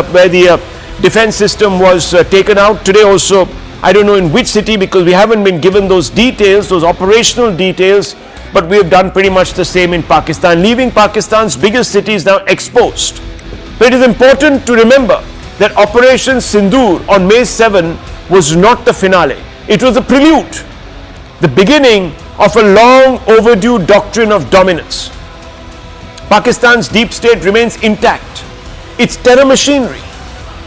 where the defense system was taken out. Today also, I don't know in which city, because we haven't been given those details, those operational details, but we have done pretty much the same in Pakistan, leaving Pakistan's biggest cities now exposed. But it is important to remember that Operation Sindoor on May 7 was not the finale. It was a prelude, the beginning of a long overdue doctrine of dominance. Pakistan's deep state remains intact. Its terror machinery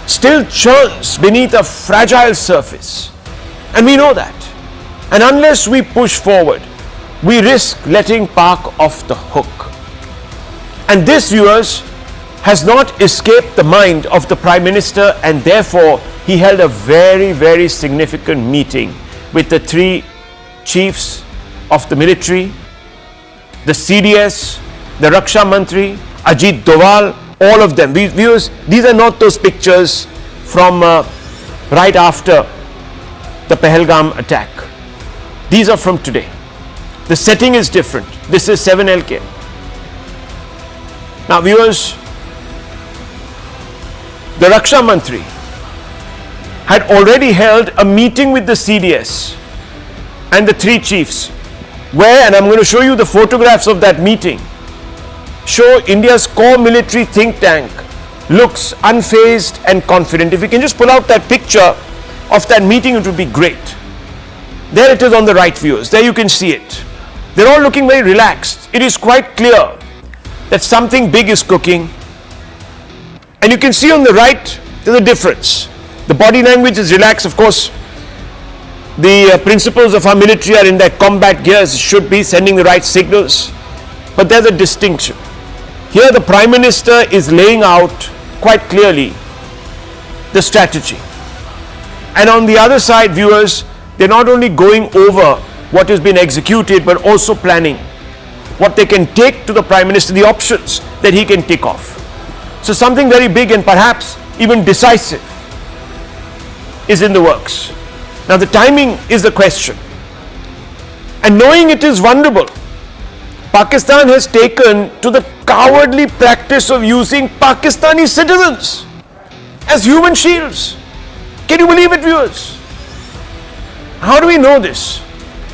still churns beneath a fragile surface. And we know that. And unless we push forward, we risk letting Pak off the hook. And this, viewers, has not escaped the mind of the Prime Minister, and therefore he held a very, very significant meeting with the three chiefs of the military, the CDS, the Raksha Mantri, Ajit Doval, all of them. Viewers, these are not those pictures from right after the Pahalgam attack. These are from today. The setting is different. This is 7LK. Now, viewers, the Raksha Mantri had already held a meeting with the CDS and the three chiefs, where, and I'm going to show you the photographs of that meeting, show India's core military think tank looks unfazed and confident. If we can just pull out that picture of that meeting, it would be great. There it is on the right, viewers. There you can see it. They're all looking very relaxed. It is quite clear that something big is cooking. And you can see on the right, there's a difference. The body language is relaxed. Of course, the principles of our military are in their combat gears, should be sending the right signals. But there's a distinction. Here the Prime Minister is laying out quite clearly the strategy. And on the other side, viewers, they're not only going over what has been executed, but also planning what they can take to the Prime Minister, the options that he can tick off. So something very big and perhaps even decisive is in the works. Now the timing is the question. And knowing it is vulnerable, Pakistan has taken to the cowardly practice of using Pakistani citizens as human shields. Can you believe it, viewers? How do we know this?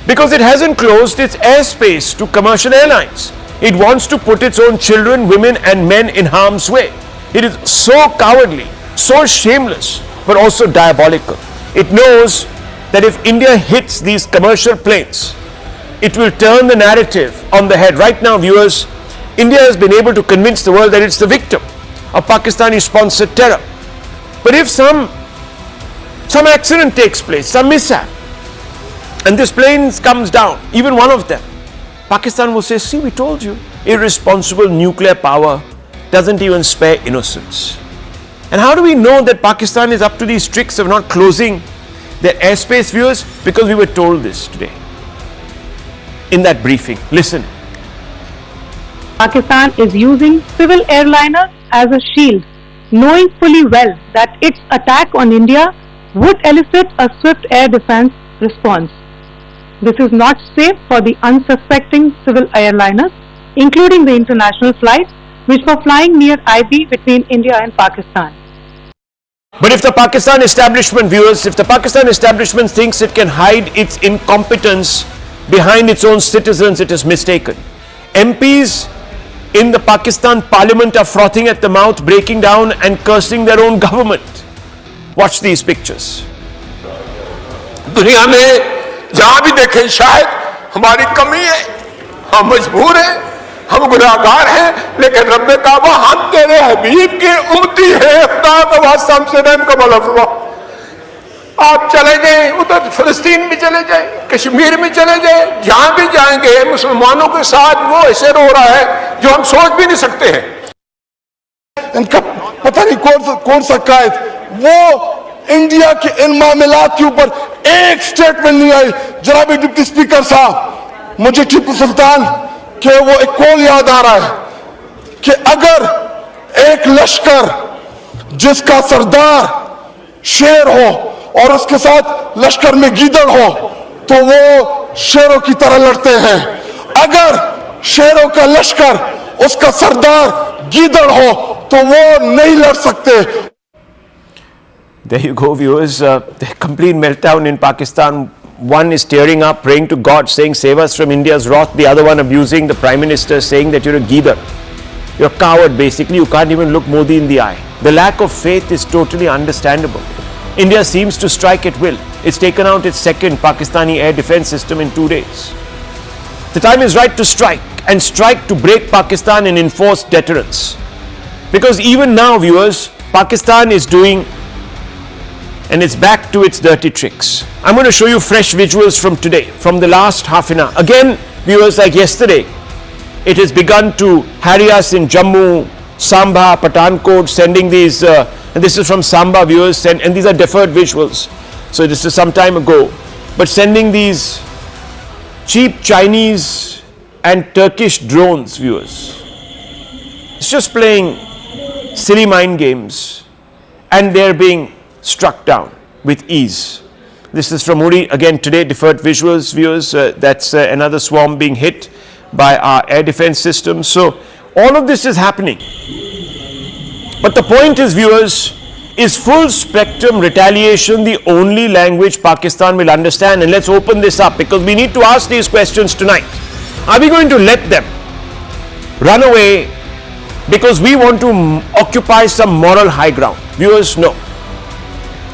Because it hasn't closed its airspace to commercial airlines. It wants to put its own children, women and men in harm's way. It is so cowardly, so shameless, but also diabolical. It knows that if India hits these commercial planes, it will turn the narrative on the head. Right now, viewers, India has been able to convince the world that it's the victim of Pakistani-sponsored terror. But if some accident takes place, some mishap, and this plane comes down, even one of them, Pakistan will say, see, we told you. Irresponsible nuclear power doesn't even spare innocents. And how do we know that Pakistan is up to these tricks of not closing their airspace, viewers? Because we were told this today in that briefing. Listen. Pakistan is using civil airliners as a shield, knowing fully well that its attack on India would elicit a swift air defense response. This is not safe for the unsuspecting civil airliners, including the international flights which were flying near IB between India and Pakistan. But if the Pakistan establishment, viewers, if the Pakistan establishment thinks it can hide its incompetence behind its own citizens, it is mistaken. MPs in the Pakistan parliament are frothing at the mouth, breaking down and cursing their own government. Watch these pictures. दुनिया में जहां भी देखें शायद हमारी कमी है, हम मजबूर हैं, हम गुनाहगार हैं, लेकिन रब ने कहा हम तेरे हबीब की उम्मती है, खुदा का वास्ता हमसे रहम का भला फरमा। आप चले जाएं, उधर फिलिस्तीन भी चले जाएं, कश्मीर में चले जाएं, जहां भी जाएंगे मुसलमानों के साथ वो ऐसे रो रहा है जो हम सोच भी नहीं सकते हैं। इनका पता नहीं कौन सा कायद, वो इंडिया के इन मामलात के ऊपर एक स्टेटमेंट नहीं आई। जनाब डिप्टी स्पीकर साहब, मुझे टीपू सुल्तान के वो एक कॉल याद आ रहा है कि अगर एक लश्कर जिसका सरदार शेर हो और उसके साथ लश्कर में गीदड़ हो तो वो शेरों की तरह लड़ते हैं। अगर शेरों का लश्कर उसका सरदार गीदड़ हो तो वो नहीं लड़ सकते। There you go, viewers. The complete meltdown in Pakistan. One is tearing up, praying to God, saying, save us from India's wrath. The other one abusing the Prime Minister, saying that you're a geether. You're a coward, basically. You can't even look Modi in the eye. The lack of faith is totally understandable. India seems to strike at will. It's taken out its second Pakistani air defense system in 2 days. The time is right to strike, and strike to break Pakistan and enforce deterrence. Because even now, viewers, Pakistan is doing, and it's back to its dirty tricks. I'm going to show you fresh visuals from today, from the last half an hour. Again, viewers, like yesterday, it has begun to harry us in Jammu, Samba, Pathankot, sending these, and this is from Samba, viewers, and these are deferred visuals. So this is some time ago. But sending these cheap Chinese and Turkish drones, viewers. It's just playing silly mind games, and they're being struck down with ease. This is from Muridke, again today, deferred visuals, viewers. That's another swarm being hit by our air defense system. So all of this is happening. But the point is, viewers, is full spectrum retaliation the only language Pakistan will understand? And let's open this up, because we need to ask these questions tonight. Are we going to let them run away because we want to occupy some moral high ground? Viewers, no.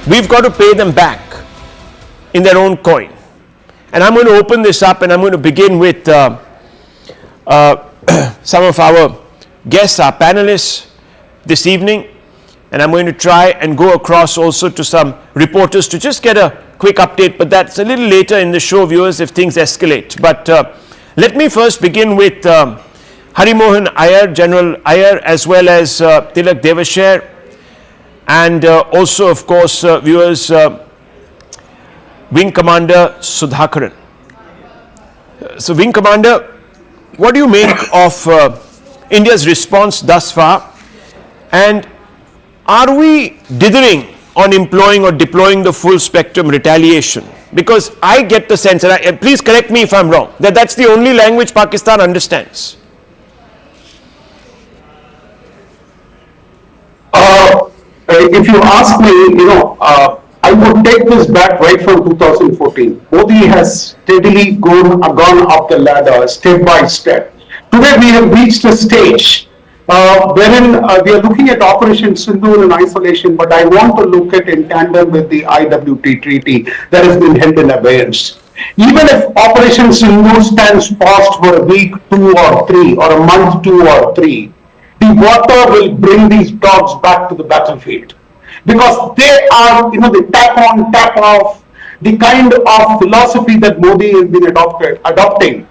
We've got to pay them back in their own coin. And I'm going to open this up, and I'm going to begin with some of our guests, our panelists this evening. And I'm going to try and go across also to some reporters to just get a quick update, but that's a little later in the show, viewers, if things escalate. But let me first begin with Harimohan Iyer, General Iyer, as well as Tilak Devasher, and also, of course, viewers, Wing Commander Sudhakaran. So, Wing Commander, what do you make of India's response thus far? And are we dithering on employing or deploying the full spectrum retaliation? Because I get the sense, and please correct me if I'm wrong, that that's the only language Pakistan understands. If you ask me, I would take this back right from 2014. Modi has steadily gone up the ladder step by step. Today we have reached a stage wherein we are looking at Operation Sindoor in isolation, but I want to look at in tandem with the IWT treaty that has been held in abeyance. Even if Operation Sindoor stands paused for a week, 2 or 3, or a month, 2 or 3, the water will bring these dogs back to the battlefield. Because they are, the tap on, tap off, the kind of philosophy that Modi has been adopting.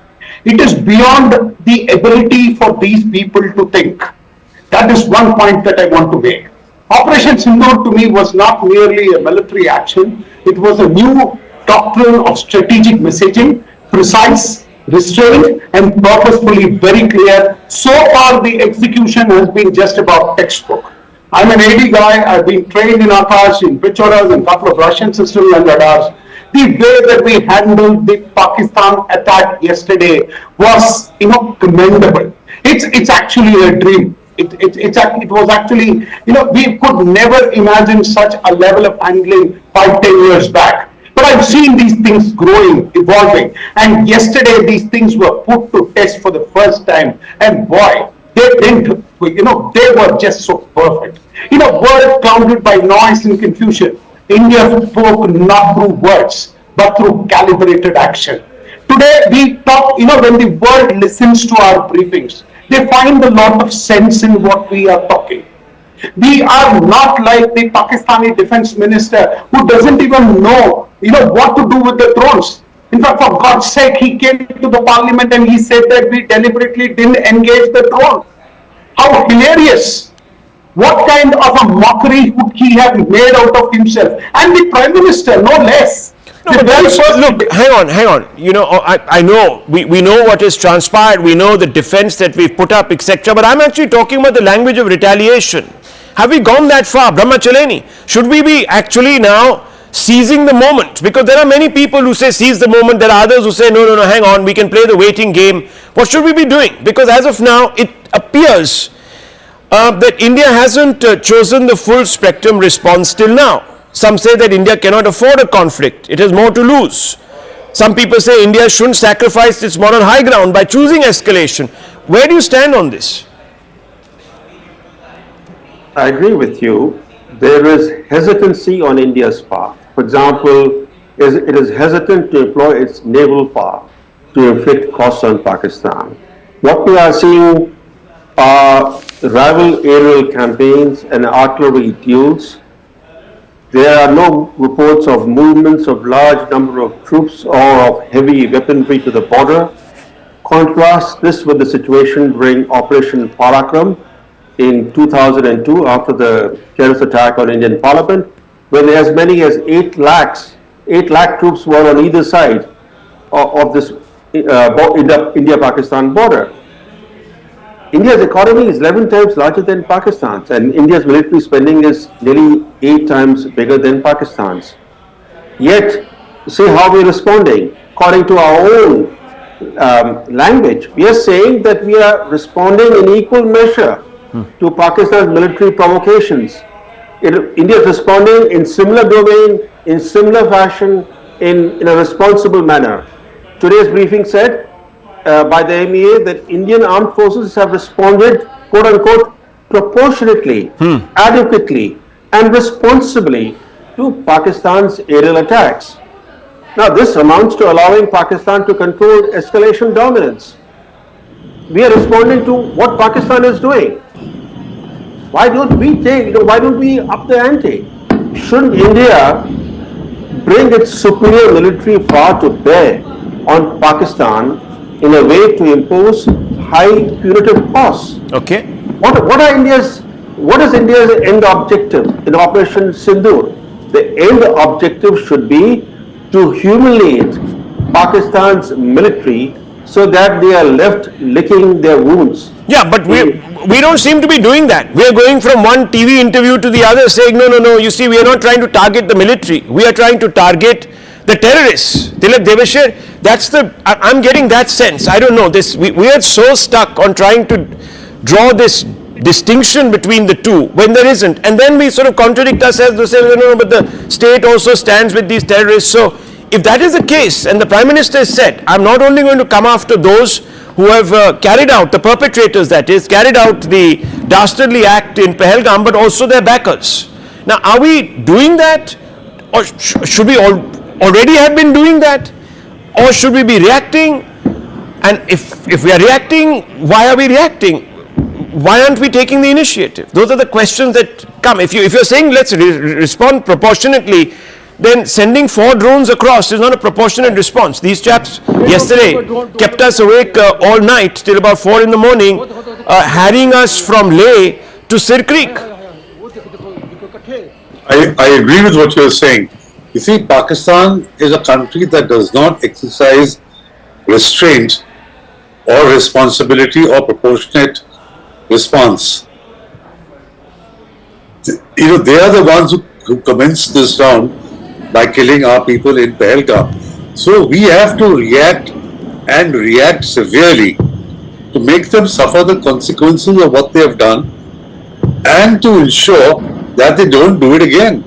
It is beyond the ability for these people to think. That is one point that I want to make. Operation Sindoor to me was not merely a military action. It was a new doctrine of strategic messaging, precise, restrained, and purposefully very clear. So far the execution has been just about textbook. I'm an AD guy. I've been trained in Akash, in Pichoras, and a couple of Russian systems and radars. The way that we handled the Pakistan attack yesterday was, commendable. It's actually a dream. It was actually, we could never imagine such a level of handling 5-10 years back. But I've seen these things growing, evolving, and yesterday these things were put to test for the first time. And boy, they didn't. They were just so perfect. World clouded by noise and confusion. India spoke not through words, but through calibrated action. Today we talk, when the world listens to our briefings, they find a lot of sense in what we are talking. We are not like the Pakistani defense minister who doesn't even know, what to do with the drones. In fact, for God's sake, he came to the parliament and he said that we deliberately didn't engage the drone. How hilarious! What kind of a mockery would he have made out of himself? And the Prime Minister, no less. No, but look, hang on. I know, we know what has transpired. We know the defense that we've put up, etc. But I'm actually talking about the language of retaliation. Have we gone that far? Brahmachaleni, should we be actually now seizing the moment? Because there are many people who say seize the moment. There are others who say, no, hang on, we can play the waiting game. What should we be doing? Because as of now, it appears that India hasn't chosen the full spectrum response till now. Some say that India cannot afford a conflict. It has more to lose. Some people say India shouldn't sacrifice its moral high ground by choosing escalation. Where do you stand on this? I agree with you. There is hesitancy on India's part. For example, it is hesitant to employ its naval power to inflict costs on Pakistan. What we are seeing are rival aerial campaigns and artillery duels. There are no reports of movements of large number of troops or of heavy weaponry to the border. Contrast this with the situation during Operation Pahalgam in 2002 after the terrorist attack on Indian Parliament, when as many as 8 lakh troops were on either side of this India-Pakistan border. India's economy is 11 times larger than Pakistan's, and India's military spending is nearly 8 times bigger than Pakistan's. Yet, see how we're responding. According to our own language, we are saying that we are responding in equal measure to Pakistan's military provocations. India is responding in similar domain, in similar fashion, in a responsible manner. Today's briefing said by the MEA that Indian armed forces have responded, quote unquote, proportionately, adequately, and responsibly to Pakistan's aerial attacks. Now, this amounts to allowing Pakistan to control escalation dominance. We are responding to what Pakistan is doing. Why don't we up the ante? Shouldn't India bring its superior military power to bear on Pakistan in a way to impose high punitive costs? Okay. What is India's end objective in Operation Sindoor? The end objective should be to humiliate Pakistan's military so that they are left licking their wounds. Yeah, but we don't seem to be doing that. We are going from one TV interview to the other saying, no, you see, we are not trying to target the military. We are trying to target the terrorists. Tilak Devashir, I'm getting that sense. I don't know, we are so stuck on trying to draw this distinction between the two when there isn't. And then we sort of contradict ourselves to say, no, but the state also stands with these terrorists. So if that is the case, and the Prime Minister has said, I'm not only going to come after those who have carried out, the perpetrators that is, carried out the dastardly act in Pahalgam, but also their backers. Now, are we doing that? Or should we already have been doing that? Or should we be reacting? And if we are reacting, why are we reacting? Why aren't we taking the initiative? Those are the questions that come. If you're saying let's respond proportionately, then sending 4 drones across is not a proportionate response. These chaps yesterday kept us awake all night till about 4 in the morning, harrying us from Leh to Sir Creek. I agree with what you're saying. You see, Pakistan is a country that does not exercise restraint or responsibility or proportionate response. They are the ones who commenced this round by killing our people in Pahalgam. So we have to react and react severely to make them suffer the consequences of what they have done and to ensure that they don't do it again.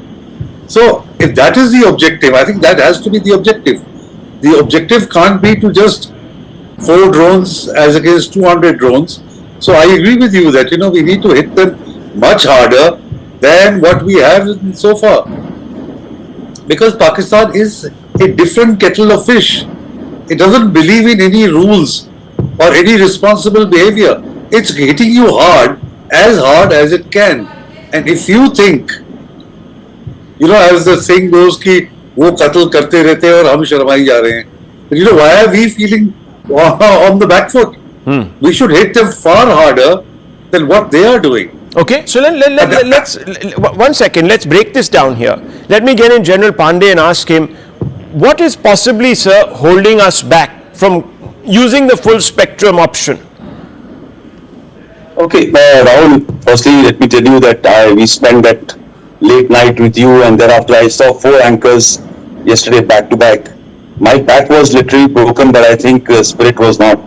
So if that is the objective, I think that has to be the objective. The objective can't be to just 4 drones as against 200 drones. So I agree with you that, we need to hit them much harder than what we have so far. Because Pakistan is a different kettle of fish. It doesn't believe in any rules or any responsible behavior. It's hitting you hard as it can. And if you think, as the saying goes, कि वो कत्ल करते रहते हैं और हम शर्माई जा रहे हैं. Why are we feeling on the back foot? We should hit them far harder than what they are doing. Okay, so let's 1 second, let's break this down here. Let me get in General Pandey and ask him, what is possibly, sir, holding us back from using the full spectrum option? Okay, Rahul, firstly, let me tell you that we spent that late night with you, and thereafter I saw 4 anchors yesterday back to back. My back was literally broken, but I think spirit was not.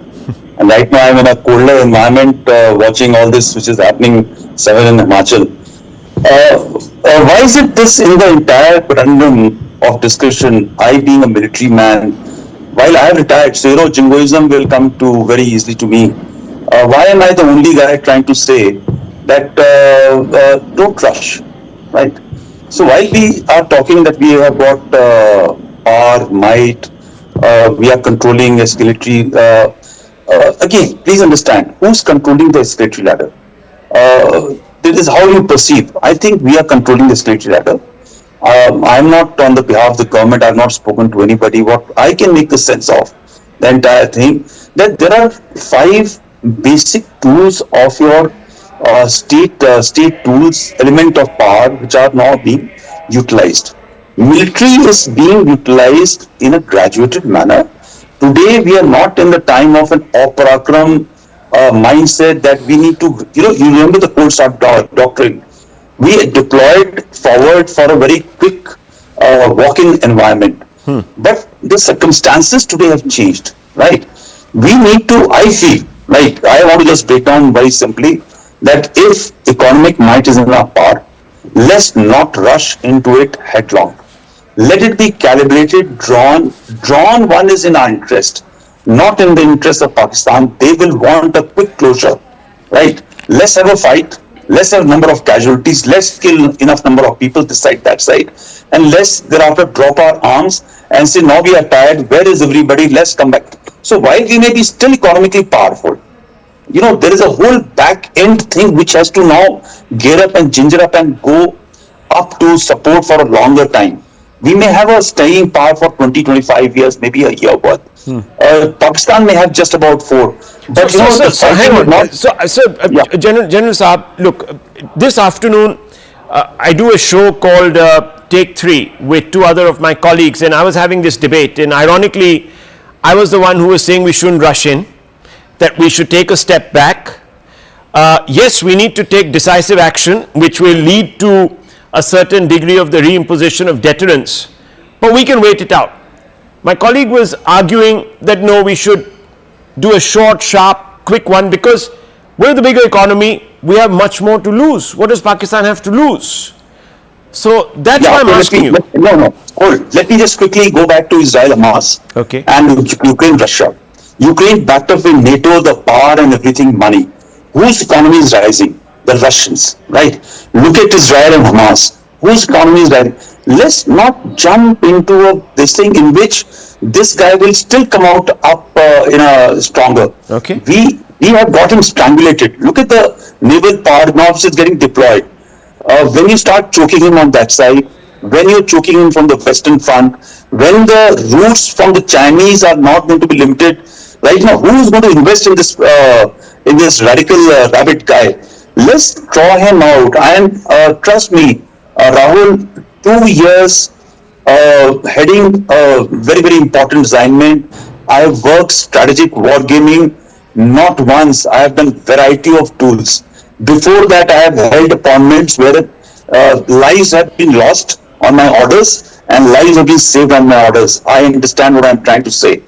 And right now I'm in a colder environment watching all this which is happening 7 in Himachal. Why is it this in the entire conundrum of discussion, I being a military man, while I have retired, so jingoism will come to very easily to me. Why am I the only guy trying to say that don't rush, right? So while we are talking that we have got power, might, we are controlling escalatory, again, please understand, who's controlling the escalatory ladder? This is how you perceive. I think we are controlling the escalatory ladder. I'm not on the behalf of the government. I've not spoken to anybody. What I can make the sense of the entire thing, that there are 5 basic tools of your state tools, element of power, which are now being utilized. Military is being utilized in a graduated manner. Today, we are not in the time of an Parakram mindset that we need to, you remember the Cold Start doctrine. We deployed forward for a very quick walk-in environment. But the circumstances today have changed, right? We need to, I feel, like, I want to just break down very simply that if economic might is in our power, let's not rush into it headlong. Let it be calibrated, drawn one is in our interest, not in the interest of Pakistan. They will want a quick closure, right? Let's have a fight. Let's have a number of casualties. Let's kill enough number of people this side, that side. And let's thereafter drop our arms and say, now we are tired. Where is everybody? Let's come back. So while we may be still economically powerful, there is a whole back end thing which has to now gear up and ginger up and go up to support for a longer time. We may have a staying power for 20-25 years, maybe a year worth. Pakistan may have just about 4. But General Saab, look, this afternoon I do a show called Take 3 with 2 other of my colleagues, and I was having this debate, and ironically I was the one who was saying we shouldn't rush in, that we should take a step back. Yes, we need to take decisive action which will lead to a certain degree of the reimposition of deterrence, but we can wait it out. My colleague was arguing that no, we should do a short, sharp, quick one because we're the bigger economy, we have much more to lose. What does Pakistan have to lose? So that's why I'm asking you. Hold. Let me just quickly go back to Israel, Hamas, and Ukraine, Russia. Ukraine backed up with NATO, the power and everything, money. Whose economy is rising? The Russians, right? Look at Israel and Hamas. Whose economy is rising? Let's not jump into this thing in which this guy will still come out up in a stronger. Okay. We have got him strangulated. Look at the naval power now is getting deployed. When you start choking him on that side, when you're choking him from the Western Front, when the routes from the Chinese are not going to be limited, right now, who is going to invest in this radical rabbit guy? Let's draw him out. And trust me, Rahul, 2 years heading a very, very important assignment. I have worked strategic wargaming not once. I have done variety of tools. Before that, I have held appointments where lives have been lost on my orders and lives have been saved on my orders. I understand what I'm trying to say.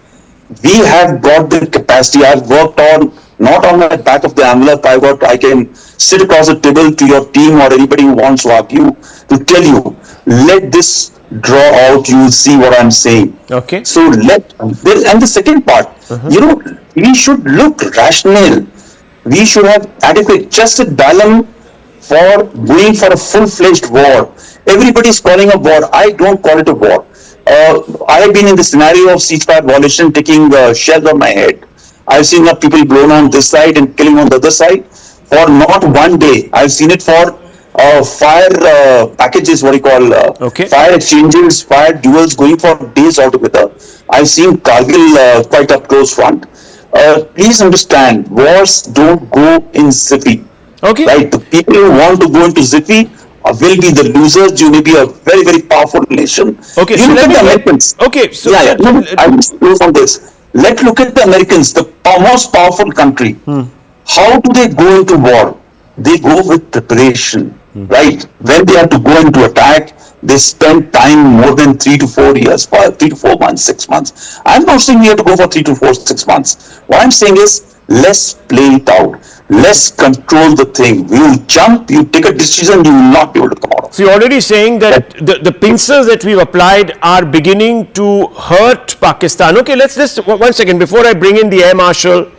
We have got the capacity. I've worked on, not on the back of the envelope. I can sit across the table to your team or anybody who wants to argue to tell you, let this draw out, you'll see what I'm saying. Okay. So and the second part, we should look rational. We should have adequate, just a balance for going for a full-fledged war. Everybody's calling a war. I don't call it a war. I have been in the scenario of ceasefire violation, taking shells on my head. I've seen people blown on this side and killing on the other side for not one day. I've seen it for fire packages, fire exchanges, fire duels going for days altogether. I've seen Kargil quite up close front. Please understand, wars don't go in jiffy. Okay. Right? The people who want to go into jiffy will be the losers. You may be a very, very powerful nation. Okay. You look at the Americans. Okay. So I will close on this. Let's look at the Americans, the most powerful country. How do they go into war? They go with preparation, right? When they have to go into attack, they spend time more than 3 to 4 years, 3 to 4 months, 6 months. I'm not saying we have to go for 3 to 4, 6 months. What I'm saying is, let's play it out. let's control the thing. You jump, you take a decision, you will not be able to come out. So you're already saying that the pincers that we've applied are beginning to hurt Pakistan. Okay, let's just, 1 second, before I bring in the Air Marshal,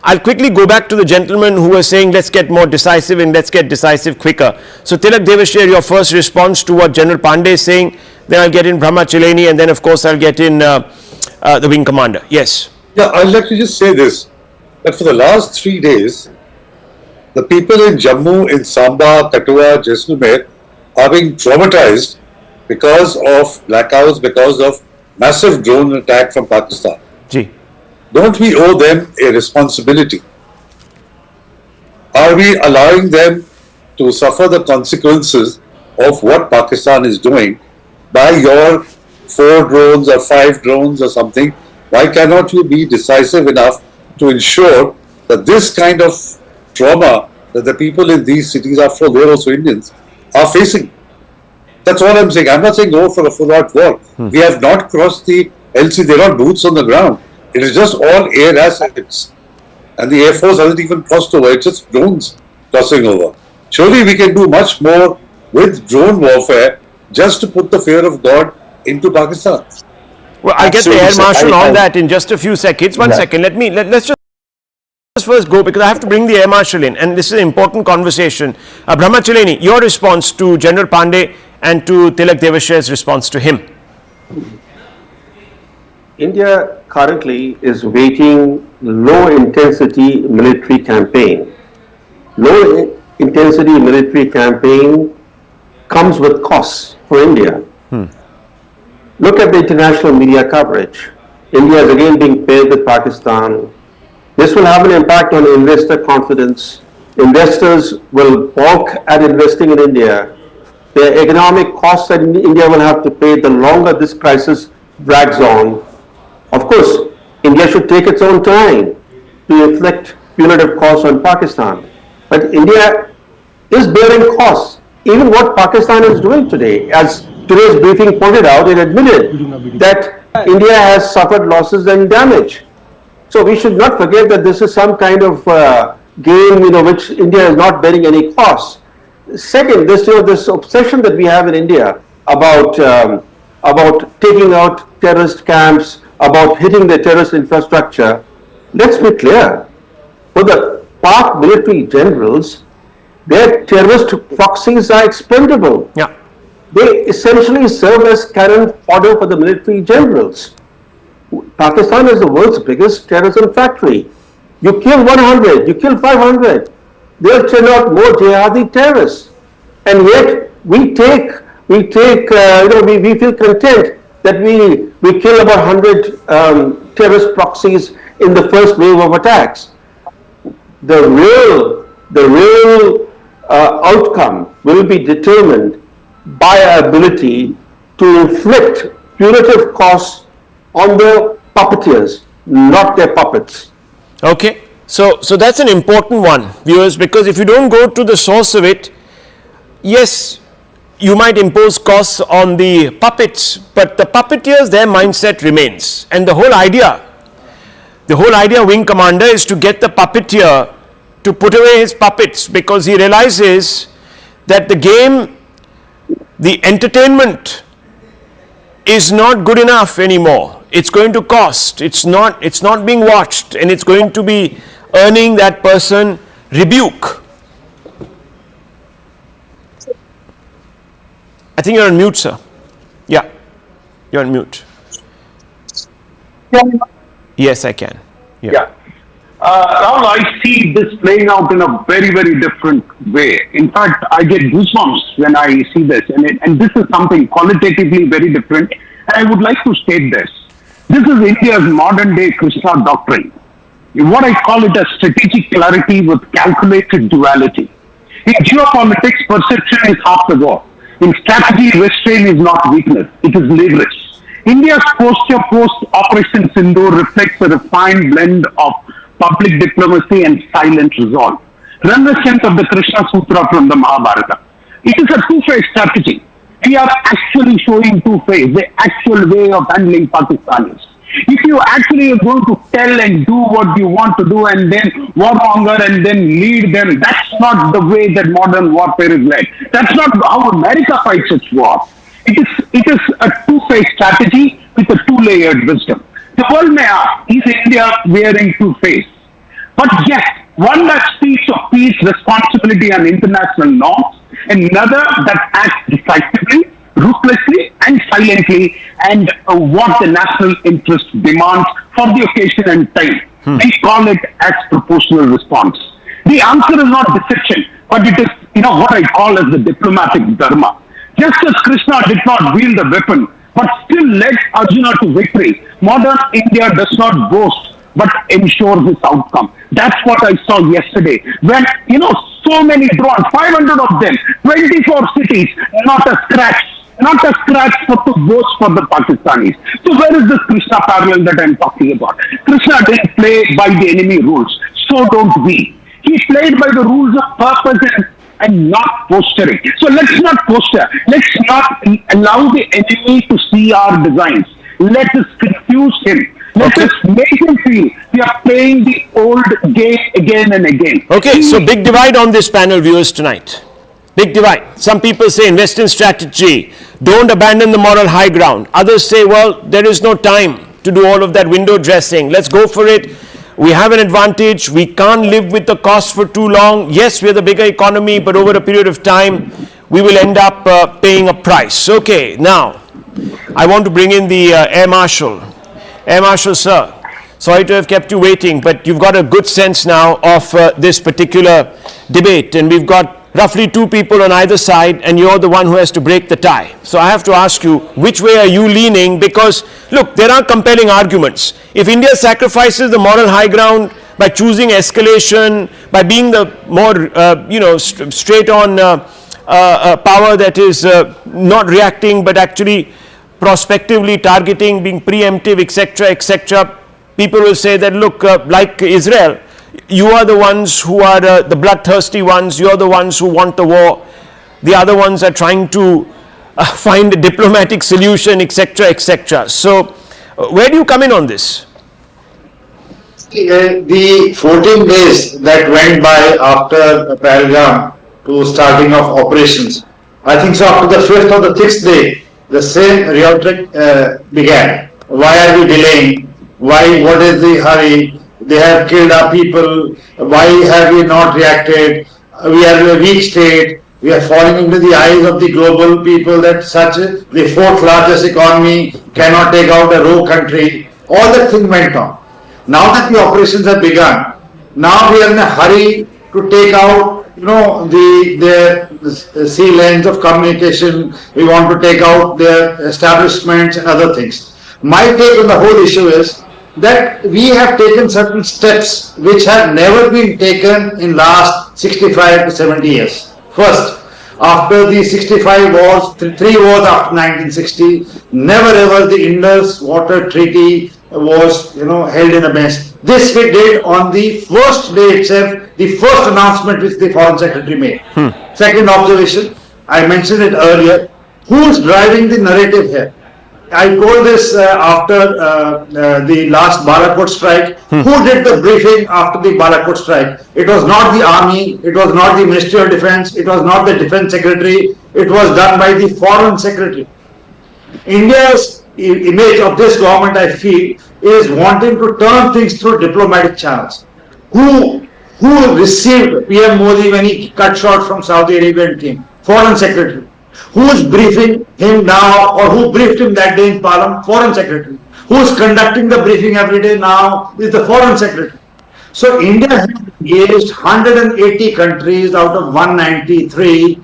I'll quickly go back to the gentleman who was saying let's get more decisive and let's get decisive quicker. So Tilak Devashir, your first response to what General Pandey is saying, then I'll get in Brahma Chileni, and then of course I'll get in the wing commander. Yes. Yeah, I'd like to just say this, that for the last 3 days, the people in Jammu, in Samba, Kathua, Jaisalmer are being traumatized because of blackouts, because of massive drone attack from Pakistan. Ji. Don't we owe them a responsibility? Are we allowing them to suffer the consequences of what Pakistan is doing by your 4 drones or 5 drones or something? Why cannot you be decisive enough to ensure that this kind of trauma that the people in these cities, after all, they're also Indians, are facing? That's all I'm saying. I'm not saying go for a full-out war. We have not crossed the LC. They're not boots on the ground. It is just all air assets. And the Air Force hasn't even crossed over. It's just drones crossing over. Surely we can do much more with drone warfare just to put the fear of God into Pakistan. Well, I'll get the Air Marshal on that in just a few seconds. One second. Let's just first go, because I have to bring the Air Marshal in, and this is an important conversation. Brahma Chileni, your response to General Pandey and to Tilak Devashir's response to him. India currently is waging low-intensity military campaign. Low-intensity military campaign comes with costs for India. Look at the international media coverage. India is again being paired with Pakistan. This will have an impact on investor confidence. Investors will balk at investing in India. The economic costs that India will have to pay the longer this crisis drags on. Of course, India should take its own time to inflict punitive costs on Pakistan. But India is bearing costs. Even what Pakistan is doing today, as today's briefing pointed out, it admitted that India has suffered losses and damage. So we should not forget that this is some kind of game, which India is not bearing any costs. Second, this obsession that we have in India about taking out terrorist camps, about hitting the terrorist infrastructure. Let's be clear. For the Pak military generals, their terrorist proxies are expendable. Yeah. They essentially serve as cannon fodder for the military generals. Pakistan is the world's biggest terrorism factory. You kill 100, you kill 500, they'll turn out more jihadi terrorists. And yet we feel content that we kill about 100 terrorist proxies in the first wave of attacks. The real outcome will be determined by our ability to inflict punitive costs on the puppeteers, not their puppets. Okay, so that's an important one, viewers, because if you don't go to the source of it, yes, you might impose costs on the puppets, but the puppeteers, their mindset remains. And the whole idea, wing commander, is to get the puppeteer to put away his puppets, because he realizes that the game, the entertainment is not good enough anymore. It's going to cost. It's not being watched, and it's going to be earning that person rebuke. I think you're on mute, sir. Yeah, you're on mute. Yes, I can. Yeah. Rahul, I see this playing out in a very, very different way. In fact, I get goosebumps when I see this, and this is something qualitatively very different. And I would like to state this. This is India's modern-day Krishna doctrine. What I call it a strategic clarity with calculated duality. In geopolitics, perception is half the war. In strategy, restraint is not weakness, it is leverage. India's posture post-Operation Sindoor reflects a refined blend of public diplomacy and silent resolve. Reminiscent of the Krishna Sutra from the Mahabharata. It is a two-phase strategy. We are actually showing two-phase, the actual way of handling Pakistanis. If you actually are going to tell and do what you want to do and then warmonger and then lead them, that's not the way that modern warfare is led. That's not how America fights its war. It is a two-phase strategy with a two-layered wisdom. The world may ask, is India wearing two-face? But yes, one that speaks of peace, responsibility and international norms, another that acts decisively, ruthlessly and silently, and what the national interest demands for the occasion and time. We call it as proportional response. The answer is not deception, but it is, what I call as the diplomatic dharma. Just as Krishna did not wield a weapon, but still led Arjuna to victory, modern India does not boast, but ensures this outcome. That's what I saw yesterday. When, so many drones, 500 of them, 24 cities, not a scratch for to boast for the Pakistanis. So where is this Krishna parallel that I'm talking about? Krishna didn't play by the enemy rules. So don't we. He played by the rules of purpose and not posturing. So let's not posture. Let's not allow the enemy to see our designs. Let us confuse him. Let us make him feel we are playing the old game again and again. Okay, so big divide on this panel, viewers, tonight. Big divide. Some people say invest in strategy. Don't abandon the moral high ground. Others say, well, there is no time to do all of that window dressing. Let's go for it. We have an advantage. We can't live with the cost for too long. Yes, we're the bigger economy, but over a period of time, we will end up paying a price. Okay, now, I want to bring in the Air Marshal. Air Marshal, sir, sorry to have kept you waiting, but you've got a good sense now of this particular debate, and we've got roughly two people on either side, and you're the one who has to break the tie. So I have to ask you, which way are you leaning? Because, look, there are compelling arguments. If India sacrifices the moral high ground by choosing escalation, by being the more, straight-on power that is not reacting, but actually prospectively targeting, being preemptive, etc., people will say that, look, like Israel, you are the ones who are the bloodthirsty ones, you're the ones who want the war, the other ones are trying to find a diplomatic solution, etc. So, where do you come in on this? The 14 days that went by after Pahalgam to starting of operations, I think so after the 5th or the 6th day, the same rhetoric began. Why are we delaying? Why? What is the hurry? They have killed our people. Why have we not reacted? We are a weak state. We are falling into the eyes of the global people that the fourth largest economy cannot take out a rogue country. All that thing went on. Now that the operations have begun, now we are in a hurry to take out, the sea lanes of communication. We want to take out their establishments and other things. My take on the whole issue is that we have taken certain steps which have never been taken in last 65 to 70 years. First, after the 65 wars, 3 wars after 1960, never ever the Indus Water Treaty was, held in a mess. This we did on the first day itself, the first announcement which the Foreign Secretary made. Second observation, I mentioned it earlier, who's driving the narrative here? I told this after the last Balakot strike. Who did the briefing after the Balakot strike? It was not the army, it was not the Ministry of Defense, it was not the Defense Secretary, it was done by the Foreign Secretary. India's image of this government, I feel, is wanting to turn things through diplomatic channels. Who received PM Modi when he cut short from Saudi Arabia and came? Foreign Secretary. Who is briefing him now, or who briefed him that day in Parliament? Foreign Secretary. Who is conducting the briefing every day now is the Foreign Secretary. So India has engaged 180 countries out of 193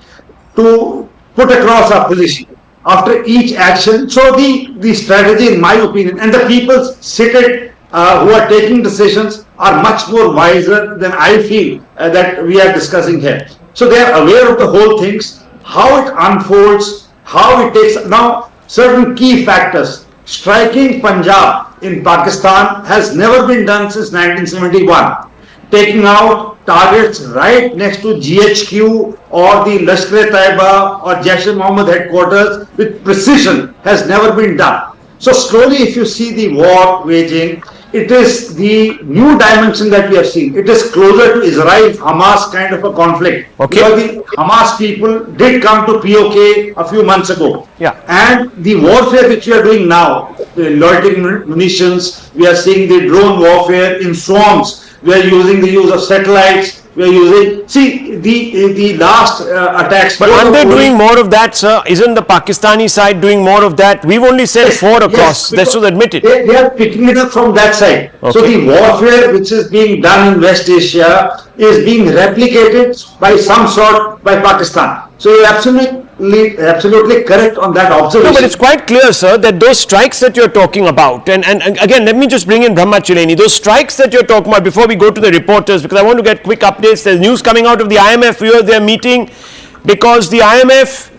to put across our position after each action. So the strategy, in my opinion, and the people seated who are taking decisions are much more wiser than I feel that we are discussing here. So they are aware of the whole things, how it unfolds, how it takes. Now, certain key factors. Striking Punjab in Pakistan has never been done since 1971. Taking out targets right next to GHQ or the Lashkar-e-Taiba or Jaish-e-Mohammed headquarters with precision has never been done. So slowly, if you see the war waging, it is the new dimension that we have seen. It is closer to Israel-Hamas kind of a conflict. Okay. Because the Hamas people did come to POK a few months ago. Yeah. And the warfare which we are doing now, the loitering munitions, we are seeing the drone warfare in swarms. We are using the use of satellites. We are using, see, the last attacks. But aren't they doing more of that, sir? Isn't the Pakistani side doing more of that? We've only said 4 across. Let's just admit it. They are picking it up from that side. Okay. So the warfare which is being done in West Asia is being replicated by some sort by Pakistan. So you're absolutely correct on that observation. No, but it's quite clear, sir, that those strikes that you're talking about, and again, let me just bring in Brahma Chileni, those strikes that you're talking about before we go to the reporters, because I want to get quick updates. There's news coming out of the IMF here. They're meeting because the IMF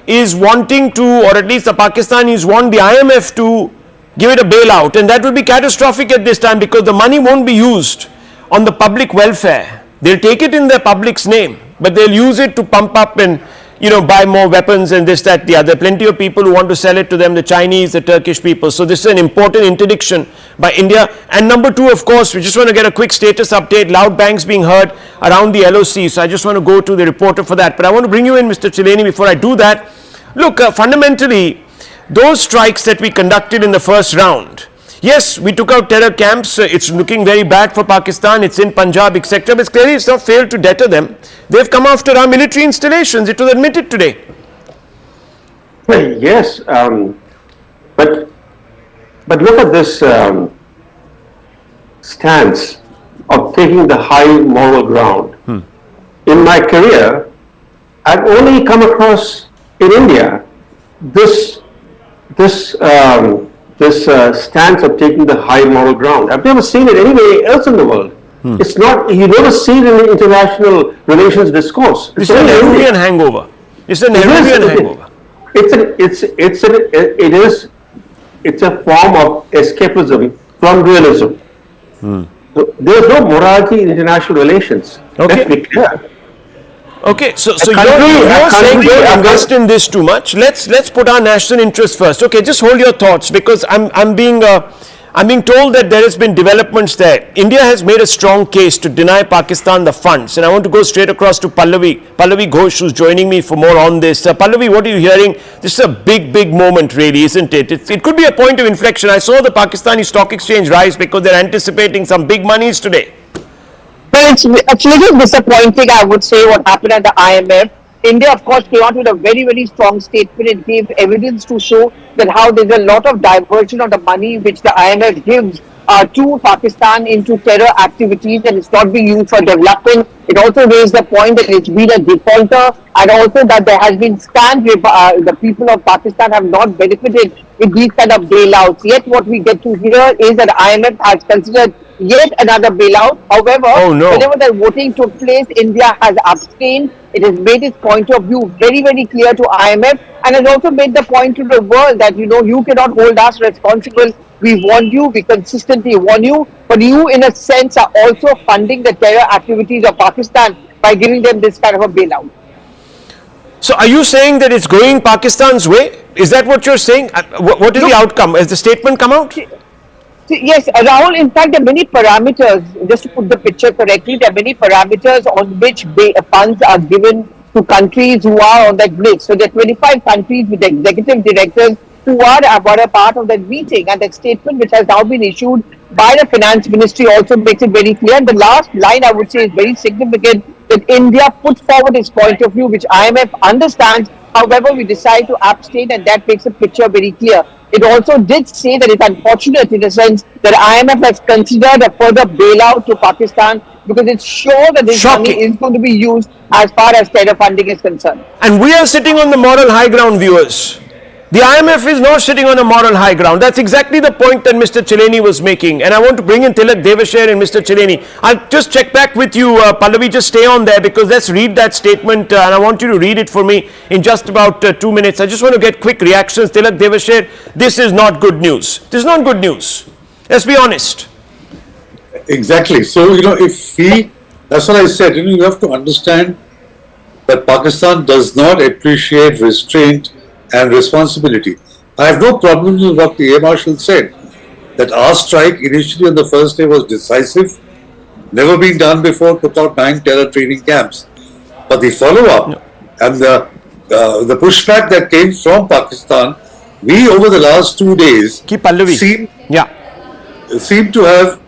is wanting to, or at least the Pakistanis want the IMF to give it a bailout, and that will be catastrophic at this time because the money won't be used on the public welfare. They'll take it in the public's name, but they'll use it to pump up and buy more weapons and this, that, the other. Plenty of people who want to sell it to them, the Chinese, the Turkish people. So this is an important interdiction by India. And number 2, of course, we just want to get a quick status update. Loud bangs being heard around the LOC. So I just want to go to the reporter for that. But I want to bring you in, Mr. Chileni, before I do that. Look, fundamentally, those strikes that we conducted in the first round, yes, we took out terror camps. It's looking very bad for Pakistan. It's in Punjab, etc. But clearly it's not failed to deter them. They've come after our military installations. It was admitted today. Well, yes, but look at this stance of taking the high moral ground. In my career, I've only come across in India this stance of taking the high moral ground. I've never seen it anywhere else in the world. It's not, you never see it in the international relations discourse. It's an Nehruvian hangover. It's a Nehruvian hangover. It's a form of escapism from realism. So there's no morality in international relations. Okay. Let's be clear. Okay, so you're saying we invest in this too much. Let's put our national interest first. Okay, just hold your thoughts because I'm being told that there has been developments there. India has made a strong case to deny Pakistan the funds, and I want to go straight across to Pallavi Ghosh, who's joining me for more on this. Pallavi, what are you hearing? This is a big moment, really, isn't it? It could be a point of inflection. I saw the Pakistani stock exchange rise because they're anticipating some big monies today. Well, it's a little disappointing, I would say, what happened at the IMF. India, of course, came out with a very strong statement. It gave evidence to show that how there's a lot of diversion of the money which the IMF gives to Pakistan into terror activities, and it's not being used for development. It also raised the point that it's been a defaulter, and also that there has been scams where the people of Pakistan have not benefited with these kind of bailouts. Yet what we get to hear is that IMF has considered yet another bailout. However, whenever the voting took place, India has abstained. It has made its point of view very clear to IMF, and has also made the point to the world that, you cannot hold us responsible. We warned you, we consistently warn you, but you in a sense are also funding the terror activities of Pakistan by giving them this kind of a bailout. So are you saying that it's going Pakistan's way? Is that what you're saying? What is the outcome? Has the statement come out? Yes, Rahul, in fact, there are many parameters, just to put the picture correctly, there are many parameters on which funds are given to countries who are on that list. So there are 25 countries with executive directors who are a part of that meeting, and that statement which has now been issued by the finance ministry also makes it very clear. And the last line, I would say, is very significant, that India put forward its point of view, which IMF understands. However, we decide to abstain, and that makes the picture very clear. It also did say that it's unfortunate in a sense that IMF has considered a further bailout to Pakistan because it's sure that this money is going to be used as far as terror funding is concerned. And we are sitting on the moral high ground, viewers. The IMF is not sitting on a moral high ground. That's exactly the point that Mr. Chileni was making. And I want to bring in Tilak Devasher and Mr. Chileni. I'll just check back with you, Pallavi, just stay on there because let's read that statement and I want you to read it for me in just about 2 minutes. I just want to get quick reactions. Tilak Devasher, this is not good news. This is not good news. Let's be honest. Exactly. So, that's what I said, you have to understand that Pakistan does not appreciate restraint and responsibility. I have no problems with what the Air Marshal said, that our strike initially on the first day was decisive, never been done before, took out 9 terror training camps. But the follow-up and the pushback that came from Pakistan, we over the last 2 days seem to have,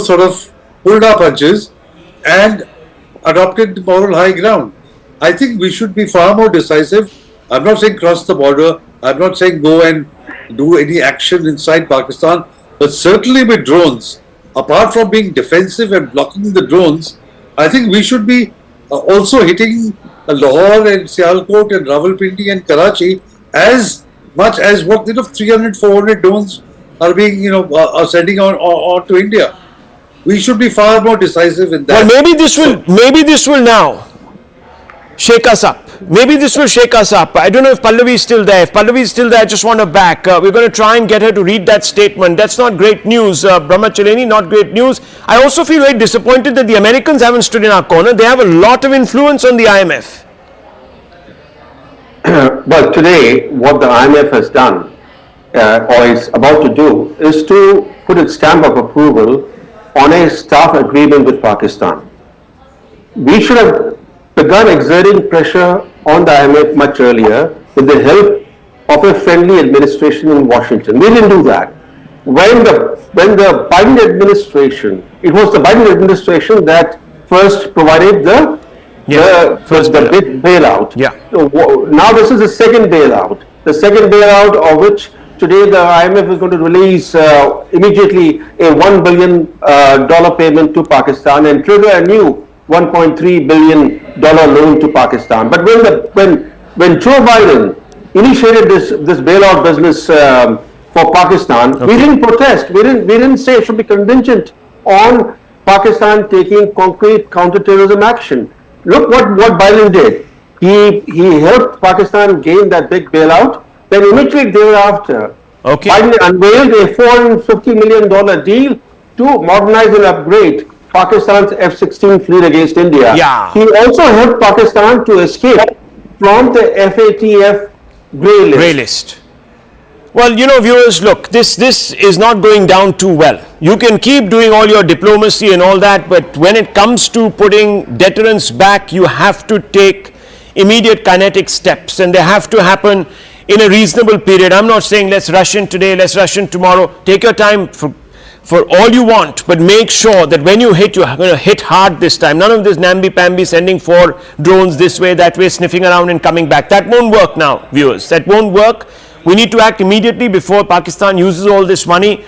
sort of pulled our punches and adopted the moral high ground. I think we should be far more decisive. I'm not saying cross the border. I'm not saying go and do any action inside Pakistan, but certainly with drones, apart from being defensive and blocking the drones, I think we should be also hitting Lahore and Sialkot and Rawalpindi and Karachi as much as what 300, 400 drones are being, are sending on to India. We should be far more decisive in that. Well, maybe this will now shake us up. Maybe this will shake us up. I don't know if Pallavi is still there. If Pallavi is still there, I just want her back. We're going to try and get her to read that statement. That's not great news. Brahma Chaleni, not great news. I also feel very disappointed that the Americans haven't stood in our corner. They have a lot of influence on the IMF. Well, today, what the IMF has done, or is about to do, is to put its stamp of approval on a staff agreement with Pakistan. We should have begun exerting pressure on the IMF much earlier with the help of a friendly administration in Washington. We didn't do that. When the Biden administration, it was the Biden administration that first provided the big bailout. So now this is the second bailout. The second bailout of which today the IMF is going to release immediately a $1 billion payment to Pakistan and trigger a new $1.3 billion loan to Pakistan. But when Joe Biden initiated this bailout business for Pakistan, we didn't protest. We didn't say it should be contingent on Pakistan taking concrete counterterrorism action. Look what Biden did. He helped Pakistan gain that big bailout. Then immediately thereafter, Biden unveiled a $450 million deal to modernize and upgrade Pakistan's F-16 fleet against India. He also helped Pakistan to escape from the FATF grey list. Well, viewers, look, this is not going down too well. You can keep doing all your diplomacy and all that, but when it comes to putting deterrence back, you have to take immediate kinetic steps, and they have to happen in a reasonable period. I'm not saying let's rush in today, let's rush in tomorrow. Take your time for all you want, but make sure that when you hit, you're going to hit hard this time. None of this namby-pamby sending 4 drones this way, that way, sniffing around and coming back. That won't work now, viewers. That won't work. We need to act immediately before Pakistan uses all this money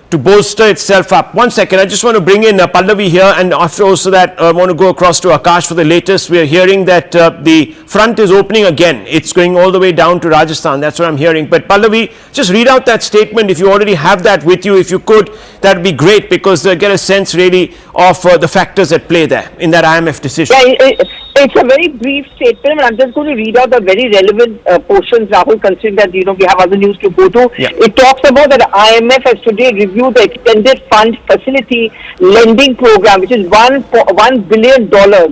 to bolster itself up. One second, I just want to bring in Pallavi here, and after also that, I want to go across to Akash for the latest. We are hearing that the front is opening again. It's going all the way down to Rajasthan. That's what I'm hearing. But Pallavi, just read out that statement if you already have that with you. If you could, that would be great, because get a sense really of the factors at play there in that IMF decision. Yeah, it's a very brief statement, but I'm just going to read out the very relevant portions, Rahul, considering that we have other news to go to. It talks about that the IMF has today reviewed the extended fund facility lending program, which is $1 billion,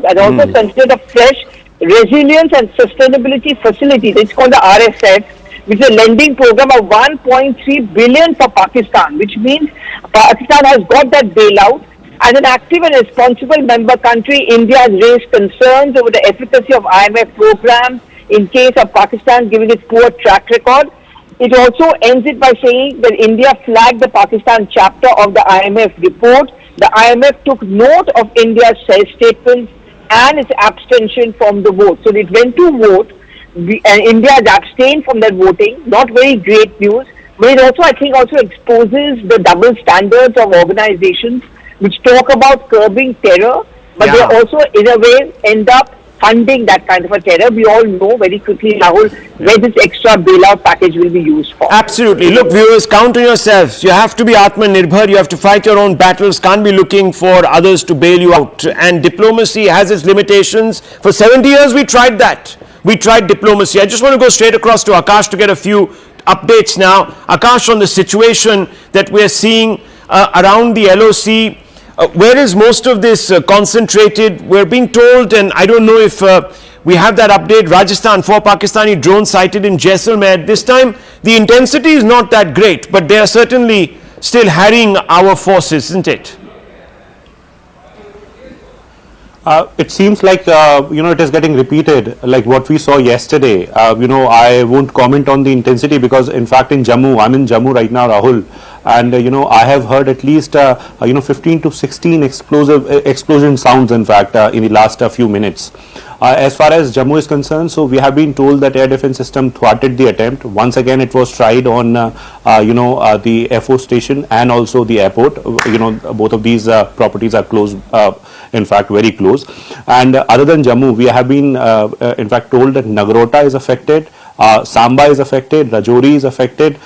and also considered a fresh resilience and sustainability facility. It's called the RSF, which is a lending program of $1.3 billion for Pakistan, which means Pakistan has got that bailout. As an active and responsible member country, India has raised concerns over the efficacy of IMF programs in case of Pakistan giving its poor track record. It also ends it by saying that India flagged the Pakistan chapter of the IMF report. The IMF took note of India's self-statements and its abstention from the vote. So it went to vote, and India has abstained from that voting. Not very great news, but it also, I think, exposes the double standards of organizations which talk about curbing terror, but they also, in a way, end up funding that kind of a terror. We all know very quickly, Rahul, where this extra bailout package will be used for. Absolutely. Look, viewers, count on yourselves. You have to be Atmanirbhar. You have to fight your own battles. Can't be looking for others to bail you out. And diplomacy has its limitations. For 70 years, we tried that. We tried diplomacy. I just want to go straight across to Akash to get a few updates now. Akash, on the situation that we are seeing around the LOC. Where is most of this concentrated? We're being told, and I don't know if we have that update, Rajasthan, 4 Pakistani drones sighted in Jaisalmer. This time, the intensity is not that great, but they are certainly still harrying our forces, isn't it? It seems like, it is getting repeated, like what we saw yesterday. I won't comment on the intensity because, in fact, in Jammu, I'm in Jammu right now, Rahul, and, I have heard at least, 15 to 16 explosion sounds, in fact, in the last few minutes. As far as Jammu is concerned, so we have been told that air defense system thwarted the attempt. Once again, it was tried on, the Air Force station and also the airport. Both of these properties are close, in fact, very close. And other than Jammu, we have been, in fact, told that Nagrota is affected. Samba is affected, Rajouri is affected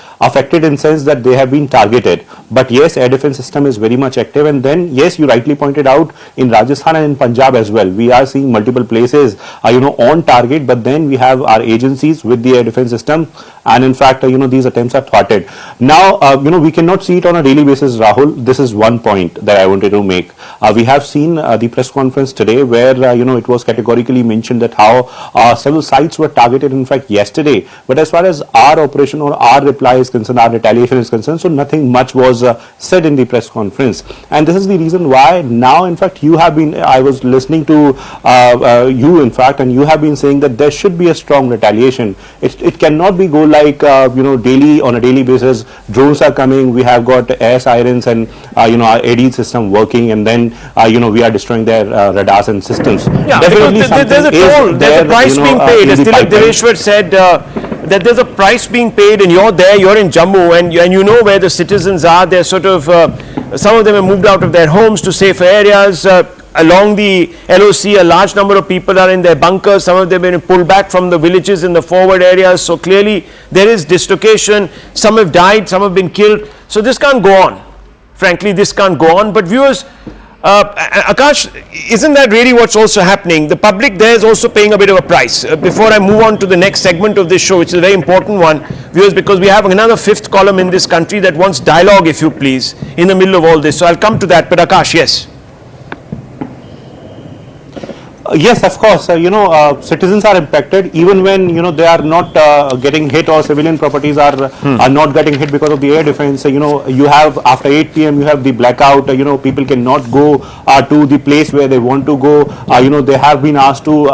in sense that they have been targeted. But yes, air defense system is very much active. And then, yes, you rightly pointed out, in Rajasthan and in Punjab as well, we are seeing multiple places, on target. But then we have our agencies with the air defense system. And in fact, these attempts are thwarted. Now, we cannot see it on a daily basis, Rahul. This is one point that I wanted to make. We have seen the press conference today where, it was categorically mentioned that how several sites were targeted, in fact, yesterday. But as far as our operation or our reply is concerned, our retaliation is concerned, so nothing much was said in the press conference. And this is the reason why now, in fact, I was listening to you, in fact, and you have been saying that there should be a strong retaliation. It cannot be go like, daily, on a daily basis, drones are coming, we have got air sirens and, our AD system working, and then, we are destroying their radars and systems. Yeah, definitely there's a toll, there's a price being paid. As Tilak Deveshwar said, that there's a price being paid, and you're there, you're in Jammu, and you know where the citizens are. They're sort of, some of them have moved out of their homes to safer areas. Along the LOC, a large number of people are in their bunkers. Some of them have been pulled back from the villages in the forward areas. So clearly there is dislocation. Some have died, some have been killed. So this can't go on. Frankly, this can't go on. But viewers, Akash, isn't that really what's also happening? The public there is also paying a bit of a price. Before I move on to the next segment of this show, which is a very important one, viewers, because we have another 5th column in this country that wants dialogue, if you please, in the middle of all this. So I'll come to that. But Akash, yes. Yes, of course. Citizens are impacted even when they are not getting hit, or civilian properties are not getting hit because of the air defense. You have after 8 p.m. you have the blackout. People cannot go to the place where they want to go. They have been asked to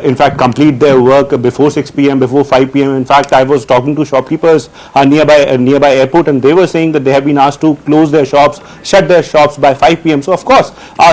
in fact complete their work before 6 p.m. before 5 p.m. In fact, I was talking to shopkeepers nearby airport, and they were saying that they have been asked to close their shops, shut their shops by 5 p.m. So of course,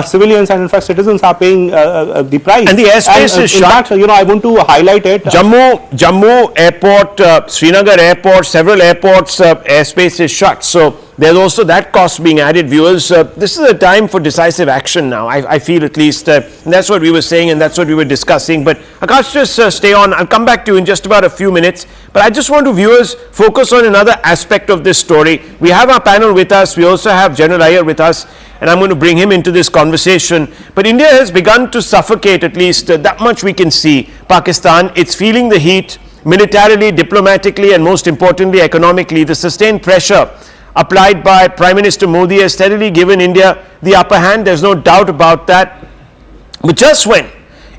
civilians and in fact citizens are paying the price. And the airspace is shut. Fact, I want to highlight it. Jammu airport, Srinagar airport, several airports, airspace is shut. So there's also that cost being added, viewers. This is a time for decisive action now, I feel at least. And that's what we were saying, and that's what we were discussing. But Akash, just stay on. I'll come back to you in just about a few minutes. But I just want to, viewers, focus on another aspect of this story. We have our panel with us. We also have General Iyer with us, and I'm going to bring him into this conversation. But India has begun to suffocate, at least that much we can see. Pakistan, it's feeling the heat militarily, diplomatically, and most importantly, economically. The sustained pressure applied by Prime Minister Modi has steadily given India the upper hand. There's no doubt about that. But just when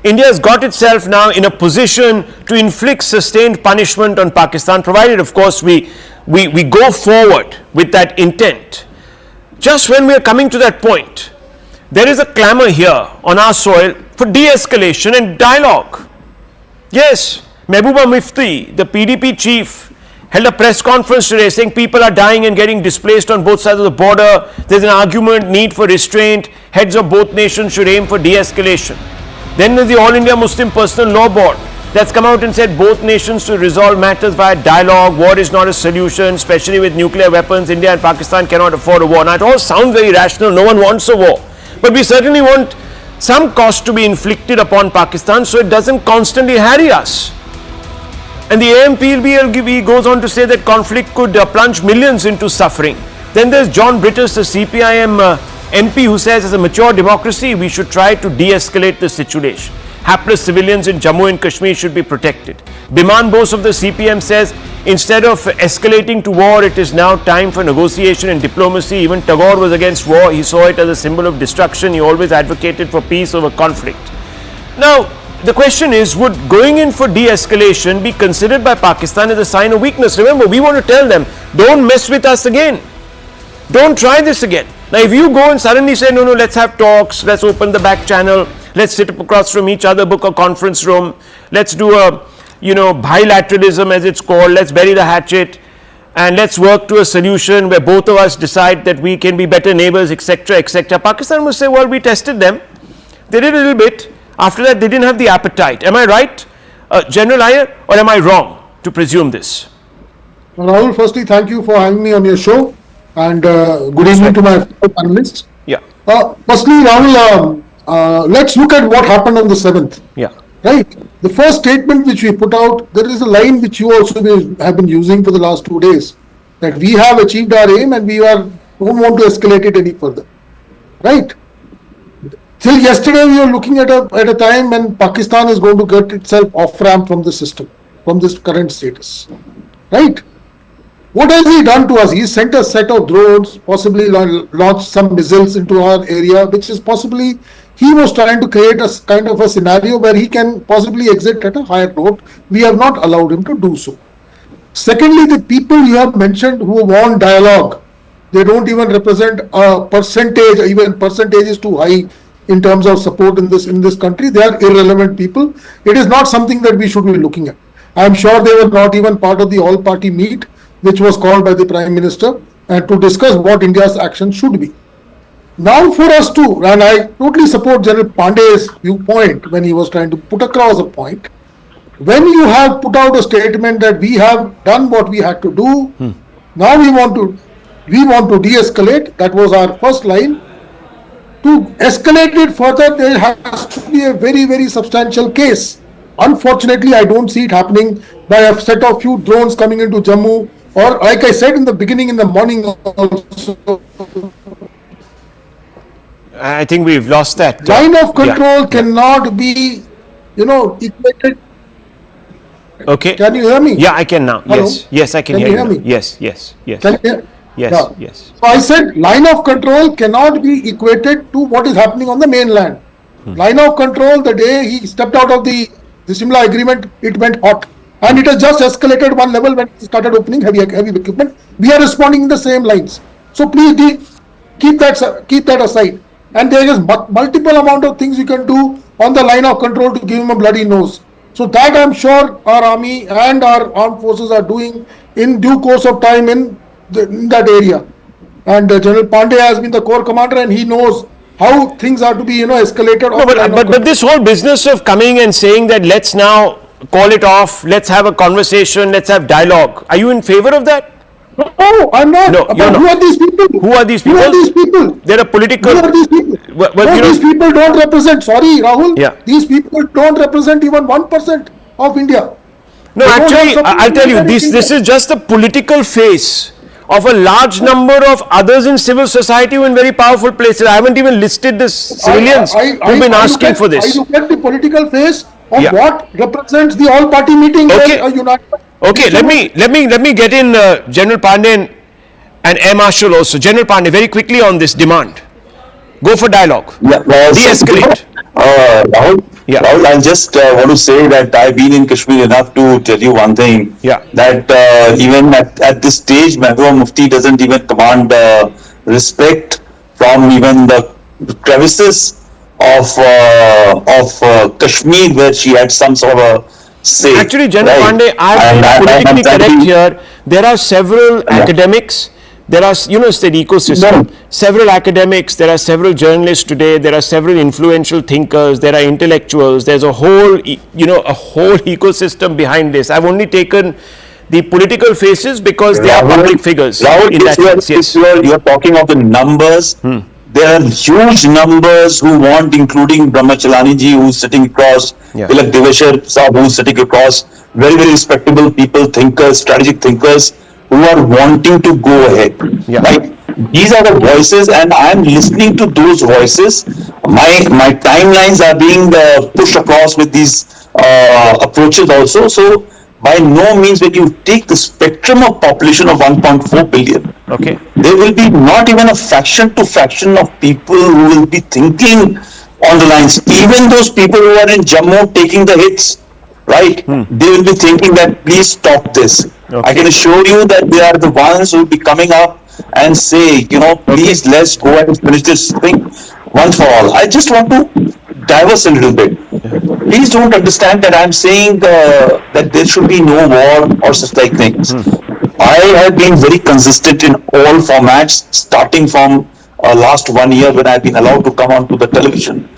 India has got itself now in a position to inflict sustained punishment on Pakistan, provided, of course, we go forward with that intent. Just when we are coming to that point, there is a clamor here on our soil for de-escalation and dialogue. Yes, Mehbooba Mufti, the PDP chief, held a press conference today saying people are dying and getting displaced on both sides of the border. There's an argument, need for restraint. Heads of both nations should aim for de-escalation. Then there's the All India Muslim Personal Law Board that's come out and said both nations should resolve matters via dialogue. War is not a solution, especially with nuclear weapons. India and Pakistan cannot afford a war. Now, it all sounds very rational. No one wants a war. But we certainly want some cost to be inflicted upon Pakistan so it doesn't constantly harry us. And the AMPLB goes on to say that conflict could plunge millions into suffering. Then there's John Brittus, the CPIM MP, who says as a mature democracy, we should try to de-escalate the situation. hapless civilians in Jammu and Kashmir should be protected. Biman Bose of the CPM says, instead of escalating to war, it is now time for negotiation and diplomacy. Even Tagore was against war. He saw it as a symbol of destruction. He always advocated for peace over conflict. Now, the question is, would going in for de-escalation be considered by Pakistan as a sign of weakness? Remember, we want to tell them, don't mess with us again. Don't try this again. Now, if you go and suddenly say, no, let's have talks, let's open the back channel, let's sit across from each other, book a conference room, let's do a, bilateralism as it's called, let's bury the hatchet, and let's work to a solution where both of us decide that we can be better neighbors, etc., etc. Pakistan will say, well, we tested them. They did a little bit. After that, they didn't have the appetite. Am I right, General Iyer, or am I wrong to presume this? Rahul, firstly, thank you for having me on your show. And good evening to my panelists. Yeah. Firstly, Rahul, let's look at what happened on the 7th. Yeah. Right. The first statement which we put out, there is a line which you also have been using for the last 2 days, that we have achieved our aim and we don't want to escalate it any further. Right. Till yesterday, we were looking at a time when Pakistan is going to get itself off-ramp from the system, from this current status. Right. What has he done to us? He sent a set of drones, possibly launched some missiles into our area, which is possibly, he was trying to create a kind of a scenario where he can possibly exit at a higher note. We have not allowed him to do so. Secondly, the people you have mentioned who want dialogue, they don't even represent a percentage, even percentage is too high in terms of support in this country. They are irrelevant people. It is not something that we should be looking at. I am sure they were not even part of the all-party meet, which was called by the Prime Minister, and to discuss what India's action should be. Now for us to, and I totally support General Pandey's viewpoint when he was trying to put across a point, when you have put out a statement that we have done what we had to do, now we want to de-escalate, that was our first line. To escalate it further, there has to be a very, very substantial case. Unfortunately, I don't see it happening by a set of few drones coming into Jammu, or like I said in the beginning, in the morning also. I think we've lost that. Line of control cannot be, equated. Okay. Can you hear me? Yeah, I can now. Hello? Yes, I can hear you. Me? Yes. Can you hear? Yes. So I said line of control cannot be equated to what is happening on the mainland. Line of control, the day he stepped out of the Simla agreement, it went hot. And it has just escalated one level when he started opening heavy equipment. We are responding in the same lines. So please keep that aside. And there is multiple amount of things you can do on the line of control to give him a bloody nose. So that I'm sure our army and our armed forces are doing in due course of time in that area. And General Pandey has been the corps commander and he knows how things are to be, escalated. No, but this whole business of coming and saying that let's now call it off, let's have a conversation, let's have dialogue. Are you in favor of that? No, I'm not. No, you're not. Who are these people? Who are these people? They're a political... Who are these people? These people don't represent, sorry Rahul, these people don't represent even 1% of India. No, actually, I'll tell you, this is just the political face of a large number of others in civil society who are in very powerful places. I haven't even listed the civilians who've been asking for this. I look at the political face of what represents the all-party meeting. Okay, let me get in General Pandey and Air Marshal also. General Pandey, very quickly on this demand. Go for dialogue. De-escalate. Rahul, I just want to say that I've been in Kashmir enough to tell you one thing. That even at this stage, Mehbooba Mufti doesn't even command respect from even the crevices of Kashmir, where she had some sort of say. Actually, General Pandey, I'm politically correct here. There are several academics. There are, it's an ecosystem. Several academics, there are several journalists today, there are several influential thinkers, there are intellectuals, there's a whole, a whole ecosystem behind this. I've only taken the political faces because they are public figures. Rahul, in that sense, yes. You're talking of the numbers. There are huge numbers who want, including Brahmachalani ji, who's sitting across, Tilak Deveshwar Saab, who's sitting across, very, very respectable people, thinkers, strategic thinkers, who are wanting to go ahead, right? These are the voices, and I'm listening to those voices. My timelines are being pushed across with these approaches also. So by no means, when you take the spectrum of population of 1.4 billion, okay, there will be not even a fraction to fraction of people who will be thinking on the lines. Even those people who are in Jammu taking the hits, right? They will be thinking that please stop this. Okay. I can assure you that they are the ones who will be coming up and say, please let's go and finish this thing once for all. I just want to diverse a little bit. Please don't understand that I'm saying that there should be no war or such like things. I have been very consistent in all formats, starting from last 1 year when I've been allowed to come onto the television,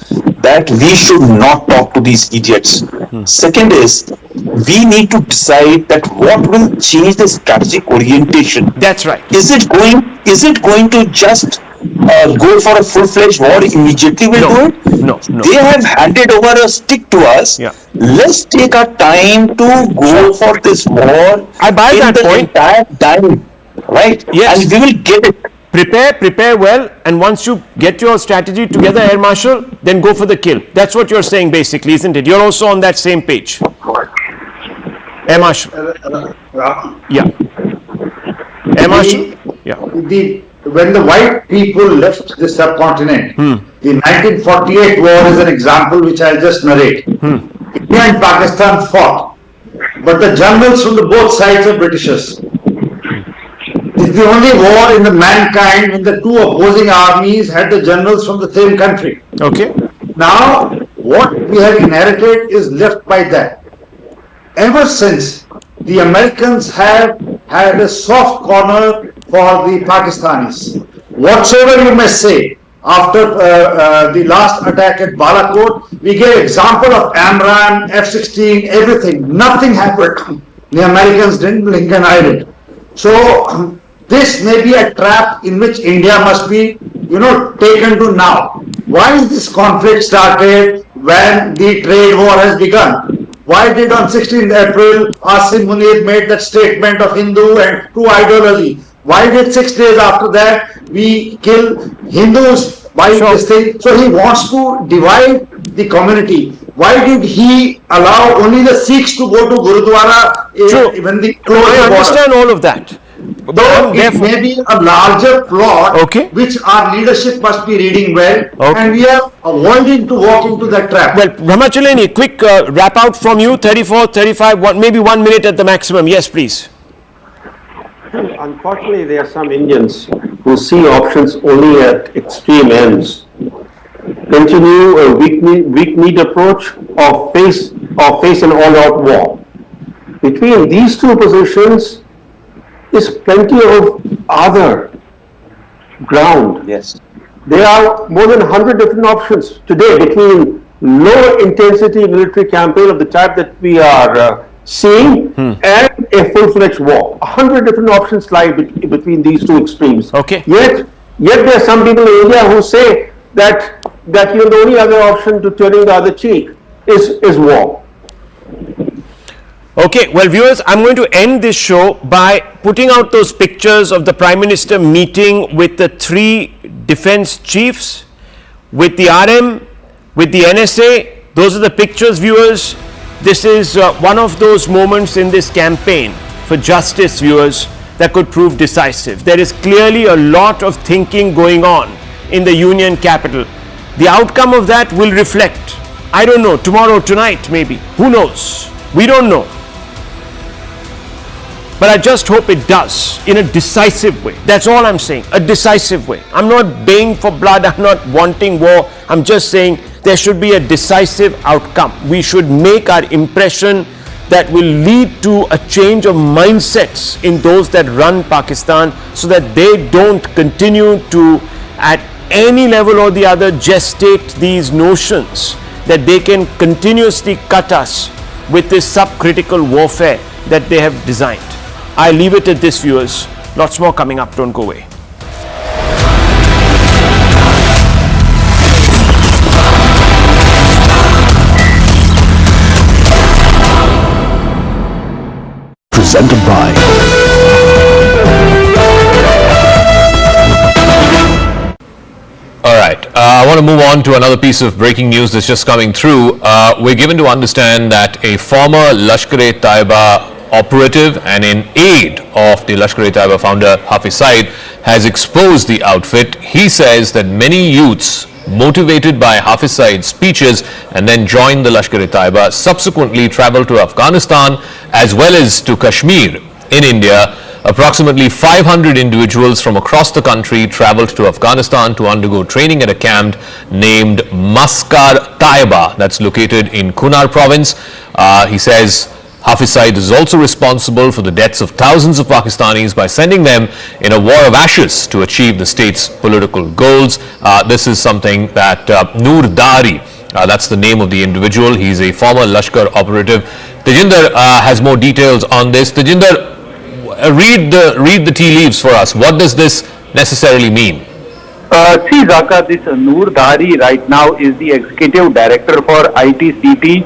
that we should not talk to these idiots. Second is, we need to decide that what will change the strategic orientation. That's right. Is it going to just go for a full-fledged war immediately? We'll do it? No. They have handed over a stick to us. Yeah. Let's take our time to go for this war. I buy that point. Entire time, right? Yes. And we will get it. Prepare well, and once you get your strategy together, Air Marshal, then go for the kill. That's what you're saying basically, isn't it? You're also on that same page. Air Marshal. Yeah. Air Marshal. Yeah. When the white people left the subcontinent, the 1948 war is an example which I'll just narrate. India and Pakistan fought, but the generals from the both sides are Britishers. It's the only war in the mankind when the two opposing armies had the generals from the same country. Okay. Now, what we have inherited is left by that. Ever since, the Americans have had a soft corner for the Pakistanis. Whatsoever you may say, after the last attack at Balakot, we gave example of AMRAAM, F-16, everything. Nothing happened. The Americans didn't blink an eyelid. So, this may be a trap in which India must be, taken to now. Why is this conflict started when the trade war has begun? Why did on 16th April Asim Munir made that statement of Hindu and true ideology? Why did 6 days after that we kill Hindus by this thing? So he wants to divide the community. Why did he allow only the Sikhs to go to Gurudwara when they closed the border? I understand all of that. Though it may be a larger plot, okay, which our leadership must be reading well, okay, and we are avoiding to walk into that trap. Well, Ramachaleni, quick wrap out from you, 34, 35, maybe 1 minute at the maximum. Yes, please. Unfortunately, there are some Indians who see options only at extreme ends. Continue a weak-kneed approach or face an all-out war. Between these two positions is plenty of other ground. Yes. There are more than 100 different options today between low intensity military campaign of the type that we are seeing and a full-fledged war. 100 different options lie between these two extremes. Okay. Yet there are some people in India who say that the only other option to turning the other cheek is war. Okay, well viewers, I'm going to end this show by putting out those pictures of the Prime Minister meeting with the 3 defense chiefs, with the RM, with the NSA. Those are the pictures, viewers. This is one of those moments in this campaign for justice, viewers, that could prove decisive. There is clearly a lot of thinking going on in the Union capital. The outcome of that will reflect, I don't know, tomorrow, tonight, maybe. Who knows? We don't know. But I just hope it does in a decisive way. That's all I'm saying, a decisive way. I'm not baying for blood, I'm not wanting war. I'm just saying there should be a decisive outcome. We should make our impression that will lead to a change of mindsets in those that run Pakistan, so that they don't continue to, at any level or the other, gestate these notions that they can continuously cut us with this subcritical warfare that they have designed. I leave it at this, viewers. Lots more coming up. Don't go away. Presented by want to move on to another piece of breaking news that's just coming through. We're given to understand that a former Lashkar-e-Taiba operative and in aid of the Lashkar-e-Taiba founder Hafiz Saeed has exposed the outfit. He says that many youths motivated by Hafiz Saeed's speeches and then joined the Lashkar-e-Taiba subsequently traveled to Afghanistan as well as to Kashmir in India. Approximately 500 individuals from across the country traveled to Afghanistan to undergo training at a camp named Lashkar-e-Taiba that's located in Kunar province. He says Hafiz Saeed is also responsible for the deaths of thousands of Pakistanis by sending them in a war of ashes to achieve the state's political goals. This is something that Noor Dari, that's the name of the individual. He's a former Lashkar operative. Tejinder has more details on this. Tejinder, read the tea leaves for us. What does this necessarily mean? See, Zaka, this Noor Dari right now is the executive director for ITCT,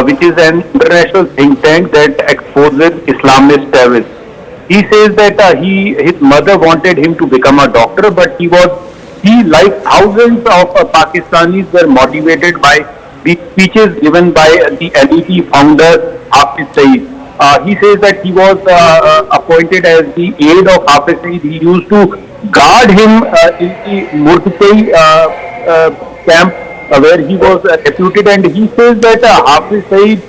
which is an international think tank that exposes Islamist terrorists. He says that his mother wanted him to become a doctor, but he like thousands of Pakistanis were motivated by the speeches given by the LET founder Hafiz Saeed. He says that he was appointed as the aide of Hafiz Saeed. He used to guard him in the Muridke camp where he was deputed, and he says that Hafiz Saeed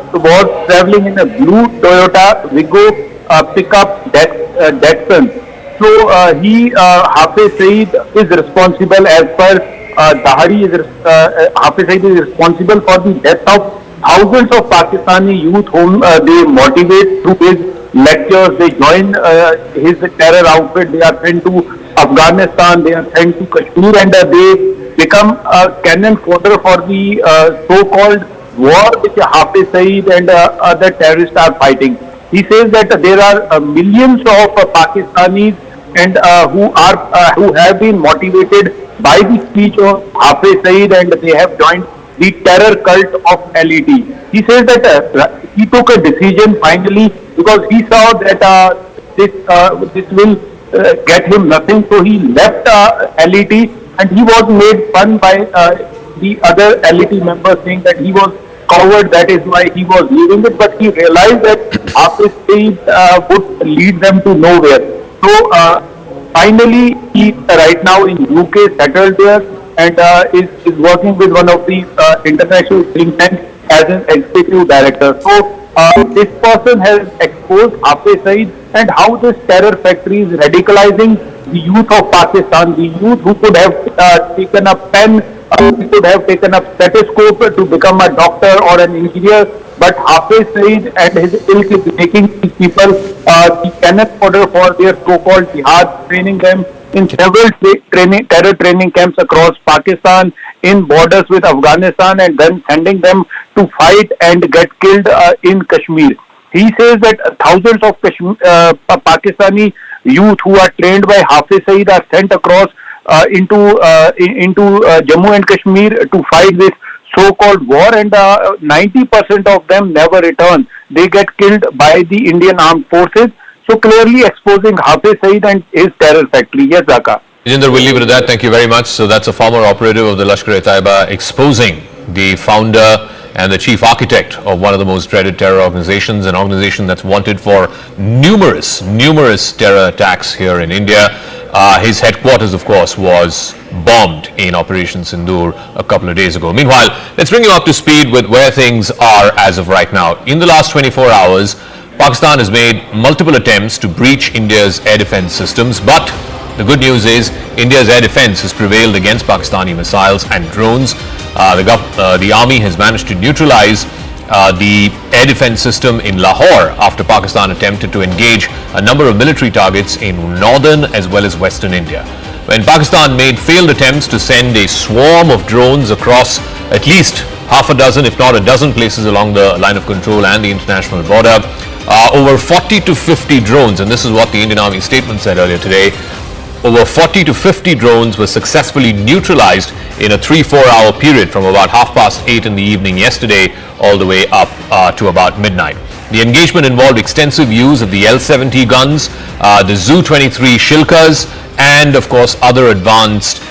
was travelling in a blue Toyota Wigo pickup Datsun. So Hafiz Saeed is responsible as per Hafiz Saeed is responsible for the death of thousands of Pakistani youth whom they motivate through his lectures. They join his terror outfit. They are sent to Afghanistan. They are sent to Kashmir, and they become a cannon fodder for the so-called war which Hafiz Saeed and other terrorists are fighting. He says that there are millions of Pakistanis and who have been motivated by the speech of Hafiz Saeed, and they have joined the terror cult of LET. He says that he took a decision finally because he saw that this will get him nothing, so he left LET, and he was made fun by the other LET members, saying that he was coward, that is why he was leaving it, but he realized that Hafiz Saeed would lead them to nowhere. So finally he right now in UK settled there and is working with one of the international think tanks as an executive director. So this person has exposed Hafiz Saeed and how this terror factory is radicalizing the youth of Pakistan, the youth who could have taken a pen, who could have taken a stethoscope to become a doctor or an engineer, but Hafiz Saeed and his ilk is making these people the cannon fodder for their so-called jihad, training them in several terror training camps across Pakistan, in borders with Afghanistan, and then sending them to fight and get killed in Kashmir. He says that thousands of Pakistani youth who are trained by Hafiz Saeed are sent across into Jammu and Kashmir to fight this so-called war, and 90% of them never return. They get killed by the Indian Armed Forces. So clearly exposing Hafiz Saeed and his terror factory. Yes, Zaka. Jinder, we'll leave it at that. Thank you very much. So that's a former operative of the Lashkar-e-Taiba exposing the founder and the chief architect of one of the most dreaded terror organizations, an organization that's wanted for numerous terror attacks here in India. His headquarters, of course, was bombed in Operation Sindoor a couple of days ago. Meanwhile, let's bring you up to speed with where things are as of right now. In the last 24 hours, Pakistan has made multiple attempts to breach India's air defense systems, but the good news is India's air defense has prevailed against Pakistani missiles and drones. The army has managed to neutralize the air defense system in Lahore after Pakistan attempted to engage a number of military targets in northern as well as western India. When Pakistan made failed attempts to send a swarm of drones across at least half a dozen, if not a dozen places along the line of control and the international border, over 40 to 50 drones, and this is what the Indian Army statement said earlier today, over 40 to 50 drones were successfully neutralized in a 3-4 hour period from about 8:30 in the evening yesterday all the way up to about midnight. The engagement involved extensive use of the L-70 guns, the Zu-23 Shilkas, and of course other advanced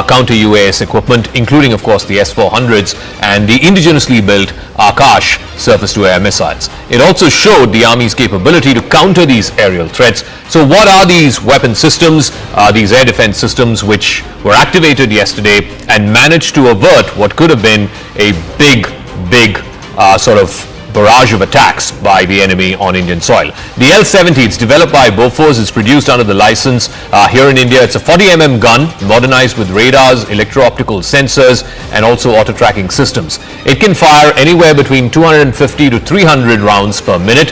counter-UAS equipment, including, of course, the S-400s and the indigenously built Akash surface-to-air missiles. It also showed the Army's capability to counter these aerial threats. So what are these weapon systems, these air defense systems, which were activated yesterday and managed to avert what could have been a big sort of barrage of attacks by the enemy on Indian soil? The L-70, it's developed by Bofors, it's produced under the license here in India. It's a 40mm gun, modernized with radars, electro-optical sensors, and also auto-tracking systems. It can fire anywhere between 250 to 300 rounds per minute.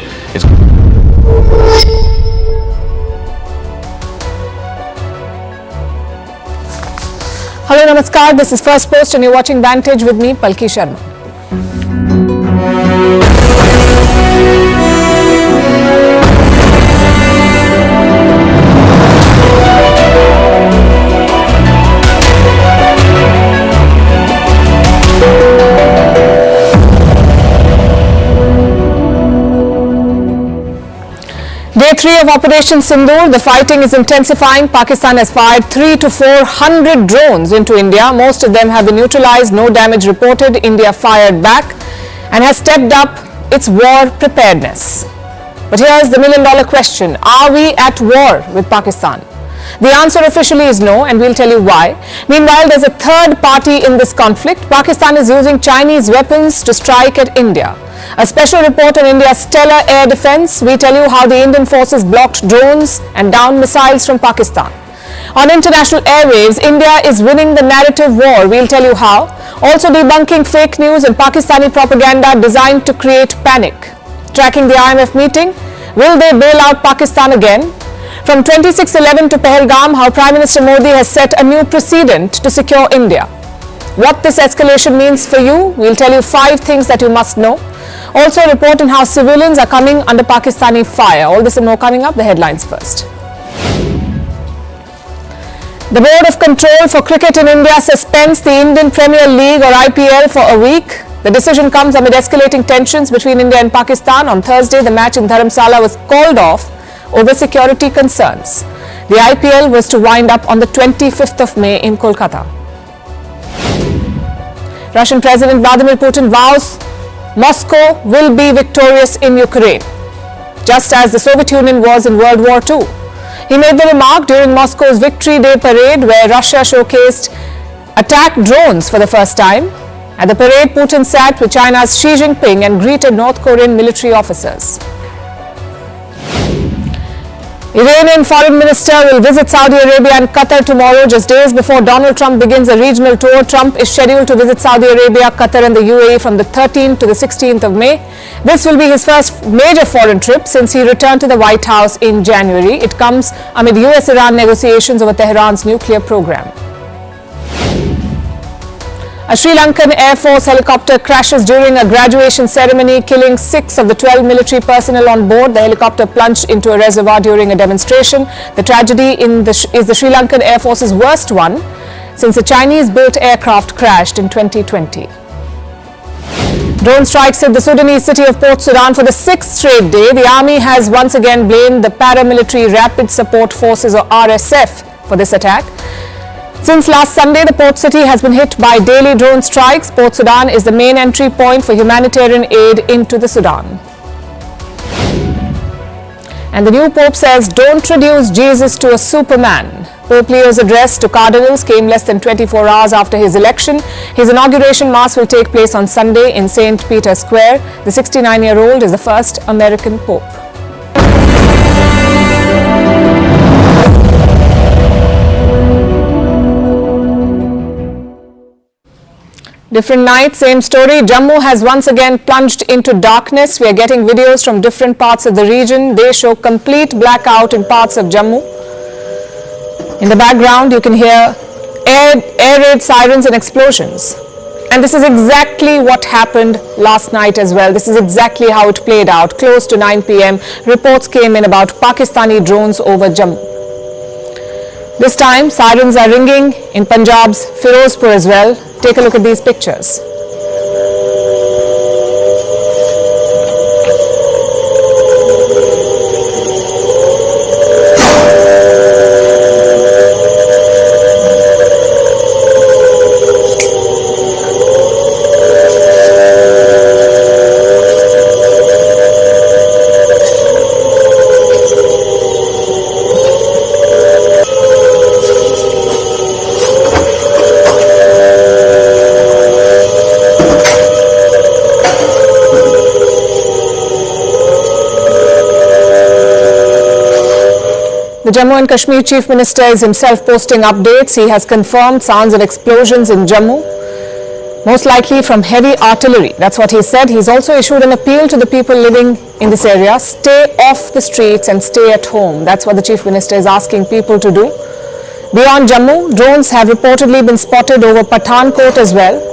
Hello, Namaskar. This is First Post and you're watching Vantage with me, Palki Sharma. Day 3 of Operation Sindoor, the fighting is intensifying. Pakistan has fired 300 to 400 drones into India. Most of them have been neutralized, no damage reported. India fired back and has stepped up its war preparedness. But here's the million-dollar question. Are we at war with Pakistan? The answer officially is no, and we'll tell you why. Meanwhile, there's a third party in this conflict. Pakistan is using Chinese weapons to strike at India. A special report on India's stellar air defense. We tell you how the Indian forces blocked drones and downed missiles from Pakistan. On international airwaves, India is winning the narrative war. We'll tell you how. Also debunking fake news and Pakistani propaganda designed to create panic. Tracking the IMF meeting. Will they bail out Pakistan again? From 26/11 to Pahalgam, how Prime Minister Modi has set a new precedent to secure India. What this escalation means for you, we'll tell you 5 things that you must know. Also a report on how civilians are coming under Pakistani fire. All this and more coming up. The headlines first. The Board of Control for Cricket in India suspends the Indian Premier League or IPL for a week. The decision comes amid escalating tensions between India and Pakistan. On Thursday, the match in Dharamsala was called off over security concerns. The IPL was to wind up on the 25th of May in Kolkata. Russian President Vladimir Putin vows Moscow will be victorious in Ukraine, just as the Soviet Union was in World War II. He made the remark during Moscow's Victory Day parade, where Russia showcased attack drones for the first time. At the parade, Putin sat with China's Xi Jinping and greeted North Korean military officers. Iranian Foreign Minister will visit Saudi Arabia and Qatar tomorrow, just days before Donald Trump begins a regional tour. Trump is scheduled to visit Saudi Arabia, Qatar and the UAE from the 13th to the 16th of May. This will be his first major foreign trip since he returned to the White House in January. It comes amid US-Iran negotiations over Tehran's nuclear program. A Sri Lankan Air Force helicopter crashes during a graduation ceremony, killing 6 of the 12 military personnel on board. The helicopter plunged into a reservoir during a demonstration. The tragedy is the Sri Lankan Air Force's worst one since a Chinese-built aircraft crashed in 2020. Drone strikes hit the Sudanese city of Port Sudan for the 6th straight day. The army has once again blamed the Paramilitary Rapid Support Forces or RSF for this attack. Since last Sunday, the port city has been hit by daily drone strikes. Port Sudan is the main entry point for humanitarian aid into the Sudan. And the new Pope says, don't reduce Jesus to a superman. Pope Leo's address to cardinals came less than 24 hours after his election. His inauguration mass will take place on Sunday in St. Peter's Square. The 69-year-old is the first American Pope. Different night, same story. Jammu has once again plunged into darkness. We are getting videos from different parts of the region. They show complete blackout in parts of Jammu. In the background, you can hear air raid sirens and explosions. And this is exactly what happened last night as well. This is exactly how it played out. Close to 9 p.m., reports came in about Pakistani drones over Jammu. This time, sirens are ringing in Punjab's Firozpur as well. Take a look at these pictures. The Jammu and Kashmir Chief Minister is himself posting updates. He has confirmed sounds of explosions in Jammu, most likely from heavy artillery. That's what he said. He's also issued an appeal to the people living in this area. Stay off the streets and stay at home. That's what the Chief Minister is asking people to do. Beyond Jammu, drones have reportedly been spotted over Pathankot as well.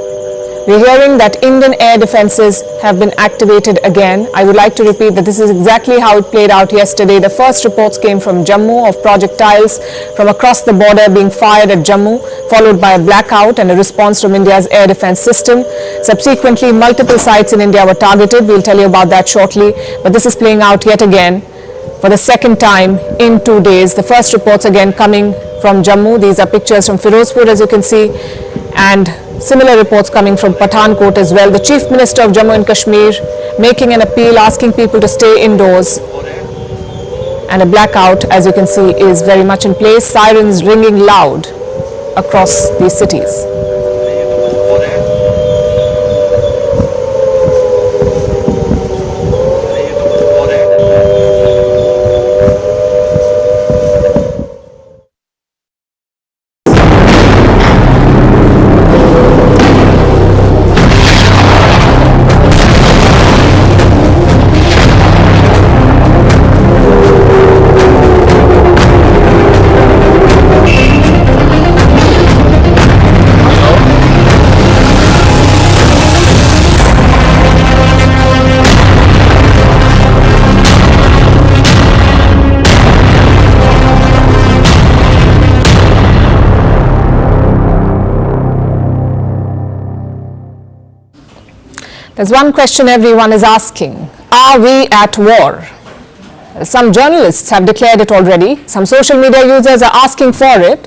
We're hearing that Indian air defences have been activated again. I would like to repeat that this is exactly how it played out yesterday. The first reports came from Jammu of projectiles from across the border being fired at Jammu, followed by a blackout and a response from India's air defence system. Subsequently, multiple sites in India were targeted. We'll tell you about that shortly. But this is playing out yet again for the second time in 2 days. The first reports again coming from Jammu. These are pictures from Firozpur, as you can see, and similar reports coming from Pathankot as well. The Chief Minister of Jammu and Kashmir making an appeal, asking people to stay indoors. And a blackout, as you can see, is very much in place. Sirens ringing loud across these cities. There's one question everyone is asking. Are we at war? Some journalists have declared it already. Some social media users are asking for it.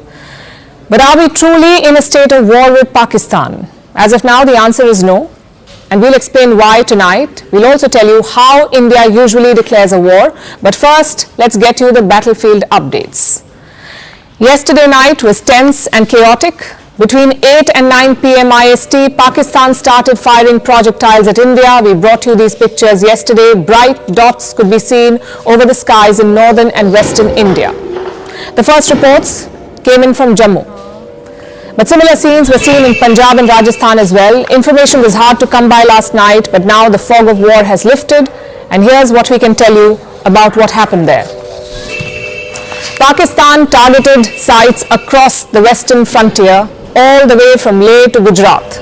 But are we truly in a state of war with Pakistan? As of now, the answer is no. And we'll explain why tonight. We'll also tell you how India usually declares a war. But first, let's get you the battlefield updates. Yesterday night was tense and chaotic. Between 8 and 9 p.m. IST, Pakistan started firing projectiles at India. We brought you these pictures yesterday. Bright dots could be seen over the skies in northern and western India. The first reports came in from Jammu. But similar scenes were seen in Punjab and Rajasthan as well. Information was hard to come by last night, but now the fog of war has lifted. And here's what we can tell you about what happened there. Pakistan targeted sites across the western frontier, all the way from Leh to Gujarat.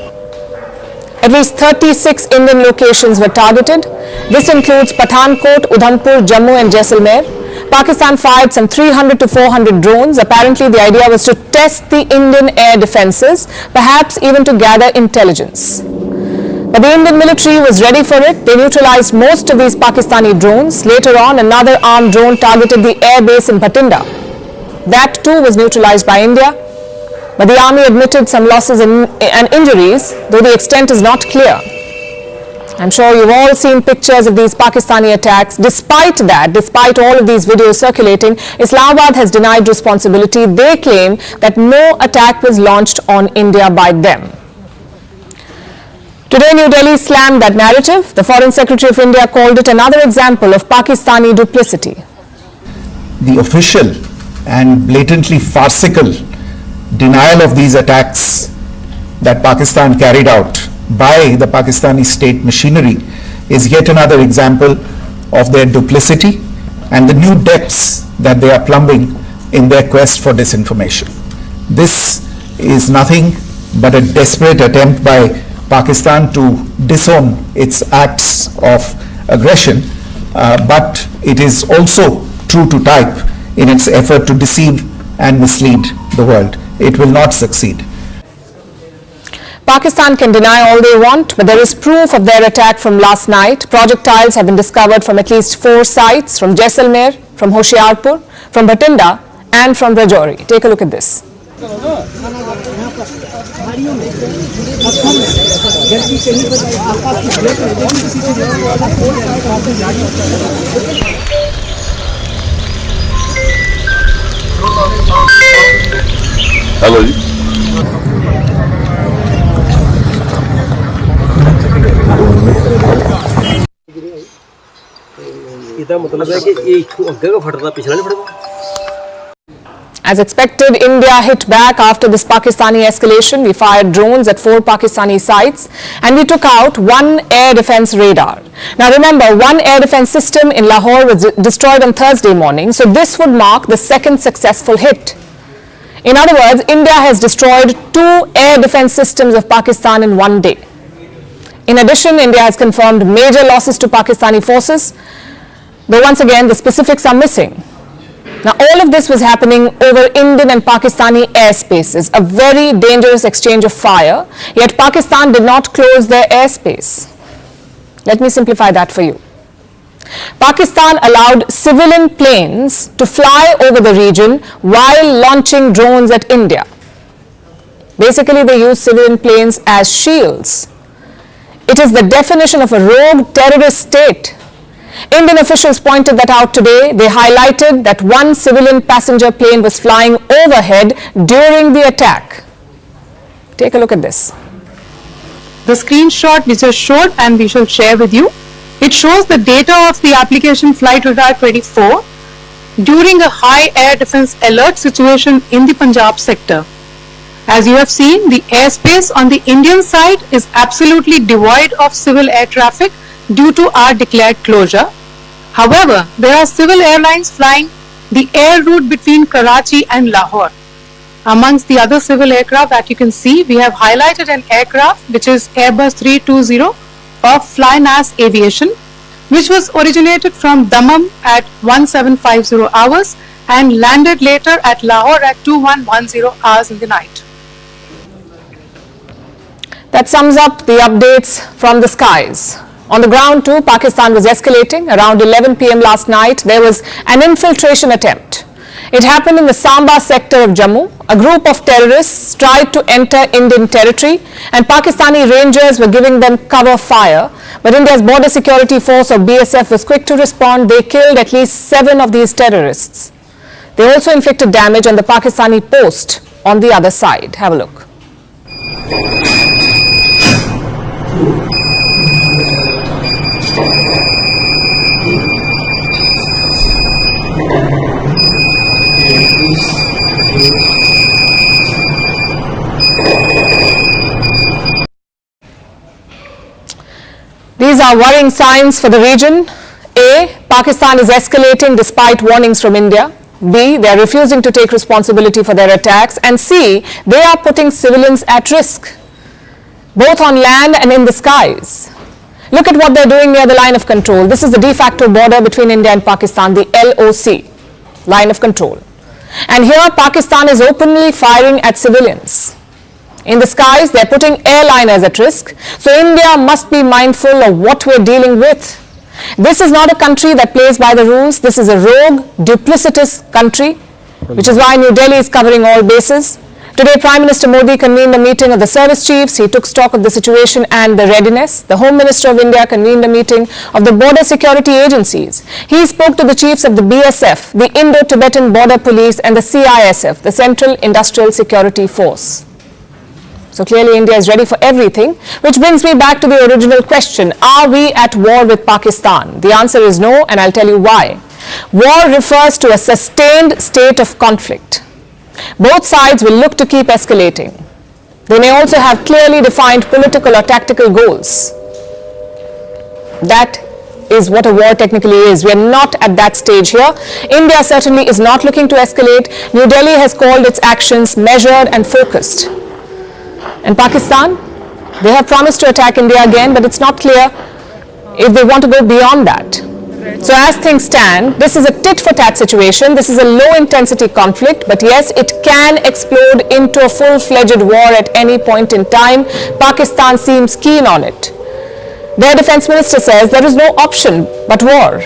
At least 36 Indian locations were targeted. This includes Pathankot, Udhampur, Jammu and Jaisalmer. Pakistan fired some 300 to 400 drones. Apparently the idea was to test the Indian air defences, perhaps even to gather intelligence. But the Indian military was ready for it. They neutralized most of these Pakistani drones. Later on, another armed drone targeted the air base in Bathinda. That too was neutralized by India. But the army admitted some losses and injuries, though the extent is not clear. I'm sure you've all seen pictures of these Pakistani attacks. Despite that, despite all of these videos circulating, Islamabad has denied responsibility. They claim that no attack was launched on India by them. Today, New Delhi slammed that narrative. The Foreign Secretary of India called it another example of Pakistani duplicity. The official and blatantly farcical denial of these attacks that Pakistan carried out by the Pakistani state machinery is yet another example of their duplicity and the new depths that they are plumbing in their quest for disinformation. This is nothing but a desperate attempt by Pakistan to disown its acts of aggression, but it is also true to type in its effort to deceive and mislead the world. It will not succeed. Pakistan can deny all they want, but there is proof of their attack from last night. Projectiles have been discovered from at least 4 sites, from Jaisalmer, from Hoshiarpur, from Bathinda and from Rajouri. Take a look at this. Hello. ਇਹਦਾ ਮਤਲਬ ਹੈ ਕਿ ਇਹ ਇੱਥੋਂ ਅੱਗੇ ਫਟਦਾ ਪਿਛਲਾ ਨਹੀਂ ਫਟਦਾ As expected, India hit back after this Pakistani escalation. We fired drones at 4 Pakistani sites and we took out 1 air defense radar. Now remember, 1 air defense system in Lahore was destroyed on Thursday morning, so this would mark the 2nd successful hit. In other words, India has destroyed 2 air defense systems of Pakistan in 1 day. In addition, India has confirmed major losses to Pakistani forces, though once again the specifics are missing. Now, all of this was happening over Indian and Pakistani airspaces, a very dangerous exchange of fire, yet Pakistan did not close their airspace. Let me simplify that for you. Pakistan allowed civilian planes to fly over the region while launching drones at India. Basically, they used civilian planes as shields. It is the definition of a rogue terrorist state. Indian officials pointed that out today. They highlighted that 1 civilian passenger plane was flying overhead during the attack. Take a look at this. The screenshot we just showed and we shall share with you. It shows the data of the application Flight Radar 24 during a high air defense alert situation in the Punjab sector. As you have seen, the airspace on the Indian side is absolutely devoid of civil air traffic due to our declared closure. However, there are civil airlines flying the air route between Karachi and Lahore. Amongst the other civil aircraft that you can see, we have highlighted an aircraft which is Airbus 320 of Flynas Aviation, which was originated from Dammam at 1750 hours and landed later at Lahore at 2110 hours in the night. That sums up the updates from the skies. On the ground too, Pakistan was escalating. Around 11 p.m. last night, there was an infiltration attempt. It happened in the Samba sector of Jammu. A group of terrorists tried to enter Indian territory and Pakistani rangers were giving them cover fire. But India's border security force or BSF was quick to respond. They killed at least 7 of these terrorists. They also inflicted damage on the Pakistani post on the other side. Have a look. These are worrying signs for the region. A, Pakistan is escalating despite warnings from India. B, they are refusing to take responsibility for their attacks. And C, they are putting civilians at risk, both on land and in the skies. Look at what they're doing near the line of control. This is the de facto border between India and Pakistan, the LOC, line of control. And here Pakistan is openly firing at civilians. In the skies, they're putting airliners at risk. So India must be mindful of what we're dealing with. This is not a country that plays by the rules. This is a rogue, duplicitous country, which is why New Delhi is covering all bases. Today, Prime Minister Modi convened a meeting of the service chiefs. He took stock of the situation and the readiness. The Home Minister of India convened a meeting of the border security agencies. He spoke to the chiefs of the BSF, the Indo-Tibetan Border Police, and the CISF, the Central Industrial Security Force. So clearly India is ready for everything, which brings me back to the original question. Are we at war with Pakistan? The answer is no, and I'll tell you why. War refers to a sustained state of conflict. Both sides will look to keep escalating. They may also have clearly defined political or tactical goals. That is what a war technically is. We are not at that stage here. India certainly is not looking to escalate. New Delhi has called its actions measured and focused. And Pakistan, they have promised to attack India again, but it's not clear if they want to go beyond that. So as things stand, this is a tit-for-tat situation. This is a low-intensity conflict, but yes, it can explode into a full-fledged war at any point in time. Pakistan seems keen on it. Their defense minister says there is no option but war.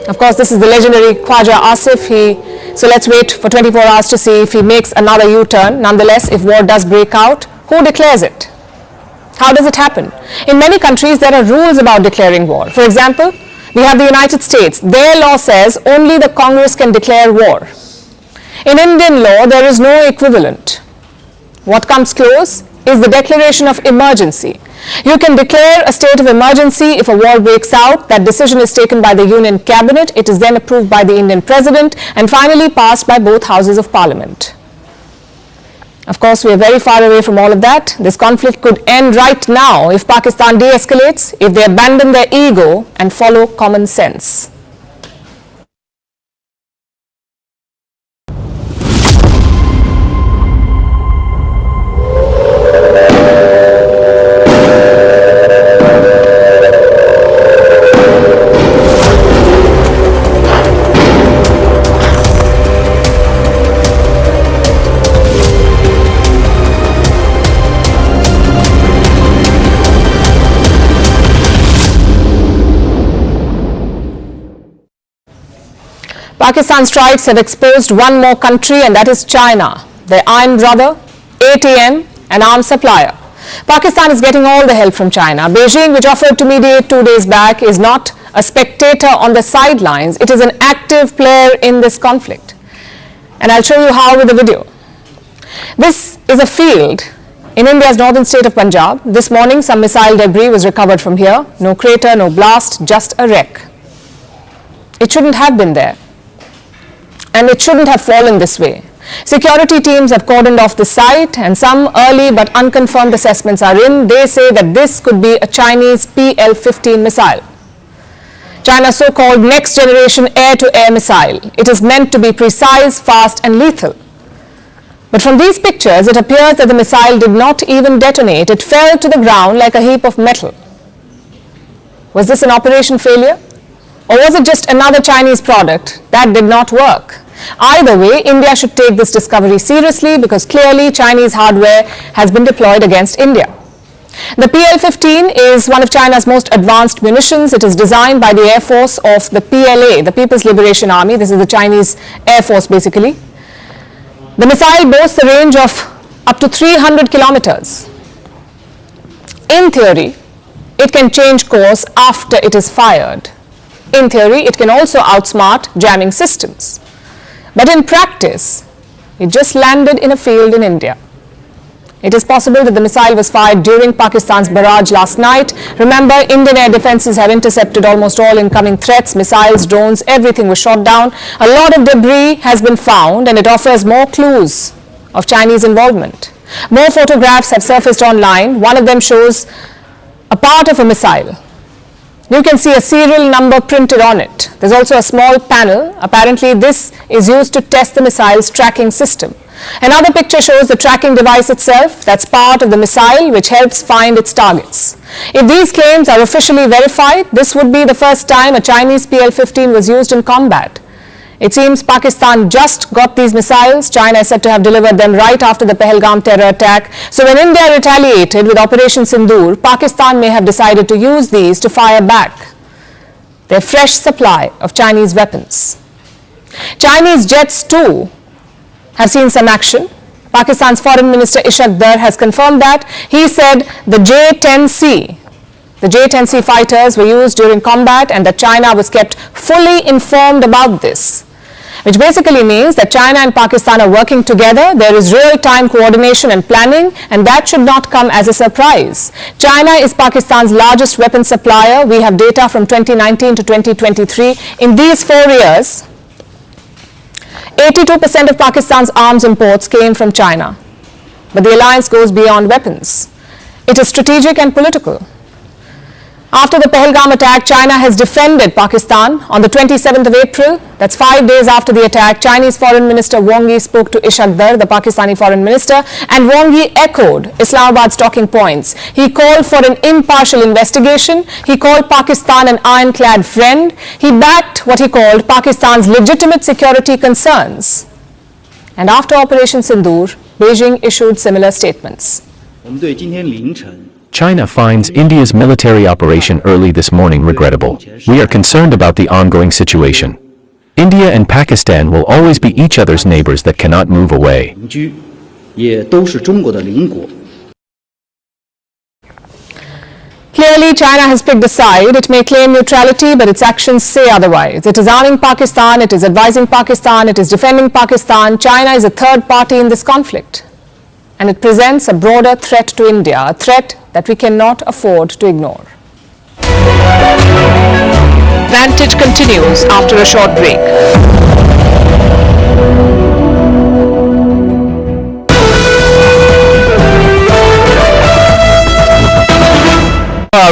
Of course, this is the legendary Khwaja Asif. So let's wait for 24 hours to see if he makes another U-turn. Nonetheless, if war does break out, who declares it? How does it happen? In many countries, there are rules about declaring war. For example, we have the United States. Their law says only the Congress can declare war. In Indian law, there is no equivalent. What comes close is the declaration of emergency. You can declare a state of emergency if a war breaks out. That decision is taken by the Union Cabinet. It is then approved by the Indian President and finally passed by both houses of Parliament. Of course, we are very far away from all of that. This conflict could end right now if Pakistan de-escalates, if they abandon their ego and follow common sense. Pakistan strikes have exposed one more country, and that is China, their iron brother, ATM, an arms supplier. Pakistan is getting all the help from China. Beijing, which offered to mediate 2 days back, is not a spectator on the sidelines. It is an active player in this conflict. And I'll show you how with the video. This is a field in India's northern state of Punjab. This morning, some missile debris was recovered from here. No crater, no blast, just a wreck. It shouldn't have been there. And it shouldn't have fallen this way. Security teams have cordoned off the site, and some early but unconfirmed assessments are in. They say that this could be a Chinese PL-15 missile, China's so-called next-generation air-to-air missile. It is meant to be precise, fast and lethal. But from these pictures, it appears that the missile did not even detonate. It fell to the ground like a heap of metal. Was this an operation failure? Or was it just another Chinese product that did not work? Either way, India should take this discovery seriously, because clearly Chinese hardware has been deployed against India. The PL-15 is one of China's most advanced munitions. It is designed by the Air Force of the PLA, the People's Liberation Army. This is the Chinese Air Force basically. The missile boasts a range of up to 300 kilometers. In theory, it can change course after it is fired. In theory, it can also outsmart jamming systems. But in practice, it just landed in a field in India. It is possible that the missile was fired during Pakistan's barrage last night. Remember, Indian air defenses have intercepted almost all incoming threats, missiles, drones, everything was shot down. A lot of debris has been found, and it offers more clues of Chinese involvement. More photographs have surfaced online. One of them shows a part of a missile. You can see a serial number printed on it. There's also a small panel. Apparently, this is used to test the missile's tracking system. Another picture shows the tracking device itself. That's part of the missile, which helps find its targets. If these claims are officially verified, this would be the first time a Chinese PL-15 was used in combat. It seems Pakistan just got these missiles. China is said to have delivered them right after the Pahalgam terror attack. So when India retaliated with Operation Sindoor, Pakistan may have decided to use these to fire back their fresh supply of Chinese weapons. Chinese jets too have seen some action. Pakistan's Foreign Minister Ishaq Dar has confirmed that. He said the J-10C fighters were used during combat, and that China was kept fully informed about this, which basically means that China and Pakistan are working together. There is real-time coordination and planning, and that should not come as a surprise. China is Pakistan's largest weapons supplier. We have data from 2019 to 2023. In these 4 years, 82% of Pakistan's arms imports came from China. But the alliance goes beyond weapons. It is strategic and political. After the Pahalgam attack, China has defended Pakistan. On the 27th of April, that's 5 days after the attack, Chinese Foreign Minister Wang Yi spoke to Ishaq Dar, the Pakistani Foreign Minister, and Wang Yi echoed Islamabad's talking points. He called for an impartial investigation. He called Pakistan an ironclad friend. He backed what he called Pakistan's legitimate security concerns. And after Operation Sindoor, Beijing issued similar statements. China finds India's military operation early this morning regrettable. We are concerned about the ongoing situation. India and Pakistan will always be each other's neighbors that cannot move away. Clearly, China has picked a side. It may claim neutrality, but its actions say otherwise. It is arming Pakistan, it is advising Pakistan, it is defending Pakistan. China is a third party in this conflict. And it presents a broader threat to India, a threat that we cannot afford to ignore. Vantage continues after a short break.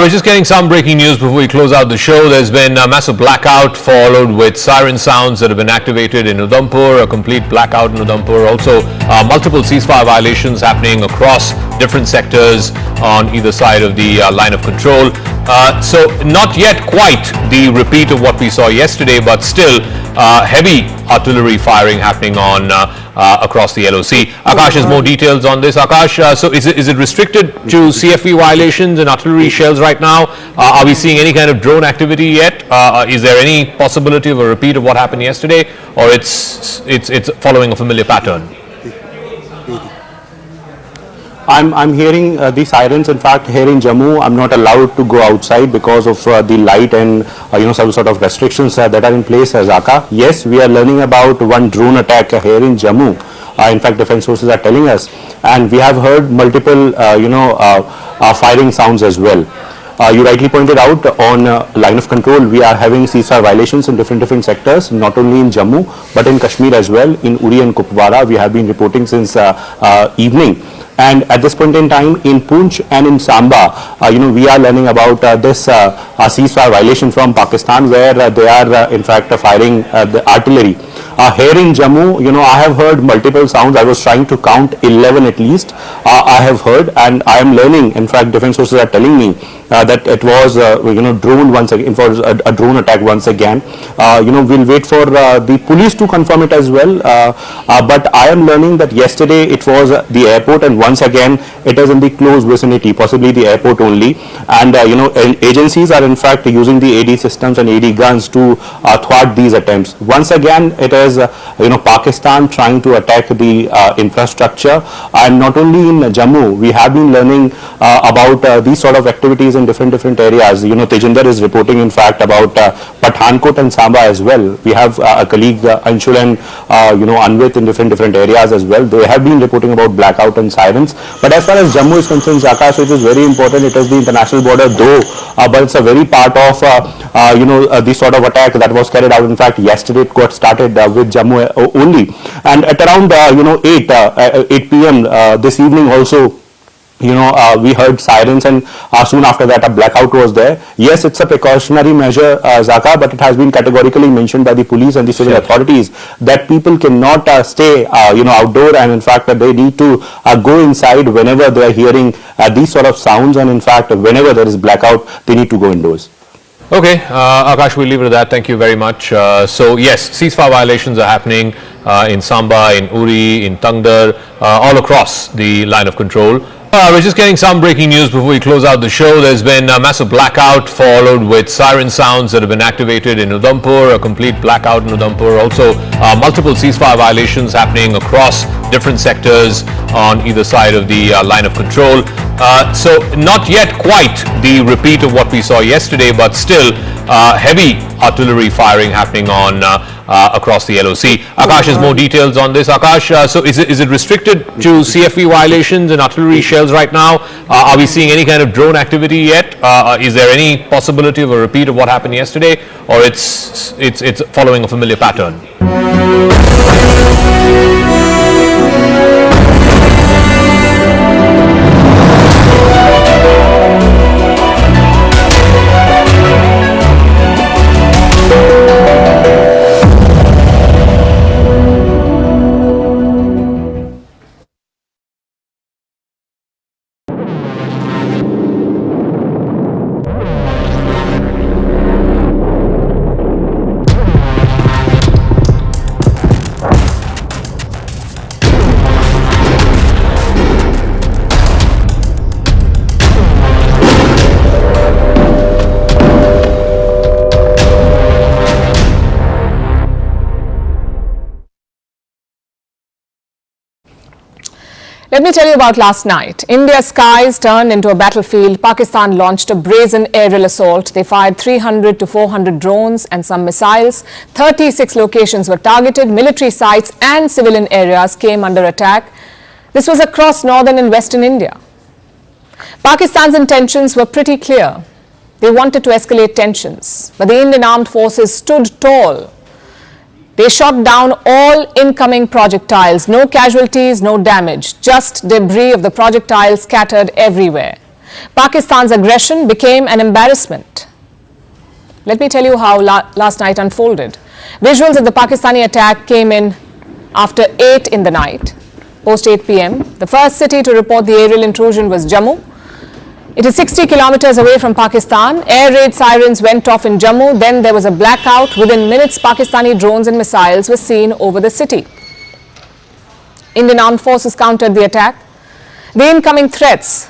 We're just getting some breaking news before we close out the show. There's been a massive blackout followed with siren sounds that have been activated in Udhampur, a complete blackout in Udhampur. Also, multiple ceasefire violations happening across different sectors on either side of the line of control. So not yet quite the repeat of what we saw yesterday, but still heavy artillery firing happening on across the LOC. Akash has more details on this. Akash, so is it restricted to CFV violations and artillery shells right now? Are we seeing any kind of drone activity yet? Is there any possibility of a repeat of what happened yesterday, or it's following a familiar pattern? I'm hearing the sirens. In fact, here in Jammu, I'm not allowed to go outside because of the light and some sort of restrictions that are in place. Zaka, yes, we are learning about one drone attack here in Jammu. In fact, defense sources are telling us, and we have heard multiple firing sounds as well. You rightly pointed out on line of control, we are having ceasefire violations in different sectors, not only in Jammu but in Kashmir as well. In Uri and Kupwara, we have been reporting since evening. And at this point in time, in Poonch and in Samba, we are learning about this ceasefire violation from Pakistan, where they are in fact firing the artillery. Here in Jammu, I have heard multiple sounds. I was trying to count 11 at least. I have heard, and I am learning. In fact, defense sources are telling me that it was drone once again, for a drone attack once again. We'll wait for the police to confirm it as well. But I am learning that yesterday it was the airport, and once again it is in the close vicinity, possibly the airport only. And agencies are in fact using the AD systems and AD guns to thwart these attempts. Once again, it is Pakistan trying to attack the infrastructure, and not only in Jammu. We have been learning about these sort of activities in different areas. Tejinder is reporting in fact about Pathankot and Samba as well. We have a colleague Anshul and Anvit in different areas as well. They have been reporting about blackout and sirens. But as far as Jammu is concerned, Jaka, so it is very important. It is the international border though, but it's a very part of the sort of attack that was carried out. In fact, yesterday it got started with Jammu only, and at around 8 p.m. This evening also, we heard sirens, and soon after that a blackout was there. Yes, it's a precautionary measure, Zaka, but it has been categorically mentioned by the police and the civil authorities that people cannot stay outdoor, and in fact that they need to go inside whenever they are hearing these sort of sounds, and in fact whenever there is blackout they need to go indoors. Okay, Akash, we'll leave it at that. Thank you very much. So yes, ceasefire violations are happening in Samba, in Uri, in Tangdar, all across the line of control. We're just getting some breaking news before we close out the show. There's been a massive blackout followed with siren sounds that have been activated in Udhampur, a complete blackout in Udhampur. Also, multiple ceasefire violations happening across different sectors on either side of the line of control. So not yet quite the repeat of what we saw yesterday, but still heavy artillery firing happening on across the LOC. Akash has more details on this. Akash, so is it restricted to CFV violations and artillery shells right now? Are we seeing any kind of drone activity yet? Is there any possibility of a repeat of what happened yesterday, or it's following a familiar pattern? Let me tell you about last night. India's skies turned into a battlefield. Pakistan launched a brazen aerial assault. They fired 300 to 400 drones and some missiles. 36 locations were targeted. Military sites and civilian areas came under attack. This was across northern and western India. Pakistan's intentions were pretty clear. They wanted to escalate tensions, but the Indian armed forces stood tall. They shot down all incoming projectiles. No casualties, no damage, just debris of the projectiles scattered everywhere. Pakistan's aggression became an embarrassment. Let me tell you how last night unfolded. Visuals of the Pakistani attack came in after 8 in the night, post 8 p.m. The first city to report the aerial intrusion was Jammu. It is 60 kilometers away from Pakistan. Air raid sirens went off in Jammu. Then there was a blackout. Within minutes, Pakistani drones and missiles were seen over the city. Indian armed forces countered the attack. The incoming threats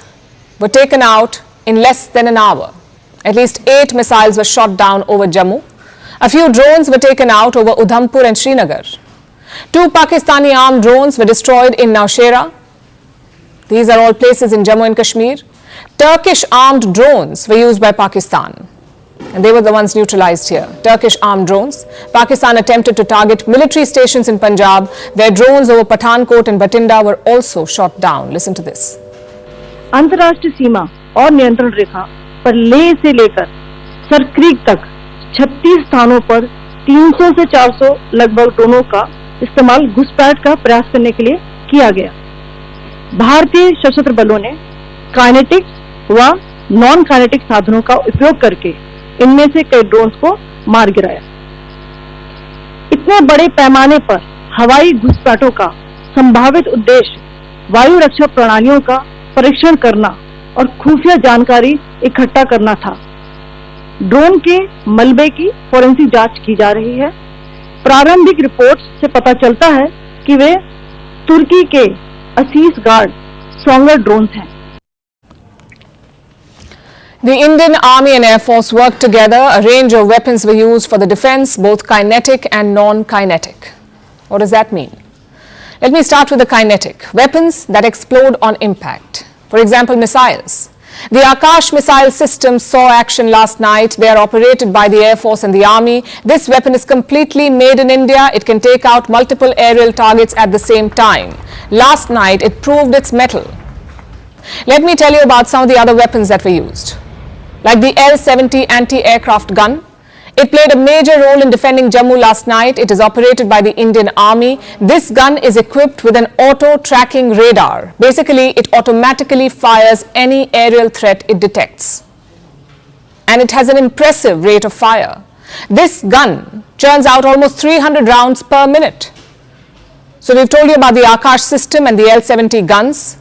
were taken out in less than an hour. At least 8 missiles were shot down over Jammu. A few drones were taken out over Udhampur and Srinagar. 2 Pakistani armed drones were destroyed in Nowshera. These are all places in Jammu and Kashmir. Turkish armed drones were used by Pakistan, and they were the ones neutralized here. Turkish armed drones. Pakistan attempted to target military stations in Punjab. Their drones over Pathankot and Batinda were also shot down. Listen to this. अंतर्राष्ट्रीय सीमा और नियंत्रण रेखा पर लेह से लेकर Sir Creek तक 36 स्थानों पर 300 से 400 लगभग ड्रोनों का इस्तेमाल घुसपैठ का प्रयास करने के लिए किया गया। भारतीय सशस्त्र बलों ने काइनेटिक व नॉन काइनेटिक साधनों का उपयोग करके इनमें से कई ड्रोन्स को मार गिराया। इतने बड़े पैमाने पर हवाई घुसपैठों का संभावित उद्देश्य वायु रक्षा प्रणालियों का परीक्षण करना और खुफिया जानकारी इकट्ठा करना था। ड्रोन के मलबे की फोरेंसिक जांच की जा रही है। प्रारंभिक रिपोर्ट्स से पता चलता है कि वे तुर्की के असीस गार्ड स्ट्रॉन्गर ड्रोन्स हैं। The Indian Army and Air Force worked together. A range of weapons were used for the defense, both kinetic and non-kinetic. What does that mean? Let me start with the kinetic. Weapons that explode on impact. For example, missiles. The Akash missile system saw action last night. They are operated by the Air Force and the Army. This weapon is completely made in India. It can take out multiple aerial targets at the same time. Last night, it proved its mettle. Let me tell you about some of the other weapons that were used. Like the L-70 anti-aircraft gun. It played a major role in defending Jammu last night. It is operated by the Indian Army. This gun is equipped with an auto-tracking radar. Basically, it automatically fires any aerial threat it detects. And it has an impressive rate of fire. This gun churns out almost 300 rounds per minute. So we've told you about the Akash system and the L-70 guns.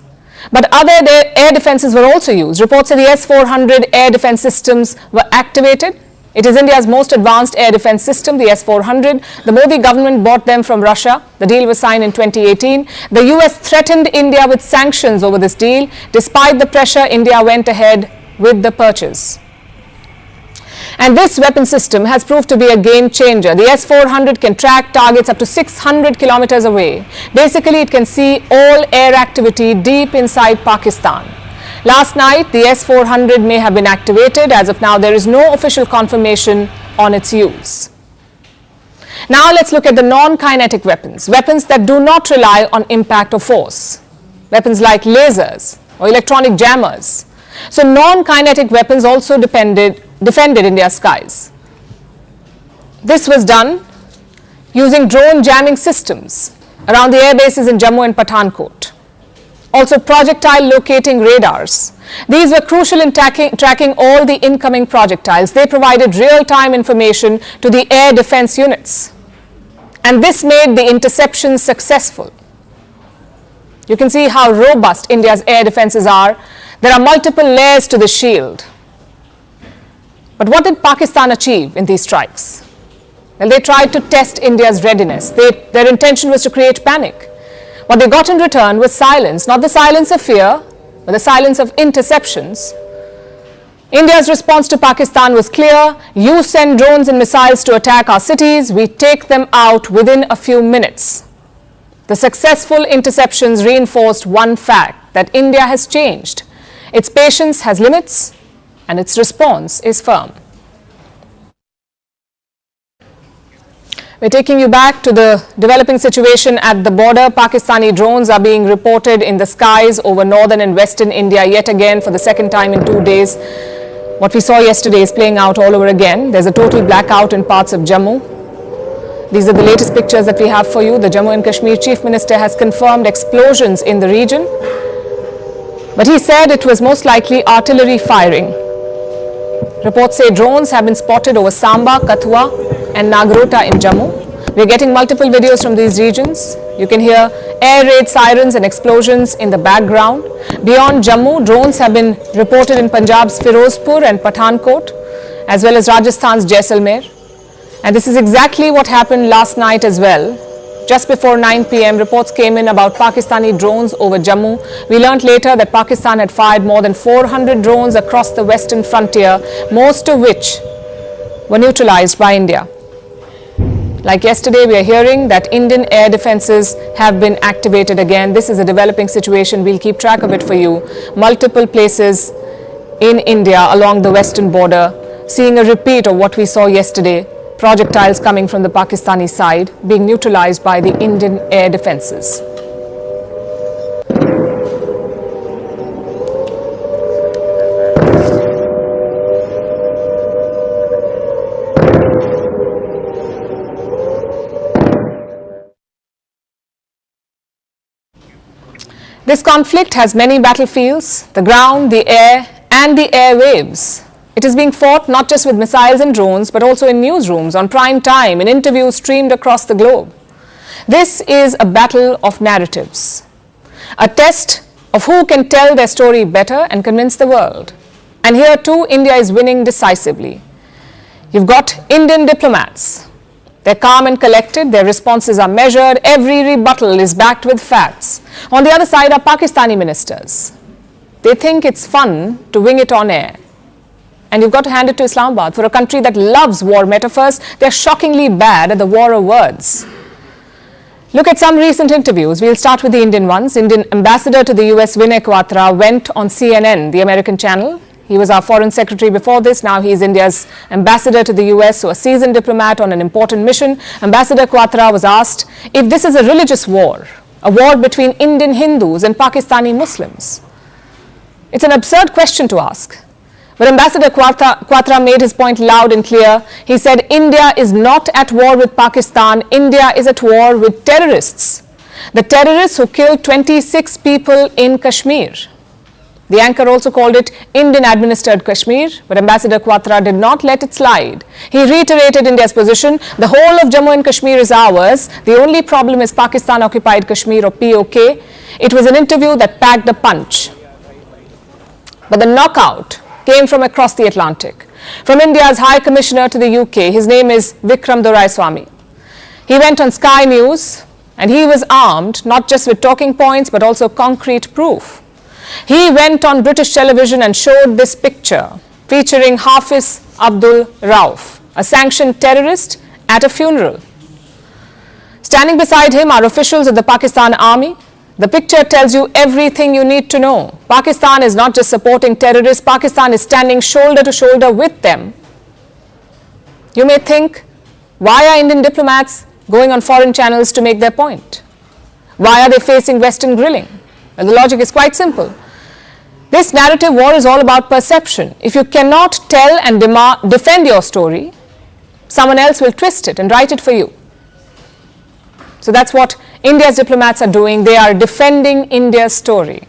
But other air defenses were also used. Reports say the S-400 air defense systems were activated. It is India's most advanced air defense system, the S-400. The Modi government bought them from Russia. The deal was signed in 2018. The US threatened India with sanctions over this deal. Despite the pressure, India went ahead with the purchase. And this weapon system has proved to be a game changer. The S-400 can track targets up to 600 kilometers away. Basically, it can see all air activity deep inside Pakistan. Last night, the S-400 may have been activated. As of now, there is no official confirmation on its use. Now let's look at the non-kinetic weapons, weapons that do not rely on impact or force. Weapons like lasers or electronic jammers. So non-kinetic weapons also defended India's skies. This was done using drone jamming systems around the air bases in Jammu and Pathankot. Also projectile locating radars. These were crucial in tracking all the incoming projectiles. They provided real-time information to the air defense units. And this made the interceptions successful. You can see how robust India's air defenses are. There are multiple layers to the shield. But what did Pakistan achieve in these strikes? Well, they tried to test India's readiness. Their intention was to create panic. What they got in return was silence, not the silence of fear, but the silence of interceptions. India's response to Pakistan was clear. You send drones and missiles to attack our cities, we take them out within a few minutes. The successful interceptions reinforced one fact, that India has changed. Its patience has limits, and its response is firm. We're taking you back to the developing situation at the border. Pakistani drones are being reported in the skies over northern and western India yet again for the second time in 2 days. What we saw yesterday is playing out all over again. There's a total blackout in parts of Jammu. These are the latest pictures that we have for you. The Jammu and Kashmir Chief Minister has confirmed explosions in the region, but he said it was most likely artillery firing. Reports say drones have been spotted over Samba, Kathua and Nagrota in Jammu. We're getting multiple videos from these regions. You can hear air raid sirens and explosions in the background. Beyond Jammu, drones have been reported in Punjab's Firozpur and Pathankot, as well as Rajasthan's Jaisalmer. And this is exactly what happened last night as well. Just before 9 p.m, reports came in about Pakistani drones over Jammu. We learnt later that Pakistan had fired more than 400 drones across the western frontier, most of which were neutralized by India. Like yesterday, we are hearing that Indian air defenses have been activated again. This is a developing situation. We'll keep track of it for you. Multiple places in India along the western border, seeing a repeat of what we saw yesterday. Projectiles coming from the Pakistani side being neutralized by the Indian air defenses. This conflict has many battlefields: the ground, the air and the airwaves. It is being fought not just with missiles and drones, but also in newsrooms, on prime time, in interviews streamed across the globe. This is a battle of narratives, a test of who can tell their story better and convince the world. And here too, India is winning decisively. You've got Indian diplomats. They're calm and collected, their responses are measured, every rebuttal is backed with facts. On the other side are Pakistani ministers. They think it's fun to wing it on air. And you've got to hand it to Islamabad. For a country that loves war metaphors, they're shockingly bad at the war of words. Look at some recent interviews. We'll start with the Indian ones. Indian ambassador to the US, Vinay Quatra, went on CNN, the American channel. He was our foreign secretary before this. Now he's India's ambassador to the US, so a seasoned diplomat on an important mission. Ambassador Quatra was asked if this is a religious war, a war between Indian Hindus and Pakistani Muslims. It's an absurd question to ask. But Ambassador Quatra made his point loud and clear. He said, India is not at war with Pakistan. India is at war with terrorists. The terrorists who killed 26 people in Kashmir. The anchor also called it Indian-administered Kashmir, but Ambassador Quatra did not let it slide. He reiterated India's position. The whole of Jammu and Kashmir is ours. The only problem is Pakistan-occupied Kashmir, or POK. It was an interview that packed a punch. But the knockout came from across the Atlantic. From India's High Commissioner to the UK, his name is Vikram Doraiswamy. He went on Sky News and he was armed not just with talking points but also concrete proof. He went on British television and showed this picture featuring Hafiz Abdul Rauf, a sanctioned terrorist, at a funeral. Standing beside him are officials of the Pakistan Army. The picture tells you everything you need to know. Pakistan is not just supporting terrorists, Pakistan is standing shoulder to shoulder with them. You may think, why are Indian diplomats going on foreign channels to make their point? Why are they facing Western grilling? Well, the logic is quite simple. This narrative war is all about perception. If you cannot tell and defend your story, someone else will twist it and write it for you. So that's what India's diplomats are doing. They are defending India's story.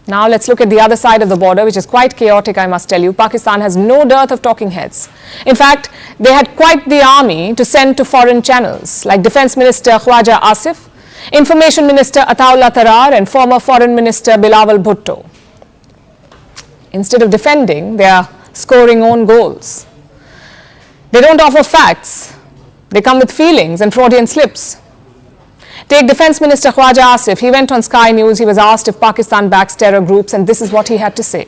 Now let's look at the other side of the border, which is quite chaotic, I must tell you. Pakistan has no dearth of talking heads. In fact, they had quite the army to send to foreign channels, like Defence Minister Khwaja Asif, Information Minister Ataullah Tarar and former Foreign Minister Bilawal Bhutto. Instead of defending, they are scoring own goals. They don't offer facts. They come with feelings and Freudian slips. Take Defence Minister Khwaja Asif. He went on Sky News. He was asked if Pakistan backs terror groups, and this is what he had to say.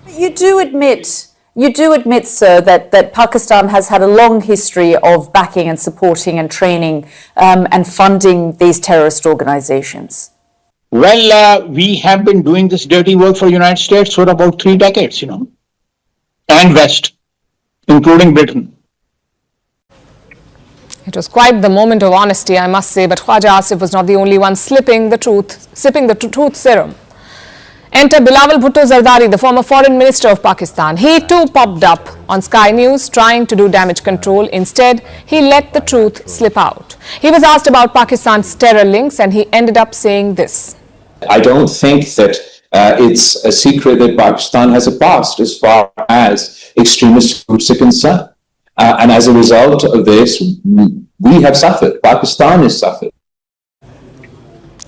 You do admit, sir, that Pakistan has had a long history of backing and supporting and training and funding these terrorist organizations. Well, we have been doing this dirty work for the United States for about 3 decades, and West, including Britain. It was quite the moment of honesty, I must say, but Khwaja Asif was not the only one sipping the truth serum. Enter Bilawal Bhutto Zardari, the former foreign minister of Pakistan. He too popped up on Sky News trying to do damage control. Instead, he let the truth slip out. He was asked about Pakistan's terror links and he ended up saying this. I don't think that it's a secret that Pakistan has a past as far as extremist groups are concerned. And as a result of this, we have suffered. Pakistan has suffered.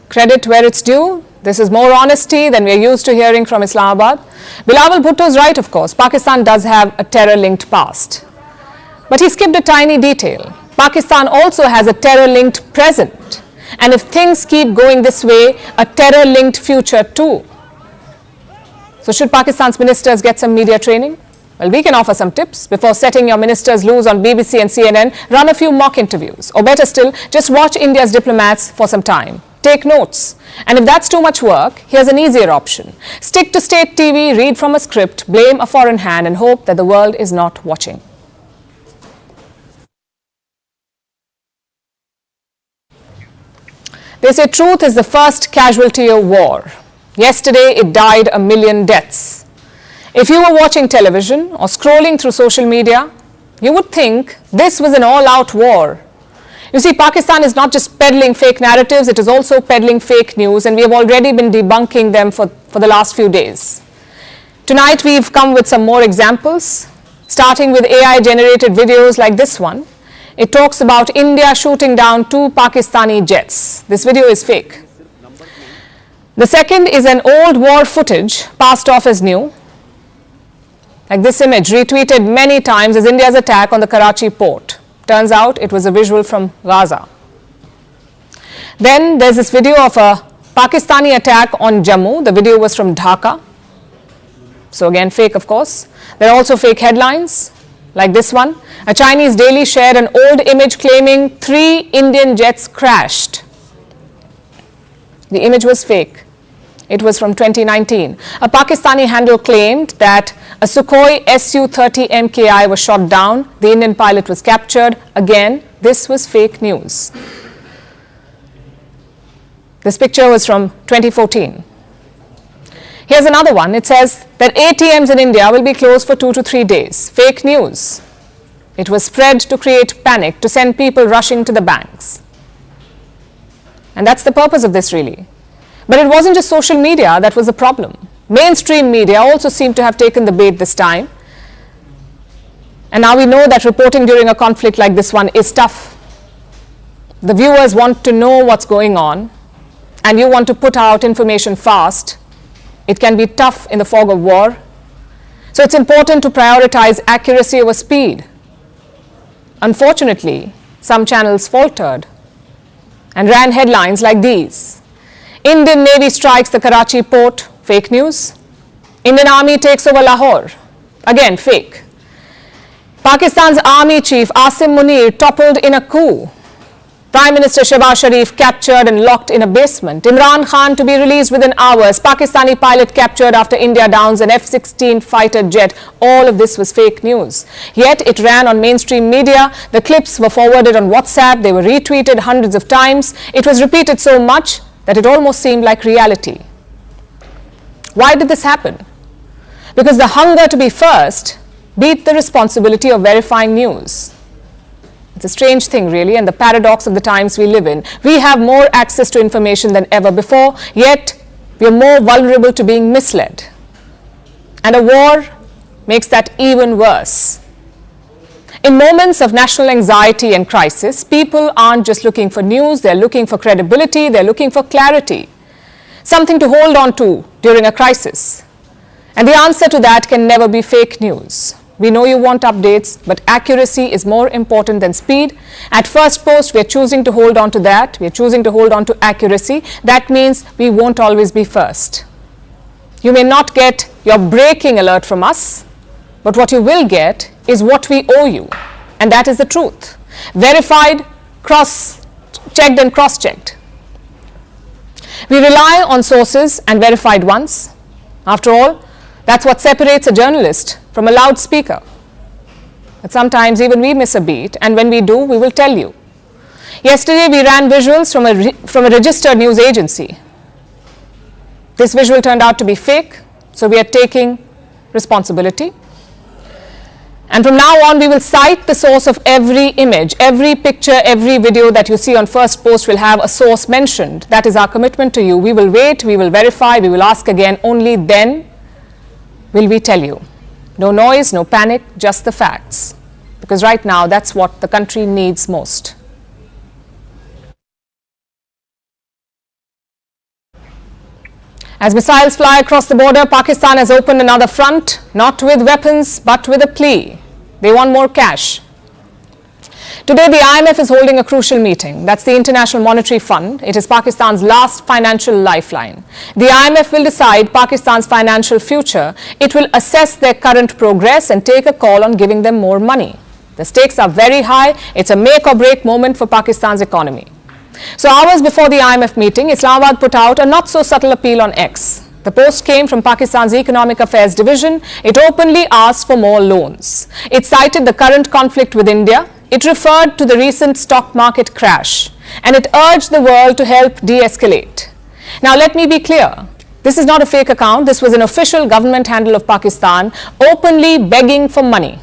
Credit where it's due. This is more honesty than we're used to hearing from Islamabad. Bilawal Bhutto is right, of course. Pakistan does have a terror-linked past. But he skipped a tiny detail. Pakistan also has a terror-linked present. And if things keep going this way, a terror-linked future too. So should Pakistan's ministers get some media training? Well, we can offer some tips. Before setting your ministers loose on BBC and CNN, run a few mock interviews. Or better still, just watch India's diplomats for some time. Take notes. And if that's too much work, here's an easier option. Stick to state TV, read from a script, blame a foreign hand and hope that the world is not watching. They say truth is the first casualty of war. Yesterday, it died 1 million deaths. If you were watching television or scrolling through social media, you would think this was an all-out war. You see, Pakistan is not just peddling fake narratives, it is also peddling fake news, and we have already been debunking them for the last few days. Tonight, we've come with some more examples, starting with AI-generated videos like this one. It talks about India shooting down 2 Pakistani jets. This video is fake. The second is an old war footage passed off as new. Like this image, retweeted many times as India's attack on the Karachi port. Turns out it was a visual from Gaza. Then there's this video of a Pakistani attack on Jammu. The video was from Dhaka. So again, fake, of course. There are also fake headlines, like this one. A Chinese daily shared an old image claiming 3 Indian jets crashed. The image was fake. It was from 2019. A Pakistani handle claimed that a Sukhoi Su-30 MKI was shot down. The Indian pilot was captured. Again, this was fake news. This picture was from 2014. Here's another one. It says that ATMs in India will be closed for 2 to 3 days. Fake news. It was spread to create panic, to send people rushing to the banks. And that's the purpose of this, really. But it wasn't just social media that was the problem. Mainstream media also seemed to have taken the bait this time. And now we know that reporting during a conflict like this one is tough. The viewers want to know what's going on, and you want to put out information fast. It can be tough in the fog of war. So it's important to prioritize accuracy over speed. Unfortunately, some channels faltered and ran headlines like these. Indian Navy strikes the Karachi port. Fake news. Indian Army takes over Lahore. Again, fake. Pakistan's Army Chief Asim Munir toppled in a coup. Prime Minister Shehbaz Sharif captured and locked in a basement. Imran Khan to be released within hours. Pakistani pilot captured after India downs an F-16 fighter jet. All of this was fake news. Yet it ran on mainstream media. The clips were forwarded on WhatsApp. They were retweeted hundreds of times. It was repeated so much that it almost seemed like reality. Why did this happen? Because the hunger to be first beat the responsibility of verifying news. It's a strange thing, really, and the paradox of the times we live in. We have more access to information than ever before, yet we are more vulnerable to being misled. And a war makes that even worse. In moments of national anxiety and crisis, people aren't just looking for news, they're looking for credibility, they're looking for clarity, something to hold on to during a crisis. And the answer to that can never be fake news. We know you want updates, but accuracy is more important than speed. At first post, we are choosing to hold on to that. We are choosing to hold on to accuracy. That means we won't always be first. You may not get your breaking alert from us, but what you will get is what we owe you. And that is the truth. Verified, cross-checked and cross-checked. We rely on sources and verified ones. After all, that's what separates a journalist from a loudspeaker. But sometimes even we miss a beat, and when we do, we will tell you. Yesterday, we ran visuals from a registered news agency. This visual turned out to be fake, so we are taking responsibility. And from now on, we will cite the source of every image, every picture, every video that you see on First Post will have a source mentioned. That is our commitment to you. We will wait, we will verify, we will ask again. Only then will we tell you. No noise, no panic, just the facts. Because right now, that's what the country needs most. As missiles fly across the border, Pakistan has opened another front, not with weapons, but with a plea. They want more cash. Today, the IMF is holding a crucial meeting. That's the International Monetary Fund. It is Pakistan's last financial lifeline. The IMF will decide Pakistan's financial future. It will assess their current progress and take a call on giving them more money. The stakes are very high. It's a make or break moment for Pakistan's economy. So hours before the IMF meeting, Islamabad put out a not so subtle appeal on X. The post came from Pakistan's Economic Affairs Division. It openly asked for more loans. It cited the current conflict with India. It referred to the recent stock market crash. And it urged the world to help de-escalate. Now let me be clear. This is not a fake account. This was an official government handle of Pakistan openly begging for money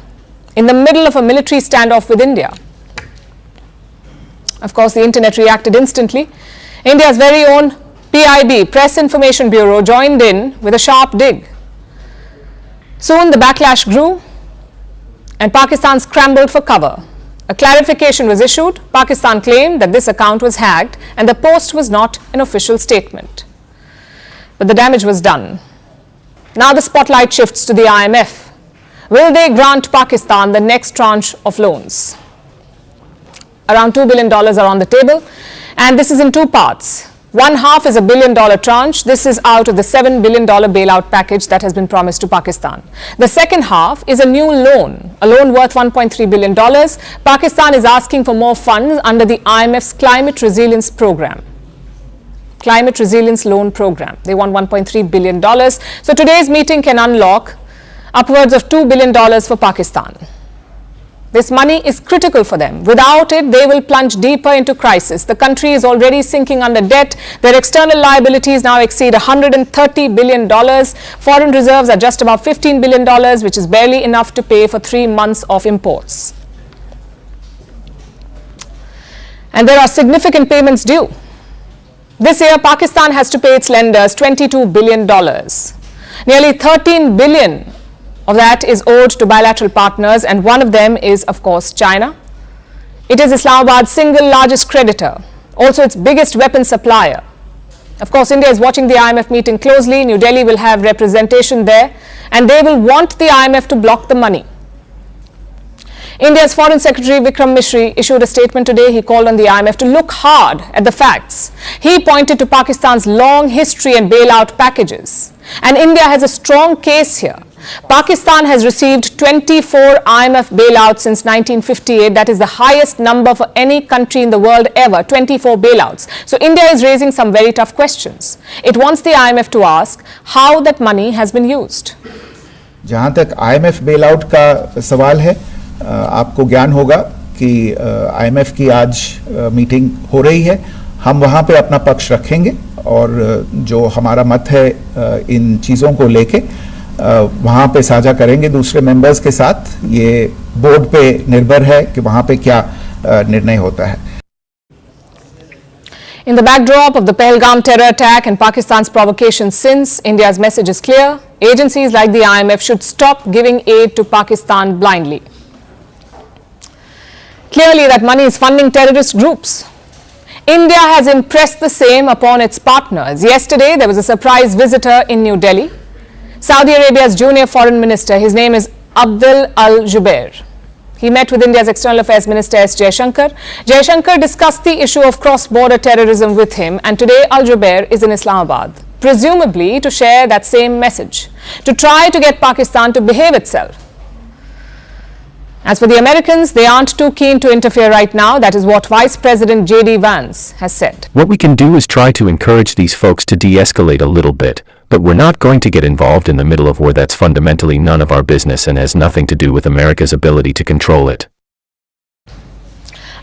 in the middle of a military standoff with India. Of course, the internet reacted instantly. India's very own PIB, Press Information Bureau, joined in with a sharp dig. Soon the backlash grew and Pakistan scrambled for cover. A clarification was issued. Pakistan claimed that this account was hacked and the post was not an official statement. But the damage was done. Now the spotlight shifts to the IMF. Will they grant Pakistan the next tranche of loans? Around $2 billion are on the table, and this is in two parts. One half is a $1 billion tranche. This is out of the $7 billion bailout package that has been promised to Pakistan. The second half is a new loan, a loan worth $1.3 billion. Pakistan is asking for more funds under the IMF's Climate Resilience Program. Climate Resilience Loan Program. They want $1.3 billion. So today's meeting can unlock upwards of $2 billion for Pakistan. This money is critical for them. Without it, they will plunge deeper into crisis. The country is already sinking under debt. Their external liabilities now exceed $130 billion. Foreign reserves are just about $15 billion, which is barely enough to pay for 3 months of imports. And there are significant payments due. This year, Pakistan has to pay its lenders $22 billion. Nearly $13 billion of that is owed to bilateral partners, and one of them is, of course, China. It is Islamabad's single largest creditor, also its biggest weapons supplier. Of course, India is watching the IMF meeting closely. New Delhi will have representation there, and they will want the IMF to block the money. India's Foreign Secretary Vikram Misri issued a statement today. He called on the IMF to look hard at the facts. He pointed to Pakistan's long history and bailout packages. And India has a strong case here. Pakistan has received 24 IMF bailouts since 1958. That is the highest number for any country in the world ever, 24 bailouts. So India is raising some very tough questions. It wants the IMF to ask how that money has been used. जहां तक IMF bailout का सवाल है, आपको ज्ञान होगा कि IMF की आज मीटिंग हो रही है. हम वहां पे अपना पक्ष रखेंगे और जो हमारा मत है इन चीज़ों को लेके वहां पे साझा करेंगे दूसरे मेंबर्स के साथ. ये बोर्ड पे निर्भर है कि वहां पे क्या निर्णय होता है. In the backdrop of the Pahalgam terror attack and Pakistan's provocation since, India's message is clear. Agencies like the IMF should stop giving aid to Pakistan blindly. Clearly, that money is funding terrorist groups. India has impressed the same upon its partners. Yesterday, there was a surprise visitor in New Delhi. Saudi Arabia's junior foreign minister, his name is Abdul Al-Jubair. He met with India's External Affairs Minister S. Jaishankar. Jaishankar discussed the issue of cross-border terrorism with him, and today Al-Jubair is in Islamabad, presumably to share that same message, to try to get Pakistan to behave itself. As for the Americans, they aren't too keen to interfere right now. That is what Vice President J.D. Vance has said. What we can do is try to encourage these folks to de-escalate a little bit, but we're not going to get involved in the middle of war. That's fundamentally none of our business and has nothing to do with America's ability to control it.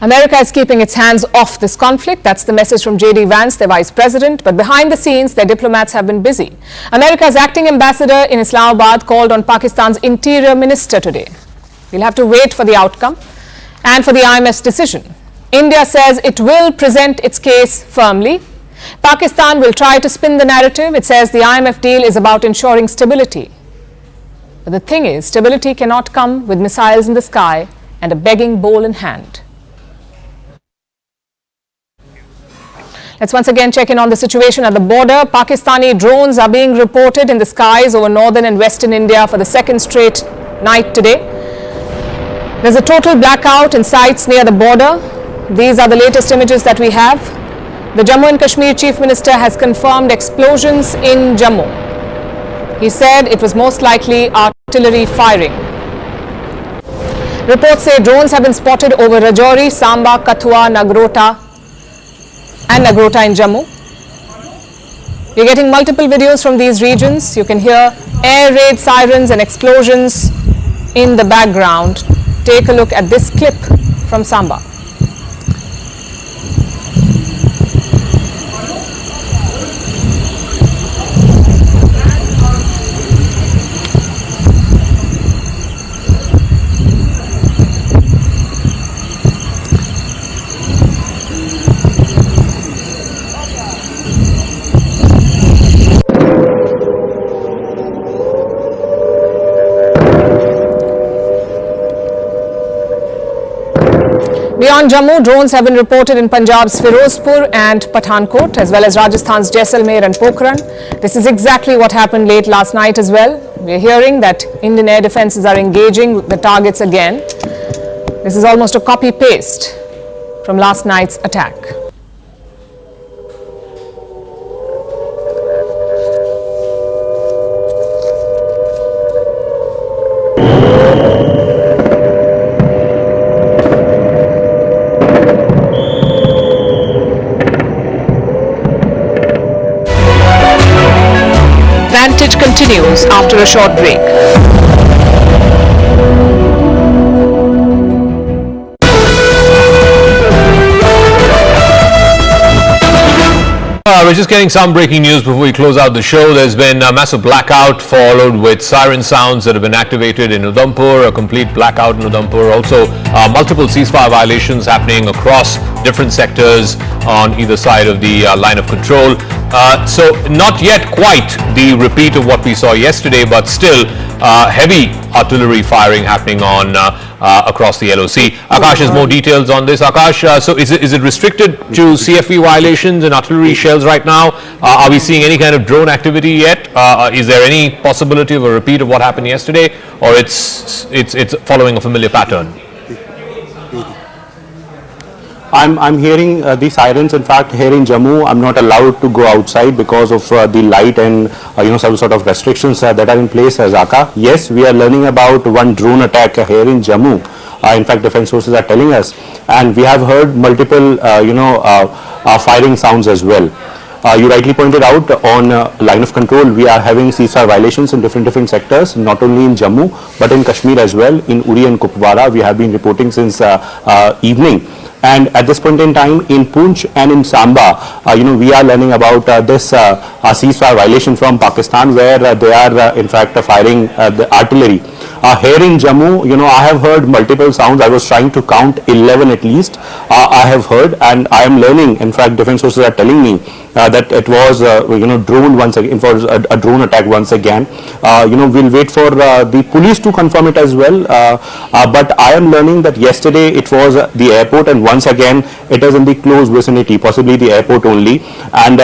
America is keeping its hands off this conflict. That's the message from J.D. Vance, their vice president. But behind the scenes, their diplomats have been busy. America's acting ambassador in Islamabad called on Pakistan's interior minister today. We'll have to wait for the outcome and for the IMF's decision. India says it will present its case firmly. Pakistan will try to spin the narrative. It says the IMF deal is about ensuring stability. But the thing is, stability cannot come with missiles in the sky and a begging bowl in hand. Let's once again check in on the situation at the border. Pakistani drones are being reported in the skies over northern and western India for the second straight night today. There's a total blackout in sites near the border. These are the latest images that we have. The Jammu and Kashmir Chief Minister has confirmed explosions in Jammu. He said it was most likely artillery firing. Reports say drones have been spotted over Rajouri, Samba, Kathua, Nagrota and Nagrota in Jammu. We're getting multiple videos from these regions. You can hear air raid sirens and explosions in the background. Take a look at this clip from Samba. Beyond Jammu, drones have been reported in Punjab's Firozpur and Pathankot, as well as Rajasthan's Jaisalmer and Pokhran. This is exactly what happened late last night as well. We are hearing that Indian air defences are engaging the targets again. This is almost a copy-paste from last night's attack. Vantage continues after a short break. We're just getting some breaking news before we close out the show. There's been a massive blackout followed with siren sounds that have been activated in Udhampur, a complete blackout in Udhampur. Also, multiple ceasefire violations happening across different sectors on either side of the line of control. So not yet quite the repeat of what we saw yesterday, but still heavy artillery firing happening on across the LOC. Akash has more details on this. Akash, so is it restricted to CFV violations and artillery shells right now? Are we seeing any kind of drone activity yet? Is there any possibility of a repeat of what happened yesterday, or it's following a familiar pattern? I'm hearing the sirens. In fact, here in Jammu, I'm not allowed to go outside because of the light and some sort of restrictions that are in place, Zaka. Yes, we are learning about one drone attack here in Jammu. In fact, defense sources are telling us, and we have heard multiple firing sounds as well. You rightly pointed out on line of control, we are having ceasefire violations in different sectors, not only in Jammu but in Kashmir as well. In Uri and Kupwara, we have been reporting since evening. And at this point in time, in Poonch and in Samba, we are learning about this ceasefire violation from Pakistan, where they are in fact firing the artillery. Here in Jammu, I have heard multiple sounds. I was trying to count 11 at least. I have heard, and I am learning. In fact, defense sources are telling me that it was drone once again, for a drone attack once again. We'll wait for the police to confirm it as well. But I am learning that yesterday it was the airport, and once again it is in the close vicinity, possibly the airport only. And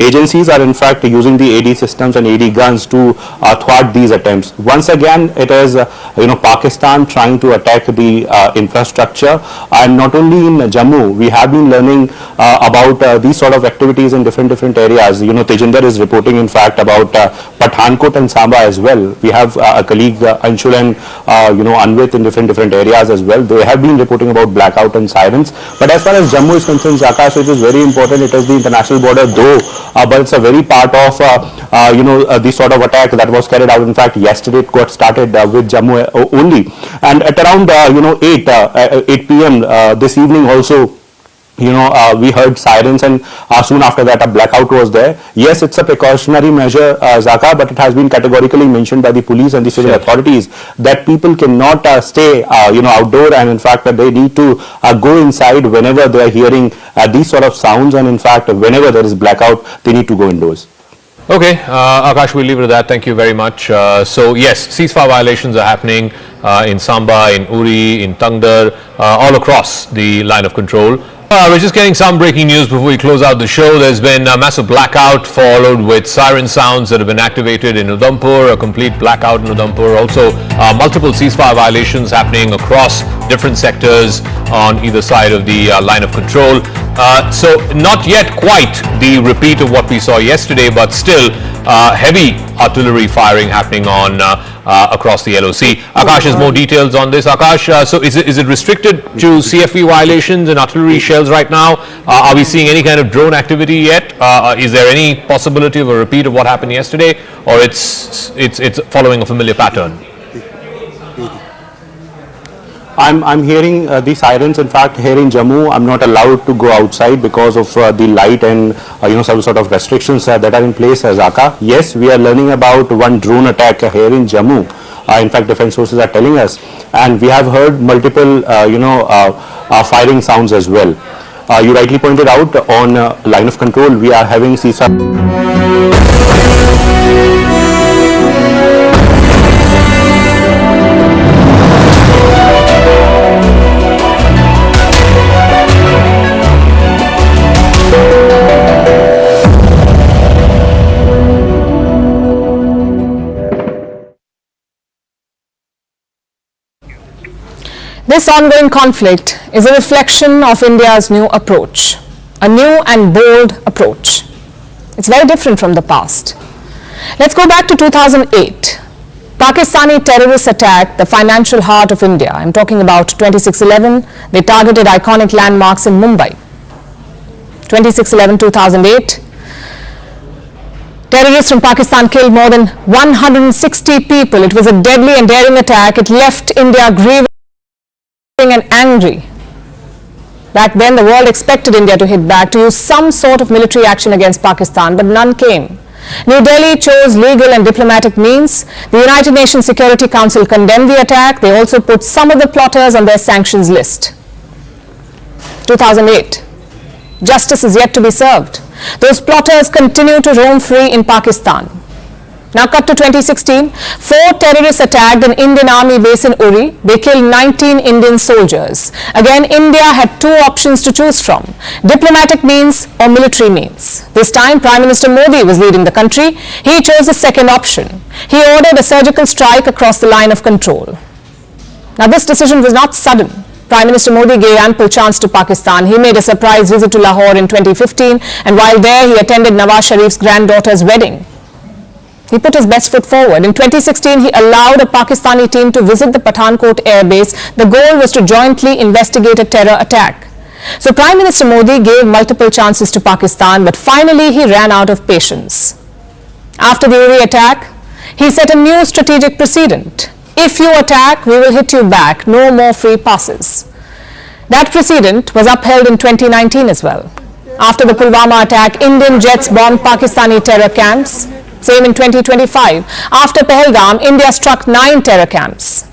agencies are in fact using the AD systems and AD guns to thwart these attempts. Once again, it is Pakistan trying to attack the infrastructure. And not only in Jammu, we have been learning about these sort of activities in different areas. You know, Tejinder is reporting, in fact, about Pathankot and Samba as well. We have a colleague, Anshul and, Anvit in different areas as well. They have been reporting about blackout and sirens. But as far as Jammu is concerned, Akash, it is very important. It is the international border, though, but it's a very part of, the sort of attack that was carried out. In fact, yesterday it got started with Jammu only. And at around, 8 p.m. This evening also, we heard sirens, and soon after that a blackout was there. Yes, it's a precautionary measure, Zaka, but it has been categorically mentioned by the police and the civil authorities that people cannot stay, outdoor, and in fact that they need to go inside whenever they are hearing these sort of sounds, and in fact whenever there is blackout, they need to go indoors. Okay, Akash, we'll leave it at that. Thank you very much. So yes, ceasefire violations are happening in Samba, in Uri, in Tangdar, all across the line of control. We're just getting some breaking news before we close out the show. There's been a massive blackout followed with siren sounds that have been activated in Udhampur, a complete blackout in Udhampur. Also, multiple ceasefire violations happening across different sectors on either side of the line of control. So not yet quite the repeat of what we saw yesterday, but still heavy artillery firing happening on across the LOC. Akash has more details on this. Akash, so is it restricted to CFV violations and artillery shells right now? Are we seeing any kind of drone activity yet? Is there any possibility of a repeat of what happened yesterday, or it's following a familiar pattern? I'm hearing the sirens. In fact, here in Jammu, I'm not allowed to go outside because of the light and some sort of restrictions that are in place, Zaka. Yes, we are learning about one drone attack here in Jammu. In fact, defense sources are telling us, and we have heard multiple firing sounds as well. You rightly pointed out, on line of control, we are having ceasefire. This ongoing conflict is a reflection of India's new approach, a new and bold approach. It's very different from the past. Let's go back to 2008. Pakistani terrorists attacked the financial heart of India. I'm talking about 26/11. They targeted iconic landmarks in Mumbai. 26/11-2008. Terrorists from Pakistan killed more than 160 people. It was a deadly and daring attack. It left India grieving and angry. Back then, the world expected India to hit back, to use some sort of military action against Pakistan, but none came. New Delhi chose legal and diplomatic means. The United Nations Security Council condemned the attack. They also put some of the plotters on their sanctions list. 2008. Justice is yet to be served. Those plotters continue to roam free in Pakistan. Now cut to 2016. 4 terrorists attacked an Indian army base in Uri. They killed 19 Indian soldiers. Again, India had 2 options to choose from: diplomatic means or military means. This time, Prime Minister Modi was leading the country. He chose the second option. He ordered a surgical strike across the line of control. Now, this decision was not sudden. Prime Minister Modi gave ample chance to Pakistan. He made a surprise visit to Lahore in 2015, and while there, he attended Nawaz Sharif's granddaughter's wedding. He put his best foot forward. In 2016, he allowed a Pakistani team to visit the Pathankot air base. The goal was to jointly investigate a terror attack. So Prime Minister Modi gave multiple chances to Pakistan, but finally he ran out of patience. After the Uri attack, he set a new strategic precedent. If you attack, we will hit you back. No more free passes. That precedent was upheld in 2019 as well. After the Pulwama attack, Indian jets bombed Pakistani terror camps. Same in 2025. After Pahalgam, India struck 9 terror camps.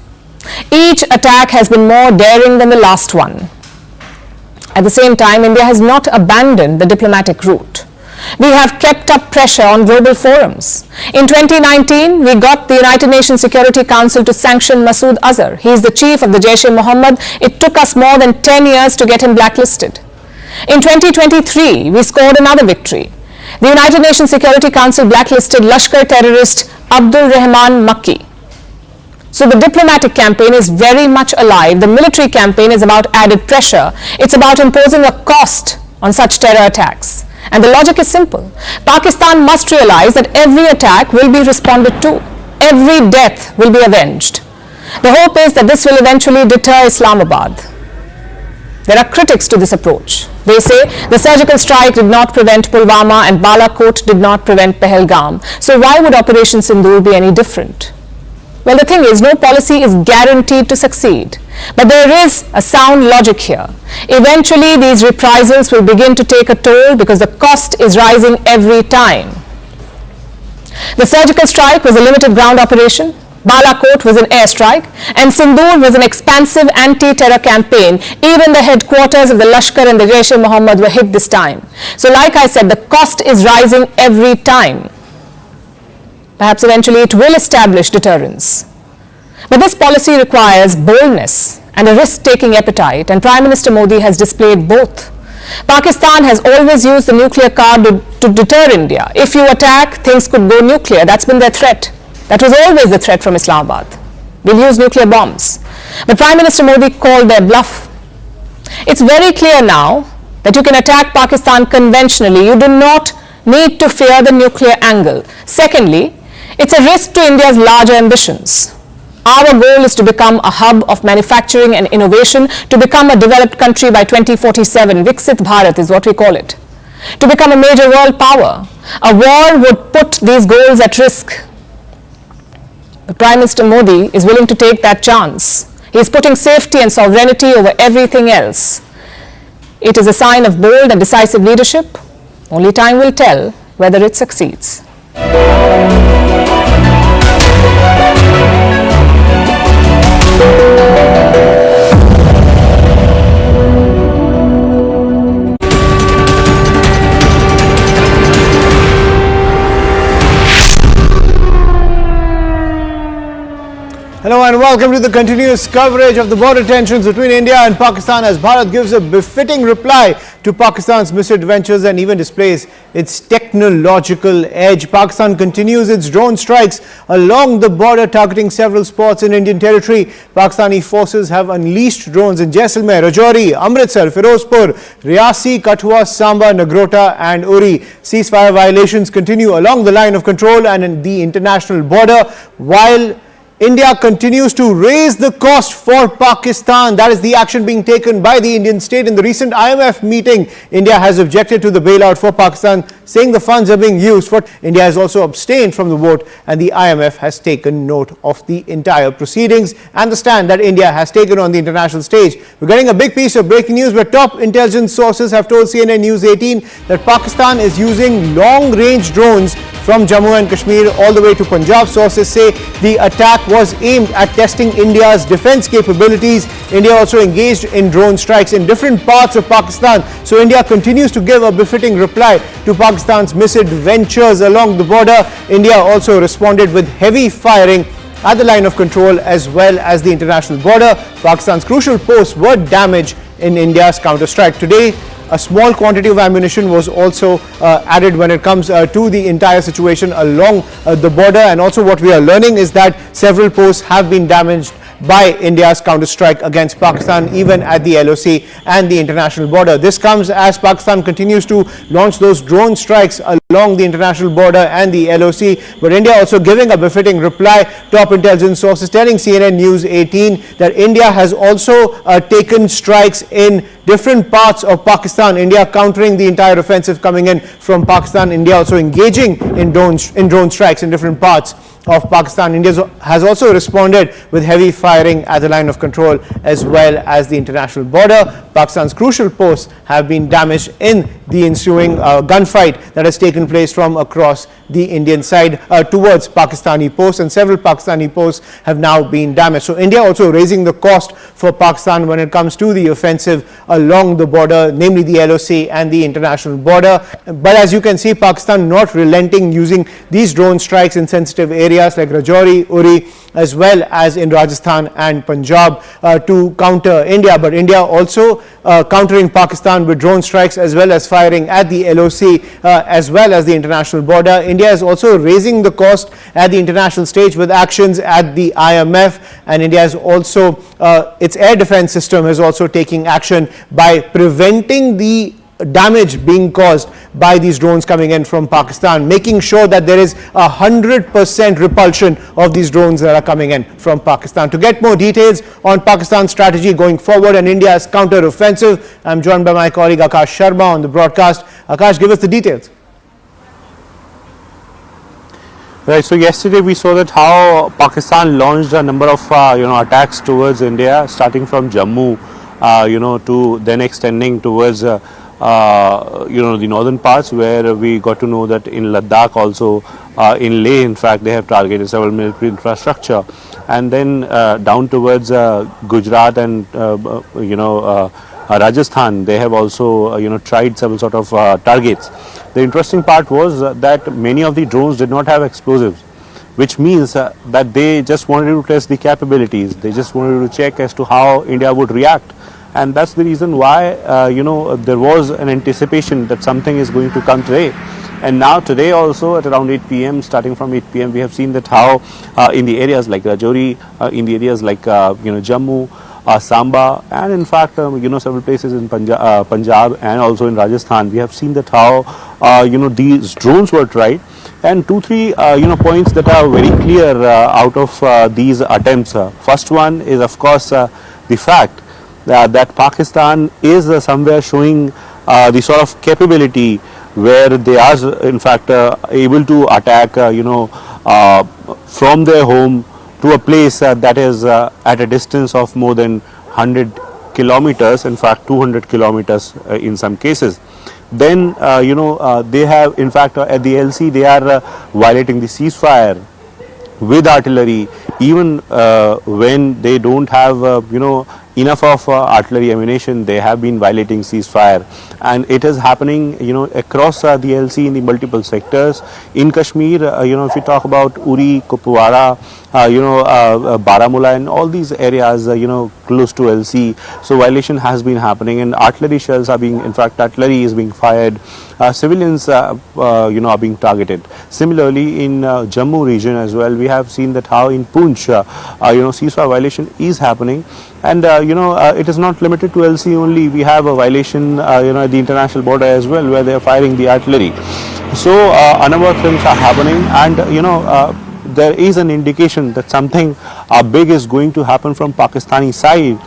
Each attack has been more daring than the last one. At the same time, India has not abandoned the diplomatic route. We have kept up pressure on global forums. In 2019, we got the United Nations Security Council to sanction Masood Azhar. He is the chief of the Jaish-e-Mohammed. It took us more than 10 years to get him blacklisted. In 2023, we scored another victory. The United Nations Security Council blacklisted Lashkar terrorist Abdul Rahman Makki. So the diplomatic campaign is very much alive. The military campaign is about added pressure. It's about imposing a cost on such terror attacks. And the logic is simple. Pakistan must realize that every attack will be responded to. Every death will be avenged. The hope is that this will eventually deter Islamabad. There are critics to this approach. They say the surgical strike did not prevent Pulwama and Balakot did not prevent Pahalgam. So why would Operation Sindoor be any different? Well, the thing is, no policy is guaranteed to succeed. But there is a sound logic here. Eventually, these reprisals will begin to take a toll because the cost is rising every time. The surgical strike was a limited ground operation. Balakot was an airstrike, and Sindoor was an expansive anti-terror campaign. Even the headquarters of the Lashkar and the Jaish-e-Mohammed were hit this time. So like I said, the cost is rising every time. Perhaps eventually it will establish deterrence. But this policy requires boldness and a risk-taking appetite, and Prime Minister Modi has displayed both. Pakistan has always used the nuclear card to deter India. If you attack, things could go nuclear. That's been their threat. That was always the threat from Islamabad. We'll use nuclear bombs. But Prime Minister Modi called their bluff. It's very clear now that you can attack Pakistan conventionally. You do not need to fear the nuclear angle. Secondly, it's a risk to India's larger ambitions. Our goal is to become a hub of manufacturing and innovation, to become a developed country by 2047. Viksit Bharat is what we call it. To become a major world power. A war would put these goals at risk. But Prime Minister Modi is willing to take that chance. He is putting safety and sovereignty over everything else. It is a sign of bold and decisive leadership. Only time will tell whether it succeeds. Hello and welcome to the continuous coverage of the border tensions between India and Pakistan as Bharat gives a befitting reply to Pakistan's misadventures and even displays its technological edge. Pakistan continues its drone strikes along the border, targeting several spots in Indian territory. Pakistani forces have unleashed drones in Jaisalmer, Rajouri, Amritsar, Firozpur, Riyasi, Kathua, Samba, Nagrota and Uri. Ceasefire violations continue along the line of control and in the international border, while India continues to raise the cost for Pakistan. That is the action being taken by the Indian state. In the recent IMF meeting, India has objected to the bailout for Pakistan, saying the funds are being used for. India has also abstained from the vote, and the IMF has taken note of the entire proceedings and the stand that India has taken on the international stage. We're getting a big piece of breaking news where top intelligence sources have told CNN News 18 that Pakistan is using long-range drones from Jammu and Kashmir all the way to Punjab. Sources say the attack was aimed at testing India's defense capabilities. India also engaged in drone strikes in different parts of Pakistan. So India continues to give a befitting reply to Pakistan's misadventures along the border. India also responded with heavy firing at the line of control as well as the international border. Pakistan's crucial posts were damaged in India's counter-strike. Today, a small quantity of ammunition was also added when it comes to the entire situation along the border. And also what we are learning is that several posts have been damaged by India's counter-strike against Pakistan, even at the LOC and the international border. This comes as Pakistan continues to launch those drone strikes along the international border and the LOC, but India also giving a befitting reply. Top intelligence sources telling CNN News 18 that India has also taken strikes in different parts of Pakistan. India countering the entire offensive coming in from Pakistan. India also engaging in drone strikes in different parts of Pakistan. India has also responded with heavy firing at the line of control as well as the international border. Pakistan's crucial posts have been damaged in the ensuing gunfight that has taken place from across the Indian side towards Pakistani posts, and several Pakistani posts have now been damaged. So India also raising the cost for Pakistan when it comes to the offensive along the border, namely the LOC and the international border. But as you can see, Pakistan not relenting, using these drone strikes in sensitive areas like Rajouri, Uri, as well as in Rajasthan and Punjab to counter India. But India also countering Pakistan with drone strikes as well as firing at the LOC as well as the international border. India is also raising the cost at the international stage with actions at the IMF, and India is also its air defense system is also taking action by preventing the damage being caused by these drones coming in from Pakistan, making sure that there is 100% repulsion of these drones that are coming in from Pakistan. To get more details on Pakistan's strategy going forward and India's counter-offensive, I'm joined by my colleague Akash Sharma on the broadcast. Akash, give us the details. Right, so yesterday we saw that how Pakistan launched a number of attacks towards India, starting from Jammu, to then extending towards the northern parts, where we got to know that in Ladakh also, in Leh in fact they have targeted several military infrastructure, and then down towards Gujarat and Rajasthan, they have also tried several sort of targets. The interesting part was that many of the drones did not have explosives, which means that they just wanted to test the capabilities. They just wanted to check as to how India would react, and that's the reason why there was an anticipation that something is going to come today. And now today also at around 8 p.m, starting from 8 p.m, we have seen that how in the areas like Rajouri, in the areas like Jammu, Samba, and in fact several places in Punjab and also in Rajasthan, we have seen that how these drones were tried, and 2-3 points that are very clear out of these attempts. First one is of course the fact that Pakistan is somewhere showing the sort of capability where they are in fact able to attack from their home to a place that is at a distance of more than 100 kilometers, in fact 200 kilometers in some cases. Then they have in fact at the LC they are violating the ceasefire with artillery, even when they don't have enough of artillery ammunition. They have been violating ceasefire, and it is happening across the LC in the multiple sectors. In Kashmir, if you talk about Uri, Kupwara, Baramulla and all these areas close to LC, so violation has been happening, and artillery shells are being, in fact artillery is being fired, civilians are being targeted. Similarly in Jammu region as well, we have seen that how in Poonch ceasefire violation is happening, and it is not limited to LC only. We have a violation at the international border as well, where they are firing the artillery. So a number of things are happening, and there is an indication that something big is going to happen from Pakistani side,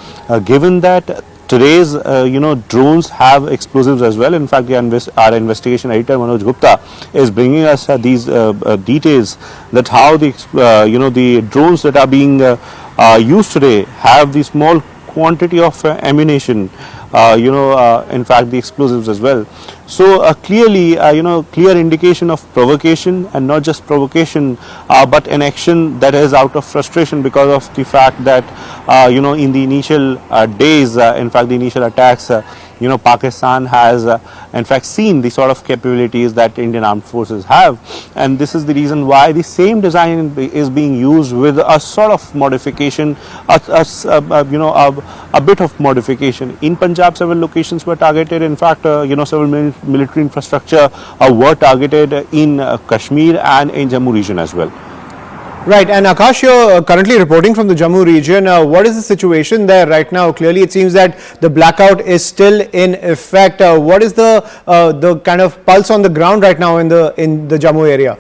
given that today's drones have explosives as well. In fact, our investigation editor Manoj Gupta is bringing us these details that how the drones that are being used today have the small quantity of ammunition, in fact the explosives as well. So clearly clear indication of provocation, and not just provocation but an action that is out of frustration because of the fact that in the initial days, in fact the initial attacks, Pakistan has in fact seen the sort of capabilities that Indian armed forces have, and this is the reason why the same design is being used with a sort of modification, a bit of modification. In Punjab, several locations were targeted. In fact, several military infrastructure were targeted in Kashmir and in Jammu region as well. Right, and Akash, you're currently reporting from the Jammu region. What is the situation there right now? Clearly, it seems that the blackout is still in effect. What is the kind of pulse on the ground right now in the Jammu area?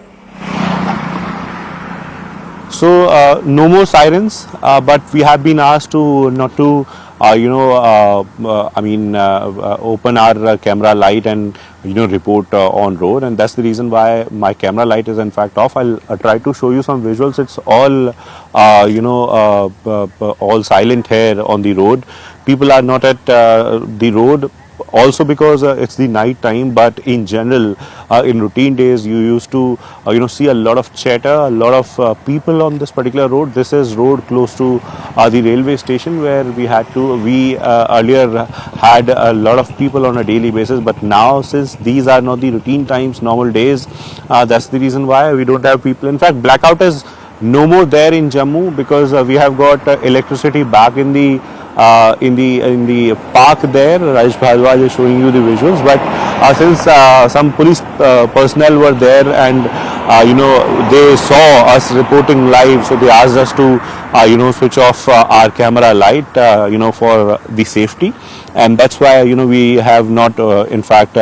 So no more sirens, but we have been asked to not to open our camera light and report on road, and that's the reason why my camera light is in fact off. I'll try to show you some visuals. It's all all silent here on the road. People are not at the road, also because it's the night time, but in general in routine days you used to see a lot of chatter, a lot of people on this particular road. This is road close to the railway station, where we earlier had a lot of people on a daily basis, but now since these are not the routine times, normal days, that's the reason why we don't have people. In fact, blackout is no more there in Jammu, because we have got electricity back in the park there. Rajesh Bhardwaj is showing you the visuals, but since some police personnel were there, and they saw us reporting live, so they asked us to switch off our camera light for the safety, and that's why we have not in fact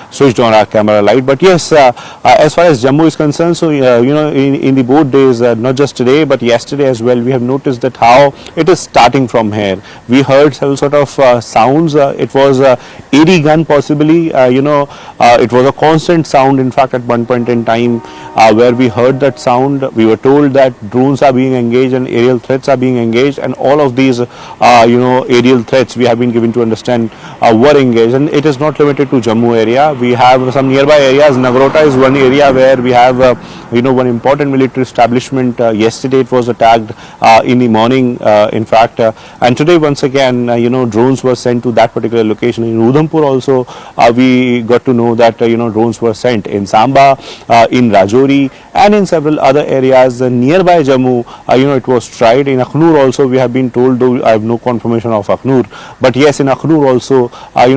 switched on our camera light. But yes, as far as Jammu is concerned, so in the both days, not just today but yesterday as well, we have noticed that how it is starting from here. We heard several sort of sounds. It was AD gun possibly. It was a constant sound. In fact, at one point in time, where we heard that sound, we were told that drones are being engaged and aerial threats are being engaged, and all of these aerial threats we have been given to understand were engaged. And it is not limited to Jammu area. We have some nearby areas. Nagrota is one area where we have one important military establishment. Yesterday it was attacked in the morning, in fact, and today once again drones were sent to that particular location. In Udhampur also we got to know that drones were sent in Samba, in Rajouri, and in several other areas nearby Jammu. It was tried. In Akhnur also we have been told, though I have no confirmation of Akhnur, but yes, in Akhnur also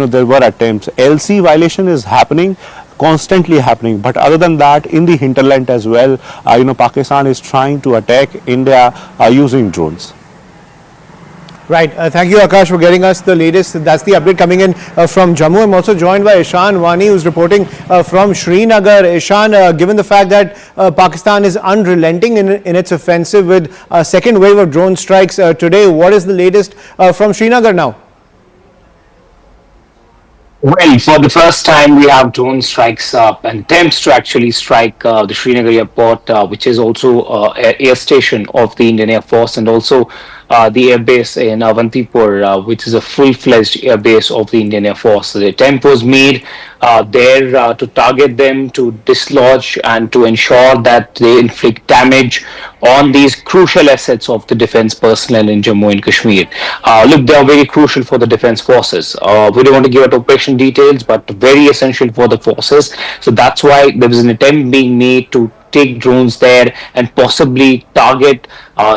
there were attempts. LC violation is happening, constantly happening, but other than that, in the hinterland as well, Pakistan is trying to attack India using drones. Right. Thank you, Akash, for getting us the latest. That's the update coming in from Jammu. I'm also joined by Ishan Wani, who's reporting from Srinagar. Ishan, given the fact that Pakistan is unrelenting in its offensive with a second wave of drone strikes today, what is the latest from Srinagar now? Well, for the first time, we have drone strikes and attempts to actually strike the Srinagar airport, which is also an air station of the Indian Air Force, and also the air base in Avantipur, which is a full-fledged air base of the Indian Air Force. The attempt was made there to target them, to dislodge and to ensure that they inflict damage on these crucial assets of the defense personnel in Jammu and Kashmir. Look, they are very crucial for the defense forces. We don't want to give out operation details, but very essential for the forces. So that's why there was an attempt being made to take drones there and possibly target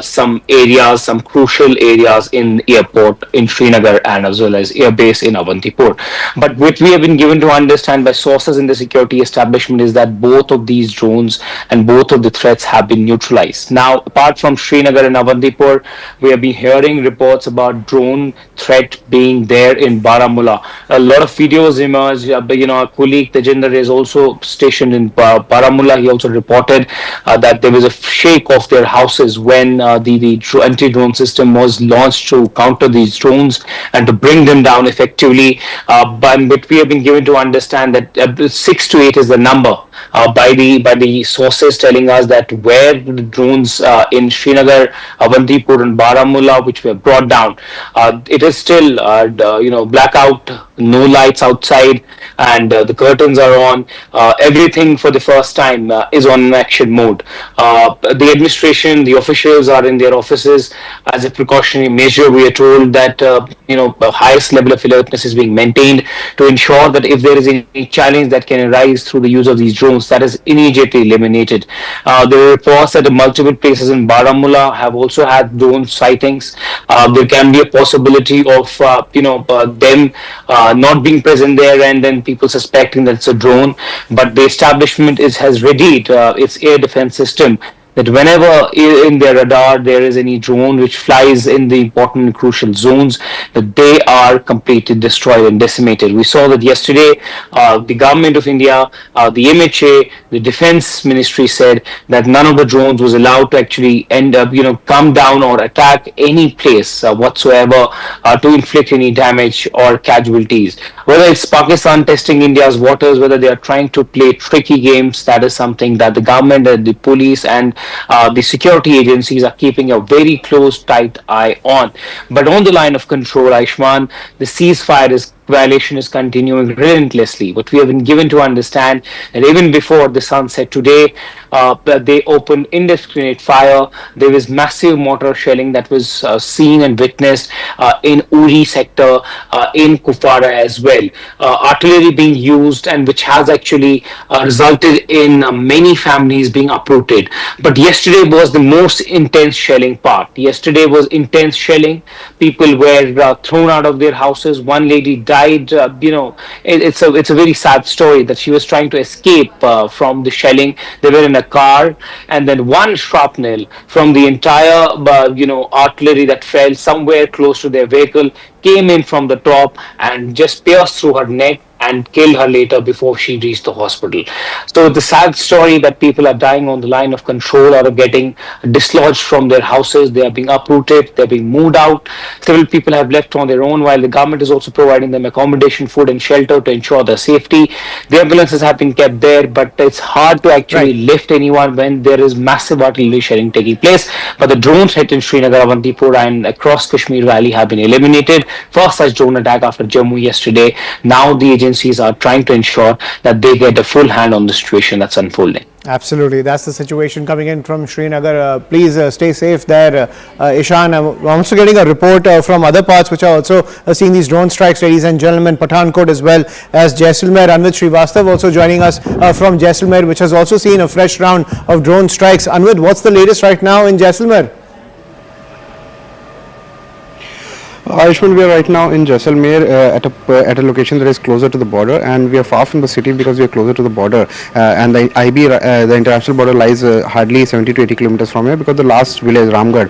some areas, some crucial areas in the airport in Srinagar and as well as airbase in Avantipur. But what we have been given to understand by sources in the security establishment is that both of these drones and both of the threats have been neutralized. Now, apart from Srinagar and Avantipur, we have been hearing reports about drone threat being there in Baramulla. A lot of videos emerged. Our colleague Tejinder is also stationed in Baramulla. He also reported that there was a shake of their houses when the anti-drone system was launched to counter these drones and to bring them down effectively. But we have been given to understand that 6 to 8 is the number by the sources telling us that where the drones in Srinagar, Avantipur and Baramulla, which were brought down, it is still blackout, no lights outside, and the curtains are on. Everything for the first time is on action mode. The administration, the officials are in their offices as a precautionary measure. We are told that the highest level of alertness is being maintained to ensure that if there is any challenge that can arise through the use of these drones, that is immediately eliminated. There are reports that multiple places in Baramulla have also had drone sightings. There can be a possibility of them not being present there and then people suspecting that it's a drone. But the establishment has readied its air defense system, that whenever in their radar there is any drone which flies in the important and crucial zones, that they are completely destroyed and decimated. We saw that yesterday the government of India, the MHA, the defense ministry said that none of the drones was allowed to actually come down or attack any place whatsoever to inflict any damage or casualties. Whether it's Pakistan testing India's waters, whether they are trying to play tricky games, that is something that the government and the police and the security agencies are keeping a very close, tight eye on. But on the line of control, Aishman, the ceasefire violation is continuing relentlessly. But we have been given to understand that even before the sunset today, they opened indiscriminate fire. There was massive mortar shelling that was seen and witnessed in Uri sector, in Kupwara as well. Artillery being used, and which has actually resulted in many families being uprooted. But yesterday was the most intense shelling part. Yesterday was intense shelling. People were thrown out of their houses. One lady died died. It's a very sad story that she was trying to escape from the shelling. They were in a car, and then one shrapnel from the entire artillery that fell somewhere close to their vehicle came in from the top and just pierced through her neck and killed her later before she reached the hospital. So the sad story that people are dying on the line of control or are getting dislodged from their houses. They are being uprooted. They're being moved out. Several people have left on their own, while the government is also providing them accommodation, food and shelter to ensure their safety. The ambulances have been kept there, but it's hard to actually lift anyone when there is massive artillery shelling taking place. But the drones hit in Srinagar, Avantipur and across Kashmir Valley have been eliminated. First such drone attack after Jammu yesterday. Now the agencies are trying to ensure that they get a full hand on the situation that's unfolding. Absolutely. That's the situation coming in from Srinagar. Please stay safe there, Ishan. I'm also getting a report from other parts which are also seeing these drone strikes, ladies and gentlemen. Pathankot as well as Jaisalmer. Anvid Srivastav also joining us from Jaisalmer, which has also seen a fresh round of drone strikes. Anvid, what's the latest right now in Jaisalmer? Ayushman, we are right now in Jaisalmer at a location that is closer to the border, and we are far from the city because we are closer to the border. And the IB, the international border, lies hardly 70 to 80 kilometers from here, because the last village, Ramgarh,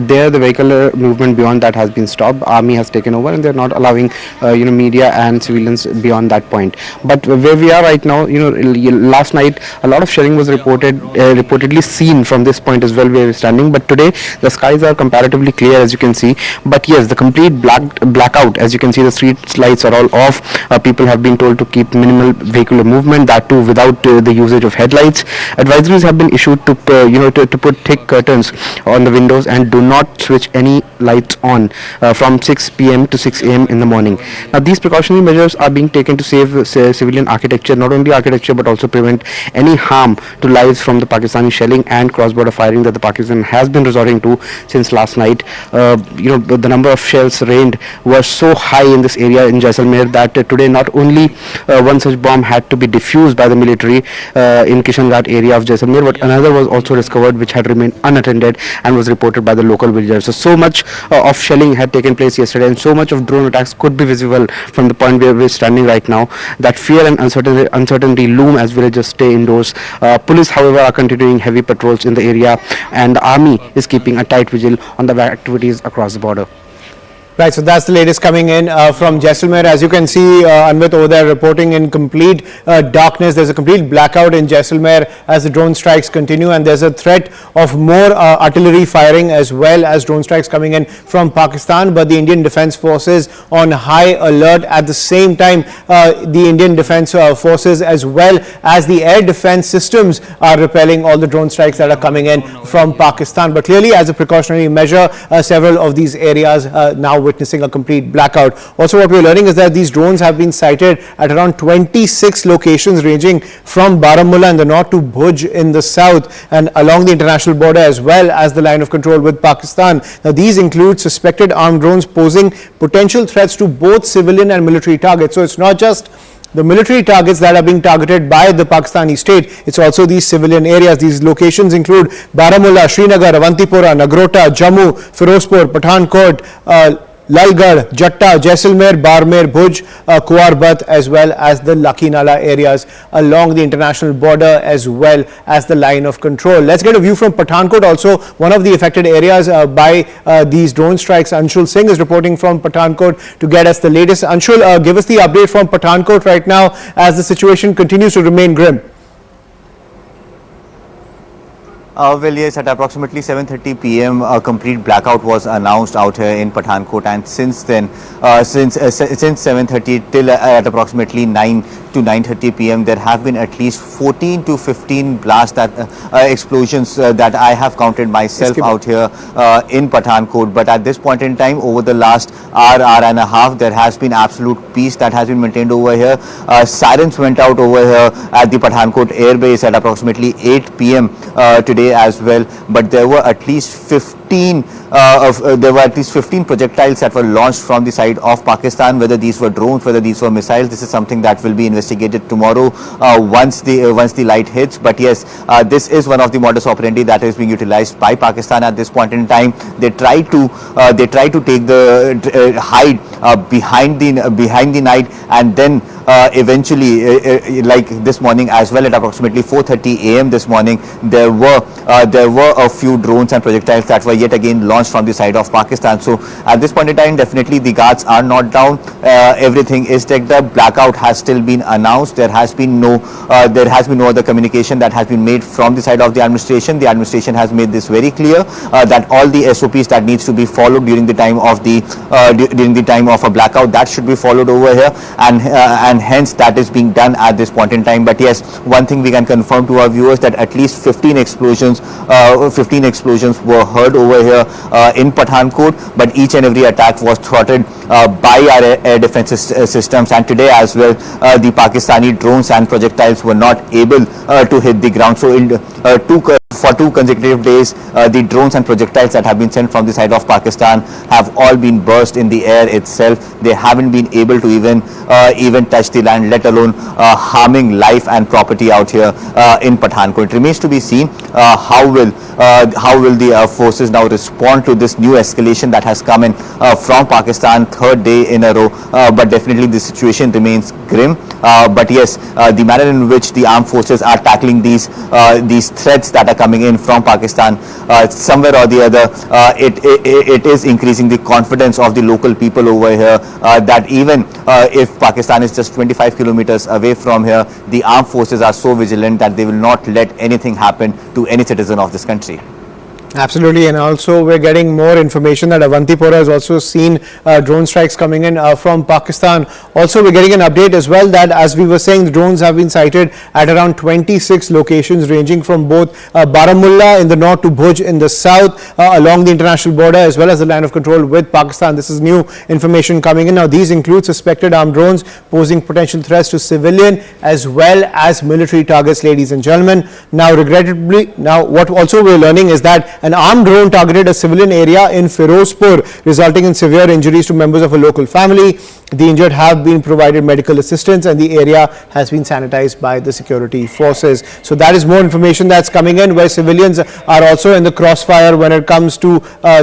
there the vehicular movement beyond that has been stopped. Army has taken over, and they are not allowing media and civilians beyond that point. But where we are right now, last night a lot of shelling was reportedly seen from this point as well where we are standing. But today the skies are comparatively clear, as you can see. But yes, the complete blackout, as you can see, the street lights are all off. People have been told to keep minimal vehicular movement, that too without the usage of headlights. Advisories have been issued to put thick curtains on the windows and do not switch any lights on from 6 p.m. to 6 a.m. in the morning. Now these precautionary measures are being taken to save civilian architecture, not only architecture but also prevent any harm to lives from the Pakistani shelling and cross-border firing that the Pakistan has been resorting to since last night. The number of shells rained was so high in this area in Jaisalmer that today not only one such bomb had to be defused by the military in Kishan Ghat area of Jaisalmer, but another was also discovered which had remained unattended and was reported by the local villagers. So much of shelling had taken place yesterday, and so much of drone attacks could be visible from the point where we're standing right now, that fear and uncertainty loom as villagers stay indoors. Police, however, are continuing heavy patrols in the area, and the army is keeping a tight vigil on the activities across the border. Right, so that's the latest coming in from Jaisalmer. As you can see, Anvit over there reporting in complete darkness. There's a complete blackout in Jaisalmer as the drone strikes continue, and there's a threat of more artillery firing as well as drone strikes coming in from Pakistan. But the Indian Defence Forces on high alert. At the same time, the Indian Defence Forces as well as the air defence systems are repelling all the drone strikes that are coming in from Pakistan. But clearly, as a precautionary measure, several of these areas now witnessing a complete blackout. Also, what we're learning is that these drones have been sighted at around 26 locations ranging from Baramulla in the north to Bhuj in the south, and along the international border as well as the line of control with Pakistan. Now, these include suspected armed drones posing potential threats to both civilian and military targets. So it's not just the military targets that are being targeted by the Pakistani state, it's also these civilian areas. These locations include Baramulla, Srinagar, Avantipura, Nagrota, Jammu, Firozpur, Pathankot, Lalgarh, Jatta, Jaisalmer, Barmer, Bhuj, Kuwarbat, as well as the Lucky Nala areas along the international border as well as the line of control. Let's get a view from Pathankot, also one of the affected areas by these drone strikes. Anshul Singh is reporting from Pathankot to get us the latest. Anshul, give us the update from Pathankot right now as the situation continues to remain grim. Well, yes, at approximately 7:30 p.m. a complete blackout was announced out here in Pathankot, and since then, since 7:30 till at approximately 9 to 9:30 p.m. there have been at least 14 to 15 blast explosions that I have counted myself out here in Pathankot. But at this point in time, over the last hour and a half, there has been absolute peace that has been maintained over here. Sirens went out over here at the Pathankot Air Base at approximately 8 p.m. Today as well, but there were at least 50 15 projectiles that were launched from the side of Pakistan. Whether these were drones, whether these were missiles, this is something that will be investigated tomorrow once the light hits. But yes, this is one of the modus operandi that is being utilized by Pakistan at this point in time. They try to take the hide behind the night, and then eventually, like this morning as well, at approximately 4:30 a.m. this morning, there were a few drones and projectiles that were yet again launched from the side of Pakistan. So at this point in time, definitely the guards are not down. Everything is checked up. Blackout has still been announced. There has been no other communication that has been made from the side of the administration. The administration has made this very clear that all the SOPs that needs to be followed during the time of a blackout, that should be followed over here, and hence that is being done at this point in time. But yes, one thing we can confirm to our viewers, that at least 15 explosions were heard over here in Pathankot, but each and every attack was thwarted by our air defense systems. And today as well, the Pakistani drones and projectiles were not able to hit the ground. So for 2 consecutive days, the drones and projectiles that have been sent from the side of Pakistan have all been burst in the air itself. They haven't been able to even touch the land, let alone harming life and property out here in Pathankot. It remains to be seen how will the forces now respond to this new escalation that has come in from Pakistan, 3rd day in a row. But definitely the situation remains grim. But yes, the manner in which the armed forces are tackling these threats that are coming in from Pakistan, somewhere or the other, it is increasing the confidence of the local people over here, that even if Pakistan is just 25 kilometers away from here, the armed forces are so vigilant that they will not let anything happen to any citizen of this country. Absolutely, and also we're getting more information that Avantipora has also seen drone strikes coming in from Pakistan. Also, we're getting an update as well that, as we were saying, the drones have been sighted at around 26 locations ranging from both Baramulla in the north to Bhuj in the south, along the international border as well as the line of control with Pakistan. This is new information coming in. Now, these include suspected armed drones posing potential threats to civilian as well as military targets, ladies and gentlemen. Now, regrettably, what also we're learning is that an armed drone targeted a civilian area in Firozpur, resulting in severe injuries to members of a local family. The injured have been provided medical assistance, and the area has been sanitized by the security forces. So that is more information that's coming in, where civilians are also in the crossfire when it comes to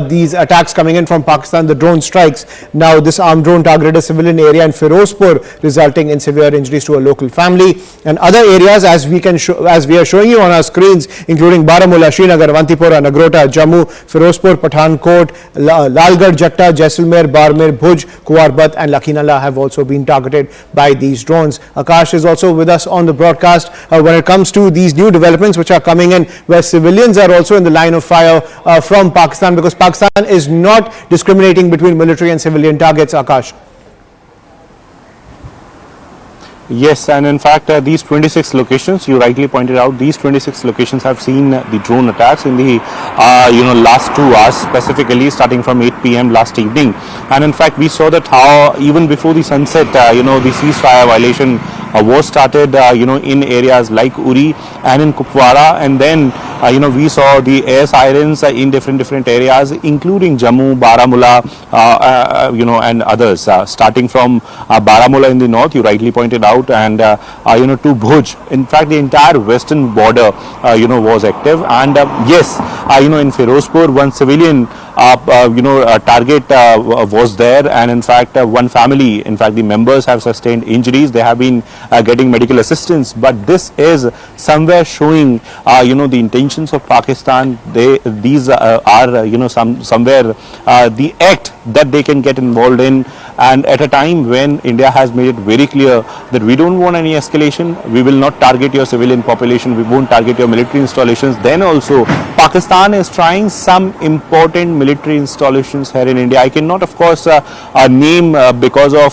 these attacks coming in from Pakistan, the drone strikes. Now, this armed drone targeted a civilian area in Firozpur, resulting in severe injuries to a local family. And other areas, as we are showing you on our screens, including Baramulla, Srinagar, Avantipora, Nagrota, Jammu, Firozpur, Pathankot, Lalgarh, Jatta, Jaisalmer, Barmer, Bhuj, Kuwarbat and Lakinala have also been targeted by these drones. Akash is also with us on the broadcast when it comes to these new developments which are coming in, where civilians are also in the line of fire from Pakistan, because Pakistan is not discriminating between military and civilian targets. Akash. Yes, and in fact, these 26 locations, you rightly pointed out, these 26 locations have seen the drone attacks in the last 2 hours, specifically starting from 8 p.m. last evening. And in fact, we saw that how even before the sunset, the ceasefire violation was started, in areas like Uri and in Kupwara, and then we saw the air sirens in different areas, including Jammu, Baramulla, and others. Starting from Baramulla in the north, you rightly pointed out, and to Bhuj. In fact, the entire western border, was active. And yes, in Firozpur, one civilian, target was there, and in fact, one family, in fact, the members have sustained injuries. They have been getting medical assistance. But this is somewhere showing, the intentions of Pakistan. These are, somewhere the act that they can get involved in. And at a time when India has made it very clear that we don't want any escalation, we will not target your civilian population, we won't target your military installations, then also Pakistan is trying some important military installations here in India. I cannot, of course, name because of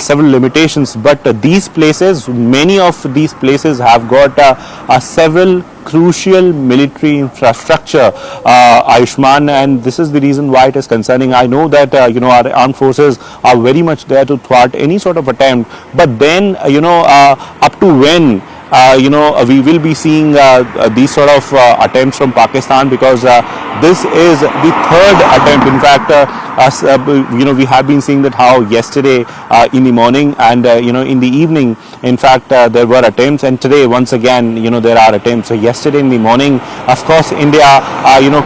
several limitations, but these places, many of these places have got several crucial military infrastructure, Ayushman, and this is the reason why it is concerning. I know that our armed forces are very much there to thwart any sort of attempt, but then up to when we will be seeing these sort of attempts from Pakistan, because this is the third attempt. In fact, we have been seeing that how yesterday in the morning and in the evening, in fact, there were attempts, and today once again, there are attempts. So yesterday in the morning, of course, India,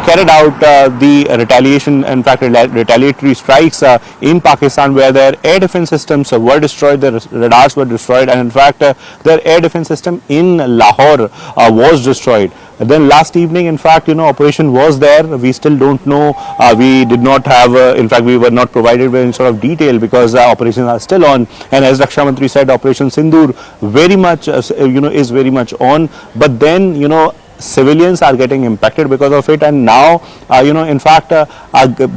carried out the retaliation, in fact, retaliatory strikes in Pakistan, where their air defense systems were destroyed, their radars were destroyed, and in fact, their air defense system in Lahore was destroyed. Then last evening, in fact, operation was there. We still don't know. We did not have, in fact, we were not provided with any sort of detail because operations are still on. And as Raksha Mantri said, Operation Sindoor very much, is very much on. But then, civilians are getting impacted because of it, and now in fact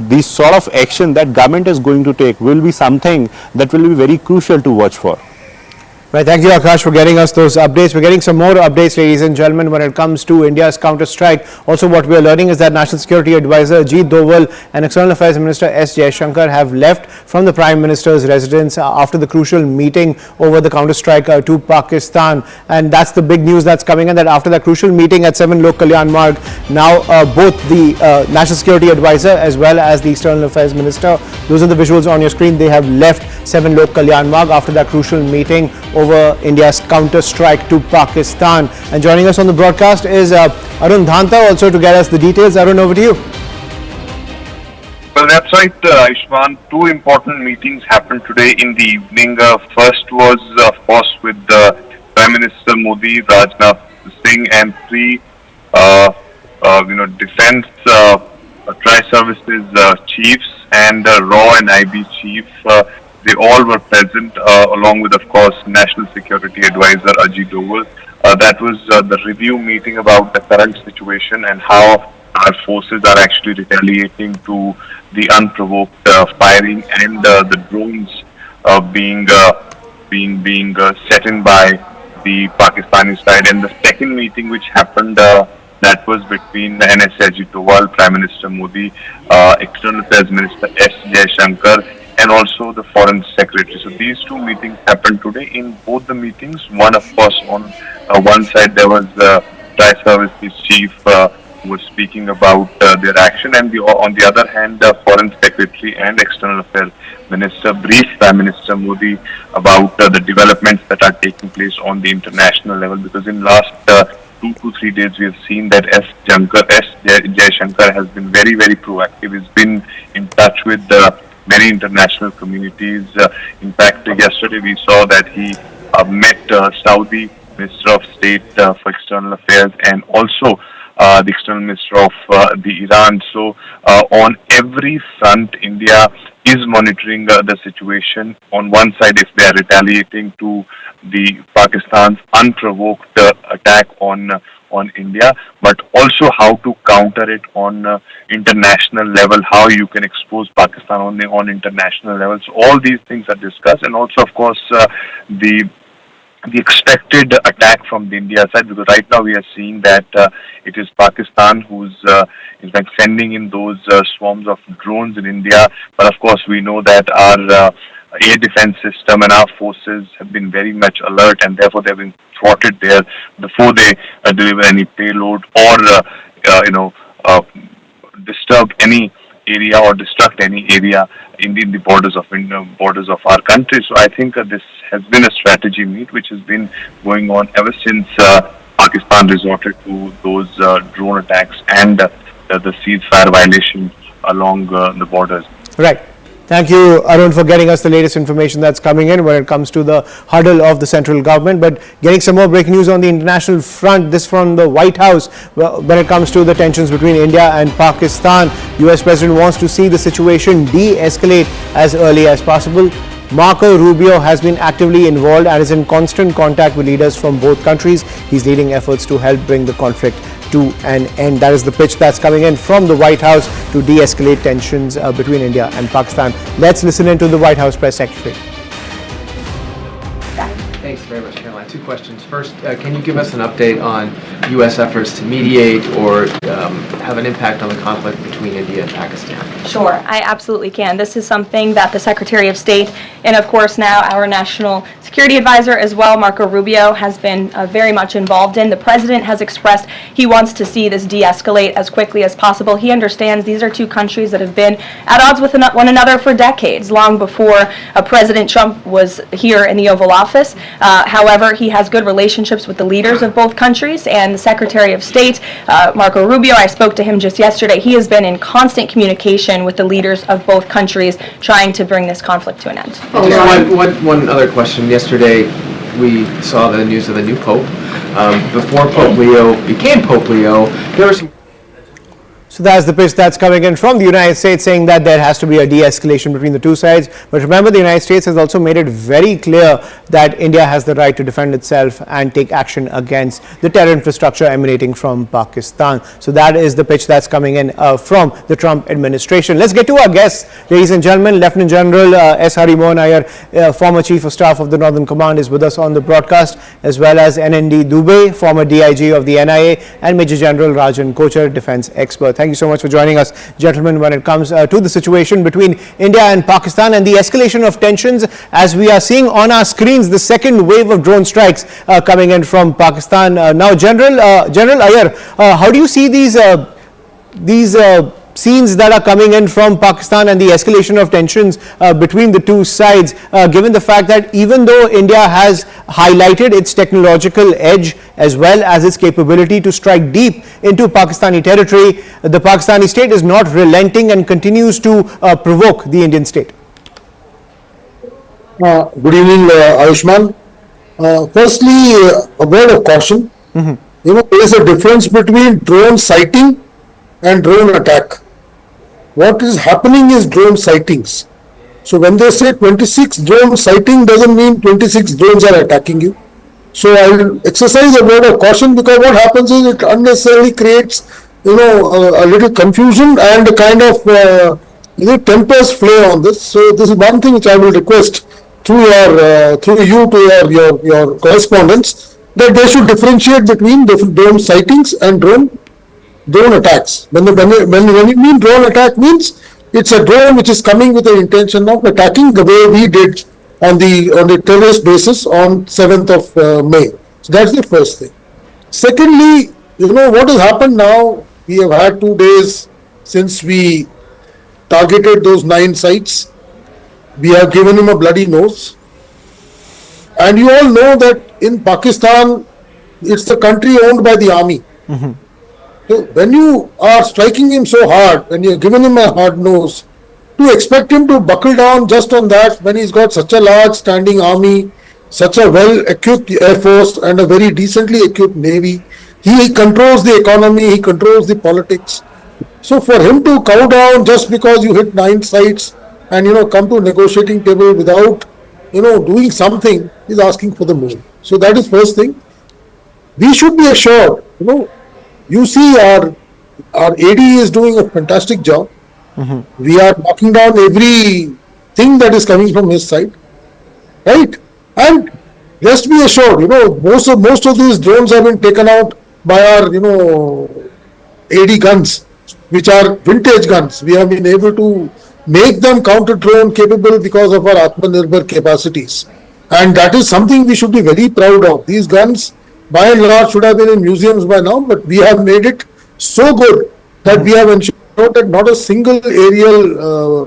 this sort of action that government is going to take will be something that will be very crucial to watch for. Right, thank you, Akash, for getting us those updates. We're getting some more updates, ladies and gentlemen, when it comes to India's counter-strike. Also, what we are learning is that National Security Advisor Ajit Doval and External Affairs Minister S. Jaishankar have left from the Prime Minister's residence after the crucial meeting over the counter-strike to Pakistan. And that's the big news that's coming in, that after that crucial meeting at 7 Lok Kalyan Marg, now both the National Security Advisor as well as the External Affairs Minister, those are the visuals on your screen, they have left 7 Lok Kalyan Marg after that crucial meeting over India's counter-strike to Pakistan. And joining us on the broadcast is Arun Dhanta also to get us the details. Arun, over to you. Well, that's right, Aishman. Two important meetings happened today in the evening. First was, of course, with Prime Minister Modi, Rajnath Singh, and three, defense tri-services chiefs and RAW and IB chief. They all were present, along with, of course, National Security Advisor Ajit Doval. That was the review meeting about the current situation and how our forces are actually retaliating to the unprovoked firing and the drones being set in by the Pakistani side. And the second meeting, which happened, that was between NSA Ajit Doval, Prime Minister Modi, External Affairs Minister S. Jaishankar, and also the Foreign Secretary. So these two meetings happened today. In both the meetings, one, of course, on one side there was the Tri-Services Chief who was speaking about their action, and on the other hand, the Foreign Secretary and External Affairs Minister briefed Prime Minister Modi about the developments that are taking place on the international level, because in last 2 to 3 days we have seen that S. Jaishankar has been very, very proactive. He's been in touch with many international communities. In fact, yesterday we saw that he met Saudi Minister of State for External Affairs and also the External Minister of the Iran. So on every front, India is monitoring the situation. On one side, if they are retaliating to the Pakistan's unprovoked attack on India, but also how to counter it on international level, how you can expose Pakistan on international level. So all these things are discussed, and also, of course, the expected attack from the India side, because right now we are seeing that it is Pakistan who's in fact sending in those swarms of drones in India. But of course, we know that our air defense system and our forces have been very much alert, and therefore they've been thwarted there before they deliver any payload or disturb any area or destruct any area in the borders of our country. So I think this has been a strategy meet which has been going on ever since Pakistan resorted to those drone attacks and the ceasefire violation along the borders. Right. Thank you, Arun, for getting us the latest information that's coming in when it comes to the huddle of the central government. But getting some more breaking news on the international front, this from the White House, when it comes to the tensions between India and Pakistan. US President wants to see the situation de-escalate as early as possible. Marco Rubio has been actively involved and is in constant contact with leaders from both countries. He's leading efforts to help bring the conflict to an end. That is the pitch that's coming in from the White House to de-escalate tensions between India and Pakistan. Let's listen in to the White House Press Secretary. Thanks very much, Caroline. Two questions. First, can you give us an update on U.S. efforts to mediate or have an impact on the conflict between India and Pakistan? Sure, I absolutely can. This is something that the Secretary of State and, of course, now our National Security Advisor as well, Marco Rubio, has been very much involved in. The President has expressed he wants to see this de-escalate as quickly as possible. He understands these are two countries that have been at odds with one another for decades, long before President Trump was here in the Oval Office. However, he has good relationships with the leaders of both countries, and the Secretary of State, Marco Rubio, I spoke to him just yesterday. He has been in constant communication with the leaders of both countries trying to bring this conflict to an end. One other question. Yesterday, we saw the news of the new Pope. Before Pope Leo became Pope Leo, there were some... So that's the pitch that's coming in from the United States, saying that there has to be a de-escalation between the two sides. But remember, the United States has also made it very clear that India has the right to defend itself and take action against the terror infrastructure emanating from Pakistan. So that is the pitch that's coming in from the Trump administration. Let's get to our guests, ladies and gentlemen. Lieutenant General S. Harimohan Iyer, former Chief of Staff of the Northern Command, is with us on the broadcast, as well as NND Dubey, former DIG of the NIA, and Major General Rajan Kochar, defense expert. Thank you so much for joining us, gentlemen, when it comes to the situation between India and Pakistan and the escalation of tensions, as we are seeing on our screens the second wave of drone strikes coming in from Pakistan. Now, General Iyer, how do you see these scenes that are coming in from Pakistan and the escalation of tensions between the two sides, given the fact that even though India has highlighted its technological edge as well as its capability to strike deep into Pakistani territory, the Pakistani state is not relenting and continues to provoke the Indian state? Good evening, Ayushman. Firstly, a word of caution. You know, there is a difference between drone sighting and drone attack. What is happening is drone sightings. So when they say 26 drone sighting, doesn't mean 26 drones are attacking you. So I will exercise a word of caution, because what happens is it unnecessarily creates, you know, a little confusion and a kind of tempers flare on this. So this is one thing which I will request through you to your correspondents, that they should differentiate between different drone sightings and drone attacks. When you mean drone attack, means it's a drone which is coming with the intention of attacking, the way we did on the terrorist basis on 7th of May. So that's the first thing. Secondly, you know what has happened now, we have had 2 days since we targeted those 9 sites. We have given him a bloody nose. And you all know that in Pakistan, it's the country owned by the army. So when you are striking him so hard, when you have given him a hard nose, to expect him to buckle down just on that, when he's got such a large standing army, such a well-equipped air force and a very decently equipped navy, he controls the economy, he controls the politics. So for him to cow down just because you hit 9 sites and, you know, come to a negotiating table without, you know, doing something, is asking for the moon. So that is first thing. We should be assured, you know, you see our AD is doing a fantastic job. We are knocking down everything that is coming from his side, right? And just be assured, you know, most of these drones have been taken out by our, you know, AD guns, which are vintage guns. We have been able to make them counter drone capable because of our Atmanirbhar capacities, and that is something we should be very proud of. These guns, by and large, should have been in museums by now, but we have made it so good that we have ensured that not a single aerial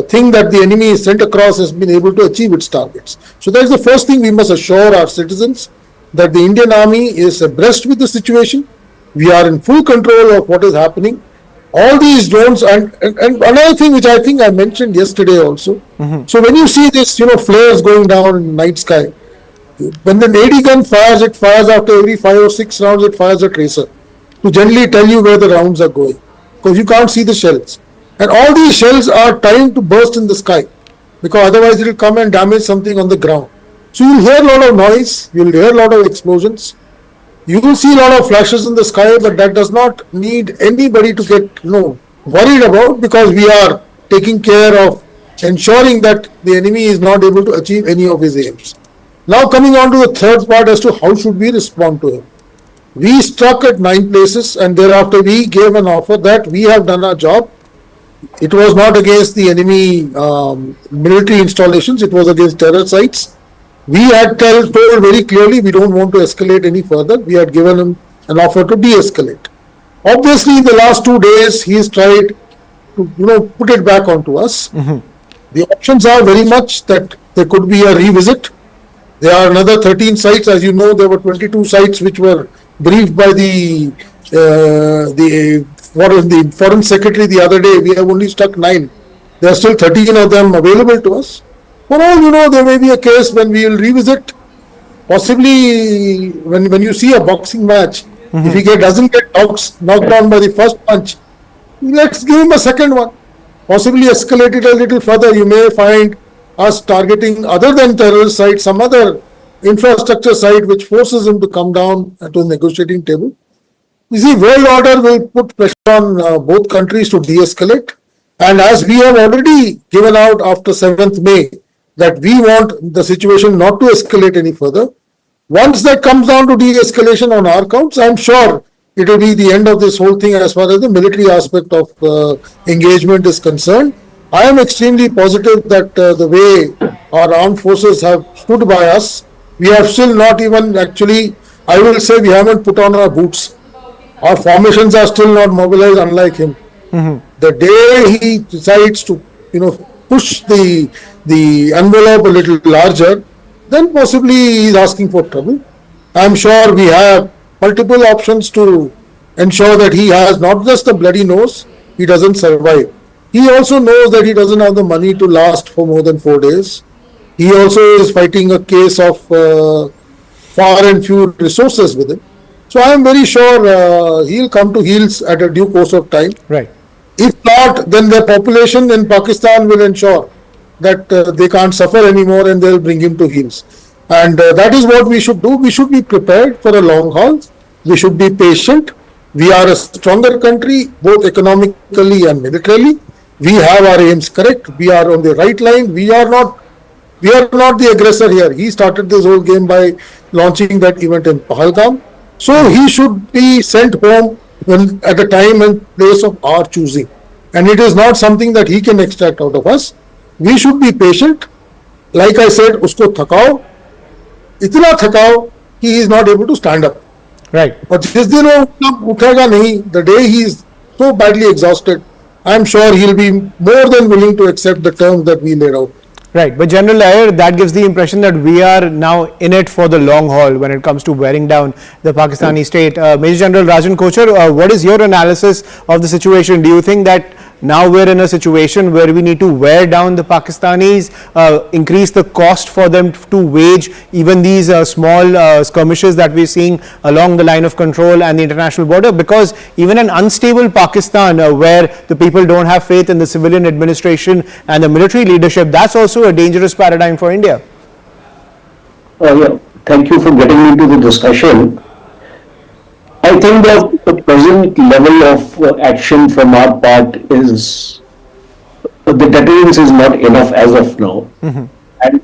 thing that the enemy is sent across has been able to achieve its targets. So that is the first thing we must assure our citizens, that the Indian Army is abreast with the situation. We are in full control of what is happening. All these drones, and another thing which I think I mentioned yesterday also. So when you see this, you know, flares going down in the night sky, when the AD gun fires, it fires after every 5 or 6 rounds, it fires a tracer to generally tell you where the rounds are going, because you can't see the shells. And all these shells are timed to burst in the sky, because otherwise it will come and damage something on the ground. So you will hear a lot of noise, you will hear a lot of explosions, you will see a lot of flashes in the sky, but that does not need anybody to get, you know, worried about, because we are taking care of ensuring that the enemy is not able to achieve any of his aims. Now coming on to the third part as to how should we respond to him. We struck at 9 places and thereafter we gave an offer that we have done our job. It was not against the enemy military installations, it was against terror sites. We had told very clearly we don't want to escalate any further. We had given him an offer to de-escalate. Obviously, in the last 2 days, he has tried to, put it back onto us. The options are very much that there could be a revisit. There are another 13 sites. As you know, there were 22 sites which were briefed by the Foreign Secretary the other day. We have only struck 9. There are still 13 of them available to us. For all you know, there may be a case when we will revisit. Possibly, when you see a boxing match, if he doesn't get knocked down by the first punch, let's give him a second one. Possibly escalate it a little further. You may find us targeting, other than terrorist site, some other infrastructure site which forces him to come down to the negotiating table. You see, world order will put pressure on both countries to de-escalate. And as we have already given out after 7th May, that we want the situation not to escalate any further. Once that comes down to de-escalation on our counts, I'm sure it will be the end of this whole thing as far as the military aspect of engagement is concerned. I am extremely positive that the way our armed forces have stood by us, we have still not even actually, I will say we haven't put on our boots. Our formations are still not mobilized, unlike him. The day he decides to, push the envelope a little larger, then possibly he is asking for trouble. I am sure we have multiple options to ensure that he has not just a bloody nose, he doesn't survive. He also knows that he doesn't have the money to last for more than 4 days. He also is fighting a case of far and few resources with him. So I am very sure he'll come to heels at a due course of time. Right. If not, then the population in Pakistan will ensure that they can't suffer anymore and they'll bring him to heels. And that is what we should do. We should be prepared for a long haul. We should be patient. We are a stronger country, both economically and militarily. We have our aims correct. We are on the right line. We are not the aggressor here. He started this whole game by launching that event in Pahalgam. So he should be sent home at a time and place of our choosing. And it is not something that he can extract out of us. We should be patient. Like I said, usko thakao. Itna thakao, he is not able to stand up. Right. But jis din wo uthega nahi, the day he is so badly exhausted, I am sure he will be more than willing to accept the terms that we laid out. Right, but General Iyer, that gives the impression that we are now in it for the long haul when it comes to wearing down the Pakistani state. Major General Rajan Kochar, what is your analysis of the situation? Do you think that now we're in a situation where we need to wear down the Pakistanis, increase the cost for them to wage even these small skirmishes that we're seeing along the line of control and the international border? Because even an unstable Pakistan where the people don't have faith in the civilian administration and the military leadership, that's also a dangerous paradigm for India. Yeah. Thank you for getting me into the discussion. I think the present level of action from our part is, the deterrence is not enough as of now. And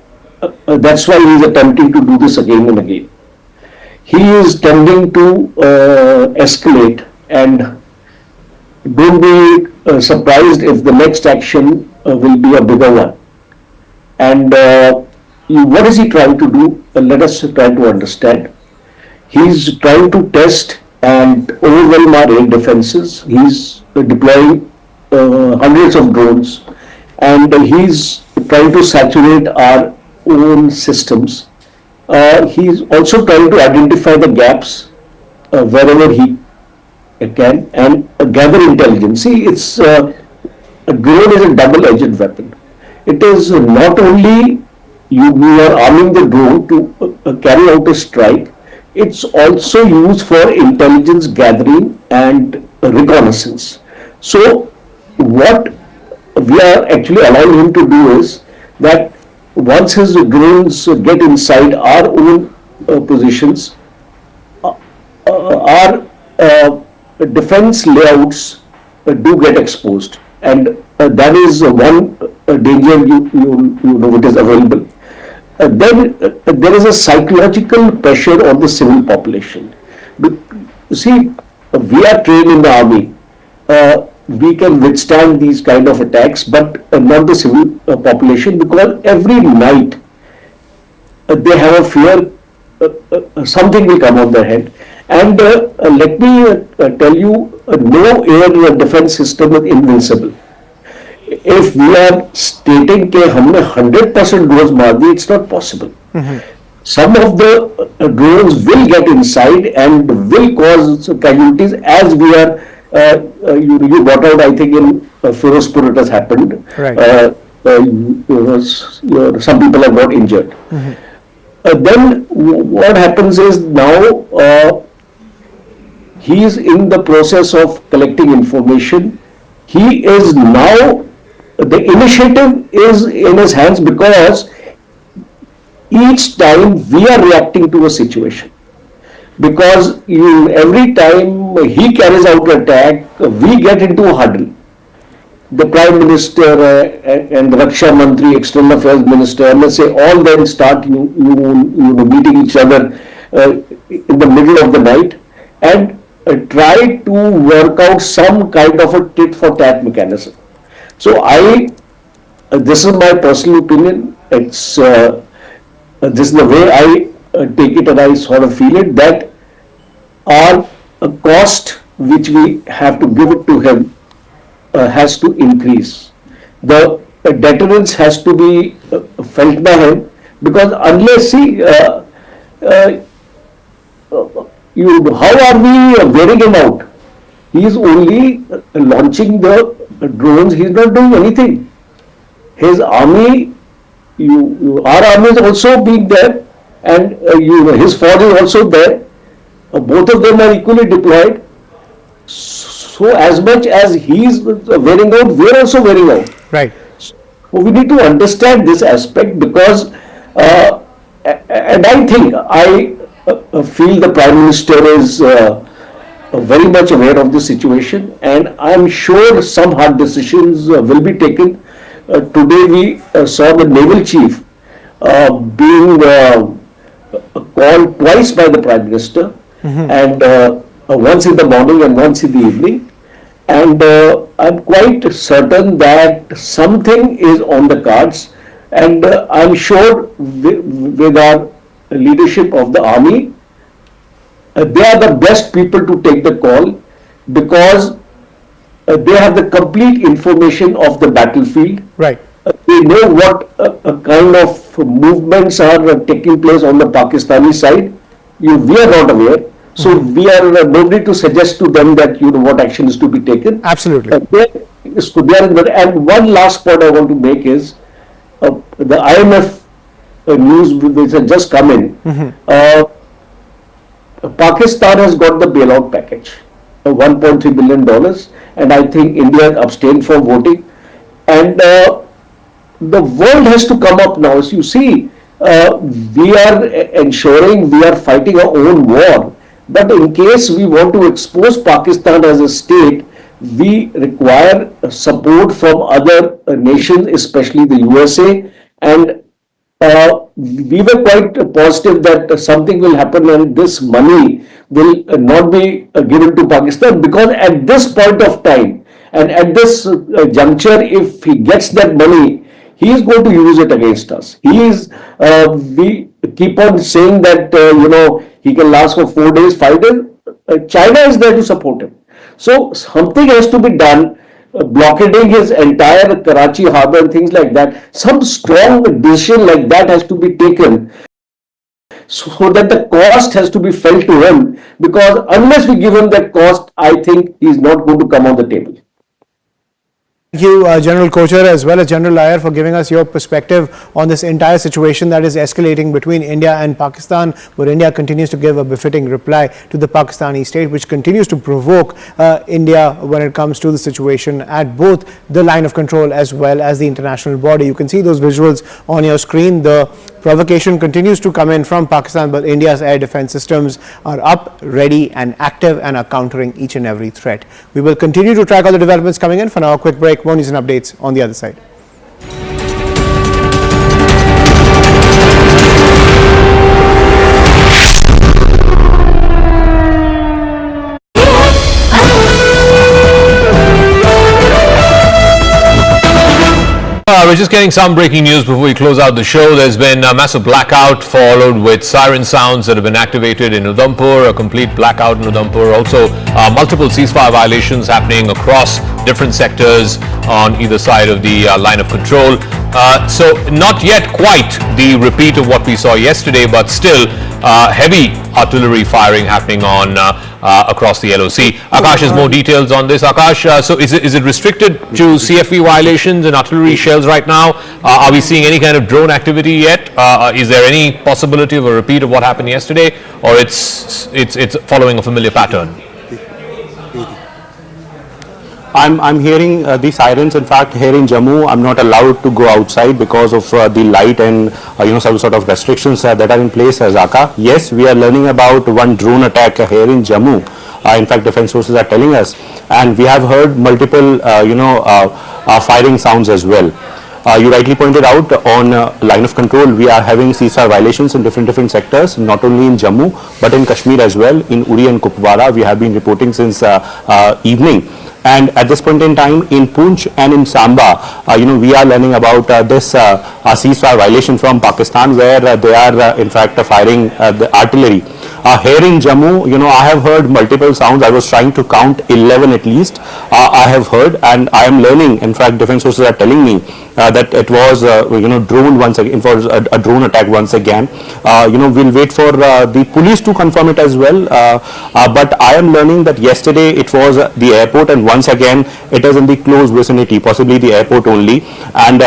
that's why he is attempting to do this again and again. He is tending to escalate, and don't be surprised if the next action will be a bigger one. And what is he trying to do? Let us try to understand. He's trying to test and overwhelm our air defenses. He's deploying hundreds of drones, and he's trying to saturate our own systems. He's also trying to identify the gaps wherever he can and gather intelligence. See, it's a drone is a double-edged weapon. It is not only you are arming the drone to carry out a strike, it's also used for intelligence gathering and reconnaissance. So what we are actually allowing him to do is that once his drones get inside our own positions, our defense layouts do get exposed, and that is one danger you know it is available. then there is a psychological pressure on the civil population. You see, we are trained in the army. We can withstand these kind of attacks, but not the civil population, because every night they have a fear something will come on their head. And let me tell you, no air defense system is invincible. If we are stating that हमने 100% drones मार दिए, it's not possible. Some of the drones will get inside and will cause casualties, as we are. You brought out, I think in Firozpur it has happened. Right. Some people have got injured. Then what happens is now he is in the process of collecting information. He is now, the initiative is in his hands, because each time we are reacting to a situation. Because every time he carries out an attack, we get into a huddle. The Prime Minister and the Raksha Mantri, External Affairs Minister, let's say, all then start meeting each other in the middle of the night and try to work out some kind of a tit for tat mechanism. So this is my personal opinion. It's this is the way I take it, and I sort of feel it, that our cost which we have to give it to him has to increase. The deterrence has to be felt by him, because unless how are we wearing him out? He is only launching the drones. He is not doing anything. His army, our army is also being there, and his force is also there. Both of them are equally deployed. So as much as he is wearing out, we are also wearing out. Right. So we need to understand this aspect, because, and I think I feel the Prime Minister is very much aware of the situation, and I'm sure some hard decisions will be taken. Today we saw the Naval Chief being called twice by the Prime Minister, and once in the morning and once in the evening. And I'm quite certain that something is on the cards, and I'm sure with our leadership of the army, they are the best people to take the call, because they have the complete information of the battlefield. Right. They know what kind of movements are taking place on the Pakistani side. We are not aware. So we are nobody to suggest to them that what action is to be taken. Absolutely. And one last point I want to make is the IMF news which has just come in. Pakistan has got the bailout package, $1.3 billion, and I think India abstained from voting. And the world has to come up now. So you see, we are ensuring we are fighting our own war. But in case we want to expose Pakistan as a state, we require support from other nations, especially the USA. And we were quite positive that something will happen and this money will not be given to Pakistan, because at this point of time and at this juncture, if he gets that money, he is going to use it against us. We keep on saying that, he can last for 4 days, 5 days. China is there to support him. So something has to be done, blockading his entire Karachi harbor and things like that. Some strong decision like that has to be taken, so that the cost has to be felt to him, because unless we give him that cost, I think he is not going to come on the table. Thank you, General Kochhar, as well as General Iyer, for giving us your perspective on this entire situation that is escalating between India and Pakistan, where India continues to give a befitting reply to the Pakistani state, which continues to provoke India when it comes to the situation at both the line of control as well as the international border. You can see those visuals on your screen. The provocation continues to come in from Pakistan, but India's air defense systems are up, ready and active, and are countering each and every threat. We will continue to track all the developments coming in. For now, a quick break. More news and updates on the other side. We're just getting some breaking news before we close out the show. There's been a massive blackout followed with siren sounds that have been activated in Udhampur, a complete blackout in Udhampur. Also, multiple ceasefire violations happening across different sectors on either side of the line of control. So not yet quite the repeat of what we saw yesterday, but still heavy artillery firing happening on across the LOC. Akash has more details on this. Akash, so is it restricted to CFV violations and artillery shells right now? Are we seeing any kind of drone activity yet? Is there any possibility of a repeat of what happened yesterday, or it's following a familiar pattern? I'm hearing the sirens. In fact, here in Jammu, I'm not allowed to go outside because of the light and some sort of restrictions that are in place, Zaka. Yes, we are learning about one drone attack here in Jammu. In fact, defense sources are telling us, and we have heard multiple firing sounds as well. You rightly pointed out on line of control, we are having ceasefire violations in different sectors, not only in Jammu but in Kashmir as well. In Uri and Kupwara, we have been reporting since evening. And at this point in time, in Poonch and in Samba, we are learning about this ceasefire violation from Pakistan, where they are in fact firing the artillery. Here in Jammu, I have heard multiple sounds. I was trying to count 11 at least. I have heard, and I am learning. In fact, defense sources are telling me that it was drone once again, for a drone attack once again. We'll wait for the police to confirm it as well. But I am learning that yesterday it was the airport, and once again it is in the close vicinity, possibly the airport only. And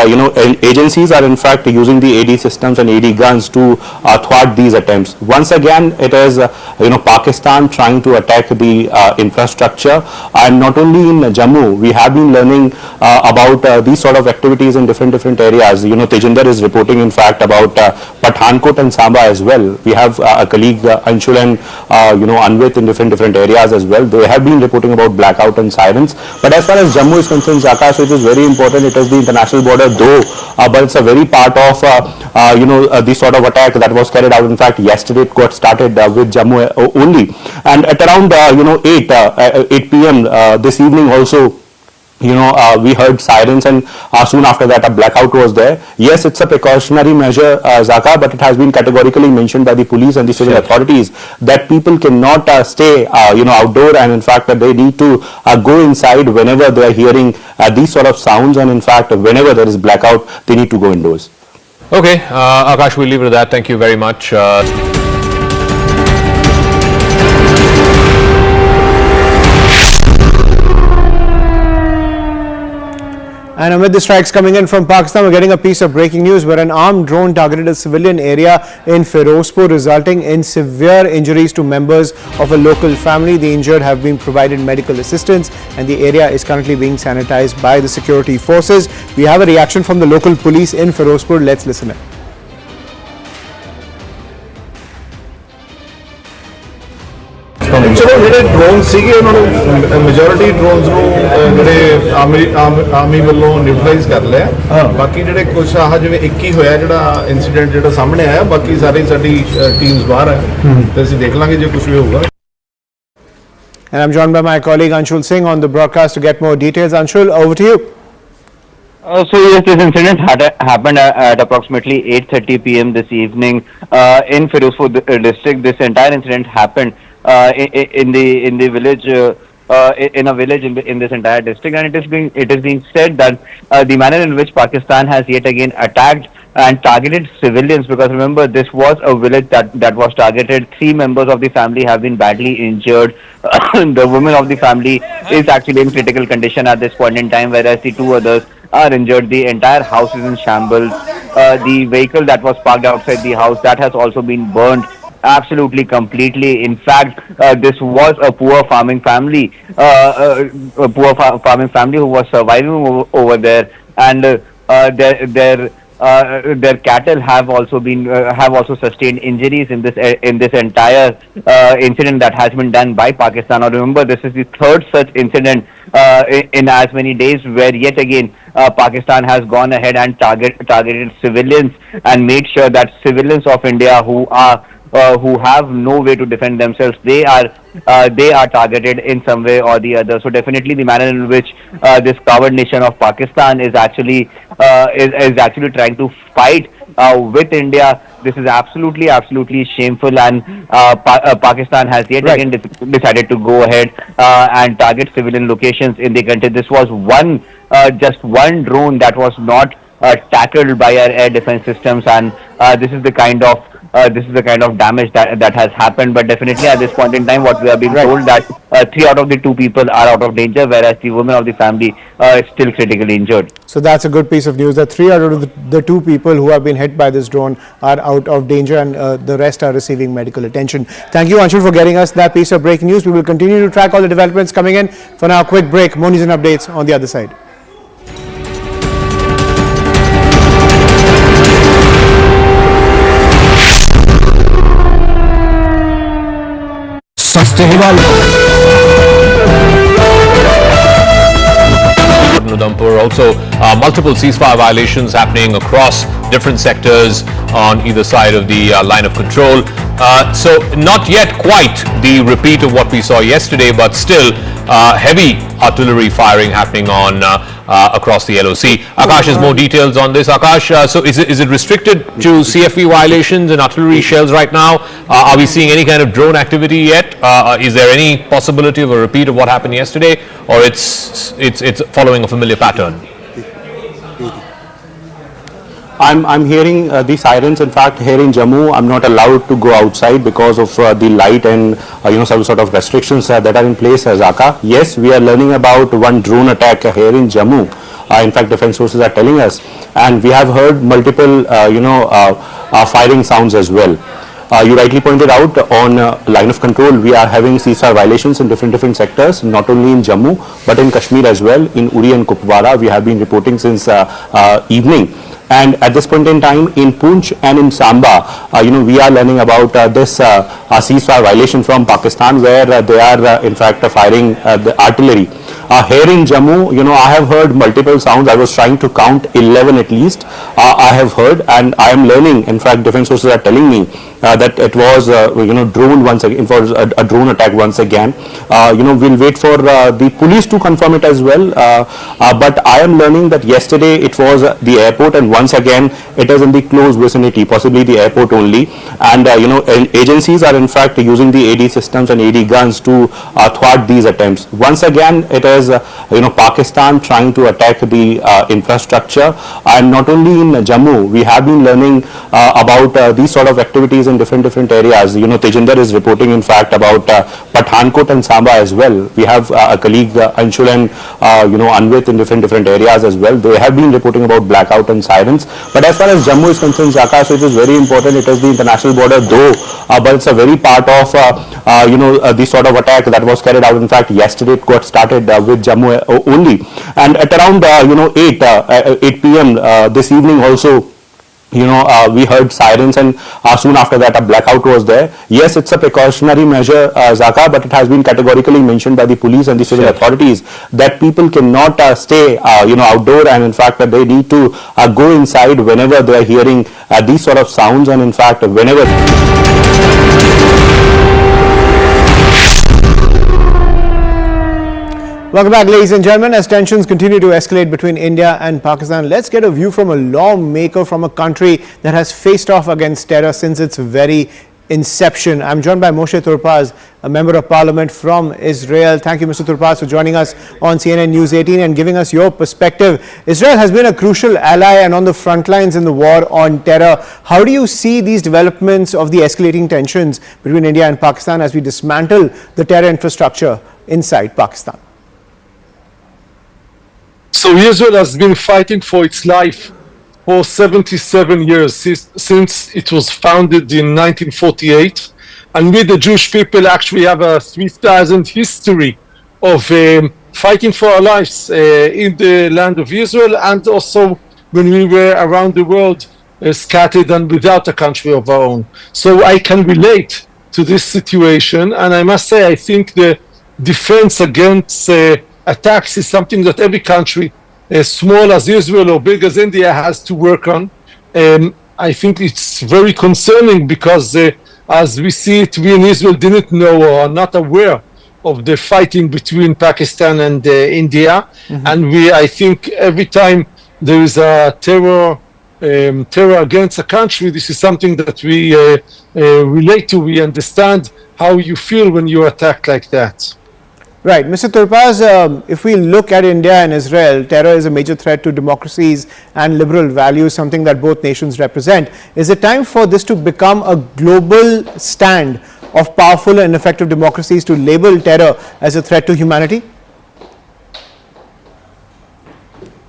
agencies are in fact using the AD systems and AD guns to thwart these attempts. Once again, it is Pakistan trying to attack the infrastructure. And not only in Jammu, we have been learning about these sort of activities in different areas. Tejinder is reporting in fact about Pathankot and Samba as well. We have a colleague Anshul and Anvit in different areas as well. They have been reporting about blackout and sirens. But as far as Jammu is concerned, Zaka, so it is very important. It is the international border though, but it's a very part of the sort of attack that was carried out. In fact, yesterday it got started with Jammu only, and at around 8 p.m. This evening also, we heard sirens, and soon after that a blackout was there. Yes, it's a precautionary measure, Zaka, but it has been categorically mentioned by the police and the civil authorities that people cannot stay outdoor, and in fact they need to go inside whenever they are hearing these sort of sounds, and in fact whenever there is blackout they need to go indoors. Okay, Akash, we'll leave it at that. Thank you very much. And amid the strikes coming in from Pakistan, we're getting a piece of breaking news where an armed drone targeted a civilian area in Firozpur, resulting in severe injuries to members of a local family. The injured have been provided medical assistance, and the area is currently being sanitized by the security forces. We have a reaction from the local police in Firozpur. Let's listen in. ਚਲੋ ਜਿਹੜੇ drone ਸੀਗੇ ਉਹਨਾਂ ਨੂੰ majority drones ਨੂੰ ਜਿਹੜੇ army ਵੱਲੋਂ neutralise ਕਰ ਲਿਆ ਬਾਕੀ ਜਿਹੜੇ ਕੁਝ ਆਹ ਜਿਵੇਂ 21 ਹੋਇਆ ਜਿਹੜਾ ਇਨਸੀਡੈਂਟ ਜਿਹੜਾ ਸਾਹਮਣੇ ਆਇਆ ਬਾਕੀ ਸਾਰੀ ਸਾਡੀ ਟੀਮਸ ਬਾਹਰ ਹੈ ਤੇ ਅਸੀਂ ਦੇਖ ਲਾਂਗੇ ਜੇ ਕੁਝ ਵੀ ਹੋਊਗਾ And I'm joined by my colleague Anshul Singh on the broadcast to get more details. Anshul, over to you. So yes, this incident happened at approximately 8:30 p.m. this evening in Firozpur district. This entire incident happened in the village, in a village in this entire district, and it is being said that the manner in which Pakistan has yet again attacked and targeted civilians, because remember this was a village that was targeted. 3 members of the family have been badly injured. The woman of the family is actually in critical condition at this point in time, whereas the 2 others are injured. The entire house is in shambles. The vehicle that was parked outside the house, that has also been burned absolutely completely. In fact, this was a poor farming family, who was surviving over there, and their cattle have also sustained injuries in this entire incident that has been done by Pakistan. Now remember, this is the 3rd such incident in as many days, where yet again Pakistan has gone ahead and targeted civilians and made sure that civilians of India who have no way to defend themselves, they are targeted in some way or the other. So definitely the manner in which this coward nation of Pakistan is actually is actually trying to fight with India. This is absolutely shameful, and Pakistan has yet again decided to go ahead and target civilian locations in the country. This was just one drone that was not tackled by our air defense systems, and this is the kind of damage that has happened. But definitely at this point in time, what we have been told that 3 out of the 2 people are out of danger, whereas the woman of the family is still critically injured. So that's a good piece of news that 3 out of the 2 people who have been hit by this drone are out of danger, and the rest are receiving medical attention. Thank you, Anshul, for getting us that piece of breaking news. We will continue to track all the developments coming in. For now, quick break. More news and updates on the other side. Udhampur, also multiple ceasefire violations happening across different sectors on either side of the line of control. So not yet quite the repeat of what we saw yesterday, but still heavy artillery firing happening on across the LOC. Akash has more details on this. Akash, so is it restricted to CFV violations and artillery shells right now? Are we seeing any kind of drone activity yet? Is there any possibility of a repeat of what happened yesterday, or it's following a familiar pattern? I'm hearing the sirens. In fact, here in Jammu, I'm not allowed to go outside because of the light and some sort of restrictions that are in place, Zaka. Yes, we are learning about one drone attack here in Jammu. In fact, defense sources are telling us, and we have heard multiple firing sounds as well. You rightly pointed out, on line of control, we are having ceasefire violations in different sectors, not only in Jammu but in Kashmir as well. In Uri and Kupwara, we have been reporting since evening. And at this point in time, in Poonch and in Samba, we are learning about this ceasefire violation from Pakistan, where they are in fact firing the artillery. Here in Jammu, I have heard multiple sounds. I was trying to count 11 at least. I have heard, and I am learning. In fact, defense sources are telling me that it was drone once again. It was a drone attack once again. We'll wait for the police to confirm it as well. But I am learning that yesterday it was the airport, and once again it is in the close vicinity, possibly the airport only. And agencies are in fact using the AD systems and AD guns to thwart these attempts. Once again, it is Pakistan trying to attack the infrastructure, and not only in Jammu. We have been learning about these sort of activities in different areas. Tejinder is reporting in fact about Pathankot and Samba as well. We have a colleague Anshul and Anvit in different areas as well. They have been reporting about blackout and sirens. But as far as Jammu is concerned, Zaka, so it is very important. It is the international border though, but it's a very part of the sort of attack that was carried out. In fact, yesterday it got started with Jammu only, and at around 8 p.m. This evening also, we heard sirens, and soon after that a blackout was there. Yes, it's a precautionary measure, Zaka, but it has been categorically mentioned by the police and the civil authorities that people cannot stay outdoor, and in fact they need to go inside whenever they are hearing these sort of sounds, and in fact whenever Welcome back, ladies and gentlemen. As tensions continue to escalate between India and Pakistan, let's get a view from a lawmaker from a country that has faced off against terror since its very inception. I'm joined by Moshe Turpaz, a member of parliament from Israel. Thank you, Mr. Turpaz, for joining us on CNN News 18 and giving us your perspective. Israel has been a crucial ally and on the front lines in the war on terror. How do you see these developments of the escalating tensions between India and Pakistan as we dismantle the terror infrastructure inside Pakistan? So Israel has been fighting for its life for 77 years, since it was founded in 1948. And we, the Jewish people, actually have a 3,000 history of fighting for our lives in the land of Israel, and also when we were around the world scattered and without a country of our own. So I can relate to this situation, and I must say I think the defense against attacks is something that every country, as small as Israel or big as India, has to work on. I think it's very concerning because as we see it, we in Israel didn't know or are not aware of the fighting between Pakistan and India. And I think every time there is a terror against a country, this is something that we relate to. We understand how you feel when you're attacked like that. Right. Mr. Turpaz, if we look at India and Israel, terror is a major threat to democracies and liberal values, something that both nations represent. Is it time for this to become a global stand of powerful and effective democracies to label terror as a threat to humanity?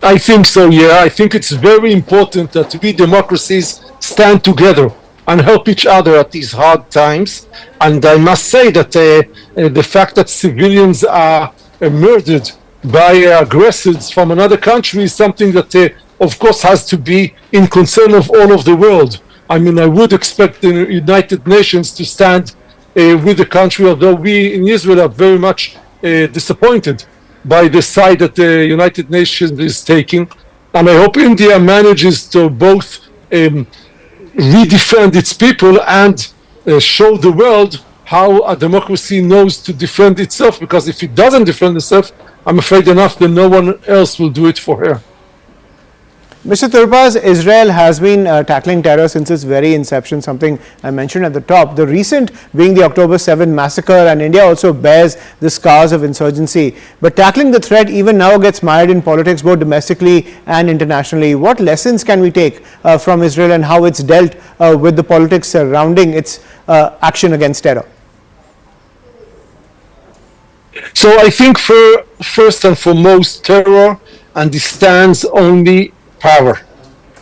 I think so, yeah. I think it's very important that we democracies stand together and help each other at these hard times. And I must say that the fact that civilians are murdered by aggressors from another country is something that, of course, has to be in concern of all of the world. I mean, I would expect the United Nations to stand with the country, although we in Israel are very much disappointed by the side that the United Nations is taking. And I hope India manages to both redefend its people and show the world how a democracy knows to defend itself, because if it doesn't defend itself, I'm afraid enough that no one else will do it for her. Mr. Turpaz, Israel has been tackling terror since its very inception, something I mentioned at the top. The recent being the October 7 massacre, and India also bears the scars of insurgency. But tackling the threat even now gets mired in politics, both domestically and internationally. What lessons can we take from Israel and how it's dealt with the politics surrounding its action against terror? So I think first and foremost, terror understands only power.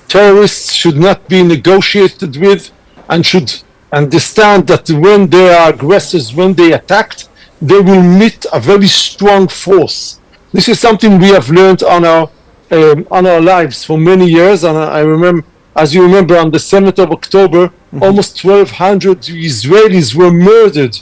Terrorists should not be negotiated with and should understand that when they are aggressors, when they attacked, they will meet a very strong force. This is something we have learned on our lives for many years. And I remember, as you remember, on the 7th of October, almost 1,200 Israelis were murdered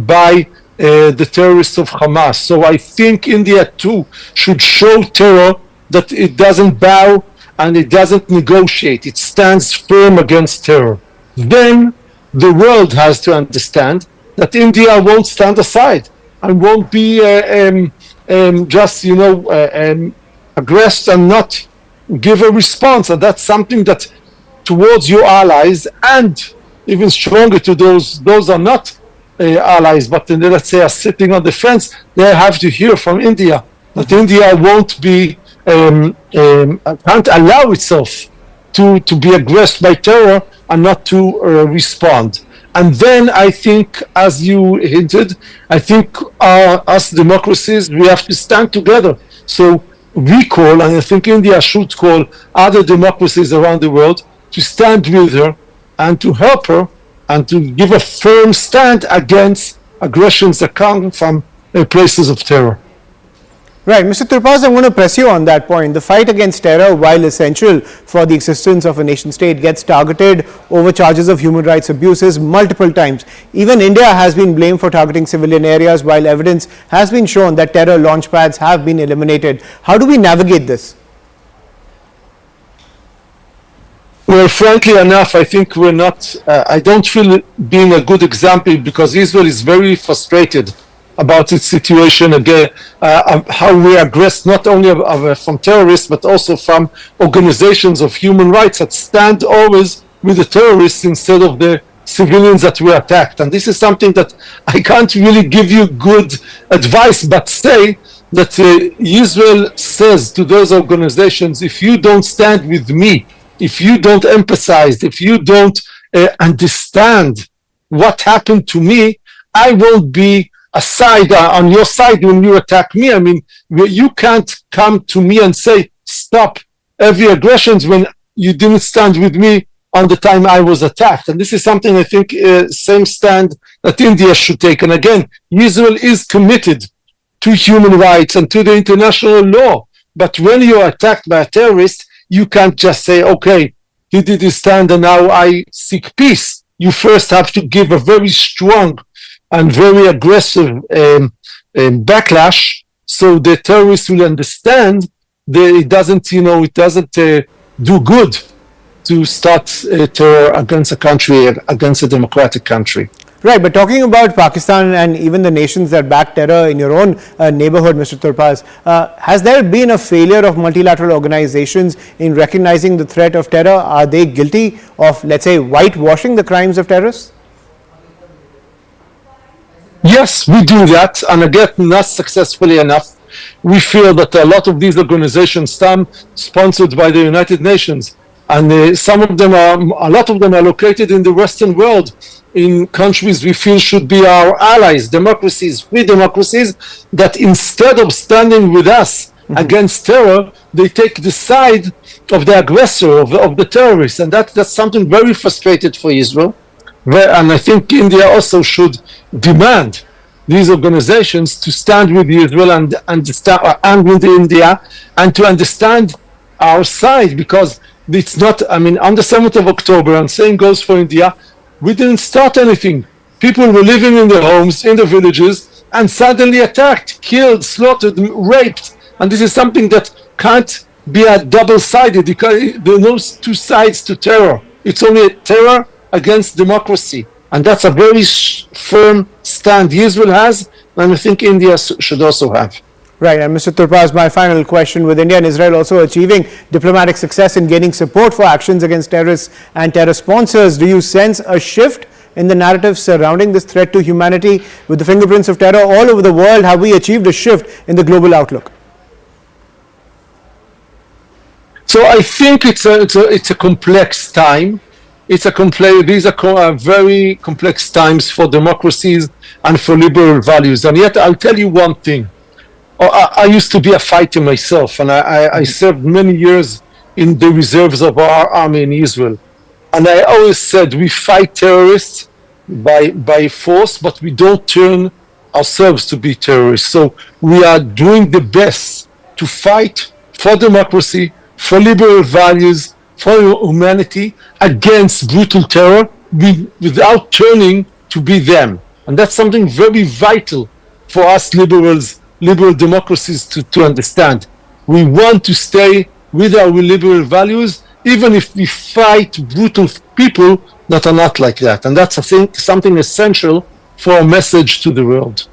by the terrorists of Hamas. So I think India too should show terror that it doesn't bow and it doesn't negotiate. It stands firm against terror. Then the world has to understand that India won't stand aside and won't be just, aggressed and not give a response. And that's something that towards your allies, and even stronger to those are not allies, but let's say are sitting on the fence, they have to hear from India that India won't be can't allow itself to be aggressed by terror and not to respond. And then I think, as you hinted, I think us democracies, we have to stand together. So we call, and I think India should call other democracies around the world to stand with her and to help her and to give a firm stand against aggressions that come from places of terror. Right. Mr. Turpaz, I'm going to press you on that point. The fight against terror, while essential for the existence of a nation state, gets targeted over charges of human rights abuses multiple times. Even India has been blamed for targeting civilian areas, while evidence has been shown that terror launch pads have been eliminated. How do we navigate this? Well, frankly enough, I think we're not, I don't feel it being a good example, because Israel is very frustrated about its situation again, how we are aggressed not only from terrorists, but also from organizations of human rights that stand always with the terrorists instead of the civilians that were attacked. And this is something that I can't really give you good advice, but say that Israel says to those organizations, if you don't stand with me, if you don't empathize, if you don't understand what happened to me, I won't be on your side when you attack me. I mean, you can't come to me and say, stop every aggressions when you didn't stand with me on the time I was attacked. And this is something I think same stand that India should take. And again, Israel is committed to human rights and to the international law. But when you're attacked by a terrorist, you can't just say, okay, he did his stand and now I seek peace. You first have to give a very strong and very aggressive backlash, so the terrorists will understand that it doesn't do good to start terror against a country, against a democratic country. Right, but talking about Pakistan and even the nations that back terror in your own neighborhood, Mr. Turpaz, has there been a failure of multilateral organizations in recognizing the threat of terror? Are they guilty of, let's say, whitewashing the crimes of terrorists? Yes, we do that, and again, not successfully enough. We feel that a lot of these organizations, some sponsored by the United Nations, and a lot of them are located in the Western world, in countries we feel should be our allies, democracies, free democracies, that instead of standing with us against terror, they take the side of the aggressor, of the terrorists, and that's something very frustrating for Israel. And I think India also should demand these organizations to stand with Israel and with India, and to understand our side, because it's not, I mean, on the 7th of October, and same goes for India, we didn't start anything. People were living in their homes, in the villages, and suddenly attacked, killed, slaughtered, raped. And this is something that can't be a double-sided, because there are no two sides to terror. It's only a terror against democracy. And that's a very firm stand Israel has, and I think India should also have. Right, and Mr. Turpaz, my final question, with India and Israel also achieving diplomatic success in gaining support for actions against terrorists and terror sponsors, do you sense a shift in the narrative surrounding this threat to humanity? With the fingerprints of terror all over the world, have we achieved a shift in the global outlook? So I think it's a complex time. These are very complex times for democracies and for liberal values. And yet I'll tell you one thing. I used to be a fighter myself, and I served many years in the reserves of our army in Israel. And I always said we fight terrorists by force, but we don't turn ourselves to be terrorists. So we are doing the best to fight for democracy, for liberal values, for humanity, against brutal terror, without turning to be them. And that's something very vital for us liberal democracies to understand. We want to stay with our liberal values, even if we fight brutal people that are not like that. And that's, I think, something essential for a message to the world.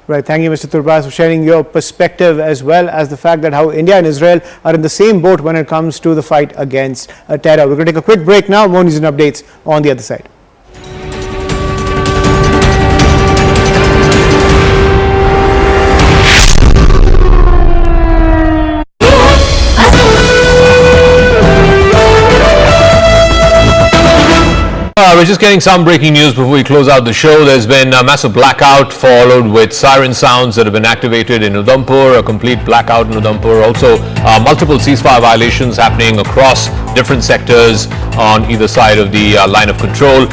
Right, thank you, Mr. Turpaz, for sharing your perspective, as well as the fact that how India and Israel are in the same boat when it comes to the fight against terror. We're going to take a quick break now. More news and updates on the other side. We're just getting some breaking news before we close out the show. There's been a massive blackout followed with siren sounds that have been activated in Udhampur, a complete blackout in Udhampur. Also, multiple ceasefire violations happening across different sectors on either side of the line of control.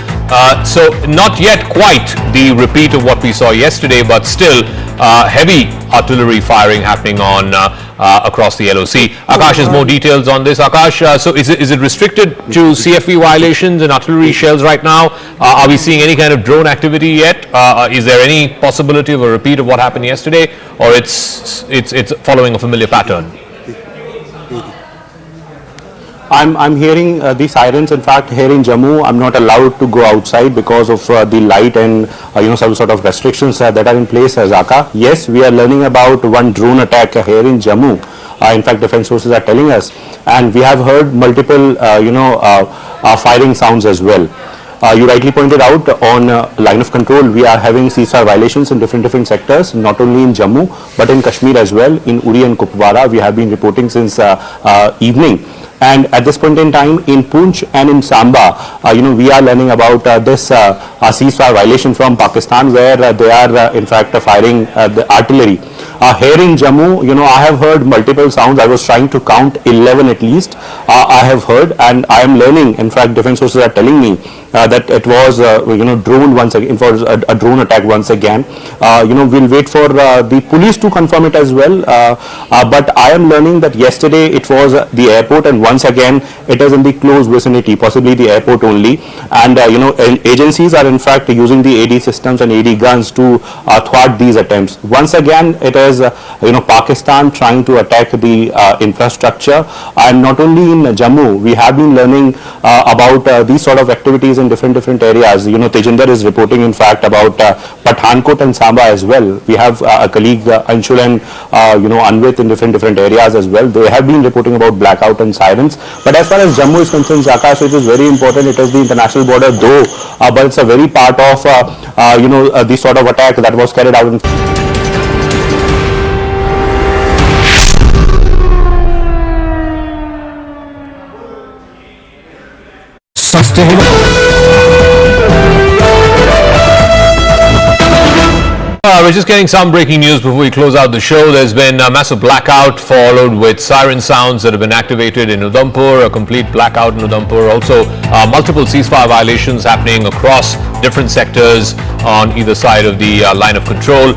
So not yet quite the repeat of what we saw yesterday, but still heavy artillery firing happening on across the LOC. Akash has more details on this. Akash, so is it restricted to CFV violations and artillery shells right now? Are we seeing any kind of drone activity yet? Is there any possibility of a repeat of what happened yesterday, or it's following a familiar pattern? I'm hearing the sirens. In fact, here in Jammu, I'm not allowed to go outside because of the light and some sort of restrictions that are in place. Zaka, yes, we are learning about one drone attack here in Jammu. In fact, defense sources are telling us, and we have heard multiple firing sounds as well. You rightly pointed out, on line of control, we are having ceasefire violations in different sectors, not only in Jammu but in Kashmir as well. In Uri and Kupwara, we have been reporting since evening. And at this point in time, in Poonch and in Samba, we are learning about this ceasefire violation from Pakistan, where they are in fact firing the artillery. Here in Jammu, I have heard multiple sounds. I was trying to count 11 at least. I have heard, and I am learning. In fact, defense sources are telling me that it was drone once again. It was a drone attack once again. We'll wait for the police to confirm it as well. But I am learning that yesterday it was the airport, and once again it is in the close vicinity, possibly the airport only. And agencies are in fact using the AD systems and AD guns to thwart these attempts. Once again, it is Pakistan trying to attack the infrastructure. And not only in Jammu, we have been learning about these sort of activities activities in different areas. Tejinder is reporting, in fact, about Pathankot and Samba as well. We have a colleague, Anshul and, Anvit in different areas as well. They have been reporting about blackout and sirens. But as far as Jammu is concerned, Akash, it is very important. It is the international border, though, but it's a very part of, the sort of attack that was carried out in... We're just getting some breaking news before we close out the show. There's been a massive blackout followed with siren sounds that have been activated in Udhampur, a complete blackout in Udhampur. Also, multiple ceasefire violations happening across different sectors on either side of the line of control.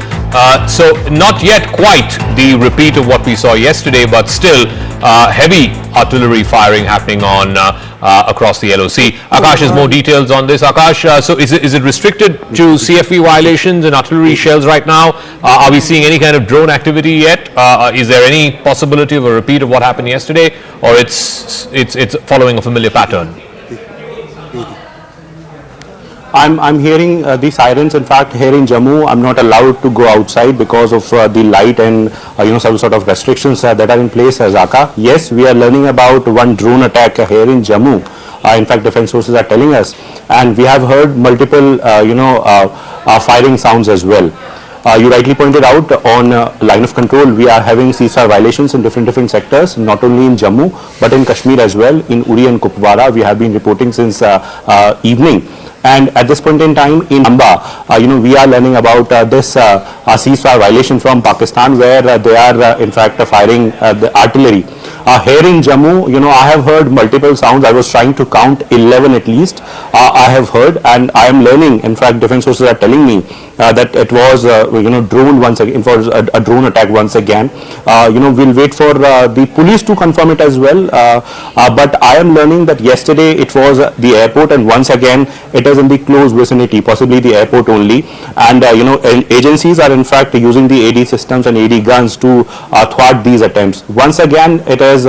So not yet quite the repeat of what we saw yesterday, but still heavy artillery firing happening on across the LOC. Akash has more details on this. Akash, so is it restricted to CFV violations and artillery shells right now? Are we seeing any kind of drone activity yet? Is there any possibility of a repeat of what happened yesterday, or it's following a familiar pattern? I'm hearing the sirens. In fact, here in Jammu, I'm not allowed to go outside because of the light and some sort of restrictions that are in place as Aka. Yes, we are learning about one drone attack here in Jammu. In fact, defense sources are telling us, and we have heard multiple firing sounds as well. You rightly pointed out, on line of control, we are having ceasefire violations in different sectors, not only in Jammu but in Kashmir as well. In Uri and Kupwara, we have been reporting since evening. And at this point in time in Amba, we are learning about this ceasefire violation from Pakistan, where they are in fact firing the artillery. Here in Jammu, I have heard multiple sounds. I was trying to count 11 at least. I have heard, and I am learning. In fact, defense sources are telling me that it was drone once again, for a drone attack once again. We'll wait for the police to confirm it as well. But I am learning that yesterday it was the airport, and once again it is in the close vicinity, possibly the airport only. And agencies are in fact using the AD systems and AD guns to thwart these attempts. Once again, it is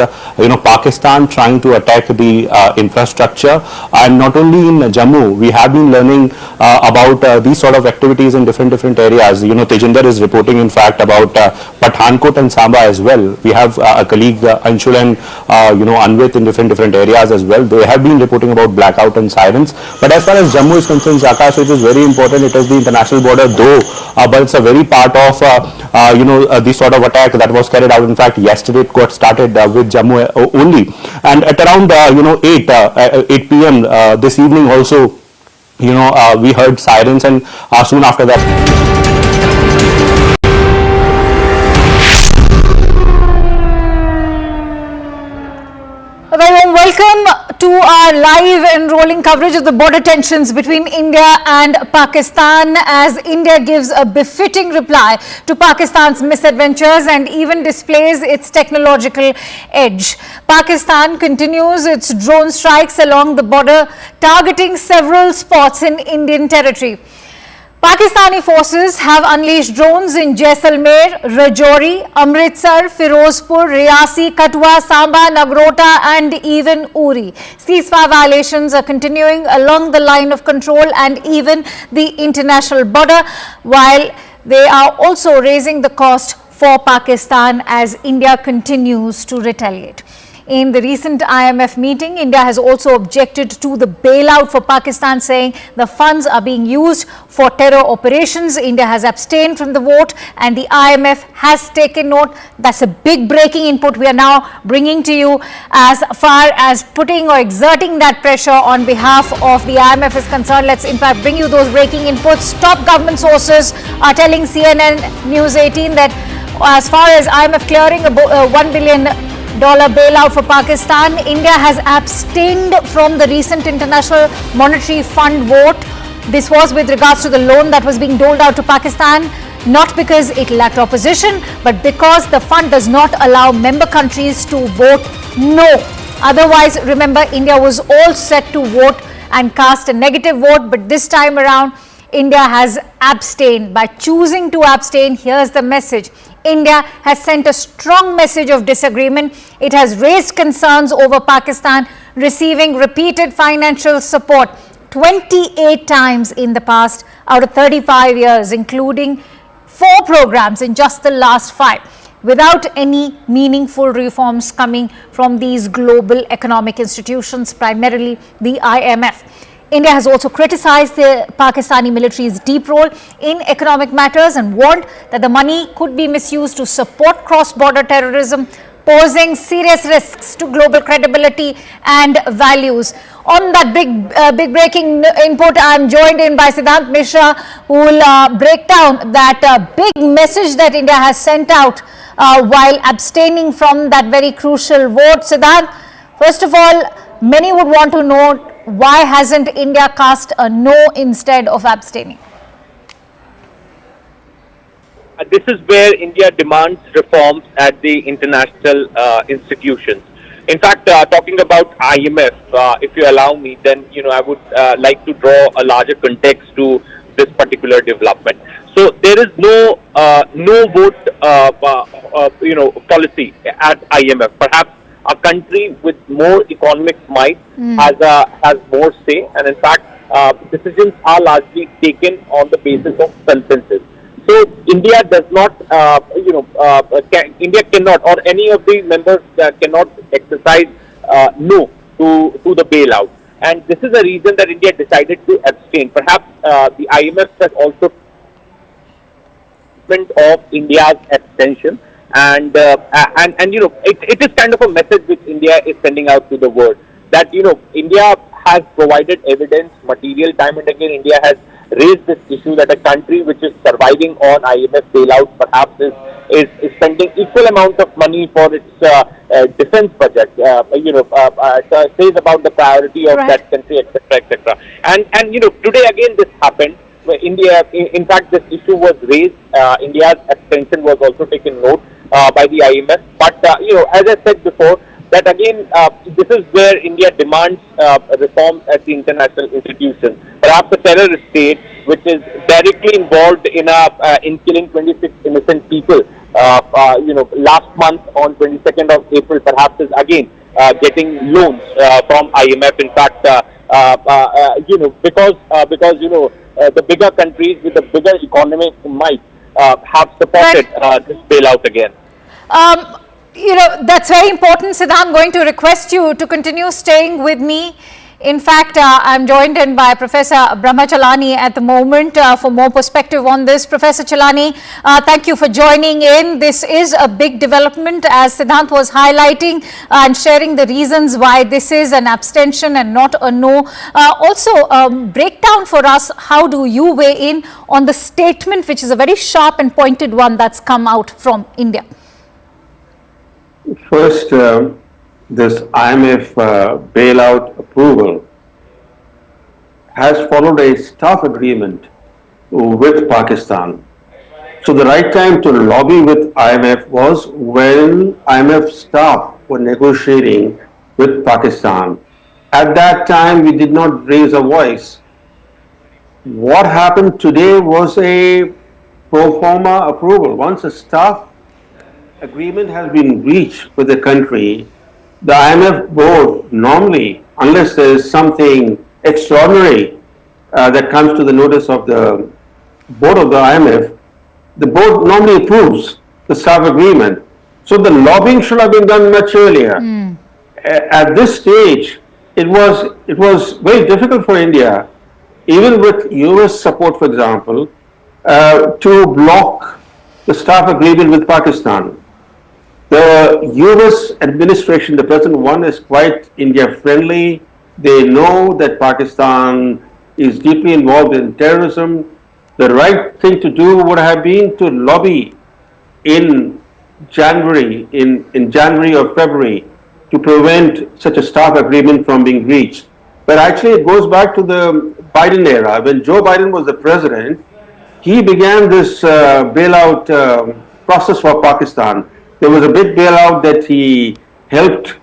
Pakistan trying to attack the infrastructure, and not only in Jammu. We have been learning about these sort of activities in different areas. Tejinder is reporting, in fact, about Pathankot and Samba as well. We have a colleague, Anshul and Anvit in different areas as well. They have been reporting about blackout and sirens. But as far as Jammu is concerned, Akash, it is very important. It is the international border, though, but it's a very part of the sort of attack that was carried out. In fact, yesterday it got started with Jammu only, and at around 8 p.m. This evening also, we heard sirens, and soon after that. A very warm welcome to our live and rolling coverage of the border tensions between India and Pakistan, as India gives a befitting reply to Pakistan's misadventures and even displays its technological edge. Pakistan continues its drone strikes along the border, targeting several spots in Indian territory. Pakistani forces have unleashed drones in Jaisalmer, Rajouri, Amritsar, Firozpur, Riyasi, Katwa, Samba, Nagrota and even Uri. Ceasefire violations are continuing along the line of control and even the international border, while they are also raising the cost for Pakistan as India continues to retaliate. In the recent IMF meeting, India has also objected to the bailout for Pakistan, saying the funds are being used for terror operations. India has abstained from the vote and the IMF has taken note. That's a big breaking input we are now bringing to you as far as putting or exerting that pressure on behalf of the IMF is concerned. Let's in fact bring you those breaking inputs. Top government sources are telling CNN News 18 that as far as IMF clearing a $1 billion bailout for Pakistan, India has abstained from the recent International Monetary Fund vote. This was with regards to the loan that was being doled out to Pakistan, not because it lacked opposition, but because the fund does not allow member countries to vote no. Otherwise, remember, India was all set to vote and cast a negative vote, but this time around, India has abstained. By choosing to abstain, here's the message. India has sent a strong message of disagreement. It has raised concerns over Pakistan receiving repeated financial support. 28 times in the past out of 35 years, including 4 programs in just the last 5, without any meaningful reforms coming from these global economic institutions, primarily the IMF. India has also criticized the Pakistani military's deep role in economic matters and warned that the money could be misused to support cross-border terrorism, posing serious risks to global credibility and values. On that big breaking input, I am joined in by Siddhant Mishra, who will break down that big message that India has sent out while abstaining from that very crucial vote. Siddhant, first of all, many would want to know, why hasn't India cast a no instead of abstaining? This is where India demands reforms at the international institutions. In fact, talking about IMF, if you allow me, then I would like to draw a larger context to this particular development. So there is no vote policy at IMF. Perhaps a country with more economic might has more say, and in fact, decisions are largely taken on the basis of consensus. So India does not, India cannot, or any of the members cannot exercise no to the bailout. And this is the reason that India decided to abstain. Perhaps the IMF has also of India's abstention, and it is kind of a message which India is sending out to the world that India has provided evidence, material, time and again. India has raised this issue that a country which is surviving on IMF bailout perhaps is spending equal amount of money for its defense budget. Says about the priority of that country, etc., etc. And today again this happened. India, in fact, this issue was raised. India's abstention was also taken note by the IMF. But as I said before, that again, this is where India demands reforms at the international institutions. Perhaps a terrorist state which is directly involved in killing 26 innocent people. Last month on 22nd of April, perhaps is again getting loans from IMF. In fact, because the bigger countries with the bigger economic might have supported this bailout again. That's very important, Siddha. I'm going to request you to continue staying with me. In fact, I'm joined in by Professor Brahma Chalani at the moment for more perspective on this. Professor Chalani, thank you for joining in. This is a big development, as Siddhant was highlighting and sharing the reasons why this is an abstention and not a no. Also, break down for us, how do you weigh in on the statement, which is a very sharp and pointed one that's come out from India? First, this IMF bailout approval has followed a staff agreement with Pakistan. So the right time to lobby with IMF was when IMF staff were negotiating with Pakistan. At that time, we did not raise a voice. What happened today was a pro forma approval. Once a staff agreement has been reached with the country, the IMF board normally, unless there is something extraordinary that comes to the notice of the board of the IMF, the board normally approves the staff agreement. So the lobbying should have been done much earlier. At this stage, it was very difficult for India, even with US support, for example, to block the staff agreement with Pakistan. The US administration, the present one, is quite India friendly. They know that Pakistan is deeply involved in terrorism. The right thing to do would have been to lobby in January, in January or February, to prevent such a staff agreement from being reached. But actually it goes back to the Biden era. When Joe Biden was the president, he began this bailout process for Pakistan. There was a big bailout that he helped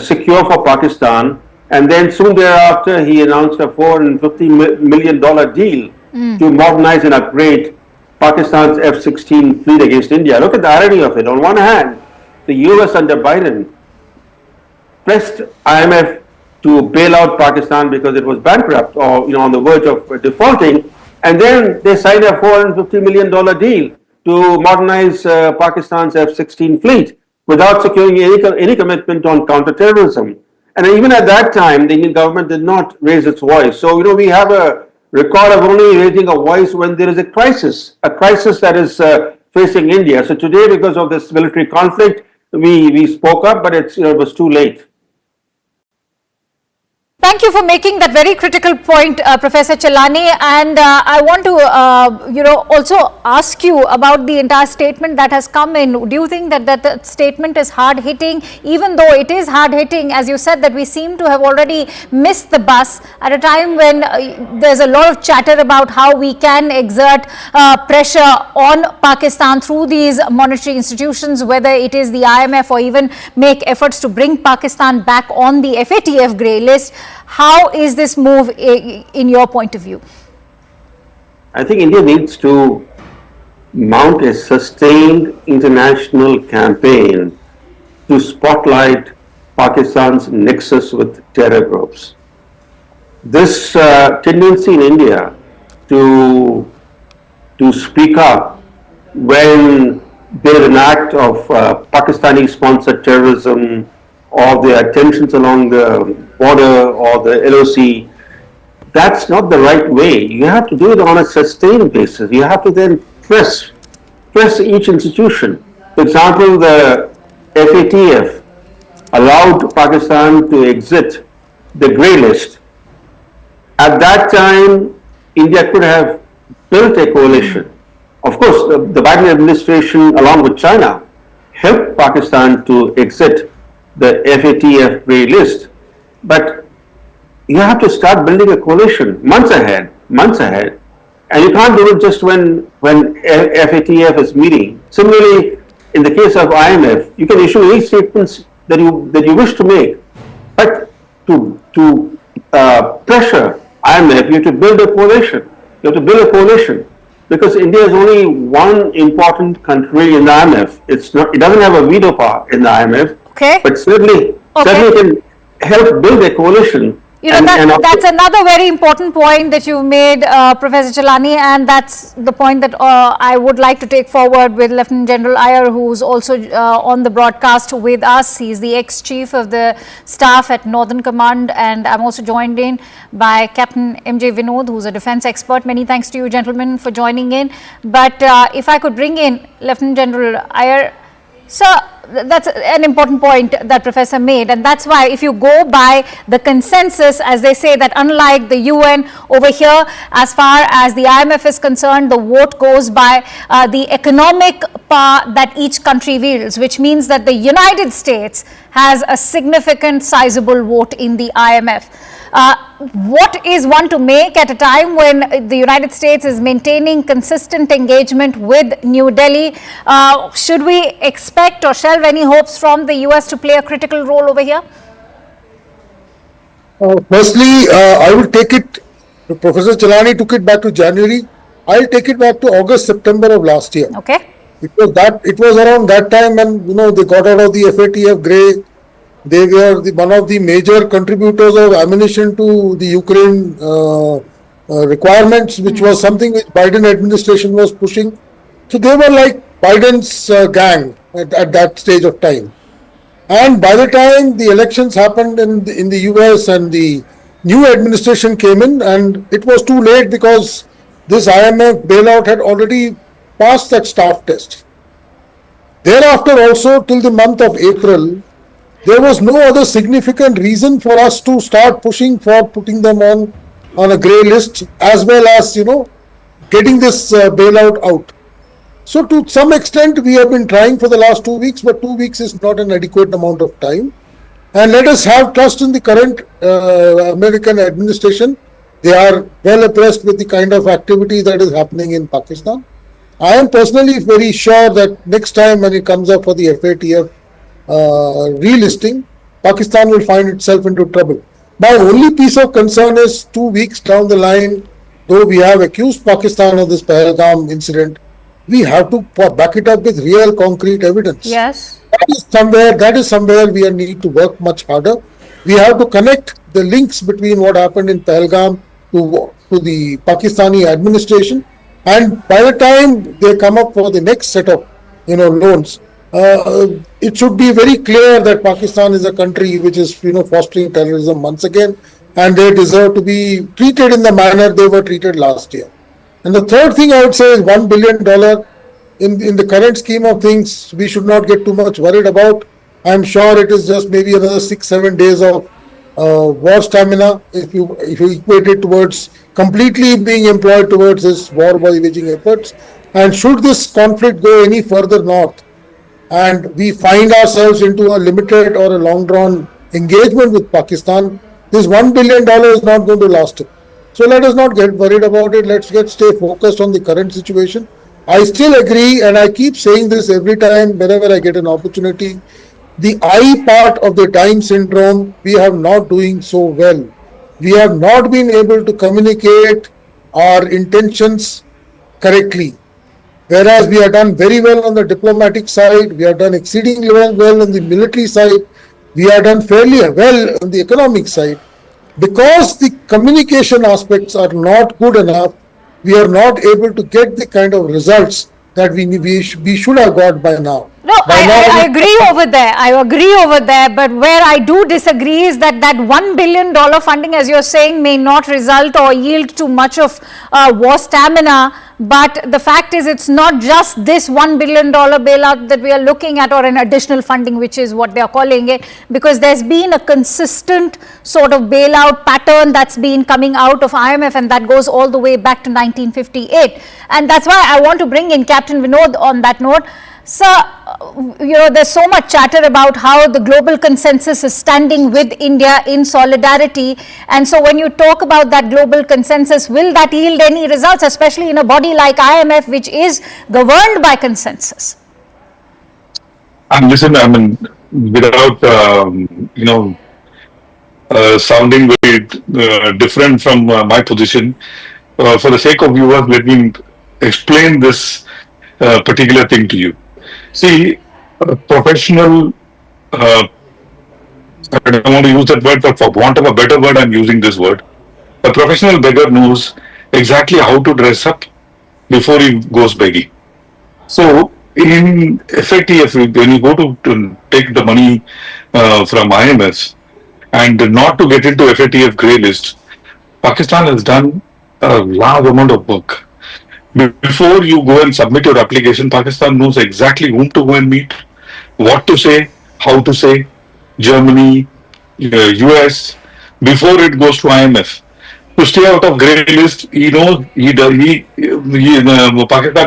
secure for Pakistan, and then soon thereafter he announced a $450 million deal to modernize and upgrade Pakistan's F-16 fleet against India. Look at the irony of it. On one hand, the US under Biden pressed IMF to bail out Pakistan because it was bankrupt or on the verge of defaulting, and then they signed a $450 million deal to modernize Pakistan's F-16 fleet without securing any commitment on counterterrorism. And even at that time, the Indian government did not raise its voice. So, we have a record of only raising a voice when there is a crisis that is facing India. So today, because of this military conflict, we spoke up, but it was too late. Thank you for making that very critical point, Professor Chelani. And I want to, also ask you about the entire statement that has come in. Do you think that that statement is hard-hitting? Even though it is hard-hitting, as you said, that we seem to have already missed the bus at a time when there's a lot of chatter about how we can exert pressure on Pakistan through these monetary institutions, whether it is the IMF or even make efforts to bring Pakistan back on the FATF grey list. How is this move in your point of view? I think India needs to mount a sustained international campaign to spotlight Pakistan's nexus with terror groups. This tendency in India to speak up when there is an act of Pakistani-sponsored terrorism or the tensions along the border or the LOC, that's not the right way. You have to do it on a sustained basis. You have to then press each institution. For example, the FATF allowed Pakistan to exit the grey list. At that time, India could have built a coalition. Of course, the Biden administration, along with China, helped Pakistan to exit the FATF grey list. But you have to start building a coalition months ahead. And you can't do it just when FATF is meeting. Similarly, in the case of IMF, you can issue any statements that you wish to make. But to pressure IMF, you have to build a coalition. Because India is only one important country in the IMF. It doesn't have a veto power in the IMF. Okay. But certainly can help build a coalition. That's another very important point that you made, Professor Chelani, and that's the point that I would like to take forward with Lieutenant General Iyer, who's also on the broadcast with us. He's the ex-chief of the staff at Northern Command, and I'm also joined in by Captain M.J. Vinod, who's a defense expert. Many thanks to you, gentlemen, for joining in. But if I could bring in Lieutenant General Iyer. Sir, that's an important point that Professor made, and that's why if you go by the consensus, as they say, that unlike the UN over here, as far as the IMF is concerned, the vote goes by the economic power that each country wields, which means that the United States has a significant sizable vote in the IMF. What is one to make at a time when the United States is maintaining consistent engagement with New Delhi? Should we expect or shelve any hopes from the US to play a critical role over here? Firstly, I will take it, Professor Chelani took it back to January. I'll take it back to August, September of last year. Okay. It was around that time when, they got out of the FATF grey. They were one of the major contributors of ammunition to the Ukraine requirements, which was something which Biden administration was pushing. So they were like Biden's gang at that stage of time. And by the time the elections happened in the US and the new administration came in, and it was too late because this IMF bailout had already passed that staff test. Thereafter also, till the month of April, there was no other significant reason for us to start pushing for putting them on a grey list, as well as, getting this bailout out. So to some extent, we have been trying for the last 2 weeks, but 2 weeks is not an adequate amount of time. And let us have trust in the current American administration. They are well abreast with the kind of activity that is happening in Pakistan. I am personally very sure that next time when it comes up for the FATF relisting, Pakistan will find itself into trouble. My only piece of concern is 2 weeks down the line, though we have accused Pakistan of this Pahalgam incident, we have to back it up with real concrete evidence. Yes. That is somewhere we need to work much harder. We have to connect the links between what happened in Pahalgam to the Pakistani administration, and by the time they come up for the next set of loans, it should be very clear that Pakistan is a country which is fostering terrorism once again, and they deserve to be treated in the manner they were treated last year. And the third thing I would say is $1 billion. In the current scheme of things, we should not get too much worried about. I'm sure it is just maybe another 6-7 days of war stamina if you equate it towards completely being employed towards this war waging efforts. And should this conflict go any further north and we find ourselves into a limited or a long drawn engagement with Pakistan, this $1 billion is not going to last. So let us not get worried about it. Let's stay focused on the current situation. I still agree, and I keep saying this every time whenever I get an opportunity. The I part of the time syndrome, we are not doing so well. We have not been able to communicate our intentions correctly. Whereas we have done very well on the diplomatic side, we have done exceedingly well on the military side, we have done fairly well on the economic side. Because the communication aspects are not good enough, we are not able to get the kind of results that we should have got by now. No, I agree over there. I agree over there. But where I do disagree is that $1 billion funding, as you're saying, may not result or yield too much of war stamina. But the fact is, it's not just this $1 billion bailout that we are looking at, or an additional funding, which is what they are calling it, because there's been a consistent sort of bailout pattern that's been coming out of IMF, and that goes all the way back to 1958. And that's why I want to bring in Captain Vinod on that note. Sir, there's so much chatter about how the global consensus is standing with India in solidarity. And so when you talk about that global consensus, will that yield any results, especially in a body like IMF, which is governed by consensus? And listen, I mean, without, sounding very different from my position, for the sake of viewers, let me explain this particular thing to you. See, a professional, I don't want to use that word, but for want of a better word, I'm using this word. A professional beggar knows exactly how to dress up before he goes begging. So, in FATF, when you go to take the money from IMF and not to get into FATF grey list, Pakistan has done a large amount of work. Before you go and submit your application, Pakistan knows exactly whom to go and meet, what to say, how to say. Germany, US, before it goes to IMF. To stay out of grey list, Pakistan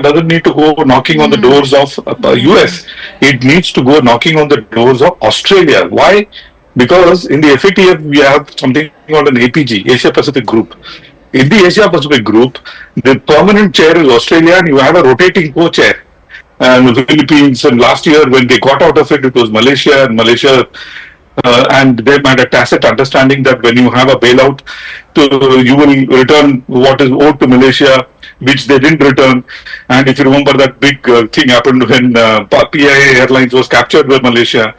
doesn't need to go knocking on the doors of US. It needs to go knocking on the doors of Australia. Why? Because in the FATF, we have something called an APG, Asia Pacific Group. In the Asia Pacific Group, the permanent chair is Australia, and you have a rotating co-chair. And the Philippines, and last year when they got out of it, it was Malaysia, and they had a tacit understanding that when you have a bailout, you will return what is owed to Malaysia, which they didn't return. And if you remember, that big thing happened when PIA Airlines was captured by Malaysia.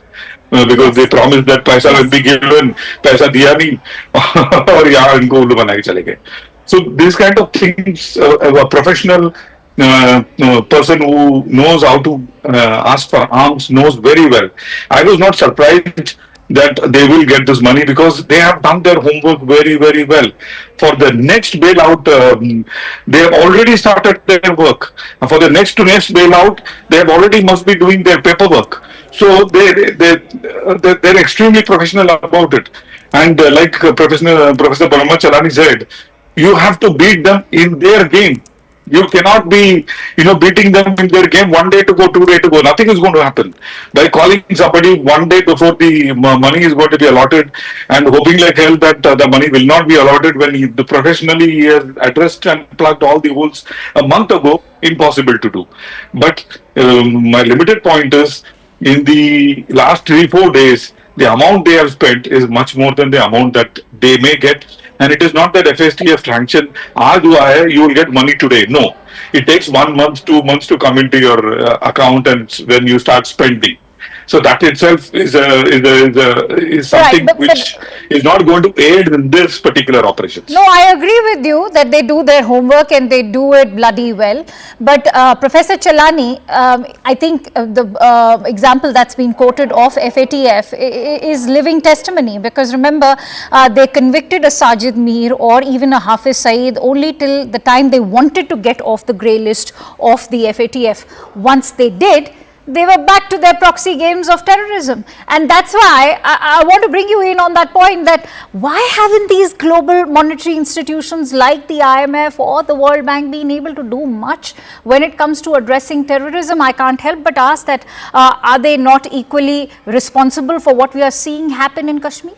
Because they promised that paisa will be given, paisa diya nahi, aur yahan inko ullu bana ke chale gaye. So these kind of things, a professional person who knows how to ask for arms knows very well. I was not surprised that they will get this money because they have done their homework very, very well. For the next bailout, they have already started their work. For the next bailout, they have already must be doing their paperwork. So they're extremely professional about it. And like Professor Brahma Chalani said, you have to beat them in their game. You cannot be, beating them in their game 1 day to go, 2 days to go. Nothing is going to happen. By calling somebody 1 day before the money is going to be allotted and hoping like hell that the money will not be allotted when he professionally has addressed and plugged all the holes a month ago, impossible to do. But my limited point is, in the last 3-4 days, the amount they have spent is much more than the amount that they may get. And it is not that FSTF sanction, you will get money today. No, it takes 1 month, 2 months to come into your account and when you start spending. So that itself is something which is not going to aid in this particular operation. No, I agree with you that they do their homework and they do it bloody well. But Professor Chalani, I think the example that's been quoted of FATF is living testimony, because remember, they convicted a Sajid Mir or even a Hafiz Saeed only till the time they wanted to get off the grey list of the FATF. Once they did, they were back to their proxy games of terrorism. And that's why I want to bring you in on that point, that why haven't these global monetary institutions like the IMF or the World Bank been able to do much when it comes to addressing terrorism? I can't help but ask that, are they not equally responsible for what we are seeing happen in Kashmir?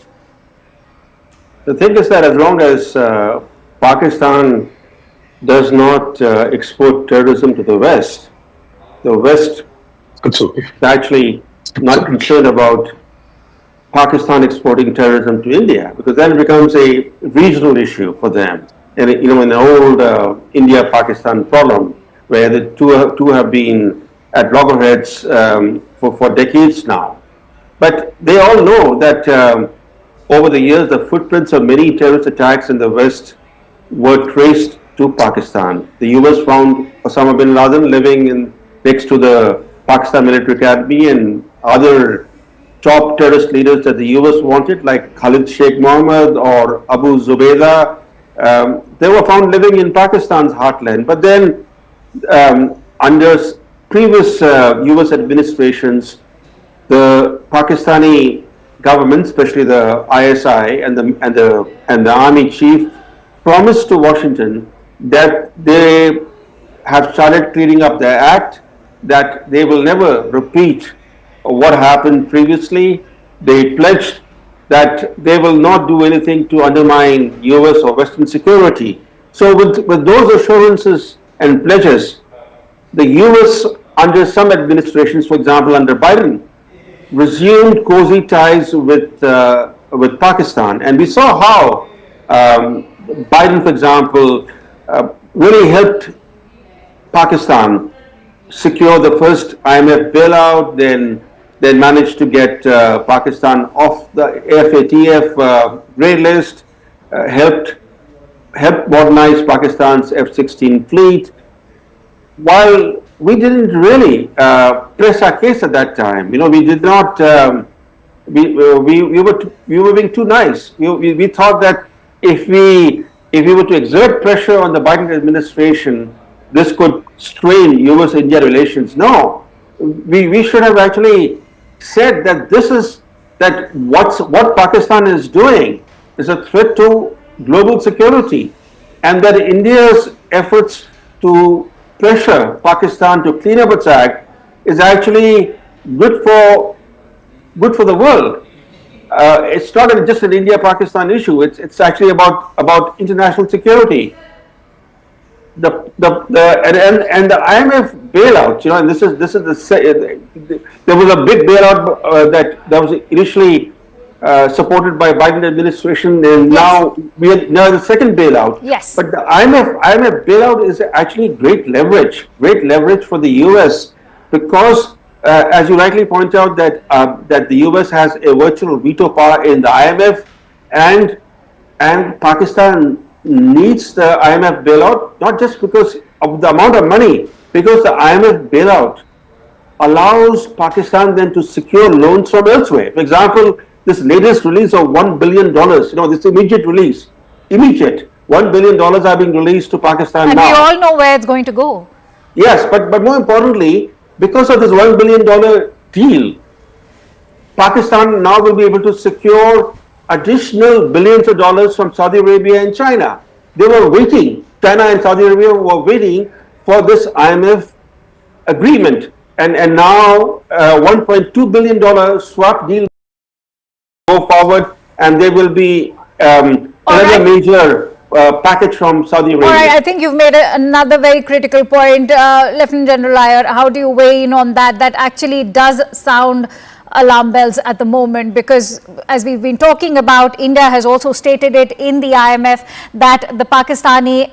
The thing is that as long as Pakistan does not export terrorism to the West is actually not concerned about Pakistan exporting terrorism to India, because then it becomes a regional issue for them. And in the old India-Pakistan problem, where the two have been at loggerheads for decades now. But they all know that over the years, the footprints of many terrorist attacks in the West were traced to Pakistan. The US found Osama bin Laden living next to the Pakistan Military Academy, and other top terrorist leaders that the US wanted, like Khalid Sheikh Mohammed or Abu Zubaydah, they were found living in Pakistan's heartland. But then under previous US administrations, the Pakistani government, especially the ISI and the army chief, promised to Washington that they have started cleaning up their act, that they will never repeat what happened previously. They pledged that they will not do anything to undermine US or Western security. So with those assurances and pledges, the US under some administrations, for example under Biden, resumed cozy ties with Pakistan. And we saw how Biden, for example, really helped Pakistan secure the first IMF bailout, then managed to get Pakistan off the FATF grey list, helped modernize Pakistan's F-16 fleet, while we didn't really press our case at that time. We did not, we were being too nice. We thought that if we were to exert pressure on the Biden administration, this could strain US-India relations. No, we should have actually said that what Pakistan is doing is a threat to global security, and that India's efforts to pressure Pakistan to clean up its act is actually good for the world. It's not just an India-Pakistan issue. It's actually about international security. And the IMF bailout, and this is there was a big bailout that was initially supported by Biden administration, and now we are now the second bailout. Yes. But the IMF bailout is actually great leverage for the US, because as you rightly point out that the US has a virtual veto power in the IMF, and Pakistan needs the IMF bailout, not just because of the amount of money, because the IMF bailout allows Pakistan then to secure loans from elsewhere. For example, this latest release of $1 billion, this immediate release, $1 billion are being released to Pakistan now. And we all know where it's going to go. Yes, but more importantly, because of this $1 billion deal, Pakistan now will be able to secure additional billions of dollars from Saudi Arabia and China. They were waiting, China and Saudi Arabia were waiting for this IMF agreement. And now $1.2 billion swap deal go forward, and there will be another major package from Saudi Arabia. All right, I think you've made another very critical point. Lieutenant General Iyer, how do you weigh in on that? That actually does sound alarm bells at the moment, because as we've been talking about, India has also stated it in the IMF that the Pakistani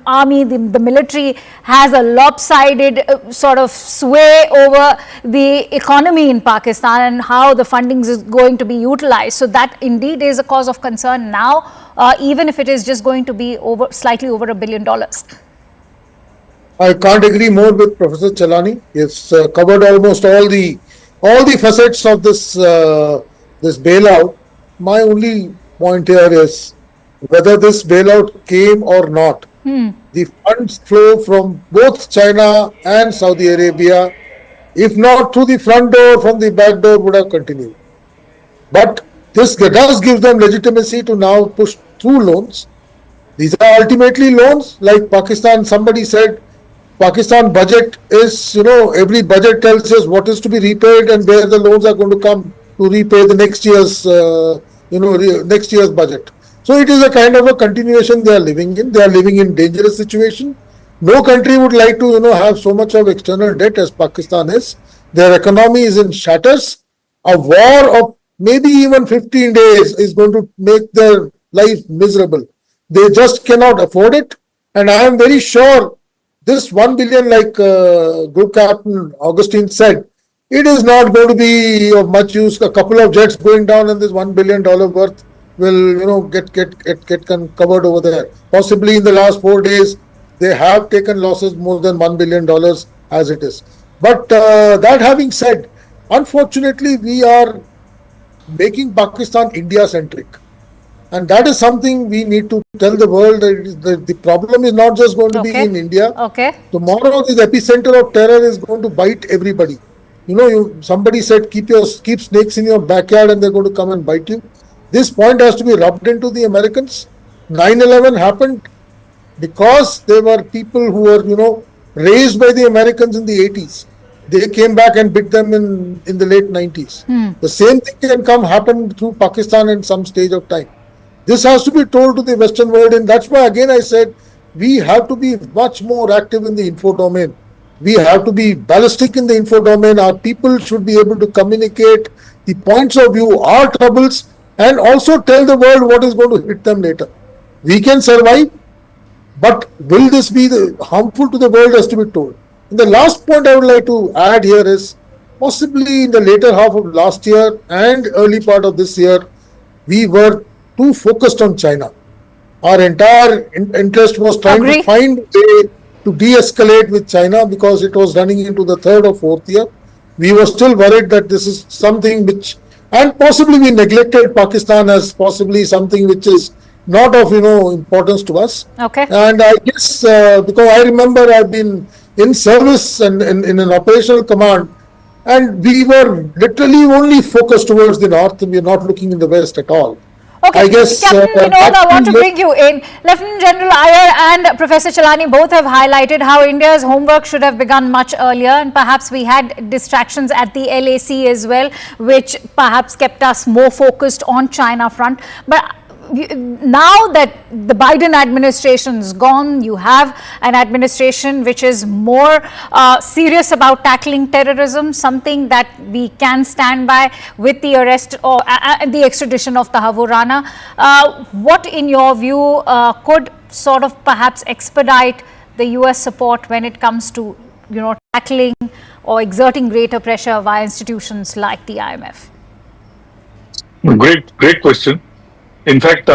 army, the military, has a lopsided sort of sway over the economy in Pakistan and how the funding is going to be utilized. So that indeed is a cause of concern now, even if it is just going to be slightly over $1 billion. I can't agree more with Professor Chalani. It's covered almost all the facets of this this bailout. My only point here is whether this bailout came or not. The funds flow from both China and Saudi Arabia, if not through the front door, from the back door, would have continued. But this does give them legitimacy to now push through loans. These are ultimately loans. Like Pakistan, somebody said, Pakistan budget is, every budget tells us what is to be repaid and where the loans are going to come to repay the next year's, next year's budget. So it is a kind of a continuation they are living in. They are living in dangerous situation. No country would like to, have so much of external debt as Pakistan is. Their economy is in shatters. A war of maybe even 15 days is going to make their life miserable. They just cannot afford it. And I am very sure this 1 billion, like Group Captain Augustine said, it is not going to be of much use. A couple of jets going down and this $1 billion worth will, get covered over there. Possibly in the last 4 days, they have taken losses more than $1 billion as it is. But that having said, unfortunately, we are making Pakistan India-centric. And that is something we need to tell the world that the problem is not just going to be in India. Tomorrow, this epicenter of terror is going to bite everybody. Somebody said keep snakes in your backyard and they're going to come and bite you. This point has to be rubbed into the Americans. 9/11 happened because there were people who were, raised by the Americans in the 80s. They came back and bit them in the late 90s. The same thing can happen through Pakistan in some stage of time. This has to be told to the Western world, and that's why again I said we have to be much more active in the info domain. We have to be ballistic in the info domain. Our people should be able to communicate the points of view, our troubles, and also tell the world what is going to hit them later. We can survive, but will this be harmful to the world has to be told. And the last point I would like to add here is possibly in the later half of last year and early part of this year, we were too focused on China. Our entire interest was trying to find a way to de-escalate with China because it was running into the third or fourth year. We were still worried that this is something which, and possibly we neglected Pakistan as possibly something which is not of, importance to us. And I guess, because I remember I've been in service and in an operational command, and we were literally only focused towards the north and we are not looking in the west at all. I guess, Captain Vinod, I want to bring you in. Lieutenant General Iyer and Professor Chalani both have highlighted how India's homework should have begun much earlier, and perhaps we had distractions at the LAC as well, which perhaps kept us more focused on China front. But now that the Biden administration is gone, you have an administration which is more serious about tackling terrorism, something that we can stand by with the arrest or the extradition of Tahawoor Rana. What, in your view, could sort of perhaps expedite the US support when it comes to, tackling or exerting greater pressure via institutions like the IMF? Great question. In fact,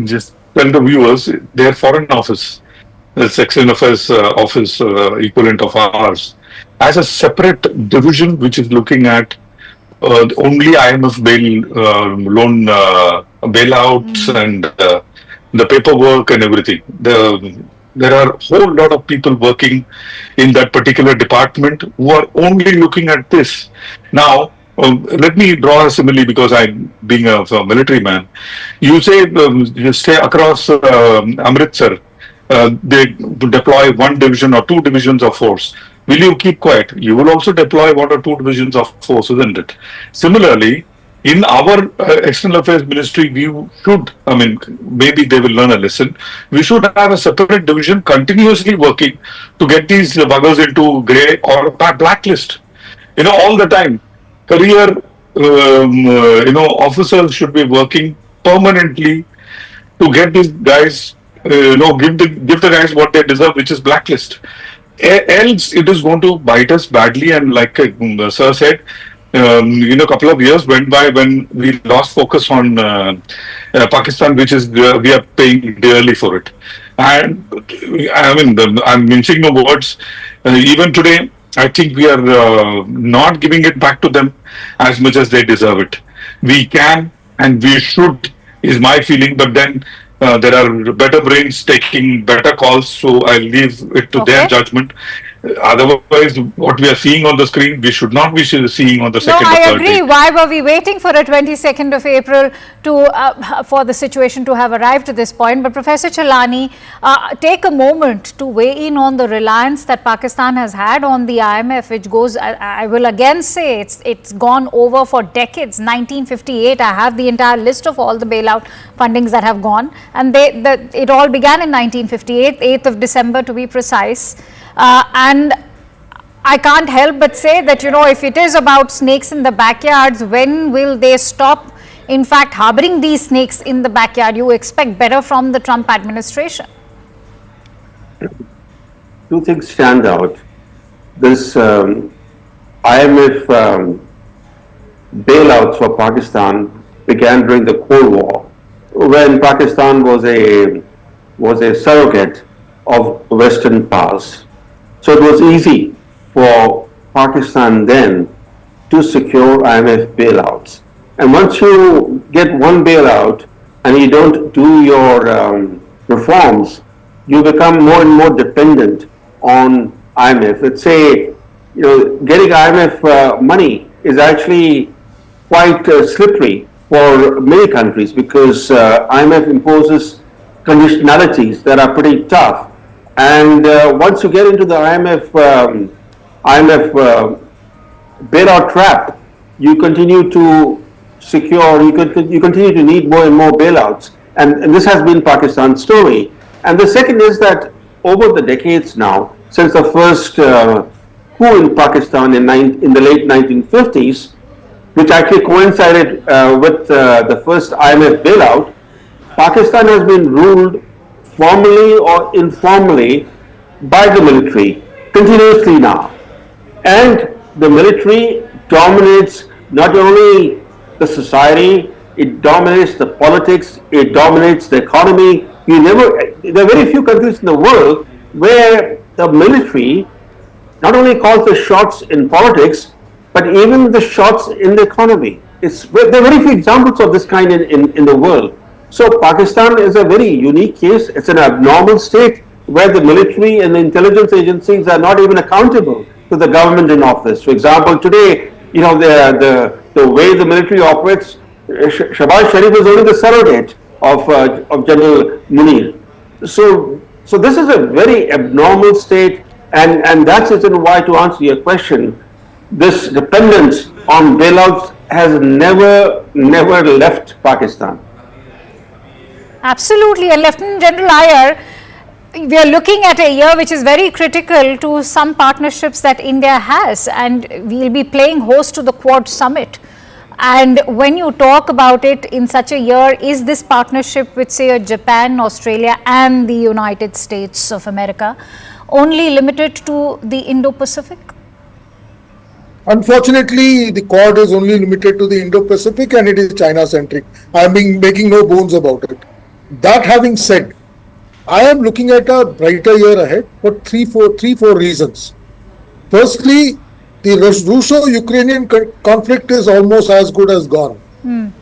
just tell the viewers, their foreign office, the Section Affairs office equivalent of ours, has a separate division which is looking at only IMF loan bailouts and the paperwork and everything. There are a whole lot of people working in that particular department who are only looking at this. Now, let me draw a simile because I'm being a military man. You say you stay across Amritsar, they deploy one division or two divisions of force. Will you keep quiet? You will also deploy one or two divisions of force, isn't it? Similarly, in our external affairs ministry, we should, maybe they will learn a lesson. We should have a separate division continuously working to get these buggers into grey or blacklist, all the time. career, officers should be working permanently to get these guys, give the guys what they deserve, which is blacklist. Else, it is going to bite us badly. And like Sir said, a couple of years went by when we lost focus on Pakistan, which is we are paying dearly for it. And I mean, I'm mincing no words. Even today, I think we are not giving it back to them as much as they deserve it. We can and we should, is my feeling. But then there are better brains taking better calls, so I leave it to their judgment. Otherwise, what we are seeing on the screen, we should not be seeing on the second or third day. No, I agree. Why were we waiting for a 22nd of April to for the situation to have arrived to this point? But Professor Chelani, take a moment to weigh in on the reliance that Pakistan has had on the IMF, which goes, I will again say, it's gone over for decades. 1958, I have the entire list of all the bailout fundings that have gone, and it all began in 1958, 8th of December to be precise. And I can't help but say that, if it is about snakes in the backyards, when will they stop, in fact, harboring these snakes in the backyard? You expect better from the Trump administration. Two things stand out. This IMF bailouts for Pakistan began during the Cold War, when Pakistan was a surrogate of Western powers. So it was easy for Pakistan then to secure IMF bailouts. And once you get one bailout and you don't do your reforms, you become more and more dependent on IMF. Let's say, getting IMF money is actually quite slippery for many countries, because IMF imposes conditionalities that are pretty tough. And once you get into the IMF bailout trap, you continue to you continue to need more and more bailouts. And this has been Pakistan's story. And the second is that over the decades now, since the first coup in Pakistan in the late 1950s, which actually coincided with the first IMF bailout, Pakistan has been ruled formally or informally by the military continuously now. And the military dominates not only the society, it dominates the politics, it dominates the economy. There are very few countries in the world where the military not only calls the shots in politics, but even the shots in the economy. There are very few examples of this kind in the world. So Pakistan is a very unique case. It's an abnormal state where the military and the intelligence agencies are not even accountable to the government in office. For example, today, the way the military operates, Shahbaz Sharif is only the surrogate of General Munir. So this is a very abnormal state, and that's the reason why, to answer your question, this dependence on bailouts has never left Pakistan. Absolutely. And Lieutenant General Iyer, we are looking at a year which is very critical to some partnerships that India has, and we'll be playing host to the Quad Summit. And when you talk about it in such a year, is this partnership with, say, Japan, Australia and the United States of America only limited to the Indo-Pacific? Unfortunately, the Quad is only limited to the Indo-Pacific, and it is China-centric. I'm making no bones about it. That having said, I am looking at a brighter year ahead for three, four reasons. Firstly, the Russo-Ukrainian conflict is almost as good as gone.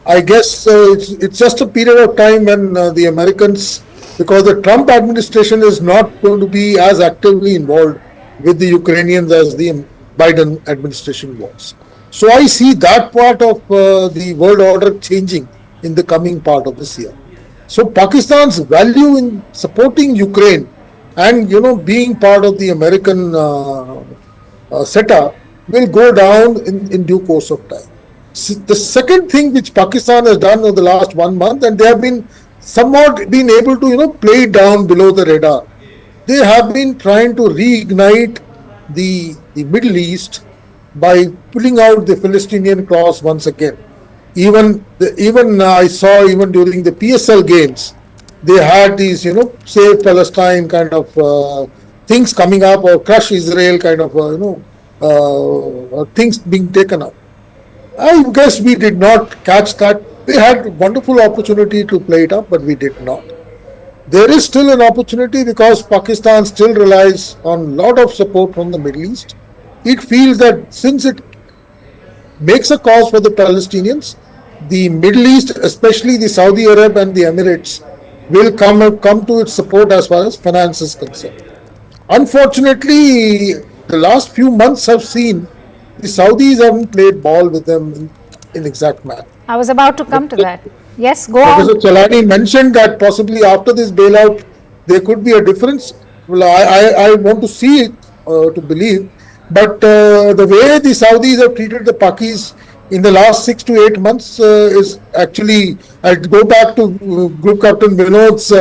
I guess it's just a period of time when the Americans, because the Trump administration is not going to be as actively involved with the Ukrainians as the Biden administration was. So I see that part of the world order changing in the coming part of this year. So Pakistan's value in supporting Ukraine and being part of the American setup will go down in due course of time. The second thing which Pakistan has done over the last 1 month, and they have been somewhat been able to play down below the radar. They have been trying to reignite the Middle East by pulling out the Palestinian clause once again. Even I saw even during the PSL games, they had these, save Palestine kind of things coming up, or crush Israel kind of, things being taken up. I guess we did not catch that. We had wonderful opportunity to play it up, but we did not. There is still an opportunity because Pakistan still relies on a lot of support from the Middle East. It feels that since it makes a cause for the Palestinians, the Middle East, especially the Saudi Arab and the Emirates, will come to its support as far as finance is concerned. Unfortunately, the last few months have seen the Saudis haven't played ball with them in exact manner. I was about to come to that. Yes, go on. Professor Chalani mentioned that possibly after this bailout, there could be a difference. Well, I want to see it to believe, but the way the Saudis have treated the Pakis in the last 6 to 8 months is actually, I'll go back to Group Captain Vinod's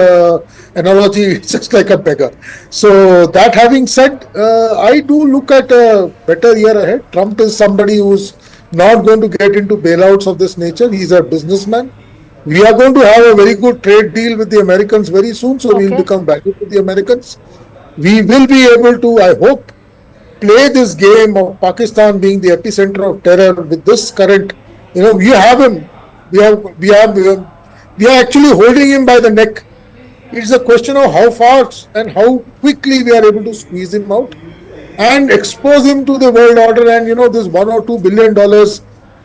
analogy, it's just like a beggar. So that having said, I do look at a better year ahead. Trump is somebody who's not going to get into bailouts of this nature. He's a businessman. We are going to have a very good trade deal with the Americans very soon, so we'll become valuable to the Americans. We will be able to, I hope, play this game of Pakistan being the epicenter of terror with this current, we have him. We are actually holding him by the neck. It's a question of how fast and how quickly we are able to squeeze him out and expose him to the world order. And this $1 or $2 billion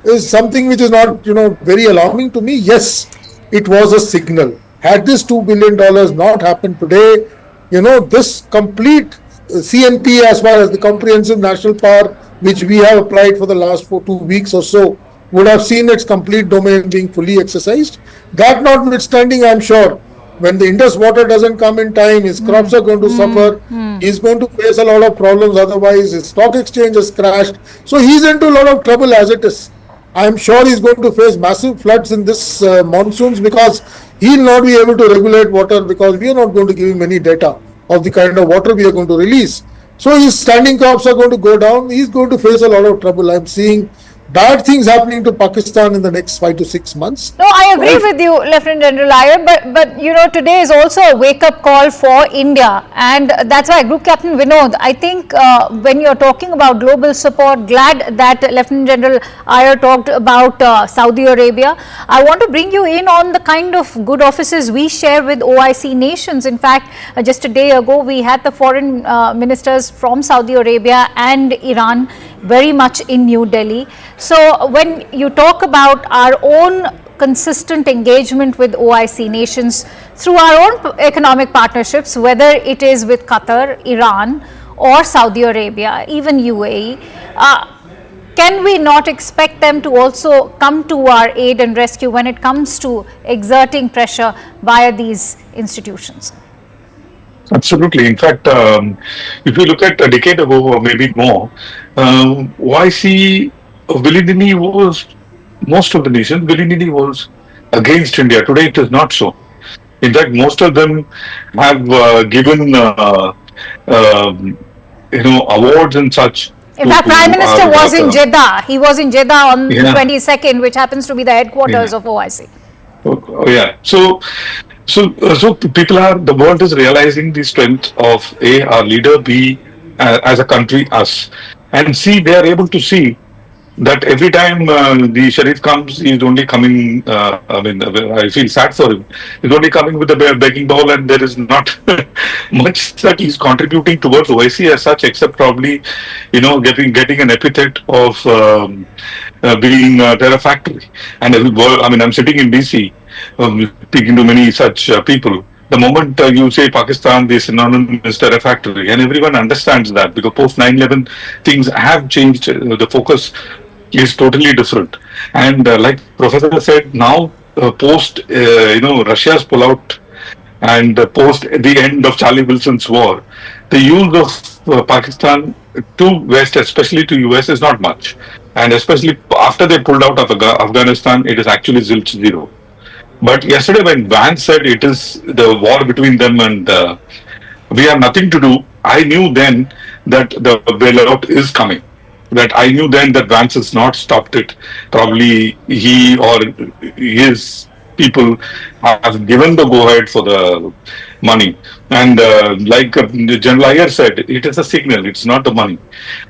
is something which is not very alarming to me. Yes, it was a signal. Had this $2 billion not happened today, this complete CNP, as far as the Comprehensive National Power, which we have applied for the last 2 weeks or so, would have seen its complete domain being fully exercised. That notwithstanding, I'm sure when the Indus water doesn't come in time, his crops are going to suffer. He's going to face a lot of problems. Otherwise, his stock exchange has crashed. So he's into a lot of trouble as it is. I'm sure he's going to face massive floods in this monsoons, because he'll not be able to regulate water, because we are not going to give him any data of the kind of water we are going to release. So his standing crops are going to go down. He's going to face a lot of trouble. I'm seeing bad things happening to Pakistan in the next 5 to 6 months. No, I agree with you, Lieutenant General Iyer, but today is also a wake-up call for India, and that's why Group Captain Vinod, I think when you're talking about global support, glad that Lieutenant General Iyer talked about Saudi Arabia. I want to bring you in on the kind of good offices we share with OIC nations. In fact, just a day ago, we had the foreign ministers from Saudi Arabia and Iran very much in New Delhi. So when you talk about our own consistent engagement with OIC nations through our own economic partnerships, whether it is with Qatar, Iran or Saudi Arabia, even UAE, can we not expect them to also come to our aid and rescue when it comes to exerting pressure via these institutions? Absolutely. In fact, if you look at a decade ago or maybe more, OIC willy-nilly was, most of the nations willy-nilly was against India. Today it is not so. In fact, most of them have given awards and such. In fact, Prime Minister was in Jeddah. He was in Jeddah on the 22nd, which happens to be the headquarters of OIC. Oh yeah. So people the world is realizing the strength of A, our leader, B, as a country, us. And C, they are able to see that every time the Sharif comes, he's only coming, I feel sad for him. He's only coming with a begging bowl, and there is not much that he's contributing towards OIC as such, except probably, getting an epithet of being a terror factory. And I'm sitting in DC, speaking to many such people. The moment you say Pakistan, the synonym is terror factory, and everyone understands that, because post 9/11 things have changed. The focus is totally different, and like Professor said, now post Russia's pullout and post the end of Charlie Wilson's war, the use of Pakistan to West, especially to US, is not much, and especially after they pulled out of Afghanistan, it is actually zilch zero. But yesterday when Vance said it is the war between them and we have nothing to do, I knew then that the bailout is coming. that I knew then that Vance has not stopped it. Probably he or his people have given the go-ahead for the money. And like General Iyer said, it is a signal, it's not the money.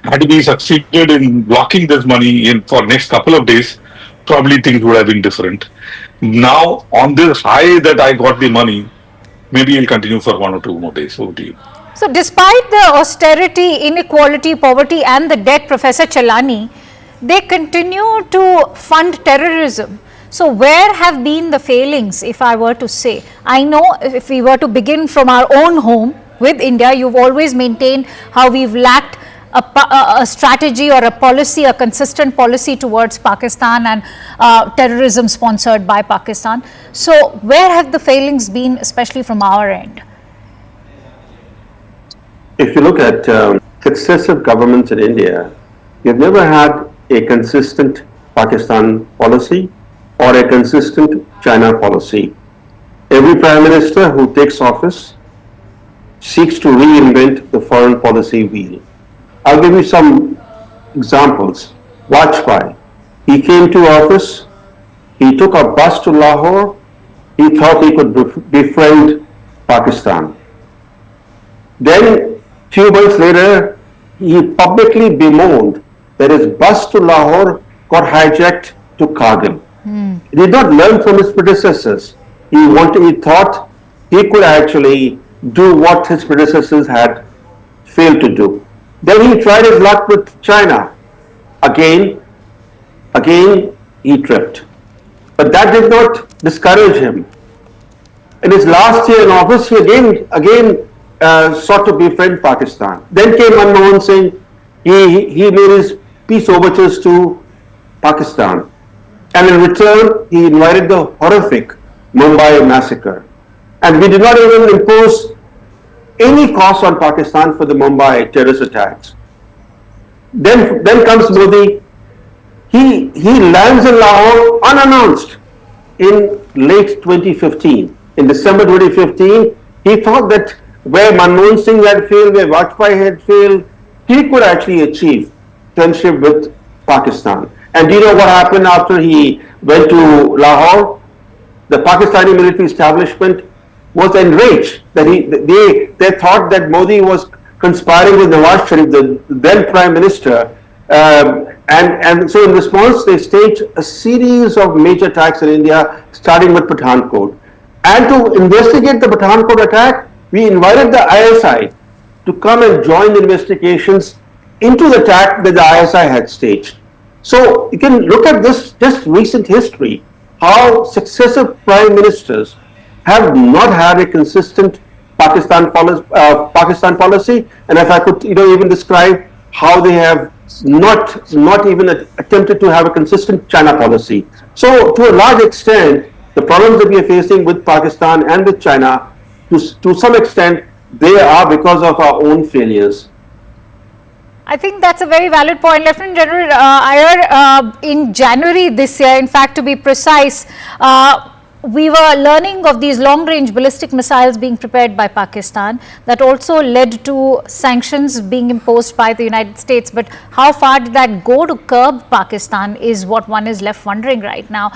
Had we succeeded in blocking this money in for next couple of days, probably things would have been different. Now, on this high that I got the money, maybe it'll continue for 1 or 2 more days. Over to you. So despite the austerity, inequality, poverty and the debt, Professor Chalani, they continue to fund terrorism. So where have been the failings, if I were to say? I know if we were to begin from our own home with India, you've always maintained how we've lacked a strategy or a policy, a consistent policy towards Pakistan and terrorism sponsored by Pakistan. So where have the failings been, especially from our end? If you look at successive governments in India, you've never had a consistent Pakistan policy or a consistent China policy. Every Prime Minister who takes office seeks to reinvent the foreign policy wheel. I'll give you some examples. Vajpayee, he came to office, he took a bus to Lahore, he thought he could befriend Pakistan. Then, few months later, he publicly bemoaned that his bus to Lahore got hijacked to Kargil. He did not learn from his predecessors. He thought he could actually do what his predecessors had failed to do. Then he tried his luck with China. Again, he tripped. But that did not discourage him. In his last year in office, he again sought to befriend Pakistan. Then came Manmohan Singh. He made his peace overtures to Pakistan. And in return, he invited the horrific Mumbai massacre. And we did not even impose any cost on Pakistan for the Mumbai terrorist attacks. Then comes Modi. He lands in Lahore unannounced in late 2015. In December 2015, he thought that where Manmohan Singh had failed, where Vajpayee had failed, he could actually achieve friendship with Pakistan. And do you know what happened after he went to Lahore? The Pakistani military establishment was enraged that they thought that Modi was conspiring with Nawaz Sharif, the then Prime Minister, and so in response they staged a series of major attacks in India, starting with Pathankot. And to investigate the Pathankot attack, we invited the ISI to come and join the investigations into the attack that the ISI had staged. So you can look at this just recent history, how successive prime ministers have not had a consistent Pakistan policy, and if I could even describe how they have not even attempted to have a consistent China policy. So to a large extent, the problems that we are facing with Pakistan and with China, to some extent, they are because of our own failures. I think that's a very valid point. Lieutenant General Iyer, in January this year, in fact, to be precise, we were learning of these long-range ballistic missiles being prepared by Pakistan. That also led to sanctions being imposed by the United States. But how far did that go to curb Pakistan is what one is left wondering right now.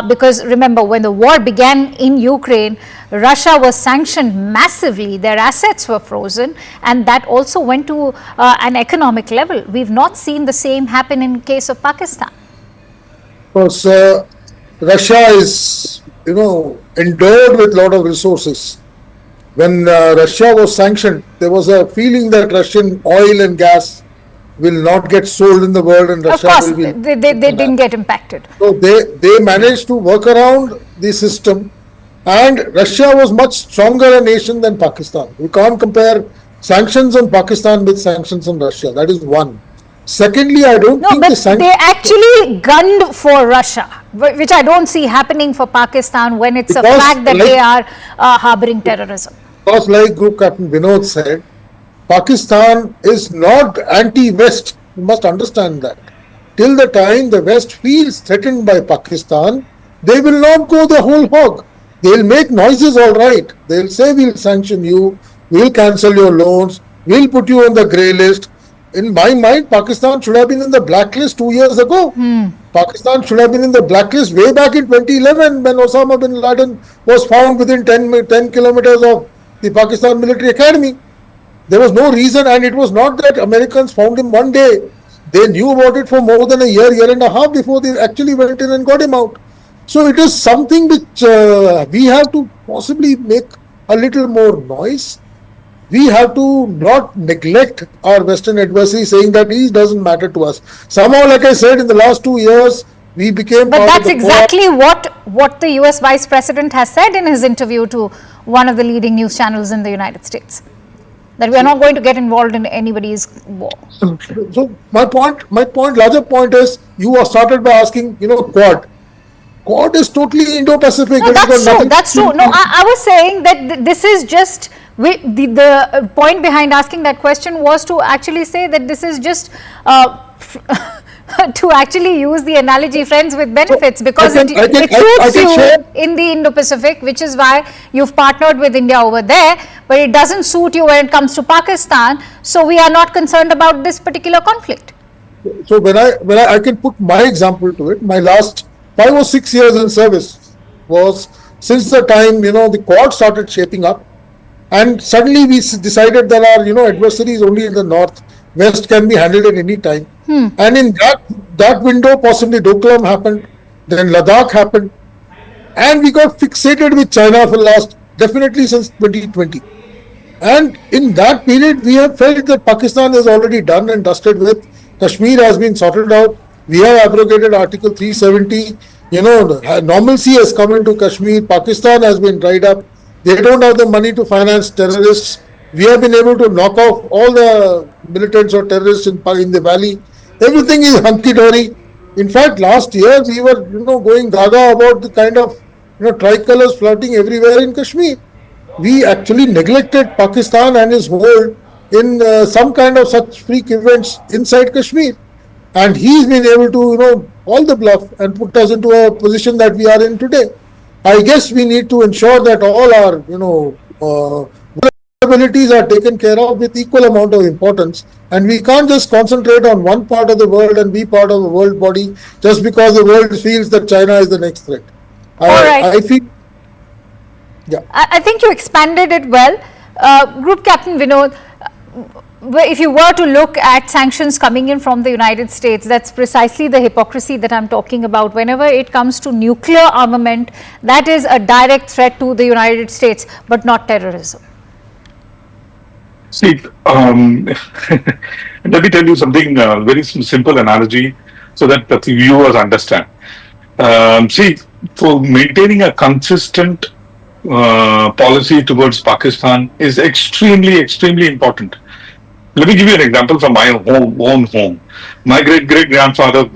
Because remember, when the war began in Ukraine, Russia was sanctioned massively. Their assets were frozen, and that also went to an economic level. We've not seen the same happen in case of Pakistan. Because Russia is, endowed with a lot of resources. When Russia was sanctioned, there was a feeling that Russian oil and gas will not get sold in the world, and Russia will be. They didn't get impacted. So they managed to work around the system, and Russia was much stronger a nation than Pakistan. We can't compare sanctions on Pakistan with sanctions on Russia. That is one. Secondly, I don't think they actually gunned for Russia, which I don't see happening for Pakistan when it's a fact that they are harboring terrorism. Because like Group Captain Vinod said, Pakistan is not anti-West. You must understand that. Till the time the West feels threatened by Pakistan, they will not go the whole hog. They'll make noises, all right. They'll say, we'll sanction you, we'll cancel your loans, we'll put you on the grey list. In my mind, Pakistan should have been in the blacklist 2 years ago. Pakistan should have been in the blacklist way back in 2011 when Osama bin Laden was found within 10 kilometers of the Pakistan military academy. There was no reason, and it was not that Americans found him one day. They knew about it for more than a year and a half before they actually went in and got him out. So it is something which we have to possibly make a little more noise. We have to not neglect our Western adversary, saying that he doesn't matter to us. Somehow, like I said, in the last 2 years, we became But part that's of the exactly what the US Vice President has said in his interview to one of the leading news channels in the United States. That we are not going to get involved in anybody's war. So my larger point is, you are started by asking, Quad. Quad is totally Indo-Pacific. No, that's true. That's true. No, I was saying that this is just the point behind asking that question was to actually say that this is just to actually use the analogy friends with benefits, because it suits you in the Indo-Pacific, which is why you've partnered with India over there, but it doesn't suit you when it comes to Pakistan. So we are not concerned about this particular conflict. So when I can put my example to it, my last 5 or 6 years in service was since the time, the Quad started shaping up, and suddenly we decided that our, adversary is only in the north. West can be handled at any time. And in that window, possibly Doklam happened, then Ladakh happened, and we got fixated with China for definitely since 2020. And in that period, we have felt that Pakistan is already done and dusted with. Kashmir has been sorted out. We have abrogated Article 370. Normalcy has come into Kashmir. Pakistan has been dried up. They don't have the money to finance terrorists. We have been able to knock off all the militants or terrorists in the valley. Everything is hunky-dory. In fact, last year we were, going gaga about the kind of, tricolors floating everywhere in Kashmir. We actually neglected Pakistan and his hold in some kind of such freak events inside Kashmir. And he's been able to, all the bluff and put us into a position that we are in today. I guess we need to ensure that all our, vulnerabilities are taken care of with equal amount of importance, and we can't just concentrate on one part of the world and be part of a world body just because the world feels that China is the next threat. I feel, yeah. I think you expanded it well. Group Captain Vinod, if you were to look at sanctions coming in from the United States, that's precisely the hypocrisy that I'm talking about. Whenever it comes to nuclear armament, that is a direct threat to the United States, but not terrorism. See, let me tell you something, very simple analogy so that the viewers understand. See, for maintaining a consistent policy towards Pakistan is extremely important. Let me give you an example from my own home. My great-grandfather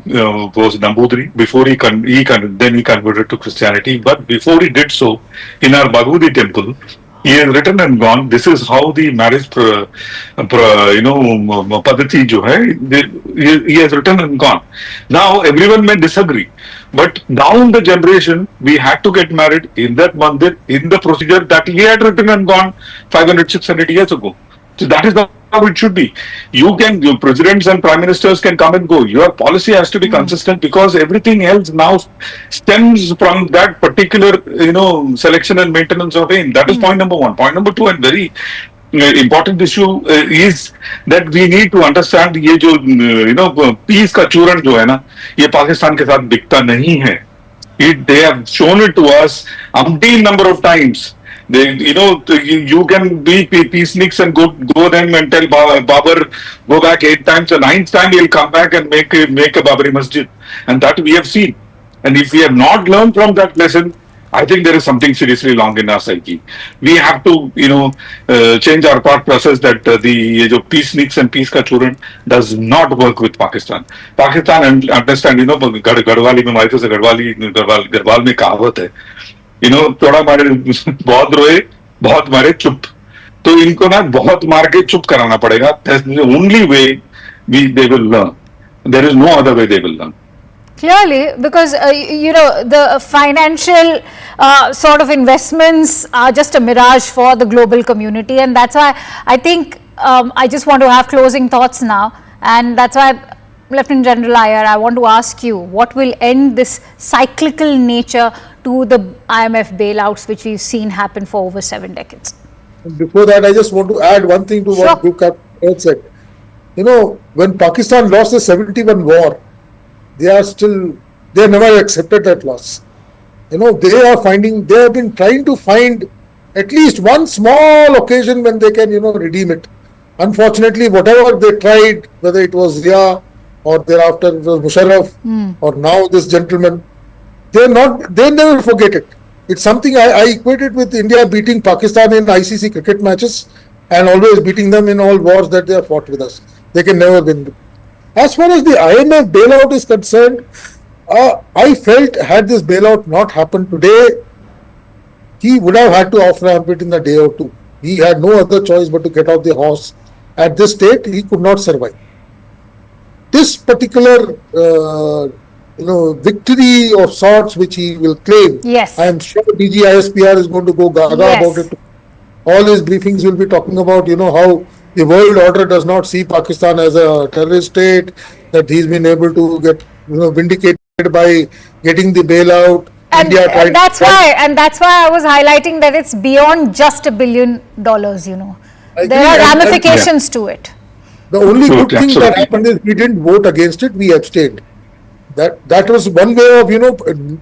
was Nambudri. Before he converted to Christianity. But before he did so, in our Bhagwati temple, he has written and gone, this is how the marriage, padati jo hai, he has written and gone. Now, everyone may disagree. But down the generation, we had to get married in that mandir, in the procedure that he had written and gone 500, 600 years ago. So that is how it should be. Your presidents and prime ministers can come and go. Your policy has to be consistent, because everything else now stems from that particular, selection and maintenance of aim. That is point number one. Point number two, and very important issue is that we need to understand ये जो peace का चूरन जो है ना, ये पाकिस्तान के साथ बिकता नहीं है. They have shown it to us umpteen number of times. You can be peaceniks and go them and tell Babar, go back 8 times, the 9th time he'll come back and make a Babari Masjid. And that we have seen. And if we have not learned from that lesson, I think there is something seriously wrong in our psyche. We have to, change our thought process that the peaceniks and peace ka churan does not work with Pakistan. Pakistan, understand, Gadwali mein मारे थे Gadwal में कहावत है. थोड़ा मारे बहुत रोए, बहुत मारे चुप. तो इनको ना बहुत मार के चुप कराना पड़ेगा. That's the only way they will learn. There is no other way they will learn. Clearly, because, the financial sort of investments are just a mirage for the global community, and that's why I think I just want to have closing thoughts now. And that's why, Lieutenant General Iyer, I want to ask you, what will end this cyclical nature to the IMF bailouts which we've seen happen for over 7 decades? Before that, I just want to add one thing to what Group Captain said. You know, when Pakistan lost the 71 war, they never accepted that loss. You know, they have been trying to find at least one small occasion when they can, redeem it. Unfortunately, whatever they tried, whether it was Zia or thereafter it was Musharraf or now this gentleman, they never forget it. It's something I equate it with India beating Pakistan in ICC cricket matches and always beating them in all wars that they have fought with us. They can never win. As far as the IMF bailout is concerned, I felt had this bailout not happened today, he would have had to off-ramp it in a day or two. He had no other choice but to get off the horse. At this state, he could not survive. This particular, victory of sorts which he will claim, yes, I am sure DG ISPR is going to go gaga about it. All his briefings will be talking about, how the world order does not see Pakistan as a terrorist state, that he's been able to get, vindicated by getting the bailout. And that's why I was highlighting that it's beyond just $1 billion, There are ramifications to it. The only good thing that happened is we didn't vote against it, we abstained. That was one way of,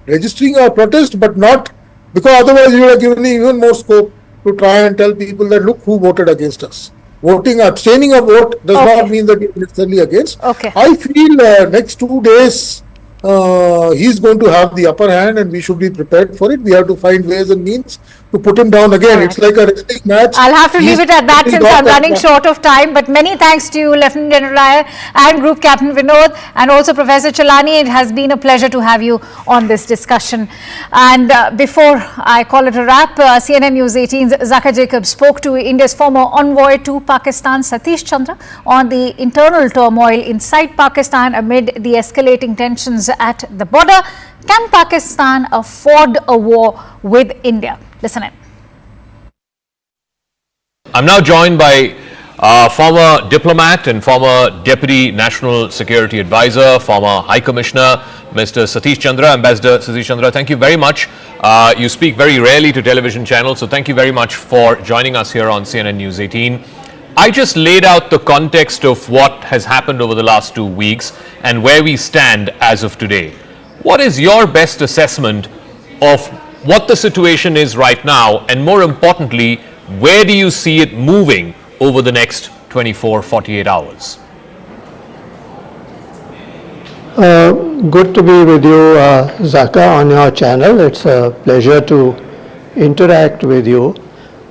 registering our protest, but not, because otherwise you would have given even more scope to try and tell people that look who voted against us. Abstaining a vote does not mean that you're necessarily against. I feel next 2 days he's going to have the upper hand and we should be prepared for it. We have to find ways and means to put him down again. It's like a wrestling match. I'll have to leave it at that since I'm running short of time. But many thanks to you, Lieutenant General Iyer and Group Captain Vinod, and also Professor Chalani. It has been a pleasure to have you on this discussion. And before I call it a wrap, CNN News 18's Zaka Jacob spoke to India's former envoy to Pakistan, Satish Chandra, on the internal turmoil inside Pakistan amid the escalating tensions at the border. Can Pakistan afford a war with India? Listen in. I'm now joined by former diplomat and former Deputy National Security Advisor, former High Commissioner, Mr. Satish Chandra. Ambassador Satish Chandra, thank you very much. You speak very rarely to television channels, so thank you very much for joining us here on CNN News 18. I just laid out the context of what has happened over the last 2 weeks and where we stand as of today. What is your best assessment of what the situation is right now, and more importantly, where do you see it moving over the next 24-48 hours? Good to be with you, Zaka, on your channel. It's a pleasure to interact with you.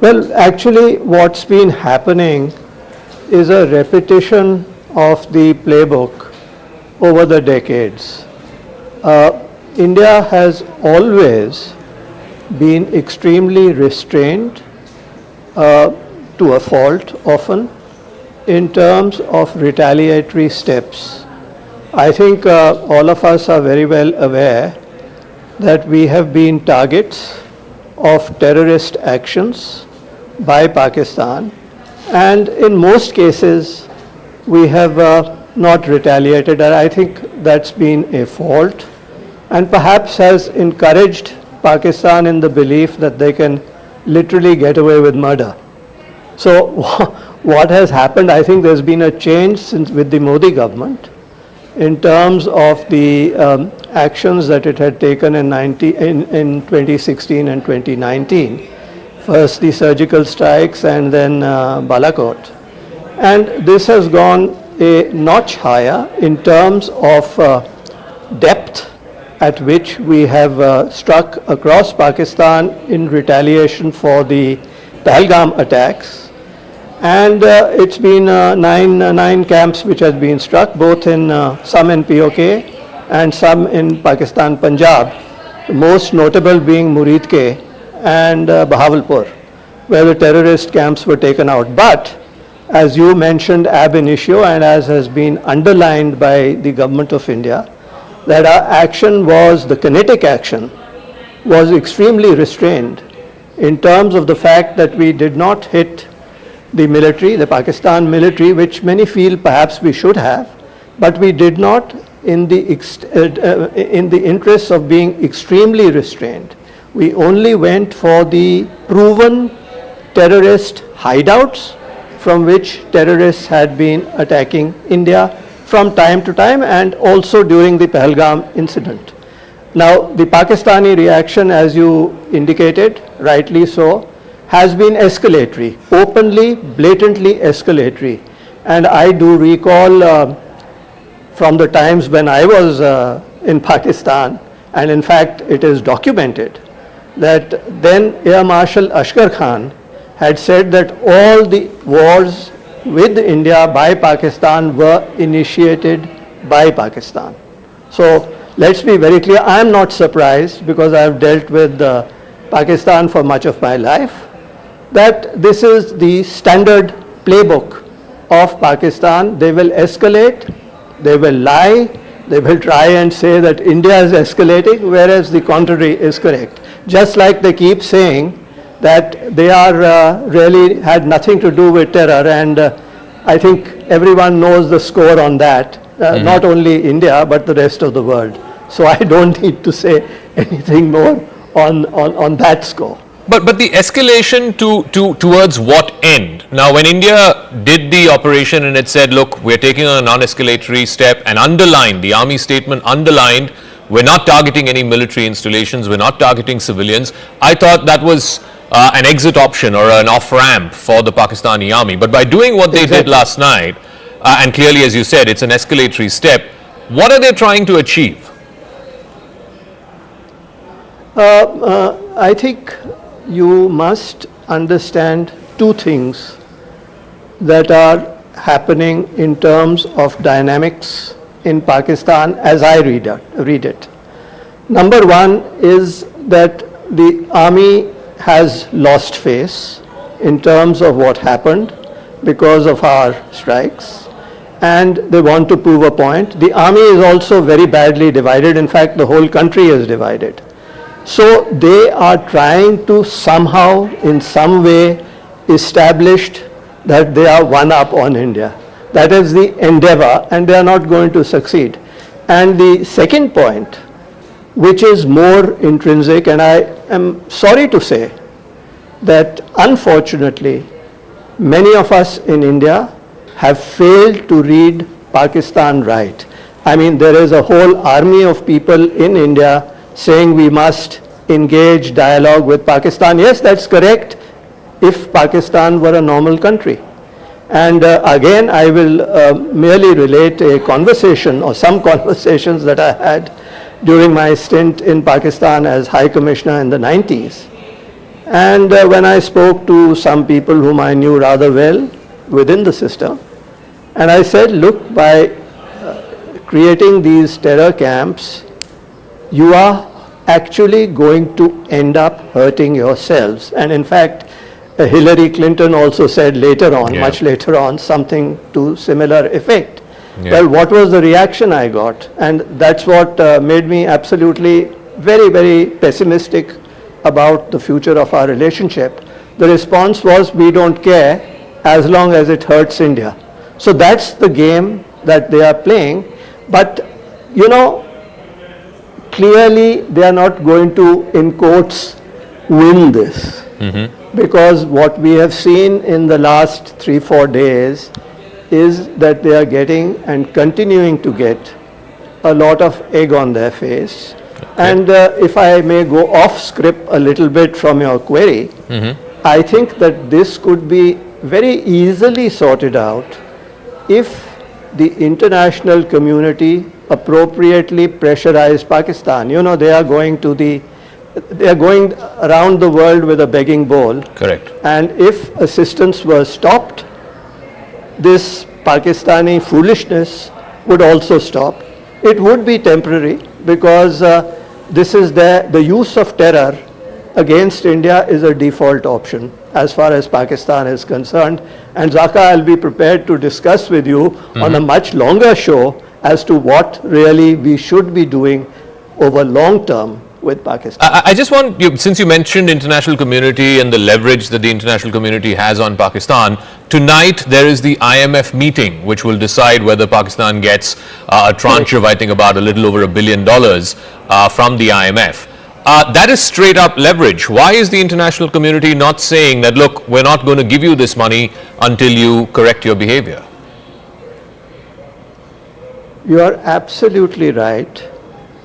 Well, actually, what's been happening is a repetition of the playbook over the decades. India has always been extremely restrained, to a fault often, in terms of retaliatory steps. I think all of us are very well aware that we have been targets of terrorist actions by Pakistan, and in most cases we have not retaliated, and I think that's been a fault and perhaps has encouraged Pakistan in the belief that they can literally get away with murder. So what has happened, I think there's been a change since with the Modi government in terms of the actions that it had taken in 2016 and 2019. First the surgical strikes and then Blackout. And this has gone a notch higher in terms of depth at which we have struck across Pakistan in retaliation for the Pahalgam attacks. And it's been nine camps which has been struck, both in some in POK and some in Pakistan, Punjab, the most notable being Muridke and Bahawalpur, where the terrorist camps were taken out. But as you mentioned ab initio, and as has been underlined by the government of India, that our action was, the kinetic action, was extremely restrained in terms of the fact that we did not hit the military, the Pakistan military, which many feel perhaps we should have, but we did not in the interests of being extremely restrained. We only went for the proven terrorist hideouts from which terrorists had been attacking India from time to time, and also during the Pahalgam incident. Now, the Pakistani reaction, as you indicated, rightly so, has been escalatory, openly, blatantly escalatory. And I do recall from the times when I was in Pakistan, and in fact it is documented, that then Air Marshal Ashkar Khan had said that all the wars with India by Pakistan were initiated by Pakistan. So let's be very clear, I am not surprised, because I have dealt with Pakistan for much of my life, that this is the standard playbook of Pakistan. They will escalate, they will lie, they will try and say that India is escalating, whereas the contrary is correct. Just like they keep saying that they are really had nothing to do with terror, and I think everyone knows the score on that, not only India but the rest of the world. So I don't need to say anything more on that score. But the escalation towards what end? Now, when India did the operation and it said, look, we're taking a non-escalatory step, and underlined, the army statement underlined, we're not targeting any military installations, we're not targeting civilians. I thought that was an exit option or an off-ramp for the Pakistani army. But by doing what they did last night, and clearly, as you said, it's an escalatory step, what are they trying to achieve? I think you must understand two things that are happening in terms of dynamics in Pakistan as I read it. Number one is that the army has lost face in terms of what happened because of our strikes, and they want to prove a point. The army is also very badly divided. In fact, the whole country is divided. So they are trying to somehow, in some way, establish that they are one up on India. That is the endeavor, and they are not going to succeed. And the second point, which is more intrinsic, and I am sorry to say that unfortunately many of us in India have failed to read Pakistan right. I mean, there is a whole army of people in India saying we must engage dialogue with Pakistan. Yes, that's correct, if Pakistan were a normal country. And again, I will merely relate a conversation or some conversations that I had during my stint in Pakistan as High Commissioner in the 90s. And when I spoke to some people whom I knew rather well within the system, and I said, look, by creating these terror camps, you are actually going to end up hurting yourselves. And in fact, Hillary Clinton also said later on, much later on, something to similar effect. Well, what was the reaction I got? And that's what made me absolutely very, very pessimistic about the future of our relationship. The response was, we don't care as long as it hurts India. So that's the game that they are playing. But, you know, clearly they are not going to, in quotes, win this. Because what we have seen in the last 3-4 days is that they are getting and continuing to get a lot of egg on their face. And if I may go off script a little bit from your query, I think that this could be very easily sorted out if the international community appropriately pressurized Pakistan. You know, they are going around the world with a begging bowl. Correct. And if assistance was stopped, this Pakistani foolishness would also stop. It would be temporary, because this is the use of terror against India is a default option as far as Pakistan is concerned. And Zaka, I'll be prepared to discuss with you on a much longer show as to what really we should be doing over long term with Pakistan. I just want you, since you mentioned international community and the leverage that the international community has on Pakistan, tonight there is the IMF meeting which will decide whether Pakistan gets a tranche of, I think, about a little over $1 billion from the IMF. That is straight up leverage. Why is the international community not saying that, look, we're not going to give you this money until you correct your behavior? You are absolutely right.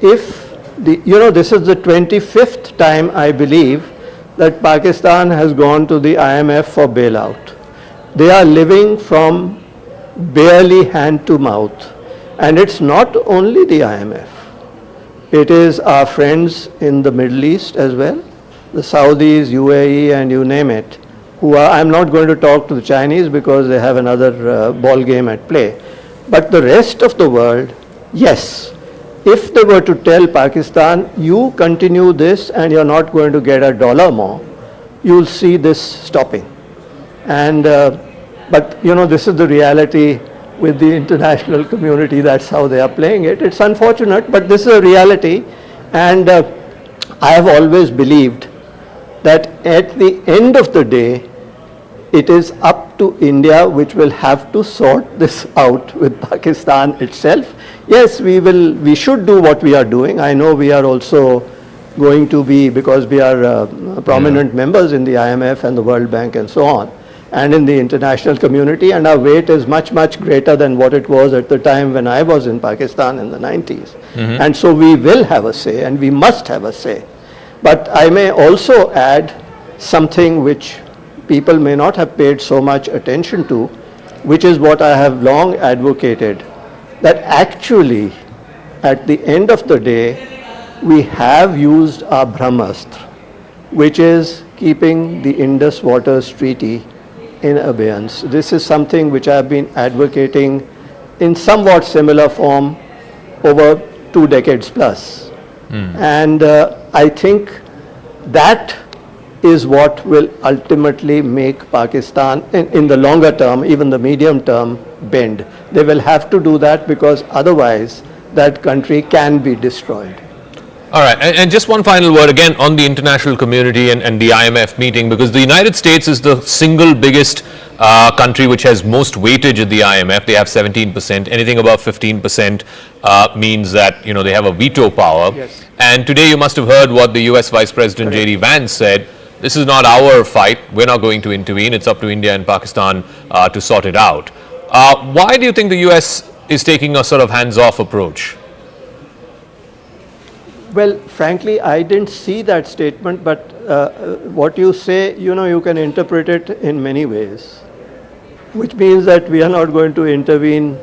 If this is the 25th time, I believe, that Pakistan has gone to the IMF for bailout. They are living from barely hand to mouth. And it's not only the IMF. It is our friends in the Middle East as well, the Saudis, UAE, and you name it, who are, I'm not going to talk to the Chinese because they have another ball game at play. But the rest of the world, yes. If they were to tell Pakistan, you continue this and you're not going to get $1 more, you'll see this stopping. And, but this is the reality with the international community. That's how they are playing it. It's unfortunate, but this is a reality. And I have always believed that at the end of the day, it is up to India which will have to sort this out with Pakistan itself. Yes, we should do what we are doing. I know we are also going to be, because we are prominent members in the IMF and the World Bank and so on, and in the international community, and our weight is much, much greater than what it was at the time when I was in Pakistan in the 90s. And so we will have a say, and we must have a say. But I may also add something which people may not have paid so much attention to, which is what I have long advocated, that actually at the end of the day, we have used our Brahmastra, which is keeping the Indus Waters Treaty in abeyance. This is something which I have been advocating in somewhat similar form over 2 decades plus. And I think that is what will ultimately make Pakistan, in the longer term, even the medium term, bend. They will have to do that because otherwise that country can be destroyed. All right, and just one final word again on the international community and the IMF meeting, because the United States is the single biggest country which has most weightage at the IMF. They have 17%. Anything above 15% means that they have a veto power. Yes. And today you must have heard what the US Vice President J.D. Vance said. This is not our fight. We're not going to intervene. It's up to India and Pakistan to sort it out. Why do you think the US is taking a sort of hands-off approach? Well, frankly, I didn't see that statement, but what you say, you can interpret it in many ways, which means that we are not going to intervene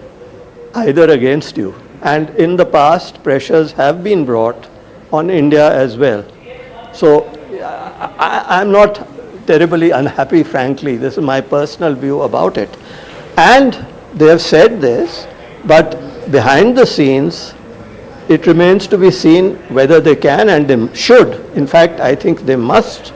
either against you. And in the past, pressures have been brought on India as well. So I'm not terribly unhappy, frankly. This is my personal view about it. And they have said this, but behind the scenes, it remains to be seen whether they can and they should. In fact, I think they must.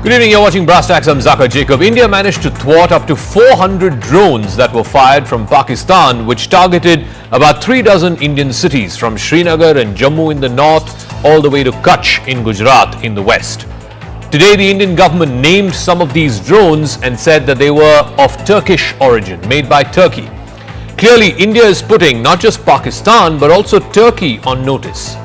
Good evening, you're watching Brass Tacks. I'm Zakir Jacob. India managed to thwart up to 400 drones that were fired from Pakistan, which targeted about 3 dozen Indian cities from Srinagar and Jammu in the north all the way to Kutch in Gujarat in the west. Today, the Indian government named some of these drones and said that they were of Turkish origin, made by Turkey. Clearly, India is putting not just Pakistan but also Turkey on notice.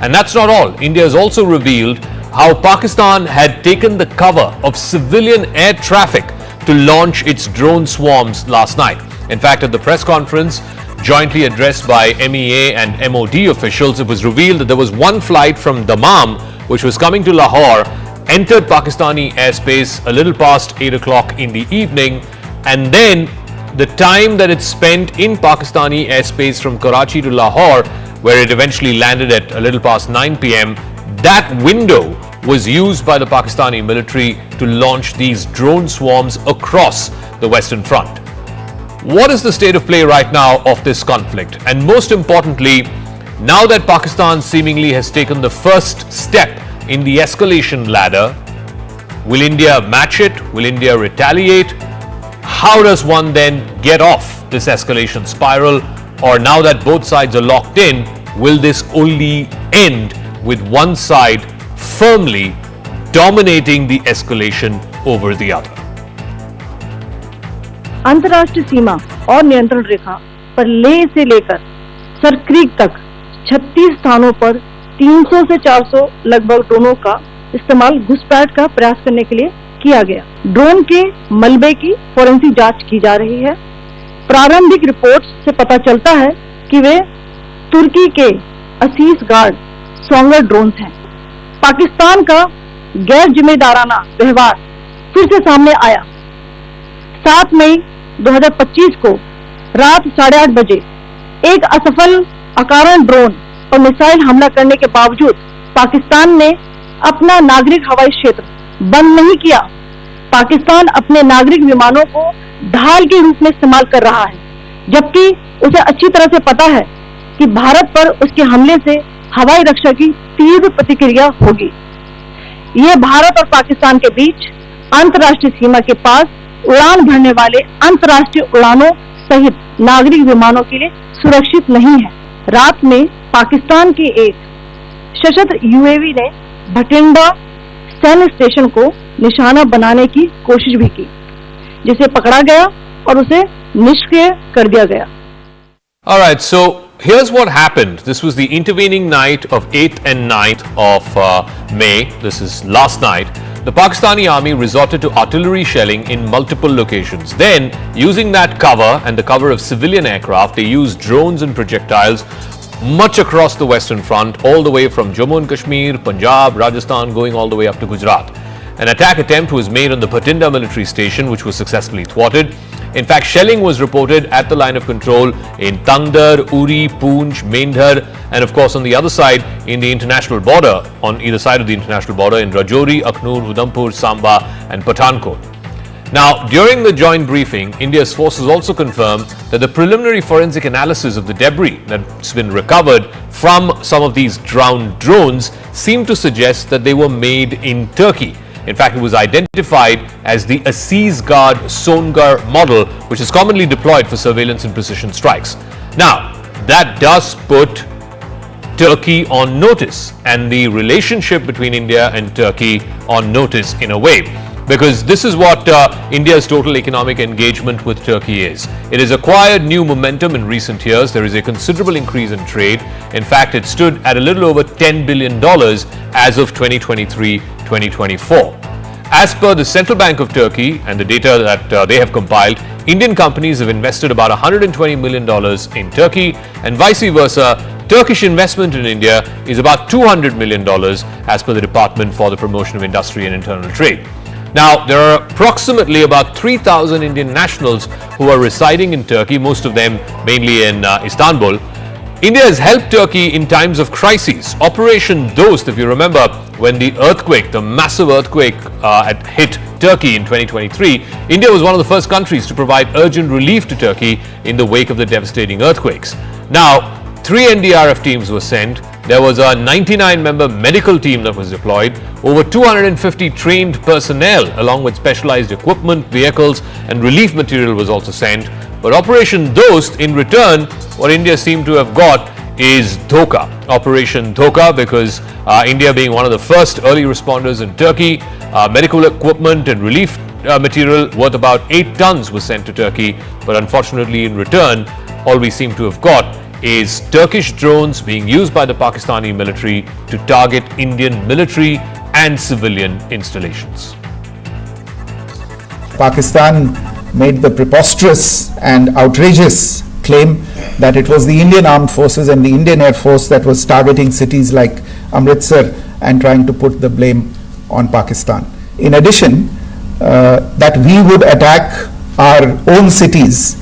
And that's not all. India has also revealed how Pakistan had taken the cover of civilian air traffic to launch its drone swarms last night. In fact, at the press conference jointly addressed by MEA and MOD officials, it was revealed that there was one flight from Dammam which was coming to Lahore, entered Pakistani airspace a little past 8 o'clock in the evening, and then the time that it spent in Pakistani airspace from Karachi to Lahore, where it eventually landed at a little past 9 p.m., that window was used by the Pakistani military to launch these drone swarms across the Western Front. What is the state of play right now of this conflict? And most importantly, Now that Pakistan seemingly has taken the first step in the escalation ladder, will India match it? Will India retaliate? How does one then get off this escalation spiral? Or now that both sides are locked in, will this only end with one side firmly dominating the escalation over the other? अंतर्राष्ट्रीय सीमा और नियंत्रण रेखा पर लेह से लेकर Sir Creek तक 36 स्थानों पर 300 से 400 लगभग ड्रोनों का इस्तेमाल घुसपैठ का प्रयास करने के लिए किया गया। ड्रोन के मलबे की फोरेंसिक जांच की जा रही है। प्रारंभिक रिपोर्ट्स से पता चलता है कि वे तुर्की के असीस गार्ड स्ट्रॉन्गर ड्रोन्स हैं। पाकिस्तान का गैर जिम्मेदाराना व्यवहार फिर से सामने आया। 7 मई 2025 को रात 8:30 बजे एक असफल अकारण ड्रोन और मिसाइल हमला करने के बावजूद पाकिस्तान ने अपना नागरिक हवाई क्षेत्र बंद नहीं किया। पाकिस्तान अपने नागरिक विमानों को ढाल के रूप में इस्तेमाल कर रहा है, जबकि उसे अच्छी तरह से पता है कि भारत पर उसके हमले से हवाई रक्षा की तीव्र प्रतिक्रिया होगी। यह भारत और पाकिस्तान के बीच अंतर्राष्ट्रीय सीमा के पास उड़ान भरने वाले अंतर्राष्ट्रीय उड़ानों सहित नागरिक विमानों के लिए सुरक्षित नहीं है। रात में पाकिस्तान के एक सशस्त्र यूएवी ने भटिंडा सैन्य स्टेशन को निशाना बनाने की कोशिश भी की, जिसे पकड़ा गया और उसे निष्क्रिय कर दिया गया। All right, so here's what happened. This was the intervening night of 8th and 9th of May. This is last night. The Pakistani army resorted to artillery shelling in multiple locations. Then, using that cover and the cover of civilian aircraft, they used drones and projectiles much across the Western Front, all the way from Jammu and Kashmir, Punjab, Rajasthan, going all the way up to Gujarat. An attack attempt was made on the Bhatinda military station, which was successfully thwarted. In fact, shelling was reported at the line of control in Tangdar, Uri, Poonch, Mendhar, and of course on the other side in the international border, on either side of the international border in Rajouri, Aknoor, Udhampur, Samba and Pathankot. Now, during the joint briefing, India's forces also confirmed that the preliminary forensic analysis of the debris that's been recovered from some of these drowned drones seemed to suggest that they were made in Turkey. In fact, it was identified as the Aziz Guard Songar model, which is commonly deployed for surveillance and precision strikes. Now, that does put Turkey on notice and the relationship between India and Turkey on notice in a way. Because this is what India's total economic engagement with Turkey is. It has acquired new momentum in recent years. There is a considerable increase in trade. In fact, it stood at a little over $10 billion as of 2023-2024. As per the Central Bank of Turkey and the data that they have compiled, Indian companies have invested about $120 million in Turkey, and vice versa. Turkish investment in India is about $200 million as per the Department for the Promotion of Industry and Internal Trade. Now, there are approximately about 3,000 Indian nationals who are residing in Turkey, most of them mainly in Istanbul. India has helped Turkey in times of crises. Operation Dost, if you remember, when the earthquake, the massive earthquake had hit Turkey in 2023, India was one of the first countries to provide urgent relief to Turkey in the wake of the devastating earthquakes. Now, 3 NDRF teams were sent. There was a 99-member medical team that was deployed, over 250 trained personnel along with specialized equipment, vehicles and relief material was also sent. But Operation Dost, in return, what India seemed to have got is Dhoka. Operation Dhoka, because India being one of the first early responders in Turkey, medical equipment and relief material worth about 8 tons was sent to Turkey. But unfortunately, in return, all we seem to have got is Turkish drones being used by the Pakistani military to target Indian military and civilian installations. Pakistan made the preposterous and outrageous claim that it was the Indian Armed Forces and the Indian Air Force that was targeting cities like Amritsar and trying to put the blame on Pakistan. In addition, that we would attack our own cities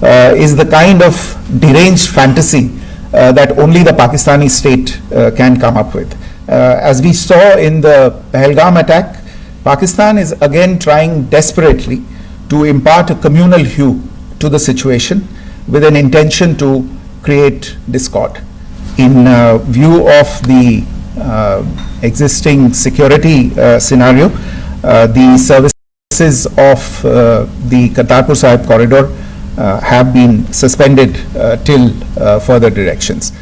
is the kind of deranged fantasy that only the Pakistani state can come up with. As we saw in the Pahalgam attack, Pakistan is again trying desperately to impart a communal hue to the situation with an intention to create discord. in view of the existing security scenario, the services of the Kartarpur Sahib corridor have been suspended till further directions.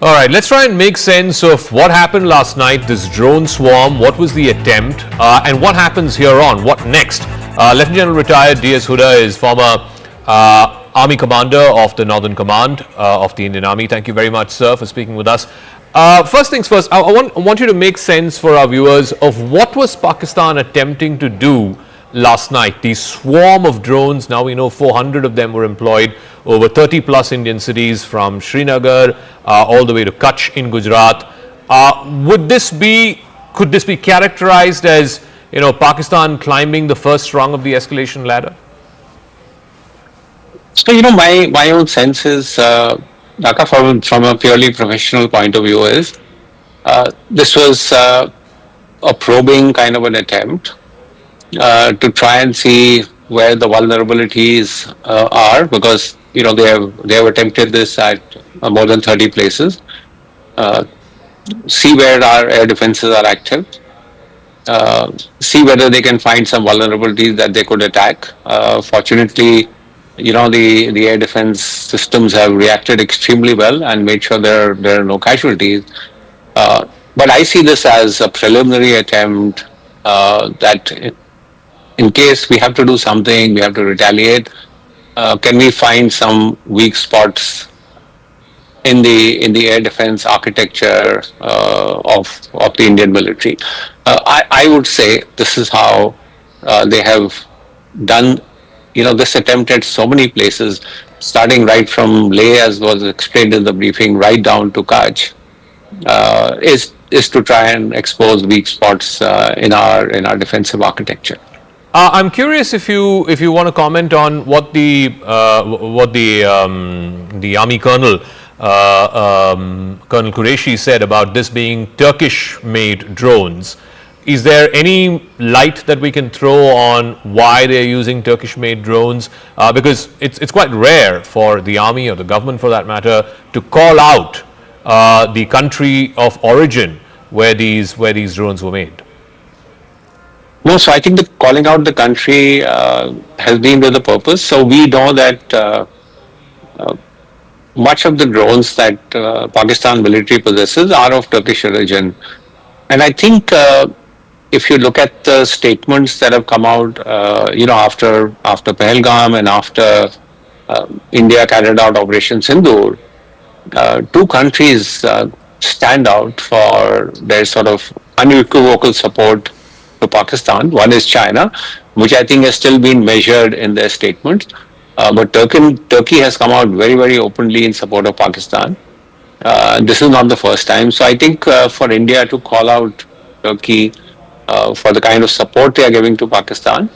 All right, let's try and make sense of what happened last night, this drone swarm, what was the attempt, and what happens here on, what next? Lieutenant General retired D.S. Huda is former Army Commander of the Northern Command of the Indian Army. Thank you very much, sir, for speaking with us. First things first, I want you to make sense for our viewers of what was Pakistan attempting to do last night. The swarm of drones, now we know 400 of them were employed over 30 plus Indian cities from Srinagar all the way to Kutch in Gujarat. Could this be characterized as, Pakistan climbing the first rung of the escalation ladder? So, my own sense is, Dhaka, from a purely professional point of view, is this was a probing kind of an attempt to try and see where the vulnerabilities are, because they have attempted this at more than 30 places. See where our air defenses are active. See whether they can find some vulnerabilities that they could attack. Fortunately, the air defense systems have reacted extremely well and made sure there are no casualties. But I see this as a preliminary attempt that in case we have to do something, we have to retaliate, can we find some weak spots in the air defense architecture of the Indian military? I would say this is how they have done this attempt at so many places, starting right from Leh, as was explained in the briefing, right down to Kutch, is to try and expose weak spots in our defensive architecture. I'm curious if you want to comment on what the Army Colonel Colonel Qureshi said about this being Turkish-made drones. Is there any light that we can throw on why they're using Turkish-made drones? Because it's quite rare for the army, or the government for that matter, to call out the country of origin where these drones were made. No, so I think the calling out the country has been with a purpose. So we know that much of the drones that Pakistan military possesses are of Turkish origin. And I think if you look at the statements that have come out, after Pahalgam and after India carried out Operation Sindoor, two countries stand out for their sort of unequivocal support to Pakistan. One is China, which I think has still been measured in their statements. But Turkey has come out very, very openly in support of Pakistan. This is not the first time. So I think for India to call out Turkey for the kind of support they are giving to Pakistan,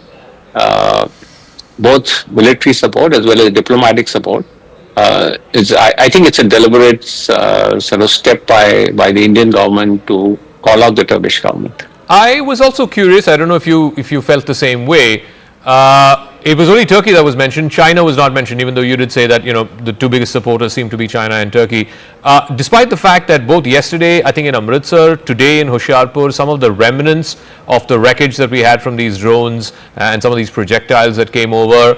both military support as well as diplomatic support, I think it's a deliberate sort of step by the Indian government to call out the Turkish government. I was also curious, I don't know if you felt the same way. It was only Turkey that was mentioned. China was not mentioned, even though you did say that, the two biggest supporters seem to be China and Turkey. Despite the fact that both yesterday, I think in Amritsar, today in Hoshiarpur, some of the remnants of the wreckage that we had from these drones and some of these projectiles that came over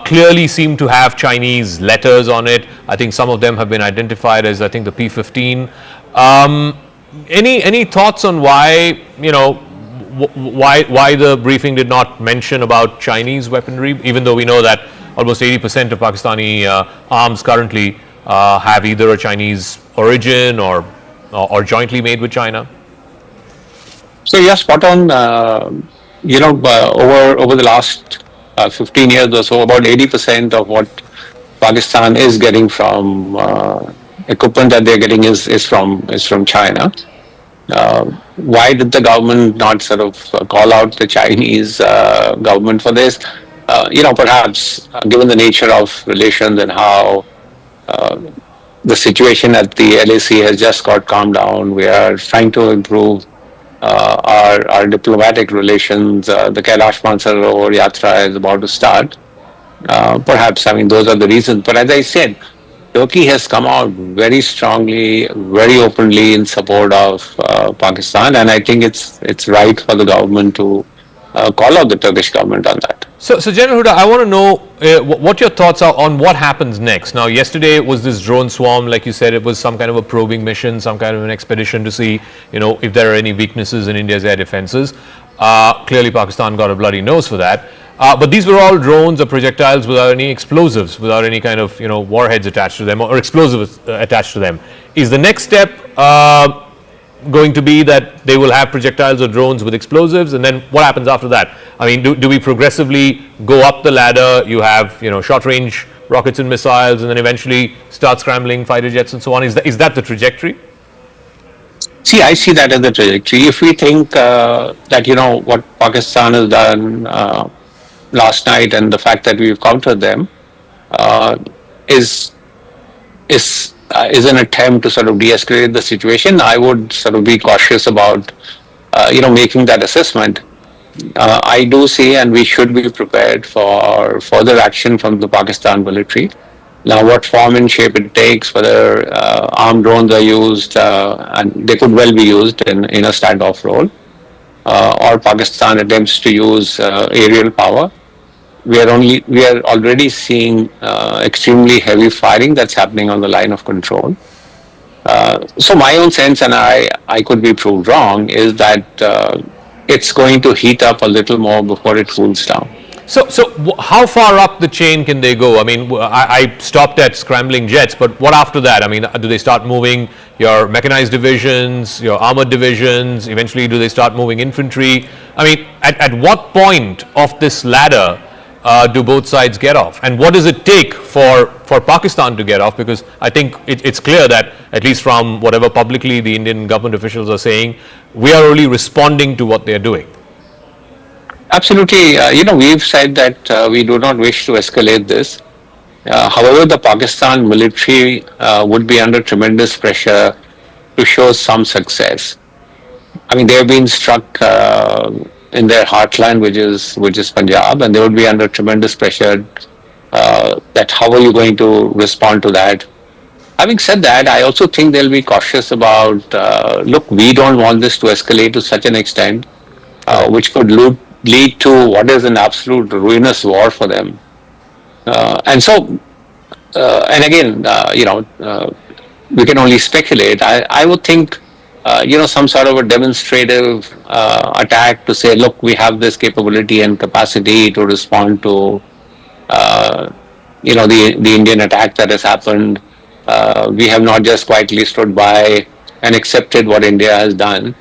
clearly seem to have Chinese letters on it. I think some of them have been identified as, I think, the P-15. Any thoughts on why, why the briefing did not mention about Chinese weaponry, even though we know that almost 80% of Pakistani arms currently have either a Chinese origin or jointly made with China? So yes, spot on. Over the last 15 years or so, about 80% of what Pakistan is getting from equipment that they're getting is from China. Why did the government not sort of call out the Chinese government for this? Perhaps given the nature of relations and how the situation at the LAC has just got calmed down, we are trying to improve our diplomatic relations. The Kailash Mansarovar Yatra is about to start. Perhaps, those are the reasons. But as I said, Turkey has come out very strongly, very openly in support of Pakistan, and I think it's right for the government to call out the Turkish government on that. So General Huda, I want to know what your thoughts are on what happens next. Now, yesterday was this drone swarm, like you said, it was some kind of a probing mission, some kind of an expedition to see, if there are any weaknesses in India's air defenses. Clearly, Pakistan got a bloody nose for that. But these were all drones or projectiles without any explosives, without any kind of, warheads attached to them or explosives attached to them. Is the next step going to be that they will have projectiles or drones with explosives, and then what happens after that? I mean, do we progressively go up the ladder? You have, short-range rockets and missiles, and then eventually start scrambling fighter jets and so on. Is that the trajectory? See, I see that as the trajectory. If we think that, what Pakistan has done last night and the fact that we've countered them is an attempt to sort of de-escalate the situation, I would sort of be cautious about, making that assessment. I do see, and we should be prepared for further action from the Pakistan military. Now, what form and shape it takes, whether armed drones are used, and they could well be used in a standoff role, or Pakistan attempts to use aerial power. We are already seeing extremely heavy firing that's happening on the line of control. So my own sense, and I could be proved wrong, is that it's going to heat up a little more before it cools down. So how far up the chain can they go? I mean, I stopped at scrambling jets, but what after that? I mean, do they start moving your mechanized divisions, your armored divisions? Eventually, do they start moving infantry? I mean, at what point of this ladder do both sides get off? And what does it take for Pakistan to get off? Because I think it's clear that, at least from whatever publicly the Indian government officials are saying, we are only responding to what they are doing. Absolutely. We've said that we do not wish to escalate this. However, the Pakistan military would be under tremendous pressure to show some success. I mean, they have been struck in their heartland, which is Punjab, and they would be under tremendous pressure that how are you going to respond to that? Having said that, I also think they'll be cautious about, look, we don't want this to escalate to such an extent, which could lead to what is an absolute ruinous war for them. And again, we can only speculate. I would think, some sort of a demonstrative attack to say, look, we have this capability and capacity to respond to, the Indian attack that has happened. We have not just quietly stood by and accepted what India has done.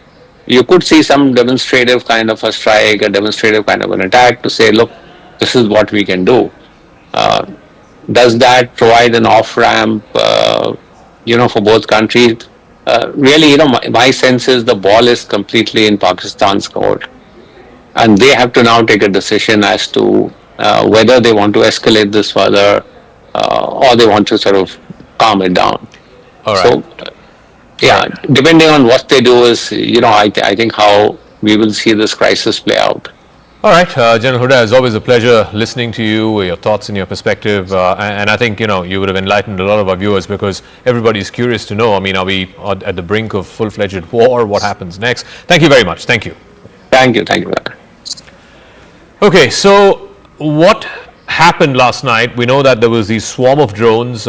You could see some demonstrative kind of a strike, a demonstrative kind of an attack to say, look, this is what we can do. Does that provide an off-ramp, for both countries? Really, my sense is the ball is completely in Pakistan's court. And they have to now take a decision as to whether they want to escalate this further or they want to sort of calm it down. All right. So, depending on what they do is, I think how we will see this crisis play out. All right, General Huda, it's always a pleasure listening to you, your thoughts and your perspective. And I think, you would have enlightened a lot of our viewers because everybody's curious to know, I mean, are we at the brink of full-fledged war? What happens next? Thank you very much. Thank you. Thank you. Okay, so what happened last night? We know that there was this swarm of drones,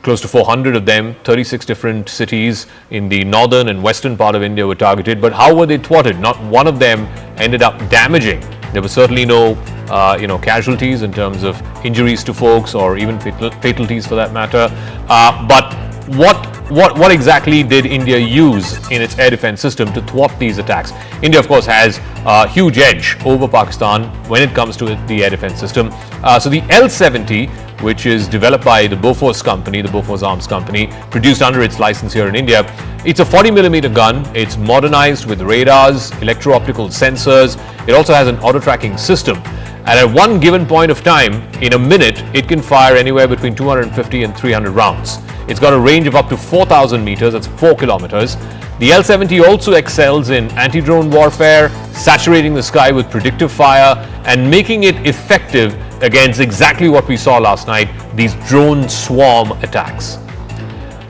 close to 400 of them, 36 different cities in the northern and western part of India were targeted. But how were they thwarted? Not one of them ended up damaging. There were certainly no, casualties in terms of injuries to folks or even fatalities for that matter. But what exactly did India use in its air defense system to thwart these attacks? India, of course, has a huge edge over Pakistan when it comes to the air defense system. So the L-70, which is developed by the Bofors company, the Bofors Arms company, produced under its license here in India. It's a 40mm gun. It's modernized with radars, electro-optical sensors. It also has an auto-tracking system. And at one given point of time, in a minute, it can fire anywhere between 250 and 300 rounds. It's got a range of up to 4,000 meters, that's 4 kilometers. The L-70 also excels in anti-drone warfare, saturating the sky with predictive fire and making it effective against exactly what we saw last night, these drone swarm attacks.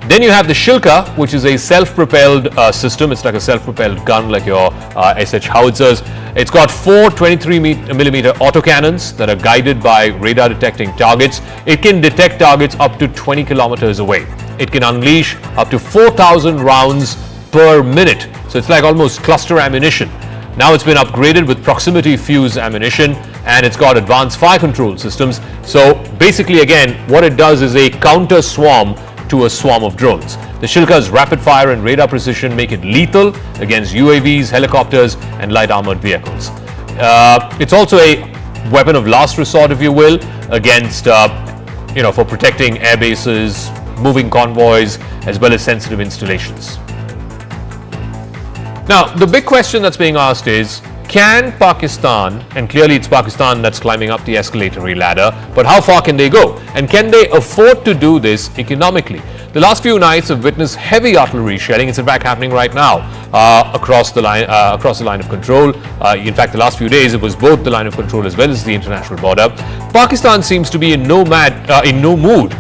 Then you have the Shilka, which is a self-propelled system. It's like a self-propelled gun, like your SH howitzers. It's got 4 23mm autocannons that are guided by radar detecting targets. It can detect targets up to 20 kilometers away. It can unleash up to 4,000 rounds per minute. So it's like almost cluster ammunition. Now it's been upgraded with proximity fuse ammunition, and it's got advanced fire control systems. So basically, again, what it does is a counter swarm to a swarm of drones. The Shilka's rapid fire and radar precision make it lethal against UAVs, helicopters, and light armored vehicles. It's also a weapon of last resort, if you will, against, for protecting air bases, moving convoys, as well as sensitive installations. Now, the big question that's being asked is, can Pakistan, and clearly it's Pakistan that's climbing up the escalatory ladder, but how far can they go? And can they afford to do this economically? The last few nights have witnessed heavy artillery shelling. It's in fact happening right now across the line of control. In fact, the last few days it was both the line of control as well as the international border. Pakistan seems to be in no mood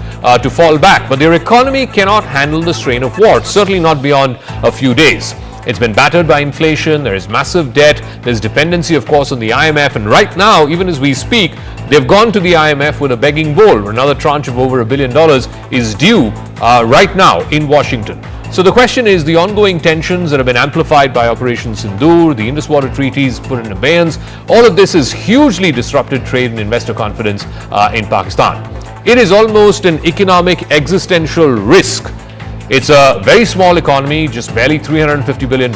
to fall back, but their economy cannot handle the strain of war, certainly not beyond a few days. It's been battered by inflation, there is massive debt, there's dependency of course on the IMF, and right now, even as we speak, they've gone to the IMF with a begging bowl. Another tranche of over $1 billion is due right now in Washington. So the question is, the ongoing tensions that have been amplified by Operation Sindoor, the Indus water treaties put in abeyance, all of this has hugely disrupted trade and investor confidence in Pakistan. It is almost an economic existential risk. It's a very small economy, just barely $350 billion.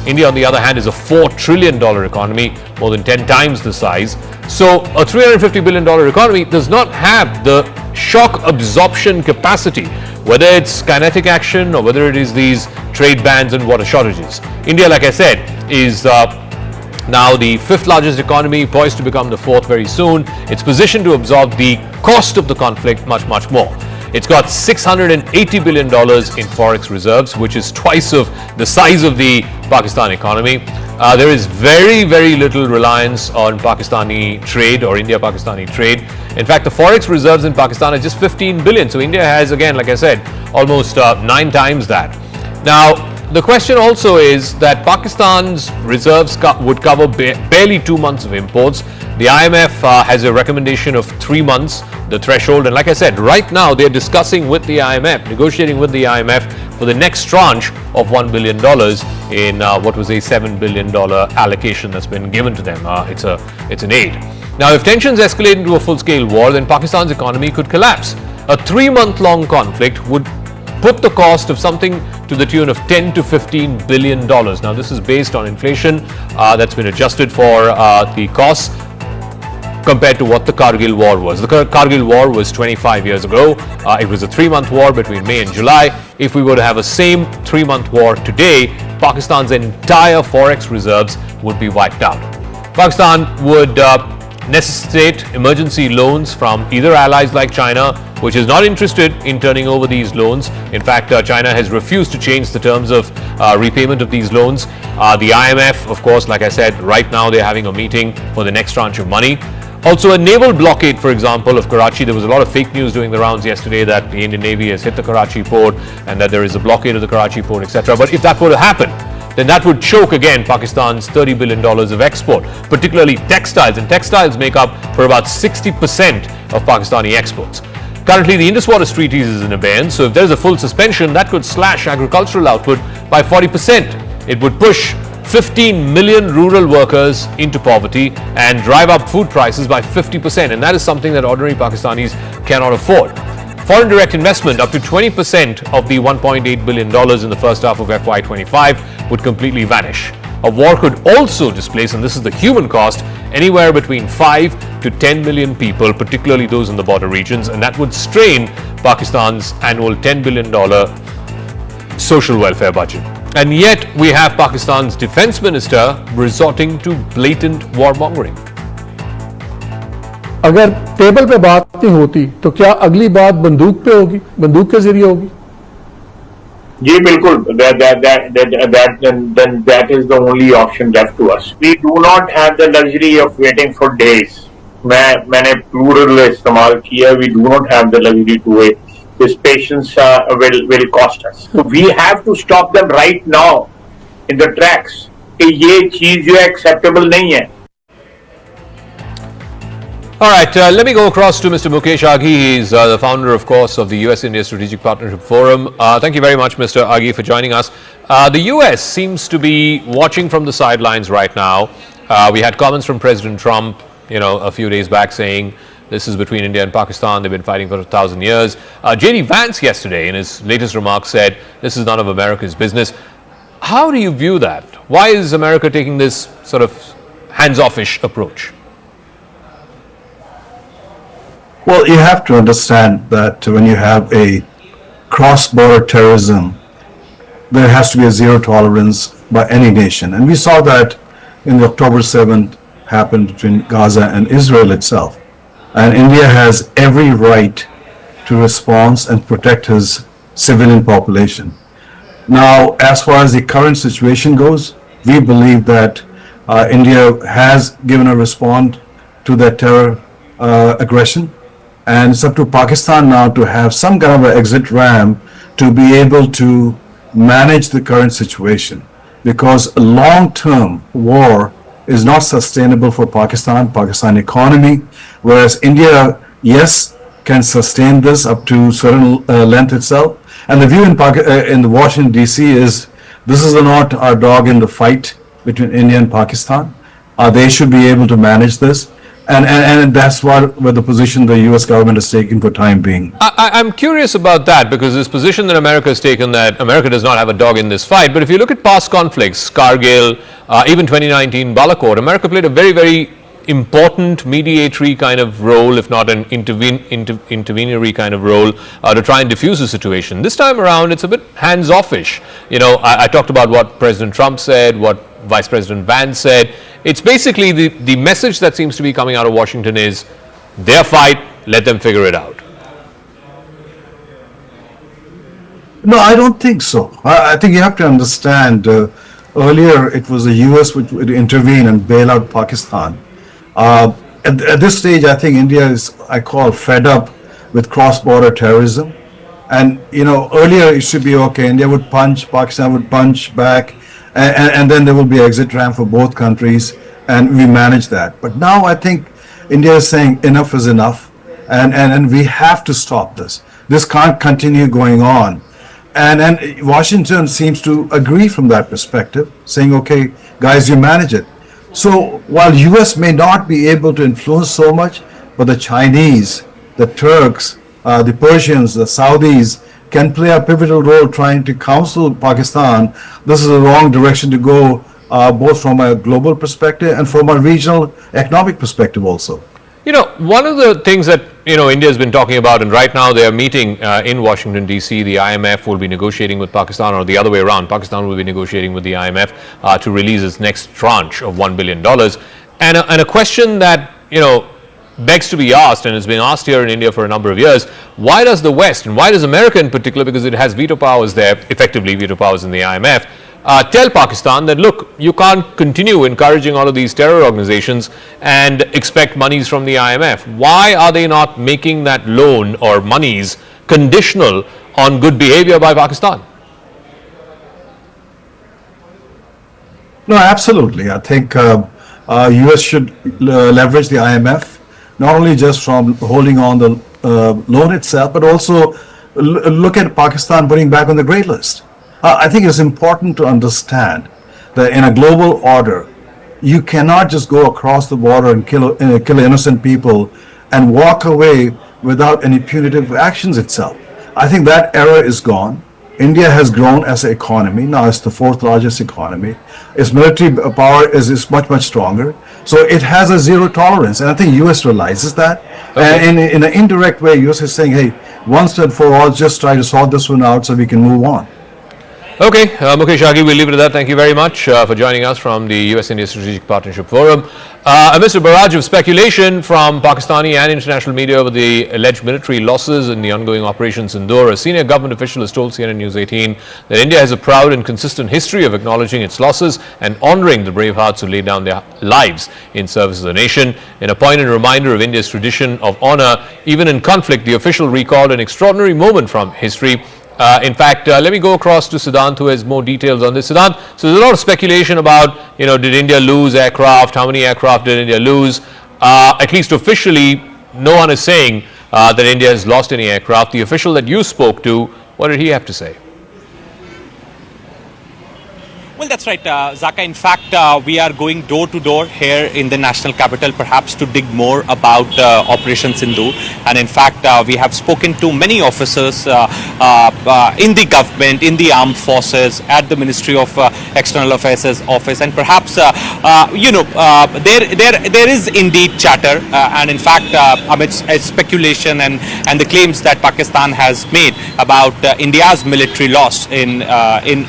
India, on the other hand, is a $4 trillion economy, more than 10 times the size. So a $350 billion economy does not have the shock absorption capacity, whether it's kinetic action or whether it is these trade bans and water shortages. India, like I said, is now the 5th largest economy, poised to become the 4th very soon. It's positioned to absorb the cost of the conflict much more. It's got $680 billion in forex reserves, which is twice of the size of the Pakistan economy. There is very little reliance on Pakistani trade or India-Pakistani trade. In fact, the forex reserves in Pakistan are just 15 billion. So India has, again, like I said, almost 9 times that. Now, the question also is that Pakistan's reserves would cover barely 2 months of imports. The IMF has a recommendation of 3 months, the threshold. And like I said, right now they're discussing with the IMF, negotiating with the IMF for the next tranche of $1 billion in what was a $7 billion allocation that's been given to them. It's an aid. Now, if tensions escalate into a full-scale war, then Pakistan's economy could collapse. A 3-month-long conflict would put the cost of something to the tune of $10 to $15 billion. Now, this is based on inflation that's been adjusted for the costs compared to what the Kargil War was. The Kargil War was 25 years ago. It was a 3-month war between May and July. If we were to have a same 3-month war today, Pakistan's entire forex reserves would be wiped out. Pakistan would necessitate emergency loans from either allies like China, which is not interested in turning over these loans. In fact, China has refused to change the terms of repayment of these loans. The IMF, of course, like I said, right now they're having a meeting for the next tranche of money. Also, a naval blockade, for example, of Karachi. There was a lot of fake news doing the rounds yesterday that the Indian Navy has hit the Karachi port and that there is a blockade of the Karachi port, etc. But if that were to happen, then that would choke again Pakistan's $30 billion of export, particularly textiles. And textiles make up for about 60% of Pakistani exports. Currently, the Indus water treaties is in abeyance, so if there's a full suspension, that could slash agricultural output by 40%. It would push 15 million rural workers into poverty and drive up food prices by 50%, and that is something that ordinary Pakistanis cannot afford. Foreign direct investment, up to 20% of the $1.8 billion in the first half of FY25 would completely vanish. A war could also displace, and this is the human cost, anywhere between 5 to 10 million people, particularly those in the border regions, and that would strain Pakistan's annual $10 billion social welfare budget. And yet, we have Pakistan's defense minister resorting to blatant warmongering. अगर table पे बात नहीं होती तो क्या अगली बात बंदूक पे होगी, बंदूक के जरिए होगी? जी बिल्कुल, that is the only option left to us. We do not have the luxury of waiting for days. मैंने plural इस्तेमाल किया. We do not have the luxury to wait. This patience will cost us. So we have to stop them right now in the tracks. कि ये चीज जो acceptable नहीं है. All right, let me go across to Mr. Mukesh Aghi. He's the founder, of course, of the US-India Strategic Partnership Forum. Thank you very much, Mr. Aghi, for joining us. The US seems to be watching from the sidelines right now. We had comments from President Trump, a few days back saying this is between India and Pakistan. They've been fighting for 1,000 years. J.D. Vance yesterday, in his latest remarks, said this is none of America's business. How do you view that? Why is America taking this sort of hands-off-ish approach? Well, you have to understand that when you have a cross-border terrorism, there has to be a zero tolerance by any nation. And we saw that in the October 7th happened between Gaza and Israel itself. And India has every right to respond and protect his civilian population. Now, as far as the current situation goes, we believe that India has given a response to that terror aggression. And it's up to Pakistan now to have some kind of an exit ramp to be able to manage the current situation. Because a long-term war is not sustainable for Pakistan economy, whereas India, yes, can sustain this up to certain length itself. And the view in the Washington DC is this is not our dog in the fight between India and Pakistan. They should be able to manage this. And that's where the position the U.S. government is taking for time being. I'm curious about that because this position that America has taken that America does not have a dog in this fight. But if you look at past conflicts, Kargil, even 2019 Balakot, America played a very, very important mediatory kind of role, if not an intervenery kind of role to try and diffuse the situation. This time around, it's a bit hands-off-ish. I talked about what President Trump said, what Vice President Vance said. It's basically the message that seems to be coming out of Washington is their fight, let them figure it out. No, I don't think so. I think you have to understand, earlier it was the US which would intervene and bail out Pakistan. At this stage, I think India is, I call, fed up with cross-border terrorism. And, earlier it should be okay. India would punch, Pakistan would punch back. And then there will be exit ramp for both countries, and we manage that. But now I think India is saying enough is enough, and we have to stop this. This can't continue going on. And Washington seems to agree from that perspective, saying, okay, guys, you manage it. So while US may not be able to influence so much, but the Chinese, the Turks, the Persians, the Saudis, can play a pivotal role trying to counsel Pakistan. This is the wrong direction to go, both from a global perspective and from a regional economic perspective also. One of the things that, India has been talking about, and right now they are meeting in Washington, D.C., the IMF will be negotiating with Pakistan, or the other way around, Pakistan will be negotiating with the IMF to release its next tranche of $1 billion. And a question that, begs to be asked, and it's been asked here in India for a number of years, why does the West, and why does America in particular, because it has veto powers there, effectively veto powers in the IMF, tell Pakistan that, look, you can't continue encouraging all of these terror organizations and expect monies from the IMF. Why are they not making that loan or monies conditional on good behavior by Pakistan? No, absolutely. I think US should leverage the IMF, not only just from holding on the loan itself, but also look at Pakistan putting back on the grey list. I think it's important to understand that in a global order, you cannot just go across the border and kill innocent people and walk away without any punitive actions itself. I think that era is gone. India has grown as an economy. Now it's the fourth largest economy. Its military power is much, much stronger. So it has a zero tolerance. And I think US realizes that. Okay. And in an indirect way, US is saying, hey, once and for all, just try to sort this one out so we can move on. Okay, Mukesh Aghi, we'll leave it at that. Thank you very much for joining us from the US-India Strategic Partnership Forum. Amidst a barrage of speculation from Pakistani and international media over the alleged military losses in the ongoing Operation Sindoor, a senior government official has told CNN News 18 that India has a proud and consistent history of acknowledging its losses and honouring the brave hearts who laid down their lives in service of the nation. In a poignant reminder of India's tradition of honour, even in conflict, the official recalled an extraordinary moment from history. In fact, let me go across to Siddhant, who has more details on this. Siddhant, so there's a lot of speculation about, did India lose aircraft? How many aircraft did India lose? At least officially, no one is saying that India has lost any aircraft. The official that you spoke to, what did he have to say? Well, that's right, Zaka. In fact, we are going door to door here in the national capital, perhaps to dig more about Operation Sindoor. And in fact, we have spoken to many officers in the government, in the armed forces, at the Ministry of External Affairs office, and perhaps there is indeed chatter, and in fact, amidst speculation and the claims that Pakistan has made about India's military loss in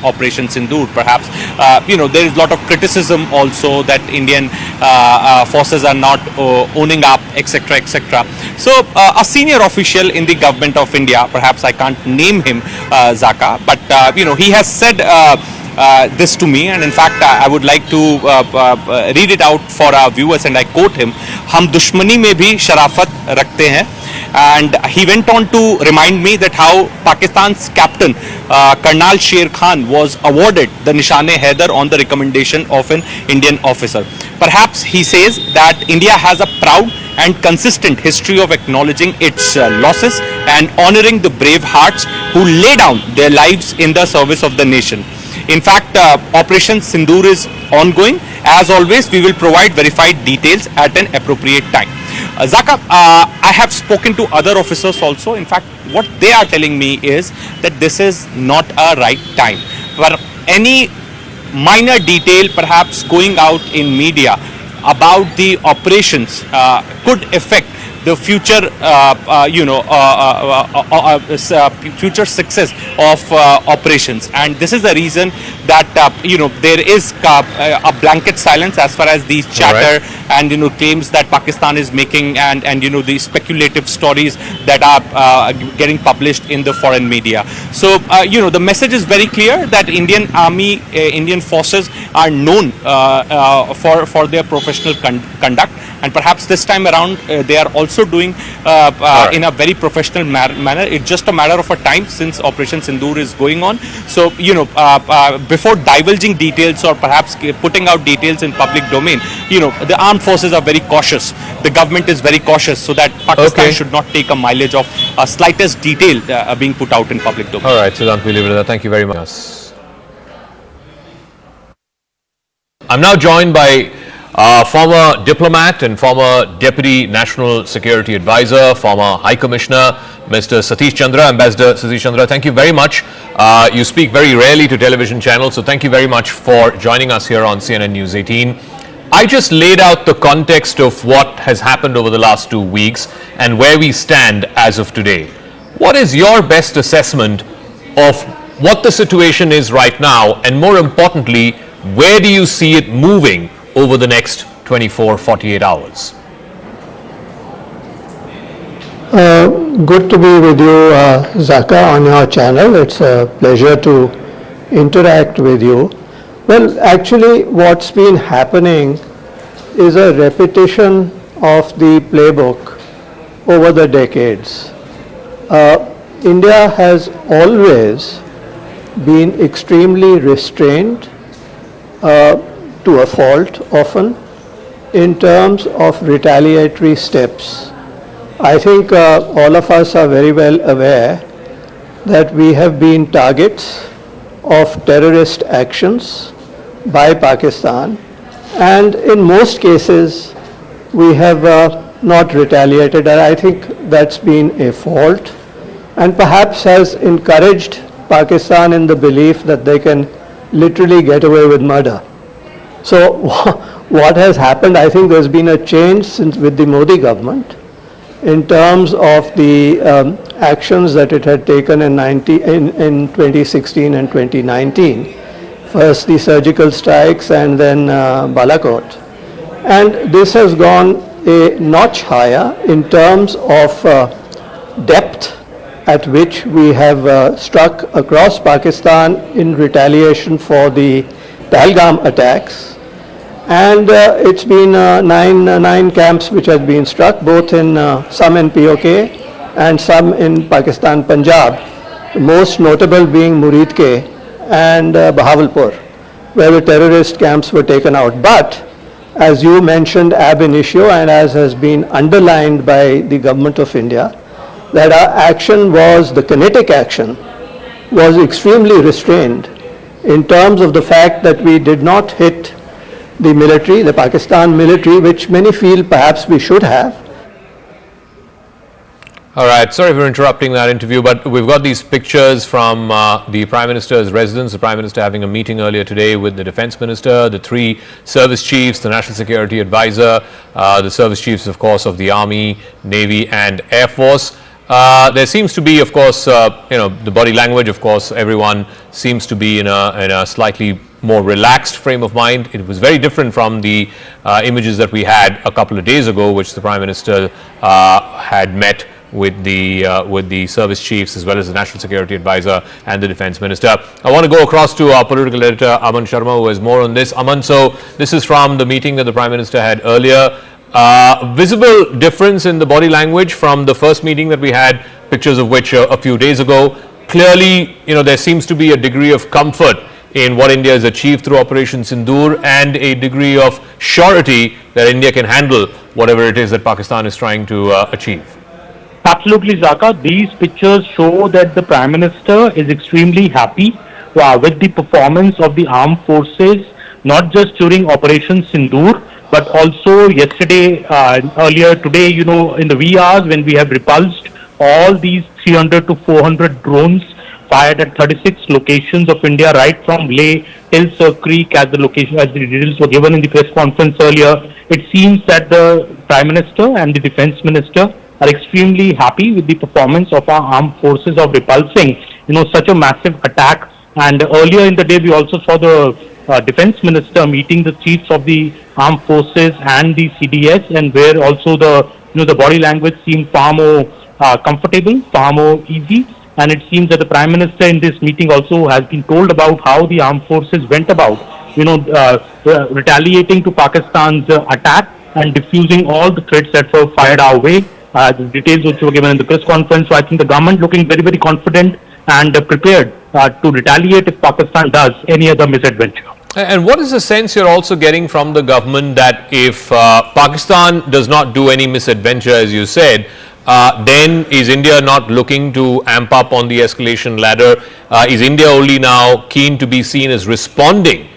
Operation Sindoor, perhaps. There is a lot of criticism also that Indian forces are not owning up, etc., etc. So a senior official in the government of India, perhaps I can't name him, Zaka, but he has said this to me, and in fact I would like to read it out for our viewers, and I quote him: "हम दुश्मनी में भी शराफत रखते हैं." And he went on to remind me that how Pakistan's captain Colonel Sher Khan was awarded the Nishan-e-Haider on the recommendation of an Indian officer. Perhaps he says that India has a proud and consistent history of acknowledging its losses and honouring the brave hearts who lay down their lives in the service of the nation. In fact, Operation Sindoor is ongoing. As always, we will provide verified details at an appropriate time. Zaka, I have spoken to other officers also. In fact, what they are telling me is that this is not a right time. For any minor detail perhaps going out in media about the operations could affect the future, future success of operations, and this is the reason that there is a blanket silence as far as these chatter and claims that Pakistan is making, and the speculative stories that are getting published in the foreign media. So the message is very clear that Indian Army, Indian forces are known for their professional conduct, and perhaps this time around they are also doing in a very professional manner. It's just a matter of a time since Operation Sindoor is going on. So before divulging details or perhaps putting out details in public domain, the armed forces are very cautious. The government is very cautious, so that Pakistan should not take a mileage of slightest detail being put out in public domain. All right, Siddhant, we'll leave it at that. Thank you very much. I'm now joined by former diplomat and former Deputy National Security Advisor, former High Commissioner, Mr. Satish Chandra, Ambassador Satish Chandra. Thank you very much. You speak very rarely to television channels, so thank you very much for joining us here on CNN News 18. I just laid out the context of what has happened over the last 2 weeks and where we stand as of today. What is your best assessment of what the situation is right now, and more importantly, where do you see it moving over the next 24, 48 hours? Good to be with you, Zaka, on your channel. It's a pleasure to interact with you. Well, actually, what's been happening is a repetition of the playbook over the decades. India has always been extremely restrained, to a fault often, in terms of retaliatory steps. I think all of us are very well aware that we have been targets of terrorist actions by Pakistan, and in most cases we have not retaliated, and I think that's been a fault and perhaps has encouraged Pakistan in the belief that they can literally get away with murder. So what has happened, I think there's been a change since with the Modi government, in terms of the actions that it had taken in 2016 and 2019. First the surgical strikes and then Blackout. And this has gone a notch higher in terms of depth at which we have struck across Pakistan in retaliation for the Pahalgam attacks. And it's been nine camps which have been struck, both in some in POK and some in Pakistan, Punjab, the most notable being Muridke and Bahawalpur, where the terrorist camps were taken out. But as you mentioned ab initio, and as has been underlined by the Government of India, that our action was, the kinetic action, was extremely restrained in terms of the fact that we did not hit the military, the Pakistan military, which many feel perhaps we should have. All right, sorry for interrupting that interview, but we've got these pictures from the Prime Minister's residence, the Prime Minister having a meeting earlier today with the Defence Minister, the three service chiefs, the National Security Advisor, the service chiefs, of course, of the Army, Navy and Air Force. There seems to be, of course, the body language, of course, everyone seems to be in a slightly more relaxed frame of mind. It was very different from the images that we had a couple of days ago, which the Prime Minister had met with the service chiefs as well as the National Security Advisor and the Defence Minister. I want to go across to our political editor Aman Sharma, who has more on this. Aman, so this is from the meeting that the Prime Minister had earlier. Visible difference in the body language from the first meeting that we had, pictures of which a few days ago. Clearly, there seems to be a degree of comfort in what India has achieved through Operation Sindoor and a degree of surety that India can handle whatever it is that Pakistan is trying to achieve. Absolutely, Zaka. These pictures show that the Prime Minister is extremely happy with the performance of the armed forces, not just during Operation Sindoor, but also yesterday, earlier today, in the wee hours when we have repulsed all these 300 to 400 drones fired at 36 locations of India, right from Leh till Sir Creek, as the details were given in the press conference earlier. It seems that the Prime Minister and the Defence Minister are extremely happy with the performance of our armed forces of repulsing, such a massive attack. And earlier in the day, we also saw the Defence Minister meeting the chiefs of the armed forces and the CDS, and where also the body language seemed far more comfortable, far more easy. And it seems that the Prime Minister in this meeting also has been told about how the armed forces went about, retaliating to Pakistan's attack and diffusing all the threats that were fired our way. The details which were given in the press conference. So I think the government looking very, very confident and prepared to retaliate if Pakistan does any other misadventure. And what is the sense you're also getting from the government that if Pakistan does not do any misadventure, as you said, then is India not looking to amp up on the escalation ladder? Is India only now keen to be seen as responding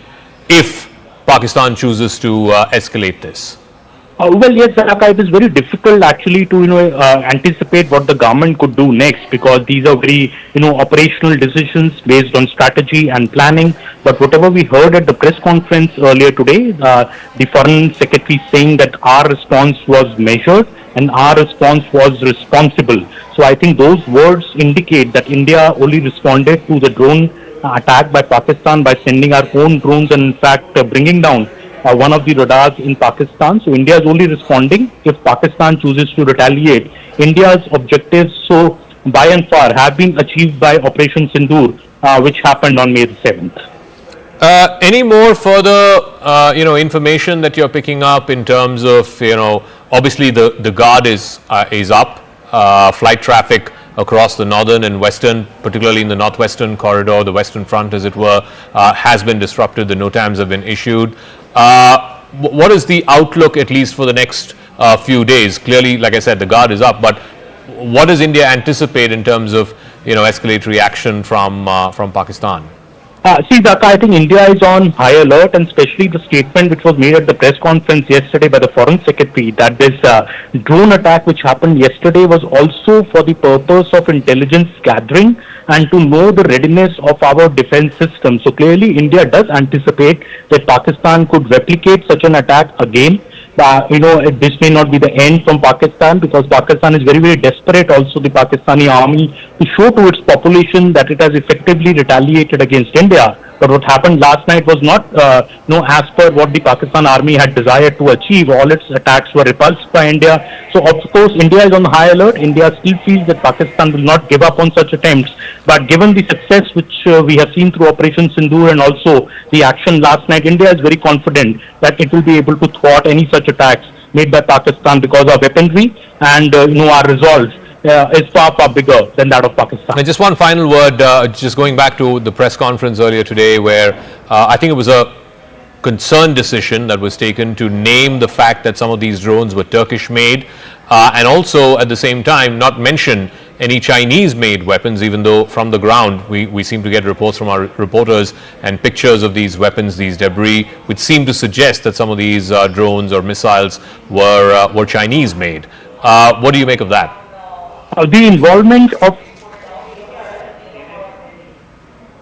if Pakistan chooses to escalate this? Well, yes, Zaka, it is very difficult actually to anticipate what the government could do next, because these are very operational decisions based on strategy and planning. But whatever we heard at the press conference earlier today, the Foreign Secretary saying that our response was measured and our response was responsible. So I think those words indicate that India only responded to the drone attack by Pakistan by sending our own drones and in fact bringing down one of the radars in Pakistan. So India is only responding if Pakistan chooses to retaliate. India's objectives, so by and far, have been achieved by Operation Sindoor, which happened on May the 7th. Any more further, information that you're picking up in terms of, obviously the guard is up, flight traffic across the northern and western, particularly in the northwestern corridor, the western front, as it were, has been disrupted. The NOTAMs have been issued. What is the outlook, at least for the next few days? Clearly, like I said, the guard is up, but what does India anticipate in terms of escalatory action from Pakistan? See, Zaka, I think India is on high alert, and especially the statement which was made at the press conference yesterday by the Foreign Secretary that this drone attack which happened yesterday was also for the purpose of intelligence gathering and to know the readiness of our defense system. So clearly India does anticipate that Pakistan could replicate such an attack again. this may not be the end from Pakistan, because Pakistan is very, very desperate also, the Pakistani army, to show to its population that it has effectively retaliated against India. But what happened last night was not as per what the Pakistan army had desired to achieve. All its attacks were repulsed by India. So of course India is on high alert. India still feels that Pakistan will not give up on such attempts. But given the success which we have seen through Operation Sindoor and also the action last night, India is very confident that it will be able to thwart any such attacks made by Pakistan, because our weaponry and our resolve is far, far bigger than that of Pakistan. And just one final word, just going back to the press conference earlier today, where I think it was a concerned decision that was taken to name the fact that some of these drones were Turkish made, and also at the same time not mention any Chinese made weapons, even though from the ground we seem to get reports from our reporters and pictures of these weapons, these debris, which seem to suggest that some of these drones or missiles were Chinese made. What do you make of that? The involvement of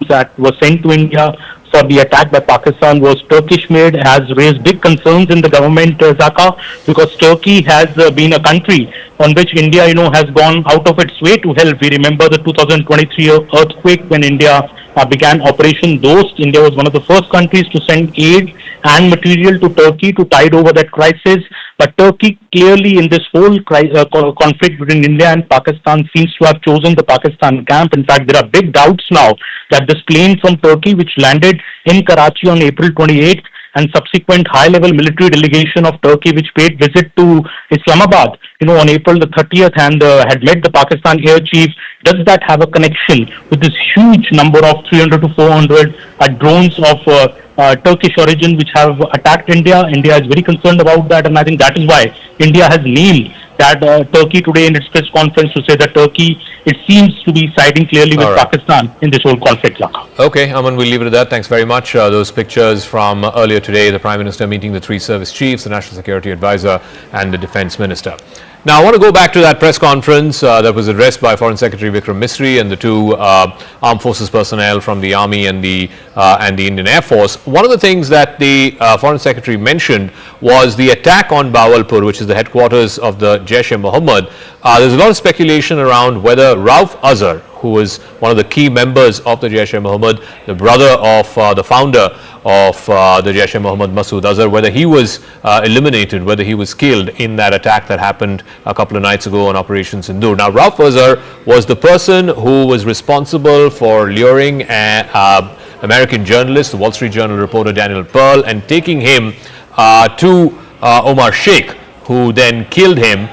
that was sent to India for the attack by Pakistan was Turkish made has raised big concerns in the government, Zaka, because Turkey has been a country on which India, has gone out of its way to help. We remember the 2023 earthquake when India began Operation Dost. India was one of the first countries to send aid and material to Turkey to tide over that crisis. But Turkey clearly in this whole conflict between India and Pakistan seems to have chosen the Pakistan camp. In fact, there are big doubts now that this plane from Turkey, which landed in Karachi on April 28th, and subsequent high-level military delegation of Turkey, which paid visit to Islamabad, on April the 30th and had met the Pakistan air chief, does that have a connection with this huge number of 300 to 400 drones of Turkish origin which have attacked India? India is very concerned about that, and I think that is why India has named that Turkey today in its press conference to say that Turkey, it seems to be siding clearly with Pakistan in this whole conflict. Okay, Aman, we'll leave it at that. Thanks very much. Those pictures from earlier today, the Prime Minister meeting the three service chiefs, the National Security Advisor and the Defence Minister. Now, I want to go back to that press conference that was addressed by Foreign Secretary Vikram Misri and the two armed forces personnel from the Army and the Indian Air Force. One of the things that the Foreign Secretary mentioned was the attack on Bahawalpur, which is the headquarters of the Jaish-e-Mohammed. There's a lot of speculation around whether Rauf Azhar, who was one of the key members of the Jaish-e-Mohammed, the brother of the founder of the Jaish-e-Mohammed, Masood Azhar, whether he was eliminated, whether he was killed in that attack that happened a couple of nights ago on Operation Sindoor. Now, Rauf Azhar was the person who was responsible for luring American journalist, the Wall Street Journal reporter Daniel Pearl, and taking him to Omar Sheikh, who then killed him.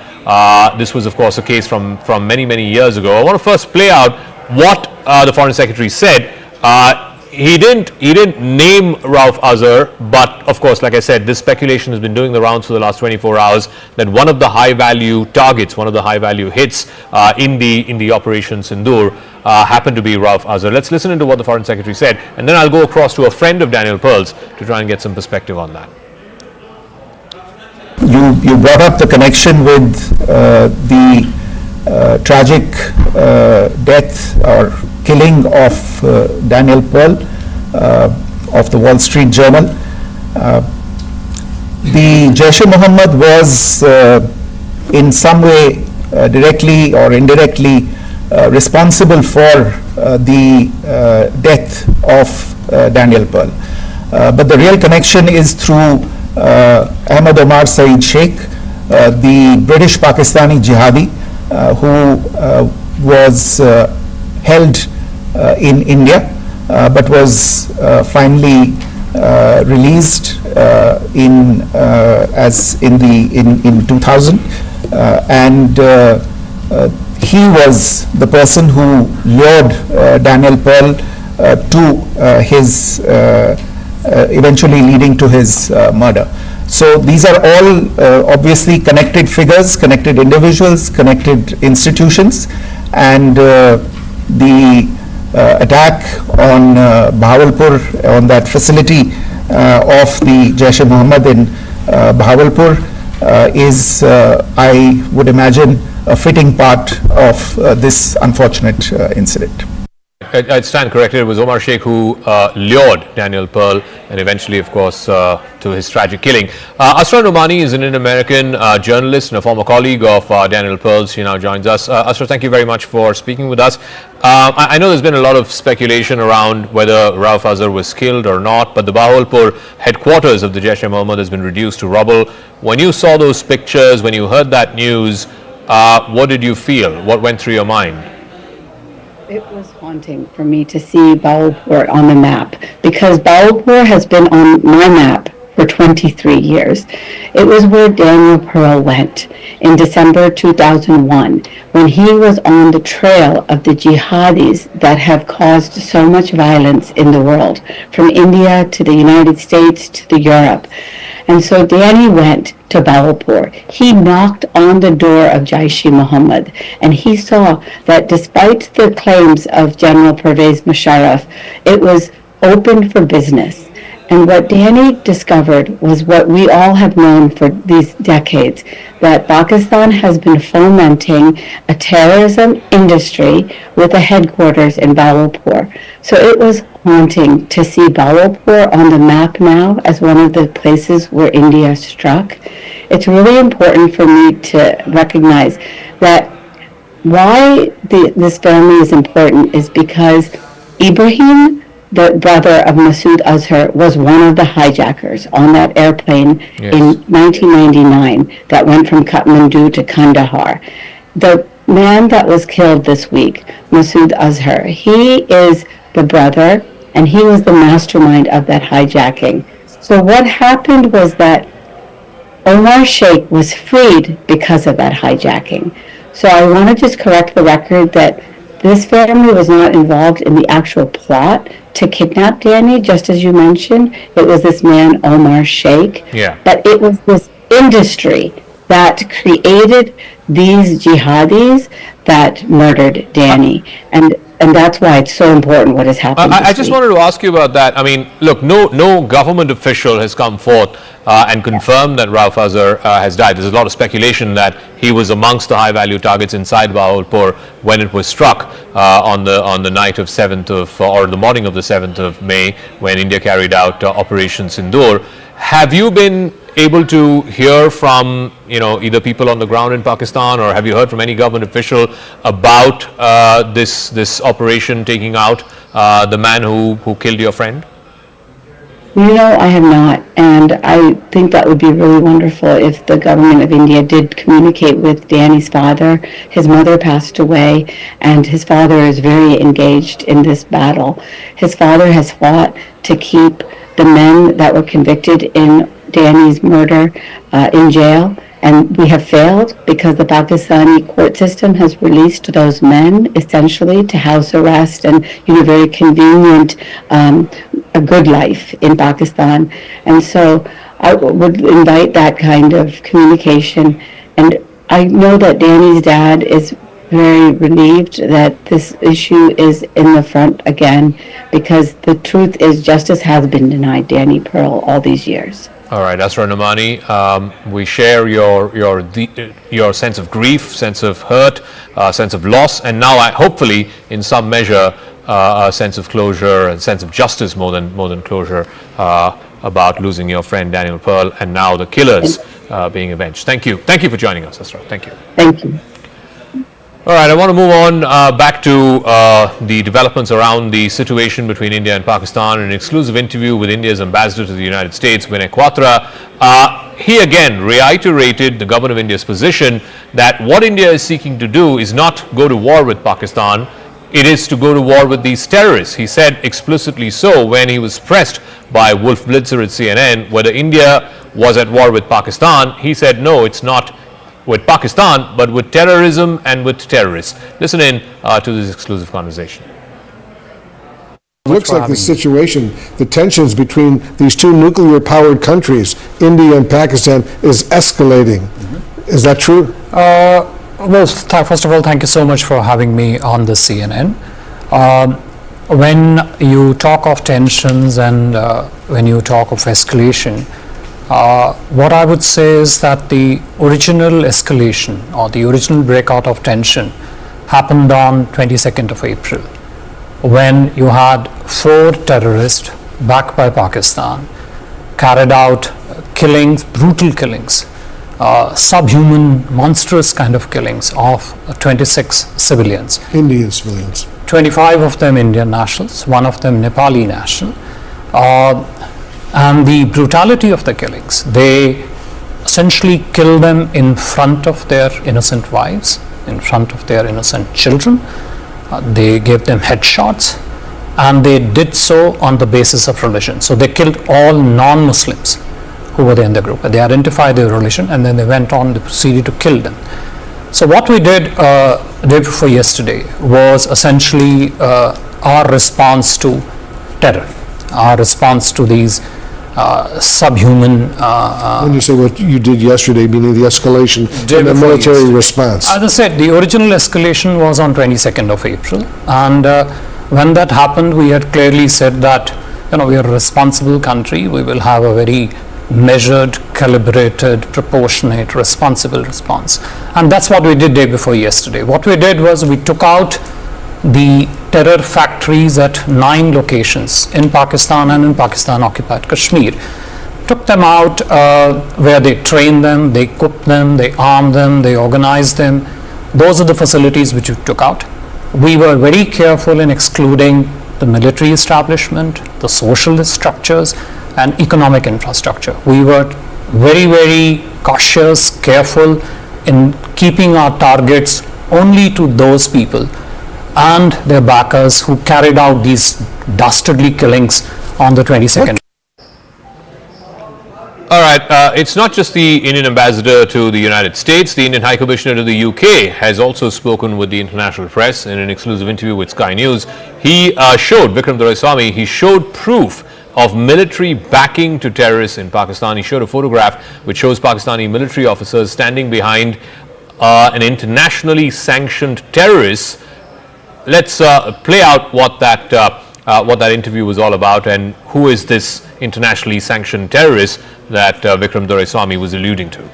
This was, of course, a case from many, many years ago. I want to first play out what the Foreign Secretary said. He didn't name Rauf Azhar, but of course, like I said, this speculation has been doing the rounds for the last 24 hours that one of the high-value targets, one of the high-value hits in the Operation Sindoor happened to be Rauf Azhar. Let's listen into what the Foreign Secretary said, and then I'll go across to a friend of Daniel Pearl's to try and get some perspective on that. You brought up the connection with the tragic death or killing of Daniel Pearl of the Wall Street Journal. The Jaish-e-Mohammed was in some way directly or indirectly responsible for the death of Daniel Pearl. But the real connection is through Ahmad Omar Saeed Sheikh, the British Pakistani jihadi who was held in India but was finally released in 2000, and he was the person who lured Daniel Pearl to his eventually leading to his murder. So these are all obviously connected figures, connected individuals, connected institutions, and the attack on Bahawalpur, on that facility of the Jaish-e-Mohammed in Bahawalpur is, I would imagine, a fitting part of this unfortunate incident. I stand corrected. It was Omar Sheikh who lured Daniel Pearl and eventually, of course, to his tragic killing. Asra Nomani is an Indian-American journalist and a former colleague of Daniel Pearl's. She now joins us. Asra, thank you very much for speaking with us. I know there's been a lot of speculation around whether Rauf Azhar was killed or not, but the Bahawalpur headquarters of the Jaish-e-Mohammed has been reduced to rubble. When you saw those pictures, when you heard that news, what did you feel? What went through your mind? It was haunting for me to see Bahawalpur on the map, because Bahawalpur has been on my map for 23 years. It was where Daniel Pearl went in December 2001, when he was on the trail of the jihadis that have caused so much violence in the world, from India to the United States to Europe. And so Danny went to Bahawalpur. He knocked on the door of Jaish-e-Mohammed, and he saw that despite the claims of General Pervez Musharraf, it was open for business. And what Danny discovered was what we all have known for these decades, that Pakistan has been fomenting a terrorism industry with a headquarters in Bahawalpur. So it was haunting to see Bahawalpur on the map now as one of the places where India struck. It's really important for me to recognize that why this family is important is because Ibrahim, the brother of Masood Azhar, was one of the hijackers on that airplane in 1999 that went from Kathmandu to Kandahar. The man that was killed this week, Masood Azhar, he is the brother, and he was the mastermind of that hijacking. So what happened was that Omar Sheikh was freed because of that hijacking. So I want to just correct the record that this family was not involved in the actual plot to kidnap Danny, just as you mentioned. It was this man, Omar Sheikh. Yeah. But it was this industry that created these jihadis that murdered Danny. And that's why it's so important what has happened. I just wanted to ask you about that. I mean, look, no government official has come forth and confirmed that Rauf Azhar has died. There's a lot of speculation that he was amongst the high-value targets inside Bahawalpur when it was struck on the night of 7th of, or the morning of the 7th of May, when India carried out Operation Sindoor. Have you been able to hear from, either people on the ground in Pakistan, or have you heard from any government official about this operation taking out the man who killed your friend? I have not, and I think that would be really wonderful if the government of India did communicate with Danny's father. His mother passed away, and his father is very engaged in this battle. His father has fought to keep the men that were convicted in Danny's murder in jail, and we have failed because the Pakistani court system has released those men essentially to house arrest and very convenient a good life in Pakistan. And so I would invite that kind of communication, and I know that Danny's dad is very relieved that this issue is in the front again, because the truth is justice has been denied Danny Pearl all these years. All right, Asra Nomani, we share your sense of grief, sense of hurt, sense of loss, and now hopefully in some measure a sense of closure, a sense of justice more than closure about losing your friend Daniel Pearl, and now the killers being avenged. Thank you for joining us, Asra. Thank you. Thank you. All right, I want to move on back to the developments around the situation between India and Pakistan. In an exclusive interview with India's ambassador to the United States, Vinay Quatra, he again reiterated the government of India's position that what India is seeking to do is not go to war with Pakistan, it is to go to war with these terrorists. He said explicitly so when he was pressed by Wolf Blitzer at CNN whether India was at war with Pakistan. He said no, it's not with Pakistan, but with terrorism and with terrorists. Listen in to this exclusive conversation. It looks like the situation, the tensions between these two nuclear-powered countries, India and Pakistan, is escalating. Is that true? Well, first of all, thank you so much for having me on the CNN. When you talk of tensions and when you talk of escalation, what I would say is that the original escalation or the original breakout of tension happened on 22nd of April. when you had 4 terrorists backed by Pakistan carried out killings, brutal killings, subhuman, monstrous kind of killings of 26 civilians. Indian civilians. 25 of them Indian nationals, 1 of them Nepali national. And the brutality of the killings, they essentially killed them in front of their innocent wives, in front of their innocent children. They gave them headshots, and they did so on the basis of religion. So they killed all non-Muslims who were there in the group. They identified their religion, and then they went on, they proceeded to kill them. So what we did day before yesterday was essentially our response to terror, our response to these subhuman... when you say what you did yesterday, meaning the escalation and the military response. As I said, the original escalation was on 22nd of April, and when that happened, we had clearly said that, we are a responsible country, we will have a very measured, calibrated, proportionate, responsible response. And that's what we did day before yesterday. What we did was we took out the terror factories at 9 locations in Pakistan and in Pakistan-occupied Kashmir. Took them out where they trained them, they cooked them, they armed them, they organized them. Those are the facilities which we took out. We were very careful in excluding the military establishment, the social structures, and economic infrastructure. We were very, very cautious, careful in keeping our targets only to those people and their backers who carried out these dastardly killings on the 22nd. All right, it's not just the Indian ambassador to the United States. The Indian High Commissioner to the UK has also spoken with the international press in an exclusive interview with Sky News. He showed, Vikram Doraiswamy, he showed proof of military backing to terrorists in Pakistan. He showed a photograph which shows Pakistani military officers standing behind an internationally sanctioned terrorist. Let's play out what that interview was all about, and who is this internationally sanctioned terrorist that Vikram Doraiswamy was alluding to.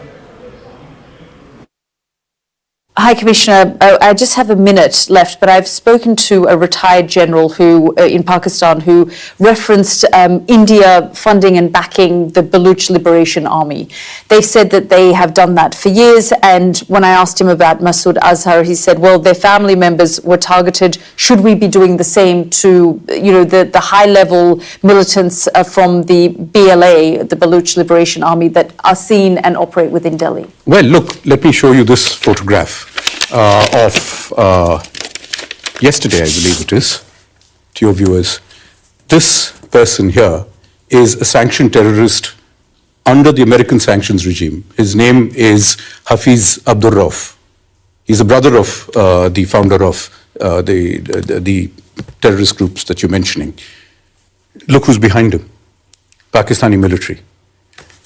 High Commissioner, I just have a minute left, but I've spoken to a retired general who, in Pakistan, who referenced India funding and backing the Baluch Liberation Army. They've said that they have done that for years, and when I asked him about Masood Azhar, he said, well, their family members were targeted. Should we be doing the same to, the high-level militants from the BLA, the Baluch Liberation Army, that are seen and operate within Delhi? Well, look, let me show you this photograph of yesterday, I believe it is, to your viewers. This person here is a sanctioned terrorist under the American sanctions regime. His name is Hafiz Abdur Rauf. He's a brother of the founder of the terrorist groups that you're mentioning. Look who's behind him, Pakistani military.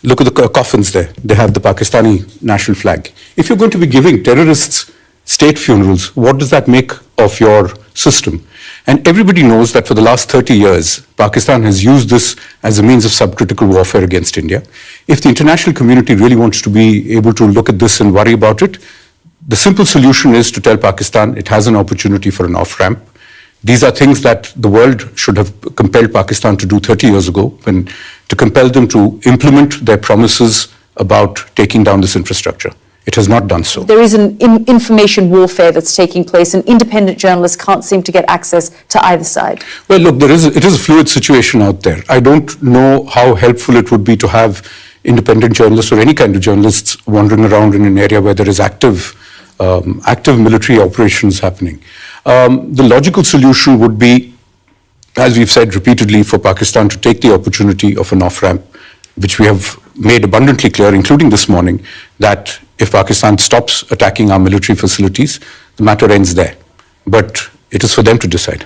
Look at the coffins there. They have the Pakistani national flag. If you're going to be giving terrorists state funerals, what does that make of your system? And everybody knows that for the last 30 years, Pakistan has used this as a means of subcritical warfare against India. If the international community really wants to be able to look at this and worry about it, the simple solution is to tell Pakistan it has an opportunity for an off-ramp. These are things that the world should have compelled Pakistan to do 30 years ago, to compel them to implement their promises about taking down this infrastructure. It has not done so. There is an information warfare that's taking place, and independent journalists can't seem to get access to either side. Well, look, it is a fluid situation out there. I don't know how helpful it would be to have independent journalists or any kind of journalists wandering around in an area where there is active military operations happening. The logical solution would be, as we've said repeatedly, for Pakistan to take the opportunity of an off-ramp, which we have made abundantly clear, including this morning, that if Pakistan stops attacking our military facilities, the matter ends there. But it is for them to decide.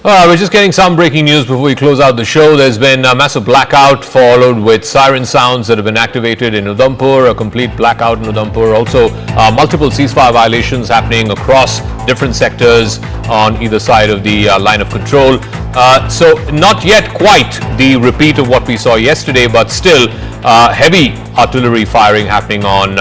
We're just getting some breaking news before we close out the show. There's been a massive blackout followed with siren sounds that have been activated in Udhampur, a complete blackout in Udhampur. Also, multiple ceasefire violations happening across different sectors on either side of the line of control. So not yet quite the repeat of what we saw yesterday, but still heavy artillery firing happening on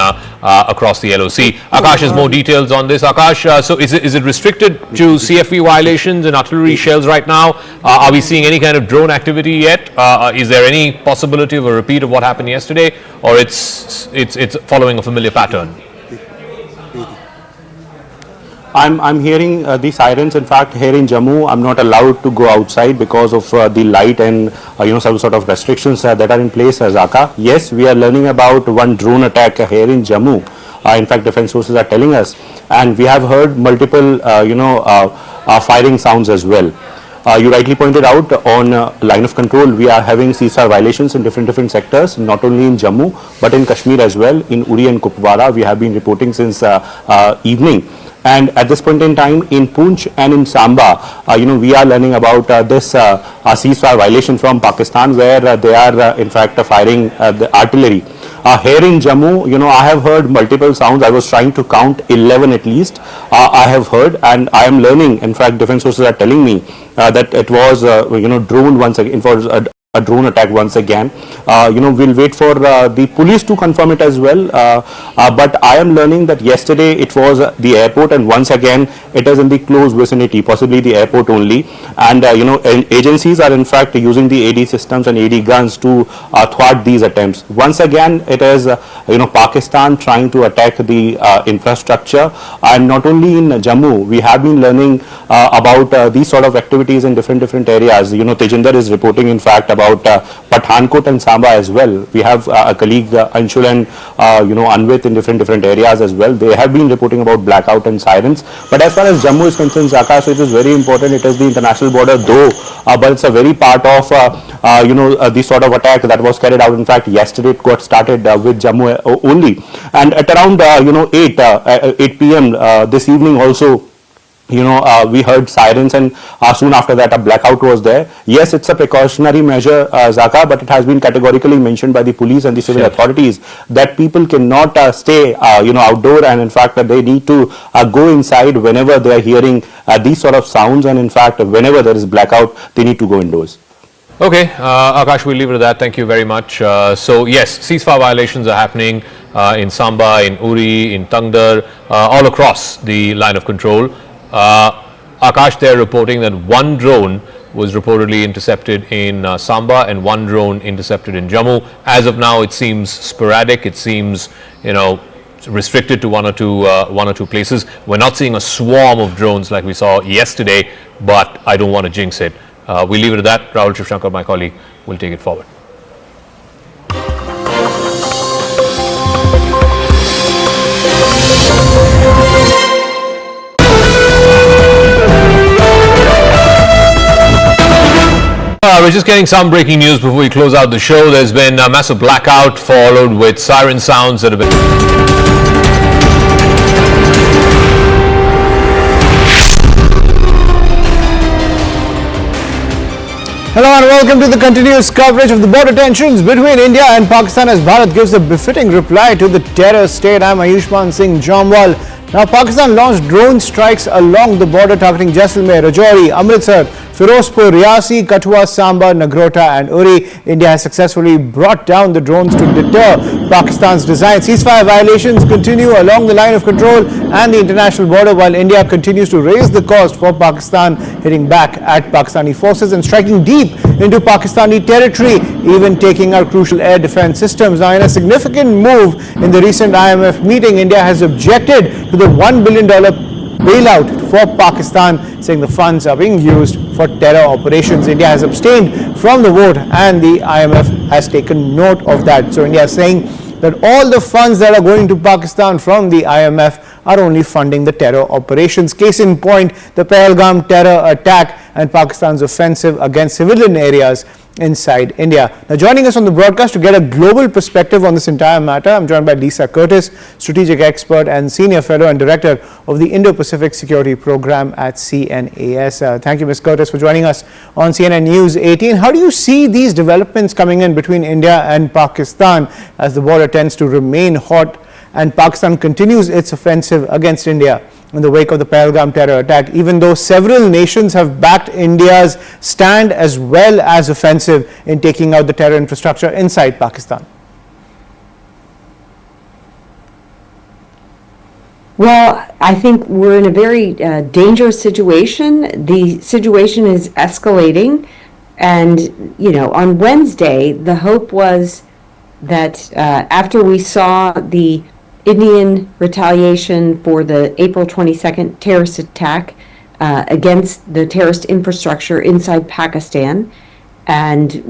across the LOC. Akash has more details on this. Akash, so is it restricted to CFE violations and artillery shells right now? Are we seeing any kind of drone activity yet? Is there any possibility of a repeat of what happened yesterday, or it's following a familiar pattern? I'm hearing the sirens. In fact, here in Jammu, I'm not allowed to go outside because of the light and some sort of restrictions that are in place, Zaka. Yes, we are learning about one drone attack here in Jammu. In fact, defense sources are telling us, and we have heard multiple firing sounds as well. You rightly pointed out on line of control, we are having ceasefire violations in different sectors, not only in Jammu but in Kashmir as well. In Uri and Kupwara, we have been reporting since evening. And at this point in time, in Poonch and in Samba, we are learning about this ceasefire violation from Pakistan, where they are in fact firing the artillery. Here in Jammu, I have heard multiple sounds. I was trying to count 11 at least. I have heard, and I am learning. In fact, defense sources are telling me that it was, drone once again. It was a drone attack once again. We'll wait for the police to confirm it as well. But I am learning that yesterday it was the airport, and once again it is in the close vicinity, possibly the airport only. And agencies are in fact using the AD systems and AD guns to thwart these attempts. Once again, it is Pakistan trying to attack the infrastructure, and not only in Jammu. We have been learning about these sort of activities in different areas. Tejinder is reporting in fact about Pathankot and Samba as well. We have a colleague Anshul and Anvit in different areas as well. They have been reporting about blackout and sirens. But as far as Jammu is concerned, Zaka, so it is very important. It is the international border though, but it's a very part of the sort of attack that was carried out. In fact, yesterday it got started with Jammu only, and at around 8 p.m. This evening also, we heard sirens, and soon after that a blackout was there. Yes, it's a precautionary measure, Zaka, but it has been categorically mentioned by the police and the civil authorities that people cannot stay outdoor, and in fact they need to go inside whenever they are hearing these sort of sounds, and in fact whenever there is blackout they need to go indoors. Okay, Akash, we'll leave it at that. Thank you very much. So yes, ceasefire violations are happening in Samba, in Uri, in Tangdar, all across the line of control. Akash, they're reporting that one drone was reportedly intercepted in Samba and one drone intercepted in Jammu. As of now, it seems sporadic. It seems, restricted to one or two places. We're not seeing a swarm of drones like we saw yesterday, but I don't want to jinx it. We'll leave it at that. Rahul Shivshankar, my colleague, will take it forward. We're just getting some breaking news before we close out the show. There's been a massive blackout followed with siren sounds that have been... Hello and welcome to the continuous coverage of the border tensions between India and Pakistan as Bharat gives a befitting reply to the terror state. I'm Ayushman Singh Jamwal. Now, Pakistan launched drone strikes along the border targeting Jaisalmer, Rajouri, Amritsar, Firozpur, Riasi, Kathua, Samba, Nagrota and Uri. India has successfully brought down the drones to deter Pakistan's design. Ceasefire violations continue along the line of control and the international border, while India continues to raise the cost for Pakistan, hitting back at Pakistani forces and striking deep into Pakistani territory, even taking our crucial air defense systems. Now, in a significant move in the recent IMF meeting, India has objected to the $1 billion bailout for Pakistan, saying the funds are being used for terror operations. India has abstained from the vote and the IMF has taken note of that. So India is saying that all the funds that are going to Pakistan from the IMF are only funding the terror operations. Case in point, the Pahalgam terror attack and Pakistan's offensive against civilian areas inside India. Now, joining us on the broadcast to get a global perspective on this entire matter, I'm joined by Lisa Curtis, strategic expert and senior fellow and director of the Indo-Pacific Security Program at CNAS. Thank you, Ms. Curtis, for joining us on CNN News 18. How do you see these developments coming in between India and Pakistan as the border tends to remain hot and Pakistan continues its offensive against India in the wake of the Pahalgam terror attack, even though several nations have backed India's stand as well as offensive in taking out the terror infrastructure inside Pakistan? Well, I think we're in a very dangerous situation. The situation is escalating. And, on Wednesday, the hope was that after we saw the Indian retaliation for the April 22nd terrorist attack against the terrorist infrastructure inside Pakistan, and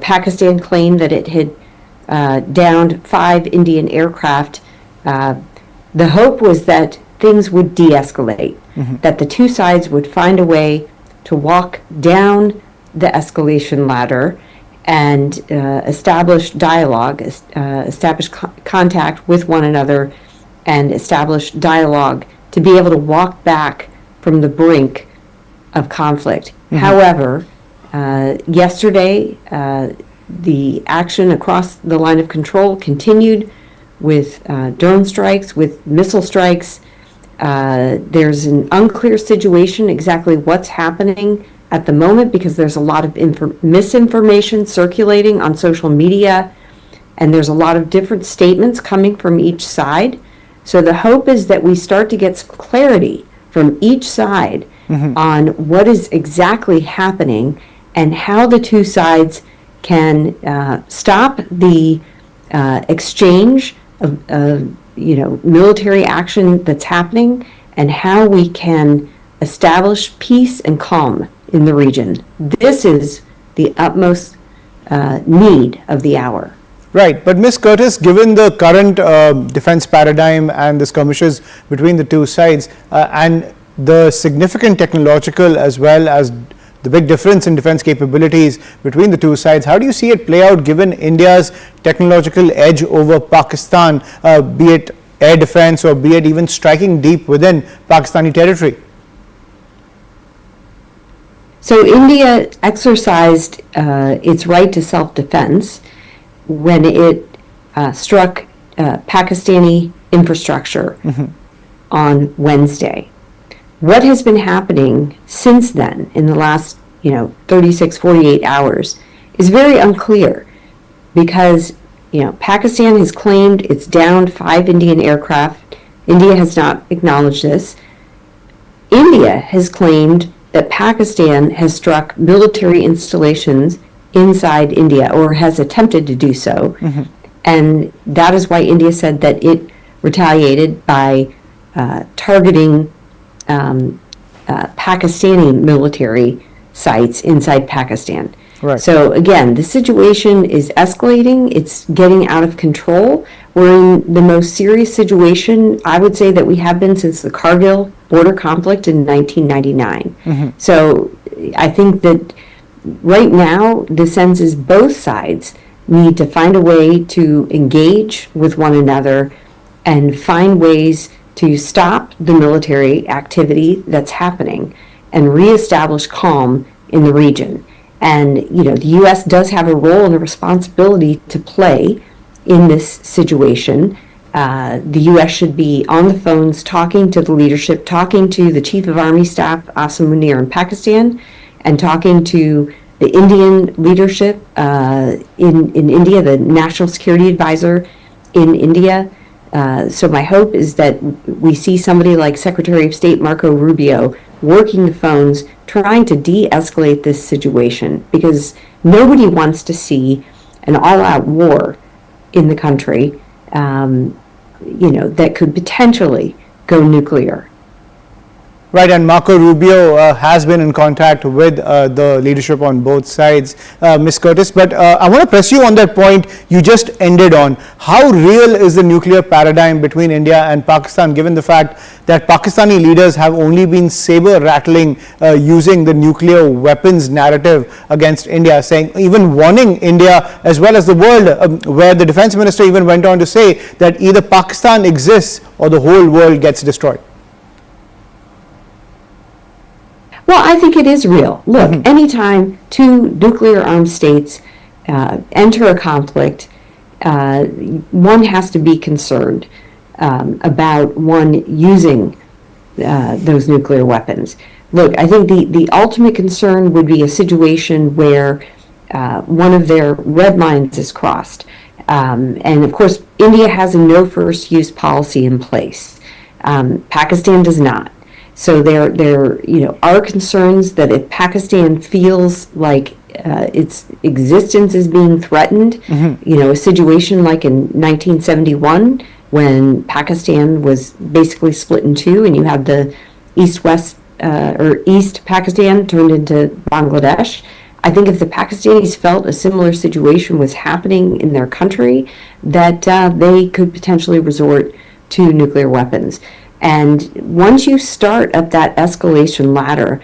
Pakistan claimed that it had downed 5 Indian aircraft. The hope was that things would de-escalate, that the two sides would find a way to walk down the escalation ladder and establish dialogue, establish contact with one another, and establish dialogue to be able to walk back from the brink of conflict. However, yesterday, the action across the line of control continued with drone strikes, with missile strikes. There's an unclear situation exactly what's happening at the moment because there's a lot of misinformation circulating on social media, and there's a lot of different statements coming from each side. So the hope is that we start to get some clarity from each side on what is exactly happening and how the two sides can stop the exchange of military action that's happening, and how we can establish peace and calm in the region. This is the utmost need of the hour. Right, but Ms. Curtis, given the current defense paradigm and the skirmishes between the two sides and the significant technological as well as the big difference in defense capabilities between the two sides, how do you see it play out given India's technological edge over Pakistan, be it air defense or be it even striking deep within Pakistani territory? So India exercised its right to self-defense when it struck Pakistani infrastructure on Wednesday. What has been happening since then in the last 36, 48 hours is very unclear because Pakistan has claimed it's downed 5 Indian aircraft. India has not acknowledged this. India has claimed that Pakistan has struck military installations inside India, or has attempted to do so. And that is why India said that it retaliated by targeting Pakistani military sites inside Pakistan. Right. So again, the situation is escalating. It's getting out of control. We're in the most serious situation, I would say, that we have been since the Kargil border conflict in 1999. So I think that right now the sense is both sides need to find a way to engage with one another and find ways to stop the military activity that's happening and reestablish calm in the region. And, the U.S. does have a role and a responsibility to play in this situation. The U.S. should be on the phones talking to the leadership, talking to the Chief of Army Staff, Asim Munir, in Pakistan, and talking to the Indian leadership in India, the National Security Advisor in India. So my hope is that we see somebody like Secretary of State Marco Rubio working the phones, trying to de-escalate this situation, because nobody wants to see an all-out war in the country, that could potentially go nuclear. Right, and Marco Rubio has been in contact with the leadership on both sides, Ms. Curtis. But I want to press you on that point you just ended on. How real is the nuclear paradigm between India and Pakistan, given the fact that Pakistani leaders have only been saber-rattling using the nuclear weapons narrative against India, saying, even warning India as well as the world, where the defense minister even went on to say that either Pakistan exists or the whole world gets destroyed? Well, I think it is real. Look, anytime two nuclear-armed states enter a conflict, one has to be concerned about one using those nuclear weapons. Look, I think the ultimate concern would be a situation where one of their red lines is crossed. And of course, India has a no first use policy in place. Pakistan does not. So there are concerns that if Pakistan feels like its existence is being threatened, a situation like in 1971 when Pakistan was basically split in two and you had the East-West or East Pakistan turned into Bangladesh. I think if the Pakistanis felt a similar situation was happening in their country, that they could potentially resort to nuclear weapons. And once you start up that escalation ladder,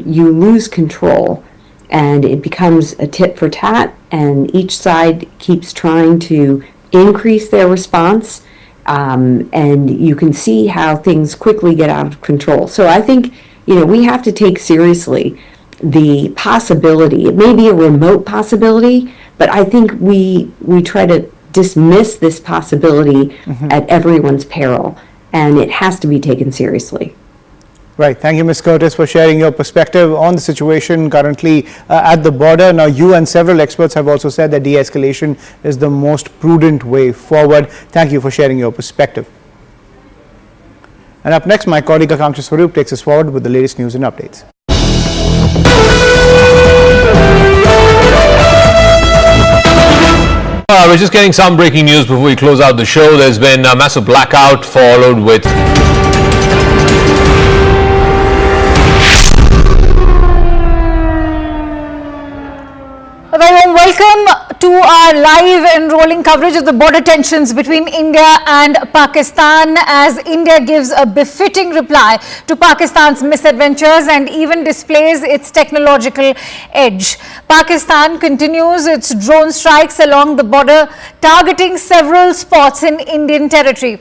you lose control and it becomes a tit for tat, and each side keeps trying to increase their response. And you can see how things quickly get out of control. So I think, we have to take seriously the possibility. It may be a remote possibility, but I think we try to dismiss this possibility at everyone's peril, and it has to be taken seriously. Right. Thank you, Ms. Curtis, for sharing your perspective on the situation currently at the border. Now, you and several experts have also said that de-escalation is the most prudent way forward. Thank you for sharing your perspective. And up next, my colleague Akanksha Swaroop takes us forward with the latest news and updates. We're just getting some breaking news before we close out the show. There's been a massive blackout followed with A very warm welcome to our live and rolling coverage of the border tensions between India and Pakistan, as India gives a befitting reply to Pakistan's misadventures and even displays its technological edge. Pakistan continues its drone strikes along the border, targeting several spots in Indian territory.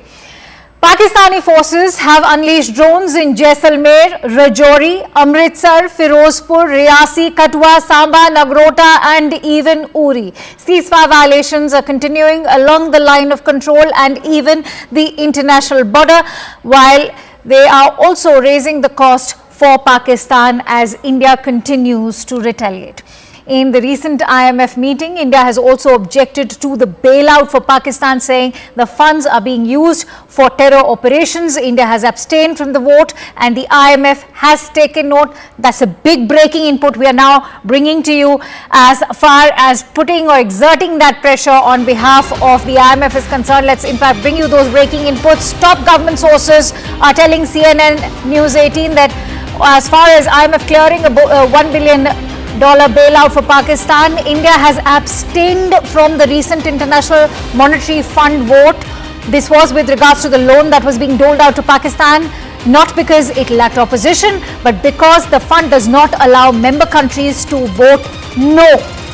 Pakistani forces have unleashed drones in Jaisalmer, Rajouri, Amritsar, Firozpur, Riyasi, Katwa, Samba, Nagrota and even Uri. Ceasefire violations are continuing along the line of control and even the international border, while they are also raising the cost for Pakistan as India continues to retaliate. In the recent IMF meeting, India has also objected to the bailout for Pakistan, saying the funds are being used for terror operations. India has abstained from the vote and the IMF has taken note. That's a big breaking input we are now bringing to you as far as putting or exerting that pressure on behalf of the IMF is concerned. Let's in fact bring you those breaking inputs. Top government sources are telling CNN News 18 that as far as IMF clearing a $1 billion bailout for Pakistan, India has abstained from the recent International Monetary Fund vote. This was with regards to the loan that was being doled out to Pakistan, not because it lacked opposition, but because the fund does not allow member countries to vote no.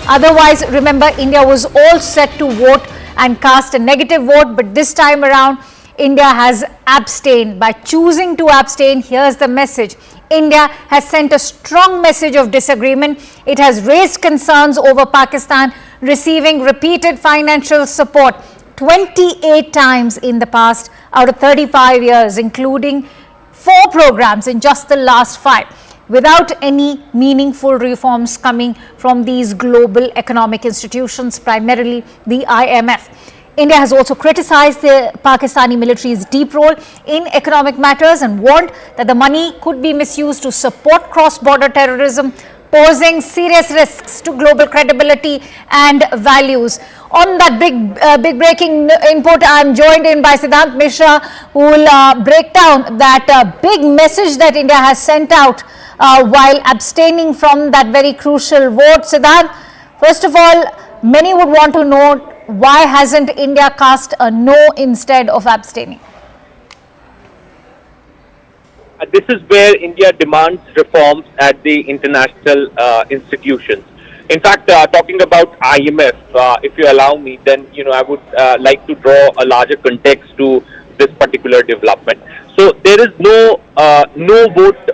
Otherwise, remember, India was all set to vote and cast a negative vote, but this time around, India has abstained. By choosing to abstain, here's the message. India has sent a strong message of disagreement. It has raised concerns over Pakistan receiving repeated financial support 28 times in the past out of 35 years, including 4 programs in just the last 5, without any meaningful reforms coming from these global economic institutions, primarily the IMF. India has also criticized the Pakistani military's deep role in economic matters and warned that the money could be misused to support cross-border terrorism, posing serious risks to global credibility and values. On that big breaking input, I am joined in by Siddhant Mishra, who will break down that big message that India has sent out while abstaining from that very crucial vote. Siddhant, first of all, many would want to know, why hasn't India cast a no instead of abstaining? This is where India demands reforms at the international institutions. In fact, talking about IMF, if you allow me, then I would like to draw a larger context to this particular development. So there is no vote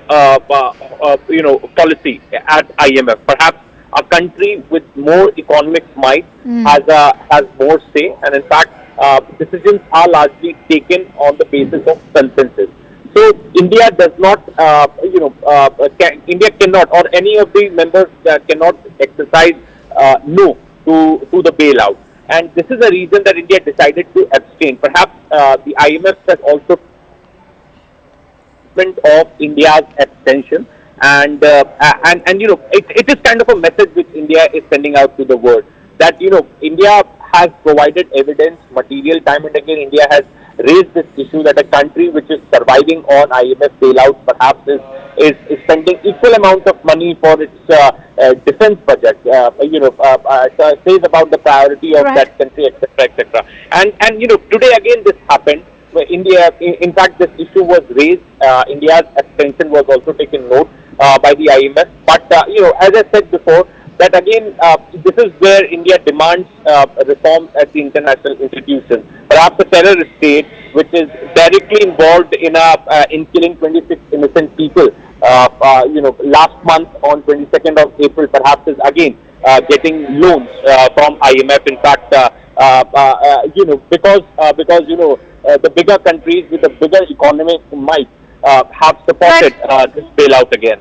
policy at IMF. Perhaps a country with more economic might has more say, and in fact, decisions are largely taken on the basis of consensus. So India does not, India cannot, or any of the members cannot exercise no to the bailout, and this is a reason that India decided to abstain. Perhaps the IMF has also endorsement of India's abstention, and it is kind of a message which India is sending out to the world that India has provided evidence, material. Time and again, India has raised this issue that a country which is surviving on IMF bailout perhaps is spending equal amount of money for its defense budget. Says about the priority of that country, etc., etc. And today again this happened. India, in fact, this issue was raised. India's abstention was also taken note by the IMF. But as I said before, that again, this is where India demands reforms at the international institutions. Perhaps a terrorist state which is directly involved in killing 26 innocent people. Last month on 22nd of April, perhaps is again getting loans from IMF. In fact, because the bigger countries with a bigger economic might have supported this bailout again.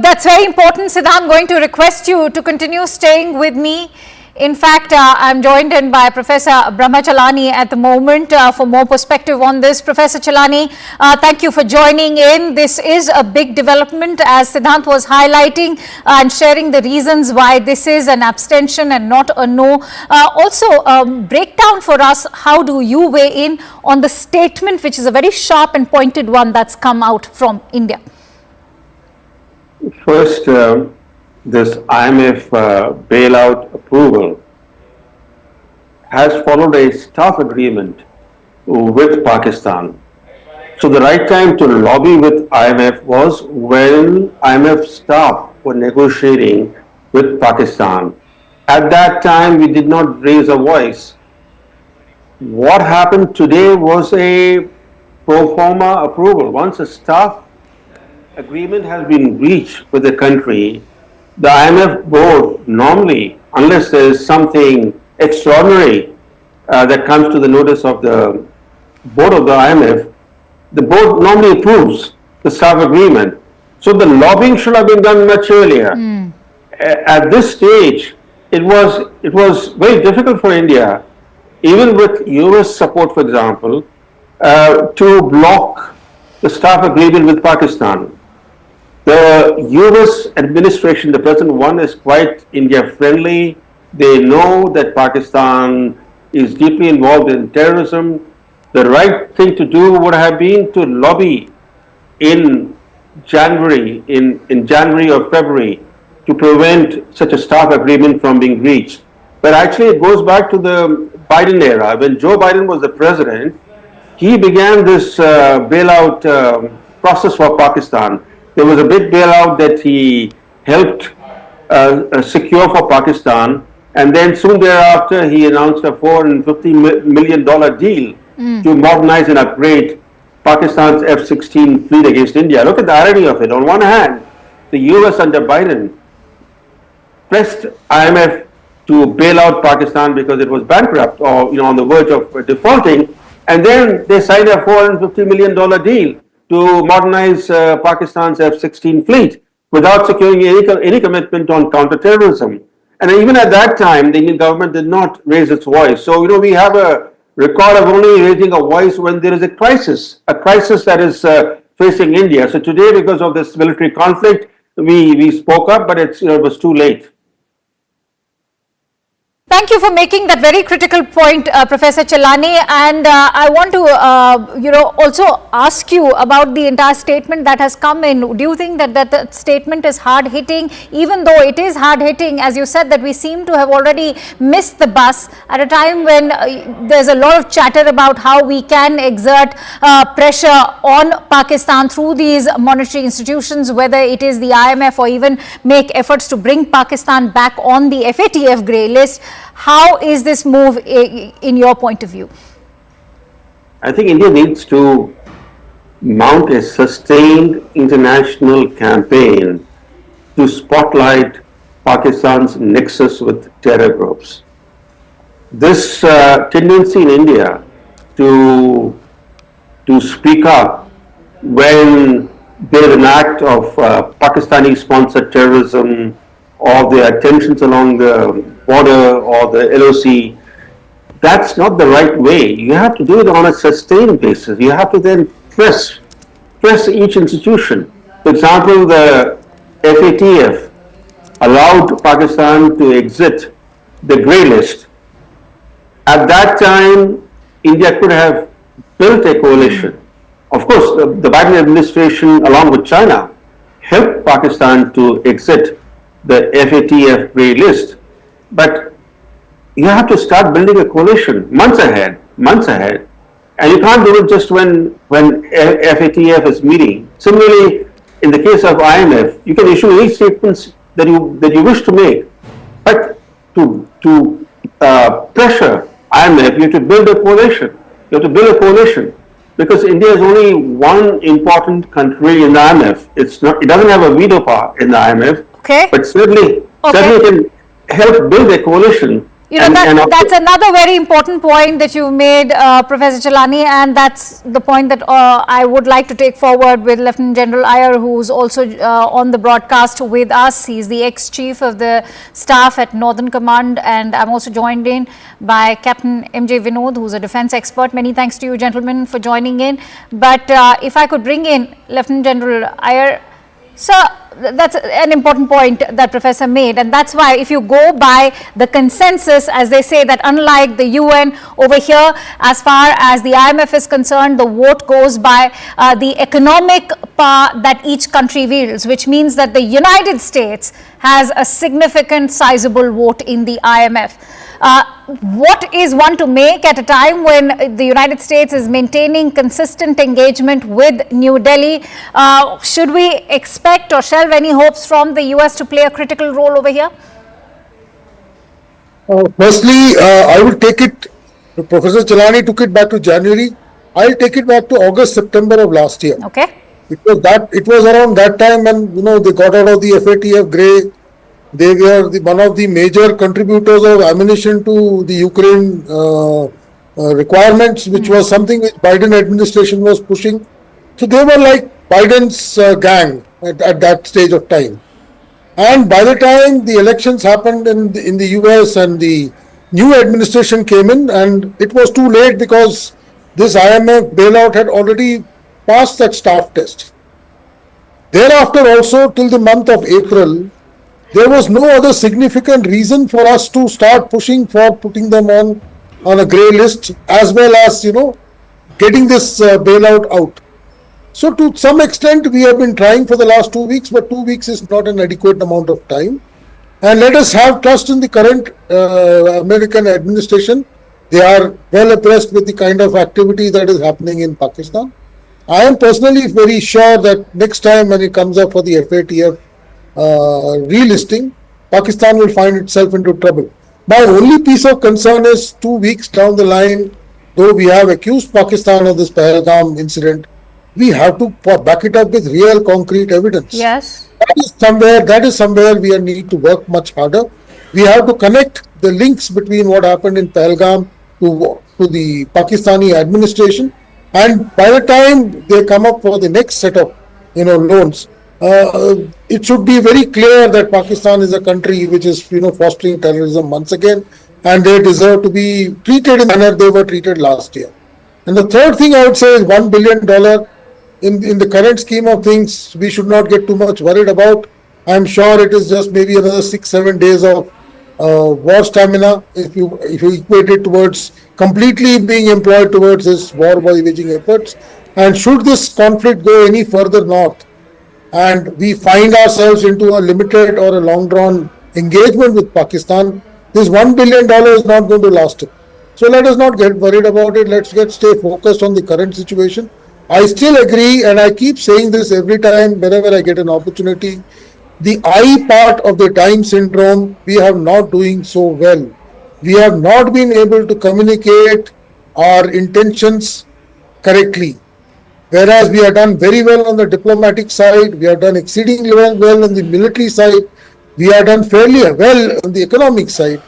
That's very important, Siddha. I'm going to request you to continue staying with me. In fact, I'm joined in by Professor Brahma Chalani at the moment for more perspective on this. Professor Chalani, thank you for joining in. This is a big development, as Siddhant was highlighting and sharing the reasons why this is an abstention and not a no. Also, break down for us, how do you weigh in on the statement, which is a very sharp and pointed one that's come out from India? First, this IMF bailout approval has followed a staff agreement with Pakistan. So the right time to lobby with IMF was when IMF staff were negotiating with Pakistan. At that time, we did not raise a voice. What happened today was a pro forma approval. Once a staff agreement has been reached with the country, the IMF board normally, unless there is something extraordinary that comes to the notice of the board of the IMF, the board normally approves the staff agreement. So the lobbying should have been done much earlier. At this stage, it was very difficult for India, even with US support, for example, to block the staff agreement with Pakistan. The US administration, the present one, is quite India friendly. They know that Pakistan is deeply involved in terrorism. The right thing to do would have been to lobby in January, in January or February, to prevent such a staff agreement from being reached. But actually it goes back to the Biden era. When Joe Biden was the president, he began this bailout process for Pakistan. There was a big bailout that he helped secure for Pakistan, and then soon thereafter he announced a $450 million deal to modernize and upgrade Pakistan's F-16 fleet against India. Look at the irony of it. On one hand, the US under Biden pressed IMF to bail out Pakistan because it was bankrupt or on the verge of defaulting, and then they signed a $450 million deal to modernize Pakistan's F-16 fleet without securing any commitment on counterterrorism. And even at that time, the Indian government did not raise its voice. So, we have a record of only raising a voice when there is a crisis that is facing India. So today, because of this military conflict, we spoke up, but it was too late. Thank you for making that very critical point, Professor Chalani. And I want to, also ask you about the entire statement that has come in. Do you think that statement is hard-hitting? Even though it is hard-hitting, as you said, that we seem to have already missed the bus at a time when there's a lot of chatter about how we can exert pressure on Pakistan through these monetary institutions, whether it is the IMF or even make efforts to bring Pakistan back on the FATF grey list. How is this move in your point of view? I think India needs to mount a sustained international campaign to spotlight Pakistan's nexus with terror groups. This tendency in India to speak up when there is an act of Pakistani-sponsored terrorism or their tensions along the border or the LOC, that's not the right way. You have to do it on a sustained basis. You have to then stress each institution. For example, the FATF allowed Pakistan to exit the grey list. At that time, India could have built a coalition. Of course, the Biden administration, along with China, helped Pakistan to exit the FATF grey list. But you have to start building a coalition months ahead. And you can't do it just when FATF is meeting. Similarly, in the case of IMF, you can issue any statements that you wish to make. But to pressure IMF, you have to build a coalition. Because India is only one important country in the IMF. It doesn't have a veto power in the IMF. Okay. But certainly can help build a coalition. That's another very important point that you made, Professor Chelani, and that's the point that I would like to take forward with Lieutenant General Iyer, who's also on the broadcast with us. He's the ex-chief of the staff at Northern Command, and I'm also joined in by Captain M.J. Vinod, who's a defense expert. Many thanks to you, gentlemen, for joining in. But if I could bring in Lieutenant General Iyer. Sir, that's an important point that Professor made, and that's why if you go by the consensus, as they say, that unlike the UN over here, as far as the IMF is concerned, the vote goes by the economic power that each country wields, which means that the United States has a significant sizable vote in the IMF. What is one to make at a time when the United States is maintaining consistent engagement with New Delhi? Should we expect or shelve any hopes from the US to play a critical role over here? Firstly, I will take it, Professor Chelani took it back to January. I'll take it back to August, September of last year. Okay. It was around that time when, they got out of the FATF grey. They were one of the major contributors of ammunition to the Ukraine requirements, which was something which Biden administration was pushing. So they were like Biden's gang at that stage of time. And by the time the elections happened in the US and the new administration came in, and it was too late because this IMF bailout had already passed that staff test. Thereafter also, till the month of April, there was no other significant reason for us to start pushing for putting them on a grey list, as well as, getting this bailout out. So to some extent, we have been trying for the last 2 weeks, but 2 weeks is not an adequate amount of time. And let us have trust in the current American administration. They are well abreast with the kind of activity that is happening in Pakistan. I am personally very sure that next time when it comes up for the FATF relisting, Pakistan will find itself into trouble. My only piece of concern is 2 weeks down the line, though we have accused Pakistan of this Pahalgam incident, we have to back it up with real concrete evidence. Yes. That is somewhere we need to work much harder. We have to connect the links between what happened in Pahalgam to the Pakistani administration, and by the time they come up for the next set of loans, it should be very clear that Pakistan is a country which is fostering terrorism once again, and they deserve to be treated in the manner they were treated last year. And the third thing I would say is $1 billion in the current scheme of things, we should not get too much worried about. I'm sure it is just maybe another 6-7 days of war stamina if you equate it towards completely being employed towards this war waging efforts. And should this conflict go any further north, and we find ourselves into a limited or a long-drawn engagement with Pakistan, this $1 billion is not going to last it. So let us not get worried about it. Let's stay focused on the current situation. I still agree, and I keep saying this every time whenever I get an opportunity, the I part of the time syndrome, we have not doing so well. We have not been able to communicate our intentions correctly. Whereas we have done very well on the diplomatic side, we have done exceedingly well on the military side, we have done fairly well on the economic side.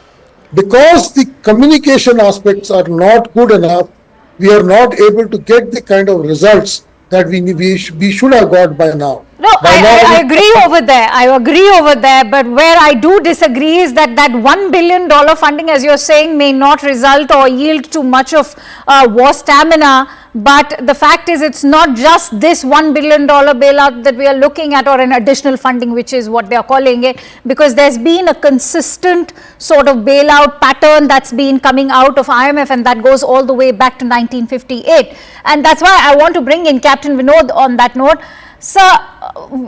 Because the communication aspects are not good enough, we are not able to get the kind of results that we should have got by now. No, I agree over there. I agree over there. But where I do disagree is that $1 billion funding, as you're saying, may not result or yield too much of war stamina. but the fact is it's not just this $1 billion bailout that we are looking at, or an additional funding, which is what they are calling it, because there's been a consistent sort of bailout pattern that's been coming out of IMF, and that goes all the way back to 1958. And that's why I want to bring in Captain Vinod on that note. Sir,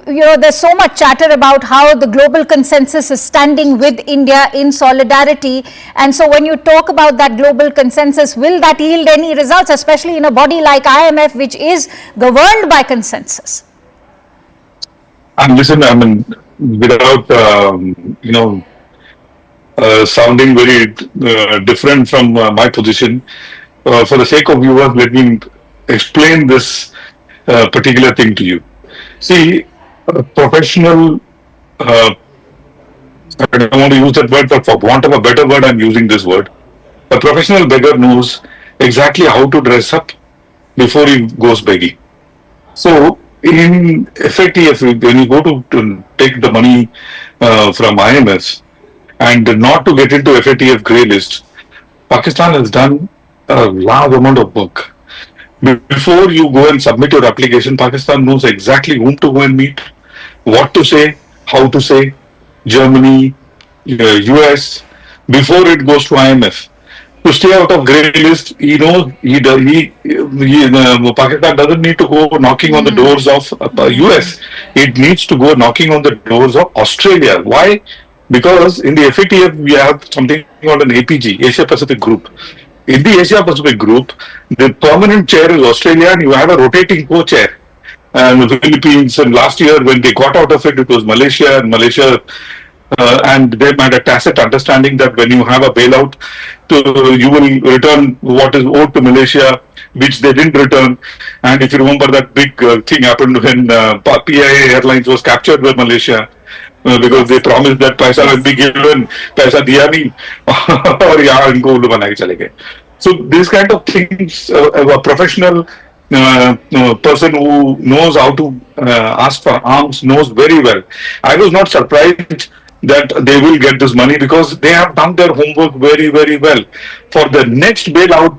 there's so much chatter about how the global consensus is standing with India in solidarity. And so when you talk about that global consensus, will that yield any results, especially in a body like IMF, which is governed by consensus? And listen, I mean, without, sounding very different from my position, for the sake of viewers, let me explain this particular thing to you. See, professional, I don't want to use that word, but for want of a better word, I'm using this word. A professional beggar knows exactly how to dress up before he goes begging. So, in FATF, when you go to take the money from IMF and not to get into FATF grey list, Pakistan has done a large amount of work. Before you go and submit your application, Pakistan knows exactly whom to go and meet, what to say, how to say. Germany, US, before it goes to IMF. To stay out of grey list, Pakistan doesn't need to go knocking on the doors of US. It needs to go knocking on the doors of Australia. Why? Because in the FATF, we have something called an APG, Asia Pacific Group. In the Asia Pacific Group, the permanent chair is Australia, and you have a rotating co-chair. And the Philippines, and last year when they got out of it, it was Malaysia, and they had a tacit understanding that when you have a bailout, you will return what is owed to Malaysia, which they didn't return. And if you remember, that big thing happened when PIA Airlines was captured by Malaysia. Because they promised that paisa will be given, paisa diya nahi, aur yahan inko ullu bana ke chale gaye. So these kind of things, a professional person who knows how to ask for arms knows very well. I was not surprised that they will get this money because they have done their homework very, very well. For the next bailout,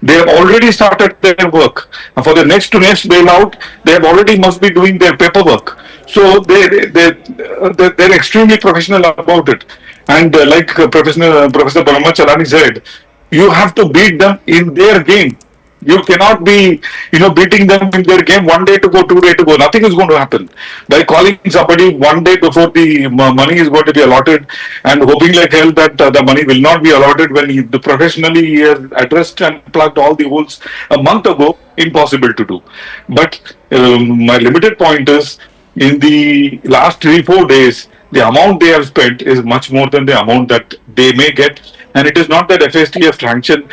they have already started their work. For the next to next bailout, they have already must be doing their paperwork. So they're extremely professional about it. And like Professor Brahma Chalani said, you have to beat them in their game. You cannot be, beating them in their game 1 day to go, 2 days to go. Nothing is going to happen. By calling somebody 1 day before the money is going to be allotted and hoping like hell that the money will not be allotted when he professionally has addressed and plugged all the holes a month ago, impossible to do. But my limited point is, in the last 3-4 days, the amount they have spent is much more than the amount that they may get. And it is not that FSTF sanction,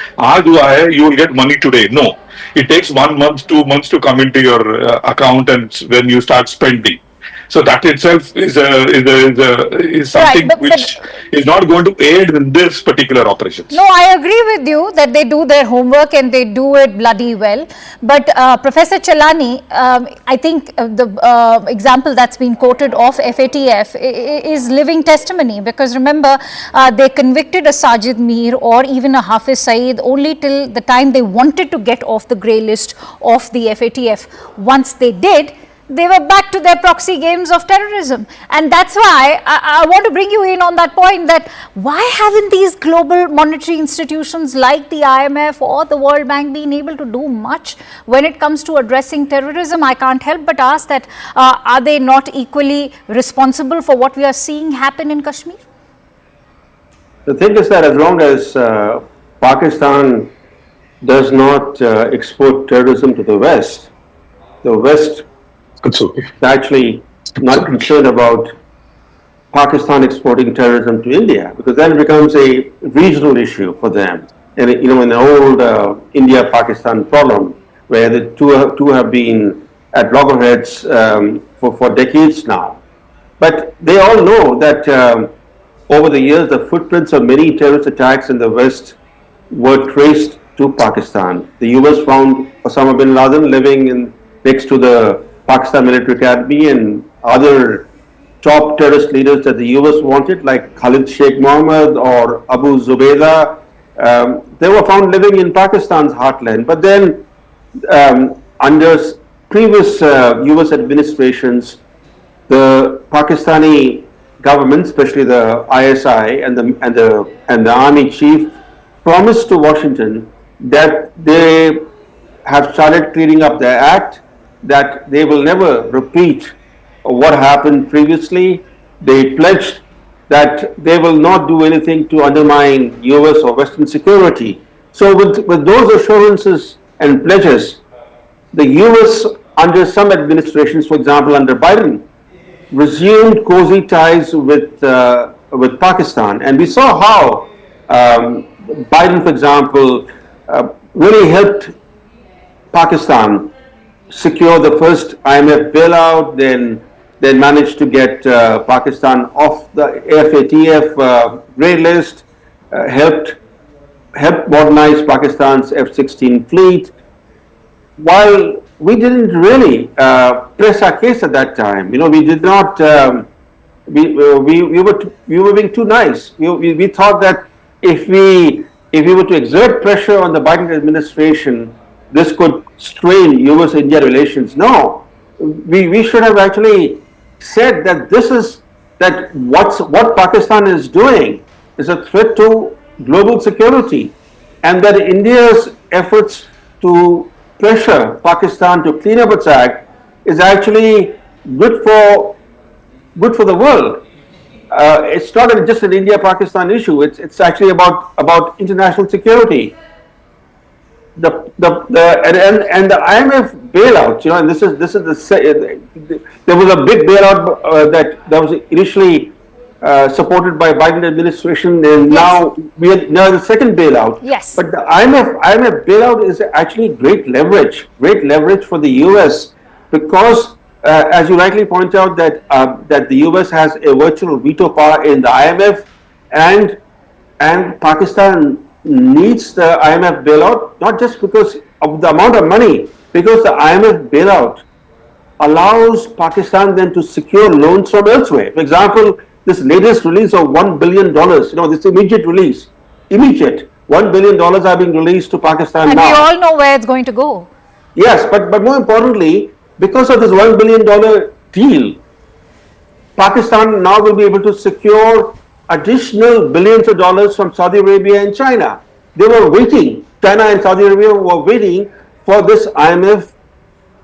you will get money today. No, it takes 1 month, 2 months to come into your account, and when you start spending. So that itself is something which is not going to aid in this particular operation. No, I agree with you that they do their homework and they do it bloody well. But Professor Chalani, I think the example that's been quoted of FATF is living testimony, because remember, they convicted a Sajid Mir or even a Hafiz Saeed only till the time they wanted to get off the grey list of the FATF. Once they did, they were back to their proxy games of terrorism. And that's why I want to bring you in on that point, that why haven't these global monetary institutions like the IMF or the World Bank been able to do much when it comes to addressing terrorism? I can't help but ask that, are they not equally responsible for what we are seeing happen in Kashmir? The thing is that as long as Pakistan does not export terrorism to the West is actually not concerned about Pakistan exporting terrorism to India, because then it becomes a regional issue for them. And in the old India-Pakistan problem, where the two have been at loggerheads for decades now. But they all know that over the years, the footprints of many terrorist attacks in the West were traced to Pakistan. The US found Osama bin Laden living next to the Pakistan Military Academy, and other top terrorist leaders that the US wanted, like Khalid Sheikh Mohammed or Abu Zubaydah, they were found living in Pakistan's heartland. But then under previous US administrations, the Pakistani government, especially the ISI and the army chief, promised to Washington that they have started cleaning up their act, that they will never repeat what happened previously. They pledged that they will not do anything to undermine US or Western security. So with those assurances and pledges, the US under some administrations, for example under Biden, resumed cozy ties with Pakistan, and we saw how Biden, for example, really helped Pakistan secure the first IMF bailout, then managed to get Pakistan off the FATF grey list, helped modernize Pakistan's F-16 fleet, while we didn't really press our case at that time. We did not. We were being too nice. We thought that if we were to exert pressure on the Biden administration, this could strain US-India relations. No, we should have actually said that what Pakistan is doing is a threat to global security, and that India's efforts to pressure Pakistan to clean up its act is actually good for the world. It's not just an India-Pakistan issue. It's actually about international security. The IMF bailout, and this is there was a big bailout that was initially supported by Biden administration, and now now the second bailout. Yes. But the IMF bailout is actually great leverage for the US, because as you rightly point out that the US has a virtual veto power in the IMF, and Pakistan needs the IMF bailout, not just because of the amount of money, because the IMF bailout allows Pakistan then to secure loans from elsewhere. For example, this latest release of $1 billion, this immediate release, $1 billion are being released to Pakistan and now. we all know where it's going to go. Yes, but more importantly, because of this $1 billion deal, Pakistan now will be able to secure additional billions of dollars from Saudi Arabia and China. They were waiting, China and Saudi Arabia were waiting for this IMF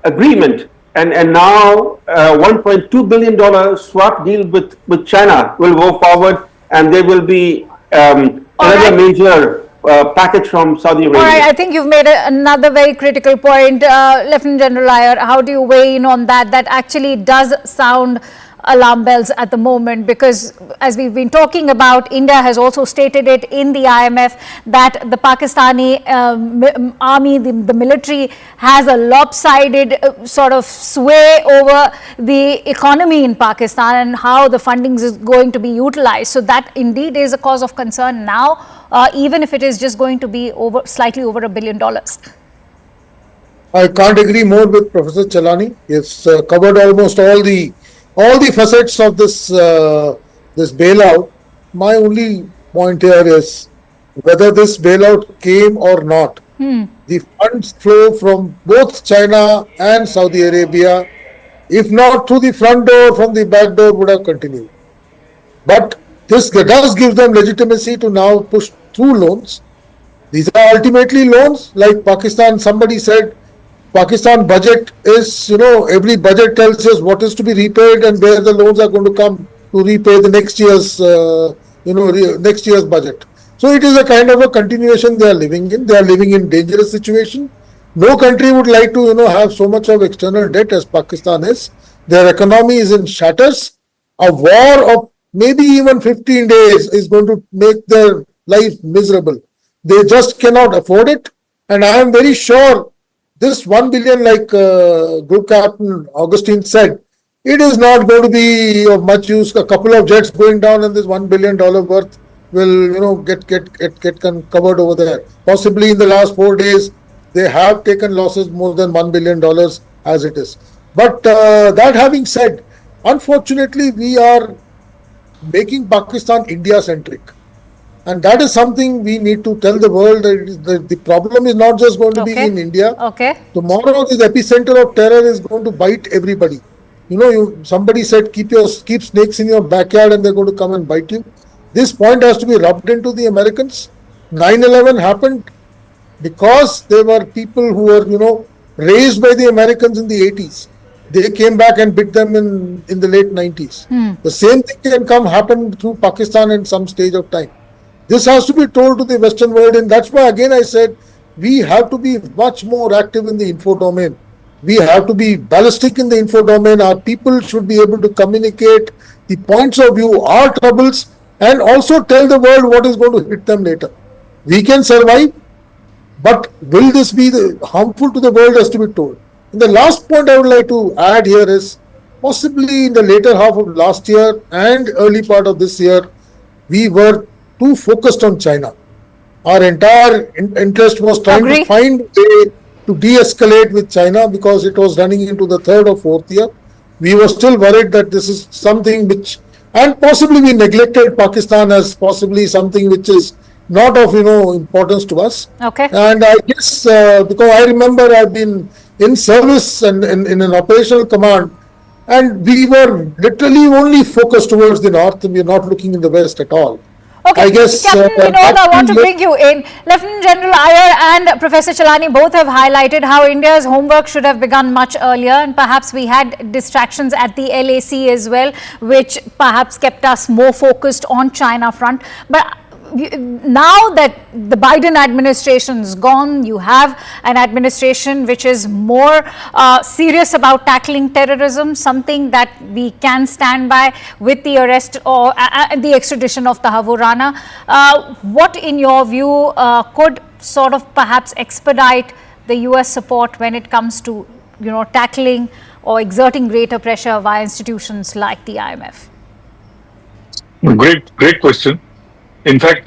agreement. And now $1.2 billion swap deal with China will go forward, and there will be another major package from Saudi Arabia. All right, I think you've made another very critical point, Lieutenant General Iyer. How do you weigh in on that? That actually does sound alarm bells at the moment, because as we've been talking about, India has also stated it in the IMF that the Pakistani army, the military, has a lopsided sort of sway over the economy in Pakistan and how the funding is going to be utilized. So that indeed is a cause of concern now, even if it is just going to be slightly over $1 billion. I can't agree more with Professor Chalani. It's covered almost all the facets of this bailout. My only point here is whether this bailout came or not. The funds flow from both China and Saudi Arabia, if not through the front door, from the back door, would have continued. But this does give them legitimacy to now push through loans. These are ultimately loans. Like Pakistan, somebody said, Pakistan budget is, every budget tells us what is to be repaid and where the loans are going to come to repay the next year's, next year's budget. So it is a kind of a continuation they are living in. They are living in dangerous situation. No country would like to, have so much of external debt as Pakistan is. Their economy is in shatters. A war of maybe even 15 days is going to make their life miserable. They just cannot afford it. And I am very sure this 1 billion, like Group Captain Augustine said, it is not going to be of much use. A couple of jets going down and this $1 billion worth will, get covered over there. Possibly in the last 4 days, they have taken losses more than $1 billion as it is. But that having said, unfortunately, we are making Pakistan India-centric. And that is something we need to tell the world that the problem is not just going to be in India. Tomorrow, this epicenter of terror is going to bite everybody. Somebody said keep snakes in your backyard and they're going to come and bite you. This point has to be rubbed into the Americans. 9/11 happened because there were people who were, raised by the Americans in the 80s. They came back and bit them in the late 90s. The same thing can happen through Pakistan in some stage of time. This has to be told to the Western world, and that's why again I said we have to be much more active in the info domain. We have to be ballistic in the info domain. Our people should be able to communicate the points of view, our troubles, and also tell the world what is going to hit them later. We can survive, but will this be harmful to the world has to be told. And the last point I would like to add here is possibly in the later half of last year and early part of this year, we were too focused on China. Our entire interest was trying to find a way to de-escalate with China because it was running into the third or fourth year. We were still worried that this is something which, and possibly we neglected Pakistan as possibly something which is not of importance to us. And I guess because I remember I've been in service and in an operational command, and we were literally only focused towards the north, and we're not looking in the west at all. Okay, I guess, Captain Vinod, I want to bring you in. Lieutenant General Iyer and Professor Chelani both have highlighted how India's homework should have begun much earlier, and perhaps we had distractions at the LAC as well, which perhaps kept us more focused on China front. But now that the Biden administration is gone, you have an administration which is more serious about tackling terrorism, something that we can stand by with the arrest or the extradition of Tahawoor Rana. What, in your view, could sort of perhaps expedite the US support when it comes to, tackling or exerting greater pressure via institutions like the IMF? Great question. In fact,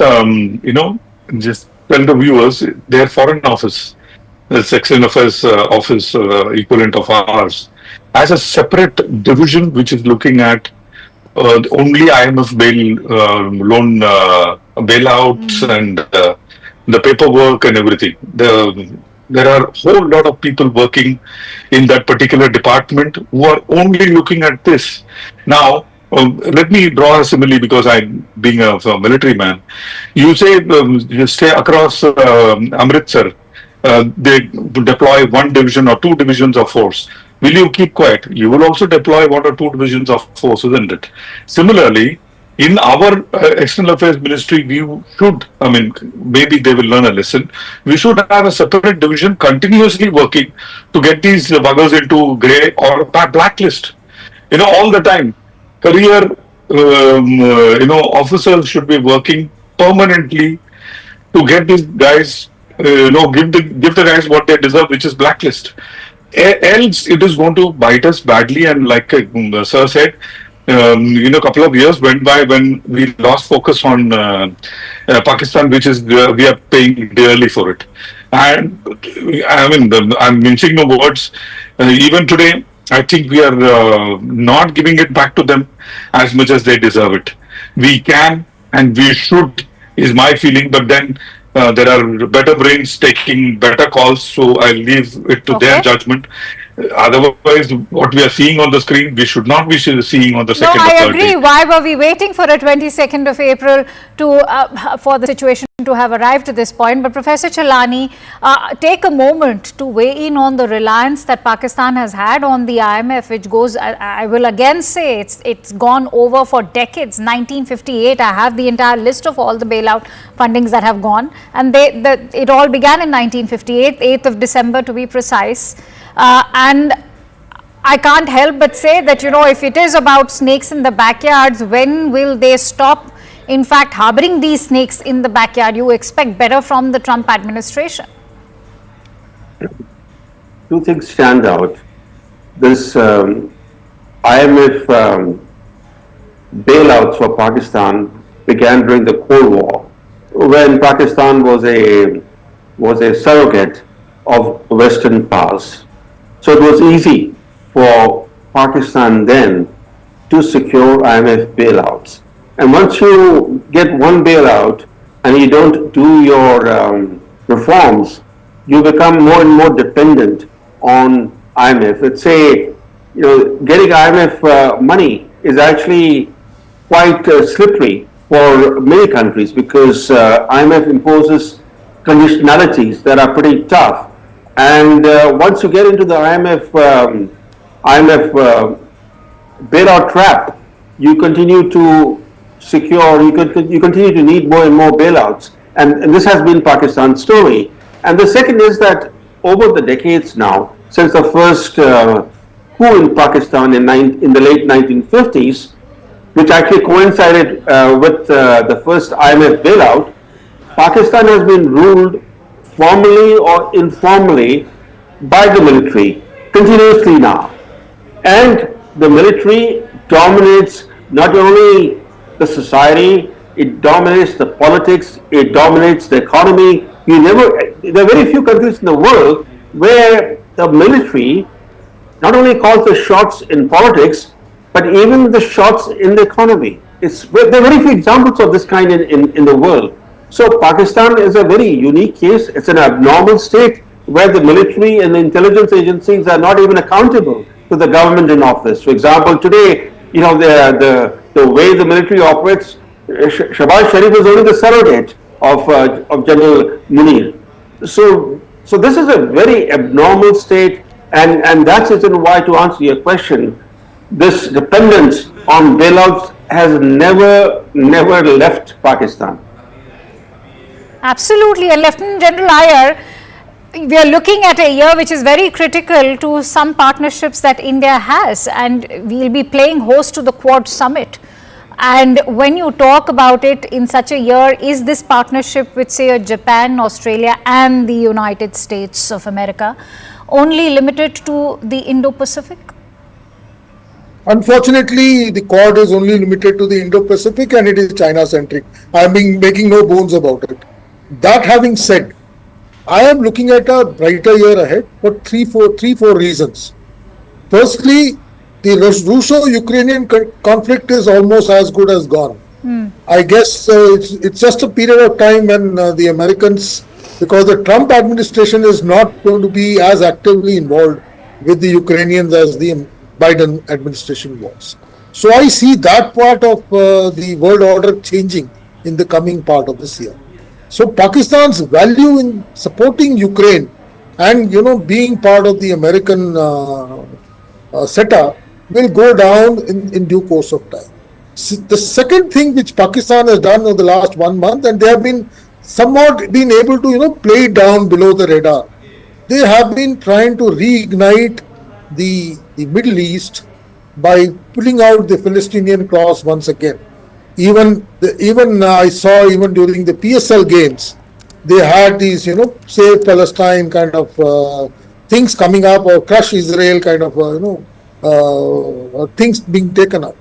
just tell the viewers, their foreign office, the Section Affairs office equivalent of ours, has a separate division which is looking at only IMF loan bailouts and the paperwork and everything. There are a whole lot of people working in that particular department who are only looking at this. Now, let me draw a simile because being a military man, you say you stay across Amritsar, they deploy one division or two divisions of force. Will you keep quiet? You will also deploy one or two divisions of force, isn't it? Similarly, in our External Affairs Ministry, we should, maybe they will learn a lesson. We should have a separate division continuously working to get these buggers into grey or blacklist, all the time. Career, officers should be working permanently to get these guys, give the guys what they deserve, which is blacklist. Else, it is going to bite us badly. And like Sir said, a couple of years went by when we lost focus on Pakistan, which is we are paying dearly for it. And I'm mincing no words. Even today, I think we are not giving it back to them as much as they deserve it. We can and we should, is my feeling, but then there are better brains taking better calls, so I leave it to their judgment. Otherwise, what we are seeing on the screen, we should not be seeing on the second or third day. I agree. Why were we waiting for the 22nd of April for the situation to have arrived to this point? But Professor Chelani, take a moment to weigh in on the reliance that Pakistan has had on the IMF, which goes, I will again say, it's gone over for decades. 1958, I have the entire list of all the bailout fundings that have gone, and it all began in 1958, 8th of December to be precise. And I can't help but say that, if it is about snakes in the backyards, when will they stop, in fact, harboring these snakes in the backyard? You expect better from the Trump administration. Two things stand out. This IMF bailouts for Pakistan began during the Cold War, when Pakistan was a surrogate of Western powers. So it was easy for Pakistan then to secure IMF bailouts. And once you get one bailout, and you don't do your reforms, you become more and more dependent on IMF. Let's say, getting IMF money is actually quite slippery for many countries because IMF imposes conditionalities that are pretty tough. And once you get into the IMF bailout trap, you continue to you continue to need more and more bailouts. And this has been Pakistan's story. And the second is that over the decades now, since the first coup in Pakistan in the late 1950s, which actually coincided with the first IMF bailout, Pakistan has been ruled formally or informally by the military continuously now. And the military dominates not only the society, it dominates the politics, it dominates the economy. There are very few countries in the world where the military not only calls the shots in politics, but even the shots in the economy. There are very few examples of this kind in the world. So Pakistan is a very unique case. It's an abnormal state where the military and the intelligence agencies are not even accountable to the government in office. For example, today, the way the military operates, Shahbaz Sharif is only the surrogate of General Munir. So this is a very abnormal state, and that's the reason why, to answer your question, this dependence on bailouts has never left Pakistan. Absolutely. And Lieutenant General Iyer, we are looking at a year which is very critical to some partnerships that India has, and we'll be playing host to the Quad Summit. And when you talk about it in such a year, is this partnership with, say, Japan, Australia and the United States of America only limited to the Indo-Pacific? Unfortunately, the Quad is only limited to the Indo-Pacific and it is China-centric. I am making no bones about it. That having said, I am looking at a brighter year ahead for three, four reasons. Firstly, the Russo-Ukrainian conflict is almost as good as gone. I guess it's just a period of time when the Americans, because the Trump administration is not going to be as actively involved with the Ukrainians as the Biden administration was. So I see that part of the world order changing in the coming part of this year. So Pakistan's value in supporting Ukraine and being part of the American setup will go down in due course of time. The second thing which Pakistan has done over the last 1 month, and they have been somewhat been able to play it down below the radar. They have been trying to reignite the Middle East by pulling out the Palestinian clause once again. Even I saw even during the PSL games, they had these save Palestine kind of things coming up, or crush Israel kind of things being taken up.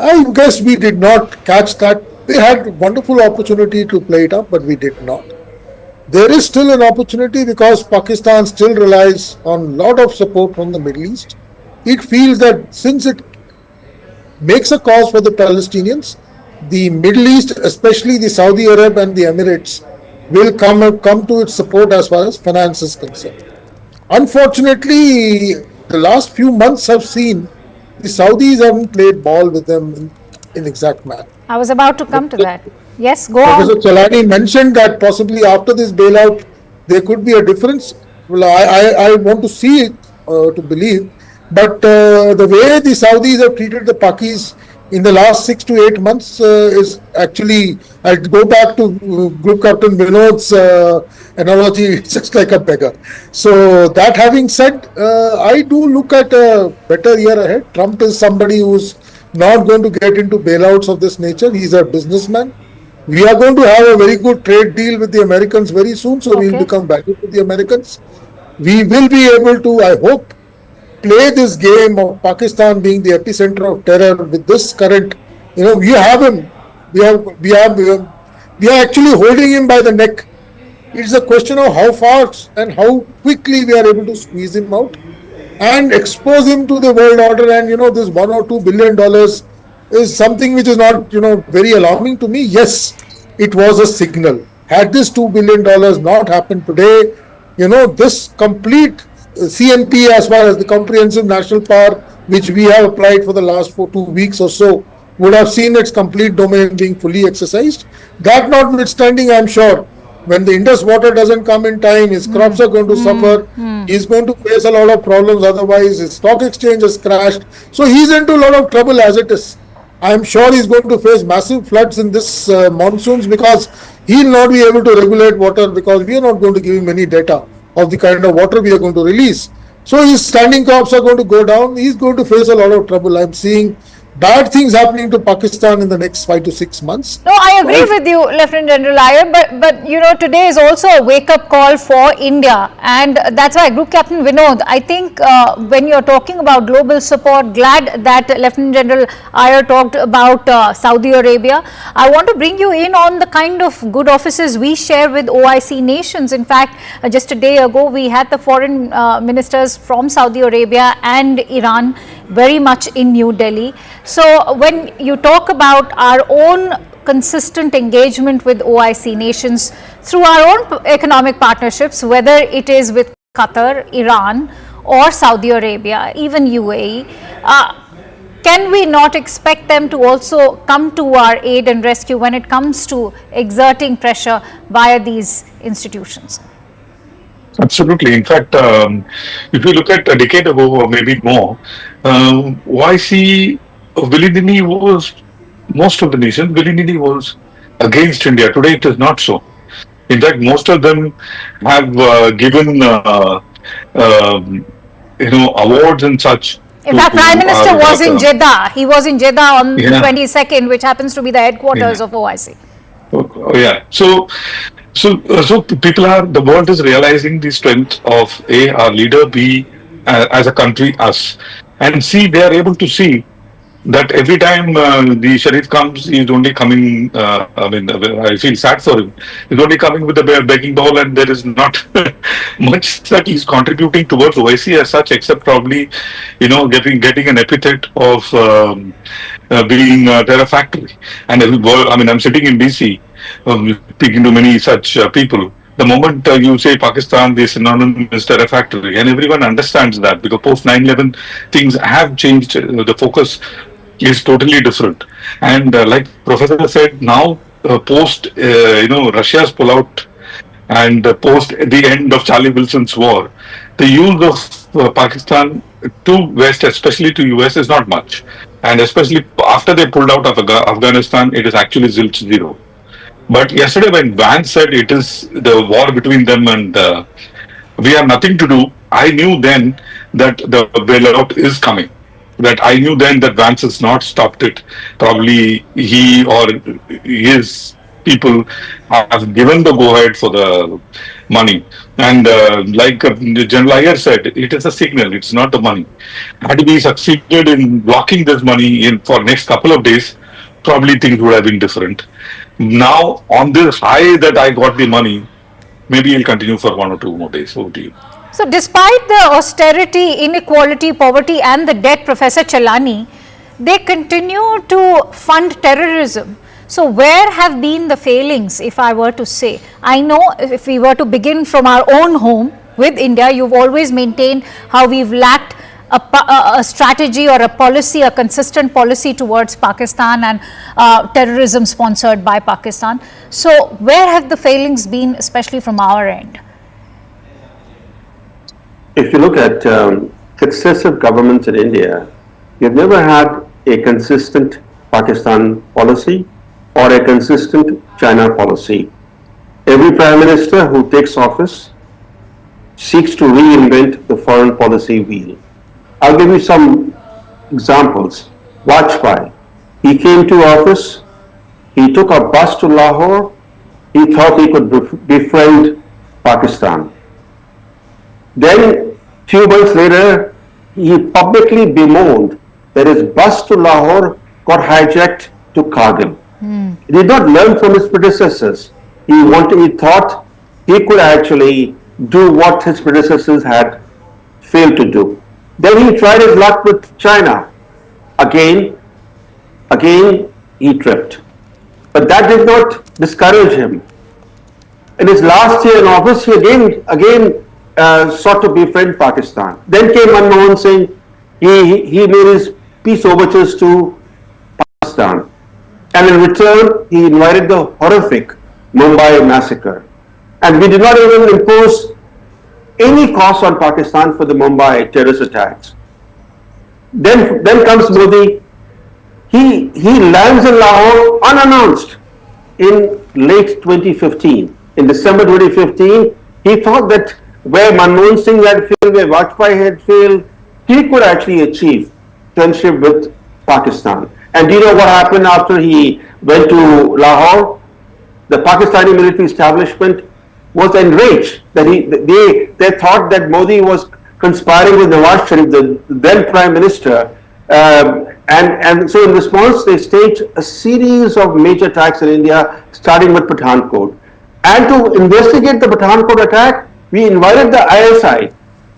I guess we did not catch that. They had wonderful opportunity to play it up, but we did not. There is still an opportunity because Pakistan still relies on a lot of support from the Middle East. It feels that since it makes a cause for the Palestinians, the Middle East, especially the Saudi Arab and the Emirates, will come to its support as far as finance is concerned. Unfortunately, the last few months have seen the Saudis haven't played ball with them in exact manner. I was about to come to that. Yes, go on. Professor Chalani mentioned that possibly after this bailout, there could be a difference. Well, I want to see it to believe, but the way the Saudis have treated the Pakis in the last 6 to 8 months is actually, I'll go back to Group Captain Vinod's analogy, it's just like a beggar. So that having said, I do look at a better year ahead. Trump is somebody who's not going to get into bailouts of this nature. He's a businessman. We are going to have a very good trade deal with the Americans very soon, so we'll become valuable to the Americans. We will be able to, I hope, play this game of Pakistan being the epicenter of terror with this current, we have him. We are actually holding him by the neck. It's a question of how fast and how quickly we are able to squeeze him out and expose him to the world order. And this $1 or $2 billion is something which is not very alarming to me. Yes, it was a signal. Had this $2 billion not happened today, this complete CNP, as far as the Comprehensive National Park, which we have applied for the last 2 weeks or so, would have seen its complete domain being fully exercised. That notwithstanding, I'm sure, when the Indus water doesn't come in time, his crops are going to suffer. He's going to face a lot of problems otherwise. His stock exchange has crashed. So he's into a lot of trouble as it is. I'm sure he's going to face massive floods in this monsoons, because he'll not be able to regulate water, because we are not going to give him any data of the kind of water we are going to release. So his standing crops are going to go down. He's going to face a lot of trouble. I'm seeing bad things happening to Pakistan in the next 5 to 6 months. No, I agree with you, Lieutenant General Iyer, but today is also a wake-up call for India, and that's why Group Captain Vinod, I think when you're talking about global support, glad that Lieutenant General Iyer talked about Saudi Arabia. I want to bring you in on the kind of good offices we share with OIC nations. In fact, just a day ago, we had the foreign ministers from Saudi Arabia and Iran very much in New Delhi. So when you talk about our own consistent engagement with OIC nations through our own economic partnerships, whether it is with Qatar, Iran or Saudi Arabia, even UAE, can we not expect them to also come to our aid and rescue when it comes to exerting pressure via these institutions? Absolutely. In fact, if you look at a decade ago or maybe more, OIC willy-nilly was, most of the nations willy-nilly was against India. Today it is not so. In fact, most of them have given awards and such. In fact, Prime Minister was in Jeddah. He was in Jeddah on the 22nd, which happens to be the headquarters of OIC. Oh, yeah. So people the world is realizing the strength of A, our leader, B, as a country, us, and C, they are able to see that every time the Sharif comes, he's only coming, I feel sad for him, he's only coming with a begging bowl, and there is not much that he's contributing towards OIC as such, except probably, getting an epithet of being a terror factory. And I'm sitting in DC, speaking to many such people. The moment you say Pakistan, the synonym is terror factory, and everyone understands that, because post 9/11 things have changed. The focus is totally different, and like Professor said, now post Russia's pullout and post the end of Charlie Wilson's war, the use of Pakistan to West, especially to US, is not much, and especially after they pulled out of Afghanistan, it is actually zilch zero. But yesterday when Vance said it is the war between them and we have nothing to do, I knew then that the bailout is coming. That I knew then that Vance has not stopped it. Probably he or his people have given the go-ahead for the money. And like General Iyer said, it is a signal, it's not the money. Had we succeeded in blocking this money for next couple of days, probably things would have been different. Now, on this high that I got the money, maybe it'll continue for 1 or 2 more days. Over to you. So, despite the austerity, inequality, poverty and the debt, Professor Chalani, they continue to fund terrorism. So, where have been the failings, if I were to say? I know if we were to begin from our own home with India, you've always maintained how we've lacked a strategy or a policy, a consistent policy towards Pakistan and terrorism sponsored by Pakistan. So, where have the failings been, especially from our end? If you look at successive governments in India, you've never had a consistent Pakistan policy or a consistent China policy. Every Prime Minister who takes office seeks to reinvent the foreign policy wheel. I'll give you some examples. Vajpayee, he came to office, he took a bus to Lahore, he thought he could befriend Pakistan. Then, few months later, he publicly bemoaned that his bus to Lahore got hijacked to Kargil. He did not learn from his predecessors. He thought he could actually do what his predecessors had failed to do. Then he tried his luck with China. Again, he tripped. But that did not discourage him. In his last year in office, he again sought to befriend Pakistan. Then came Manmohan Singh. He made his peace overtures to Pakistan. And in return, he invited the horrific Mumbai massacre. And we did not even impose any cost on Pakistan for the Mumbai terrorist attacks. Then comes Modi. He lands in Lahore unannounced in late 2015. In December 2015, he thought that where Manmohan Singh had failed, where Vajpayee had failed, he could actually achieve friendship with Pakistan. And do you know what happened after he went to Lahore? The Pakistani military establishment was enraged that they thought that Modi was conspiring with Nawaz Sharif, the then Prime Minister. And so in response, they staged a series of major attacks in India, starting with Pathankot. And to investigate the Pathankot attack, we invited the ISI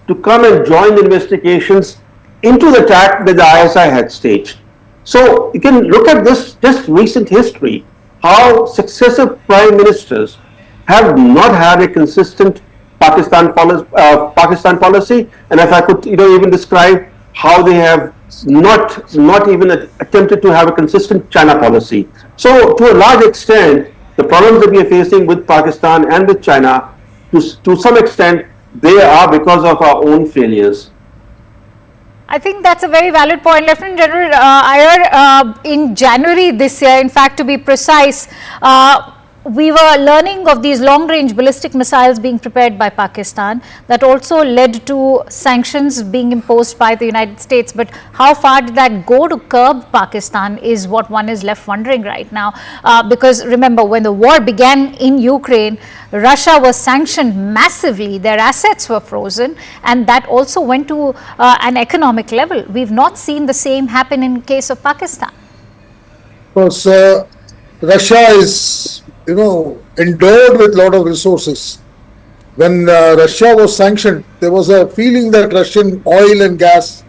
to come and join the investigations into the attack that the ISI had staged. So you can look at this just recent history, how successive prime ministers have not had a consistent Pakistan policy, and if I could even describe how they have not even attempted to have a consistent China policy. So to a large extent, the problems that we are facing with Pakistan and with China, to some extent, they are because of our own failures. I think that's a very valid point. Lieutenant General Iyer, in January this year, in fact, to be precise, we were learning of these long-range ballistic missiles being prepared by Pakistan. That also led to sanctions being imposed by the United States. But how far did that go to curb Pakistan is what one is left wondering right now. Because remember, when the war began in Ukraine, Russia was sanctioned massively. Their assets were frozen, and that also went to an economic level. We've not seen the same happen in case of Pakistan. Because Russia is endowed with a lot of resources. When Russia was sanctioned, there was a feeling that Russian oil and gas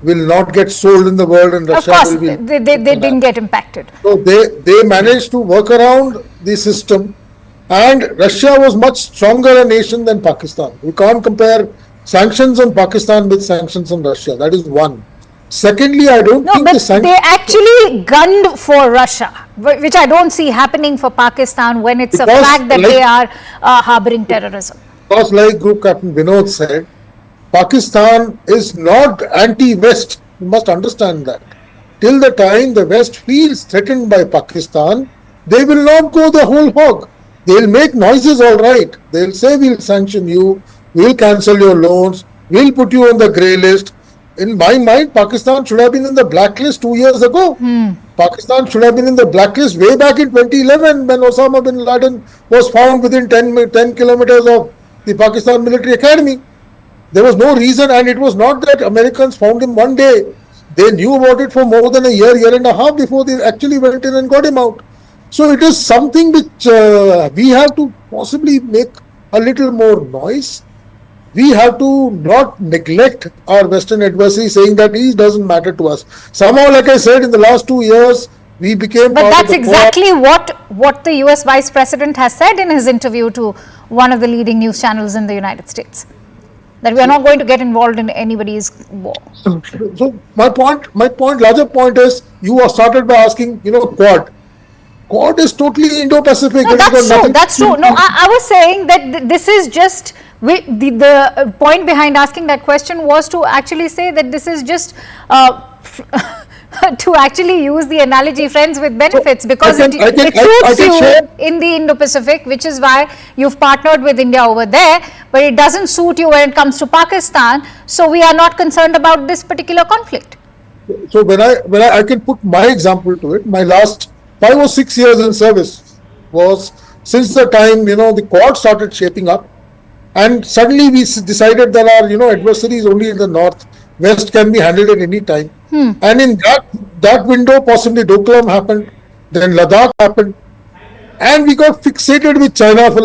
will not get sold in the world, and Russia of course, will be. they didn't get impacted. So they managed to work around the system, and Russia was much stronger a nation than Pakistan. We can't compare sanctions on Pakistan with sanctions on Russia. That is one. Secondly, I don't think they actually gunned for Russia, which I don't see happening for Pakistan when it's a fact that they are harboring terrorism. Because like Group Captain Vinod said, Pakistan is not anti-West. You must understand that. Till the time the West feels threatened by Pakistan, they will not go the whole hog. They'll make noises, all right. They'll say, we'll sanction you, we'll cancel your loans, we'll put you on the grey list. In my mind, Pakistan should have been in the blacklist 2 years ago. Pakistan should have been in the blacklist way back in 2011 when Osama bin Laden was found within 10 kilometers of the Pakistan military academy. There was no reason, and it was not that Americans found him one day. They knew about it for more than a year and a half before they actually went in and got him out. So it is something which we have to possibly make a little more noise. We have to not neglect our Western adversary, saying that he doesn't matter to us. Somehow, like I said, in the last 2 years, we became. But that's exactly what the US Vice President has said in his interview to one of the leading news channels in the United States, that we are not going to get involved in anybody's war. So my larger point is, you are started by asking, Quad. Quad is totally Indo-Pacific. No, that's true. No, I was saying that this is just. The point behind asking that question was to actually say that this is just to actually use the analogy friends with benefits, because it suits you in the Indo-Pacific, which is why you've partnered with India over there, but it doesn't suit you when it comes to Pakistan. So we are not concerned about this particular conflict. So when I can put my example to it, my last 5 or 6 years in service was since the time the Quad started shaping up. And suddenly we decided that our adversary is only in the north. West can be handled at any time. And in that window, possibly Doklam happened, then Ladakh happened, and we got fixated with China for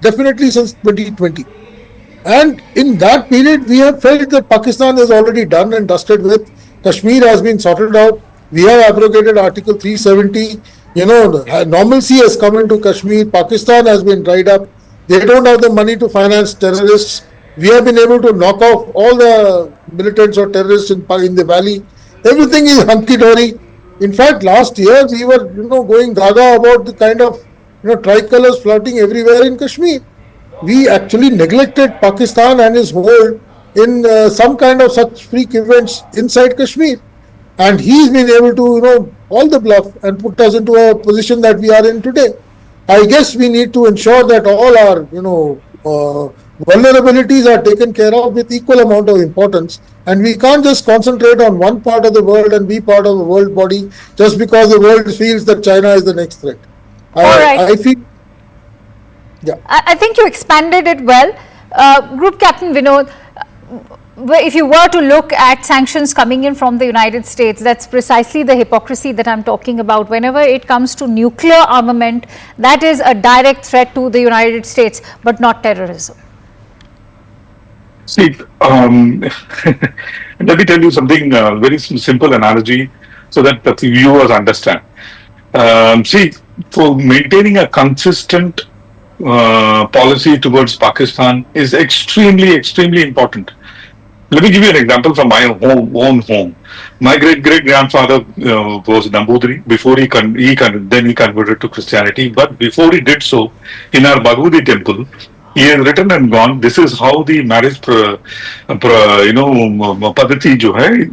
definitely since 2020. And in that period, we have felt that Pakistan is already done and dusted with. Kashmir has been sorted out. We have abrogated Article 370. Normalcy has come into Kashmir. Pakistan has been dried up. They don't have the money to finance terrorists. We have been able to knock off all the militants or terrorists in the valley. Everything is hunky-dory. In fact, last year we were, going gaga about the kind of, tricolors floating everywhere in Kashmir. We actually neglected Pakistan and his hold in some kind of such freak events inside Kashmir. And he's been able to, all the bluff and put us into a position that we are in today. I guess we need to ensure that all our, vulnerabilities are taken care of with equal amount of importance. And we can't just concentrate on one part of the world and be part of a world body just because the world feels that China is the next threat. I feel, yeah. I think you expanded it well. Group Captain Vinod, if you were to look at sanctions coming in from the United States, that's precisely the hypocrisy that I'm talking about. Whenever it comes to nuclear armament, that is a direct threat to the United States, but not terrorism. See, let me tell you something, very simple analogy so that the viewers understand. See, for maintaining a consistent policy towards Pakistan is extremely, extremely important. Let me give you an example from my own home. My great-great-grandfather was Nambudri before he converted to Christianity. But before he did so, in our Bhagwati temple, he has written and gone, this is how the marriage, padati jo hai,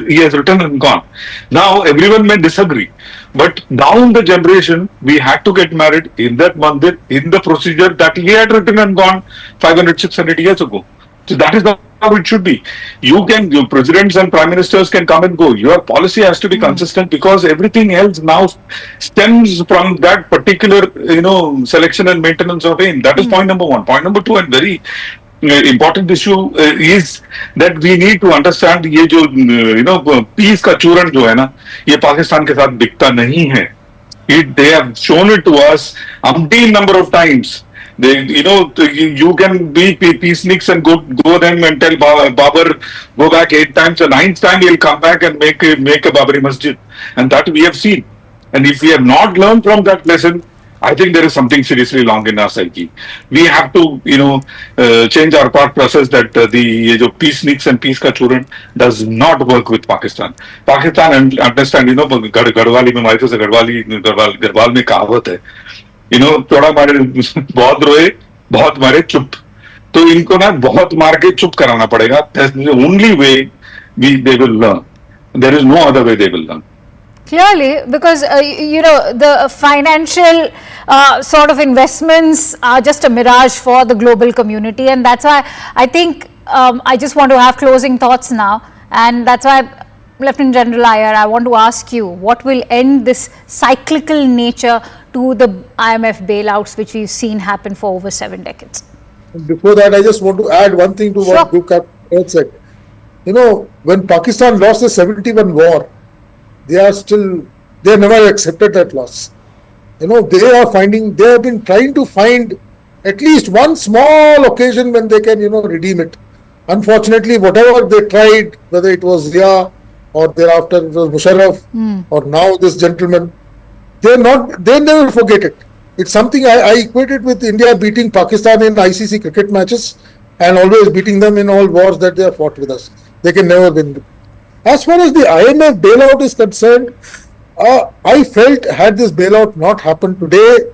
he has written and gone. Now, everyone may disagree. But down the generation, we had to get married in that mandir, in the procedure that he had written and gone 500, 600 years ago. So that is how it should be. Your presidents and prime ministers can come and go. Your policy has to be consistent because everything else now stems from that particular, selection and maintenance of aim. That is point number one. Point number two, and very important issue is that we need to understand ये जो, peace का चूरन जो है ना, ये पाकिस्तान के साथ बिकता नहीं है. They have shown it to us umpteen number of times. You can be peaceniks and go them and tell Babar, go back 8 times. The 9th time he'll come back and make a Babari Masjid. And that we have seen. And if we have not learned from that lesson, I think there is something seriously wrong in our psyche. We have to, change our thought process that the peaceniks and peace ka churan does not work with Pakistan. Pakistan, understand, Garhwali mein wife se Garhwal mein kahavat hai. थोड़ा मारे बहुत रोए बहुत मारे चुप तो इनको ना बहुत मार के चुप कराना पड़ेगा. That's the only way they will learn. There is no other way they will learn. Clearly, because the financial sort of investments are just a mirage for the global community, and that's why I think I just want to have closing thoughts now, and that's why Lieutenant General Iyer, I want to ask you, what will end this cyclical nature to the IMF bailouts which we've seen happen for over 7 decades? Before that, I just want to add one thing to what Group Captain said. When Pakistan lost the 71 war, they have never accepted that loss. They have been trying to find at least one small occasion when they can, redeem it. Unfortunately, whatever they tried, whether it was Zia or thereafter it was Musharraf or now this gentleman, they never forget it. It's something I equate it with India beating Pakistan in ICC cricket matches and always beating them in all wars that they have fought with us. They can never win. As far as the IMF bailout is concerned, I felt had this bailout not happened today,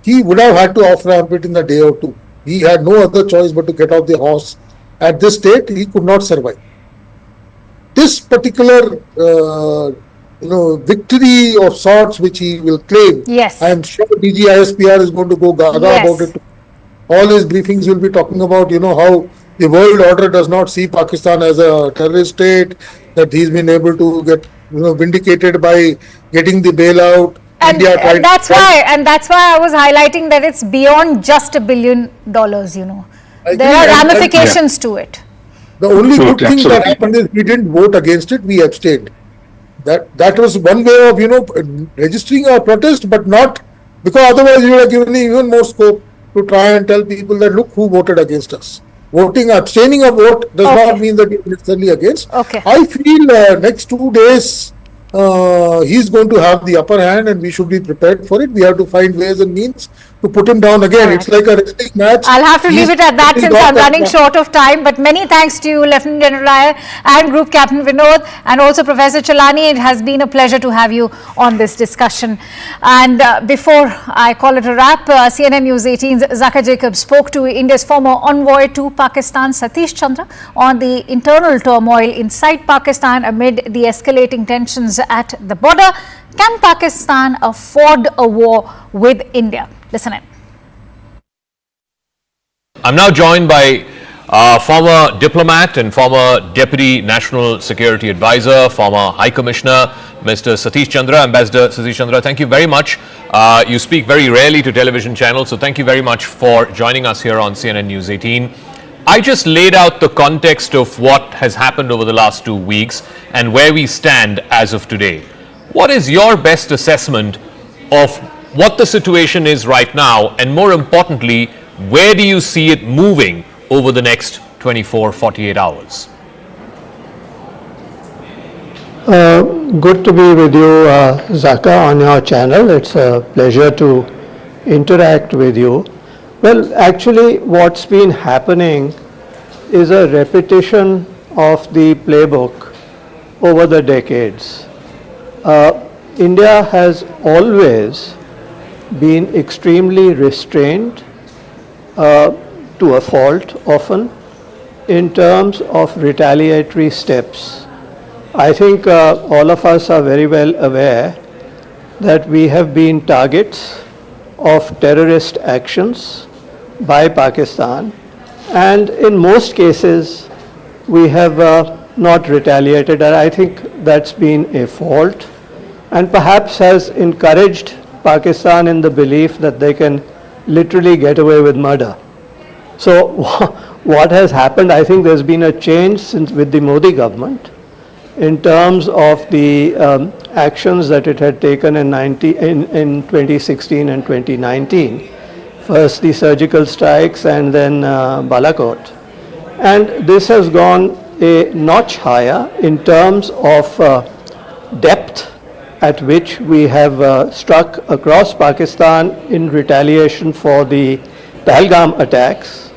he would have had to off-ramp it in a day or two. He had no other choice but to get off the horse. At this state, he could not survive. This particular, victory of sorts which he will claim, yes, I am sure DGISPR is going to go gaga about it. All his briefings will be talking about, how the world order does not see Pakistan as a terrorist state, that he's been able to get, vindicated by getting the bailout. And that's why I was highlighting that it's beyond just $1 billion, There are ramifications to it. The only good thing that happened is we didn't vote against it, we abstained. That was one way of, registering our protest, but not, because otherwise you would have given even more scope to try and tell people that look who voted against us. Abstaining a vote does not mean that you're necessarily against. Okay. I feel next 2 days he's going to have the upper hand and we should be prepared for it. We have to find ways and means to put him down again. It's like a wrestling match. I'll have to leave it at that since I'm running short of time. But many thanks to you, Lieutenant General Iyer and Group Captain Vinod, and also Professor Chalani. It has been a pleasure to have you on this discussion. And before I call it a wrap, CNN News 18's Zaka Jacob spoke to India's former envoy to Pakistan, Satish Chandra, on the internal turmoil inside Pakistan amid the escalating tensions at the border. Can Pakistan afford a war with India? Listen in. I'm now joined by former diplomat and former Deputy National Security Advisor, former High Commissioner, Mr. Satish Chandra. Ambassador Satish Chandra, thank you very much. You speak very rarely to television channels, so thank you very much for joining us here on CNN News 18. I just laid out the context of what has happened over the last 2 weeks and where we stand as of today. What is your best assessment of what the situation is right now, and more importantly, where do you see it moving over the next 24, 48 hours? Good to be with you, Zaka, on your channel. It's a pleasure to interact with you. Well, actually, what's been happening is a repetition of the playbook over the decades. India has always been extremely restrained, to a fault often, in terms of retaliatory steps. I think all of us are very well aware that we have been targets of terrorist actions by Pakistan, and in most cases we have not retaliated, and I think that's been a fault and perhaps has encouraged Pakistan in the belief that they can literally get away with murder. So what has happened, I think there's been a change since with the Modi government in terms of the actions that it had taken in 2016 and 2019. First the surgical strikes and then Blackout. And this has gone a notch higher in terms of depth at which we have struck across Pakistan in retaliation for the Pahalgam attacks.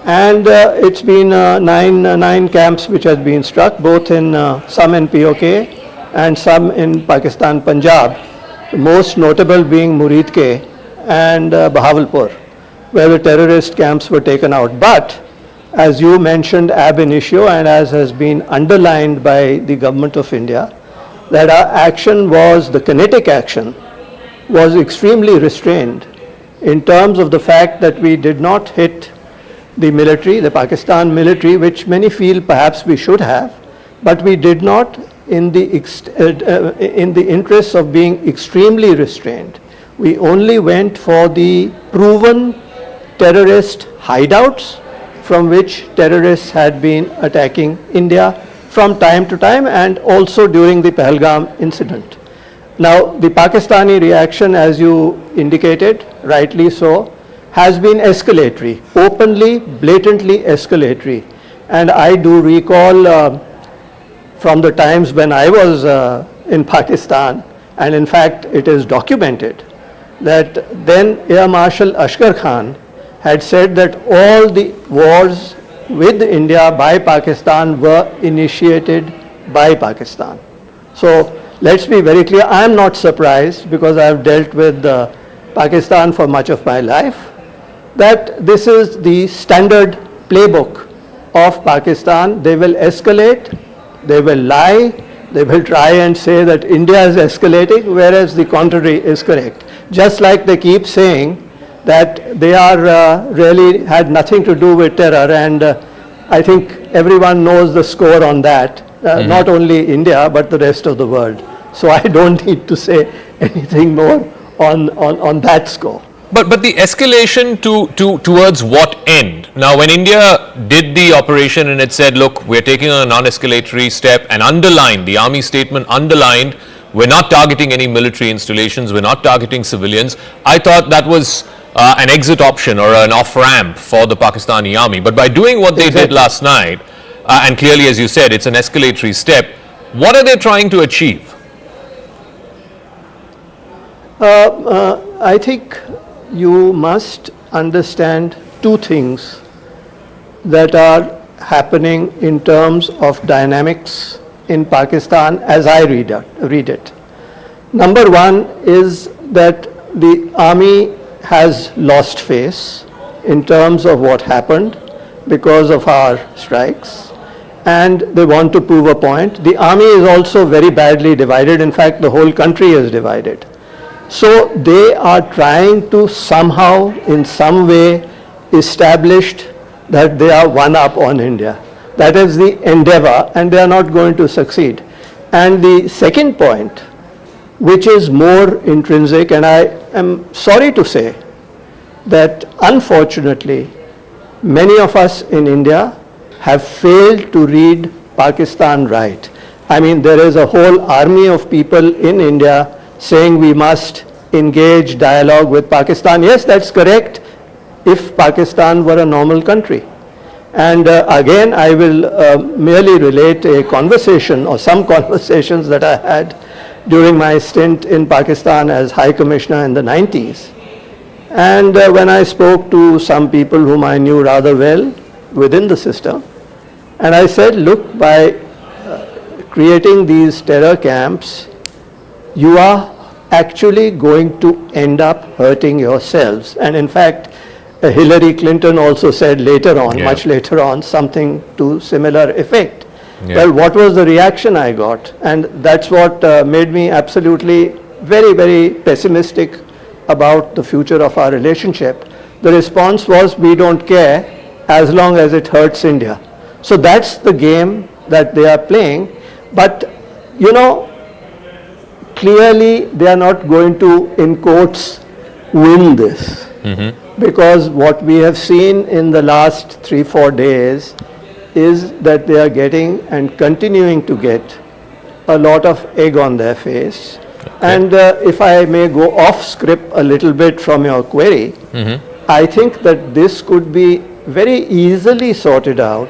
And it's been nine camps which has been struck, both in some in POK and some in Pakistan, Punjab, the most notable being Muridke and Bahawalpur, where the terrorist camps were taken out. But as you mentioned ab initio, and as has been underlined by the government of India, that our action was, the kinetic action, was extremely restrained in terms of the fact that we did not hit the military, the Pakistan military, which many feel perhaps we should have, but we did not in the interests of being extremely restrained. We only went for the proven terrorist hideouts from which terrorists had been attacking India from time to time, and also during the Pahalgam incident. Now, the Pakistani reaction, as you indicated, rightly so, has been escalatory, openly, blatantly escalatory. And I do recall from the times when I was in Pakistan, and in fact it is documented, that then Air Marshal Ashkar Khan had said that all the wars with India by Pakistan were initiated by Pakistan. So let's be very clear, I am not surprised, because I have dealt with Pakistan for much of my life, that this is the standard playbook of Pakistan. They will escalate, they will lie, they will try and say that India is escalating, whereas the contrary is correct. Just like they keep saying that they are really had nothing to do with terror, and I think everyone knows the score on that, not only India but the rest of the world. So I don't need to say anything more on that score. But the escalation towards what end? Now, when India did the operation and it said, look, we're taking a non-escalatory step, and underlined, the army statement underlined, we're not targeting any military installations, we're not targeting civilians, I thought that was an exit option or an off-ramp for the Pakistani army. But by doing what they did last night, and clearly, as you said, it's an escalatory step, what are they trying to achieve? I think you must understand two things that are happening in terms of dynamics in Pakistan as I read it. Number one is that the army has lost face in terms of what happened because of our strikes, and they want to prove a point. The army is also very badly divided. In fact, the whole country is divided. So they are trying to somehow, in some way, establish that they are one up on India. That is the endeavor, and they are not going to succeed. And the second point, which is more intrinsic, and I am sorry to say that unfortunately, many of us in India have failed to read Pakistan right. I mean, there is a whole army of people in India saying we must engage dialogue with Pakistan. Yes, that's correct if Pakistan were a normal country. And again, I will merely relate a conversation or some conversations that I had during my stint in Pakistan as High Commissioner in the 90s. And when I spoke to some people whom I knew rather well within the system, and I said, look, by creating these terror camps, you are actually going to end up hurting yourselves. And in fact, Hillary Clinton also said later on, much later on, something to similar effect. Well, what was the reaction I got? And that's what made me absolutely very, very pessimistic about the future of our relationship. The response was, we don't care as long as it hurts India. So that's the game that they are playing. But, you know, clearly they are not going to, in quotes, win this. Because what we have seen in the last 3-4 days is that they are getting and continuing to get a lot of egg on their face. And if I may go off script a little bit from your query, I think that this could be very easily sorted out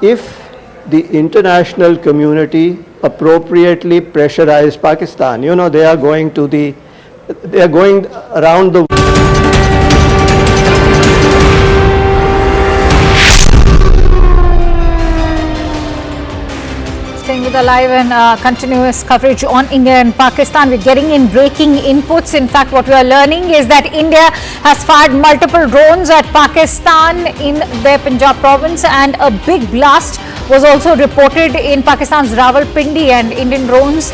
if the international community appropriately pressurized Pakistan. You know, they are going around the Staying with the live and continuous coverage on India and Pakistan, we're getting in breaking inputs. In fact, what we are learning is that India has fired multiple drones at Pakistan in their Punjab province, and a big blast was also reported in Pakistan's Rawalpindi, and Indian drones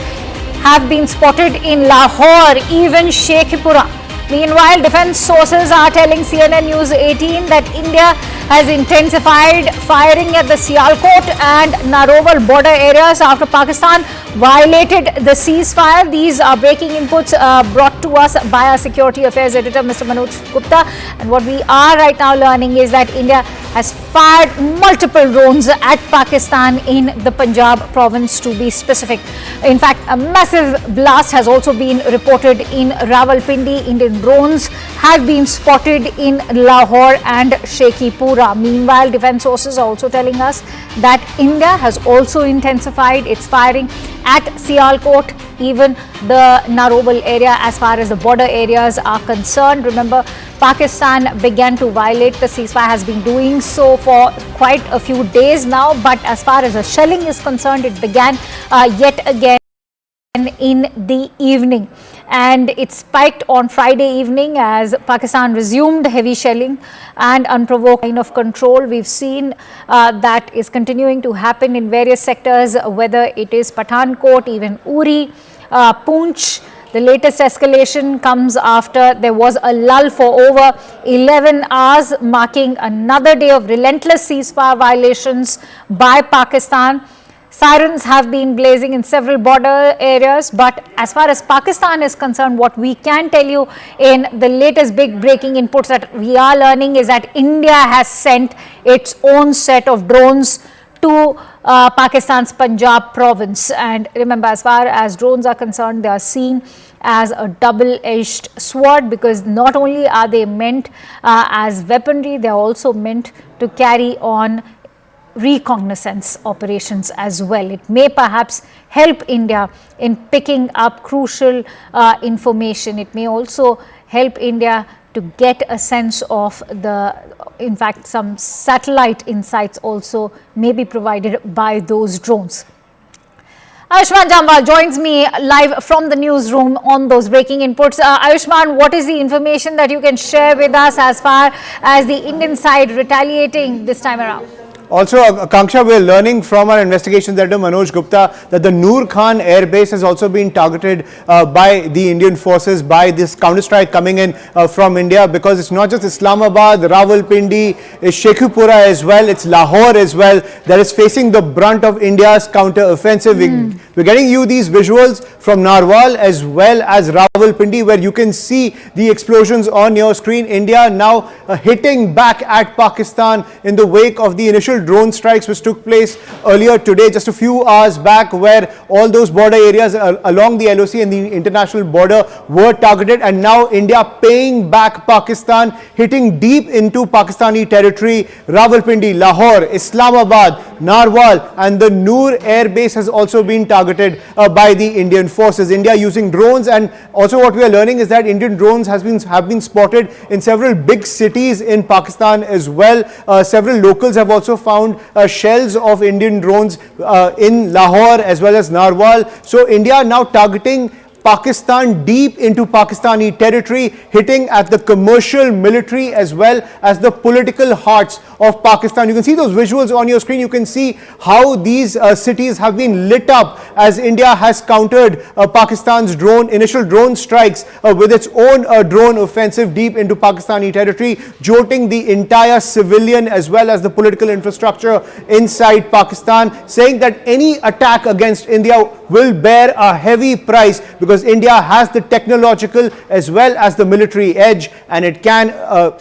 have been spotted in Lahore, even Sheikhupura. Meanwhile, defense sources are telling CNN News 18 that India has intensified firing at the Sialkot and Narowal border areas after Pakistan violated the ceasefire. These are breaking inputs brought to us by our Security Affairs Editor, Mr. Manoj Gupta. And what we are right now learning is that India has fired multiple drones at Pakistan in the Punjab province, to be specific. In fact, a massive blast has also been reported in Rawalpindi. Indian drones have been spotted in Lahore and Sheikhupura. Meanwhile, defense sources are also telling us that India has also intensified its firing at Sialkot, even the Narowal area as far as the border areas are concerned. Remember, Pakistan began to violate the ceasefire, has been doing so for quite a few days now, but as far as the shelling is concerned, it began yet again in the evening, and it spiked on Friday evening as Pakistan resumed heavy shelling and unprovoked line of control. We've seen that is continuing to happen in various sectors, whether it is Pathankot, even Uri, Poonch. The latest escalation comes after there was a lull for over 11 hours, marking another day of relentless ceasefire violations by Pakistan. Sirens have been blazing in several border areas, but as far as Pakistan is concerned, what we can tell you in the latest big breaking inputs that we are learning is that India has sent its own set of drones to Pakistan's Punjab province. And remember, as far as drones are concerned, they are seen as a double-edged sword, because not only are they meant as weaponry, they are also meant to carry on reconnaissance operations as well. It may perhaps help India in picking up crucial information. It may also help India to get a sense of in fact, some satellite insights also may be provided by those drones. Ayushman Jamwal joins me live from the newsroom on those breaking inputs. Ayushman, what is the information that you can share with us as far as the Indian side retaliating this time around? Also, Akanksha, we're learning from our investigations editor Manoj Gupta that the Noor Khan air base has also been targeted by the Indian forces by this counter-strike coming in from India, because it's not just Islamabad, Rawalpindi, Sheikhupura as well, it's Lahore as well that is facing the brunt of India's counter-offensive. We're getting you these visuals from Narwal as well as Rawalpindi, where you can see the explosions on your screen. India now hitting back at Pakistan in the wake of the initial drone strikes which took place earlier today, just a few hours back, where all those border areas along the LOC and the international border were targeted, and now India paying back Pakistan, hitting deep into Pakistani territory. Rawalpindi, Lahore, Islamabad, Narwal and the Noor air base has also been targeted by the Indian forces. India using drones, and also what we are learning is that Indian drones have been spotted in several big cities in Pakistan as well. Several locals have also found shells of Indian drones in Lahore as well as Narwal. So India now targeting Pakistan deep into Pakistani territory, hitting at the commercial, military as well as the political hearts of Pakistan. You can see those visuals on your screen. You can see how these cities have been lit up as India has countered Pakistan's initial drone strikes with its own drone offensive deep into Pakistani territory, jolting the entire civilian as well as the political infrastructure inside Pakistan, saying that any attack against India will bear a heavy price, because India has the technological as well as the military edge, and it can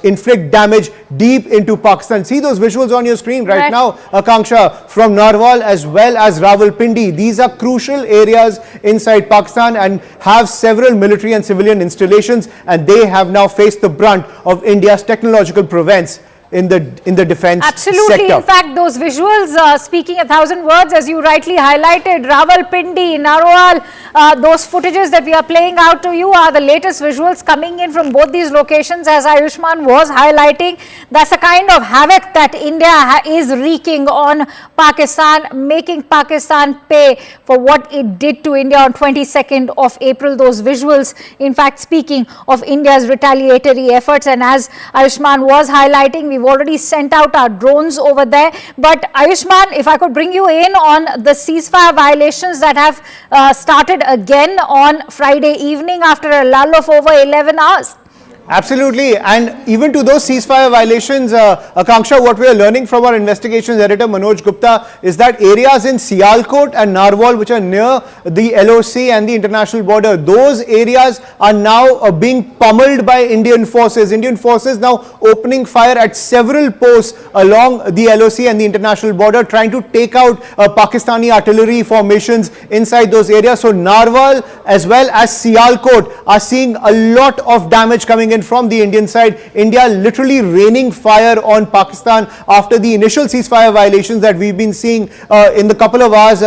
inflict damage deep into Pakistan. See those visuals on your screen right now, Akanksha, from Narwal as well as Rawalpindi. These are crucial areas inside Pakistan and have several military and civilian installations, and they have now faced the brunt of India's technological prowess in the defense sector. In fact, those visuals speaking 1,000 words, as you rightly highlighted. Rawalpindi, Narwal, those footages that we are playing out to you are the latest visuals coming in from both these locations, as Ayushman was highlighting. That's the kind of havoc that India is wreaking on Pakistan, making Pakistan pay for what it did to India on 22nd of April. Those visuals, in fact, speaking of India's retaliatory efforts, and as Ayushman was highlighting, we've already sent out our drones over there. But Ayushman, if I could bring you in on the ceasefire violations that have started again on Friday evening after a lull of over 11 hours. Absolutely, and even to those ceasefire violations, Akanksha, what we are learning from our investigations editor Manoj Gupta is that areas in Sialkot and Narwal, which are near the LOC and the international border, those areas are now being pummeled by Indian forces. Indian forces now opening fire at several posts along the LOC and the international border, trying to take out Pakistani artillery formations inside those areas. So Narwal as well as Sialkot are seeing a lot of damage coming in from the Indian side. India literally raining fire on Pakistan after the initial ceasefire violations that we've been seeing in the couple of hours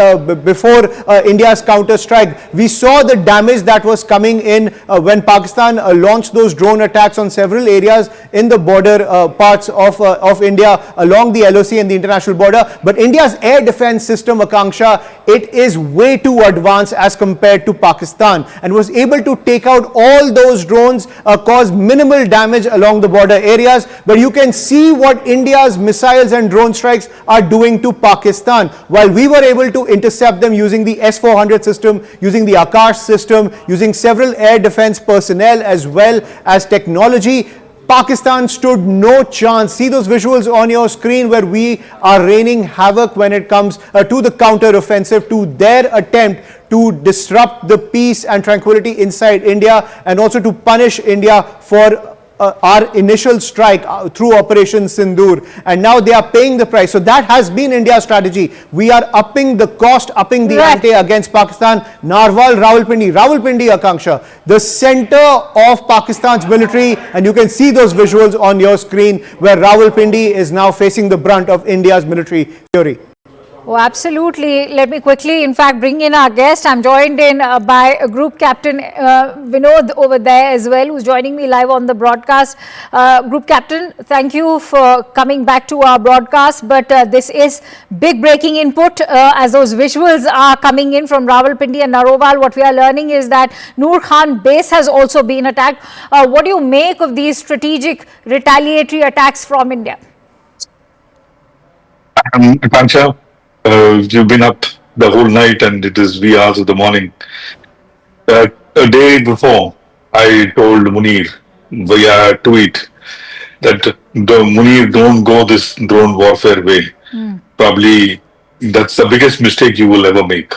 before India's counter strike. We saw the damage that was coming in when Pakistan launched those drone attacks on several areas in the border parts of India along the LOC and the international border. But India's air defense system, Akanksha, it is way too advanced as compared to Pakistan, and was able to take out all those drones, cause minimal damage along the border areas. But you can see what India's missiles and drone strikes are doing to Pakistan. While we were able to intercept them using the S-400 system, using the Akash system, using several air defense personnel as well as technology, Pakistan stood no chance. See those visuals on your screen where we are raining havoc when it comes to the counter-offensive, to their attempt to disrupt the peace and tranquility inside India, and also to punish India for our initial strike through Operation Sindoor, and now they are paying the price. So that has been India's strategy. We are upping the cost, upping the ante against Pakistan. Narwal, Rawalpindi, Akanksha, the center of Pakistan's military, and you can see those visuals on your screen where Rawalpindi is now facing the brunt of India's military fury. Oh, absolutely. Let me quickly, in fact, bring in our guest. I'm joined in by Group Captain Vinod over there as well, who's joining me live on the broadcast. Group Captain, thank you for coming back to our broadcast. But this is big breaking input as those visuals are coming in from Rawalpindi and Narowal. What we are learning is that Noor Khan base has also been attacked. What do you make of these strategic retaliatory attacks from India? Akansha, you've been up the whole night and it is wee hours of the morning. A day before, I told Munir via tweet that Munir, don't go this drone warfare way. Probably that's the biggest mistake you will ever make.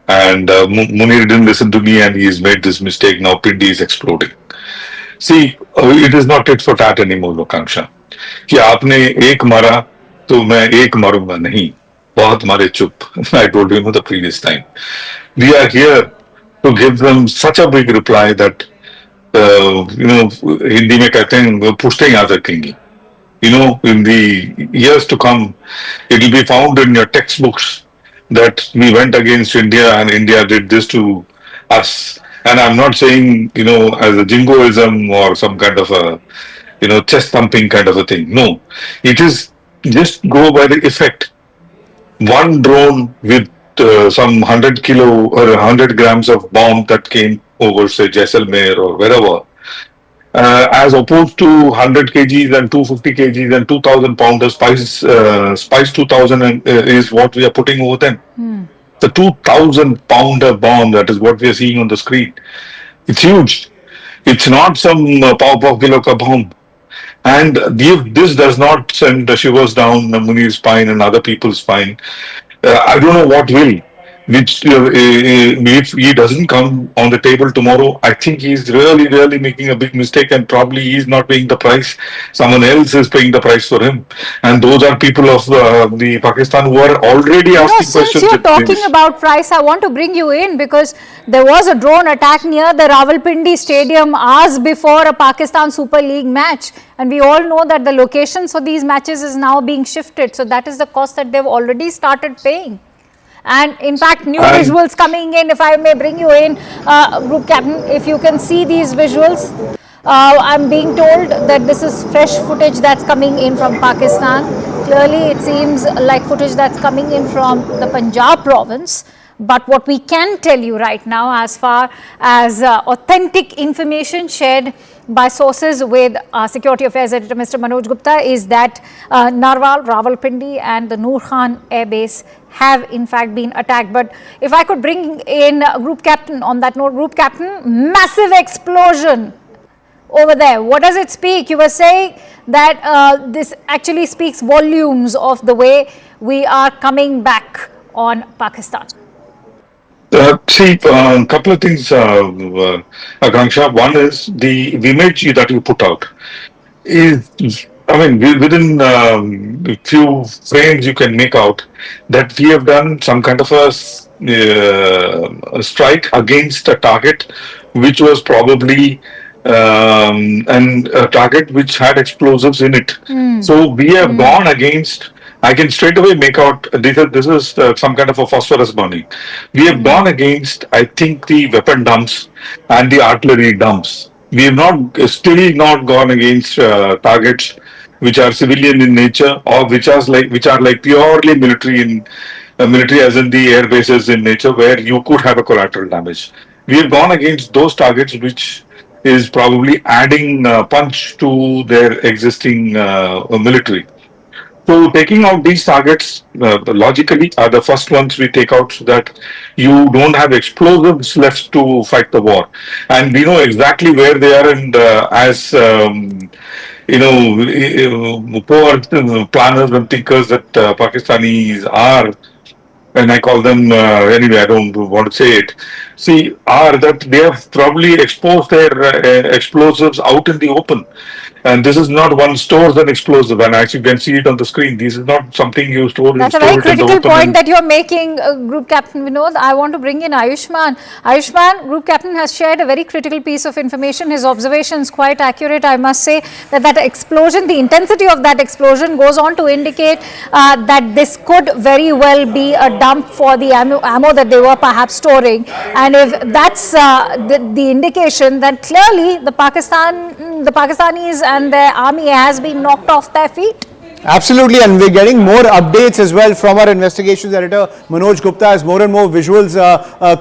And Munir didn't listen to me and he's made this mistake. Now Pindi is exploding. See, it is not tit for tat anymore, Akansha. कि आपने एक मारा तो मैं एक मारूंगा नहीं. बहुत मारे चुप. I told you the previous time. We are here to give them such a big reply that Hindi में कहते हैं पुश्ते याद रखेंगी. In the years to come, it will be found in your textbooks that we went against India and India did this to us. And I'm not saying, as a jingoism or some kind of a, chest thumping kind of a thing. No, it is just go by the effect. One drone with some 100 kilo or 100 grams of bomb that came over, say, Jaisalmer or wherever, as opposed to 100 kgs and 250 kgs and 2,000 pounder Spice 2000 is what we are putting over them. The 2,000 pounder bomb, that is what we are seeing on the screen. It's huge. It's not some pav kilo ka bomb. And if this does not send the shivers down Munir's spine and other people's spine, I don't know what will. Which, if he doesn't come on the table tomorrow, I think he's really making a big mistake and probably he's not paying the price. Someone else is paying the price for him. And those are people of the Pakistan who are already asking questions. Since you're talking about price, I want to bring you in because there was a drone attack near the Rawalpindi Stadium hours before a Pakistan Super League match. And we all know that the locations for these matches is now being shifted. So that is the cost that they've already started paying. And in fact, new visuals coming in, if I may bring you in, Group Captain, if you can see these visuals, I'm being told that this is fresh footage that's coming in from Pakistan. Clearly, it seems like footage that's coming in from the Punjab province. But what we can tell you right now, as far as authentic information shared by sources with Security Affairs Editor Mr. Manoj Gupta, is that Narwal, Rawalpindi and the Noor Khan Air Base have in fact been attacked. But if I could bring in Group Captain on that note, Group Captain, massive explosion over there. What does it speak? You were saying that this actually speaks volumes of the way we are coming back on Pakistan. See, a couple of things, Akanksha. One is the image that you put out is, within a few frames you can make out that we have done some kind of a strike against a target which was probably a target which had explosives in it. So we have gone against. I can straight away make out this is some kind of a phosphorus burning. We have gone against, I think, the weapon dumps and the artillery dumps. We have still not gone against targets which are civilian in nature or which are like purely military as in the air bases in nature where you could have a collateral damage. We have gone against those targets which is probably adding punch to their existing military. So taking out these targets logically are the first ones we take out so that you don't have explosives left to fight the war. And we know exactly where they are, and as poor planners and thinkers that Pakistanis are, and I call them, anyway, I don't want to say it, are that they have probably exposed their explosives out in the open. And this is not one stores an explosive, and as you can see it on the screen, this is not something you store. That's a very critical point that you're making, Group Captain Vinod. I want to bring in Ayushman. Ayushman, Group Captain has shared a very critical piece of information. His observation is quite accurate. I must say that explosion, the intensity of that explosion goes on to indicate that this could very well be a dump for the ammo that they were perhaps storing. And if that's the indication, that clearly the Pakistanis and their army has been knocked off their feet. Absolutely, and we're getting more updates as well from our investigations editor Manoj Gupta as more and more visuals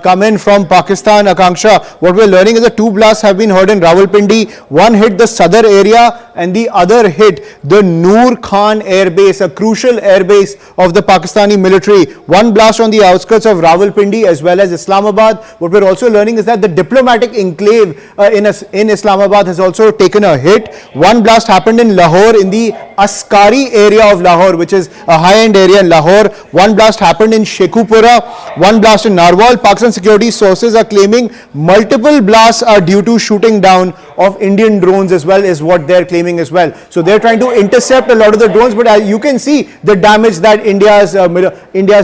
come in from Pakistan. Akanksha, what we're learning is that 2 blasts have been heard in Rawalpindi. One hit the Sadr area and the other hit the Noor Khan Air Base, a crucial air base of the Pakistani military. One blast on the outskirts of Rawalpindi as well as Islamabad. What we're also learning is that the diplomatic enclave in Islamabad has also taken a hit. One blast happened in Lahore in the Askari area of Lahore, which is a high-end area in Lahore. One blast happened in Shekhupura, one blast in Narwal. Pakistan security sources are claiming multiple blasts are due to shooting down of Indian drones as well, is what they're claiming as well. So they're trying to intercept a lot of the drones, but as you can see the damage that India's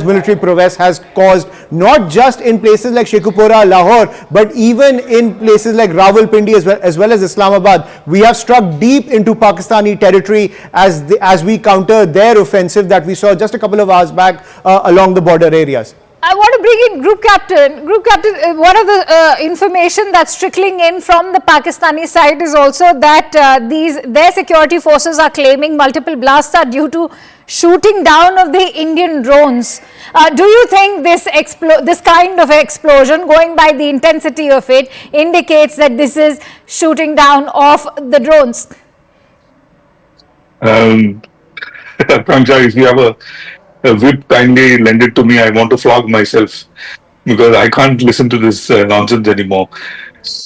military prowess has caused, not just in places like Shekhupura, Lahore, but even in places like Rawalpindi as well as Islamabad. We have struck deep into Pakistani territory as we counter their offensive that we saw just a couple of hours back along the border areas. I want to bring in Group Captain. Group Captain, one of the information that's trickling in from the Pakistani side is also that their security forces are claiming multiple blasts are due to shooting down of the Indian drones. Do you think this kind of explosion, going by the intensity of it, indicates that this is shooting down of the drones? Kancha, if you have a whip, kindly lend it to me. I want to flog myself because I can't listen to this nonsense anymore.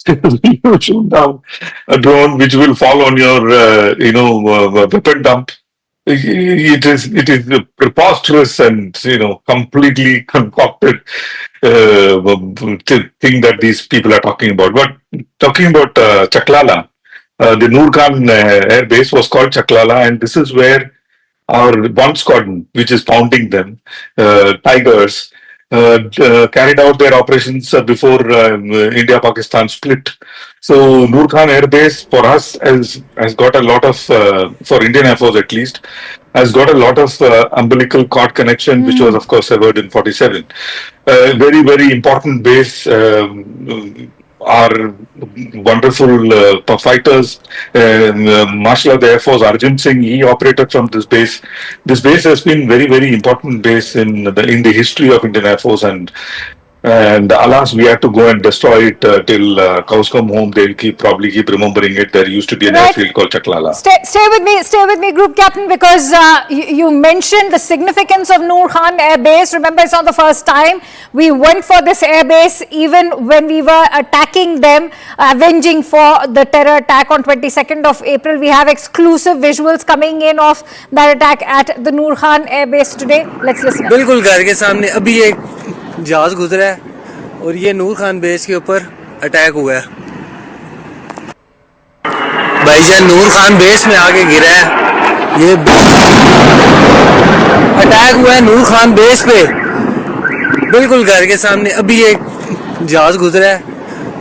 You shoot down a drone which will fall on your, weapon dump. It is preposterous and completely concocted thing that these people are talking about. But talking about Chaklala, the Noor Khan air base was called Chaklala, and this is where our one squadron, which is pounding them, Tigers, carried out their operations before India-Pakistan split. So Noor Khan Air Base for us has got a lot of, for Indian Air Force at least, has got a lot of umbilical cord connection, which was of course severed in 47. Very, very important base. Our wonderful fighters, Marshal of the Air Force Arjun Singh, he operated from this base. This base has been very, very important base in the history of Indian Air Force, and alas, we had to go and destroy it till cows come home. They'll probably keep remembering it. There used to be an airfield called Chaklala. Stay with me, Group Captain, because you mentioned the significance of Noor Khan Air Base. Remember, it's not the first time we went for this air base, even when we were attacking them, avenging for the terror attack on 22nd of April. We have exclusive visuals coming in of that attack at the Noor Khan Air Base today. Let's listen. बिल्कुल घर के सामने अभी एक जहाज गुजरा है और ये नूर खान बेस के ऊपर अटैक हुआ है। भाईजान नूर खान बेस में आके गिरा है। ये अटैक हुआ है नूर खान बेस पे, बिल्कुल घर के सामने अभी एक जहाज गुजरा है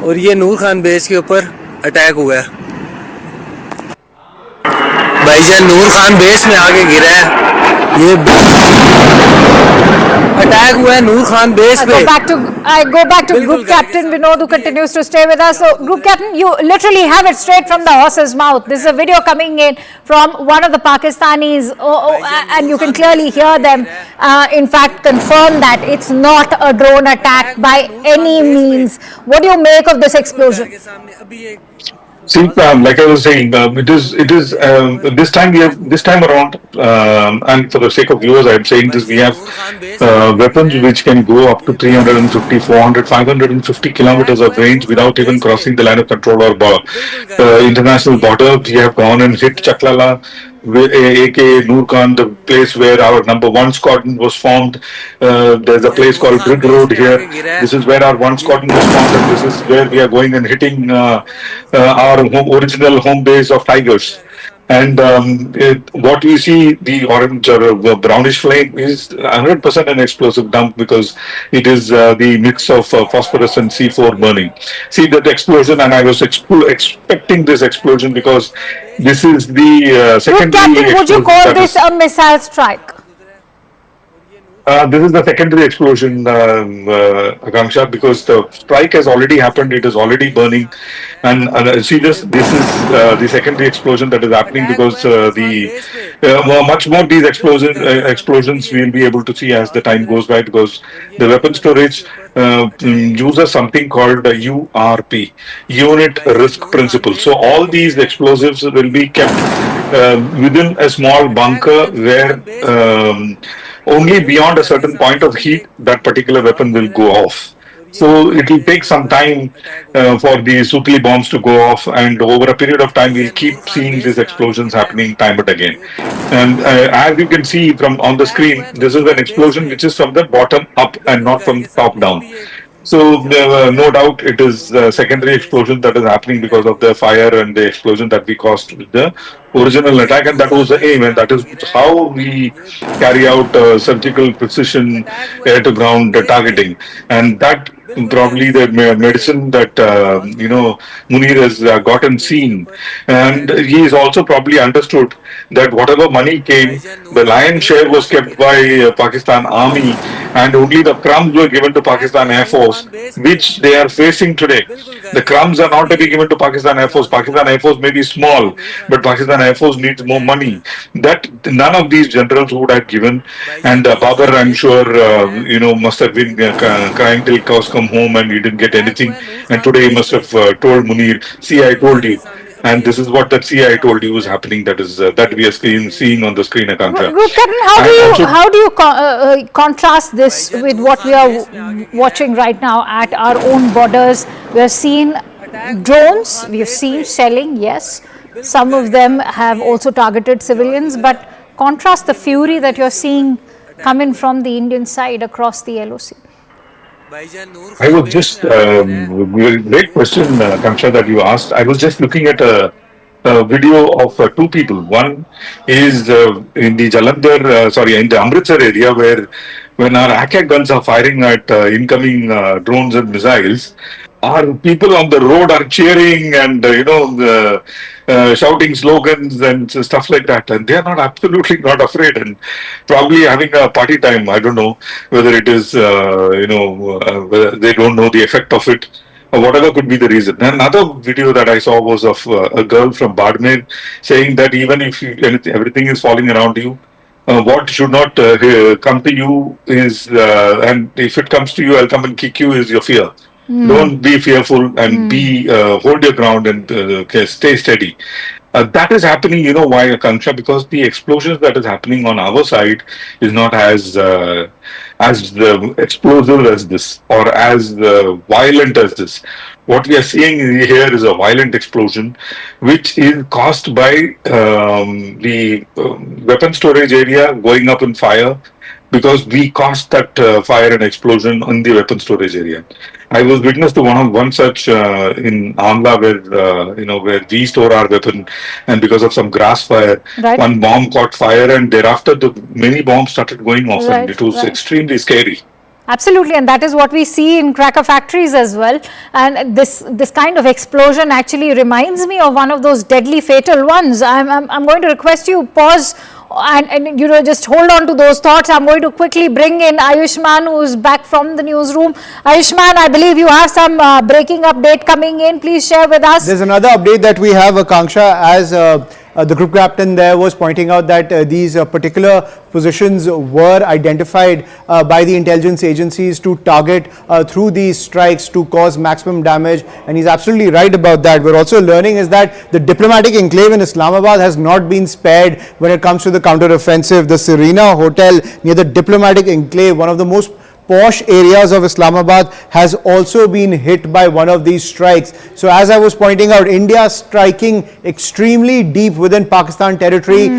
और ये नूर खान बेस के ऊपर अटैक हुआ है। भाईजान नूर खान बेस में आके गिरा है। ये अटैक हुआ है नूर खान बेस पे। I go back to Group Captain Vinod, who continues to stay with us. So, Group Captain, you literally have it straight from the horse's mouth. This is a video coming in from one of the Pakistanis, and you can clearly hear them, in fact, confirm that it's not a drone attack by any means. What do you make of this explosion? See, like I was saying, it is this time around, and for the sake of viewers, I'm saying this: we have weapons which can go up to 350, 400, 550 kilometers of range without even crossing the line of control or international border. We have gone and hit Chaklala. AK Noor Khan, the place where our number 1 squadron was formed. There's a place called Grid Road here. This is where our 1 squadron was formed, and this is where we are going and hitting our original home base of Tigers. And what we see, the orange or brownish flame, is 100% an explosive dump, because it is the mix of phosphorus and C4 burning. See that explosion, and I was expecting this explosion, because this is the secondary Captain, would you call this a missile strike? This is the secondary explosion, Akanksha, because the strike has already happened. It is already burning, and see this. This is the secondary explosion that is happening, because much more these explosions we will be able to see as the time goes by, because the weapon storage uses something called URP, Unit Risk Principle. So all these explosives will be kept within a small bunker where only beyond a certain point of heat that particular weapon will go off. So it will take some time for the Sutli bombs to go off, and over a period of time we'll keep seeing these explosions happening time and again. And as you can see from on the screen, this is an explosion which is from the bottom up and not from the top down. So no doubt it is a secondary explosion that is happening because of the fire and the explosion that we caused with the original attack, and that was the aim, and that is how we carry out surgical precision air-to-ground targeting. And that probably the medicine that Munir has gotten seen, and he is also probably understood that whatever money came, the lion's share was kept by Pakistan Army, and only the crumbs were given to Pakistan Air Force, which they are facing today. The crumbs are not to be given to Pakistan Air Force. Pakistan Air Force may be small, but Pakistan Air Force needs more money. That none of these generals would have given, and Babar, I'm sure, must have been crying till cows come home, and he didn't get anything. And today he must have told Munir, "See, I told you." And this is what that "see, I told you" was happening. That is that we are seeing on the screen, Akanksha. Captain, how do you contrast this with what we are watching right now at our own borders? We are seeing drones, we have seen shelling, yes. Some of them have also targeted civilians, but contrast the fury that you're seeing coming from the Indian side across the LOC. I was just, great question, Akanksha, that you asked. I was just looking at a video of 2 people. One is in the in the Amritsar area, where when our AK guns are firing at incoming drones and missiles, our people on the road are cheering and shouting slogans and stuff like that, and they are absolutely not afraid, and probably having a party time. I don't know whether it is whether they don't know the effect of it, or whatever could be the reason. Another video that I saw was of a girl from Badmer saying that even if everything is falling around you, what should not come to you is, and if it comes to you, I'll come and kick you, is your fear. Don't be fearful, and be hold your ground and stay steady. That is happening, why, Akanksha? Because the explosions that is happening on our side is not as explosive as this, or as violent as this. What we are seeing here is a violent explosion, which is caused by the weapon storage area going up in fire, because we caused that fire and explosion in the weapon storage area. I was witness to one such in Amla, where we store our weapon, and because of some grass fire, one bomb caught fire, and thereafter many bombs started going off, and it was extremely scary. Absolutely, and that is what we see in cracker factories as well. And this kind of explosion actually reminds me of one of those deadly fatal ones. I'm going to request you pause and just hold on to those thoughts. I'm going to quickly bring in Ayushman, who's back from the newsroom. Ayushman, I believe you have some breaking update coming in. Please share with us. There's another update that we have, Akanksha, as the group captain there was pointing out that these particular positions were identified by the intelligence agencies to target through these strikes to cause maximum damage, and he's absolutely right about that. We're also learning is that the diplomatic enclave in Islamabad has not been spared when it comes to the counter-offensive. The Serena Hotel near the diplomatic enclave, one of the most posh areas of Islamabad has also been hit by one of these strikes. So as I was pointing out, India striking extremely deep within Pakistan territory,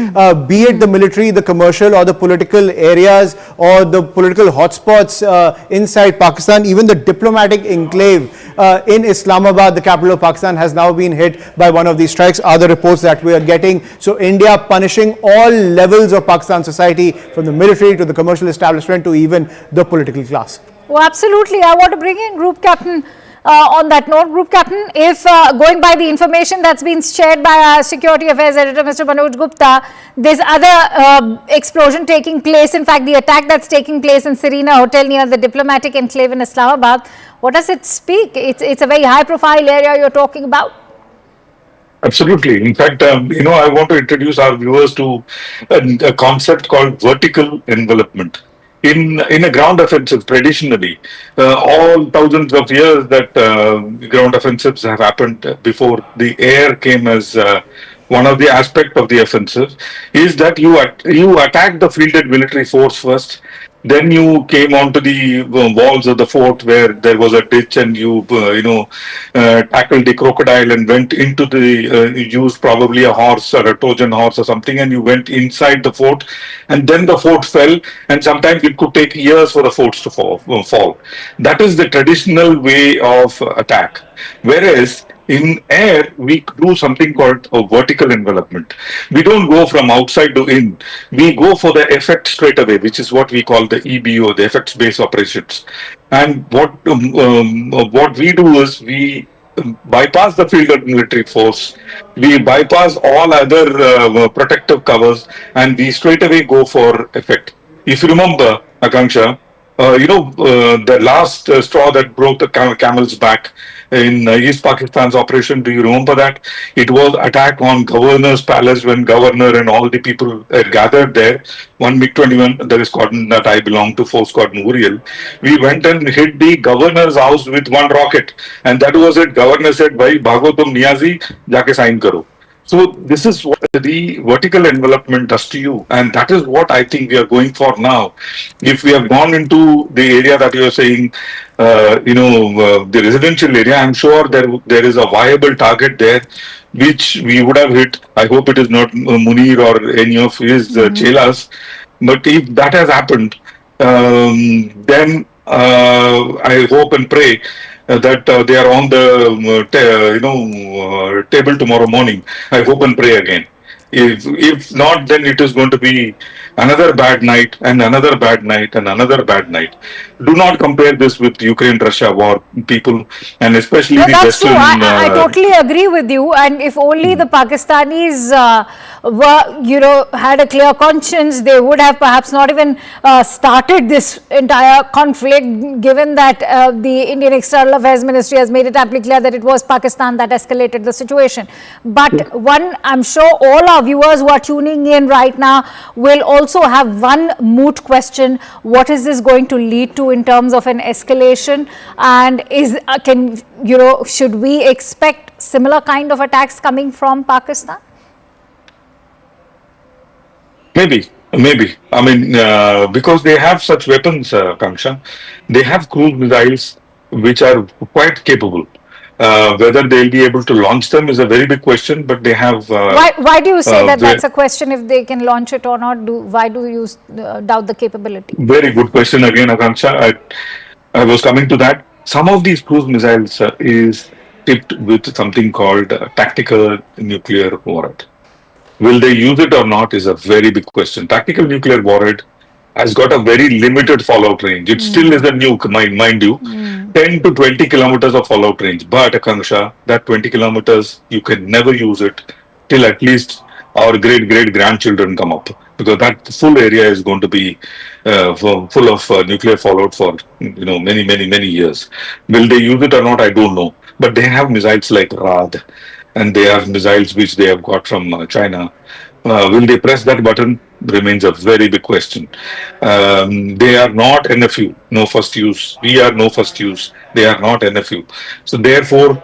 be it the military, the commercial or the political areas or the political hotspots inside Pakistan. Even the diplomatic enclave in Islamabad, the capital of Pakistan, has now been hit by one of these strikes, are the reports that we are getting. So India punishing all levels of Pakistan society, from the military to the commercial establishment to even the political class. Oh, absolutely. I want to bring in Group Captain on that note. Group Captain, if going by the information that's been shared by our Security Affairs Editor, Mr. Manoj Gupta, there's other explosion taking place. In fact, the attack that's taking place in Serena Hotel near the diplomatic enclave in Islamabad. What does it speak? It's a very high-profile area you're talking about. Absolutely. In fact, I want to introduce our viewers to a concept called vertical envelopment. In a ground offensive, traditionally, all thousands of years that ground offensives have happened before the air came as one of the aspects of the offensive, is that you attack the fielded military force first. Then you came onto the walls of the fort where there was a ditch, and you tackled the crocodile and went into the used probably a horse or a Trojan horse or something, and you went inside the fort, and then the fort fell, and sometimes it could take years for the forts to fall. That is the traditional way of attack. Whereas in air, we do something called a vertical envelopment. We don't go from outside to in. We go for the effect straight away, which is what we call the EBO, the effects-based operations. And what we do is we bypass the field of military force. We bypass all other protective covers, and we straight away go for effect. If you remember, Akanksha, the last straw that broke the camel's back in East Pakistan's operation, do you remember that? It was attack on governor's palace when governor and all the people gathered there. One MiG-21, there is squadron that I belong to, 4 Squadron Uriel. We went and hit the governor's house with one rocket, and that was it. Governor said, "Bhai, bhago tum Niazi, jaake sign karo." So this is what the vertical envelopment does to you, and that is what I think we are going for now. If we have gone into the area that you are saying, the residential area, I'm sure there is a viable target there, which we would have hit. I hope it is not Munir or any of his chelas, but if that has happened, then I hope and pray that they are on the table tomorrow morning. I hope and pray again. If not, then it is going to be another bad night and another bad night and another bad night. Do not compare this with Ukraine-Russia war, people, and especially the that's Western. True. I totally agree with you. And if only the Pakistanis had a clear conscience, they would have perhaps not even started this entire conflict, given that the Indian External Affairs Ministry has made it amply clear that it was Pakistan that escalated the situation. But I'm sure all our viewers who are tuning in right now will also have one moot question: what is this going to lead to in terms of an escalation? And should we expect similar kind of attacks coming from Pakistan? Maybe. I mean, because they have such weapons, Kanksha. They have cruise missiles which are quite capable. Whether they'll be able to launch them is a very big question, but they have... why do you say that that's a question, if they can launch it or not? Why do you doubt the capability? Very good question again, Akanksha. I was coming to that. Some of these cruise missiles is tipped with something called tactical nuclear warhead. Will they use it or not is a very big question. Tactical nuclear warhead has got a very limited fallout range. It still is a nuke, mind you. 10 to 20 kilometers of fallout range. But, Akanksha, that 20 kilometers, you can never use it till at least our great-great-grandchildren come up. Because that full area is going to be full of nuclear fallout for many years. Will they use it or not, I don't know. But they have missiles like Rad, and they have missiles which they have got from China. Will they press that button? Remains a very big question. They are not NFU, no first use. We are no first use. They are not NFU. So therefore,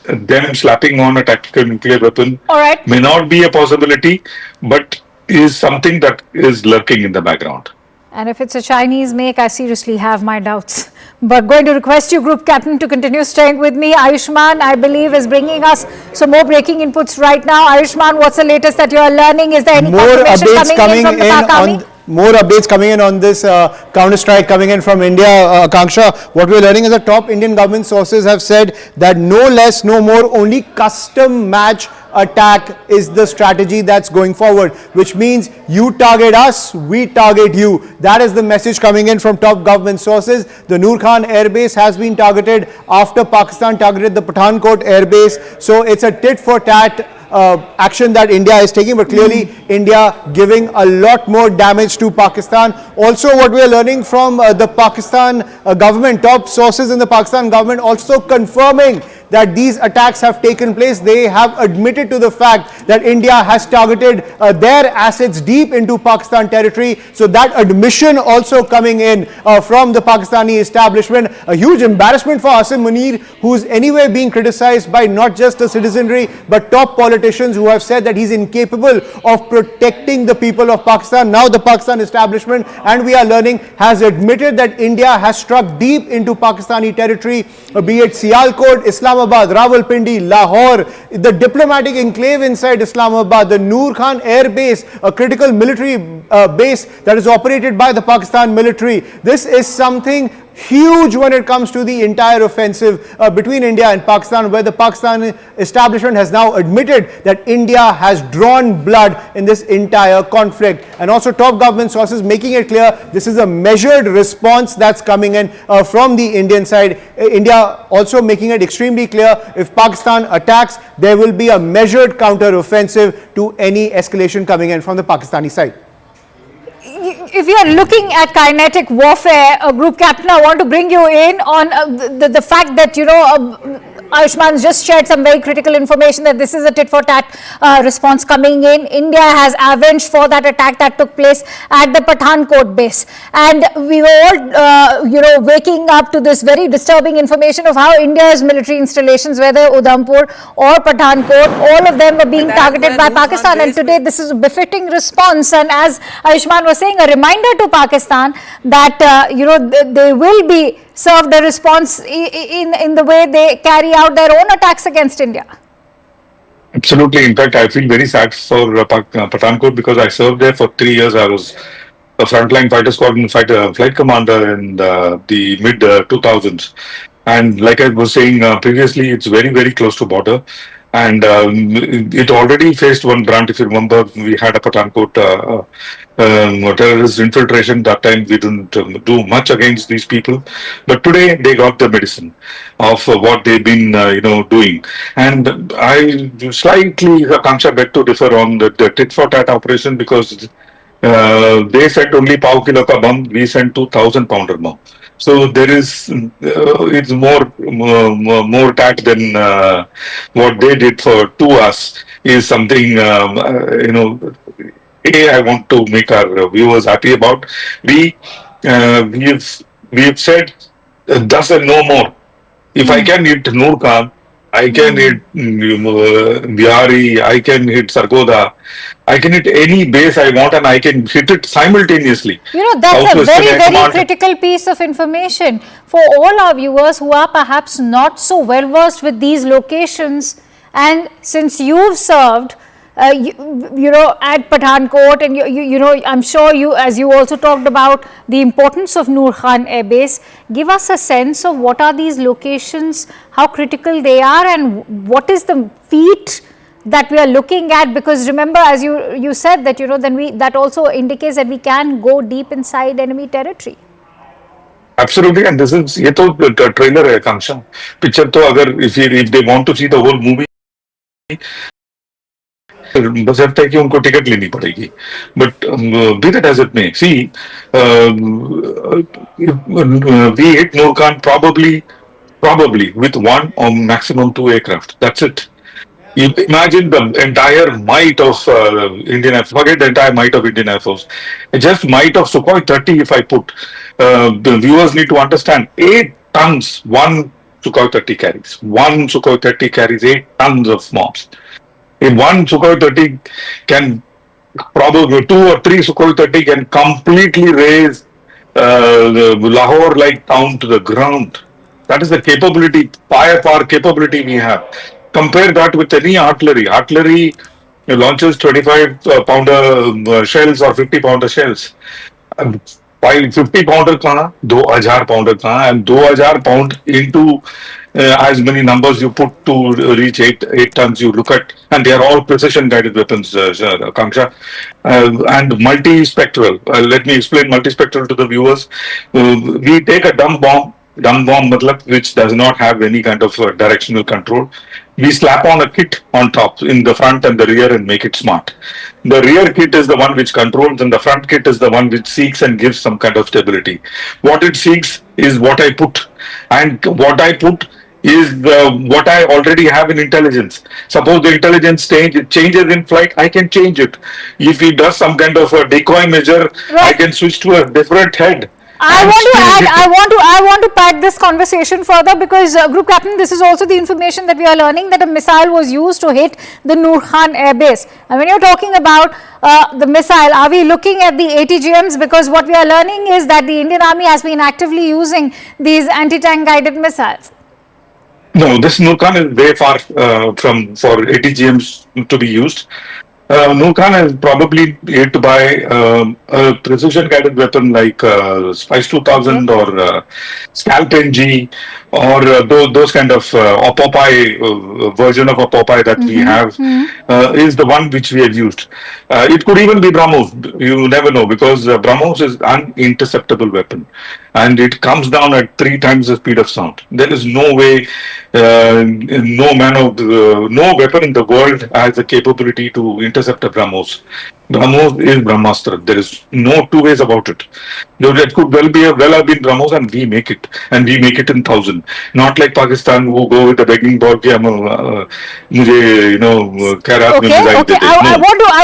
them slapping on a tactical nuclear weapon may not be a possibility, but is something that is lurking in the background. And if it's a Chinese make, I seriously have my doubts. But going to request you, Group Captain, to continue staying with me. Ayushman, I believe, is bringing us some more breaking inputs right now. Ayushman, what's the latest that you are learning? Is there any confirmation coming in from the Pak Army? More updates coming in on this counter-strike coming in from India, Akanksha. What we're learning is that top Indian government sources have said that no less, no more, only custom match attack is the strategy that's going forward, which means you target us, we target you. That is the message coming in from top government sources. The Noor Khan Air Base has been targeted after Pakistan targeted the Pathankot Air Base. So it's a tit-for-tat action that India is taking, but clearly India giving a lot more damage to Pakistan. Also, what we are learning from the Pakistan government, top sources in the Pakistan government also confirming that these attacks have taken place. They have admitted to the fact that India has targeted their assets deep into Pakistan territory. So that admission also coming in from the Pakistani establishment. A huge embarrassment for Asim Munir, who's anyway being criticized by not just the citizenry, but top politicians who have said that he's incapable of protecting the people of Pakistan. Now the Pakistan establishment, and we are learning, has admitted that India has struck deep into Pakistani territory, be it Sialkot, Islamabad, Rawalpindi, Lahore, the diplomatic enclave inside Islamabad, the Noor Khan Air Base, a critical military base that is operated by the Pakistan military. This is something huge when it comes to the entire offensive between India and Pakistan, where the Pakistan establishment has now admitted that India has drawn blood in this entire conflict. And also top government sources making it clear this is a measured response that's coming in from the Indian side. India also making it extremely clear, if Pakistan attacks, there will be a measured counter-offensive to any escalation coming in from the Pakistani side. If you are looking at kinetic warfare, Group Captain, I want to bring you in on the fact that, you know, Ayushman just shared some very critical information that this is a tit-for-tat response coming in. India has avenged for that attack that took place at the Pathankot base. And we were all, you know, waking up to this very disturbing information of how India's military installations, whether Udhampur or Pathankot, all of them were being targeted by Pakistan. And today this is a befitting response. And as Ayushman was saying, a reminder to Pakistan that, you know, they will be served a response in the way they carry out their own attacks against India. Absolutely. In fact, I feel very sad for Pathankot because I served there for 3 years. I was a frontline fighter squadron flight commander in the mid 2000s. And like I was saying previously, it's very, very close to border. And it already faced one brunt. If you remember, we had a Pathankot terrorist infiltration. That time we didn't do much against these people. But today they got the medicine of what they've been, you know, doing. And I slightly, Akanksha, beg to differ on the tit-for-tat operation because they sent only pav kilo ka bomb. We sent 2,000 pounder bomb. So there is, it's more tat than what they did to us is something, you know, I want to make our viewers happy about. We've said, thus and no more. If I can hit Noor Khan, I can hit Bihari, I can hit Sargodha, I can hit any base I want and I can hit it simultaneously. You know, that's a very, very critical piece of information for all our viewers who are perhaps not so well versed with these locations. And since you've served, you know, at Pathankot, and you know, I'm sure you, as you also talked about the importance of Noor Khan Air Base, give us a sense of what are these locations, how critical they are, and what is the feat that we are looking at, because remember, as you said that, you know, then that also indicates that we can go deep inside enemy territory. Absolutely, and this is, ये तो trailer है, Akanksha. Picture तो अगर if they want to see the whole movie, बस है कि उनको ticket लेनी पड़ेगी. But be that as it may, see, we hit Noor Khan probably with one or maximum 2 aircraft. That's it. You imagine the entire might of Indian Air Force, forget the entire might of Indian Air Force. Just might of Sukhoi 30 if I put. The viewers need to understand, 8 tons one Sukhoi 30 carries. One Sukhoi 30 carries 8 tons of mobs. If one Sukhoi 30 can probably 2 or 3 Sukhoi 30 can completely raise the Lahore-like town to the ground. That is the capability, firepower capability we have. Compare that with any artillery. Artillery launches 25-pounder shells or 50-pounder shells. 50-pounder khan, 2,000-pounder khan, and 2,000 pound into as many numbers you put to reach 8 tons. You look at, and they are all precision-guided weapons, Kanksha, and multi-spectral. Let me explain multi-spectral to the viewers. We take a dumb bomb, matlab, which does not have any kind of directional control. We slap on a kit on top in the front and the rear and make it smart. The rear kit is the one which controls, and the front kit is the one which seeks and gives some kind of stability. What it seeks is what I put, and what I put is what I already have in intelligence. Suppose the intelligence changes in flight, I can change it. If he does some kind of a decoy measure, I can switch to a different head. I want to pack this conversation further because, Group Captain, this is also the information that we are learning, that a missile was used to hit the Noor Khan Air Base. And when you're talking about the missile, are we looking at the ATGMs? Because what we are learning is that the Indian Army has been actively using these anti-tank guided missiles. No, this Noor Khan is way far for ATGMs to be used. Noor Khan is probably hit by a precision-guided weapon like Spice 2000 or SCALP NG or those kind of Popeye version of a Popeye that we have is the one which we have used. It could even be BrahMos. You never know, because BrahMos is an interceptable weapon and it comes down at 3 times the speed of sound. There is no way, no weapon in the world has the capability to intercept a BrahMos. BrahMos is Brahmastra. There is no two ways about it. It could well have been BrahMos, and we make it, and we make it in 1,000. Not like Pakistan, who go with the begging ball. Okay. I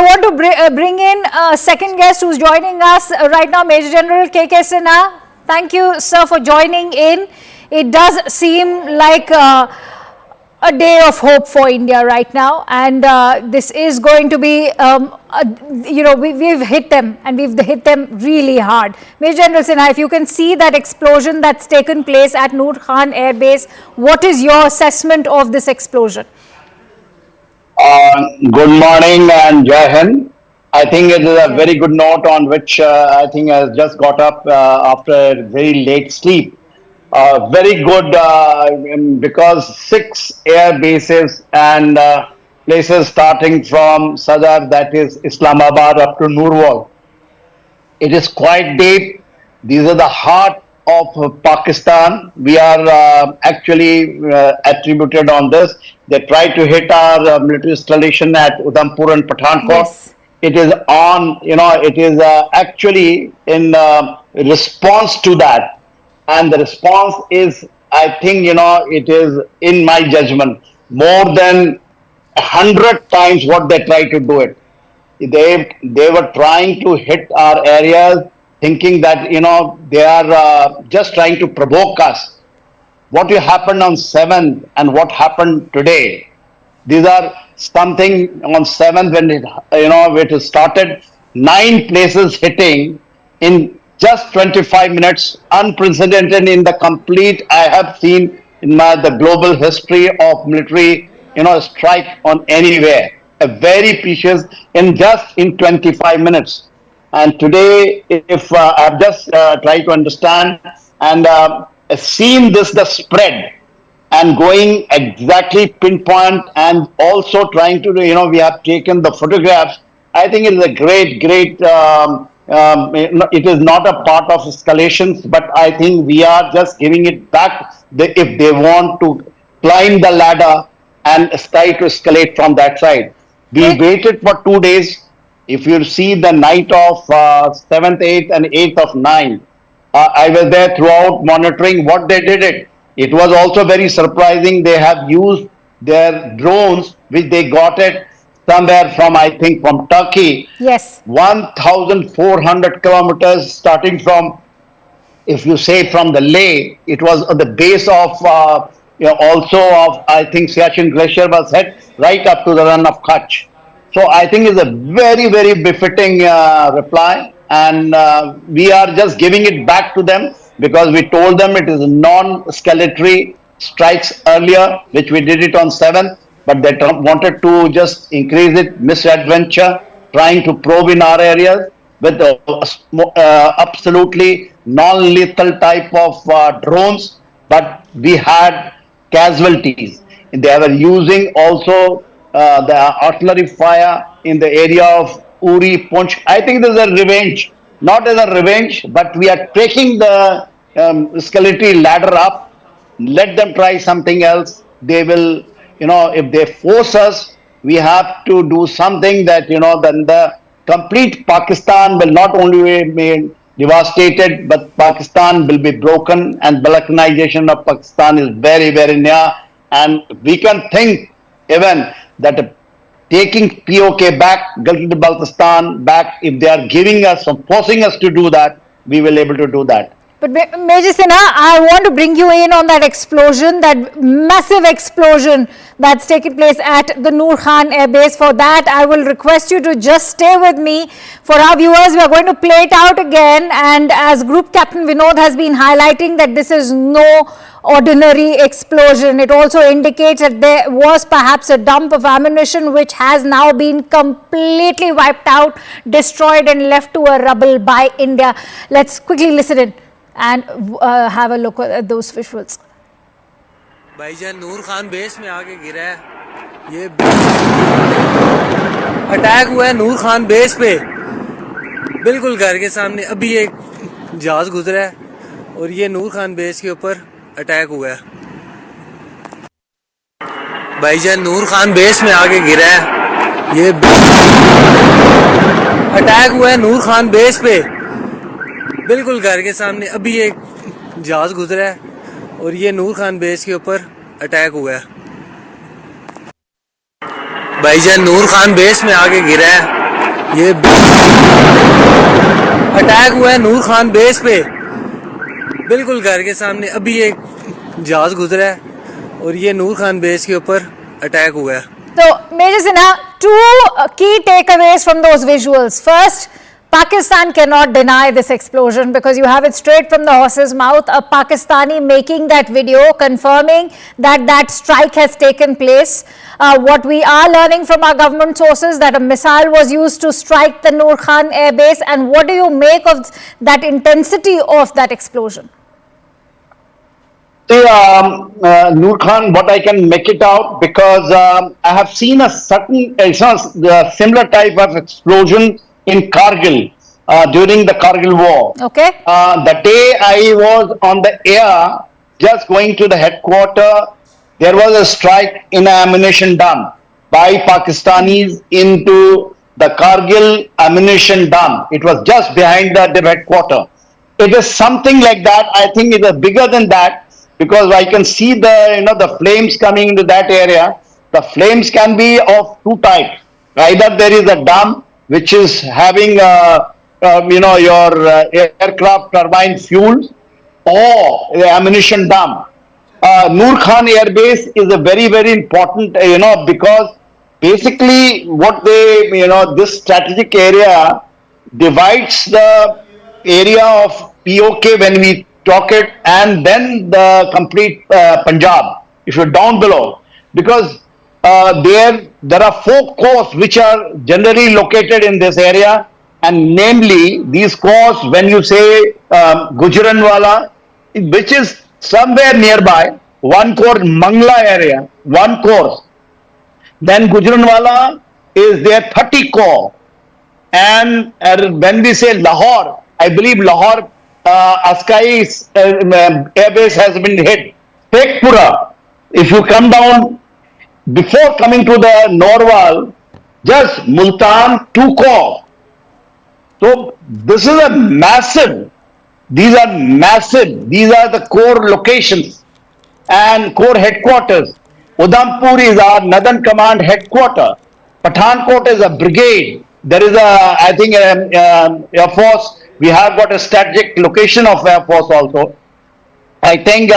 want to bring in a second guest who's joining us right now, Major General K.K. Sinha. Thank you, sir, for joining in. It does seem like a day of hope for India right now, and this is going to be, we've hit them, and we've hit them really hard. Major General Sinha, if you can see that explosion that's taken place at Noor Khan Air Base, what is your assessment of this explosion? Good morning and Jai Hind. I think it is a very good note on which I think I just got up after a very late sleep. Very good because 6 air bases and places starting from Sadar, that is Islamabad, up to Nurwal. It is quite deep. These are the heart of Pakistan. We are actually attributed on this. They tried to hit our military installation at Udhampur and Pathankot. Yes. It is on, it is actually in response to that. And the response is, I think, it is, in my judgment, more than 100 times what they tried to do it. They were trying to hit our areas, thinking that, they are just trying to provoke us. What happened on 7th and what happened today, these are something on 7th when it started, 9 places hitting in just 25 minutes, unprecedented in the complete I have seen in the global history of military, strike on anywhere. A very precious in 25 minutes. And today, if I've just tried to understand and seen the spread and going exactly pinpoint and also trying to, we have taken the photographs. I think it is a great, it is not a part of escalations, but I think we are just giving it back if they want to climb the ladder and try to escalate from that side. We waited for 2 days. If you see the night of 7th, 8th and 8th of 9th, I was there throughout monitoring what they did it. It was also very surprising. They have used their drones, which they got it somewhere from, I think, from Turkey. Yes. 1,400 kilometers starting from, if you say from the Leh, it was at the base of, also of, I think, Siachen Glacier was hit right up to the run of Kutch. So I think it's a very, very befitting reply, and we are just giving it back to them because we told them it is non-escalatory strikes earlier, which we did it on 7th, but they wanted to just increase it, misadventure, trying to probe in our areas with absolutely non-lethal type of drones, but we had casualties. They were using also the artillery fire in the area of Uri, Punch. I think there's a revenge, not as a revenge, but we are taking the escalatory ladder up. Let them try something else. They will, if they force us, we have to do something that, then the complete Pakistan will not only be devastated, but Pakistan will be broken, and balkanization of Pakistan is very, very near. And we can think even that taking POK back, Gilgit-Baltistan back, if they are giving us or forcing us to do that, we will able to do that. But Major Sinha, I want to bring you in on that explosion, that massive explosion that's taken place at the Noor Khan Air Base. For that, I will request you to just stay with me. For our viewers, we are going to play it out again. And as Group Captain Vinod has been highlighting that this is no ordinary explosion. It also indicates that there was perhaps a dump of ammunition which has now been completely wiped out, destroyed and left to a rubble by India. Let's quickly listen in and have a look at those visuals. भाईजान नूर Khan base में आके गिरा है ये attack हुआ है नूर Khan base पे बिल्कुल घर के सामने अभी एक जहाज गुजरा है और ये नूर खान बेस के ऊपर अटैक हुआ है भाईजान नूर खान बेस में आके गिरा है ये अटैक हुआ है नूर खान बेस पे बिल्कुल घर के सामने अभी एक जहाज गुजरा है और ये नूर खान बेस के ऊपर अटैक हुआ है भाईजान नूर खान बेस में आके गिरा है ये अटैक हुआ है नूर खान बेस पे बिल्कुल घर के सामने अभी एक जहाज गुजरा है और ये नूर खान बेस के ऊपर अटैक हुआ है So, Major Sinha, two key takeaways from those visuals. First, Pakistan cannot deny this explosion because you have it straight from the horse's mouth. A Pakistani making that video confirming that that strike has taken place. What we are learning from our government sources that a missile was used to strike the Noor Khan Air Base. And what do you make of that intensity of that explosion? Noor Khan, what I can make it out because I have seen a certain similar type of explosion in Kargil during the Kargil war. Okay. The day I was on the air, just going to the headquarters, there was a strike in an ammunition dump by Pakistanis into the Kargil ammunition dump. It was just behind the headquarters. It is something like that. I think it is bigger than that because I can see the flames coming into that area. The flames can be of two types. Either there is a dump which is having your aircraft turbine fuels or the ammunition dump. Noor Khan Air Base is a very, very important, because basically what they, this strategic area divides the area of POK when we talk it and then the complete Punjab, if you're down below, because there are 4 corps which are generally located in this area, and namely these corps, when you say Gujranwala, which is somewhere nearby, one corps Mangla area, one corps. Then Gujranwala is there 30 corps, and when we say Lahore, I believe Lahore Askai Air Base has been hit. Pekpura, if you come down before coming to the Norwal, just Multan 2 corps. So this is a massive. These are massive. These are the core locations and core headquarters. Udhampur is our Northern Command headquarter. Pathankot is a brigade. There is I think, Air Force. We have got a strategic location of Air Force also. I think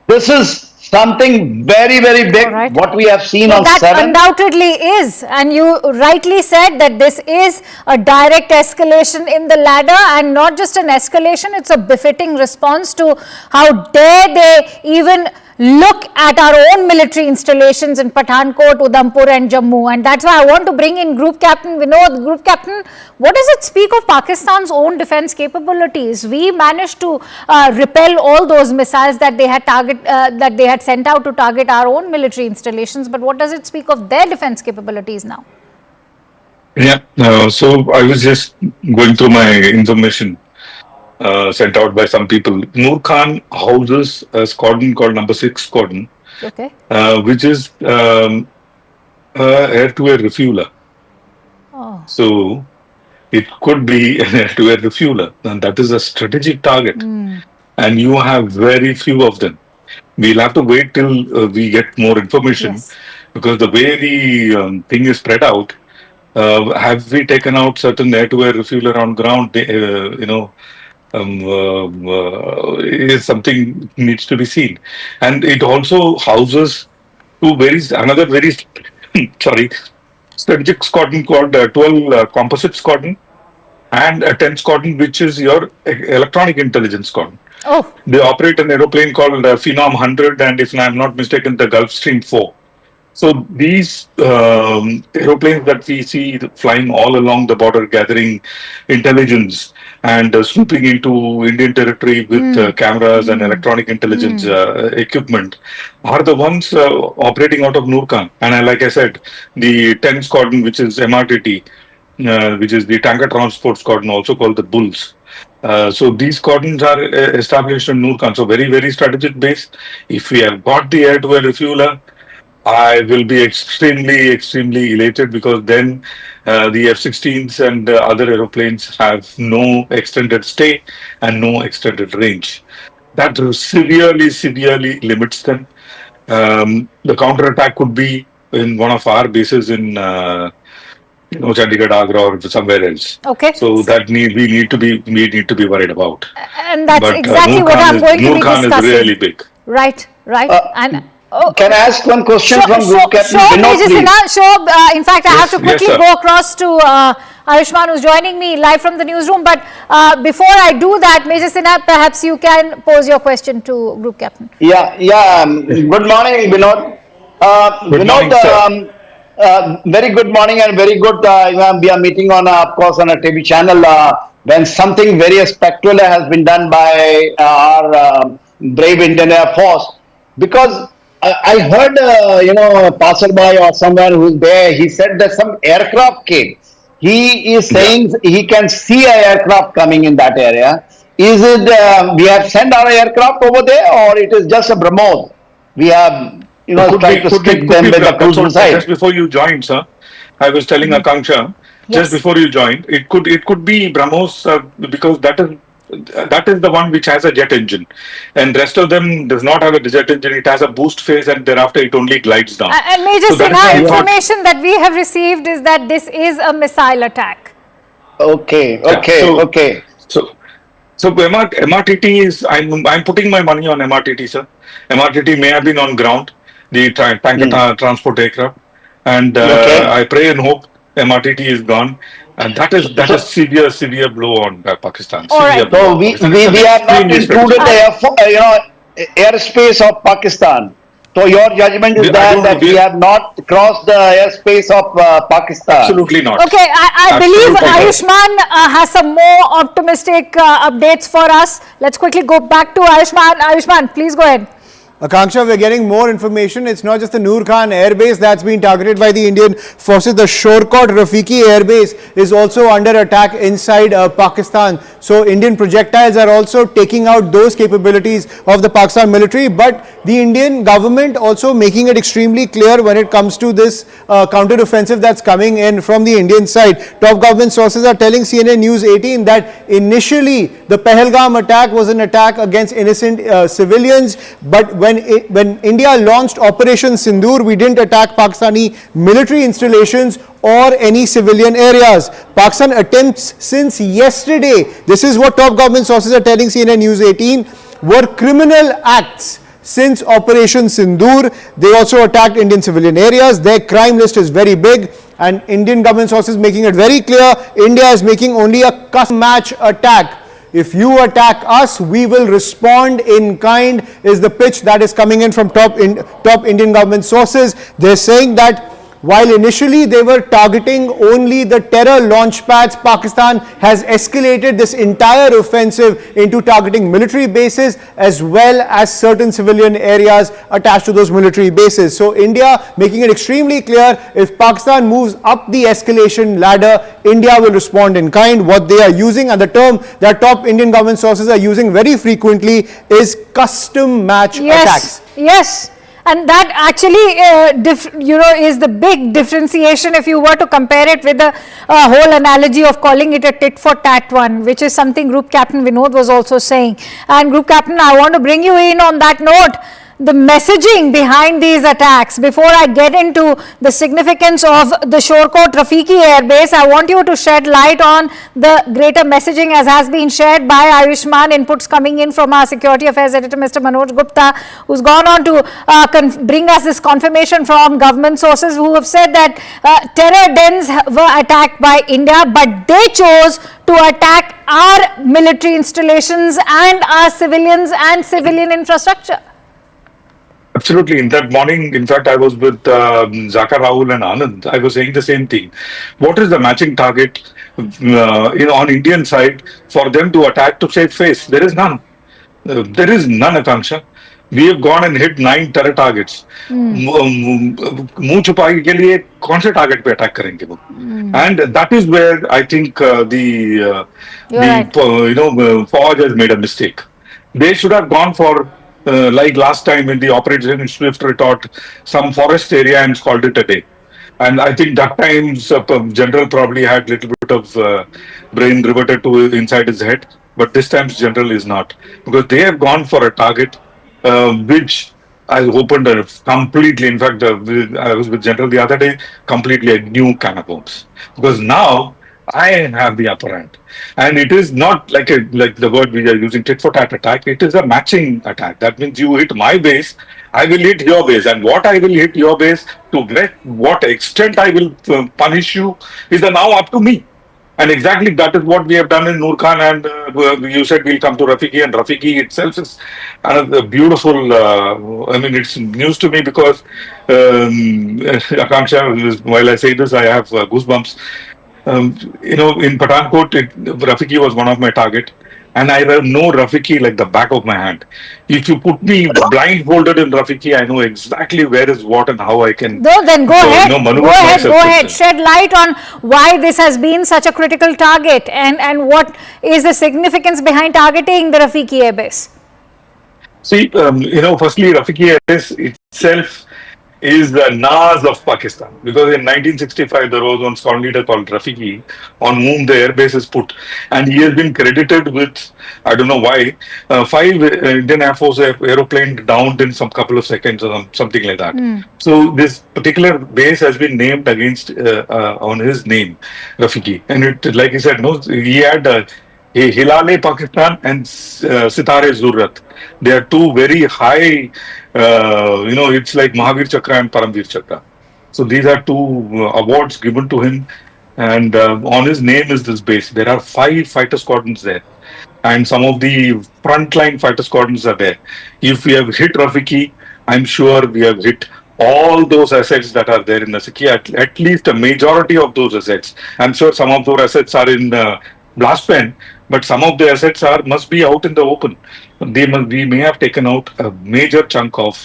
this is something very, very big, what we have seen on that 7. undoubtedly is, and you rightly said that this is a direct escalation in the ladder, and not just an escalation, it's a befitting response to how dare they even look at our own military installations in Pathankot, Udhampur and Jammu. And that's why I want to bring in Group Captain Vinod. Group Captain, what does it speak of Pakistan's own defense capabilities? We managed to repel all those missiles that they had sent out to target our own military installations, but what does it speak of their defense capabilities now? Yeah, so I was just going through my information sent out by some people. Noor Khan houses a squadron called number 6 squadron, okay, which is air-to-air refueler. Oh. So it could be an air-to-air refueler, and that is a strategic target. And you have very few of them. We'll have to wait till we get more information, because the way the thing is spread out, have we taken out certain air-to-air refueler on ground? Is something needs to be seen, and it also houses another very strategic squadron called 12 composite squadron, and a 10 squadron which is your electronic intelligence squadron. Oh. They operate an aeroplane called Phenom 100, and if I'm not mistaken, the Gulfstream 4. So these aeroplanes that we see flying all along the border, gathering intelligence and swooping into Indian territory with cameras and electronic intelligence equipment, are the ones operating out of Noor Khan. And like I said, the 10 squadron, which is MRTT, which is the tanker transport squadron, also called the Bulls. So these squadrons are established in Noor Khan. So very, very strategic base. If we have got the air-to-air refueler, I will be extremely, extremely elated, because then the F-16s and other aeroplanes have no extended stay and no extended range. That severely, severely limits them. The counterattack could be in one of our bases in Chandigarh, Agra, or somewhere else. Okay. So that we need to be worried about. And that's exactly what I'm going to be Noor Khan discussing. is really big. Right. Can I ask one question from Group Captain Vinod, please? Sure. In fact, I have to quickly sir. go across to Ayushman, who's joining me live from the newsroom. But before I do that, Major Sinha, perhaps you can pose your question to Group Captain. Yeah. Good morning, Vinod. Good morning, sir. Very good morning and very good. We are meeting on, of course, on a TV channel when something very spectacular has been done by our brave Indian Air Force. Because I heard, a passerby or someone who's there, he said that some aircraft came. He is saying he can see an aircraft coming in that area. Is it, we have sent our aircraft over there, or it is just a BrahMos? We have, tried to stick them with the cruise missile. Just before you joined, sir, I was telling Akanksha, just before you joined, it could be BrahMos, because that is the one which has a jet engine, and rest of them does not have a jet engine. It has a boost phase, and thereafter it only glides down. And Major Sinha, information that we have received is that this is a missile attack. Okay. So MRTT is, I'm putting my money on MRTT, sir. MRTT may have been on ground, the tanker transport aircraft, and I pray and hope MRTT is gone. And that is severe blow on Pakistan. All right. So we have not included the airspace of Pakistan. So your judgment is that we have not crossed the airspace of Pakistan. Absolutely not. Okay, I believe Ayushman has some more optimistic updates for us. Let's quickly go back to Ayushman. Ayushman, please go ahead. Akanksha, we're getting more information. It's not just the Noor Khan airbase that's been targeted by the Indian forces. The Shorkot Rafiki airbase is also under attack inside Pakistan. So Indian projectiles are also taking out those capabilities of the Pakistan military. But the Indian government also making it extremely clear when it comes to this counter-offensive that's coming in from the Indian side. Top government sources are telling CNN News 18 that initially the Pahalgam attack was an attack against innocent civilians. But when India launched Operation Sindoor, we didn't attack Pakistani military installations or any civilian areas. Pakistan attempts since yesterday, this is what top government sources are telling CNN News 18, were criminal acts. since Operation Sindoor. They also attacked Indian civilian areas. Their crime list is very big, and Indian government sources making it very clear India is making only a custom match attack. If you attack us, we will respond in kind, is the pitch that is coming in from top Indian government sources. They're saying that while initially they were targeting only the terror launch pads, Pakistan has escalated this entire offensive into targeting military bases as well as certain civilian areas attached to those military bases. So India making it extremely clear, if Pakistan moves up the escalation ladder, India will respond in kind. What they are using, and the term that top Indian government sources are using very frequently, is custom match attacks. Yes. And that actually, is the big differentiation if you were to compare it with the whole analogy of calling it a tit-for-tat one, which is something Group Captain Vinod was also saying. And Group Captain, I want to bring you in on that note. The messaging behind these attacks, before I get into the significance of the Shorecourt Rafiki Air Base, I want you to shed light on the greater messaging as has been shared by Ayushman. Inputs coming in from our Security Affairs Editor, Mr. Manoj Gupta, who's gone on to bring us this confirmation from government sources who have said that terror dens were attacked by India, but they chose to attack our military installations and our civilians and civilian infrastructure. Absolutely. In that morning, in fact, I was with Zaka, Rahul and Anand. I was saying the same thing. What is the matching target on Indian side for them to attack to save face? There is none. There is none, Akanksha. We have gone and hit 9 terror targets. मुंह छुपाने के लिए कौन से target पे attack करेंगे वो? And that is where I think Fauj has made a mistake. They should have gone for like last time in the Operation Swift Retort, some forest area and called it a day. And I think that time's general probably had a little bit of brain reverted to inside his head, but this time's general is not, because they have gone for a target which I opened completely. In fact, I was with General the other day, completely a new can of worms, because now I have the upper hand. And it is not like the word we are using, tit for tat attack. It is a matching attack. That means you hit my base, I will hit your base. And what I will hit your base, to what extent I will punish you, is now up to me. And exactly that is what we have done in Noor Khan. And you said we'll come to Rafiki. And Rafiki itself is another beautiful, it's news to me because, Akanksha, while I say this, I have goosebumps. In Pathankot, Rafiki was one of my target, and I know Rafiki like the back of my hand. If you put me blindfolded in Rafiki, I know exactly where is what and how I can. Go ahead. Shed light on why this has been such a critical target, and what is the significance behind targeting the Rafiki Air Base. See, firstly, Rafiki Air Base itself is the Nas of Pakistan, because in 1965 there was one squadron leader called Rafiki on whom the airbase is put, and he has been credited with, I don't know why, 5 Indian Air Force aeroplanes downed in some couple of seconds or something like that. So this particular base has been named against on his name, Rafiki, and it, like he said, he had Hilale Pakistan and Sitare Zurrat. They are 2 very high, it's like Mahavir Chakra and Paramvir Chakra. So these are 2 awards given to him, and on his name is this base. There are 5 fighter squadrons there, and some of the frontline fighter squadrons are there. If we have hit Rafiki, I'm sure we have hit all those assets that are there in the Sikhi, at least a majority of those assets. I'm sure some of those assets are in blast pen, but some of the assets must be out in the open. We may have taken out a major chunk of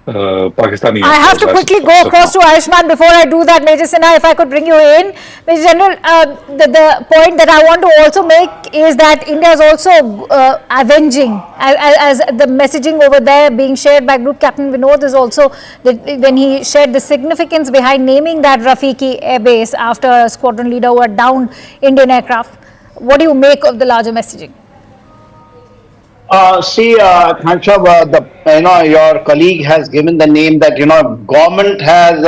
Pakistani. I have to quickly go across to Ayushman before I do that, Major Sinha, if I could bring you in. Major General, the point that I want to also make is that India is also avenging, as the messaging over there being shared by Group Captain Vinod is also, when he shared the significance behind naming that Rafiki Air Base after a squadron leader who had downed Indian aircraft. What do you make of the larger messaging? Khansha, your colleague has given the name that, government has,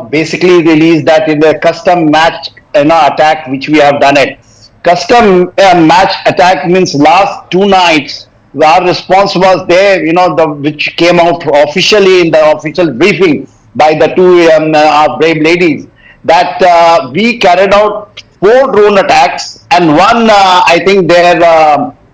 basically released that in the custom match, attack, which we have done it. Custom match attack means last 2 nights, our response was there, which came out officially in the official briefing by the two our brave ladies, that we carried out 4 drone attacks and one, I think their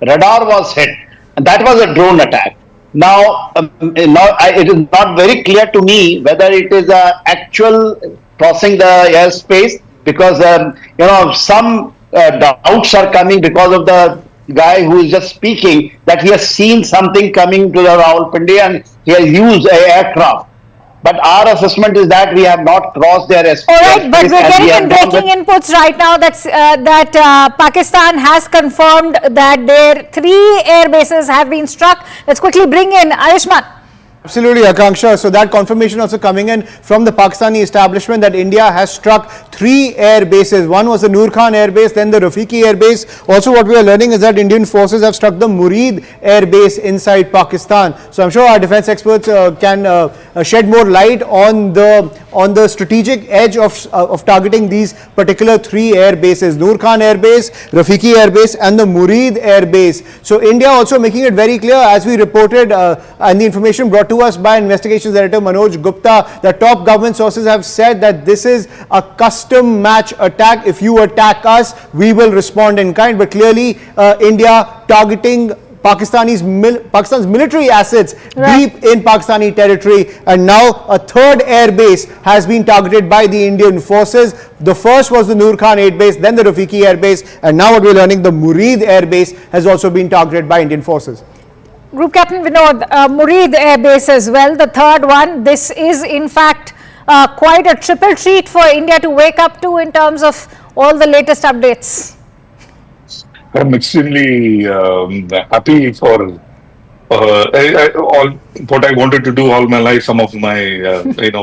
radar was hit. And that was a drone attack. Now, it is not very clear to me whether it is actual crossing the airspace, because some doubts are coming because of the guy who is just speaking, that he has seen something coming to the Rawalpindi and he has used an aircraft. But our assessment is that we have not crossed their airspace. All right, but we're getting breaking inputs right now that Pakistan has confirmed that their 3 air bases have been struck. Let's quickly bring in Ayushman. Absolutely, Akanksha. So that confirmation also coming in from the Pakistani establishment that India has struck 3 air bases. One was the Noor Khan air base, then the Rafiki air base. Also, what we are learning is that Indian forces have struck the Murid air base inside Pakistan. So I'm sure our defense experts can shed more light on the strategic edge of targeting these particular 3 air bases: Noor Khan air base, Rafiki air base, and the Murid air base. So India also making it very clear, as we reported, and the information brought to us by Investigations Director Manoj Gupta, that top government sources have said that this is a custom match attack. If you attack us, we will respond in kind. But clearly, India targeting Pakistan's military assets deep in Pakistani territory, and now a 3rd air base has been targeted by the Indian forces. The first was the Noor Khan air base, then the Rafiki air base, and now what we're learning, the Murid air base has also been targeted by Indian forces. Group Captain Vinod, Murid air base as well, the 3rd one. This is in fact quite a triple treat for India to wake up to in terms of all the latest updates. I'm extremely happy for all what I wanted to do all my life. Some of my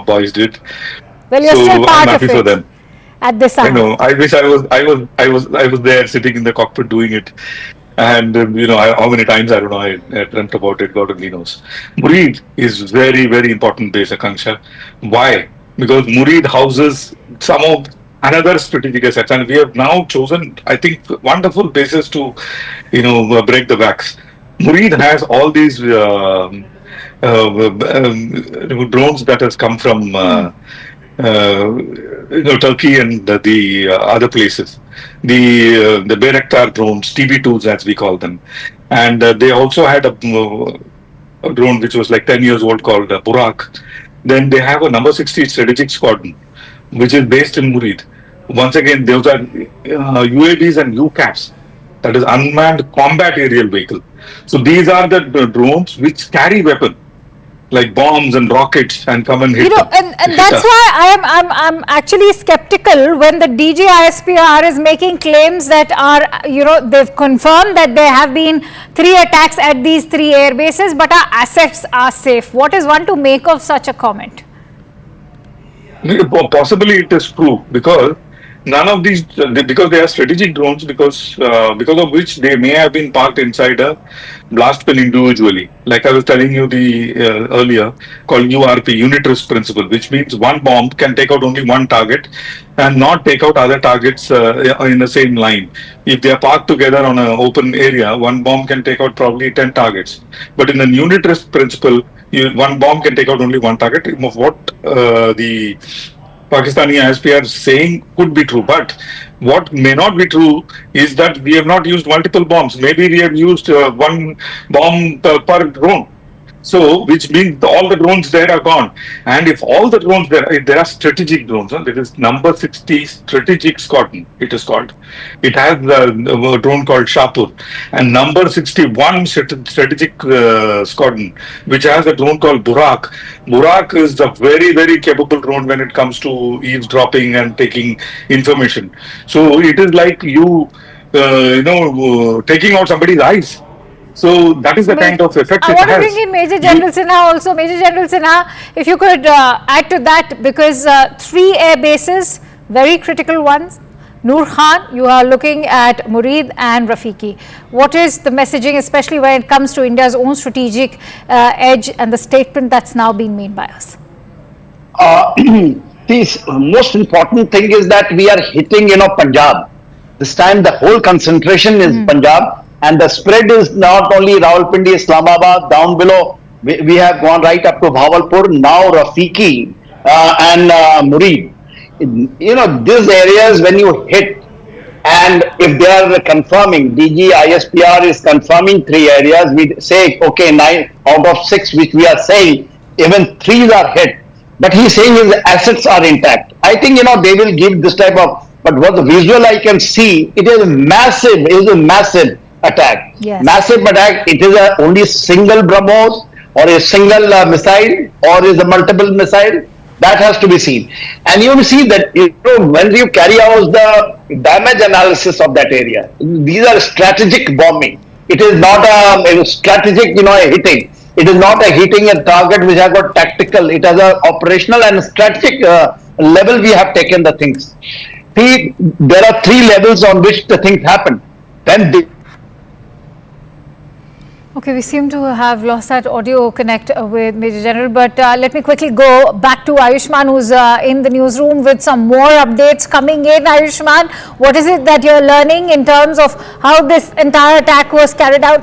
boys did. Well, you're still part I'm happy of it for them. At this time. I wish I was there sitting in the cockpit doing it. And how many times I don't know, I dreamt about it. God only knows. Murid is very, very important base, Akanksha. Why? Because Murid houses some of another strategic assets, and we have now chosen, I think, wonderful bases to break the backs. Murid has all these drones that has come from Turkey and the other places. The Bayraktar drones, TB2s as we call them, and they also had a drone which was like 10 years old called Burak. Then they have a number 60 strategic squadron, which is based in Murid. Once again, those are UAVs and UCAVs, that is unmanned combat aerial vehicle. So these are the drones which carry weapons like bombs and rockets and come and hit them. And that's why I'm actually skeptical when the DGISPR is making claims that they've confirmed that there have been 3 attacks at these 3 air bases, but our assets are safe. What is one to make of such a comment? Possibly it is true, because none of these, because they are strategic drones, because of which they may have been parked inside a blast pin individually. Like I was telling you earlier, called URP, unit risk principle, which means one bomb can take out only one target and not take out other targets in the same line. If they are parked together on an open area, one bomb can take out probably 10 targets. But in the unit risk principle, one bomb can take out only one target. Of what the Pakistani ISPR is saying could be true, but what may not be true is that we have not used multiple bombs. Maybe we have used one bomb per drone. So, which means all the drones there are gone. And if all the drones there are strategic drones, there is number 60 strategic squadron, it is called. It has a drone called Shapur, and number 61 strategic squadron, which has a drone called Burak. Burak is a very, very capable drone when it comes to eavesdropping and taking information. So it is like taking out somebody's eyes. So that is the kind of effect it has. I want to bring in Major General Sinha also. Major General Sinha, if you could add to that, because 3 air bases, very critical ones. Noor Khan, you are looking at Murid and Rafiki. What is the messaging, especially when it comes to India's own strategic edge and the statement that's now been made by us? The most important thing is that we are hitting, Punjab. This time the whole concentration is Punjab. And the spread is not only Rawalpindi, Islamabad, down below. We have gone right up to Bahawalpur, now Rafiki and Murid. These areas when you hit, and if they are confirming, DG ISPR is confirming 3 areas, we say, okay, 9 out of 6, which we are saying, even 3 are hit. But he's saying his assets are intact. I think, they will give this type of, but what the visual I can see, it is a massive attack. Yes. Massive attack, it is only single BrahMos or a single missile or is a multiple missile. That has to be seen. And you will see that when you carry out the damage analysis of that area, these are strategic bombing. It is not a strategic, a hitting. It is not a hitting a target which has got tactical. It has a operational and strategic level we have taken the things. See, there are 3 levels on which the things happen. Then Okay, we seem to have lost that audio connect with Major General, but let me quickly go back to Ayushman, who's in the newsroom with some more updates coming in. Ayushman, what is it that you're learning in terms of how this entire attack was carried out?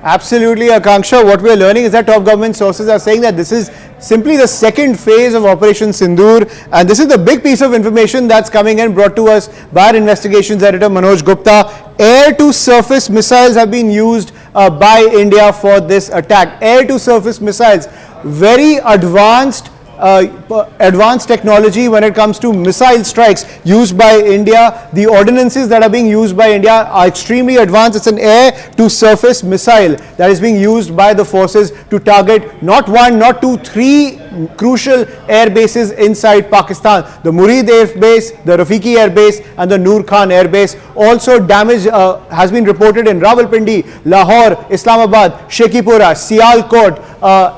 Absolutely, Akanksha. What we're learning is that top government sources are saying that this is simply the second phase of Operation Sindoor, and this is the big piece of information that's coming in, brought to us by our investigations editor Manoj Gupta. Air-to-surface missiles have been used by India for this attack. Air-to-surface missiles, very advanced technology when it comes to missile strikes used by India. The ordinances that are being used by India are extremely advanced. It's an air-to-surface missile that is being used by the forces to target not 1, not 2, 3 crucial air bases inside Pakistan. The Murid Air Base, the Rafiki Air Base and the Noor Khan Air Base. Also damage has been reported in Rawalpindi, Lahore, Islamabad, Shekhipura, Sialkot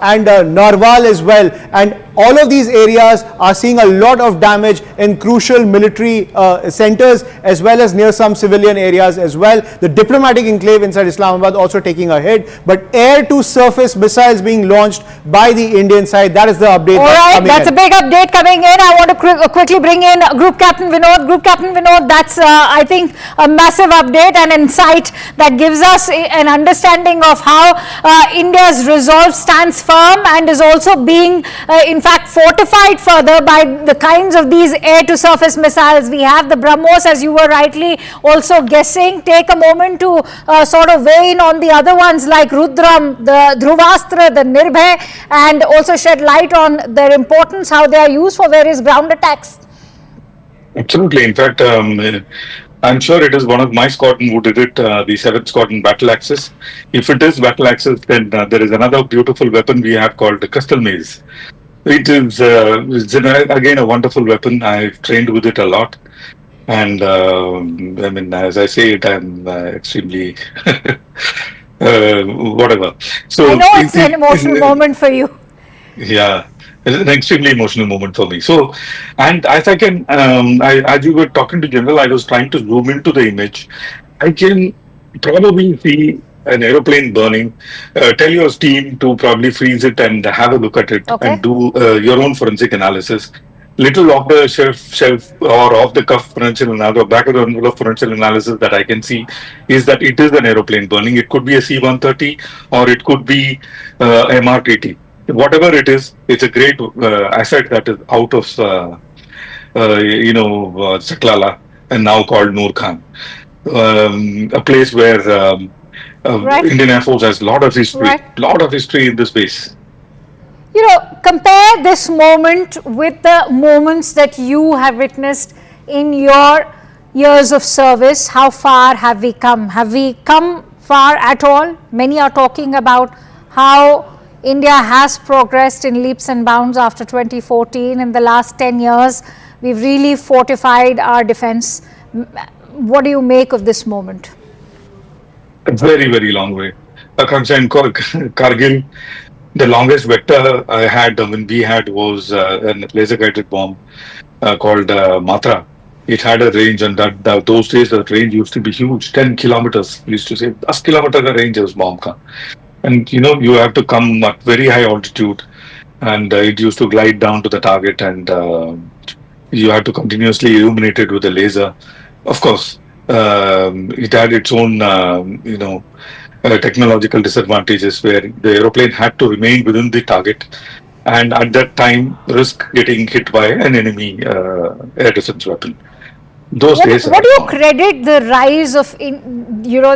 and Narwal as well. And all of these areas are seeing a lot of damage in crucial military centers as well as near some civilian areas as well. The diplomatic enclave inside Islamabad also taking a hit, but air-to-surface missiles being launched by the Indian side. That is the update. All right, that's a big update coming in. I want to quickly bring in Group Captain Vinod. Group Captain Vinod, that's I think a massive update and insight that gives us an understanding of how India's resolve stands firm and is also being in fact fortified further by the kinds of these air-to-surface missiles. We have the BrahMos, as you were rightly also guessing. Take a moment to sort of weigh in on the other ones like Rudram, the Dhruvastra, the Nirbhay, and also shed light on their importance, how they are used for various ground attacks. Absolutely. In fact, I'm sure it is one of my squadron who did it, the 7th Squadron Battle Axis. If it is Battle Axis, then there is another beautiful weapon we have called the Crystal Maze. It is, again, a wonderful weapon. I've trained with it a lot. And I mean, as I say it, I'm extremely whatever. So I know it's an emotional moment for you. Yeah, it's an extremely emotional moment for me. So, and as I can, as you were talking to General, I was trying to zoom into the image. I can probably see an aeroplane burning. Tell your team to probably freeze it and have a look at it and do your own forensic analysis. Little off the shelf or off the cuff forensic analysis, back of the envelope forensic analysis that I can see is that it is an aeroplane burning. It could be a C-130 or it could be MR-80. Whatever it is, it's a great asset that is out of Saklala and now called Noor Khan, a place where Indian Air Force has a lot of history in this base. You know, compare this moment with the moments that you have witnessed in your years of service. How far have we come? Have we come far at all? Many are talking about how India has progressed in leaps and bounds after 2014. In the last 10 years, we've really fortified our defense. What do you make of this moment? A very, very long way. Akanksha, in Kargil, the longest vector I had, when we had, was a laser-guided bomb called Matra. It had a range, and those days the range used to be huge, 10 kilometers. We used to say, 10 kilometer ka range hai us bomb ka. And you have to come at very high altitude, and it used to glide down to the target, and you have to continuously illuminate it with a laser. Of course, It had its own, technological disadvantages where the aeroplane had to remain within the target, and at that time risk getting hit by an enemy air defense weapon. Those days. What do you credit the rise of,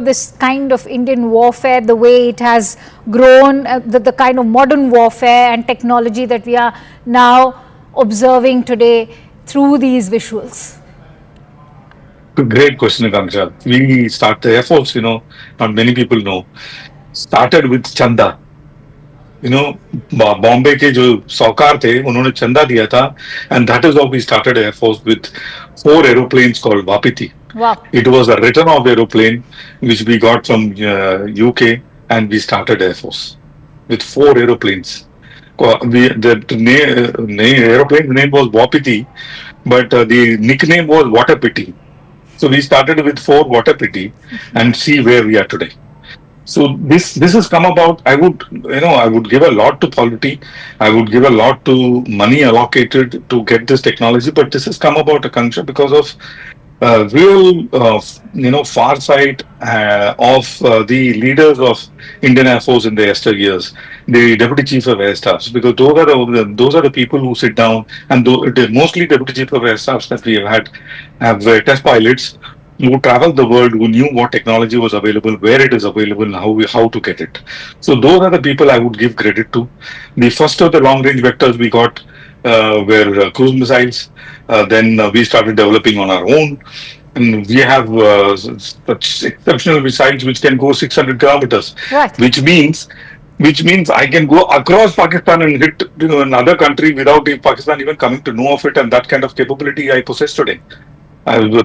this kind of Indian warfare, the way it has grown, the kind of modern warfare and technology that we are now observing today through these visuals? Great question, Akanksha. We start the Air Force, not many people know, started with Chanda. Bombay के जो सौकार थे उन्होंने चंदा दिया था, and that is how we started Air Force with 4 aeroplanes called Vapiti. Wow. It was a written off aeroplane which we got from UK, and we started Air Force with 4 aeroplanes. The aeroplane name was Wapiti, but the nickname was Water Pity. So we started with 4 Water Pity, and see where we are today. So this has come about. I would give a lot to polity. I would give a lot to money allocated to get this technology. But this has come about, Akanksha, because of real, farsight of the leaders of Indian Air Force in the yesteryears, the Deputy Chief of Air Staffs, because those are the people who sit down, and mostly Deputy Chief of Air Staffs that we have test pilots who traveled the world, who knew what technology was available, where it is available, and how to get it. So those are the people I would give credit to. The first of the long-range vectors we got were cruise missiles. Then we started developing on our own. And we have such exceptional missiles which can go 600 kilometers, right. which means I can go across Pakistan and hit another country without Pakistan even coming to know of it, and that kind of capability I possess today.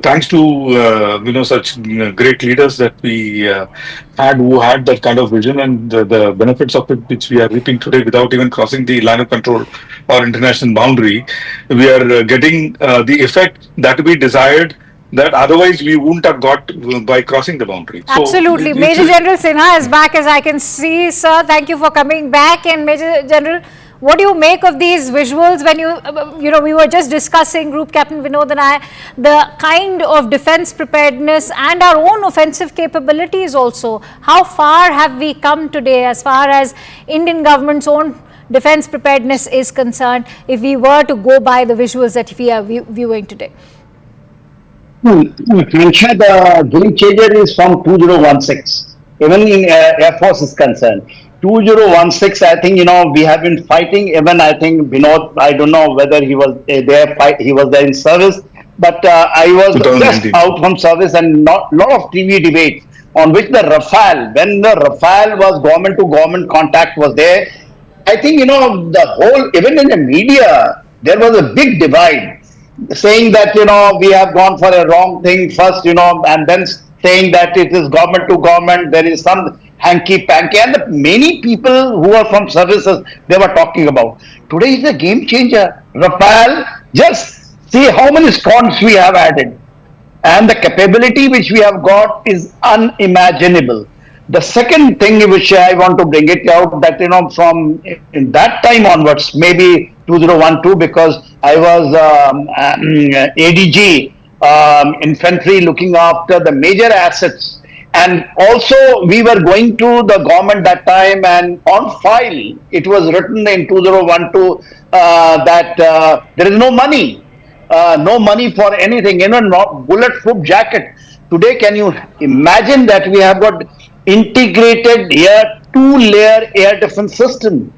Thanks to such great leaders that we who had that kind of vision, and the benefits of it which we are reaping today without even crossing the line of control or international boundary, we are getting the effect that we desired, that otherwise we wouldn't have got by crossing the boundary. Absolutely. So, Major General Sinha is back, as I can see, sir. Thank you for coming back. And Major General, what do you make of these visuals when we were just discussing, Group Captain Vinod and I, the kind of defense preparedness and our own offensive capabilities also? How far have we come today as far as Indian government's own defense preparedness is concerned, if we were to go by the visuals that we are viewing today? Akanksha, the game changer is from 2016. Even in Air Force is concerned. 2016, I think, we have been fighting. Even I think Vinod, I don't know whether he was there. He was there in service, but I was just out from service, and lot of TV debates on which the Rafale, when the Rafale was government to government contact was there. I think, the whole, even in the media, there was a big divide, saying that, we have gone for a wrong thing first, and then saying that it is government to government, there is some hanky-panky, and many people who are from services, they were talking about. Today is a game changer. Rafale, just see how many squads we have added. And the capability which we have got is unimaginable. The second thing which I want to bring it out, that, from in that time onwards, maybe 2012, because I was ADG, infantry, looking after the major assets. And also we were going to the government that time, and on file, it was written in 2012 that there is no money for anything, not bulletproof jacket. Today, can you imagine that we have got integrated 2-layer air defense system,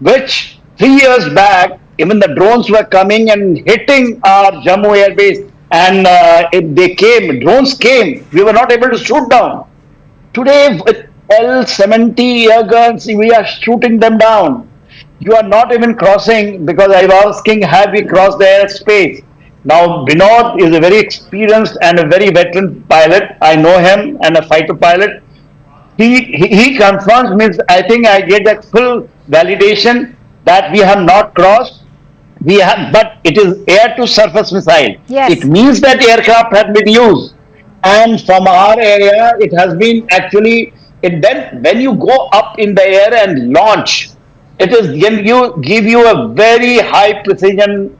which 3 years back, even the drones were coming and hitting our Jammu air base, and if drones came, we were not able to shoot down. Today, with L-70 air guns, we are shooting them down. You are not even crossing, because I was asking, have we crossed the airspace? Now, Vinod is a very experienced and a very veteran pilot. I know him, and a fighter pilot. He confirms me. I think I get that full validation that we have not crossed. We have, but it is air-to-surface missile. Yes. It means that aircraft had been used, and from our area, it has been actually. Then, when you go up in the air and launch, it is give you a very high precision,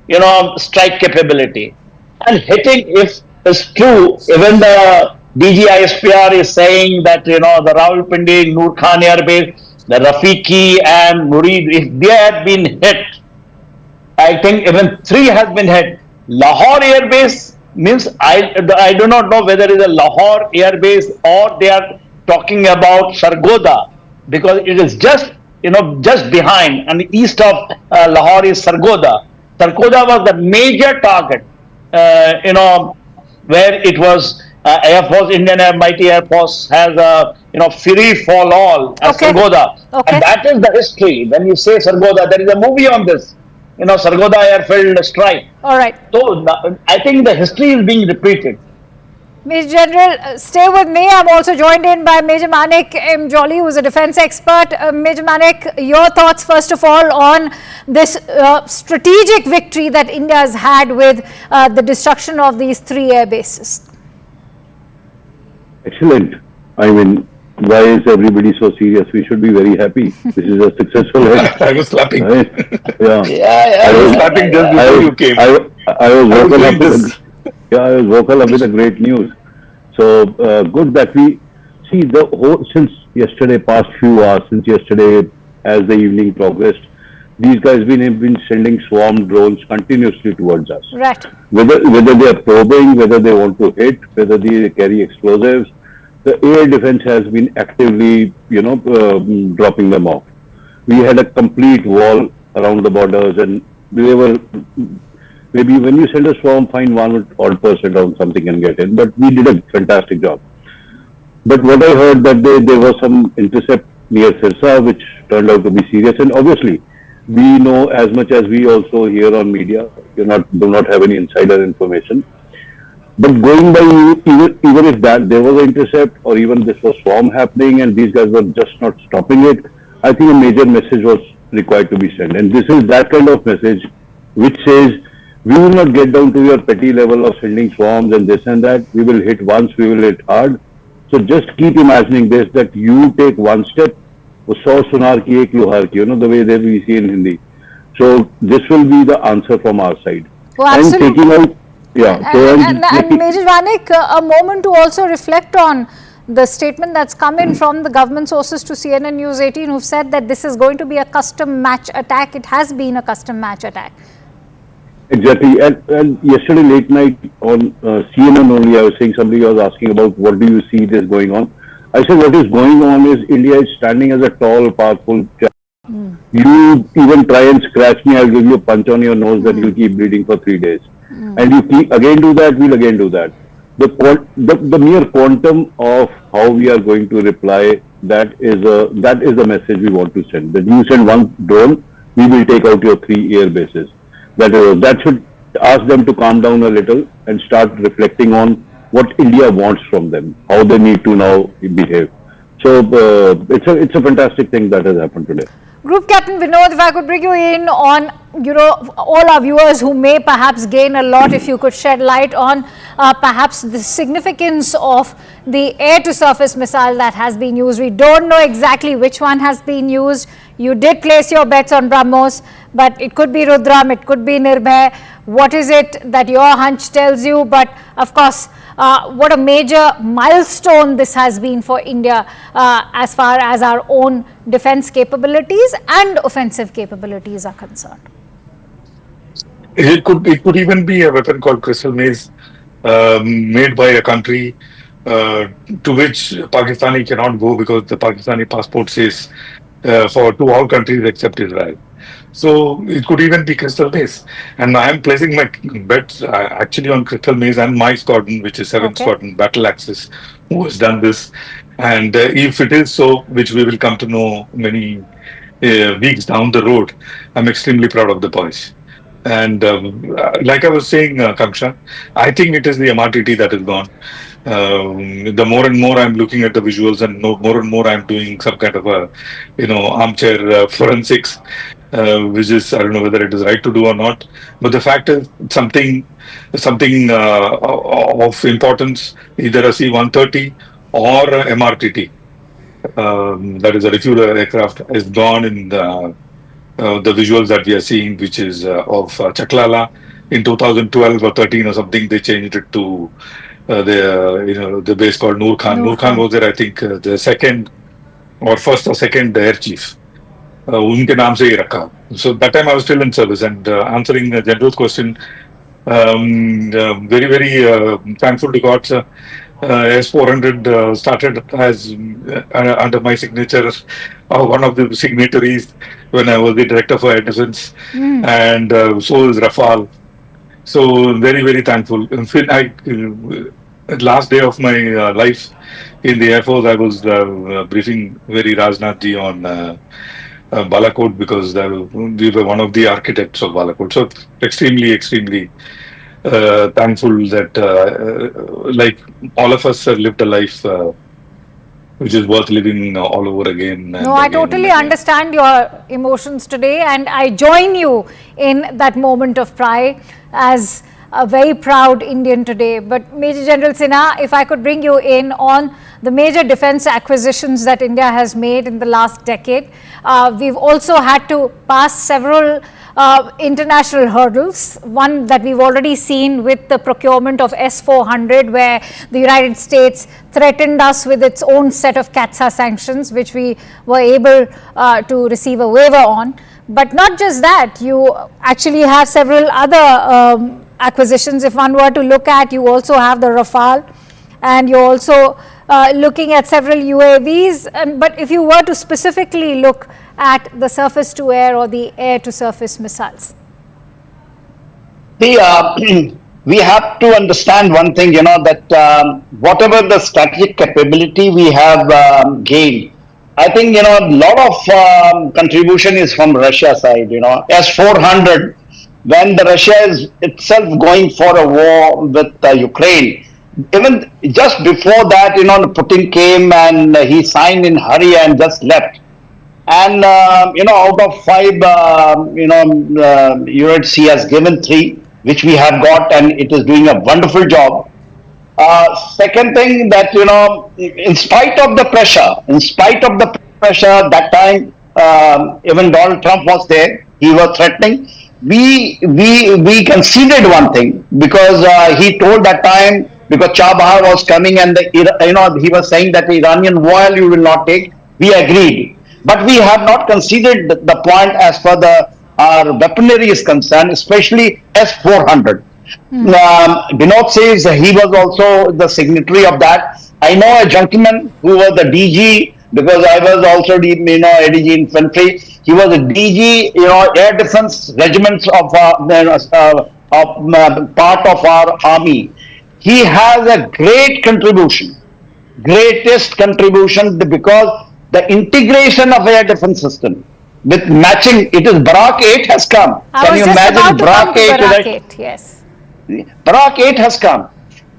strike capability, and hitting. If is true. Even the DGISPR is saying that, the Rawalpindi, Noor Khan Air Base, the Rafiki and Murid, if they had been hit, I think even 3 has been hit. Lahore Air Base means I do not know whether it is a Lahore Air Base or they are talking about Sargodha, because it is just just behind and east of Lahore is Sargodha. Sargodha was the major target, where it was Air Force, Indian Air, Mighty Air Force has a free fall all at Sargodha, and that is the history. When you say Sargodha, there is a movie on this. Sargodha Airfield strike. All right. So I think the history is being repeated. Major General, stay with me. I'm also joined in by Major Manik M. Jolly, who is a defense expert. Major Manik, your thoughts first of all on this strategic victory that India has had with the destruction of these 3 air bases. Excellent. I mean, why is everybody so serious? We should be very happy. This is a successful hit. I was clapping. Right? Yeah. I was clapping just before you came. I was vocal up with I was vocal up with the great news. So good that we see the whole since yesterday, past few hours, since yesterday, as the evening progressed, these guys have been sending swarm drones continuously towards us. Right. Whether they are probing, whether they want to hit, whether they carry explosives, the air defense has been actively, dropping them off. We had a complete wall around the borders, and they were maybe when you send a swarm, find 1% on something and get in. But we did a fantastic job. But what I heard that there was some intercept near Sirsa, which turned out to be serious. And obviously, we know as much as we also hear on media. Do not have any insider information. But going by even if there was an intercept or even this was swarm happening and these guys were just not stopping it, I think a major message was required to be sent. And this is that kind of message which says we will not get down to your petty level of sending swarms and this and that. We will hit once, we will hit hard. So just keep imagining this, that you take one step, the way that we see in Hindi. So this will be the answer from our side. Well, absolutely. And taking out, and Major Manik, a moment to also reflect on the statement that's come in from the government sources to CNN News 18, who've said that this is going to be a custom match attack. It has been a custom match attack. Exactly. And yesterday late night on CNN only, I was saying, somebody was asking about what do you see this going on. I said what is going on is India is standing as a tall, powerful giant. You even try and scratch me, I'll give you a punch on your nose that you'll keep bleeding for 3 days. And you keep again do that, we'll again do that. The mere quantum of how we are going to reply, that is the message we want to send. That you send one drone, we will take out your 3 air bases. That should ask them to calm down a little and start reflecting on what India wants from them, how they need to now behave. So it's a fantastic thing that has happened today. Group Captain Vinod, if I could bring you in on, all our viewers who may perhaps gain a lot, if you could shed light on perhaps the significance of the air-to-surface missile that has been used. We don't know exactly which one has been used. You did place your bets on BrahMos, but it could be Rudram, it could be Nirbhay. What is it that your hunch tells you? But of course, what a major milestone this has been for India as far as our own defense capabilities and offensive capabilities are concerned. It could even be a weapon called crystal maze, made by a country to which Pakistani cannot go because the Pakistani passport says to all countries except Israel. So it could even be crystal maze, and I am placing my bets actually on crystal maze and my squadron, which is 7th Squadron Battle Axis, who has done this. And if it is so, which we will come to know many weeks down the road, I'm extremely proud of the boys. And like I was saying, Kamsha, I think it is the MRTT that is gone. The more and more I'm looking at the visuals, and more and more I'm doing some kind of a, armchair forensics, which is, I don't know whether it is right to do or not. But the fact is, something of importance, either a C-130 or a MRTT, that is a refueler aircraft, is gone in the visuals that we are seeing, which is of Chaklala in 2012 or 13 or something, they changed it to the base called Noor Khan. Noor Khan was there, I think, the second or first or second air chief. उनके नाम से ही रखा. So that time I was still in service, and answering General's question, very, very thankful to God. S-400 started as under my signature, one of the signatories when I was the director for air defense, and so is Rafale. So very, very thankful. In fact, last day of my life in the Air Force, I was briefing very Rajnath ji on Blackout, because we were one of the architects of Blackout. So extremely, extremely thankful that like all of us have lived a life which is worth living all over again. No, I totally understand your emotions today, and I join you in that moment of pride as a very proud Indian today. But Major General Sinha, if I could bring you in on the major defense acquisitions that India has made in the last decade. We've also had to pass several international hurdles. One that we've already seen with the procurement of S-400, where the United States threatened us with its own set of CATSA sanctions, which we were able to receive a waiver on. But not just that, you actually have several other acquisitions. If one were to look at, you also have the Rafale, and you're also looking at several UAVs. But if you were to specifically look at the surface-to-air or the air-to-surface missiles? We have to understand one thing, that whatever the strategic capability we have gained, I think, a lot of contribution is from Russia side, S-400, when the Russia is itself going for a war with Ukraine. Even just before that, Putin came and he signed in hurry and just left. And, out of 5, units, he has given 3, which we have got, and it is doing a wonderful job. Second thing that, in spite of the pressure, that time, even Donald Trump was there, he was threatening. We conceded one thing, because he told that time, because Chabahar was coming and he was saying that the Iranian oil you will not take. We agreed, but we have not conceded the point as far our weaponry is concerned, especially S-400. Binod says he was also the signatory of that. I know a gentleman who was the DG, because I was also the ADG infantry. He was a DG, air defense regiments of part of our army. He has a great contribution, greatest contribution, because the integration of air defense system with matching, it is Barak 8 has come. Can you imagine Barak 8? Barak 8, yes. Barak 8 has come.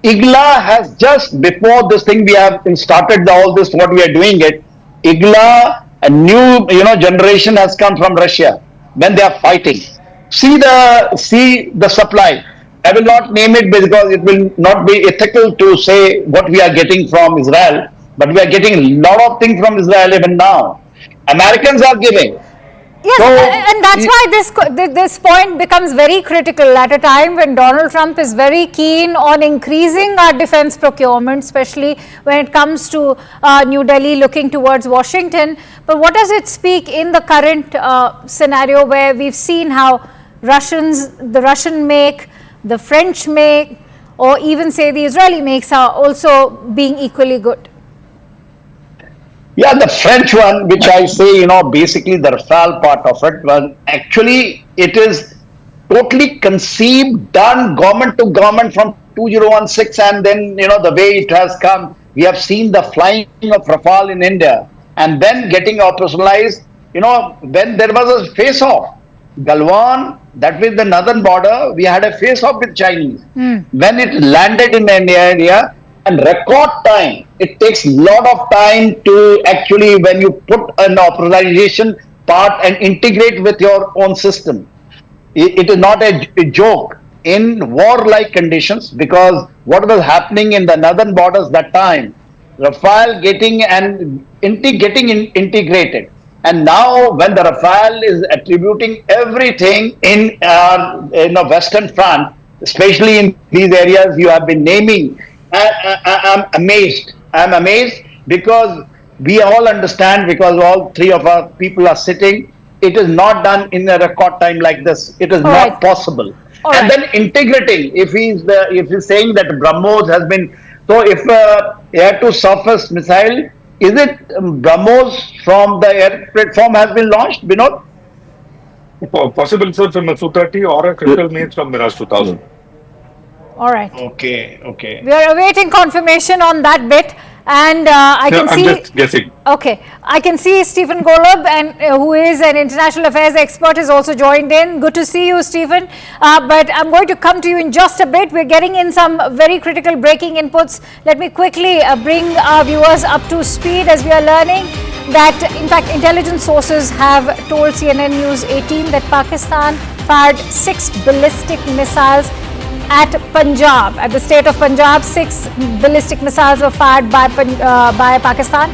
IGLA has just, before this thing we have started all this, what we are doing it, IGLA, a new generation has come from Russia when they are fighting. See the supply. I will not name it because it will not be ethical to say what we are getting from Israel, but we are getting a lot of things from Israel even now. Americans are giving. Yes, and that's why this point becomes very critical at a time when Donald Trump is very keen on increasing our defense procurement, especially when it comes to New Delhi looking towards Washington. But what does it speak in the current scenario where we've seen how the Russian make, the French make, or even say the Israeli makes are also being equally good? Yeah, the French one, which I say, basically the Rafale part of it, was actually, it is totally conceived, done government to government from 2016, and then, the way it has come, we have seen the flying of Rafale in India, and then getting operationalized, when there was a face-off. Galwan, that was the northern border, we had a face-off with Chinese. When it landed in India, and record time, it takes a lot of time to actually, when you put an operationalization part and integrate with your own system. It is not a joke in war-like conditions, because what was happening in the northern borders that time, Rafale getting integrated. And now, when the Rafale is attributing everything in Western Front, especially in these areas you have been naming, I'm amazed. I'm amazed because we all understand, because all three of our people are sitting. It is not done in a record time like this. It is not possible. And then integrating, if he's saying that BrahMos has been, so if air to surface missile, is it BrahMos from the air platform has been launched, Binod? Possible, sir, from Masood 30 or a critical maze from Mirage 2000. All right. Okay. We are awaiting confirmation on that bit. And I can see. I'm just guessing. Okay, I can see Stephen Golub, and who is an international affairs expert, has also joined in. Good to see you, Stephen. But I'm going to come to you in just a bit. We're getting in some very critical breaking inputs. Let me quickly bring our viewers up to speed as we are learning that, in fact, intelligence sources have told CNN News 18 that Pakistan fired 6 ballistic missiles at Punjab, at the state of Punjab. 6 ballistic missiles were fired by Pakistan.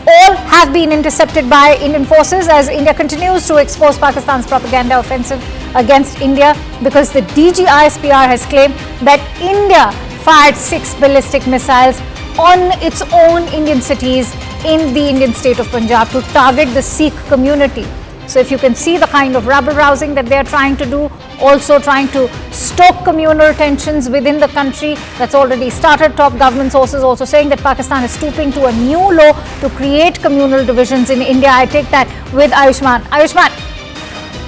All have been intercepted by Indian forces as India continues to expose Pakistan's propaganda offensive against India, because the DGISPR has claimed that India fired 6 ballistic missiles on its own Indian cities in the Indian state of Punjab to target the Sikh community. So if you can see the kind of rabble-rousing that they are trying to do, also trying to stoke communal tensions within the country, that's already started. Top government sources also saying that Pakistan is stooping to a new law to create communal divisions in India. I take that with Ayushman. Ayushman.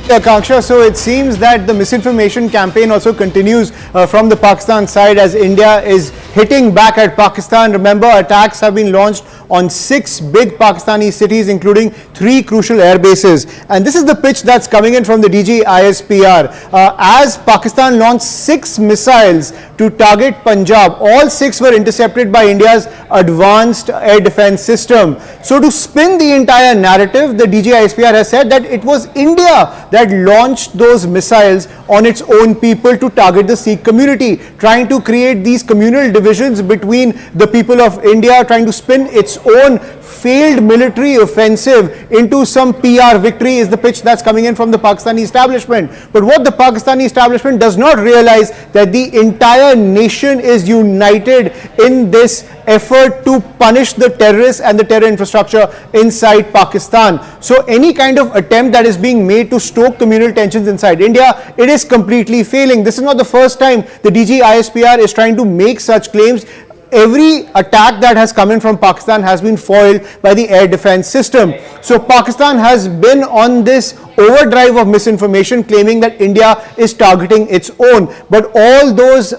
Akanksha, so it seems that the misinformation campaign also continues from the Pakistan side as India is hitting back at Pakistan. Remember, attacks have been launched on 6 big Pakistani cities, including 3 crucial air bases. And this is the pitch that's coming in from the DGISPR. As Pakistan launched 6 missiles to target Punjab, all 6 were intercepted by India's advanced air defense system. So to spin the entire narrative, the DGISPR has said that it was India that launched those missiles on its own people to target the Sikh community, trying to create these communal divisions between the people of India, trying to spin its own failed military offensive into some PR victory, is the pitch that's coming in from the Pakistani establishment. But what the Pakistani establishment does not realize, that the entire nation is united in this effort to punish the terrorists and the terror infrastructure inside Pakistan. So any kind of attempt that is being made to stoke communal tensions inside India, it is completely failing. This is not the first time the DGISPR is trying to make such claims. Every attack that has come in from Pakistan has been foiled by the air defense system. So Pakistan has been on this overdrive of misinformation, claiming that India is targeting its own. But all those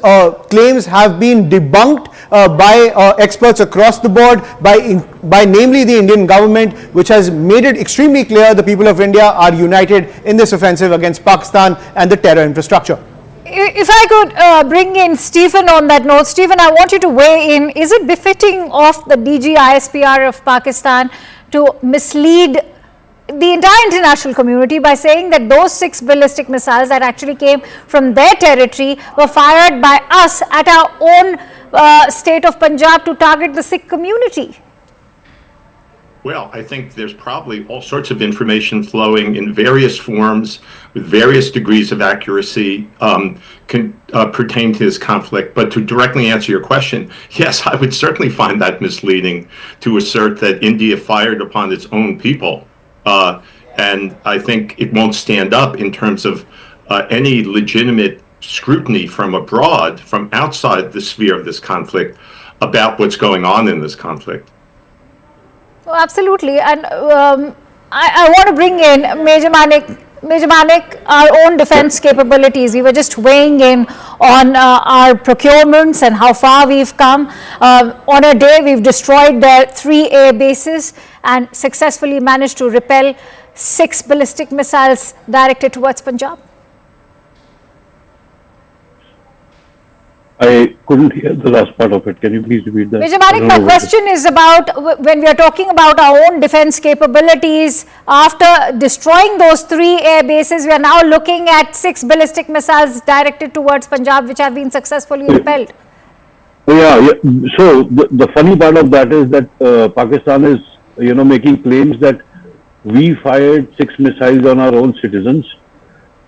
claims have been debunked by experts across the board, by namely the Indian government, which has made it extremely clear the people of India are united in this offensive against Pakistan and the terror infrastructure. If I could bring in Stephen on that note. Stephen, I want you to weigh in. Is it befitting of the DGISPR of Pakistan to mislead the entire international community by saying that those 6 ballistic missiles that actually came from their territory were fired by us at our own state of Punjab to target the Sikh community? Well, I think there's probably all sorts of information flowing in various forms with various degrees of accuracy can pertain to this conflict. But to directly answer your question, yes, I would certainly find that misleading to assert that India fired upon its own people. And I think it won't stand up in terms of any legitimate scrutiny from abroad, from outside the sphere of this conflict, about what's going on in this conflict. Oh, absolutely. And I want to bring in Major Manik, our own defense capabilities. We were just weighing in on our procurements and how far we've come. On a day, we've destroyed their 3 air bases and successfully managed to repel 6 ballistic missiles directed towards Punjab. I couldn't hear the last part of it. Can you please repeat that? Major Manik, my question is about when we are talking about our own defense capabilities. After destroying those 3 air bases, we are now looking at 6 ballistic missiles directed towards Punjab, which have been successfully repelled. Yeah. So the funny part of that is that Pakistan is, making claims that we fired 6 missiles on our own citizens,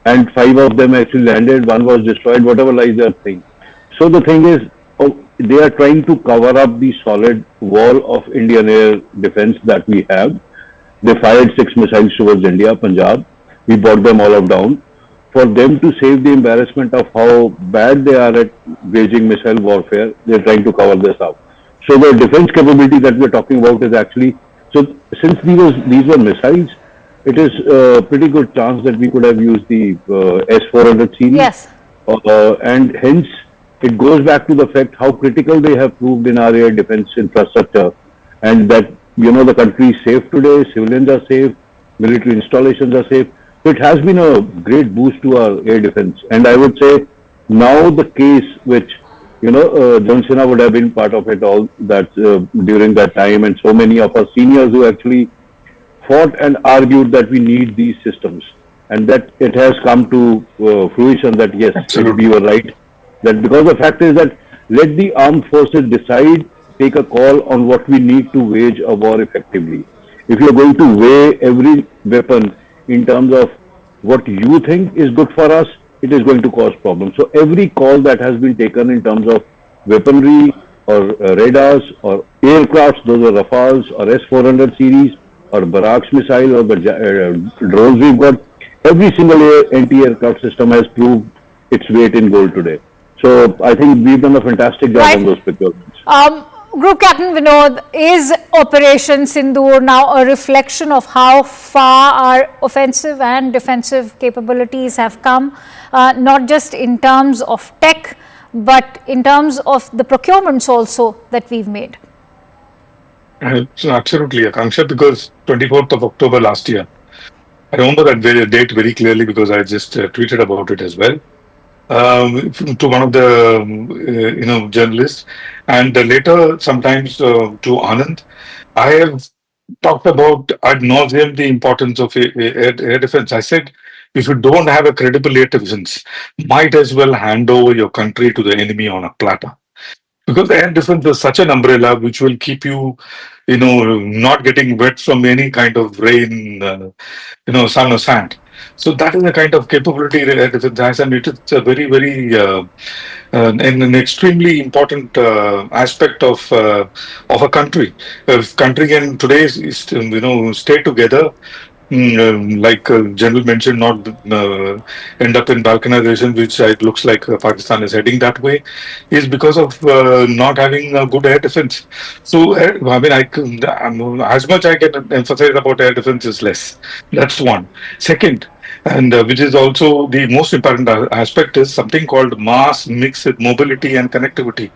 and 5 of them actually landed, 1 was destroyed, whatever lies they are saying. So the thing is, they are trying to cover up the solid wall of Indian air defense that we have. They fired 6 missiles towards India, Punjab. We brought them all up down. For them to save the embarrassment of how bad they are at waging missile warfare, they are trying to cover this up. So the defense capability that we are talking about is actually, so since these were missiles, it is a pretty good chance that we could have used the S-400 series. Yes. And hence, it goes back to the fact how critical they have proved in our air defense infrastructure, and that, the country is safe today, civilians are safe, military installations are safe. So it has been a great boost to our air defense. And I would say now the case which, John Cena would have been part of it all that during that time, and so many of our seniors who actually fought and argued that we need these systems, and that it has come to fruition that yes, we were right. That because the fact is that let the armed forces decide, take a call on what we need to wage a war effectively. If you are going to weigh every weapon in terms of what you think is good for us, it is going to cause problems. So every call that has been taken in terms of weaponry or radars or aircrafts, those are Rafales or S-400 series or Barracks missile or the drones we've got, every single anti-aircraft system has proved its weight in gold today. So I think we've done a fantastic job on those procurements. Group Captain Vinod, is Operation Sindoor now a reflection of how far our offensive and defensive capabilities have come, not just in terms of tech, but in terms of the procurements also that we've made? Absolutely, Akanksha, because 24th of October last year, I remember that date very clearly because I just tweeted about it as well. To one of the journalists, and later sometimes to Anand, I have talked about ad nauseum the importance of air defense. I said, if you don't have a credible air defense, might as well hand over your country to the enemy on a platter. Because air defense is such an umbrella which will keep you, not getting wet from any kind of rain, sun or sand. So that is the kind of capability that air defense has, and it is a very, very an extremely important aspect of a country. If country can today, stay together, like General mentioned, not end up in balkanization, which it looks like Pakistan is heading that way, is because of not having a good air defense. So, I mean, as much I can emphasize about air defense is less. That's one. Second, and which is also the most important aspect, is something called mass mix with mobility and connectivity.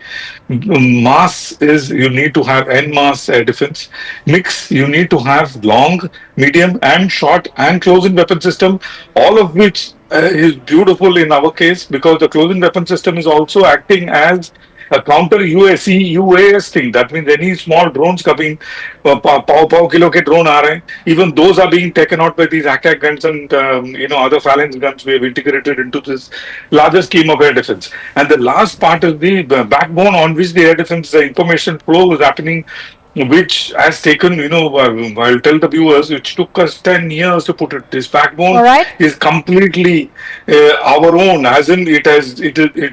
Mass is you need to have en masse air defense. Mix, you need to have long, medium and short and close-in weapon system, all of which is beautiful in our case because the close-in weapon system is also acting as a counter UAS thing. That means any small drones coming, kilo ke drone aa rahe, even those are being taken out by these ACAC guns and other phalanx guns we have integrated into this larger scheme of air defense. And the last part is the backbone on which the air defense information flow is happening, which has taken, I'll tell the viewers, which took us 10 years to put it. This backbone is completely our own, as in it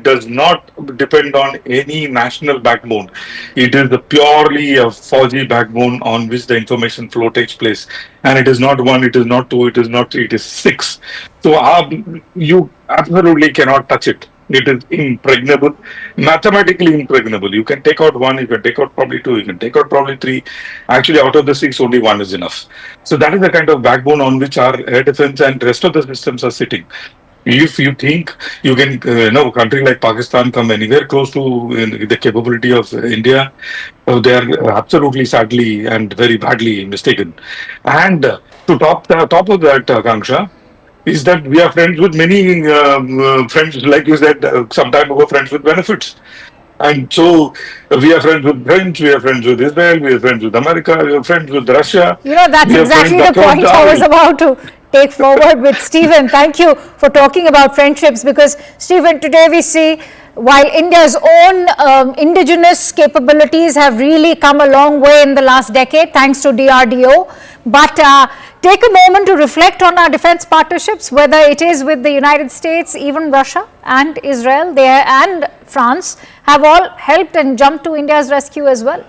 does not depend on any national backbone. It is purely a Fauji backbone on which the information flow takes place. And it is not one, it is not two, it is not three, it is 6. So you absolutely cannot touch it. It is impregnable, mathematically impregnable. You can take out 1, you can take out probably 2, you can take out probably 3. Actually, out of the 6, only 1 is enough. So that is the kind of backbone on which our air defense and rest of the systems are sitting. If you think you can, a country like Pakistan come anywhere close to the capability of India, they are absolutely sadly and very badly mistaken. And to top of that, Akanksha, is that we are friends with many friends, like you said some time ago, friends with benefits. And so we are friends with French, we are friends with Israel, we are friends with America, we are friends with Russia. That's exactly the point I was about to take forward with Stephen. Thank you for talking about friendships, because Stephen, today we see while India's own indigenous capabilities have really come a long way in the last decade, thanks to DRDO, but take a moment to reflect on our defense partnerships, whether it is with the United States, even Russia and Israel, and France have all helped and jumped to India's rescue as well.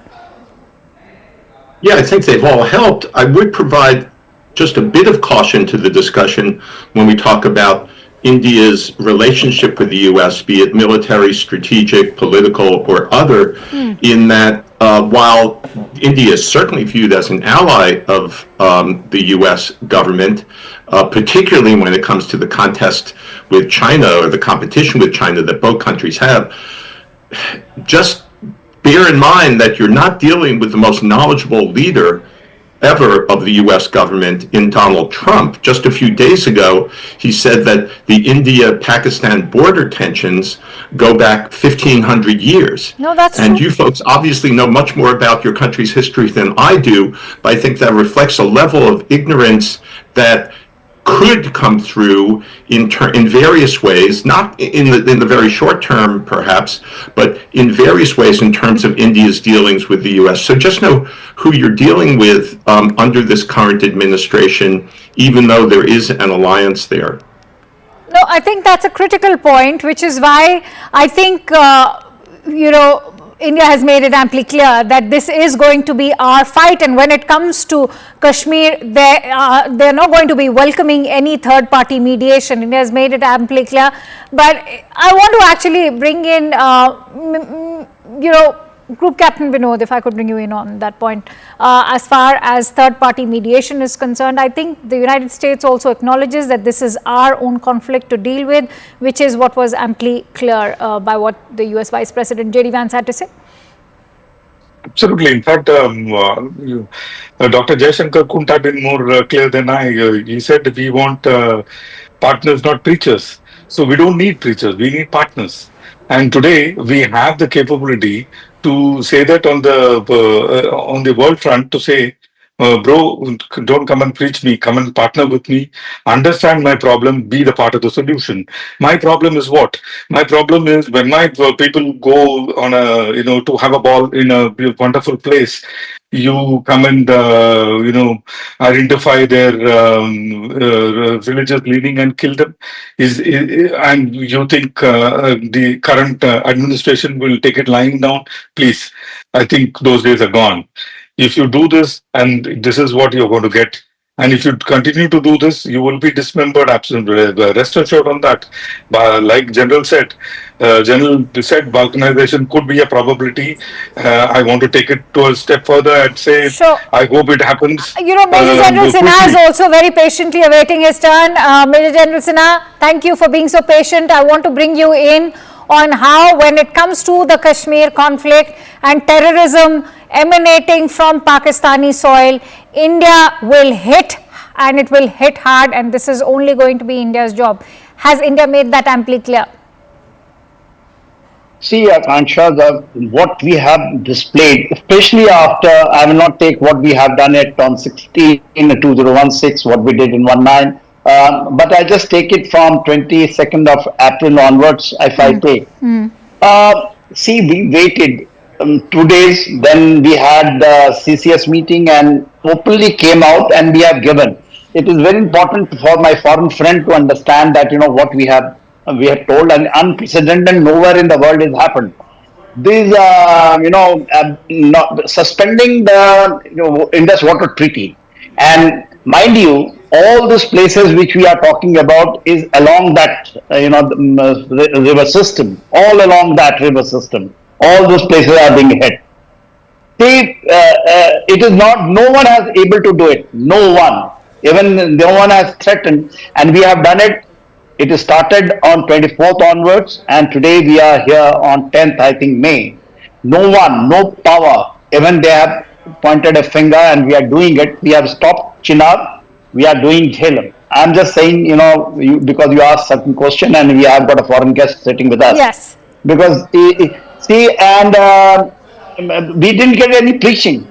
Yeah, I think they've all helped. I would provide just a bit of caution to the discussion when we talk about India's relationship with the U.S., be it military, strategic, political, or other, in that while India is certainly viewed as an ally of the U.S. government, particularly when it comes to the contest with China or the competition with China that both countries have, just bear in mind that you're not dealing with the most knowledgeable leader ever of the U.S. government in Donald Trump. Just a few days ago, he said that the India-Pakistan border tensions go back 1,500 years. No, that's and true. you folks obviously know much more about your country's history than I do, but I think that reflects a level of ignorance that could come through in various ways, not in the very short term perhaps, but in various ways in terms of India's dealings with the U.S. So just know who you're dealing with under this current administration, even though there is an alliance there. No, I think that's a critical point, which is why I think, India has made it amply clear that this is going to be our fight, and when it comes to Kashmir, they're not going to be welcoming any third-party mediation. India has made it amply clear. But I want to actually bring in, Group Captain Vinod, if I could bring you in on that point. As far as third-party mediation is concerned, I think the United States also acknowledges that this is our own conflict to deal with, which is what was amply clear by what the US Vice President J.D. Vance had to say. Absolutely. In fact, Dr. Jaishankar couldn't have been more clear than I. He said we want partners, not preachers. So we don't need preachers, we need partners. And today we have the capability to say that on the world front, to say, bro, don't come and preach me, come and partner with me, understand my problem, be the part of the solution. My problem is what? My problem is when my people go on to have a ball in a wonderful place, you come and, identify their religious leaning and kill them. And you think the current administration will take it lying down? Please, I think those days are gone. If you do this, and this is what you're going to get. And if you continue to do this, you will be dismembered. Absolutely, rest assured on that. But like General said, balkanization could be a probability. I want to take it to a step further and say, sure. I hope it happens. Major General Sinha is also very patiently awaiting his turn. Major General Sinha, thank you for being so patient. I want to bring you in on how, when it comes to the Kashmir conflict and terrorism emanating from Pakistani soil, India will hit, and it will hit hard, and this is only going to be India's job. Has India made that amply clear? See, Akansha, what we have displayed, especially after, I will not take what we have done it on 2016, what we did in 19, but I just take it from 22nd of April onwards, if I take. See, we waited 2 days, then we had the CCS meeting and openly came out and we have given. It is very important for my foreign friend to understand that, what we have told, and unprecedented, nowhere in the world has happened. This, suspending the Indus Water Treaty. And mind you, all these places which we are talking about is along that, river system, all along that river system. All those places are being hit. See, it is not, no one has able to do it. No one. Even no one has threatened, and we have done it. It started on 24th onwards, and today we are here on 10th, I think, May. No one, no power. Even they have pointed a finger, and we are doing it. We have stopped Chinab. We are doing Jhelum. I'm just saying, because you asked certain question, and we have got a foreign guest sitting with us. Yes. Because see, and we didn't get any preaching.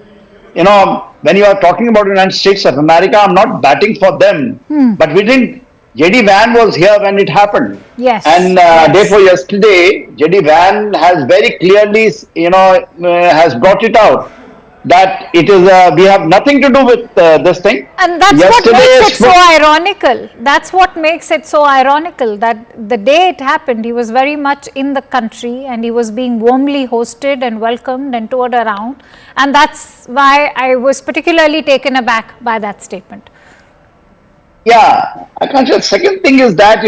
When you are talking about the United States of America, I'm not batting for them, but we didn't. J.D. Vance was here when it happened. Yes. And day for yesterday, J.D. Vance has very clearly, has brought it out. that it is we have nothing to do with this thing. And that's what makes it so ironical. That's what makes it so ironical, that the day it happened, he was very much in the country and he was being warmly hosted and welcomed and toured around. And that's why I was particularly taken aback by that statement. Yeah, Akansha, second thing is that,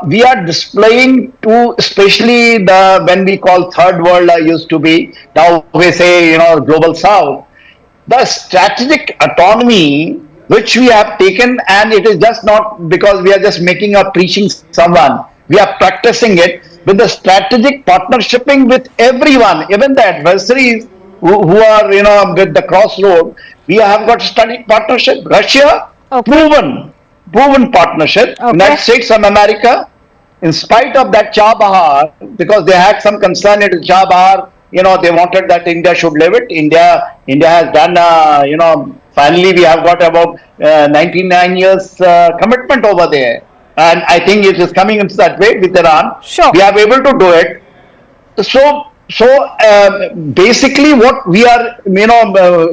we are displaying to, especially when we call third world used to be, now we say, global south, the strategic autonomy which we have taken, and it is just not because we are just making or preaching someone, we are practicing it with the strategic partnershiping with everyone, even the adversaries who are, with the crossroad. We have got strategic partnership. Russia, proven partnership. United States of America, in spite of that Chabahar, because they had some concern at Chabahar, they wanted that India should leave it. India has done, finally we have got about 99 years commitment over there. And I think it is coming into that way with Iran. Sure. We are able to do it. So basically what we are,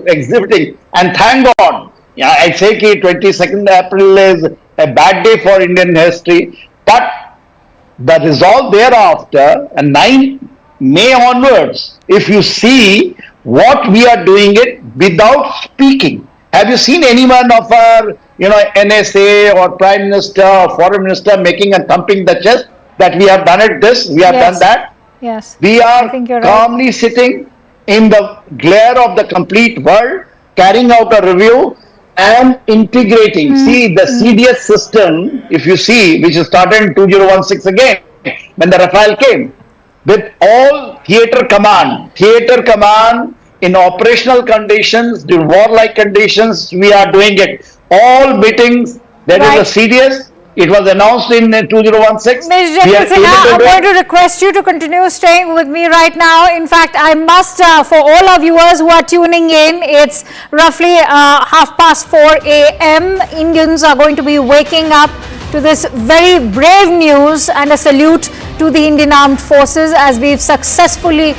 exhibiting, and thank God, I say that 22nd April is a bad day for Indian history, but the resolve thereafter, and 9 May onwards, if you see what we are doing it without speaking. Have you seen anyone of our, NSA or Prime Minister or Foreign Minister making and thumping the chest that we have done it this, we have done that? Yes. We are calmly sitting in the glare of the complete world, carrying out a review and integrating. See, the CDS system, if you see, which started in 2016 again, when the Rafale came, with all theater command in operational conditions, in warlike conditions, we are doing it. All meetings, there is a CDS. It was announced in 2016. Ms. I'm going to request you to continue staying with me right now. In fact, I must, for all our viewers who are tuning in, it's roughly 4:30 a.m. Indians are going to be waking up to this very brave news, and a salute to the Indian Armed Forces as we've successfully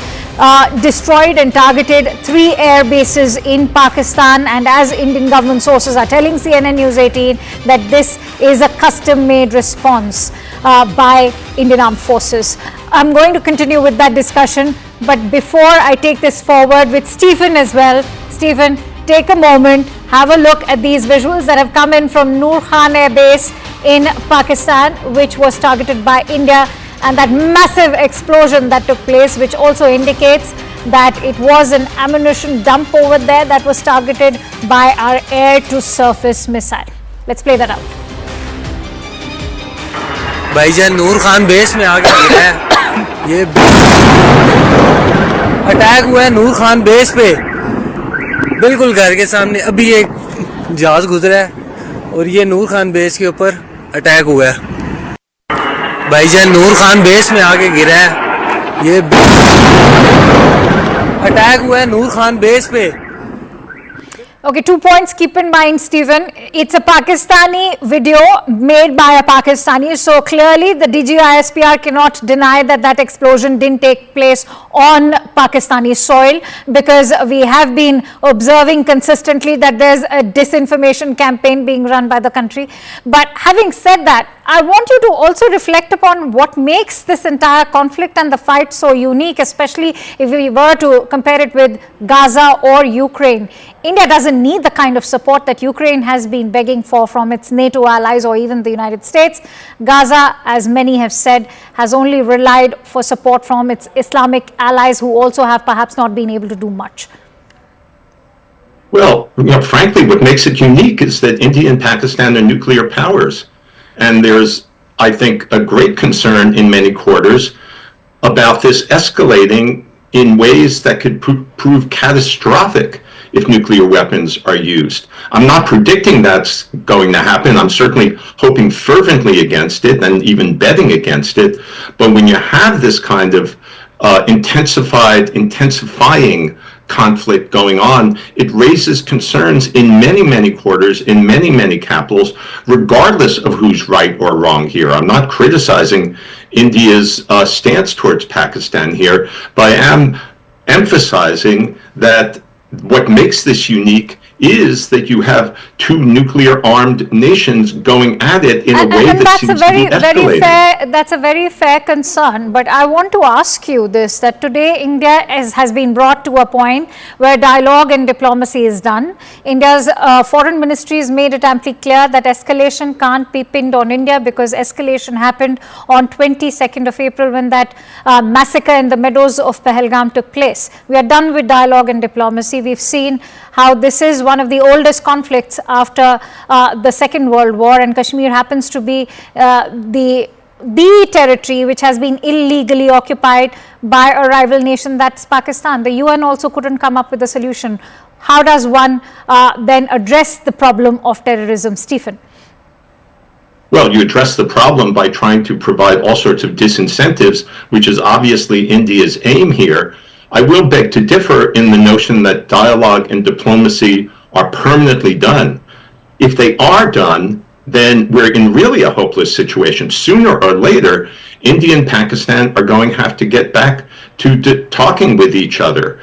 destroyed and targeted 3 air bases in Pakistan, and as Indian government sources are telling CNN News 18 that this is a custom-made response by Indian Armed Forces. I'm going to continue with that discussion, but before I take this forward with Stephen as well, Stephen, take a moment, have a look at these visuals that have come in from Noor Khan Air Base in Pakistan, which was targeted by India, and that massive explosion that took place, which also indicates that it was an ammunition dump over there that was targeted by our air-to-surface missile. Let's play that out. भाईजान नूर Khan base में आके गिरा है, ये attack हुआ है नूर Khan base पे, बिल्कुल घर के सामने अभी एक जहाज गुजरा है और ये नूर खान बेस के ऊपर अटैक हुआ है। भाईजान नूर खान बेस में आके गिरा है, ये अटैक हुआ है नूर खान बेस पे। Okay, 2 points. Keep in mind, Stephen, it's a Pakistani video made by a Pakistani. So clearly the DGISPR cannot deny that that explosion didn't take place on Pakistani soil, because we have been observing consistently that there's a disinformation campaign being run by the country. But having said that, I want you to also reflect upon what makes this entire conflict and the fight so unique, especially if we were to compare it with Gaza or Ukraine. India doesn't need the kind of support that Ukraine has been begging for from its NATO allies or even the United States. Gaza, as many have said, has only relied for support from its Islamic allies, who also have perhaps not been able to do much. Well, frankly, what makes it unique is that India and Pakistan are nuclear powers. And there's, I think, a great concern in many quarters about this escalating in ways that could prove catastrophic if nuclear weapons are used. I'm not predicting that's going to happen. I'm certainly hoping fervently against it and even betting against it. But when you have this kind of intensifying conflict going on, it raises concerns in many quarters, in many capitals, regardless of who's right or wrong here. I'm not criticizing India's stance towards Pakistan here, but I am emphasizing that what makes this unique is that you have two nuclear-armed nations going at it in a way that seems to be escalating. That's a very fair concern. But I want to ask you this: that today India has been brought to a point where dialogue and diplomacy is done. India's foreign ministry has made it amply clear that escalation can't be pinned on India, because escalation happened on 22nd of April when that massacre in the meadows of Pahalgam took place. We are done with dialogue and diplomacy. We've seen how this is one of the oldest conflicts after the Second World War, and Kashmir happens to be the territory which has been illegally occupied by a rival nation, that's Pakistan. The UN also couldn't come up with a solution. How does one then address the problem of terrorism, Stephen? Well, you address the problem by trying to provide all sorts of disincentives, which is obviously India's aim here. I will beg to differ in the notion that dialogue and diplomacy are permanently done. If they are done, then we're in really a hopeless situation. Sooner or later, India and Pakistan are going to have to get back to talking with each other.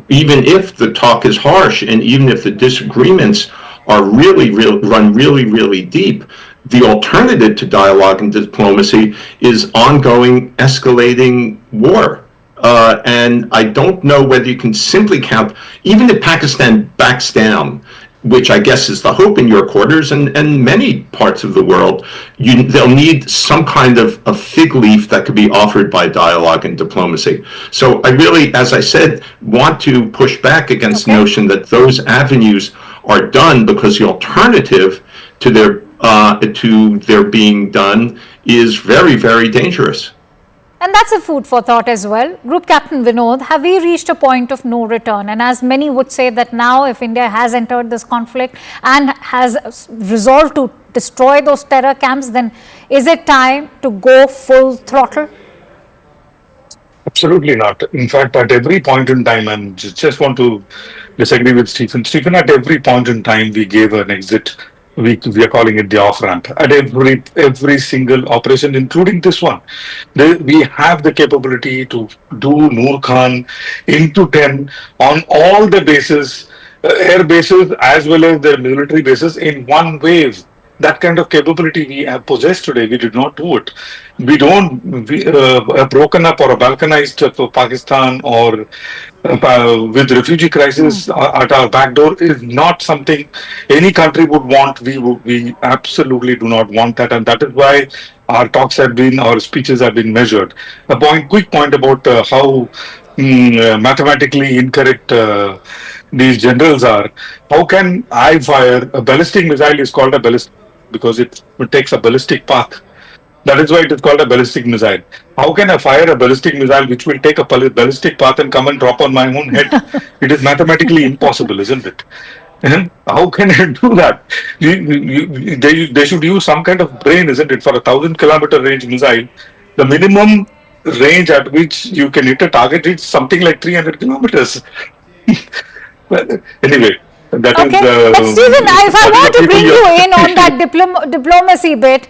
Even if the talk is harsh and even if the disagreements are run really deep, the alternative to dialogue and diplomacy is ongoing, escalating war. And I don't know whether you can simply count, even if Pakistan backs down, which I guess is the hope in your quarters and many parts of the world, they'll need some kind of a fig leaf that could be offered by dialogue and diplomacy. So I really, as I said, want to push back against the notion that those avenues are done, because the alternative to their being done is very dangerous. And that's a food for thought as well. Group Captain Vinod, have we reached a point of no return? And as many would say that now, if India has entered this conflict and has resolved to destroy those terror camps, then is it time to go full throttle? Absolutely not. In fact, at every point in time, and just want to disagree with Stephen. Stephen, at every point in time, we gave an exit. We are calling it the off-ramp. At every single operation, including this one, we have the capability to do Noor Khan into 10 on all the bases, air bases as well as the military bases in one wave. That kind of capability we have possessed today. We did not do it. We don't, a broken up or a balkanized Pakistan or with refugee crisis at our back door is not something any country would want. We absolutely do not want that, and that is why our talks have been, our speeches have been measured. Quick point about how mathematically incorrect these generals are. How can I fire a ballistic missile? Is called a ballistic because it takes a ballistic path. That is why it is called a ballistic missile. How can I fire a ballistic missile which will take a ballistic path and come and drop on my own head? It is mathematically impossible, isn't it? How can I do that? They should use some kind of brain, isn't it? For a 1,000-kilometer range missile, the minimum range at which you can hit a target is something like 300 kilometers. Well, anyway. That is, but Stephen, if I want to bring you in on that diplomacy bit,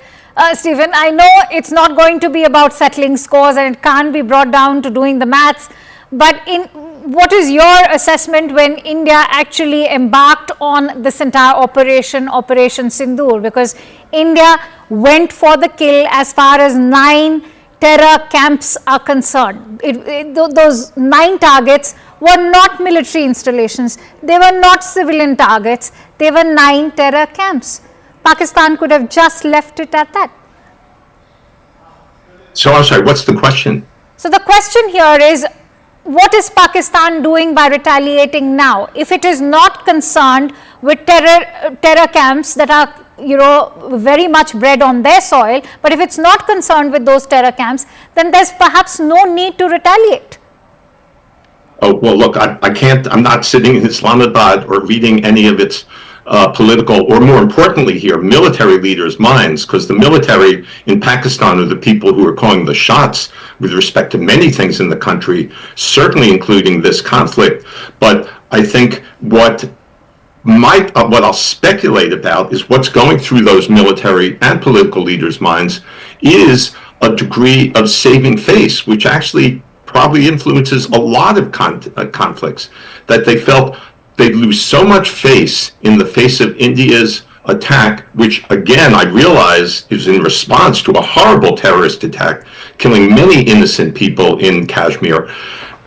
Stephen, I know it's not going to be about settling scores and it can't be brought down to doing the maths, but what is your assessment when India actually embarked on this entire Operation Sindoor? Because India went for the kill as far as 9 terror camps are concerned. Those 9 targets were not military installations. They were not civilian targets. They were 9 terror camps. Pakistan could have just left it at that. So I'm sorry, what's the question? So the question here is, what is Pakistan doing by retaliating now? If it is not concerned with terror camps that are very much bred on their soil, but if it's not concerned with those terror camps, then there's perhaps no need to retaliate. Oh, well, look, I'm not sitting in Islamabad or reading any of its political, or more importantly here, military leaders' minds, because the military in Pakistan are the people who are calling the shots with respect to many things in the country, certainly including this conflict. But I think what I'll speculate about is what's going through those military and political leaders' minds is a degree of saving face, which actually probably influences a lot of conflicts, that they felt they'd lose so much face in the face of India's attack, which again I realize is in response to a horrible terrorist attack, killing many innocent people in Kashmir.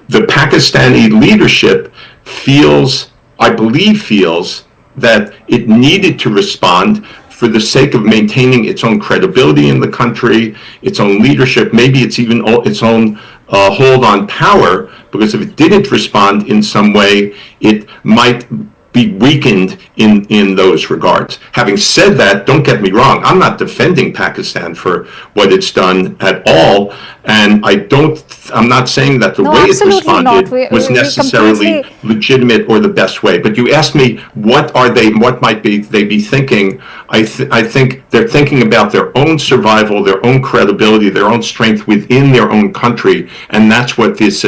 The Pakistani leadership I believe feels that it needed to respond for the sake of maintaining its own credibility in the country, its own leadership, maybe it's even its own hold on power, because if it didn't respond in some way, it might be weakened in those regards. Having said that, don't get me wrong, I'm not defending Pakistan for what it's done at all, and I'm not saying that the way it responded was necessarily legitimate or the best way. But you asked me what might they be thinking. I think they're thinking about their own survival, their own credibility, their own strength within their own country, and that's what these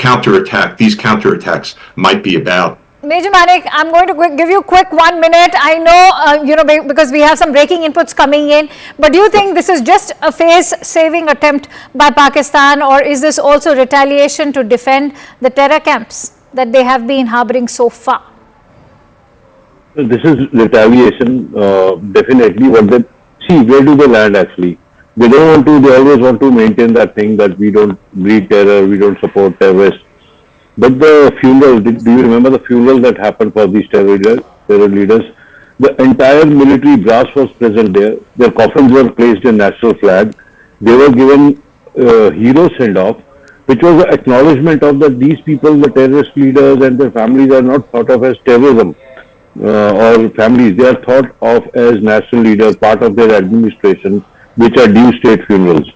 counterattacks might be about. Major Manik, I'm going to give you a quick 1 minute. I know, because we have some breaking inputs coming in, but do you think this is just a face-saving attempt by Pakistan, or is this also retaliation to defend the terror camps that they have been harboring so far? This is retaliation, definitely. Where do they land actually? They always want to maintain that thing that we don't breed terror, we don't support terrorists. But the funeral, do you remember the funeral that happened for these terror leaders? The entire military brass was present there. Their coffins were placed in national flag. They were given hero send-off, which was an acknowledgement of that these people, the terrorist leaders and their families, are not thought of as terrorism or families. They are thought of as national leaders, part of their administration, which are due state funerals.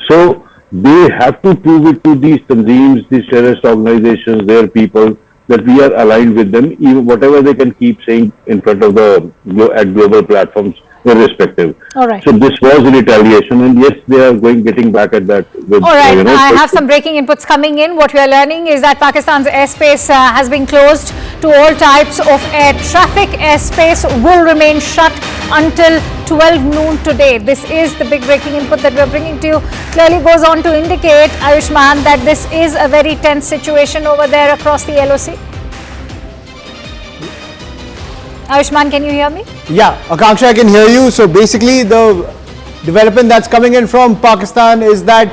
So they have to prove it to these tanzeems, these terrorist organizations, their people, that we are aligned with them, even whatever they can keep saying in front of at global platforms, irrespective. All right. So this was a retaliation, and yes, they are getting back at that. With, all right. I have some breaking inputs coming in. What we are learning is that Pakistan's airspace has been closed to all types of air traffic. Airspace will remain shut until 12 noon today. This is the big breaking input that we're bringing to you. Clearly goes on to indicate, Ayushman, that this is a very tense situation over there across the LOC. Ayushman, can you hear me? Yeah, Akanksha, I can hear you. So basically the development that's coming in from Pakistan is that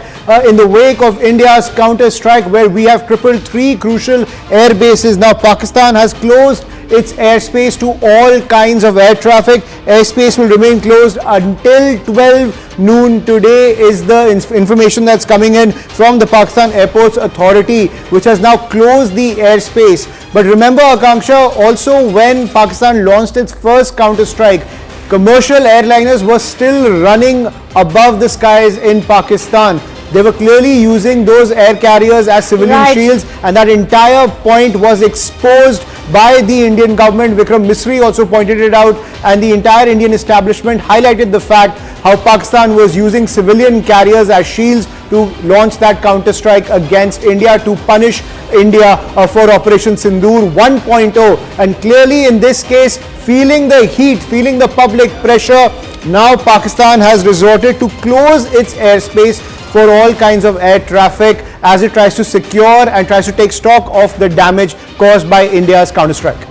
in the wake of India's counter-strike, where we have crippled 3 crucial air bases, now Pakistan has closed its airspace to all kinds of air traffic. Airspace will remain closed until 12 noon today is the information that's coming in from the Pakistan Airports Authority, which has now closed the airspace. But remember, Akanksha, also when Pakistan launched its first counter-strike, commercial airliners were still running above the skies in Pakistan. They were clearly using those air carriers as civilian shields, and that entire point was exposed by the Indian government. Vikram Misri also pointed it out, and the entire Indian establishment highlighted the fact how Pakistan was using civilian carriers as shields to launch that counter-strike against India, to punish India for Operation Sindoor 1.0. And clearly in this case, feeling the heat, feeling the public pressure, now Pakistan has resorted to close its airspace for all kinds of air traffic as it tries to secure and tries to take stock of the damage caused by India's counter-strike.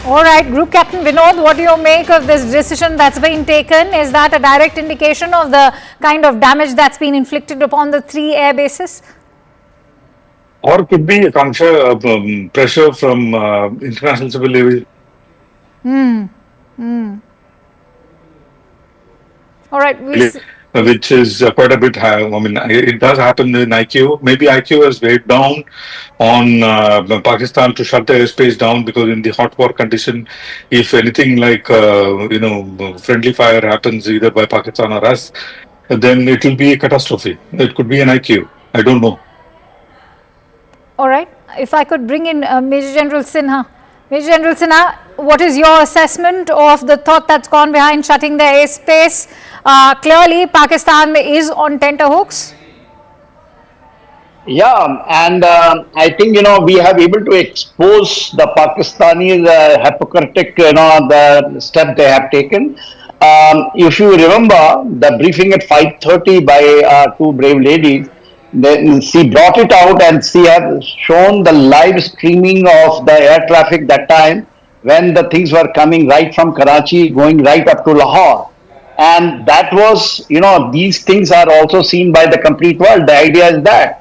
All right, Group Captain Vinod, what do you make of this decision that's been taken? Is that a direct indication of the kind of damage that's been inflicted upon the 3 air bases? Or could be a pressure from international civil aviation. All right. Which is quite a bit high. I mean, it does happen in IQ. Maybe IQ has weighed down on Pakistan to shut the airspace down, because in the hot war condition, if anything like, friendly fire happens either by Pakistan or us, then it will be a catastrophe. It could be an IQ. I don't know. All right. If I could bring in Major General Sinha. Major General Sinha, what is your assessment of the thought that's gone behind shutting the airspace? Clearly, Pakistan is on tenterhooks. Yeah, and I think, we have able to expose the Pakistanis hypocritic, the step they have taken. If you remember the briefing at 5:30 by 2 brave ladies, she brought it out and she has shown the live streaming of the air traffic that time when the things were coming right from Karachi, going right up to Lahore. And that was, these things are also seen by the complete world. The idea is that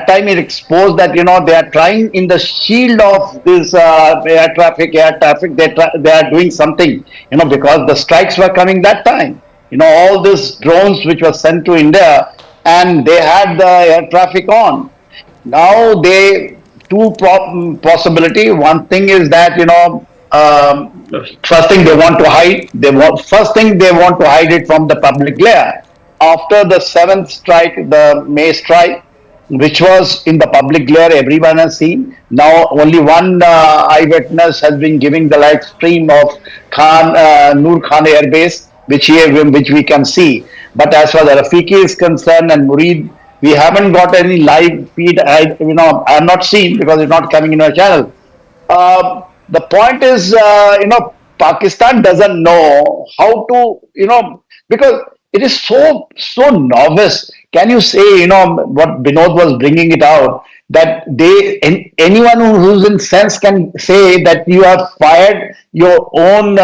time it exposed that, they are trying in the shield of this air traffic, they are doing something, because the strikes were coming that time. All these drones which were sent to India and they had the air traffic on. Now two possibility. One thing is that, first thing they want to hide. First thing they want to hide it from the public glare. After the 7th strike, the May strike, which was in the public glare, everyone has seen. Now only one eyewitness has been giving the live stream of Noor Khan Air Base, which we can see. But as far as Rafiki is concerned and Murid, we haven't got any live feed. I have not seen because it's not coming in our channel. The point is, Pakistan doesn't know how to, because it is so novice. Can you say, what Binod was bringing it out, that anyone who's in sense can say that you have fired your own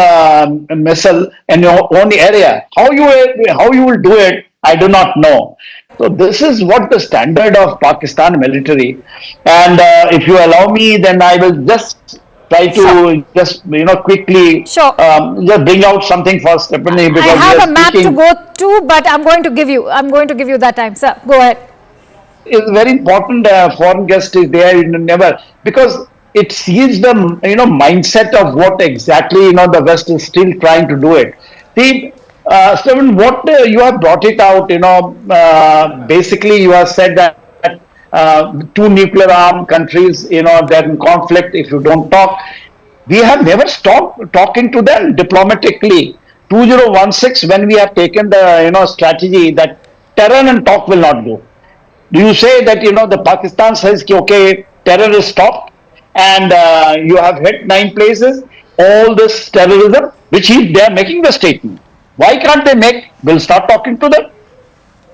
missile in your own area. How you will do it, I do not know. So this is what the standard of Pakistan military. And if you allow me, then I will just try to quickly just bring out something for Stephanie, because I have a map to go to, but I'm going to give you that time, sir. Go ahead. It's very important. Foreign guest is there, because it sees the mindset of what exactly the West is still trying to do it. See, Stephen, what you have brought it out. Basically, you have said that two nuclear armed countries, they're in conflict. If you don't talk, we have never stopped talking to them diplomatically. 2016, when we have taken the strategy that terror and talk will not go. Do you say that the Pakistan says okay, terror is stopped, and you have hit 9 places, all this terrorism, which they are making the statement. Why can't they we'll start talking to them?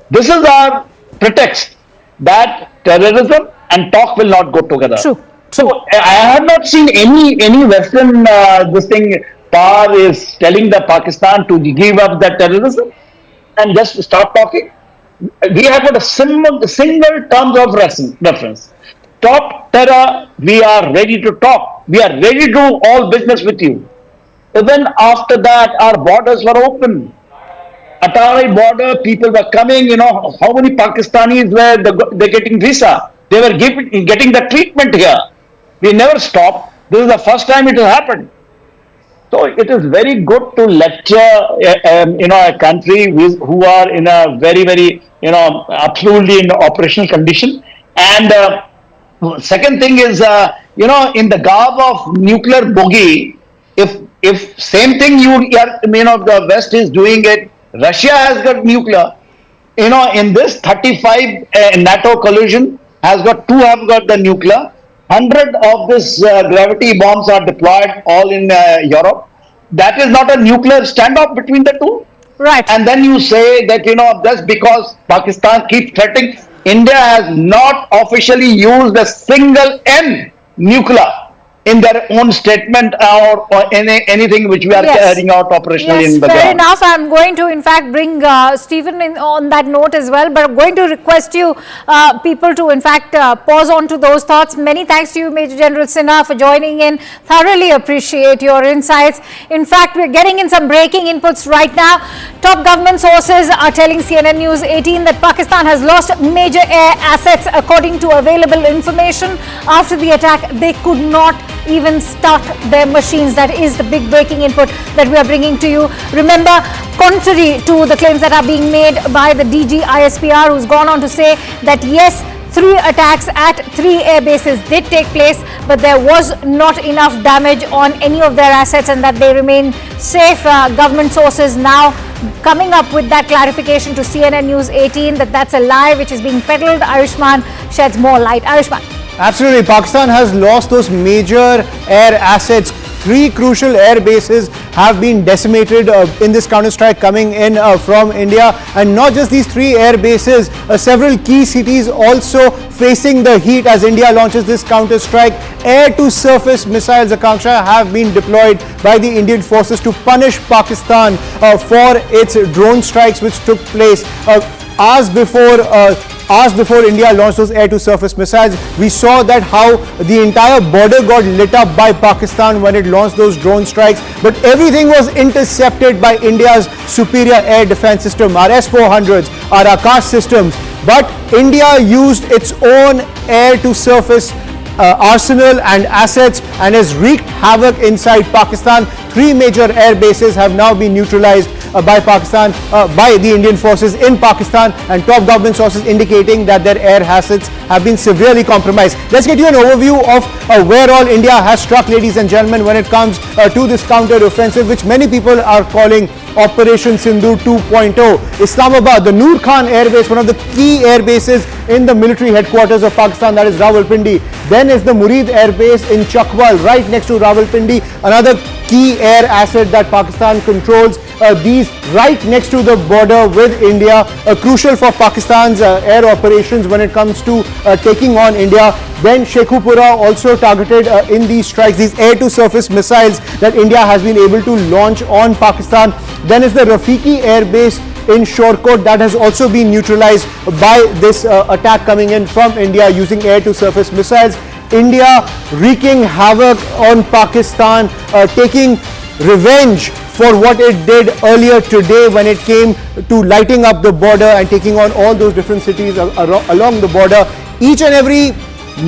This is our pretext that terrorism and talk will not go together. True. So I have not seen any Western power is telling the Pakistan to give up that terrorism and just start talking. We have got a single terms of reference. Stop terror. We are ready to talk. We are ready to do all business with you. Even after that, our borders were open. Atari border, people were coming. How many Pakistanis were they getting visa? They were getting the treatment here. We never stopped. This is the first time it has happened. So it is very good to lecture, a country who are in a very, very, absolutely in operational condition. And second thing is, in the garb of nuclear bogey, if same thing the West is doing it, Russia has got nuclear. In this 35 NATO collision have got the nuclear. 100 of this gravity bombs are deployed all in Europe. That is not a nuclear standoff between the two. Right. And then you say that, just because Pakistan keeps threatening, India has not officially used a single N nuclear in their own statement or anything which we are carrying out operationally in the fair ground. enough. I'm going to in fact bring Stephen in on that note as well, but I'm going to request you people to in fact pause on to those thoughts. Many thanks to you, Major General Sinha, for joining in. Thoroughly appreciate your insights. In fact, we're getting in some breaking inputs right now. Top government sources are telling CNN News 18 that Pakistan has lost major air assets. According to available information, after the attack, they could not even start their machines. That is the big breaking input that we are bringing to you. Remember, contrary to the claims that are being made by the DG ISPR, who's gone on to say that yes, 3 attacks at 3 air bases did take place, but there was not enough damage on any of their assets and that they remain safe. Government sources now coming up with that clarification to CNN News 18 that that's a lie which is being peddled. Ayushman sheds more light. Ayushman. Absolutely. Pakistan has lost those major air assets. 3 crucial air bases have been decimated in this counter-strike coming in from India. And not just these 3 air bases, several key cities also facing the heat as India launches this counter-strike. Air-to-surface missiles, Akanksha, have been deployed by the Indian forces to punish Pakistan for its drone strikes which took place hours before India launched those air-to-surface missiles. We saw that how the entire border got lit up by Pakistan when it launched those drone strikes, but everything was intercepted by India's superior air defense system, our S-400s, our Akash systems. But India used its own air-to-surface arsenal and assets and has wreaked havoc inside Pakistan. 3 major air bases have now been neutralized by Pakistan, by the Indian forces in Pakistan, and top government sources indicating that their air assets have been severely compromised. Let's get you an overview of where all India has struck, ladies and gentlemen, when it comes to this counter-offensive, which many people are calling Operation Sindoor 2.0. Islamabad, the Noor Khan Air Base, one of the key air bases in the military headquarters of Pakistan, that is Rawalpindi. Then is the Muridke Air Base in Chakwal, right next to Rawalpindi, another key air asset that Pakistan controls. These right next to the border with India, crucial for Pakistan's air operations when it comes to taking on India. Then Shekhupura also targeted in these strikes, these air-to-surface missiles that India has been able to launch on Pakistan. Then is the Rafiki Air Base in Shorkot that has also been neutralized by this attack coming in from India using air-to-surface missiles. India wreaking havoc on Pakistan, taking revenge for what it did earlier today when it came to lighting up the border and taking on all those different cities along the border. Each and every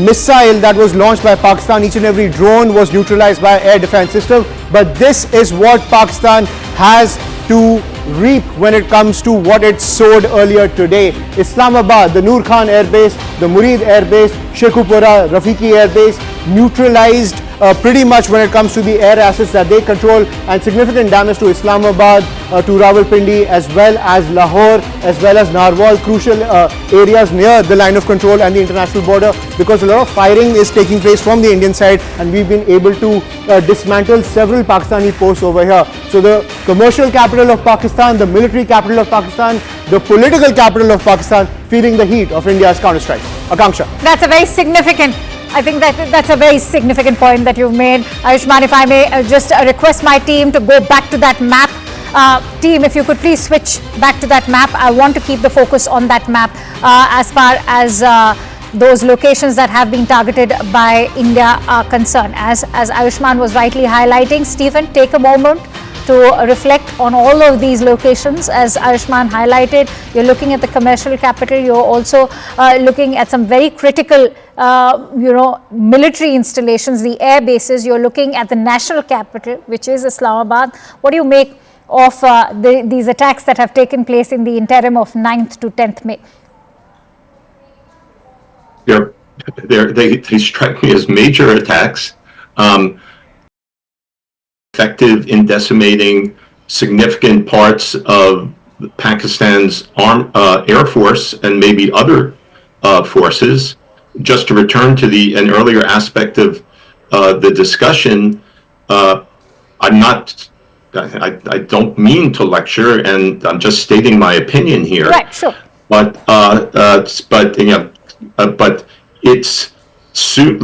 missile that was launched by Pakistan, each and every drone was neutralized by air defense system. But this is what Pakistan has to reap when it comes to what it sowed earlier today. Islamabad, the Noor Khan Air Base, the Murid Air Base, Shekhupura, Rafiki Air Base, neutralized pretty much when it comes to the air assets that they control, and significant damage to Islamabad, to Rawalpindi, as well as Lahore, as well as Narwal, crucial areas near the line of control and the international border, because a lot of firing is taking place from the Indian side, and we've been able to dismantle several Pakistani posts over here. So the commercial capital of Pakistan, the military capital of Pakistan, the political capital of Pakistan, feeling the heat of India's counter-strike. Akanksha. That's a very significant, I think that's a very significant point that you've made. Ayushman, if I may just request my team to go back to that map. Team, if you could please switch back to that map. I want to keep the focus on that map as far as those locations that have been targeted by India are concerned. As Ayushman was rightly highlighting, Stephen, take a moment to reflect on all of these locations. As Ayushman highlighted, you're looking at the commercial capital, you're also looking at some very critical military installations, the air bases, you're looking at the national capital, which is Islamabad. What do you make of these attacks that have taken place in the interim of 9th to 10th May? They strike me as major attacks. Effective in decimating significant parts of Pakistan's Air Force and maybe other forces. Just to return to an earlier aspect of the discussion, I don't mean to lecture, and I'm just stating my opinion here. Right, sure. But it's,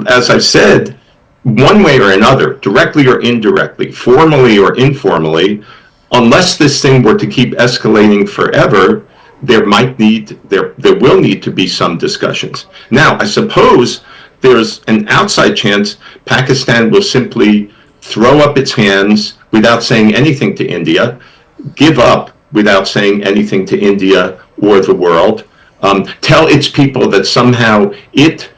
as I've said, one way or another, directly or indirectly, formally or informally, unless this thing were to keep escalating forever, there will need to be some discussions. Now, I suppose there's an outside chance Pakistan will simply throw up its hands without saying anything to India, give up without saying anything to India or the world, tell its people that somehow it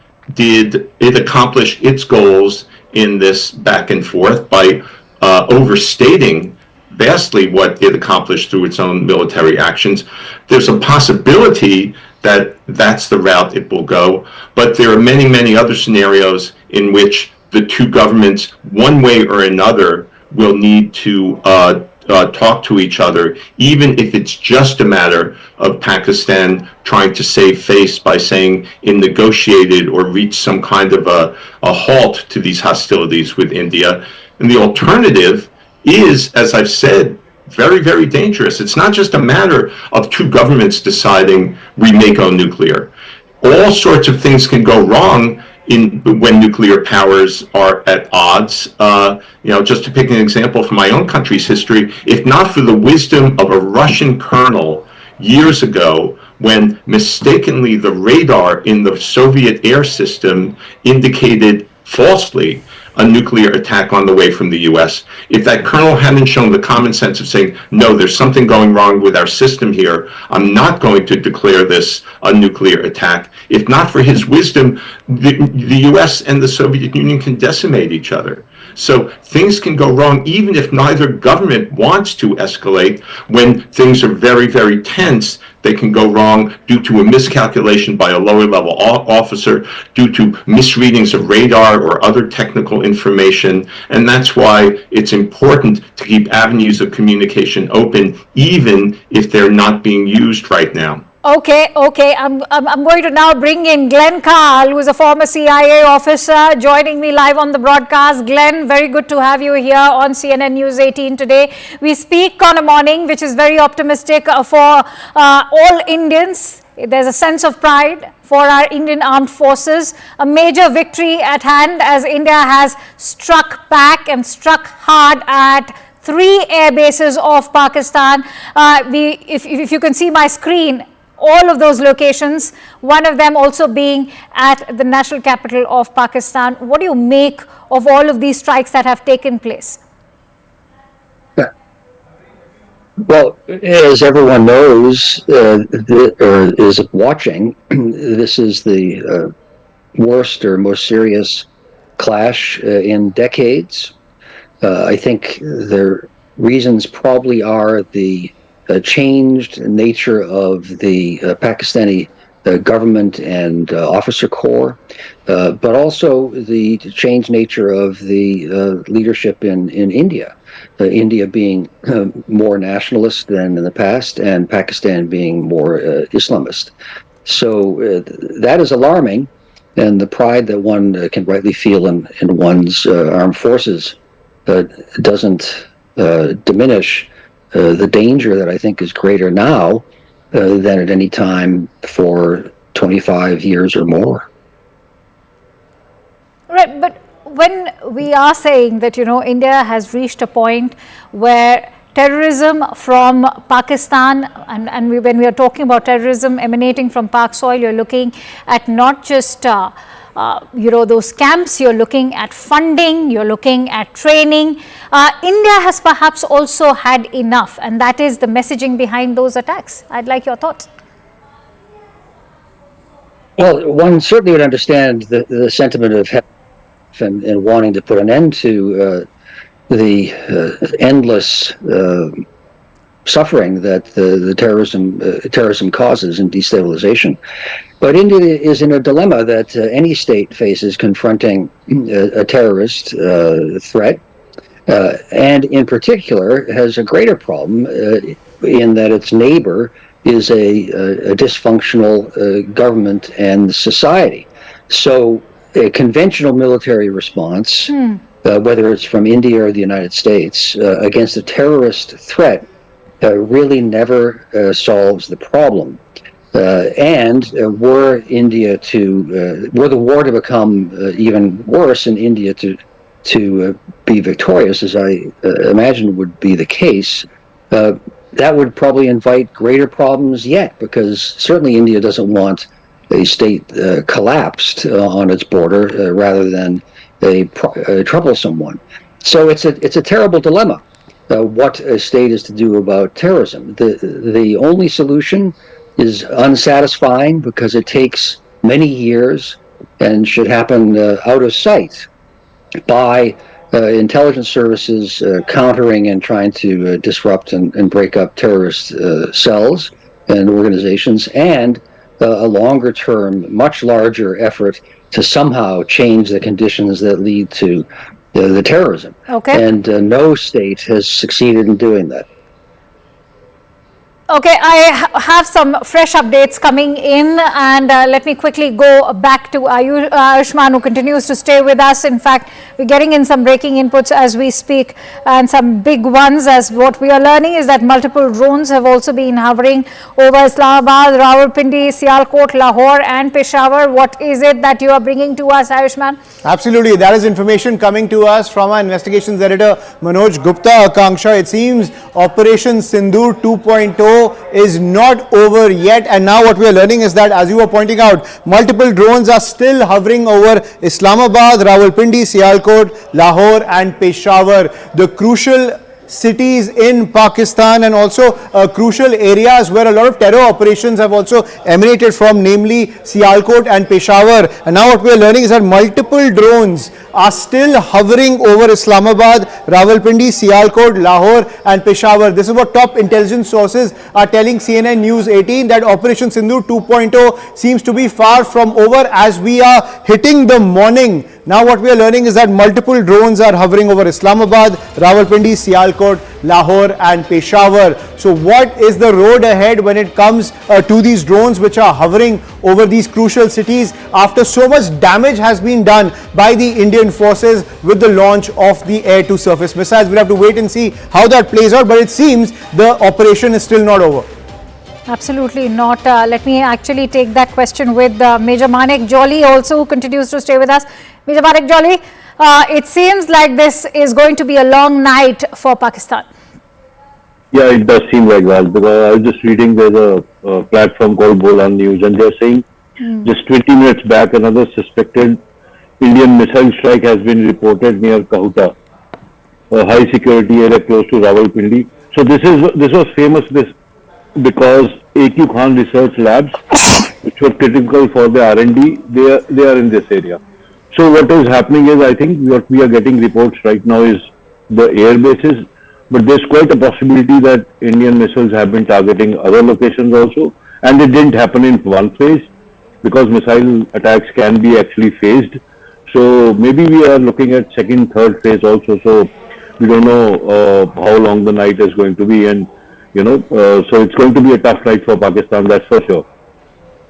accomplished its goals in this back and forth by overstating vastly what it accomplished through its own military actions. There's a possibility that that's the route it will go, but there are many, many other scenarios in which the two governments, one way or another, will need to talk to each other, even if it's just a matter of Pakistan trying to save face by saying it negotiated or reached some kind of a halt to these hostilities with India. And the alternative is, as I've said, very, very dangerous. It's not just a matter of two governments deciding we may go nuclear. All sorts of things can go wrong when nuclear powers are at odds. Just to pick an example from my own country's history, if not for the wisdom of a Russian colonel years ago, when mistakenly the radar in the Soviet air system indicated falsely a nuclear attack on the way from the US. If that colonel hadn't shown the common sense of saying, no, there's something going wrong with our system here, I'm not going to declare this a nuclear attack. If not for his wisdom, the US and the Soviet Union can decimate each other. So things can go wrong even if neither government wants to escalate. When things are very, very tense, they can go wrong due to a miscalculation by a lower level officer, due to misreadings of radar or other technical information. And that's why it's important to keep avenues of communication open, even if they're not being used right now. Okay. I'm going to now bring in Glenn Carl, who is a former CIA officer, joining me live on the broadcast. Glenn, very good to have you here on CNN News 18 today. We speak on a morning which is very optimistic for all Indians. There's a sense of pride for our Indian armed forces. A major victory at hand as India has struck back and struck hard at 3 air bases of Pakistan. If you can see my screen, all of those locations, one of them also being at the national capital of Pakistan. What do you make of all of these strikes that have taken place? Well, as everyone knows, or is watching, this is the worst or most serious clash in decades. I think the reasons probably are the changed nature of the Pakistani government and officer corps, but also the changed nature of the leadership in India. India being more nationalist than in the past, and Pakistan being more Islamist. So that is alarming, and the pride that one can rightly feel in one's armed forces doesn't diminish the danger that I think is greater now than at any time for 25 years or more. Right, but when we are saying that, India has reached a point where terrorism from Pakistan, and when we are talking about terrorism emanating from Pak soil, you're looking at not just those camps, you're looking at funding, you're looking at training. India has perhaps also had enough, and that is the messaging behind those attacks. I'd like your thoughts. Well, one certainly would understand the sentiment of and wanting to put an end to the endless suffering that the terrorism causes and destabilization. But India is in a dilemma that any state faces confronting a terrorist threat, and in particular has a greater problem in that its neighbor is a dysfunctional government and society. So a conventional military response, whether it's from India or the United States, against a terrorist threat really never solves the problem. And were the war to become even worse and India to be victorious, as I imagine would be the case, that would probably invite greater problems yet, because certainly India doesn't want a state collapsed on its border rather than a troublesome one. So it's a terrible dilemma. What a state is to do about terrorism. The only solution is unsatisfying because it takes many years and should happen out of sight by intelligence services countering and trying to disrupt and break up terrorist cells and organizations, and a longer term, much larger effort to somehow change the conditions that lead to the terrorism. Okay. And no state has succeeded in doing that. Okay, I have some fresh updates coming in, and let me quickly go back to Ayushman, who continues to stay with us. In fact, we're getting in some breaking inputs as we speak, and some big ones. As what we are learning is that multiple drones have also been hovering over Islamabad, Rawalpindi, Sialkot, Lahore and Peshawar. What is it that you are bringing to us, Ayushman? Absolutely, that is information coming to us from our investigations editor Manoj Gupta. Akanksha, it seems Operation Sindoor 2.0 is not over yet, and now what we are learning is that, as you were pointing out, multiple drones are still hovering over Islamabad, Rawalpindi, Sialkot, Lahore and Peshawar, the crucial cities in Pakistan, and also crucial areas where a lot of terror operations have also emanated from, namely Sialkot and Peshawar. And now what we are learning is that multiple drones are still hovering over Islamabad, Rawalpindi, Sialkot, Lahore and Peshawar. This is what top intelligence sources are telling CNN News 18, that Operation Sindoor 2.0 seems to be far from over as we are hitting the morning. Now what we are learning is that multiple drones are hovering over Islamabad, Rawalpindi, Sialkot, Lahore and Peshawar. So what is the road ahead when it comes to these drones which are hovering over these crucial cities after so much damage has been done by the Indian forces with the launch of the air-to-surface missiles? We'll have to wait and see how that plays out, but it seems the operation is still not over. Absolutely not. Let me actually take that question with Major Manik Jolly also, who continues to stay with us. Major Manik Jolly, it seems like this is going to be a long night for Pakistan. Yeah, it does seem like that, because I was just reading, there's a platform called Bolan News, and they're saying just 20 minutes back, another suspected Indian missile strike has been reported near Kahuta, a high security area close to Rawalpindi. So this was famous because AQ Khan Research Labs, which were critical for the R&D, they are in this area. So what is happening is, I think what we are getting reports right now is the air bases, but there's quite a possibility that Indian missiles have been targeting other locations also, and it didn't happen in one phase, because missile attacks can be actually phased. So maybe we are looking at second, third phase also. So we don't know how long the night is going to be, and so it's going to be a tough night for Pakistan, that's for sure.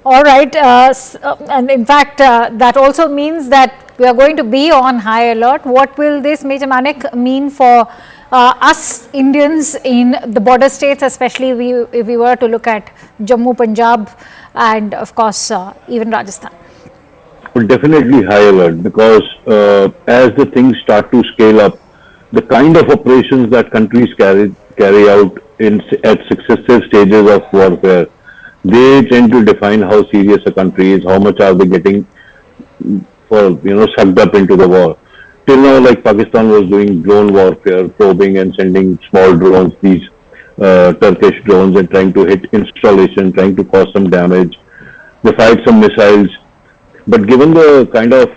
All right, and in fact, that also means that we are going to be on high alert. What will this, Major Manik, mean for us Indians in the border states, especially if we were to look at Jammu, Punjab, and of course even Rajasthan? Well, definitely high alert, because as the things start to scale up, the kind of operations that countries carry out at successive stages of warfare, they tend to define how serious a country is, how much are they getting sucked up into the war. Till now, like Pakistan was doing drone warfare, probing and sending small drones, these Turkish drones, and trying to hit installation, trying to cause some damage. They fired some missiles. But given the kind of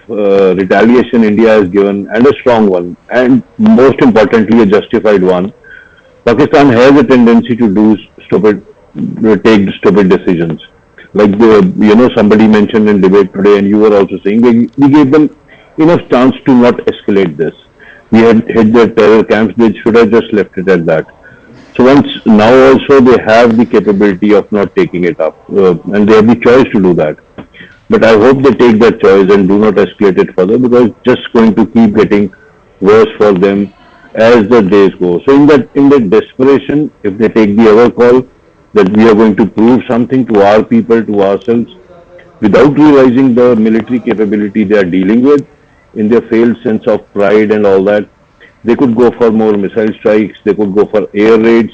retaliation India has given, and a strong one, and most importantly a justified one, Pakistan has a tendency to take stupid decisions. Like somebody mentioned in debate today, and you were also saying, we gave them enough chance to not escalate this. We had hit their terror camps, they should have just left it at that. So now also they have the capability of not taking it up, and they have the choice to do that. But I hope they take that choice and do not escalate it further, because it's just going to keep getting worse for them as the days go. So in that desperation, if they take the other call that we are going to prove something to our people, to ourselves, without realizing the military capability they are dealing with, in their failed sense of pride and all that, they could go for more missile strikes, they could go for air raids,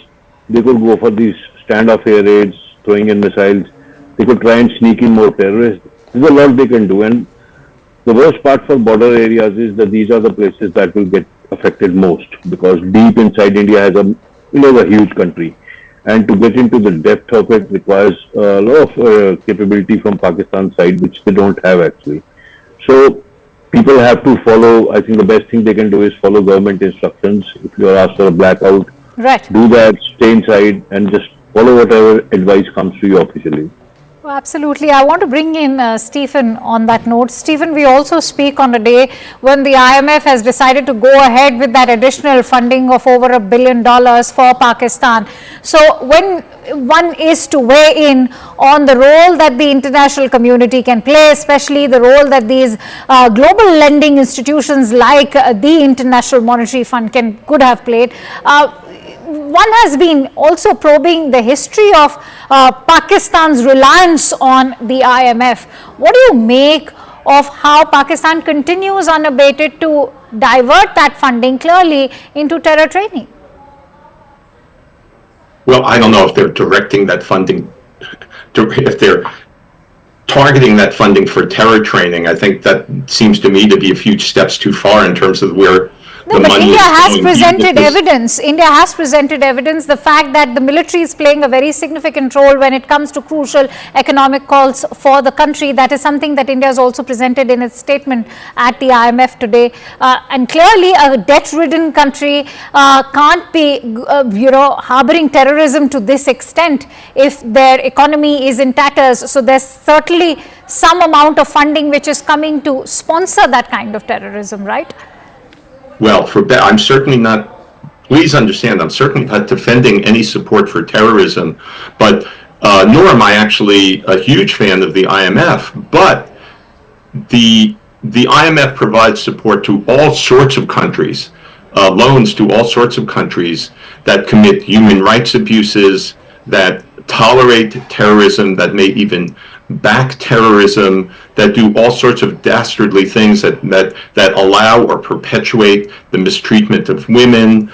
they could go for these standoff air raids, throwing in missiles, they could try and sneak in more terrorists. There's a lot they can do, and the worst part for border areas is that these are the places that will get affected most, because deep inside India has a huge country, and to get into the depth of it requires a lot of capability from Pakistan's side, which they don't have actually. So people have to follow. I think the best thing they can do is follow government instructions. If you are asked for a blackout, right, do that, stay inside, and just follow whatever advice comes to you officially. Well, absolutely. I want to bring in Stephen on that note. Stephen, we also speak on a day when the IMF has decided to go ahead with that additional funding of over $1 billion for Pakistan. So when one is to weigh in on the role that the international community can play, especially the role that these global lending institutions like the International Monetary Fund could have played, one has been also probing the history of Pakistan's reliance on the IMF. What do you make of how Pakistan continues unabated to divert that funding clearly into terror training? Well, I don't know if they're directing that funding, if they're targeting that funding for terror training. I think that seems to me to be a few steps too far in terms of where no, but India has presented evidence. India has presented evidence. The fact that the military is playing a very significant role when it comes to crucial economic calls for the country, that is something that India has also presented in its statement at the IMF today. And clearly, a debt-ridden country can't be, harboring terrorism to this extent if their economy is in tatters. So there's certainly some amount of funding which is coming to sponsor that kind of terrorism, right? Well, I'm certainly not, please understand, I'm certainly not defending any support for terrorism, but nor am I actually a huge fan of the IMF, but the IMF provides support to all sorts of countries, loans to all sorts of countries that commit human rights abuses, that tolerate terrorism, that may even back terrorism, that do all sorts of dastardly things that allow or perpetuate the mistreatment of women,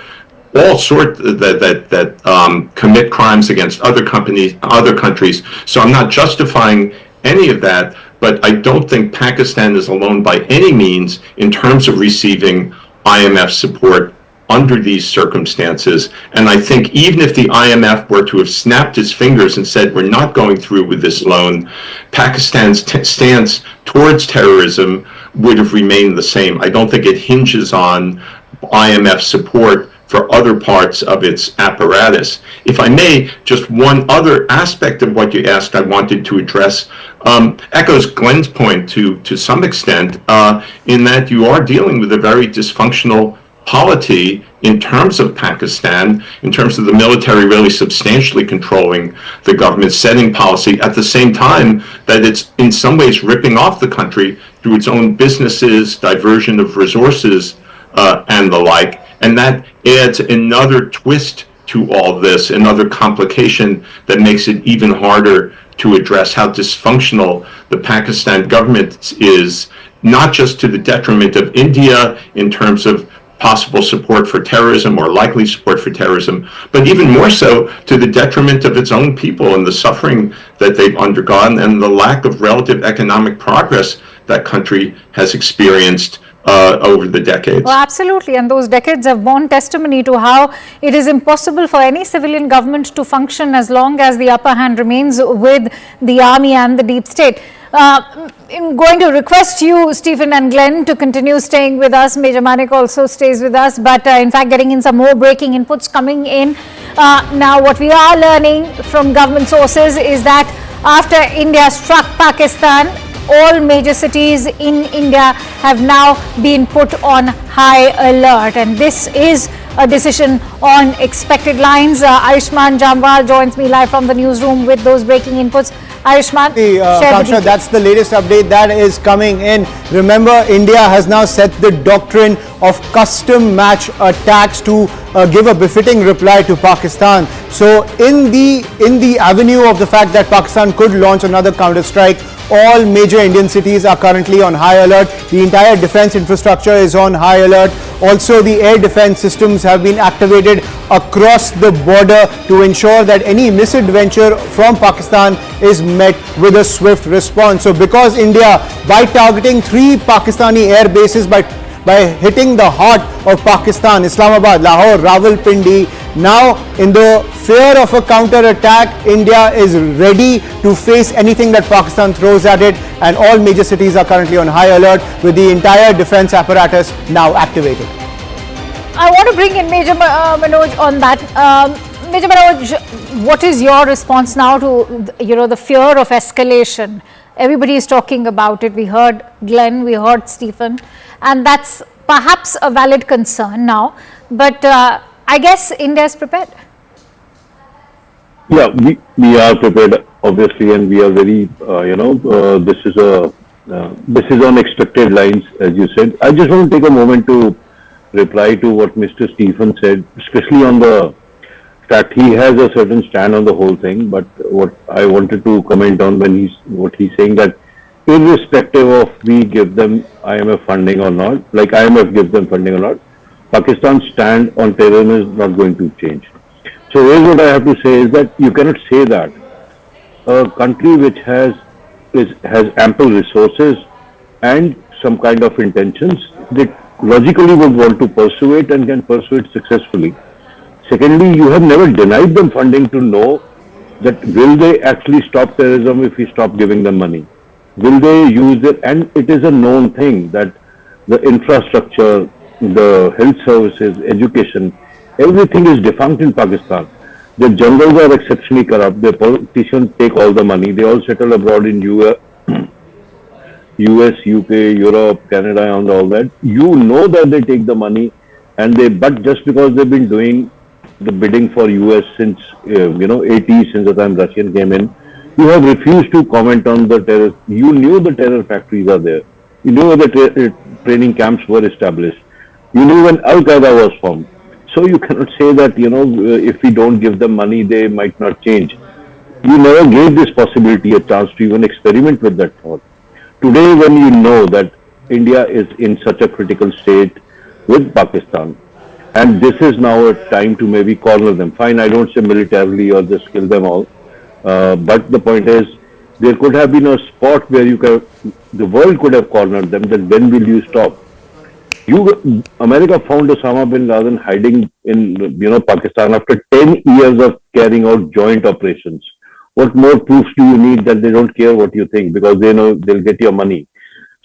all sorts that commit crimes against other countries. So I'm not justifying any of that, but I don't think Pakistan is alone by any means in terms of receiving IMF support under these circumstances. And I think even if the IMF were to have snapped its fingers and said, we're not going through with this loan, Pakistan's stance towards terrorism would have remained the same. I don't think it hinges on IMF support for other parts of its apparatus. If I may, just one other aspect of what you asked I wanted to address echoes Glenn's point to some extent, in that you are dealing with a very dysfunctional polity in terms of Pakistan, in terms of the military really substantially controlling the government, setting policy, at the same time that it's in some ways ripping off the country through its own businesses, diversion of resources, and the like. And that adds another twist to all this, another complication that makes it even harder to address how dysfunctional the Pakistan government is, not just to the detriment of India in terms of possible support for terrorism or likely support for terrorism, but even more so to the detriment of its own people and the suffering that they've undergone and the lack of relative economic progress that country has experienced over the decades. Well, absolutely, and those decades have borne testimony to how it is impossible for any civilian government to function as long as the upper hand remains with the army and the deep state. I'm going to request you, Stephen and Glenn, to continue staying with us. Major Manik also stays with us, but in fact getting in some more breaking inputs coming in. Now what we are learning from government sources is that after India struck Pakistan, all major cities in India have now been put on high alert, and this is a decision on expected lines. Ayushman Jamwal joins me live from the newsroom with those breaking inputs. Ayushman, Kausha, that's the latest update that is coming in. Remember, India has now set the doctrine of custom match attacks to give a befitting reply to Pakistan. So in the avenue of the fact that Pakistan could launch another counter-strike, all major Indian cities are currently on high alert. The entire defense infrastructure is on high alert. Also, the air defense systems have been activated across the border to ensure that any misadventure from Pakistan is met with a swift response. So because India, by targeting 3 Pakistani air bases, by hitting the heart of Pakistan, Islamabad, Lahore, Rawalpindi, now in the fear of a counter-attack, India is ready to face anything that Pakistan throws at it, and all major cities are currently on high alert with the entire defense apparatus now activated. I want to bring in Major Manoj on that. Major Manoj, what is your response now to the fear of escalation? Everybody is talking about it. We heard Glenn, we heard Stephen, and that's perhaps a valid concern now. But I guess India is prepared. Yeah, we are prepared, obviously, and we are very, this is on expected lines, as you said. I just want to take a moment to reply to what Mr. Stephen said, especially on the fact he has a certain stand on the whole thing. But what I wanted to comment on what he's saying, that irrespective of we give them IMF funding or not, like IMF gives them funding or not, Pakistan's stand on terrorism is not going to change. So here's what I have to say is that you cannot say that a country which has ample resources and some kind of intentions, they logically would want to pursue it and can pursue it successfully. Secondly, you have never denied them funding to know that will they actually stop terrorism if we stop giving them money? Will they use it? And it is a known thing that the infrastructure, the health services, education, everything is defunct in Pakistan. The jungles are exceptionally corrupt. The politicians take all the money. They all settle abroad in US, UK, Europe, Canada, and all that. You know that they take the money, but just because they've been doing the bidding for US since 80s, since the time Russian came in, you have refused to comment on the terror. You knew the terror factories are there. You knew the training camps were established. You knew when Al Qaeda was formed. So you cannot say that, if we don't give them money, they might not change. You never gave this possibility a chance to even experiment with that thought. Today, when you know that India is in such a critical state with Pakistan, and this is now a time to maybe corner them. Fine, I don't say militarily or just kill them all. But the point is, there could have been a spot where the world could have cornered them, that when will you stop? America found Osama bin Laden hiding in Pakistan after 10 years of carrying out joint operations. What more proofs do you need that they don't care what you think, because they know they'll get your money?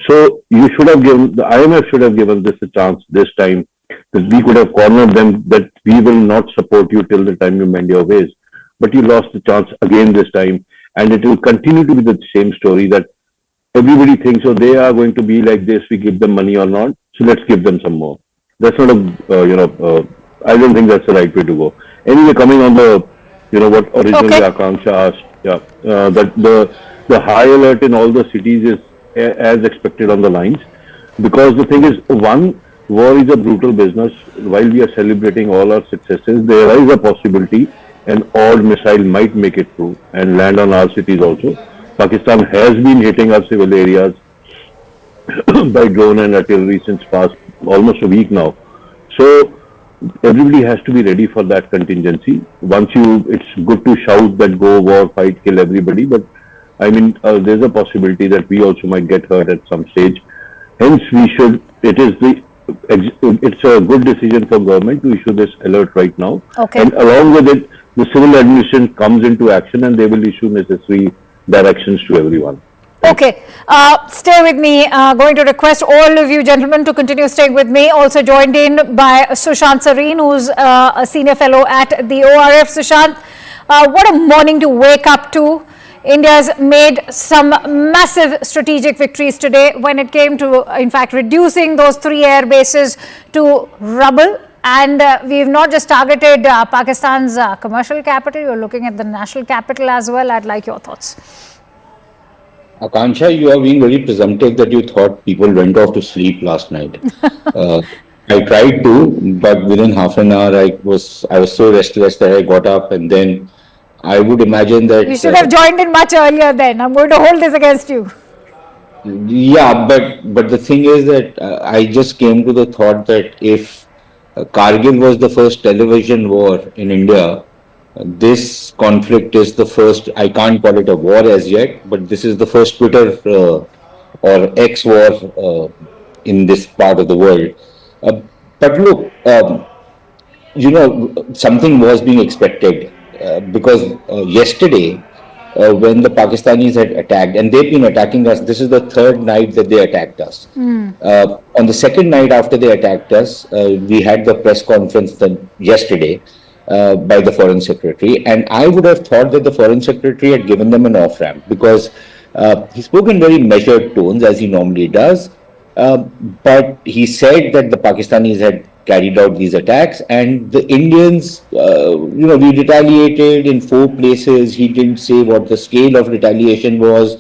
So you should have given, the IMF should have given this a chance this time, that we could have cornered them, that we will not support you till the time you mend your ways. But you lost the chance again this time, and it will continue to be the same story, that everybody thinks, oh, they are going to be like this, we give them money or not, so let's give them some more. That's not I don't think that's the right way to go. Anyway, coming on the, what originally Akanksha asked, that the high alert in all the cities is as expected on the lines, because the thing is, one, war is a brutal business. While we are celebrating all our successes, there is a possibility an odd missile might make it through and land on our cities also. Pakistan has been hitting our civil areas by drone and artillery since past almost a week now. So everybody has to be ready for that contingency. It's good to shout that go war, fight, kill everybody, but I mean, there's a possibility that we also might get hurt at some stage. Hence, it's a good decision for government to issue this alert right now. Okay. And along with it, the civil administration comes into action and they will issue necessary directions to everyone. Okay, stay with me. Going to request all of you gentlemen to continue staying with me. Also joined in by Sushant Sareen, who's a senior fellow at the ORF. Sushant, what a morning to wake up to. India's made some massive strategic victories today when it came to, in fact, reducing those 3 air bases to rubble. And we've not just targeted Pakistan's commercial capital, we're looking at the national capital as well. I'd like your thoughts. Akanksha, you are being very presumptive that you thought people went off to sleep last night. I tried to, but within half an hour, I was so restless that I got up, and then I would imagine that... You should have joined in much earlier then. I'm going to hold this against you. Yeah, but the thing is that I just came to the thought that if Kargil was the first television war in India, this conflict is the first, I can't call it a war as yet, but this is the first Twitter or X war in this part of the world. But look, something was being expected because yesterday when the Pakistanis had attacked, and they've been attacking us, this is the third night that they attacked us. On the second night after they attacked us, we had the press conference yesterday by the Foreign Secretary, and I would have thought that the Foreign Secretary had given them an off-ramp because he spoke in very measured tones as he normally does, but he said that the Pakistanis had carried out these attacks, and the Indians, we retaliated in 4 places. He didn't say what the scale of retaliation was,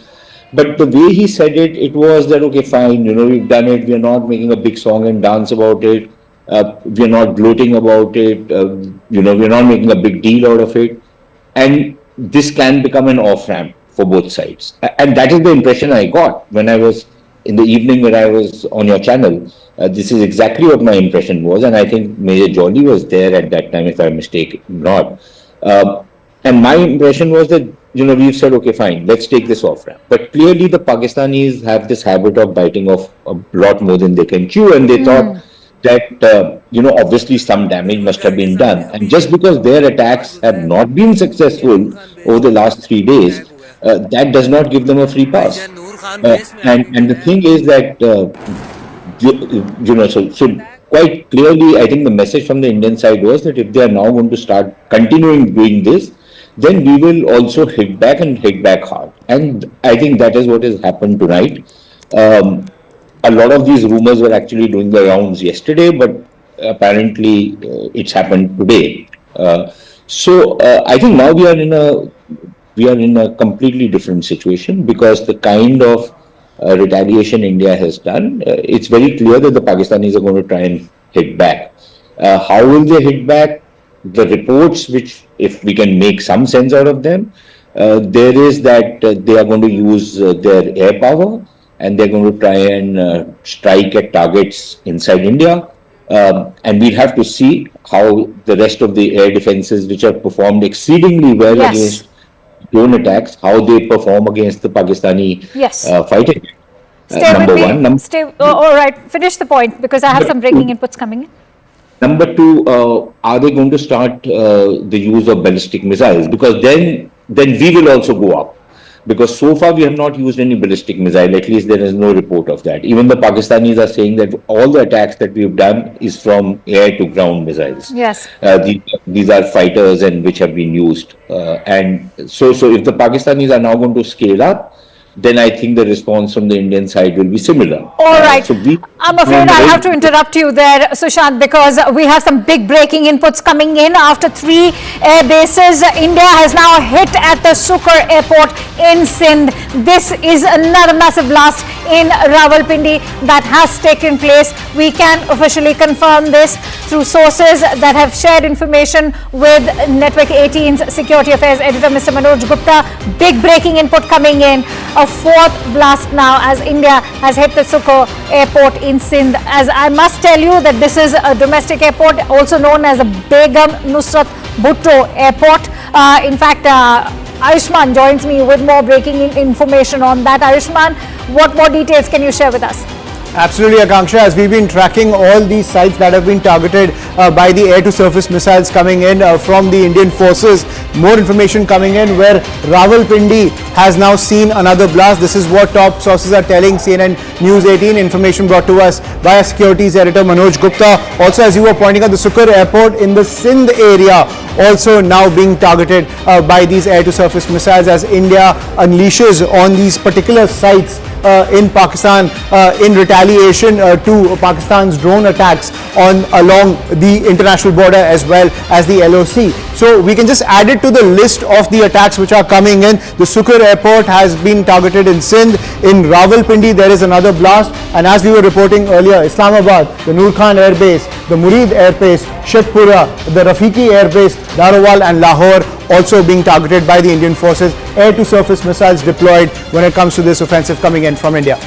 but the way he said it, it was that, okay, fine, we've done it. We're not making a big song and dance about it. We're not gloating about it. We're not making a big deal out of it. And this can become an off-ramp for both sides. And that is the impression I got when I was in the evening when I was on your channel. This is exactly what my impression was. And I think Major Jolly was there at that time, if I'm mistaken not. And my impression was that, we've said, okay, fine, let's take this off-ramp. But clearly the Pakistanis have this habit of biting off a lot more than they can chew. And they thought that, obviously some damage must have been done. And just because their attacks have not been successful over the last 3 days, that does not give them a free pass. And the thing is that, so quite clearly, I think the message from the Indian side was that if they are now going to start continuing doing this, then we will also hit back and hit back hard. And I think that is what has happened tonight. A lot of these rumors were actually doing the rounds yesterday, but apparently it's happened today. So I think now we are in a completely different situation, because the kind of retaliation India has done, it's very clear that the Pakistanis are going to try and hit back. How will they hit back? The reports, which if we can make some sense out of them, there is that they are going to use their air power, and they're going to try and strike at targets inside India. And we'll have to see how the rest of the air defenses, which are performed exceedingly well against drone attacks, how they perform against the Pakistani fighting. Stay Number with me. one. All right, finish the point, because I have some breaking inputs coming in. Number 2, are they going to start the use of ballistic missiles? Because then we will also go up. Because so far we have not used any ballistic missile. At least there is no report of that. Even the Pakistanis are saying that all the attacks that we've done is from air to ground missiles. Yes. These are fighters and which have been used. And so if the Pakistanis are now going to scale up, then I think the response from the Indian side will be similar. All right. I'm afraid I'll have to interrupt you there, Sushant, because we have some big breaking inputs coming in. After 3 air bases, India has now hit at the Sukhoi airport in Sindh. This is another massive blast in Rawalpindi that has taken place. We can officially confirm this through sources that have shared information with Network 18's Security Affairs Editor, Mr. Manoj Gupta. Big breaking input coming in. A 4th blast now as India has hit the Sukhoi airport in Sindh. As I must tell you that this is a domestic airport, also known as a Begum Nusrat Bhutto airport. In fact, Ayushman joins me with more breaking information on that. Ayushman, what more details can you share with us? Absolutely, Akanksha. As we've been tracking all these sites that have been targeted by the air-to-surface missiles coming in from the Indian forces, more information coming in where Rawalpindi has now seen another blast. This is what top sources are telling CNN News 18. Information brought to us by our securities editor Manoj Gupta. Also, as you were pointing out, the Sukhoi airport in the Sindh area also now being targeted by these air-to-surface missiles as India unleashes on these particular sites in Pakistan in retaliation to Pakistan's drone attacks along the international border as well as the LOC. So we can just add it to the list of the attacks which are coming in. The Sukhoi airport has been targeted in Sindh. In Rawalpindi there is another blast, and as we were reporting earlier, Islamabad, the Noor Khan Air Base, the Murid Air Base, Sheikhpura, the Rafiki Air Base, Darawal and Lahore also being targeted by the Indian forces. Air-to-surface missiles deployed when it comes to this offensive coming in from India.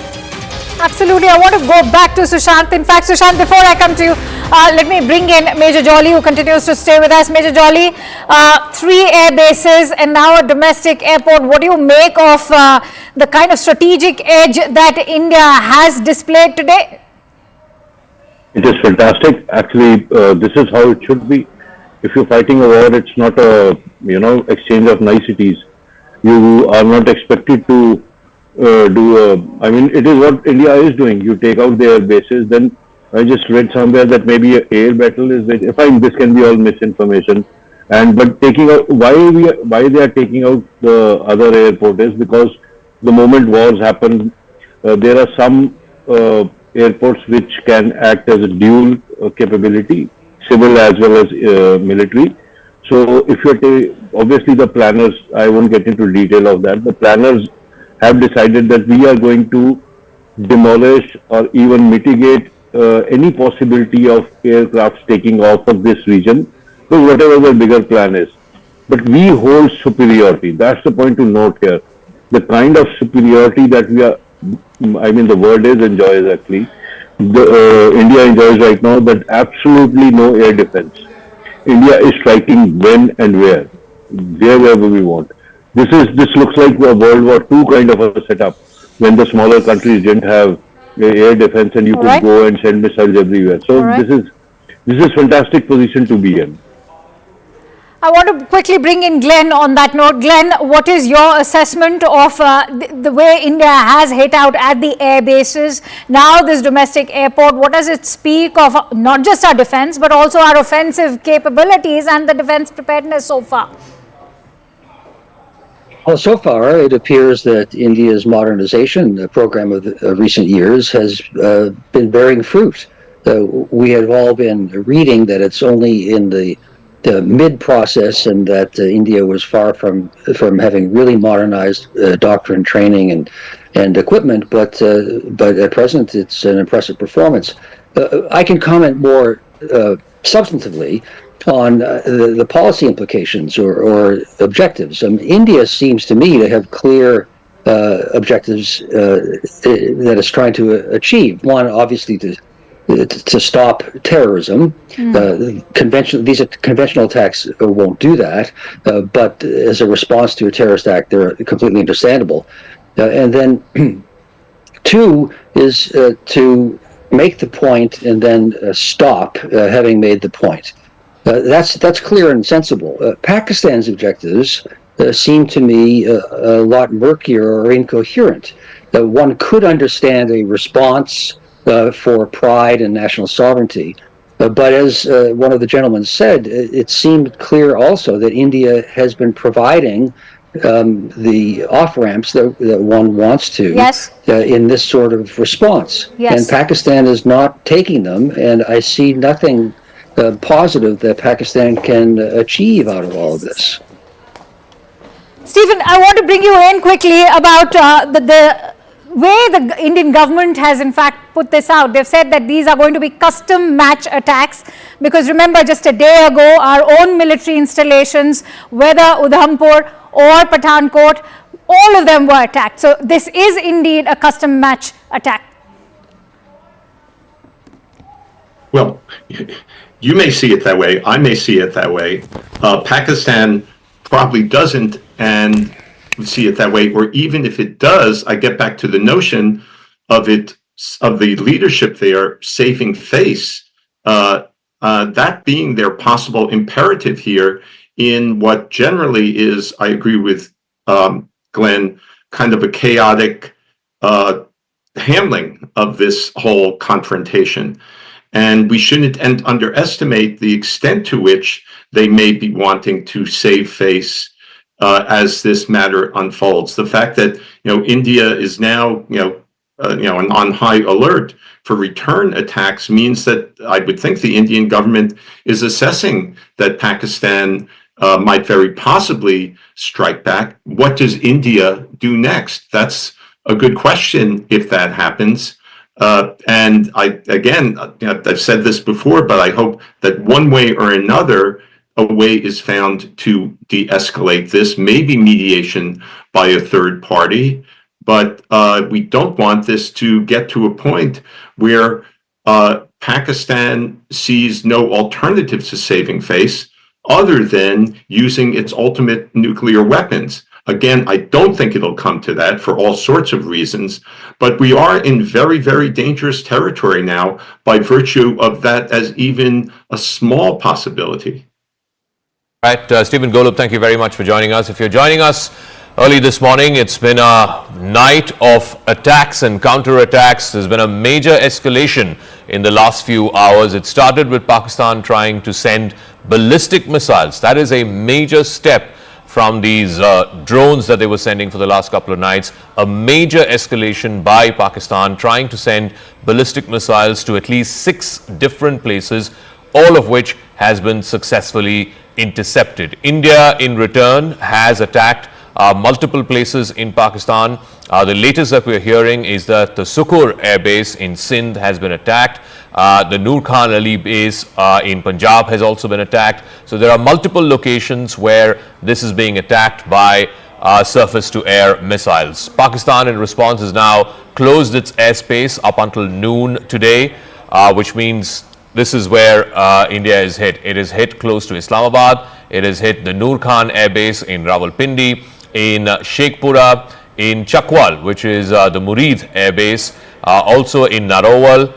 Absolutely. I want to go back to Sushant. In fact, Sushant, before I come to you, let me bring in Major Jolly, who continues to stay with us. Major Jolly, 3 air bases and now a domestic airport. What do you make of the kind of strategic edge that India has displayed today? It is fantastic. Actually, this is how it should be. If you're fighting a war, it's not a exchange of niceties. You are not expected to it is what India is doing. You take out their bases. Then I just read somewhere that maybe an air battle is. Fine, this can be all misinformation. But taking out why they are taking out the other airport is because the moment wars happen, there are some airports which can act as a dual capability, civil as well as military. So if you're obviously the planners, I won't get into detail of that. The planners have decided that we are going to demolish or even mitigate any possibility of aircrafts taking off of this region, so whatever the bigger plan is. But we hold superiority. That's the point to note here. The kind of superiority that we are, I mean, the world enjoys actually. India enjoys right now that absolutely no air defense. India is striking when and wherever we want. This looks like a World War II kind of a setup, when the smaller countries didn't have air defense and you could go and send missiles everywhere. So this is fantastic position to be in. I want to quickly bring in Glenn on that note. Glenn, what is your assessment of the way India has hit out at the air bases? Now this domestic airport, what does it speak of not just our defense, but also our offensive capabilities and the defense preparedness so far? Well, so far, it appears that India's modernization program of recent years has been bearing fruit. We have all been reading that it's only in the mid-process and that India was far from having really modernized doctrine, training, and equipment, but at present it's an impressive performance. I can comment more substantively on the policy implications or objectives. India seems to me to have clear objectives that it's trying to achieve. One, obviously, to stop terrorism. These conventional attacks won't do that, but as a response to a terrorist act, they're completely understandable. And then two is to make the point and then stop having made the point. That's clear and sensible. Pakistan's objectives seem to me a lot murkier or incoherent. One could understand a response for pride and national sovereignty. But as one of the gentlemen said, it seemed clear also that India has been providing the off-ramps that one wants to in this sort of response. And Pakistan is not taking them, and I see nothing positive that Pakistan can achieve out of all of this. Stephen, I want to bring you in quickly about the way the Indian government has in fact put this out. They've said that these are going to be custom match attacks, because remember, just a day ago our own military installations, whether Udhampur or Pathankot, all of them were attacked. So this is indeed a custom match attack. Well, you may see it that way. I may see it that way. Pakistan probably doesn't and see it that way, or even if it does, I get back to the notion of the leadership there saving face, that being their possible imperative here in what generally is, I agree with Glenn, kind of a chaotic handling of this whole confrontation. And we shouldn't underestimate the extent to which they may be wanting to save face as this matter unfolds. The fact that India is now on high alert for return attacks means that I would think the Indian government is assessing that Pakistan might very possibly strike back. What does India do next? That's a good question if that happens. And I've said this before, but I hope that one way or another, a way is found to de-escalate this, maybe mediation by a third party. But we don't want this to get to a point where Pakistan sees no alternative to saving face other than using its ultimate nuclear weapons. Again, I don't think it'll come to that for all sorts of reasons, but we are in very, very dangerous territory now by virtue of that as even a small possibility. All right, Stephen Golub, thank you very much for joining us. If you're joining us early this morning, it's been a night of attacks and counterattacks. There's been a major escalation in the last few hours. It started with Pakistan trying to send ballistic missiles. That is a major step from these drones that they were sending for the last couple of nights. A major escalation by Pakistan trying to send ballistic missiles to at least 6 different places, all of which has been successfully intercepted. India, in return, has attacked multiple places in Pakistan. The latest that we're hearing is that the Sukhoi Air Base in Sindh has been attacked. The Noor Khan Ali base in Punjab has also been attacked. So there are multiple locations where this is being attacked by surface-to-air missiles. Pakistan, in response, has now closed its airspace up until noon today, which means this is where India is hit. It is hit close to Islamabad. It has hit the Noor Khan Air Base in Rawalpindi, in Sheikhpura, in Chakwal, which is the Muridke Air Base, also in Narowal,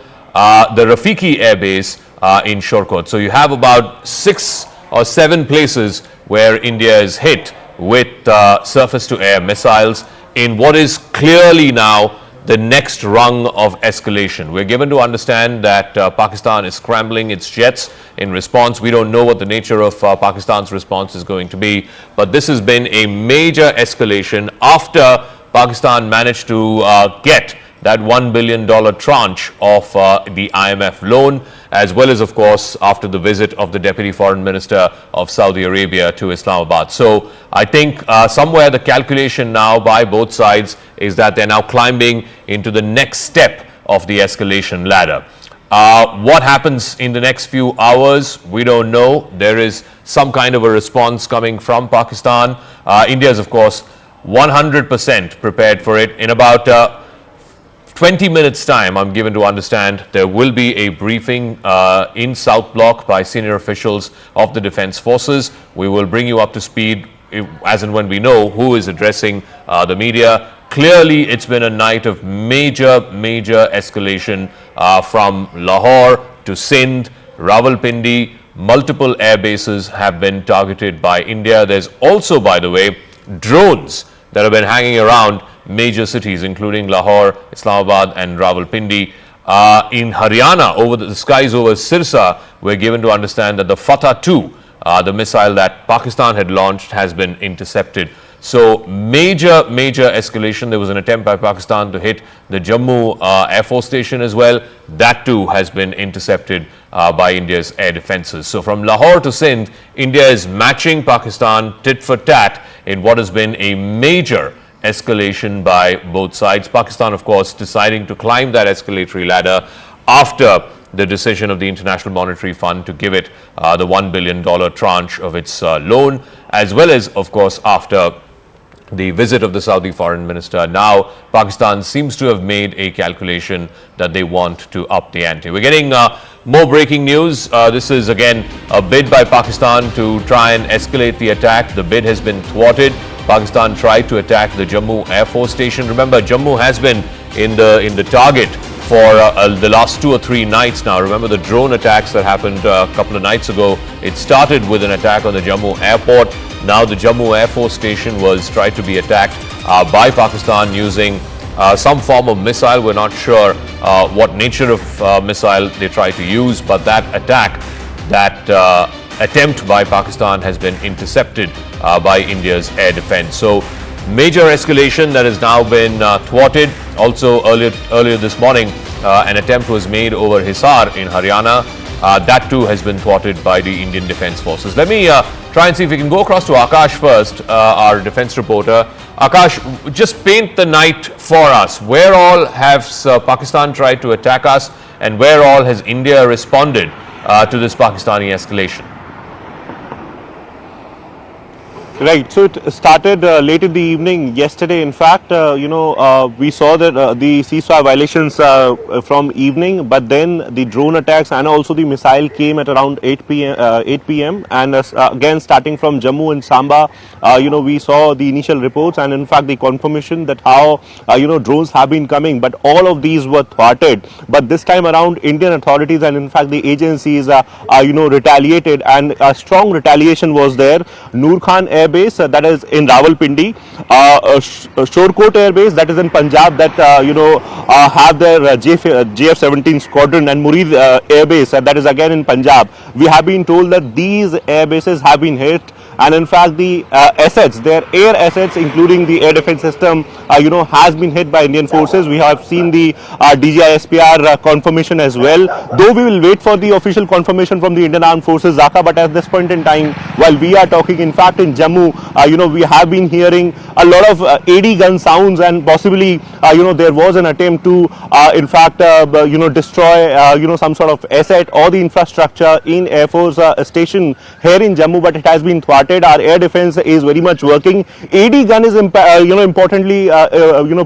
the Rafiki Air Base in Shorkot. So you have about 6 or 7 places where India is hit with surface-to-air missiles in what is clearly now the next rung of escalation. We're given to understand that Pakistan is scrambling its jets in response. We don't know what the nature of Pakistan's response is going to be, but this has been a major escalation after Pakistan managed to get that $1 billion tranche of the IMF loan, as well as, of course, after the visit of the Deputy Foreign Minister of Saudi Arabia to Islamabad. So I think somewhere the calculation now by both sides is that they're now climbing into the next step of the escalation ladder. What happens in the next few hours, we don't know. There is some kind of a response coming from Pakistan. India is, of course, 100% prepared for it. In about 20 minutes time, I'm given to understand, there will be a briefing in South Block by senior officials of the Defence Forces. We will bring you up to speed as and when we know who is addressing the media. Clearly, it's been a night of major escalation from Lahore to Sindh, Rawalpindi. Multiple air bases have been targeted by India. There's also, by the way, drones that have been hanging around major cities, including Lahore, Islamabad and Rawalpindi. In Haryana, over the skies over Sirsa, we're given to understand that the Fatah-2, the missile that Pakistan had launched, has been intercepted. So major escalation. There was an attempt by Pakistan to hit the Jammu Air Force Station as well. That too has been intercepted by India's air defenses. So from Lahore to Sindh, India is matching Pakistan tit for tat in what has been a major escalation by both sides. Pakistan, of course, deciding to climb that escalatory ladder after the decision of the International Monetary Fund to give it the $1 billion tranche of its loan, as well as, of course, after the visit of the Saudi foreign minister. Now, Pakistan seems to have made a calculation that they want to up the ante. We're getting more breaking news. This is again a bid by Pakistan to try and escalate the attack. The bid has been thwarted. Pakistan tried to attack the Jammu Air Force Station. Remember, Jammu has been in the target for the last 2 or 3 nights now. Remember the drone attacks that happened a couple of nights ago. It started with an attack on the Jammu airport. Now the Jammu Air Force Station was tried to be attacked by Pakistan using some form of missile. We're not sure what nature of missile they tried to use, but that attack, that attempt by Pakistan has been intercepted by India's air defense. So major escalation that has now been thwarted. Also earlier this morning, an attempt was made over Hisar in Haryana. That too has been thwarted by the Indian Defence Forces. Let me try and see if we can go across to Akash first, our defence reporter. Akash, just paint the night for us. Where all has Pakistan tried to attack us, and where all has India responded to this Pakistani escalation? Right, so it started late in the evening yesterday. In fact, we saw that the ceasefire violations from evening, but then the drone attacks and also the missile came at around 8 p.m. and again starting from Jammu and Samba, we saw the initial reports and in fact the confirmation that how drones have been coming, but all of these were thwarted. But this time around, Indian authorities and in fact the agencies retaliated, and a strong retaliation was there. Noor Khan Air Base that is in Rawalpindi, Shorkot Air Base that is in Punjab, that have their JF-17 squadron, and Muridke Air Base that is again in Punjab. We have been told that these air bases have been hit and in fact the assets, their air assets, including the air defense system, has been hit by Indian forces. We have seen the DGI-SPR confirmation as well, though we will wait for the official confirmation from the Indian Armed Forces, Zaka. But at this point in time, while we are talking, in fact in Jammu, we have been hearing a lot of AD gun sounds, and possibly there was an attempt to in fact destroy some sort of asset or the infrastructure in Air Force station here in Jammu, but it has been thwarted. Our air defense is very much working. AD gun is importantly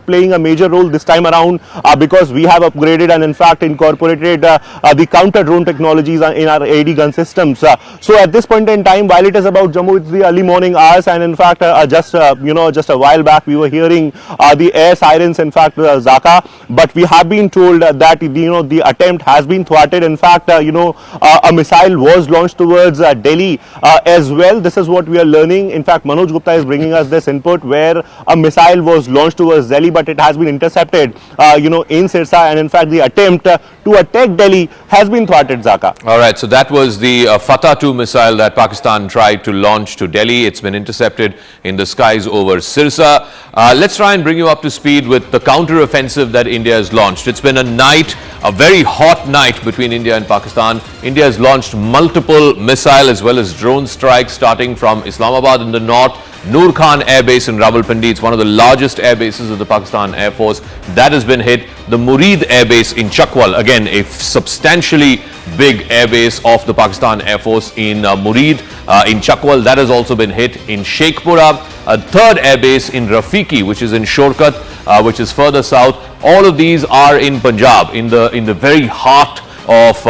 playing a major role this time around, because we have upgraded and in fact incorporated the counter drone technologies in our AD gun systems. So at this point in time, while it is about Jammu, it's the early morning hours, and in fact just a while back we were hearing the air sirens, in fact Zaka, but we have been told that the attempt has been thwarted. In fact a missile was launched towards Delhi as well. This is what we are learning. In fact, Manoj Gupta is bringing us this input, where a missile was launched towards Delhi, but it has been intercepted in Sirsa, and in fact the attempt to attack Delhi has been thwarted, Zaka. All right, so that was the Fatah-2 missile that Pakistan tried to launch to Delhi. It's been intercepted in the skies over Sirsa. Let's try and bring you up to speed with the counter-offensive that India has launched. It's been a very hot night between India and Pakistan. India has launched multiple missile as well as drone strikes, starting from Islamabad in the north, Noor Khan Air Base in Rawalpindi. It's one of the largest air bases of the Pakistan Air Force. That has been hit. The Murid Air Base in Chakwal, again a substantially big air base of the Pakistan Air Force in Murid in Chakwal, that has also been hit. In Sheikhpura, a third air base in Rafiki, which is in Shorkat, which is further south. All of these are in Punjab, in the very heart of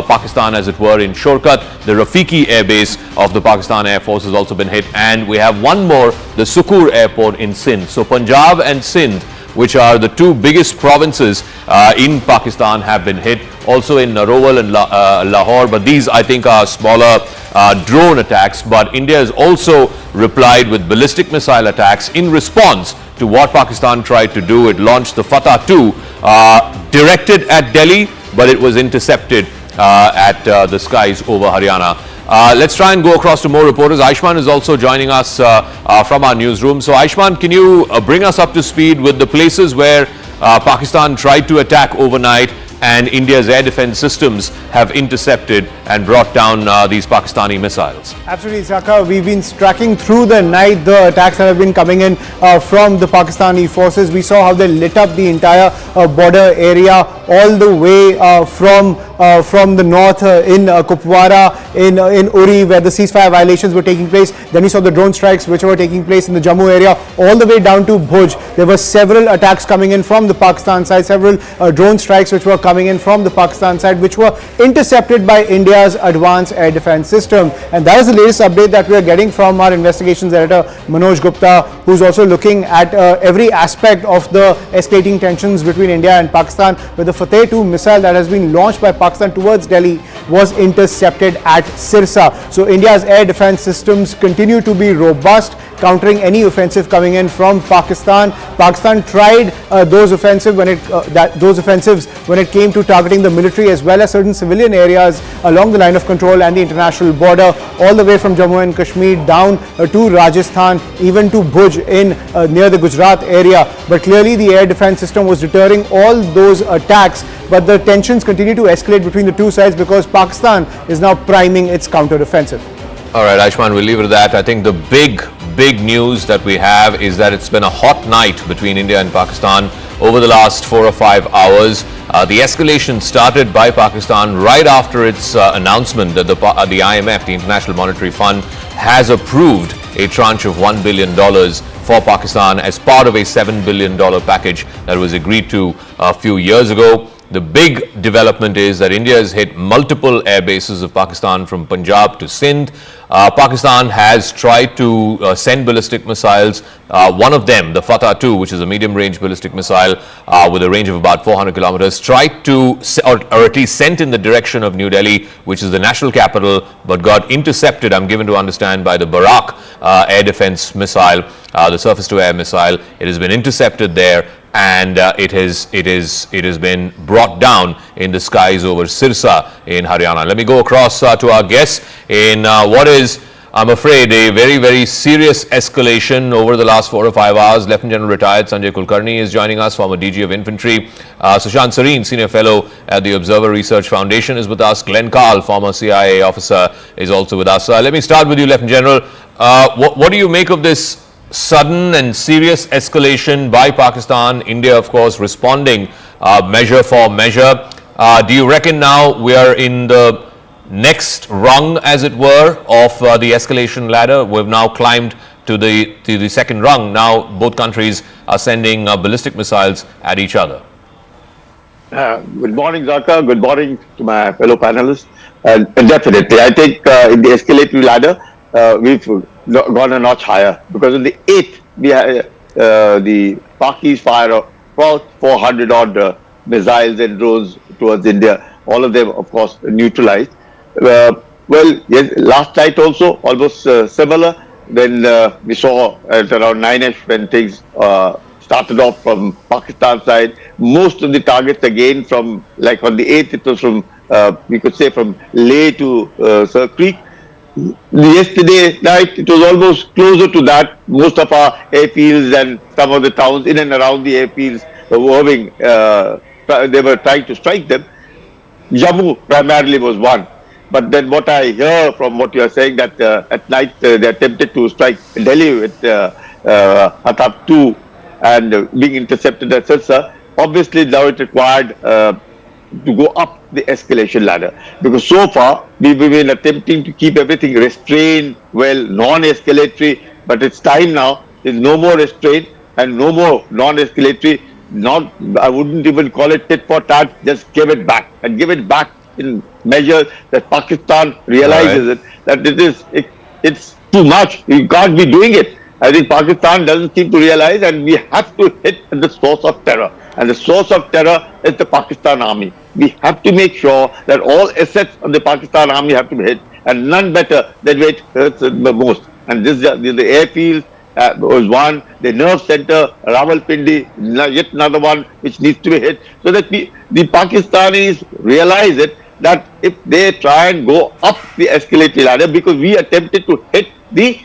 Pakistan, as it were, in Shorkat. The Rafiki air base of the Pakistan Air Force has also been hit, and we have one more, the Sukur airport in Sindh. So Punjab and Sindh, which are the two biggest provinces in Pakistan, have been hit. Also in Narowal and Lahore, but these I think are smaller drone attacks. But India has also replied with ballistic missile attacks in response to what Pakistan tried to do. It launched the Fatah-2 directed at Delhi, but it was intercepted at the skies over Haryana. Let's try and go across to more reporters. Aishman is also joining us from our newsroom. So Aishman, can you bring us up to speed with the places where Pakistan tried to attack overnight and India's air defense systems have intercepted and brought down these Pakistani missiles? Absolutely, Zaka. We've been tracking through the night the attacks that have been coming in from the Pakistani forces. We saw how they lit up the entire border area all the way from the north in Kupwara, in Uri, where the ceasefire violations were taking place. Then we saw the drone strikes which were taking place in the Jammu area, all the way down to Bhuj. There were several attacks coming in from the Pakistan side, several drone strikes which were coming in from the Pakistan side, which were intercepted by India's advanced air defense system. And that is the latest update that we are getting from our investigations editor Manoj Gupta, who's also looking at every aspect of the escalating tensions between India and Pakistan, where the Fateh-2 missile that has been launched by Pakistan towards Delhi was intercepted at Sirsa. So India's air defense systems continue to be robust, countering any offensive coming in from Pakistan. Pakistan tried those offensives when it came to targeting the military as well as certain civilian areas along the line of control and the international border, all the way from Jammu and Kashmir down to Rajasthan, even to Bhuj in near the Gujarat area. But clearly the air defense system was deterring all those attacks. But the tensions continue to escalate between the two sides because Pakistan is now priming its counter-offensive. All right, Aishman, we'll leave it at that. I think the big news that we have is that it's been a hot night between India and Pakistan over the last 4 or 5 hours. The escalation started by Pakistan right after its announcement that the IMF, the International Monetary Fund, has approved a tranche of $1 billion for Pakistan as part of a $7 billion package that was agreed to a few years ago. The big development is that India has hit multiple air bases of Pakistan from Punjab to Sindh. Pakistan has tried to send ballistic missiles. One of them, the Fatah-2, which is a medium-range ballistic missile with a range of about 400 kilometers, tried to, or at least sent in the direction of New Delhi, which is the national capital, but got intercepted, I'm given to understand, by the Barak air defense missile, the surface-to-air missile. It has been intercepted there, and it has been brought down in the skies over Sirsa in Haryana. Let me go across to our guests in what is I'm afraid, a very, very serious escalation over the last 4 or 5 hours. Lieutenant General retired Sanjay Kulkarni is joining us, former DG of Infantry. Sushant Sareen, Senior Fellow at the Observer Research Foundation, is with us. Glenn Carl, former CIA officer, is also with us. Let me start with you, Lieutenant General. What do you make of this sudden and serious escalation by Pakistan? India, of course, responding measure for measure. Do you reckon now we are in the next rung, as it were, of the escalation ladder? We've now climbed to the second rung. Now both countries are sending ballistic missiles at each other. Good morning, Zaka. Good morning to my fellow panelists. Definitely, I think in the escalatory ladder, we've gone a notch higher, because in the 8th, we had, the Pakis fire about 400 odd missiles and drones towards India. All of them, of course, neutralized. Well, yes, last night also almost similar. When we saw at around 9ish, when things started off from Pakistan side, most of the targets again from, like on the 8th, it was from, we could say from Leh to Sir Creek. Yesterday night, it was almost closer to that. Most of our airfields and some of the towns in and around the airfields were moving. They were trying to strike them. Jammu primarily was one. But then what I hear from what you are saying, that at night they attempted to strike Delhi with Hataf 2 and being intercepted at Sirsa. Obviously now it required to go up the escalation ladder, because so far we've been attempting to keep everything restrained, well, non-escalatory, but it's time now. There's no more restraint and no more non-escalatory. Not, I wouldn't even call it tit for tat, just give it back, and give it back in measures that Pakistan realizes that it's too much. You can't be doing it. I think Pakistan doesn't seem to realize, and we have to hit at the source of terror. And the source of terror is the Pakistan army. We have to make sure that all assets of the Pakistan army have to be hit, and none better than where it hurts the most. And this, the airfield was one, the nerve center, Rawalpindi, yet another one which needs to be hit, so that the Pakistanis realize it, that if they try and go up the escalatory ladder, because we attempted to hit the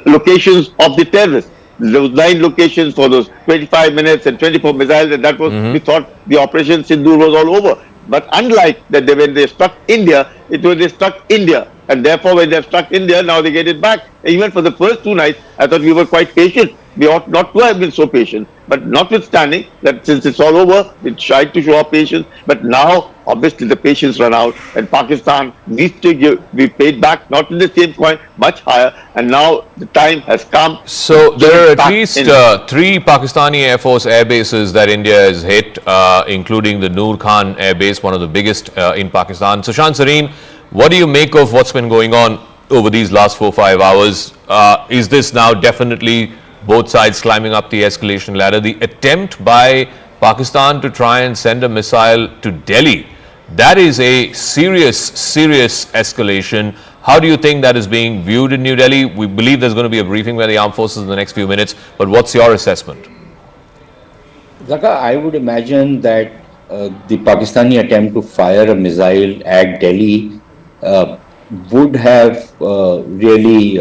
locations of the terrorists. Those 9 locations for those 25 minutes and 24 missiles, and that was, we thought the Operation Sindoor was all over. But unlike that, when they struck India, it was they struck India. And therefore, when they have struck India, now they get it back. Even for the first 2 nights, I thought we were quite patient. We ought not to have been so patient. But notwithstanding that, since it's all over, we tried to show our patience. But now, obviously, the patience run out, and Pakistan needs to be paid back, not in the same coin, much higher. And now the time has come. So there are at least 3 Pakistani Air Force air bases that India has hit, including the Noor Khan Air Base, one of the biggest in Pakistan. Sushant Sareen, what do you make of what's been going on over these last 4-5 hours? Is this now definitely both sides climbing up the escalation ladder? The attempt by Pakistan to try and send a missile to Delhi, that is a serious escalation. How do you think that is being viewed in New Delhi? We believe there's going to be a briefing by the armed forces in the next few minutes, but what's your assessment? Zaka, I would imagine that the Pakistani attempt to fire a missile at Delhi would have really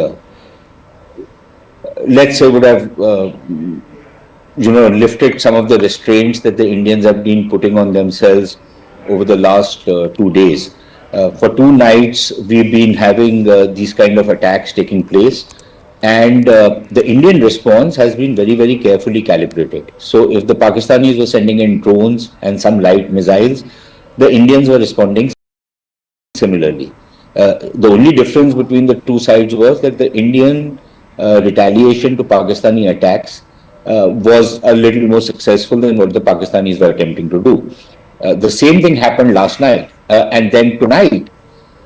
let's say would have lifted some of the restraints that the Indians have been putting on themselves over the last 2 days. For 2 nights we've been having these kind of attacks taking place, and the Indian response has been very, very carefully calibrated. So if the Pakistanis were sending in drones and some light missiles, the Indians were responding similarly. The only difference between the 2 sides was that the Indian retaliation to Pakistani attacks was a little more successful than what the Pakistanis were attempting to do. The same thing happened last night, and then tonight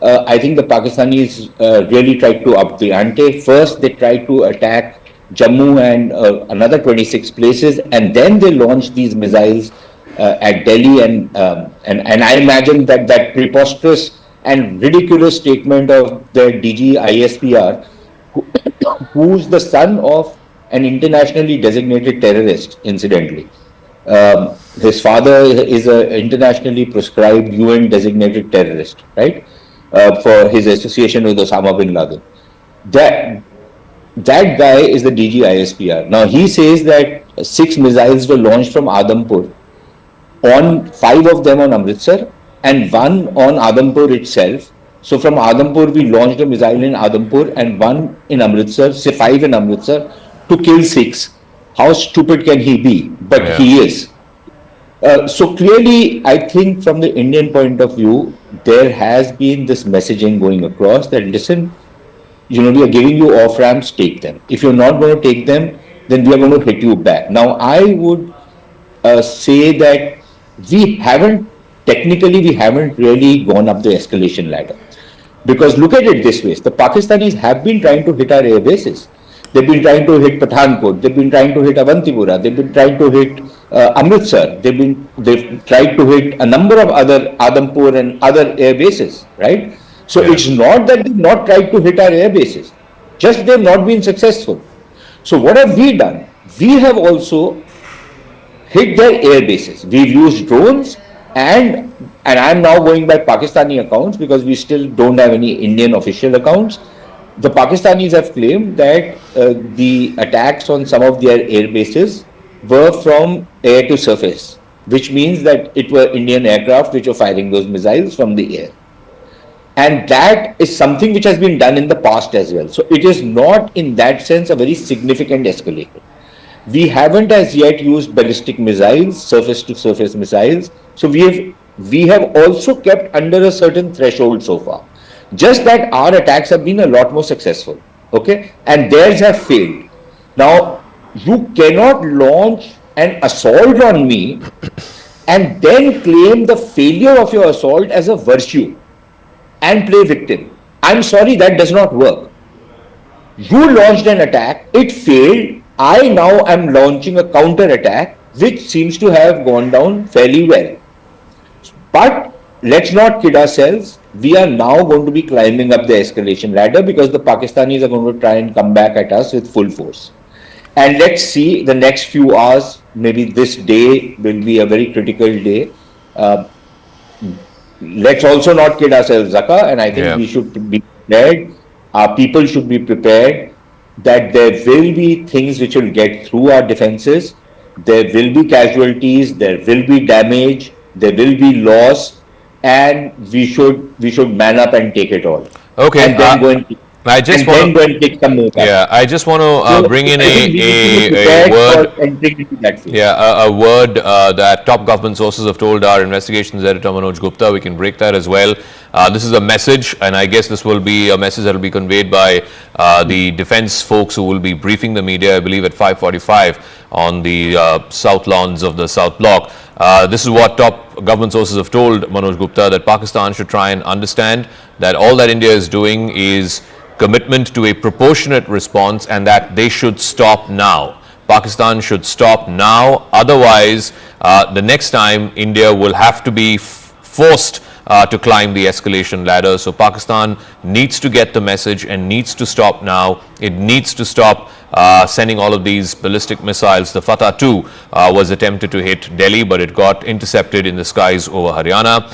I think the Pakistanis really tried to up the ante. First they tried to attack Jammu and another 26 places, and then they launched these missiles at Delhi, and I imagine that preposterous and ridiculous statement of the DG ISPR, who's the son of an internationally designated terrorist, incidentally. His father is an internationally proscribed UN designated terrorist, right? For his association with Osama bin Laden. That guy is the DG ISPR. Now he says that 6 missiles were launched from Adhampur, 5 of them on Amritsar and 1 on Adhampur itself. So from Adhampur we launched a missile in Adhampur and 1 in Amritsar, say 5 in Amritsar to kill 6. How stupid can he be? But he is. So clearly, I think from the Indian point of view, there has been this messaging going across that, listen, we are giving you off ramps, take them. If you're not going to take them, then we are going to hit you back. Now, I would say that we haven't really gone up the escalation ladder. Because look at it this way, the Pakistanis have been trying to hit our air bases. They've been trying to hit Pathankot, they've been trying to hit Avantipura, they've been trying to hit Amritsar, they've tried to hit a number of other Adhampur and other air bases, right? So it's not that they've not tried to hit our air bases, just they've not been successful. So what have we done? We have also hit their air bases. We've used drones and I'm now going by Pakistani accounts because we still don't have any Indian official accounts. The Pakistanis have claimed that the attacks on some of their air bases were from air to surface, which means that it were Indian aircraft which were firing those missiles from the air. And that is something which has been done in the past as well. So it is not in that sense a very significant escalation. We haven't as yet used ballistic missiles, surface to surface missiles. So we have also kept under a certain threshold so far. Just that our attacks have been a lot more successful, okay? And theirs have failed. Now, you cannot launch an assault on me and then claim the failure of your assault as a virtue and play victim. I'm sorry, that does not work. You launched an attack, it failed. I now am launching a counter attack, which seems to have gone down fairly well. But let's not kid ourselves. We are now going to be climbing up the escalation ladder because the Pakistanis are going to try and come back at us with full force. And let's see the next few hours, maybe this day will be a very critical day. Let's also not kid ourselves, Zaka, and I think we should be prepared. Our people should be prepared that there will be things which will get through our defenses. There will be casualties, there will be damage, there will be loss. And we should man up and take it all. Okay. And then go and take some more. Yeah, I just want to bring in a word. A word that top government sources have told our investigations editor Manoj Gupta. We can break that as well. This is a message, and I guess this will be a message that will be conveyed by the defense folks who will be briefing the media, I believe, at 5:45 on the south lawns of the South Block. This is what top government sources have told Manoj Gupta, that Pakistan should try and understand that all that India is doing is commitment to a proportionate response and that they should stop now. Pakistan should stop now. Otherwise, the next time India will have to be forced to climb the escalation ladder. So Pakistan needs to get the message and needs to stop now. It needs to stop sending all of these ballistic missiles. The Fatah 2 was attempted to hit Delhi, but it got intercepted in the skies over Haryana.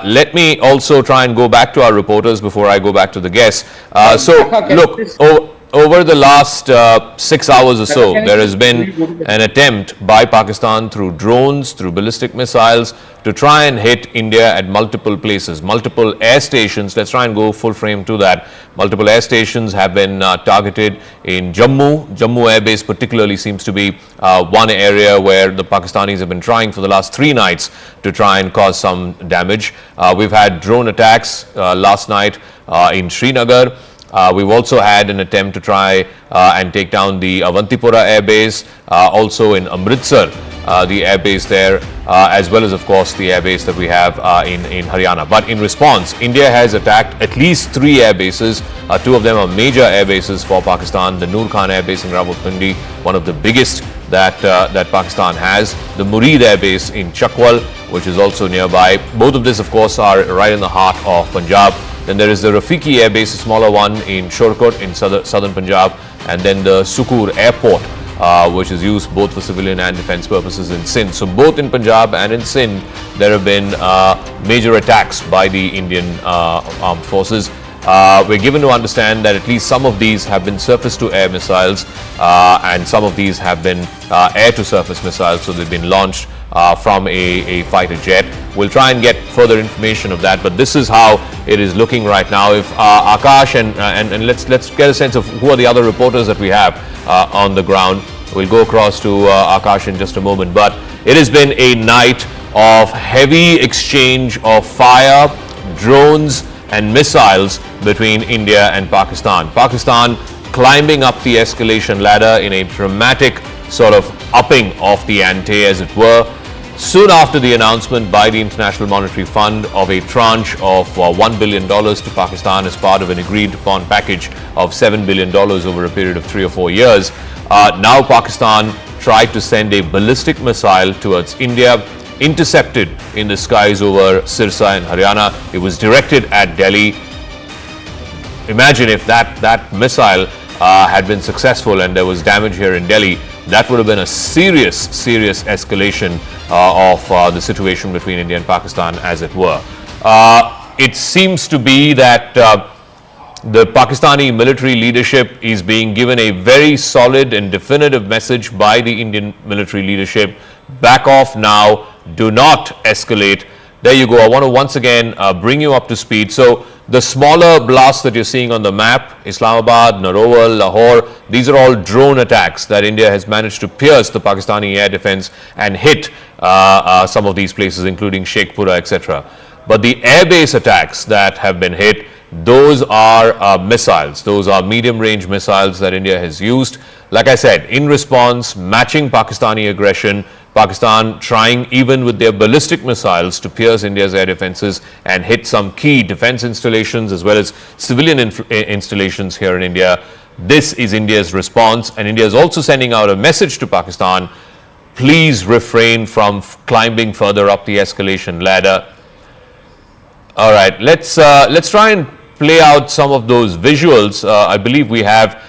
Let me also try and go back to our reporters before I go back to the guests. Over the last 6 hours or so, there has been an attempt by Pakistan through drones, through ballistic missiles, to try and hit India at multiple places, multiple air stations. Let's try and go full frame to that. Multiple air stations have been targeted in Jammu. Jammu Air Base particularly seems to be one area where the Pakistanis have been trying for the last 3 nights to try and cause some damage. We've had drone attacks last night in Srinagar. We've also had an attempt to try and take down the Avantipura Air Base, also in Amritsar, the air base there, as well as, of course, the air base that we have in Haryana. But in response, India has attacked at least 3 air bases. 2 of them are major air bases for Pakistan. The Noor Khan Air Base in Rawalpindi, one of the biggest that Pakistan has. The Muridke Air Base in Chakwal, which is also nearby. Both of these, of course, are right in the heart of Punjab. Then there is the Rafiki Air Base, a smaller one in Shorkot in southern Punjab, and then the Sukur Airport, which is used both for civilian and defense purposes in Sindh. So both in Punjab and in Sindh, there have been major attacks by the Indian armed forces. We're given to understand that at least some of these have been surface-to-air missiles and some of these have been air-to-surface missiles, so they've been launched from a fighter jet. We'll try and get further information of that, but this is how it is looking right now. If Akash and let's get a sense of who are the other reporters that we have on the ground. We'll go across to Akash in just a moment, but it has been a night of heavy exchange of fire, drones and missiles between India and Pakistan. Pakistan climbing up the escalation ladder in a dramatic sort of upping of the ante, as it were, soon after the announcement by the International Monetary Fund of a tranche of $1 billion to Pakistan as part of an agreed upon package of $7 billion over a period of 3 or 4 years. Now Pakistan tried to send a ballistic missile towards India, intercepted in the skies over Sirsa in Haryana. It was directed at Delhi. Imagine if that missile had been successful and there was damage here in Delhi. That would have been a serious escalation of the situation between India and Pakistan, as it were. It seems to be that the Pakistani military leadership is being given a very solid and definitive message by the Indian military leadership. Back off now. Do not escalate. There you go. I want to once again bring you up to speed. So the smaller blasts that you're seeing on the map, Islamabad, Narowal, Lahore, these are all drone attacks that India has managed to pierce the Pakistani air defense and hit some of these places, including Sheikhpura, etc. But the airbase attacks that have been hit, those are missiles. Those are medium-range missiles that India has used. Like I said, in response, matching Pakistani aggression, Pakistan trying even with their ballistic missiles to pierce India's air defenses and hit some key defense installations as well as civilian installations here in India. This is India's response, and India is also sending out a message to Pakistan: please refrain from climbing further up the escalation ladder. All right, let's try and play out some of those visuals. I believe we have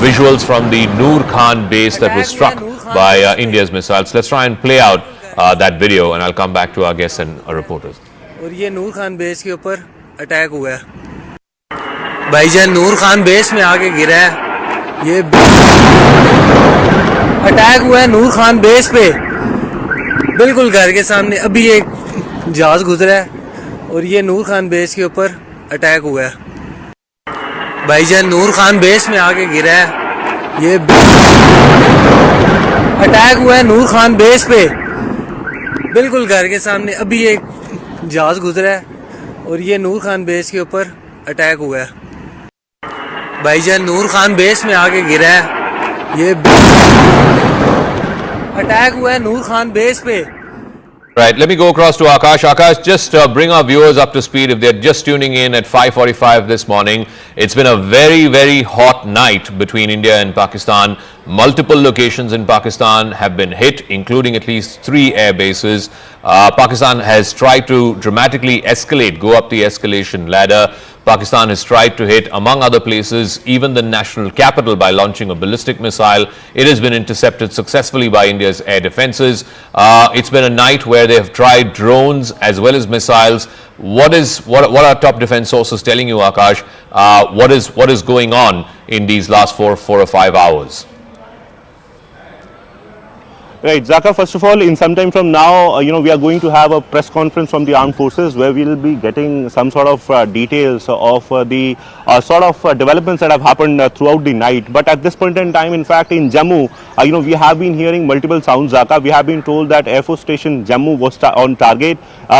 visuals from the Noor Khan base that was struck by India's missiles. Let's try and play out that video, and I'll come back to our guests and our reporters. और ये नूर Khan base के ऊपर attack हुआ है भाईजान, नूर Khan base में आके गिरा है। ये अटैक हुआ है नूर खान बेस पे, बिल्कुल घर के सामने। अभी एक जहाज गुजरा है और ये नूर खान बेस के ऊपर अटैक हुआ है भाईजान, नूर खान बेस में आके गिरा है। ये अटैक हुआ है नूर खान बेस पे, बिल्कुल घर के सामने। अभी एक जहाज गुजरा है और ये नूर खान बेस के ऊपर अटैक हुआ है भाईजान, नूर खान बेस में आके गिरा है। ये अटैक हुआ है नूर खान बेस पे। Right, let me go across to Akash. Akash, just bring our viewers up to speed if they're just tuning in at 5:45 this morning. It's been a very hot night between India and Pakistan. Multiple locations in Pakistan have been hit, including at least 3 air bases. Pakistan has tried to dramatically escalate, go up the escalation ladder. Pakistan has tried to hit, among other places, even the national capital by launching a ballistic missile. It has been intercepted successfully by India's air defenses. It's been a night where they have tried drones as well as missiles. What are top defense sources telling you, Akash? What is going on in these last 4 or 5 hours? Right, Zaka, first of all, in some time from now, we are going to have a press conference from the armed forces where we will be getting some sort of details of the sort of developments that have happened throughout the night. But at this point in time, in fact, in Jammu, we have been hearing multiple sounds, Zaka. We have been told that Air Force Station Jammu was on target.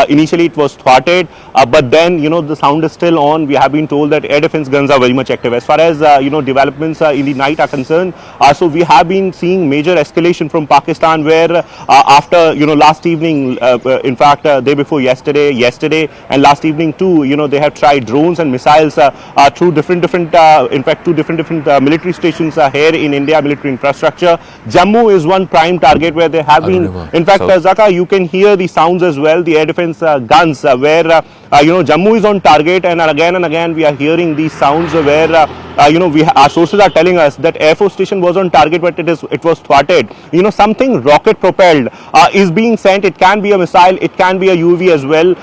Initially, it was thwarted, but then, the sound is still on. We have been told that air defense guns are very much active. As far as, developments in the night are concerned, so we have been seeing major escalation from Pakistan, where after last evening, in fact day before yesterday and last evening too, they have tried drones and missiles through different in fact two different military stations here in India, military infrastructure. Jammu is one prime target where they have been, in fact, Zaka, you can hear the sounds as well, the air defense guns where Jammu is on target, and again we are hearing these sounds where our sources are telling us that Air Force Station was on target, but it was thwarted. Something rocket propelled is being sent. It can be a missile, it can be a UAV as well.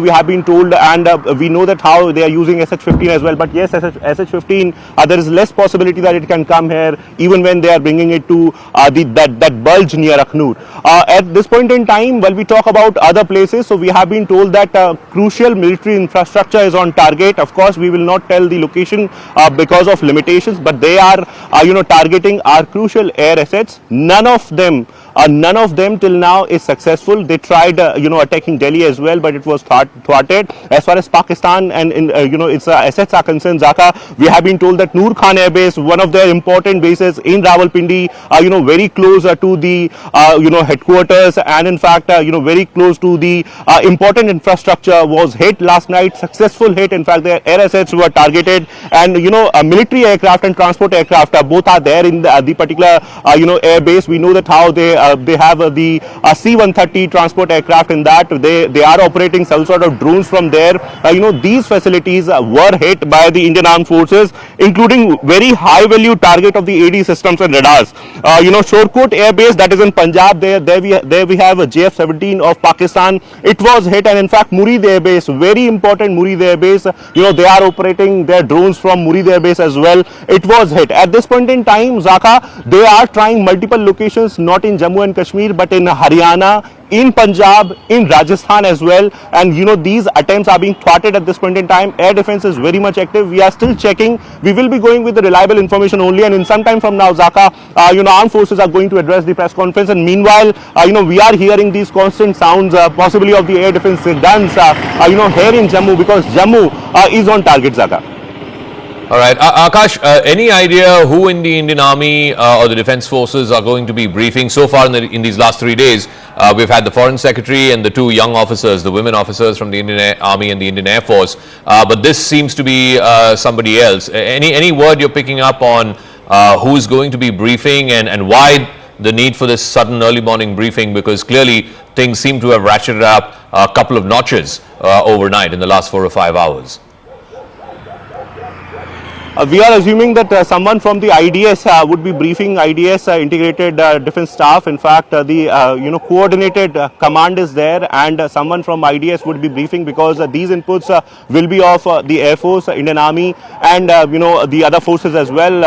We have been told, and we know that how they are using SH-15 as well. But yes, SH-15, there is less possibility that it can come here, even when they are bringing it to that bulge near Akhnur. At this point in time, while we talk about other places, so we have been told that crucial military infrastructure is on target. Of course, we will not tell the location because of limitations, but they are targeting our crucial air assets. None of them till now is successful. They tried attacking Delhi as well, but it was thwarted. As far as Pakistan and its assets are concerned, Zaka, we have been told that Noor Khan Air Base, one of their important bases in Rawalpindi, very close to the headquarters, and in fact very close to the important infrastructure, was hit last night. Successful hit. In fact, their air assets were targeted, and military aircraft and transport aircraft both are there in the particular air base. We know that how they have the C-130 transport aircraft in that. They are operating some sort of drones from there. These facilities were hit by the Indian Armed Forces, including very high value target of the AD systems and radars. Shorkot Air Base, that is in Punjab, there we have a JF-17 of Pakistan. It was hit, and in fact Murid Air Base, very important Murid Air Base, they are operating their drones from Murid Air Base as well. It was hit. At this point in time, Zaka, they are trying multiple locations, not in Jammu and Kashmir, but in Haryana, in Punjab, in Rajasthan as well, and these attempts are being thwarted at this point in time. Air defense is very much active. We are still checking. We will be going with the reliable information only, and in some time from now, Zaka, armed forces are going to address the press conference, and meanwhile, we are hearing these constant sounds, possibly of the air defense guns, here in Jammu, because Jammu is on target, Zaka. All right, Akash, any idea who in the Indian Army or the Defence Forces are going to be briefing? So far in these last 3 days, we've had the Foreign Secretary and the two young officers, the women officers from the Indian Army and the Indian Air Force. But this seems to be somebody else. Any word you're picking up on who's going to be briefing, and why the need for this sudden early morning briefing? Because clearly things seem to have ratcheted up a couple of notches overnight in the last 4 or 5 hours. We are assuming that someone from the IDS would be briefing. IDS Integrated Defence Staff. In fact, the coordinated command is there, and someone from IDS would be briefing, because these inputs will be of the Air Force, Indian Army, and the other forces as well.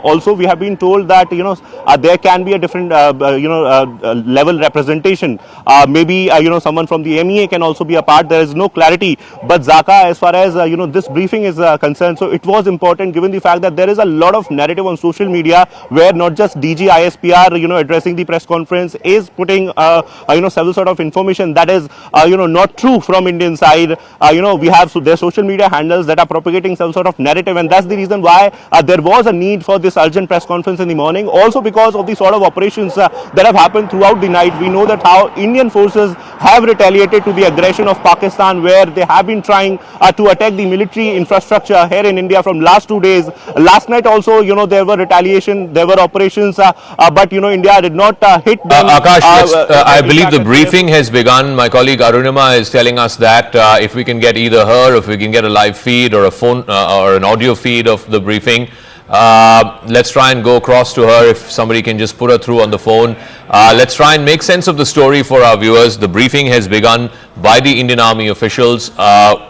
Also, we have been told that there can be a different level representation. Maybe someone from the MEA can also be a part. There is no clarity, but Zaka, as far as this briefing is concerned, so it was important, given the fact that there is a lot of narrative on social media where not just DG ISPR addressing the press conference is putting several sort of information that is not true from Indian side. We have their social media handles that are propagating some sort of narrative, and that's the reason why there was a need for this urgent press conference in the morning. Also because of the sort of operations that have happened throughout the night. We know that how Indian forces have retaliated to the aggression of Pakistan, where they have been trying to attack the military infrastructure here in India from last 2 days. Last night also, there were retaliation, there were operations, but India did not hit them. Akash, I believe the briefing has begun. My colleague Arunima is telling us that if we can get either her, if we can get a live feed or a phone or an audio feed of the briefing, let's try and go across to her. If somebody can just put her through on the phone. Let's try and make sense of the story for our viewers. The briefing has begun by the Indian Army officials.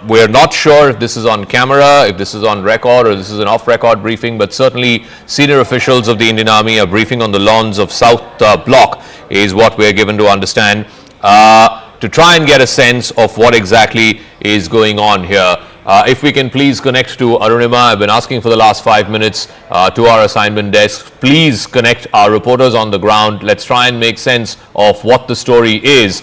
We're not sure if this is on camera, if this is on record, or this is an off-record briefing, but certainly senior officials of the Indian Army are briefing on the lawns of South Block, is what we're given to understand, to try and get a sense of what exactly is going on here. If we can please connect to Arunima. I've been asking for the last 5 minutes to our assignment desk. Please connect our reporters on the ground. Let's try and make sense of what the story is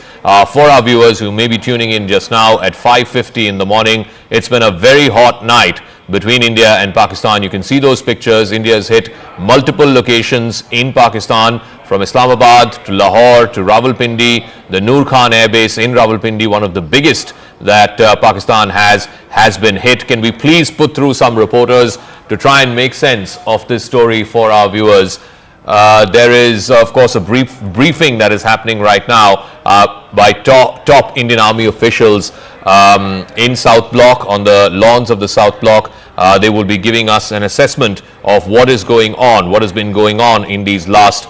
for our viewers who may be tuning in just now at 5:50 in the morning. It's been a very hot night between India and Pakistan. You can see those pictures. India has hit multiple locations in Pakistan, from Islamabad to Lahore to Rawalpindi. The Noor Khan Air Base in Rawalpindi, one of the biggest that Pakistan has been hit. Can we please put through some reporters to try and make sense of this story for our viewers? There is, of course, a briefing that is happening right now. by top Indian Army officials in South Block, on the lawns of the South Block. They will be giving us an assessment of what is going on, what has been going on in these last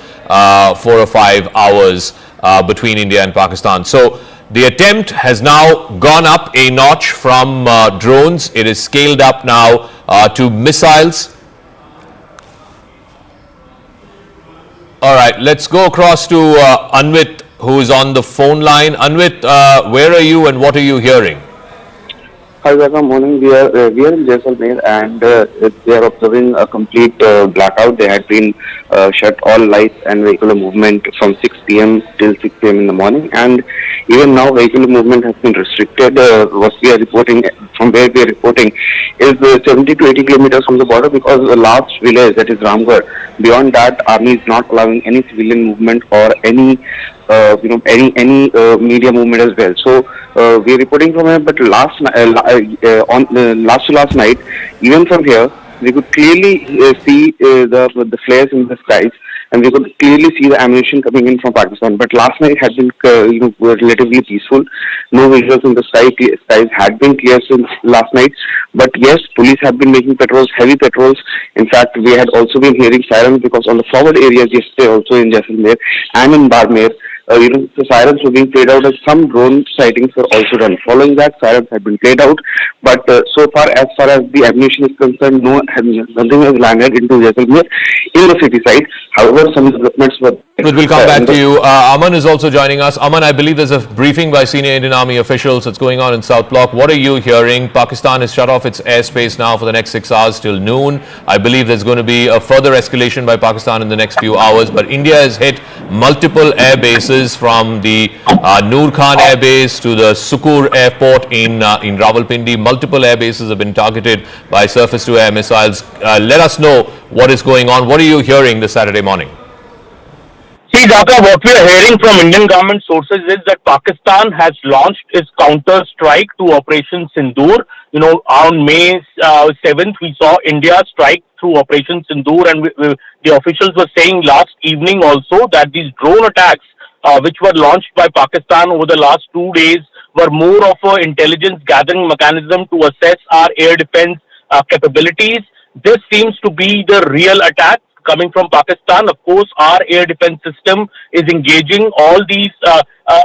4 or 5 hours between India and Pakistan. So the attempt has now gone up a notch from drones. It is scaled up now to missiles. All right, let's go across to Anvit, who is on the phone line. Anvit, where are you and what are you hearing? Hi, good morning. We are in Jaisalmer and they are observing a complete blackout. They had been shut all lights and vehicular movement from 6 p.m. till 6 p.m. in the morning, and even now vehicular movement has been restricted. What we are reporting, from where we are reporting, is 70 to 80 kilometers from the border, because the last village, that is Ramgarh, beyond that army is not allowing any civilian movement or any media movement as well. So we are reporting from here, but last night, even from here, we could clearly see the flares in the skies, and we could clearly see the ammunition coming in from Pakistan. But last night had been relatively peaceful. No visuals in the sky. Skies had been clear since last night. But yes, police have been making patrols, heavy patrols. In fact, we had also been hearing sirens, because on the forward areas yesterday, also in Jaisalmer and in Barmer, the sirens were being played out, as some drone sightings were also done. Following that, sirens had been played out, but so far as the ammunition is concerned, nothing has landed into Jaisalmer in the city side. However, some developments were... We'll come back to you. Aman is also joining us. Aman, I believe there's a briefing by senior Indian Army officials that's going on in South Block. What are you hearing? Pakistan has shut off its airspace now for the next 6 hours till noon. I believe there's going to be a further escalation by Pakistan in the next few hours, but India has hit multiple air bases, from the Noor Khan Air Base to the Sukur Airport in Rawalpindi. Multiple air bases have been targeted by surface-to-air missiles. Let us know what is going on. What are you hearing this Saturday morning? See, Dhaka, what we are hearing from Indian government sources is that Pakistan has launched its counter-strike to Operation Sindoor. You know, on May 7th, we saw India strike through Operation Sindoor, and the officials were saying last evening also that these drone attacks, which were launched by Pakistan over the last 2 days, were more of an intelligence gathering mechanism to assess our air defense capabilities. This seems to be the real attack coming from Pakistan. Of course, our air defense system is engaging all these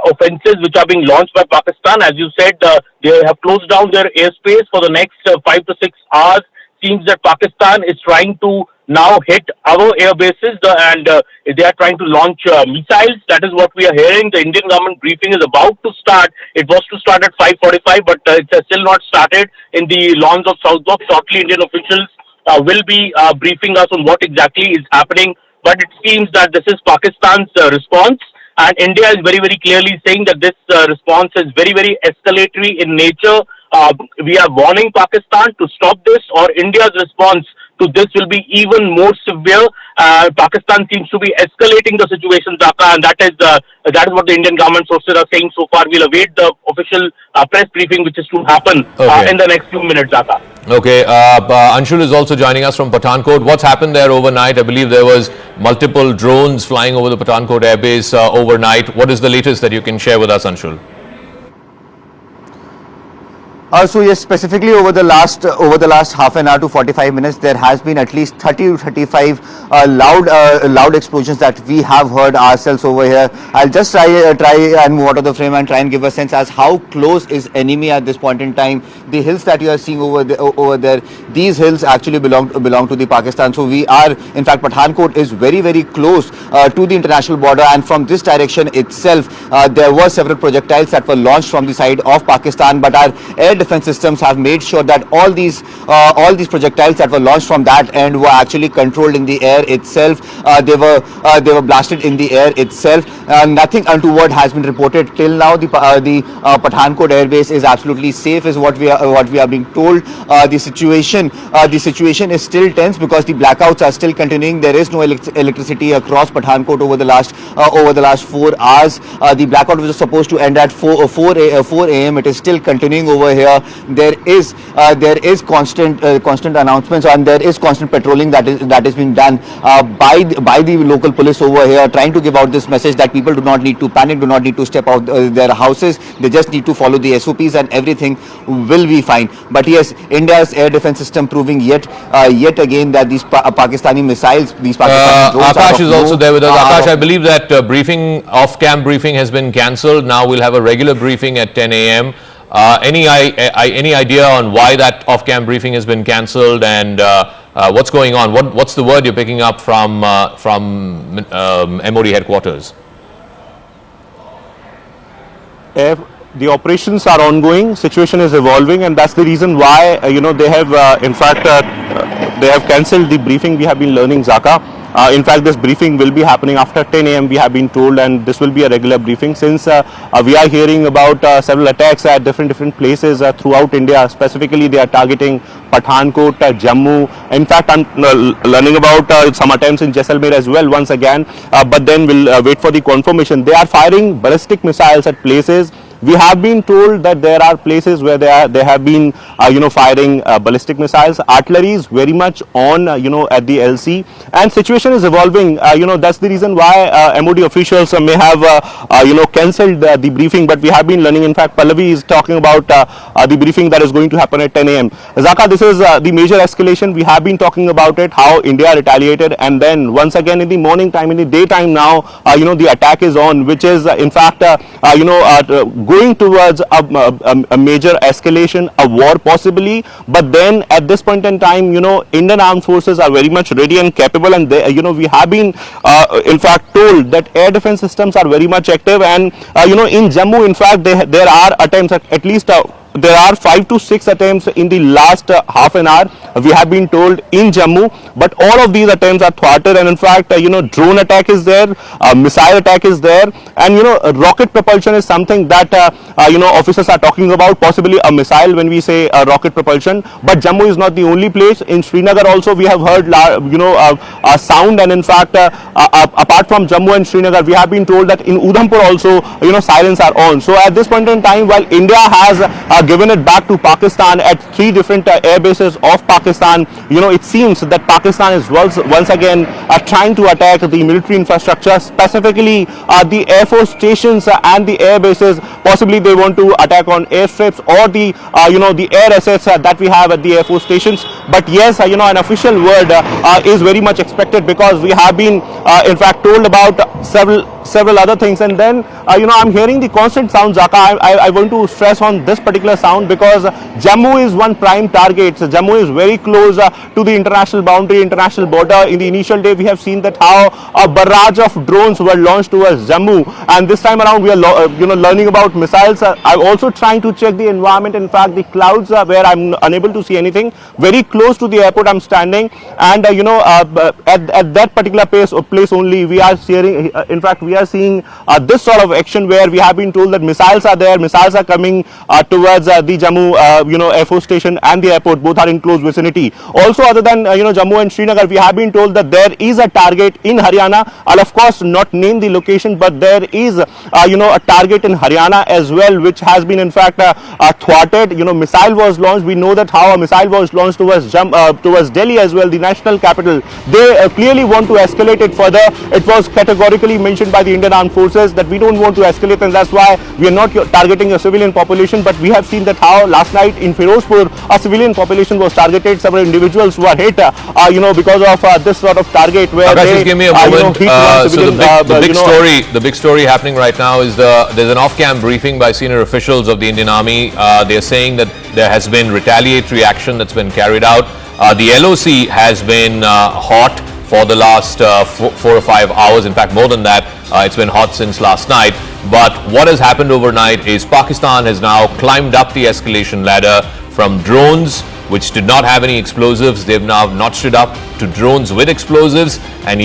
offenses which are being launched by Pakistan. As you said, they have closed down their airspace for the next 5 to 6 hours. Seems that Pakistan is trying to now hit our air bases, and they are trying to launch missiles. That is what we are hearing. The Indian government briefing is about to start. It was to start at 5:45, but it's still not started in the lawns of South Block. Shortly, Indian officials will be briefing us on what exactly is happening. But it seems that this is Pakistan's response, and India is very, very clearly saying that this response is very, very escalatory in nature. We are warning Pakistan to stop this, or India's response to this will be even more severe. Pakistan seems to be escalating the situation, Dhaka, and that is what the Indian government sources are saying so far. We'll await the official press briefing, which is to happen in the next few minutes, Dhaka. Okay, Anshul is also joining us from Pathankot. What's happened there overnight? I believe there was multiple drones flying over the Pathankot airbase overnight. What is the latest that you can share with us, Anshul? So yes, specifically over the last half an hour to 45 minutes, there has been at least 30 to 35 loud explosions that we have heard ourselves over here. I'll just try and move out of the frame and try and give a sense as how close is enemy at this point in time. The hills that you are seeing over there, these hills actually belong to the Pakistan. So we are, in fact, Pathankot is very, very close to the international border, and from this direction itself, there were several projectiles that were launched from the side of Pakistan, but our air defense systems have made sure that all these projectiles that were launched from that end were actually controlled in the air itself. They were blasted in the air itself. Nothing untoward has been reported till now. The Pathankot airbase is absolutely safe, is what we are being told. The situation is still tense because the blackouts are still continuing. There is no electricity across Pathankot over the last 4 hours. The blackout was supposed to end at 4 a.m. It is still continuing over here. there is constant announcements, and there is constant patrolling that is being done by the local police over here, trying to give out this message that people do not need to panic, do not need to step out their houses. They just need to follow the SOPs and everything will be fine. But yes, India's air defense system proving yet again that these Pakistani missiles, these Pakistani drones Akash is also there with us. Akash, I believe that off-cam briefing has been cancelled. Now we'll have a regular briefing at 10 a.m. Any idea on why that off-cam briefing has been cancelled and what's going on? What's the word you're picking up from MOD headquarters? The operations are ongoing, situation is evolving, and that's the reason why they have in fact they have cancelled the briefing. We have been learning, Zaka. In fact, this briefing will be happening after 10 a.m. we have been told, and this will be a regular briefing since we are hearing about several attacks at different places throughout India. Specifically, they are targeting Pathankot, Jammu. In fact, I'm learning about some attempts in Jaisalmer as well once again, but then we'll wait for the confirmation. They are firing ballistic missiles at places. We have been told that there are places where they have been firing ballistic missiles. Artillery is very much on at the LC, and situation is evolving. That's the reason why MOD officials may have cancelled the briefing, but we have been learning. In fact, Pallavi is talking about the briefing that is going to happen at 10 a.m. Zaka, this is the major escalation. We have been talking about it, how India retaliated, and then once again in the morning time, in the daytime now, the attack is on, which is in fact going towards a major escalation, a war possibly. But then at this point in time, Indian armed forces are very much ready and capable, and they, we have been in fact told that air defense systems are very much active, and in Jammu, in fact, there are attempts at least there are 5 to 6 attempts in the last half an hour, we have been told, in Jammu, but all of these attempts are thwarted, and in fact drone attack is there, missile attack is there, and rocket propulsion is something that officers are talking about, possibly a missile when we say rocket propulsion. But Jammu is not the only place. In Srinagar also we have heard a sound, and in fact apart from Jammu and Srinagar, we have been told that in Udhampur also sirens are on. So at this point in time, while India has given it back to Pakistan at 3 different air bases of Pakistan, it seems that Pakistan is once again trying to attack the military infrastructure, specifically the air force stations and the air bases. Possibly they want to attack on airstrips or the air assets that we have at the air force stations. But yes, an official word is very much expected, because we have been in fact told about several other things. And then I'm hearing the constant sound, Zaka. I want to stress on this particular sound, because Jammu is one prime target. So Jammu is very close to the international boundary, international border. In the initial day, we have seen that how a barrage of drones were launched towards Jammu, and this time around we are learning about missiles. I'm also trying to check the environment. In fact, the clouds where I'm unable to see anything. Very close to the airport I'm standing, and at that particular place only we are seeing, in fact we are seeing this sort of action, where we have been told that missiles are there, missiles are coming towards the Jammu Air Force Station and the airport. Both are in close vicinity. Also, other than Jammu and Srinagar, we have been told that there is a target in Haryana. I'll of course not name the location, but there is a target in Haryana as well, which has been in fact thwarted. Missile was launched. We know that how a missile was launched towards Delhi as well, the national capital. They clearly want to escalate it further. It was categorically mentioned by the Indian Armed Forces that we don't want to escalate, and that's why we are not targeting a civilian population. But we have seen that how last night in Firozpur a civilian population was targeted. Several individuals were hit because of this sort of target, where they just give me a moment. The big story happening right now is there's an off-cam briefing by senior officials of the Indian Army. They're saying that there has been retaliatory action that's been carried out. The LOC has been hot for the last 4 or 5 hours. In fact, more than that, it's been hot since last night. But what has happened overnight is Pakistan has now climbed up the escalation ladder from drones, which did not have any explosives. They've now notched it up to drones with explosives. And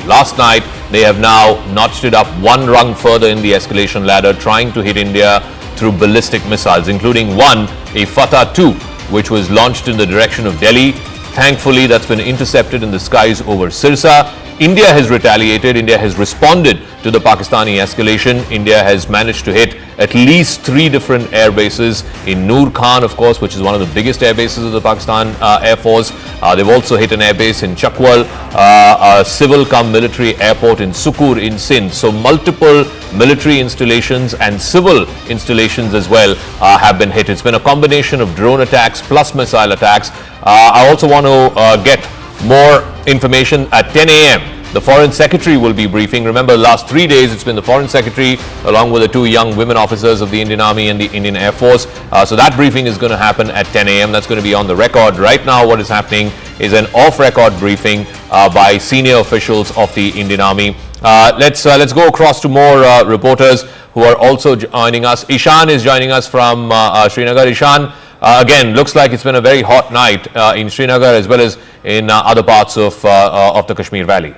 last night, they have now notched it up one rung further in the escalation ladder, trying to hit India through ballistic missiles, including one, a Fatah-2, which was launched in the direction of Delhi. Thankfully, that's been intercepted in the skies over Sirsa. India has retaliated. India has responded to the Pakistani escalation. India has managed to hit at least 3 different air bases in Noor Khan, of course, which is one of the biggest air bases of the Pakistan Air Force. They've also hit an air base in Chakwal, a civil cum military airport in Sukur in Sindh. So multiple military installations and civil installations as well have been hit. It's been a combination of drone attacks plus missile attacks. I also want to get more information at 10 a.m. The Foreign Secretary will be briefing. Remember, the last 3 days it's been the Foreign Secretary along with the 2 young women officers of the Indian Army and the Indian Air Force. So that briefing is going to happen at 10 a.m. That's going to be on the record. Right now what is happening is an off-record briefing by senior officials of the Indian Army. Let's go across to more reporters who are also joining us. Ishan is joining us from Srinagar. Ishan, again, looks like it's been a very hot night in Srinagar as well as in other parts of the Kashmir Valley.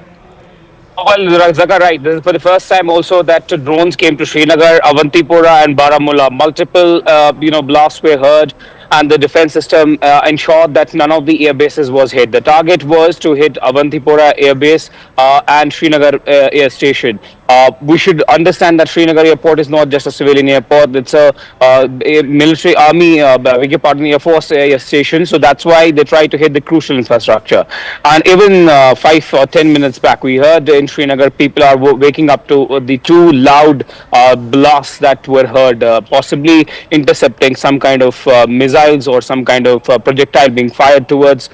Well, Zaka, right. This is for the first time also that drones came to Srinagar, Avantipura and Baramulla. Multiple, blasts were heard, and the defense system ensured that none of the air bases was hit. The target was to hit Avantipura air base and Srinagar air station. We should understand that Srinagar airport is not just a civilian airport. It's a military army, Air Force air station. So that's why they try to hit the crucial infrastructure. And even 5 or 10 minutes back, we heard in Srinagar people are waking up to the 2 loud blasts that were heard, possibly intercepting some kind of missiles or some kind of projectile being fired towards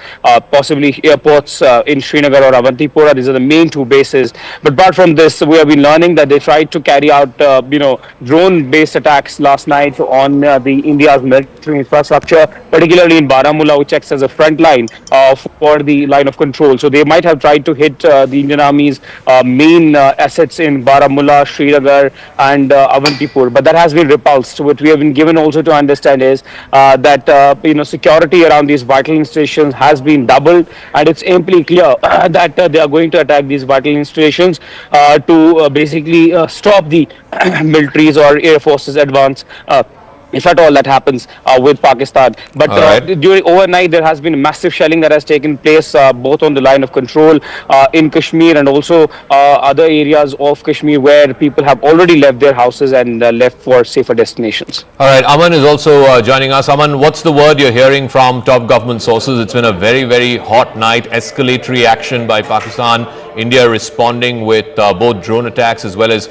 possibly airports in Srinagar or Avantipura. These are the main 2 bases. But apart from this, we have been learning that they tried to carry out, drone-based attacks last night on the India's military infrastructure, particularly in Baramulla, which acts as a front line for the line of control. So they might have tried to hit the Indian Army's main assets in Baramulla, Srinagar, and Avantipur, but that has been repulsed. What we have been given also to understand is that security around these vital installations has been doubled, and it's amply clear that they are going to attack these vital installations to basically stop the militaries or air forces advance, if at all that happens with Pakistan. But during overnight, there has been massive shelling that has taken place both on the line of control in Kashmir and also other areas of Kashmir where people have already left their houses and left for safer destinations. All right, Aman is also joining us. Aman, what's the word you're hearing from top government sources? It's been a very, very hot night, escalatory action by Pakistan. India responding with both drone attacks as well as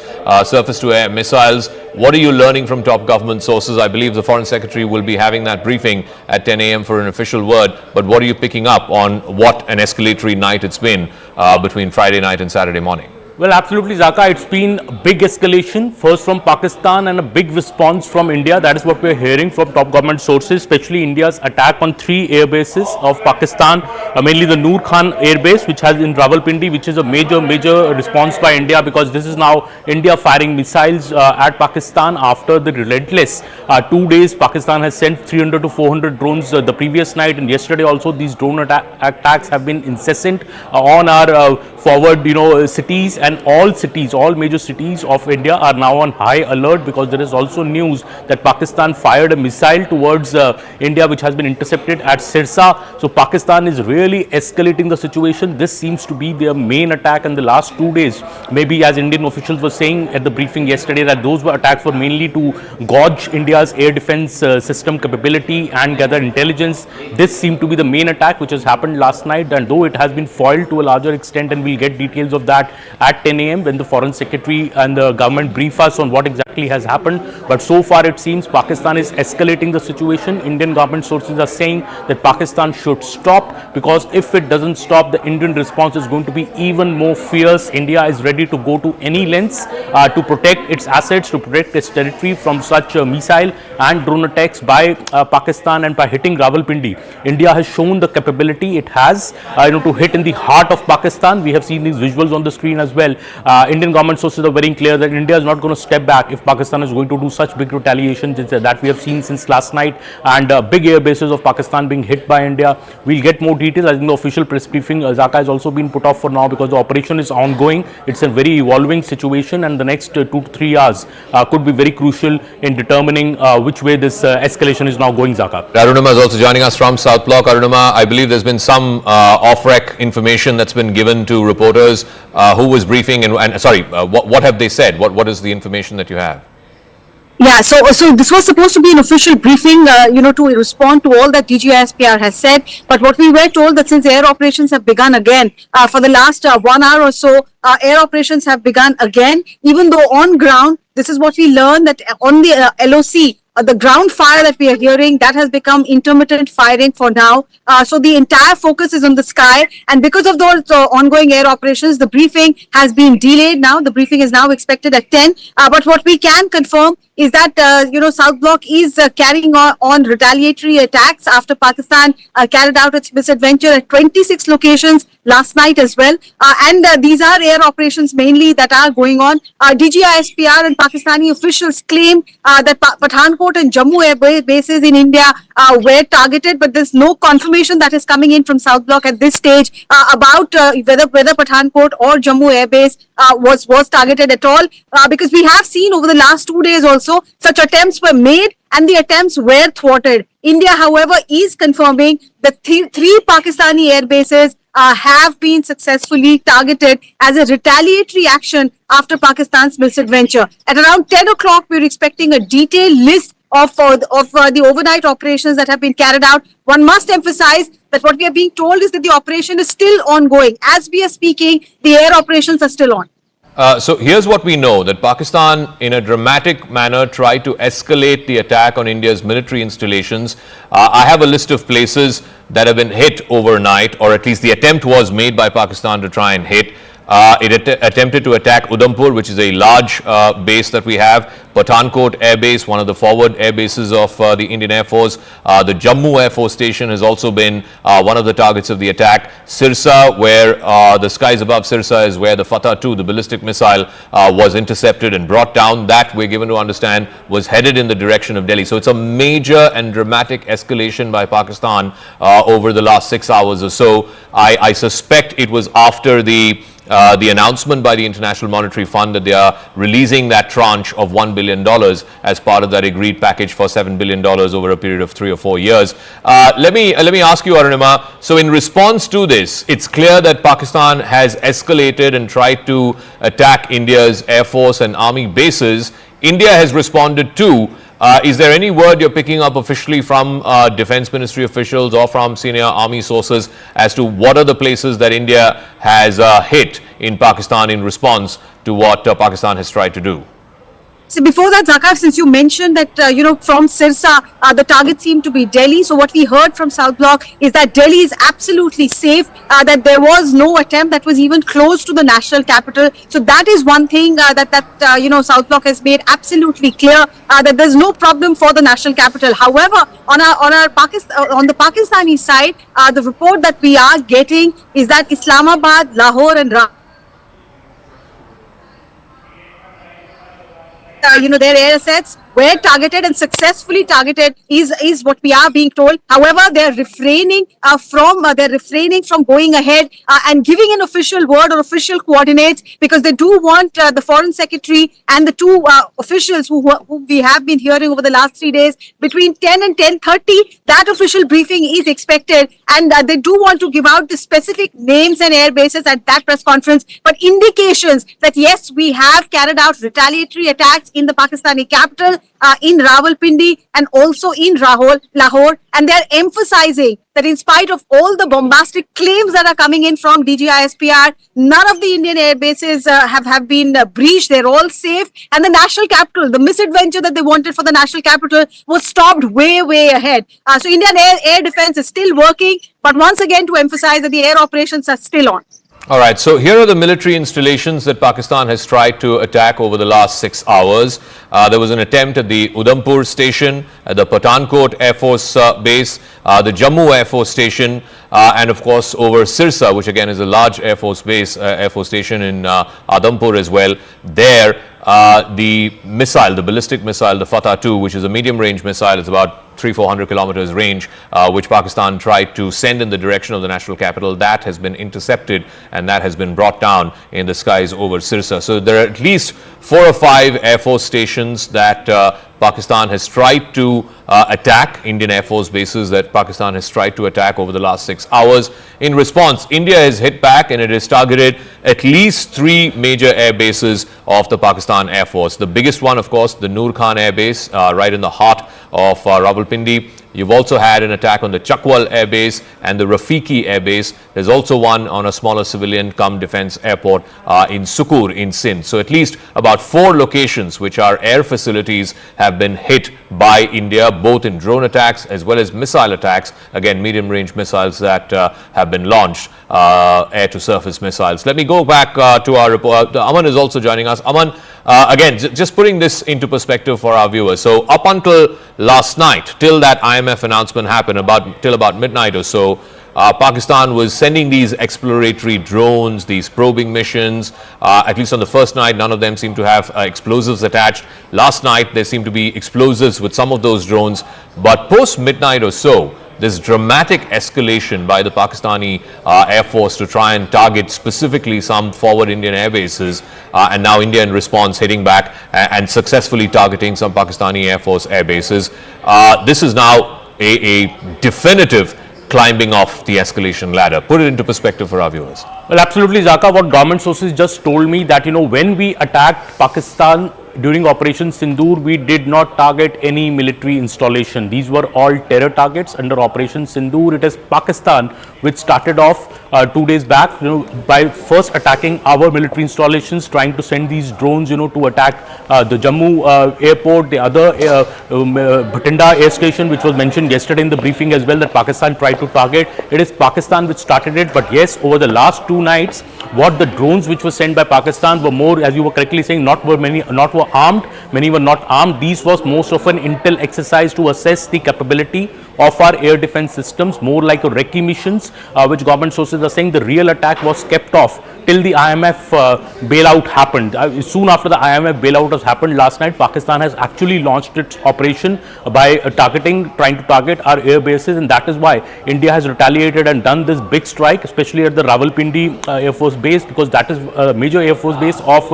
surface-to-air missiles. What are you learning from top government sources? I believe the Foreign Secretary will be having that briefing at 10 a.m. for an official word. But what are you picking up on what an escalatory night it's been between Friday night and Saturday morning? Well, absolutely, Zaka. It's been a big escalation, first from Pakistan and a big response from India. That is what we're hearing from top government sources, especially India's attack on 3 air bases of Pakistan, mainly the Noor Khan air base, which has in Rawalpindi, which is a major response by India, because this is now India firing missiles at Pakistan after the relentless 2 days. Pakistan has sent 300 to 400 drones the previous night, and yesterday also these drone attacks have been incessant on our forward, cities, and all major cities of India are now on high alert, because there is also news that Pakistan fired a missile towards India, which has been intercepted at Sirsa. So Pakistan is really escalating the situation. This seems to be their main attack in the last 2 days. Maybe, as Indian officials were saying at the briefing yesterday, that those attacks were mainly to gauge India's air defense system capability and gather intelligence. This seemed to be the main attack which has happened last night, and though it has been foiled to a larger extent, and we'll get details of that at 10 a.m. when the Foreign Secretary and the government brief us on what exactly has happened. But so far it seems Pakistan is escalating the situation. Indian government sources are saying that Pakistan should stop, because if it doesn't stop, the Indian response is going to be even more fierce. India is ready to go to any lengths to protect its assets, to protect its territory from such missile and drone attacks by Pakistan and by hitting Rawalpindi. India has shown the capability it has to hit in the heart of Pakistan. We have seen these visuals on the screen as well. Indian government sources are very clear that India is not going to step back if Pakistan is going to do such big retaliation that we have seen since last night, and big air bases of Pakistan being hit by India. We'll get more details. I think the official press briefing, Zaka, has also been put off for now, because the operation is ongoing. It's a very evolving situation, and the next 2 to 3 hours could be very crucial in determining which way this escalation is now going, Zaka. Arunima is also joining us from South Block. Arunima, I believe there's been some off-rec information that's been given to reporters. Who was briefing and sorry, what have they said? What is the information that you have? Yeah, so this was supposed to be an official briefing, to respond to all that DGISPR has said. But what we were told that since air operations have begun again, for the last 1 hour or so, air operations have begun again, even though on ground, this is what we learned that on the LOC, the ground fire that we are hearing, that has become intermittent firing for now. So the entire focus is on the sky. And because of those ongoing air operations, the briefing has been delayed now. The briefing is now expected at 10. But what we can confirm is that, South Bloc is carrying on retaliatory attacks after Pakistan carried out its misadventure at 26 locations last night as well. And these are air operations mainly that are going on. DGISPR and Pakistani officials claim that Pathankot and Jammu air bases in India were targeted, but there's no confirmation that is coming in from South Bloc at this stage about whether Pathankot or Jammu air base was targeted at all, because we have seen over the last 2 days also such attempts were made and the attempts were thwarted. India, however, is confirming that three Pakistani air bases have been successfully targeted as a retaliatory action after Pakistan's misadventure. At around 10 o'clock, we're expecting a detailed list of the overnight operations that have been carried out. One must emphasize that what we are being told is that the operation is still ongoing. As we are speaking, the air operations are still on. So here's what we know, that Pakistan in a dramatic manner tried to escalate the attack on India's military installations. I have a list of places that have been hit overnight, or at least the attempt was made by Pakistan to try and hit. It attempted to attack Udhampur, which is a large base that we have. Pathankot Air Base, one of the forward air bases of the Indian Air Force. The Jammu Air Force Station has also been one of the targets of the attack. Sirsa, where the skies above Sirsa is where the Fatah 2, the ballistic missile, was intercepted and brought down. That, we're given to understand, was headed in the direction of Delhi. So it's a major and dramatic escalation by Pakistan over the last 6 hours or so. I suspect it was after the announcement by the International Monetary Fund that they are releasing that tranche of $1 billion as part of that agreed package for $7 billion over a period of 3 or 4 years. Let me ask you, Arunima, so in response to this, it's clear that Pakistan has escalated and tried to attack India's Air Force and Army bases. India has responded too. Is there any word you're picking up officially from Defense Ministry officials or from senior army sources as to what are the places that India has hit in Pakistan in response to what Pakistan has tried to do? So before that, Zakar, since you mentioned that, from Sirsa, the target seemed to be Delhi. So what we heard from South Bloc is that Delhi is absolutely safe, that there was no attempt that was even close to the national capital. So that is one thing that South Bloc has made absolutely clear, that there's no problem for the national capital. However, on the Pakistani side, the report that we are getting is that Islamabad, Lahore and their air assets were targeted and successfully targeted is what we are being told. However, they're refraining from going ahead and giving an official word or official coordinates, because they do want the foreign secretary and the two officials who we have been hearing over the last 3 days between 10 and 10:30. That official briefing is expected, and they do want to give out the specific names and air bases at that press conference. But indications that yes, we have carried out retaliatory attacks in the Pakistani capital, in Rawalpindi and also in Lahore, and they're emphasizing that in spite of all the bombastic claims that are coming in from DGISPR, none of the Indian air bases have been breached. They're all safe, and the national capital, the misadventure that they wanted for the national capital, was stopped way ahead. So Indian air defense is still working, but once again to emphasize that the air operations are still on. All right, so here are the military installations that Pakistan has tried to attack over the last 6 hours. There was an attempt at the Udhampur station, at the Pathankot Air Force Base, the Jammu Air Force Station, and of course over Sirsa, which again is a large Air Force base, Air Force station in Udhampur as well. There, the missile, the ballistic missile, the Fatah 2, which is a medium-range missile, is about 300-400 kilometers range, which Pakistan tried to send in the direction of the national capital. That has been intercepted and that has been brought down in the skies over Sirsa. So there are at least 4 or 5 Air Force stations that Pakistan has tried to attack, Indian Air Force bases that Pakistan has tried to attack over the last 6 hours. In response, India has hit back and it has targeted at least 3 major air bases of the Pakistan Air Force. The biggest one, of course, the Noor Khan Air Base, right in the heart of Rawalpindi. You've also had an attack on the Chakwal Air Base and the Rafiki Air Base. There's also one on a smaller civilian defense airport in Sukur in Sindh. So at least about 4 locations which are air facilities have been hit by India, both in drone attacks as well as missile attacks. Again, medium range missiles that have been launched, air to surface missiles. Let me go back to our report. Aman is also joining us. Aman, again, just putting this into perspective for our viewers. So up until last night, till that IMF announcement happened, till about midnight or so, Pakistan was sending these exploratory drones, these probing missions. At least on the first night, none of them seemed to have explosives attached. Last night, there seemed to be explosives with some of those drones. But post midnight or so, this dramatic escalation by the Pakistani Air Force to try and target specifically some forward Indian air bases, and now India in response hitting back and successfully targeting some Pakistani Air Force air bases. This is now a definitive climbing off the escalation ladder. Put it into perspective for our viewers. Well, absolutely, Zaka. What government sources just told me that, when we attacked Pakistan during Operation Sindoor, we did not target any military installation. These were all terror targets under Operation Sindoor. It is Pakistan which started off 2 days back, by first attacking our military installations, trying to send these drones, to attack the Jammu airport, the other Bhatinda air station, which was mentioned yesterday in the briefing as well, that Pakistan tried to target. It is Pakistan which started it. But yes, over the last 2 nights, what the drones which were sent by Pakistan were more, as you were correctly saying, not were armed, many were not armed. These was most of an intel exercise to assess the capability of our air defense systems, more like a recce missions, which government sources are saying the real attack was kept off till the IMF bailout happened. Soon after the IMF bailout has happened last night, Pakistan has actually launched its operation by trying to target our air bases, and that is why India has retaliated and done this big strike, especially at the Rawalpindi Air Force Base, because that is a major Air Force base of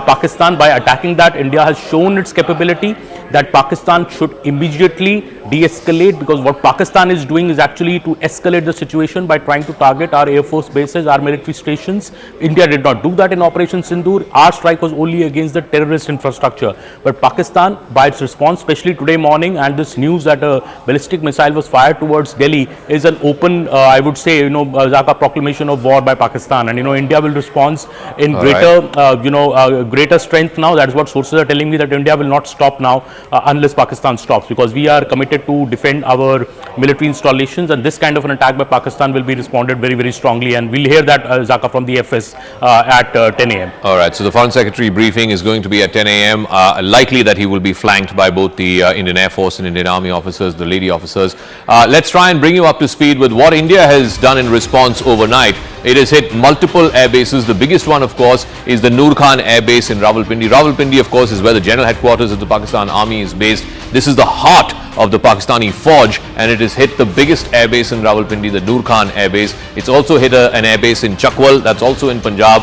Pakistan. By attacking that, India has shown its capability that Pakistan should immediately de-escalate, because what Pakistan is doing is actually to escalate the situation by trying to target our Air Force bases, our military stations. India did not do that in Operation Sindoor. Our strike was only against the terrorist infrastructure. But Pakistan, by its response, especially today morning, and this news that a ballistic missile was fired towards Delhi is an open, I would say, Zaka, proclamation of war by Pakistan. And, India will respond in greater strength now. That is what sources are telling me, that India will not stop now unless Pakistan stops, because we are committed to defend our military installations, and this kind of an attack by Pakistan will be responded very, very strongly. And we'll hear that, Zaka, from the FS at 10 a.m. All right, so the Foreign Secretary briefing is going to be at 10 a.m. Likely that he will be flanked by both the Indian Air Force and Indian Army officers, the lady officers. Let's try and bring you up to speed with what India has done in response overnight. It has hit multiple air bases. The biggest one, of course, is the Noor Khan Air Base in Rawalpindi. Rawalpindi, of course, is where the general headquarters of the Pakistan Army is based. This is the heart of the Pakistani Fauj, and it has hit the biggest air base in Rawalpindi, the Noor Khan Air Base. It's also hit an air base in Chakwal, that's also in Punjab.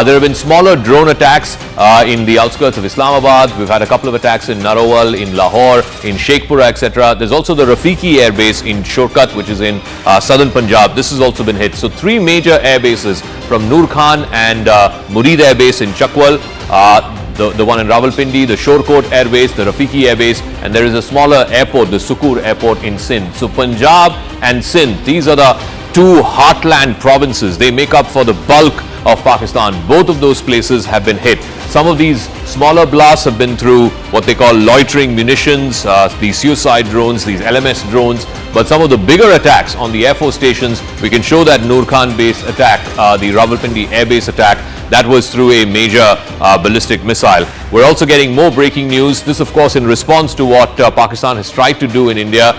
There have been smaller drone attacks in the outskirts of Islamabad. We've had a couple of attacks in Narowal, in Lahore, in Sheikhpura, etc. There's also the Rafiki Air Base in Shorkat, which is in southern Punjab. This has also been hit. So 3 major air bases from Noor Khan and Muridke Air Base in Chakwal, the one in Rawalpindi, the Shorkot Air Base, the Rafiki Air Base, and there is a smaller airport, the Sukur Airport in Sindh. So Punjab and Sindh, these are the 2 heartland provinces. They make up for the bulk of Pakistan. Both of those places have been hit. Some of these smaller blasts have been through what they call loitering munitions, these suicide drones, these LMS drones. But some of the bigger attacks on the Air Force stations, we can show that Noor Khan base attack, the Rawalpindi Air Base attack, that was through a major ballistic missile. We're also getting more breaking news. This, of course, in response to what Pakistan has tried to do in India,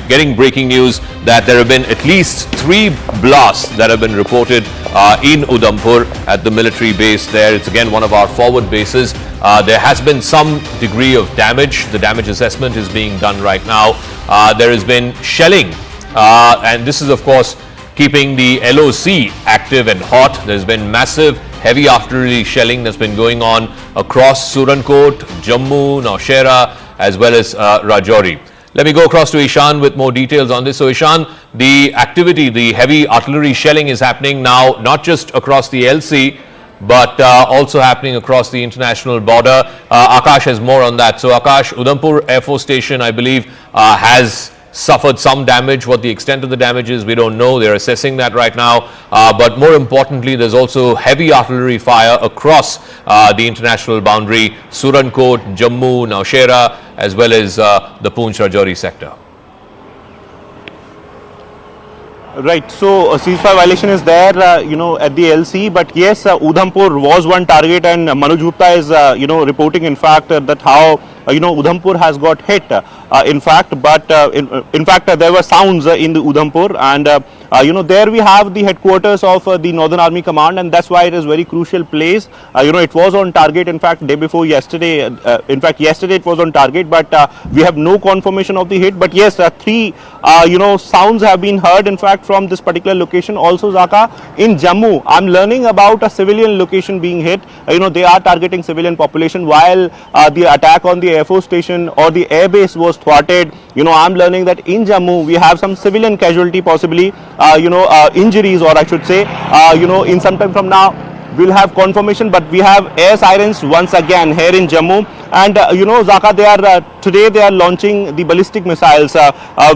getting breaking news that there have been at least 3 blasts that have been reported in Udhampur at the military base there. It's again one of our forward bases. There has been some degree of damage. The damage assessment is being done right now. There has been shelling, and this is of course keeping the LOC active and hot. There's been massive heavy artillery shelling that's been going on across Surankot, Jammu, Naushera, as well as Rajouri. Let me go across to Ishan with more details on this. So Ishan, the activity, the heavy artillery shelling is happening now, not just across the LC, but also happening across the international border. Akash has more on that. So Akash, Udhampur Air Force Station, I believe, has suffered some damage. What the extent of the damage is, we don't know. They're assessing that right now. But more importantly, there's also heavy artillery fire across the international boundary, Surankot, Jammu, Naushera, as well as the Poonch Rajouri sector. Right, so a ceasefire violation is there, at the LC, but yes, Udhampur was one target, and Manoj Gupta is, reporting in fact that how, Udhampur has got hit, in fact, but in fact there were sounds in the Udhampur, and there we have the headquarters of the Northern Army Command, and that's why it is very crucial place. It was on target, in fact, day before yesterday, in fact, yesterday it was on target, but we have no confirmation of the hit, but yes, three, sounds have been heard, in fact, from this particular location. Also, Zaka, in Jammu, I'm learning about a civilian location being hit. They are targeting civilian population, while the attack on the Air Force Station or the air base was thwarted. I'm learning that in Jammu, we have some civilian casualty, possibly, injuries, or I should say, in some time from now, we'll have confirmation, but we have air sirens once again here in Jammu. And Zaka, they are today they are launching the ballistic missiles.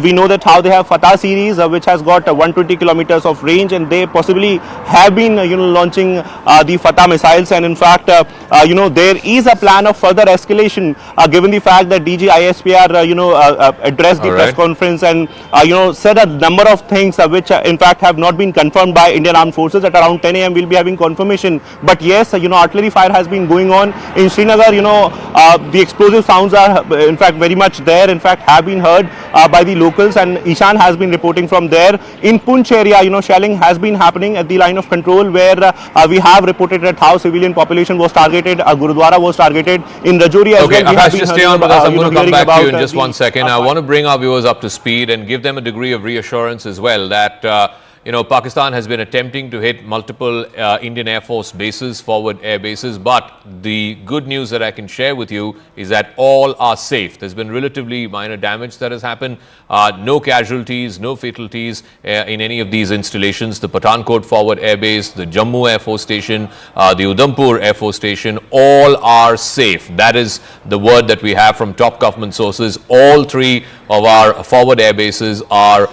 We know that how they have Fatah series, which has got 120 kilometers of range, and they possibly have been launching the Fatah missiles. And in fact, there is a plan of further escalation, given the fact that DG ISPR addressed the press conference and said a number of things which in fact have not been confirmed by Indian Armed Forces. At around 10 a.m. we'll be having confirmation. But yes, artillery fire has been going on in Srinagar. The explosive sounds are in fact very much there, in fact have been heard by the locals, and Ishan has been reporting from there. In Poonch area, shelling has been happening at the line of control, where we have reported that how civilian population was targeted, Gurudwara was targeted. In Rajouri as well. Akash, just stay on with us. I'm going to come back to you in just 1 second. I want to bring our viewers up to speed and give them a degree of reassurance as well that Pakistan has been attempting to hit multiple Indian Air Force bases, forward air bases, but the good news that I can share with you is that all are safe. There's been relatively minor damage that has happened, no casualties, no fatalities in any of these installations. The Pathankot forward air base, the Jammu Air Force Station, the Udhampur Air Force Station, all are safe. That is the word that we have from top government sources. All three of our forward air bases are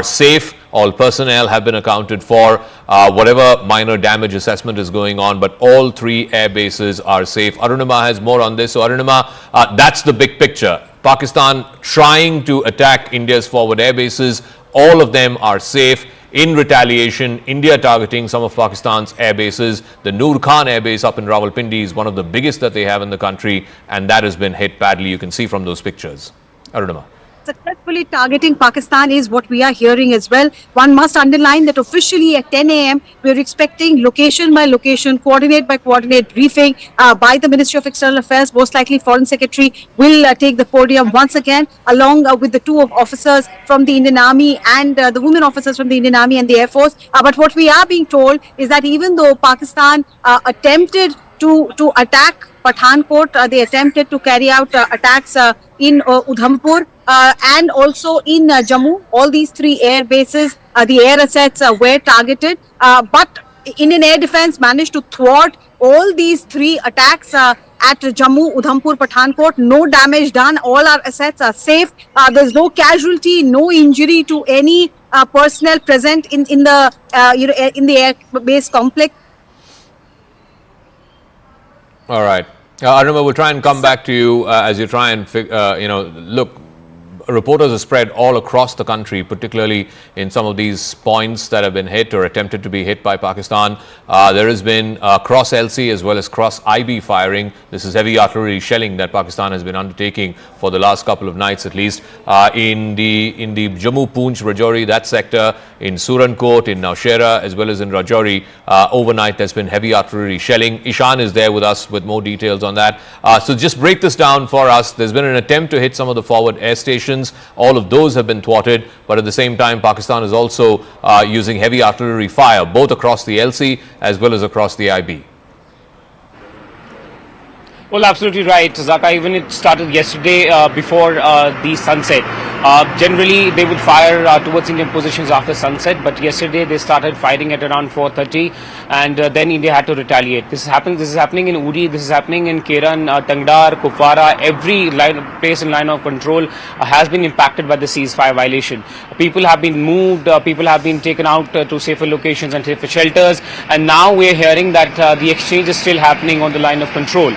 safe. All personnel have been accounted for, whatever minor damage assessment is going on, but all three air bases are safe. Arunima has more on this. So Arunima, that's the big picture. Pakistan trying to attack India's forward air bases. All of them are safe. In retaliation, India targeting some of Pakistan's air bases. The Noor Khan air base up in Rawalpindi is one of the biggest that they have in the country, and that has been hit badly. You can see from those pictures. Arunima. Successfully targeting Pakistan is what we are hearing as well. One must underline that officially at 10 a.m. we are expecting location by location, coordinate by coordinate briefing by the Ministry of External Affairs. Most likely Foreign Secretary will take the podium once again, along with the two officers from the Indian Army and the women officers from the Indian Army and the Air Force. But what we are being told is that even though Pakistan attempted to attack Pathankot, they attempted to carry out attacks in Udhampur and also in Jammu. All these three air bases, the air assets were targeted, but Indian Air Defence managed to thwart all these three attacks at Jammu, Udhampur, Pathankot. No damage done. All our assets are safe. There's no casualty, no injury to any personnel present in the in the air base complex. All right. Arunima, we'll try and come back to you as you try and, look, reporters are spread all across the country, particularly in some of these points that have been hit or attempted to be hit by Pakistan. There has been cross LC as well as cross IB firing. This is heavy artillery shelling that Pakistan has been undertaking for the last couple of nights at least. In the Jammu, Poonch, Rajouri, that sector, in Surankot, in Nowshera, as well as in Rajouri, overnight there's been heavy artillery shelling. Ishan is there with us with more details on that. So just break this down for us. There's been an attempt to hit some of the forward air stations. All of those have been thwarted, but at the same time Pakistan is also using heavy artillery fire both across the LC as well as across the IB. Well, absolutely right, Zaka. Even it started yesterday before the sunset. Generally, they would fire towards Indian positions after sunset, but yesterday they started firing at around 4:30, and then India had to retaliate. This is happening in Uri, this is happening in Keran, Tangdar, Kupwara. Every place in line of control has been impacted by the ceasefire violation. People have been moved, people have been taken out to safer locations and safer shelters, and now we are hearing that the exchange is still happening on the line of control.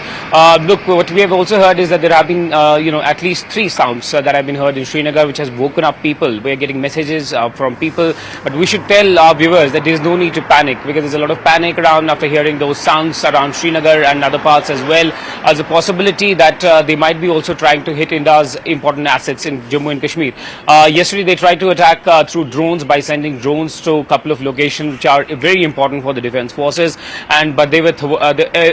Look, what we have also heard is that there have been, at least 3 sounds that have been heard in Srinagar, which has woken up people. We are getting messages from people, but we should tell our viewers that there is no need to panic, because there's a lot of panic around after hearing those sounds around Srinagar and other parts as well, as a possibility that they might be also trying to hit India's important assets in Jammu and Kashmir. Yesterday they tried to attack through drones by sending drones to a couple of locations which are very important for the defense forces, but they were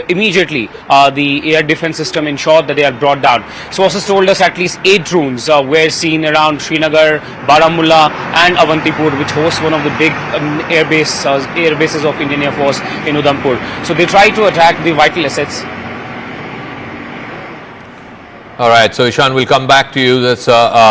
immediately the air defense system ensured that they are brought down. Sources told us at least 8 drones were seen around Srinagar, Baramulla and Avantipur, which hosts one of the big air bases of Indian Air Force in Udhampur. So they try to attack the vital assets. All right, so Ishan, we'll come back to you. There's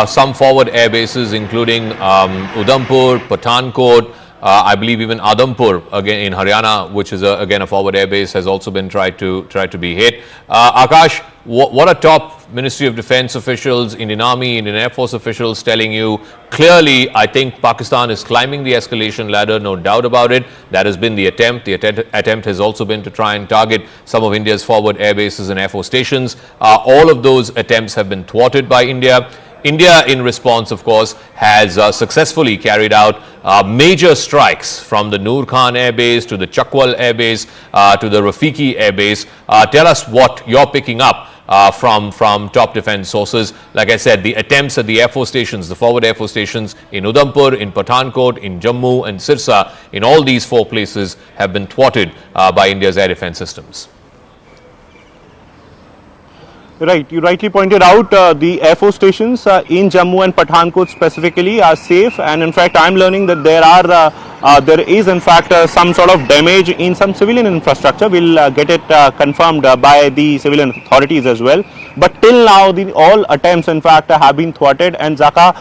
some forward air bases, including Udhampur, Pathankot, I believe even Adhampur again in Haryana, which is again a forward air base, has also been tried to be hit. Akash, what are top Ministry of Defense officials, Indian Army, Indian Air Force officials telling you? Clearly, I think Pakistan is climbing the escalation ladder, no doubt about it. That has been the attempt. The attempt has also been to try and target some of India's forward air bases and air force stations. All of those attempts have been thwarted by India. India, in response, of course, has successfully carried out major strikes from the Noor Khan Air Base to the Chakwal Air Base to the Rafiki Air Base. Tell us what you're picking up from top defense sources. Like I said, the attempts at the Air Force stations, the forward Air Force stations in Udhampur, in Pathankot, in Jammu and Sirsa, in all these 4 places have been thwarted by India's air defense systems. Right, you rightly pointed out the Air Force stations in Jammu and Pathankot specifically are safe, and in fact I am learning that there is in fact some sort of damage in some civilian infrastructure. We'll get it confirmed by the civilian authorities as well. But till now all attempts in fact have been thwarted, and Zaka,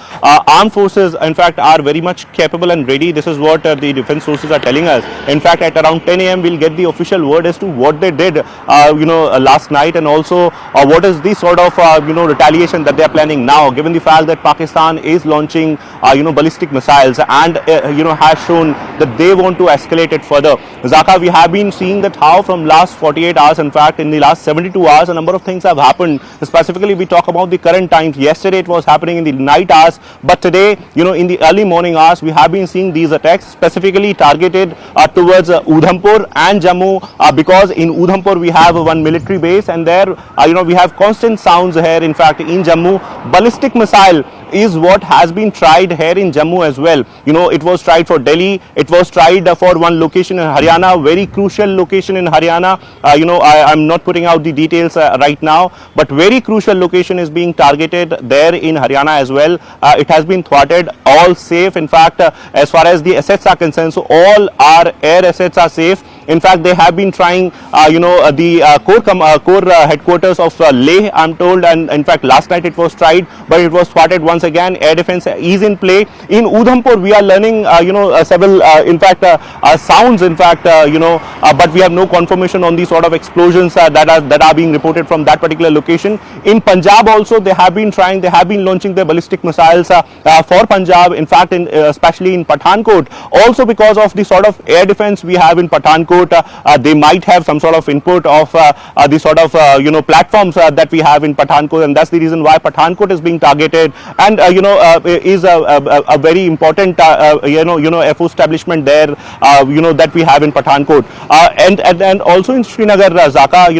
armed forces in fact are very much capable and ready. This is what the defense sources are telling us. In fact, at around 10 a.m. we'll get the official word as to what they did last night, and also what is the sort of retaliation that they are planning now, given the fact that Pakistan is launching ballistic missiles and has shown that they want to escalate it further. Zaka, we have been seeing that how from last 48 hours, in fact in the last 72 hours, a number of things have happened. Specifically, we talk about the current times. Yesterday it was happening in the night hours, but today, in the early morning hours, we have been seeing these attacks specifically targeted towards Udhampur and Jammu, because in Udhampur we have one military base, and there we have constant sounds here. In fact, in Jammu, ballistic missile is what has been tried here in Jammu as well. It was tried for Delhi, it was tried for one location in Haryana, very crucial location in Haryana. I'm not putting out the details right now, but very crucial location is being targeted there in Haryana as well. It has been thwarted, all safe. In fact, as far as the assets are concerned, so all our air assets are safe. In fact, they have been trying, the core headquarters of Leh, I'm told, and in fact last night it was tried, but it was thwarted once again. Air defense is in play. In Udhampur, we are learning, several, sounds, in fact, but we have no confirmation on the sort of explosions that are being reported from that particular location. In Punjab also, they have been trying, they have been launching their ballistic missiles for Punjab. In fact, especially in Pathankot, also because of the sort of air defense we have in Pathankot. Pathankot. They might have some sort of input of the sort of platforms that we have in Pathankot, and that's the reason why Pathankot is being targeted, and is a very important FO establishment there that we have in Pathankot, and also in Srinagar, Zaka,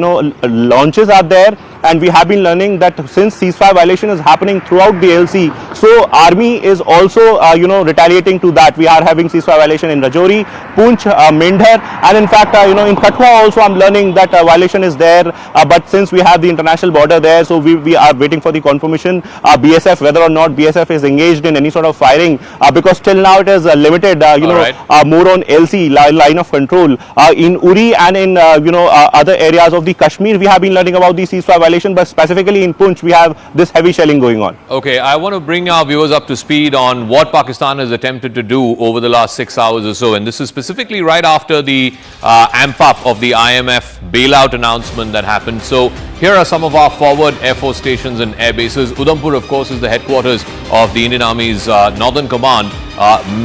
launches are there, and we have been learning that since ceasefire violation is happening throughout the LC, so army is also retaliating to that. We are having ceasefire violation in Rajouri, Poonch, Mendhar, and in fact in Kathua also I'm learning that violation is there, but since we have the international border there, so we are waiting for the confirmation BSF, whether or not BSF is engaged in any sort of firing, because till now it is limited more on LC, line of control. In Uri and in other areas of the Kashmir, we have been learning about the ceasefire violation, but specifically in Poonch we have this heavy shelling going on. Okay, I want to bring our viewers up to speed on what Pakistan has attempted to do over the last 6 hours or so, and this is specifically right after the amp up of the IMF bailout announcement that happened. So here are some of our forward Air Force stations and air bases. Udhampur, of course, is the headquarters of the Indian Army's Northern Command.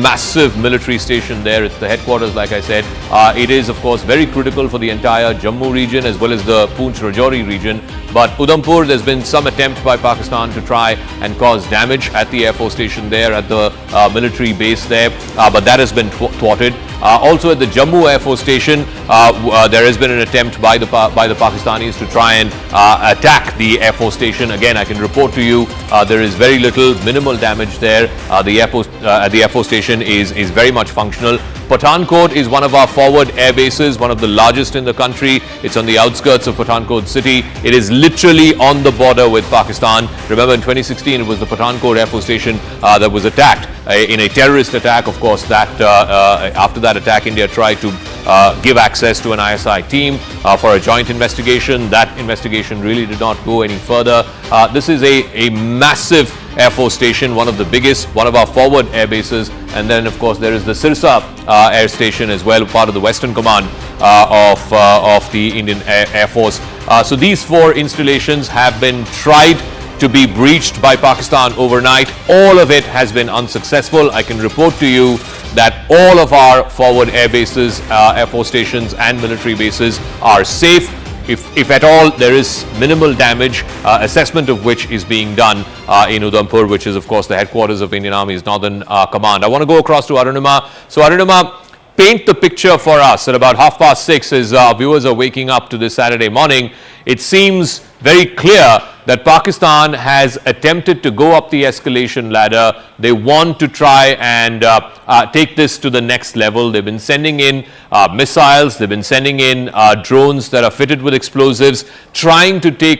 Massive military station there. It's the headquarters, like I said. It is, of course, very critical for the entire Jammu region as well as the Poonch-Rajouri region. But Udhampur, there's been some attempt by Pakistan to try and cause damage at the Air Force station there, at the military base there, but that has been thwarted. Also at the Jammu Air Force Station, there has been an attempt by the Pakistanis to try and attack the Air Force Station. Again, I can report to you there is very little, minimal damage there. The Air Force Station is very much functional. Pathankot is one of our forward air bases, one of the largest in the country. It's on the outskirts of Pathankot city. It is literally on the border with Pakistan. Remember, in 2016, it was the Pathankot Air Force Station that was attacked in a terrorist attack. Of course, that after that attack, India tried to give access to an ISI team for a joint investigation. That investigation really did not go any further. This is a massive Air Force Station, one of the biggest, one of our forward air bases. And then, of course, there is the Sirsa Air Station as well, part of the Western Command of the Indian Air Force. So these four installations have been tried to be breached by Pakistan overnight. All of it has been unsuccessful. I can report to you that all of our forward air bases, Air Force stations and military bases are safe. If at all there is minimal damage, assessment of which is being done in Udhampur, which is of course the headquarters of Indian Army's Northern Command. I want to go across to Arunima. So Arunima, paint the picture for us. At about 6:30 as our viewers are waking up to this Saturday morning, it seems very clear that Pakistan has attempted to go up the escalation ladder. They want to try and take this to the next level. They've been sending in missiles, they've been sending in drones that are fitted with explosives, trying to take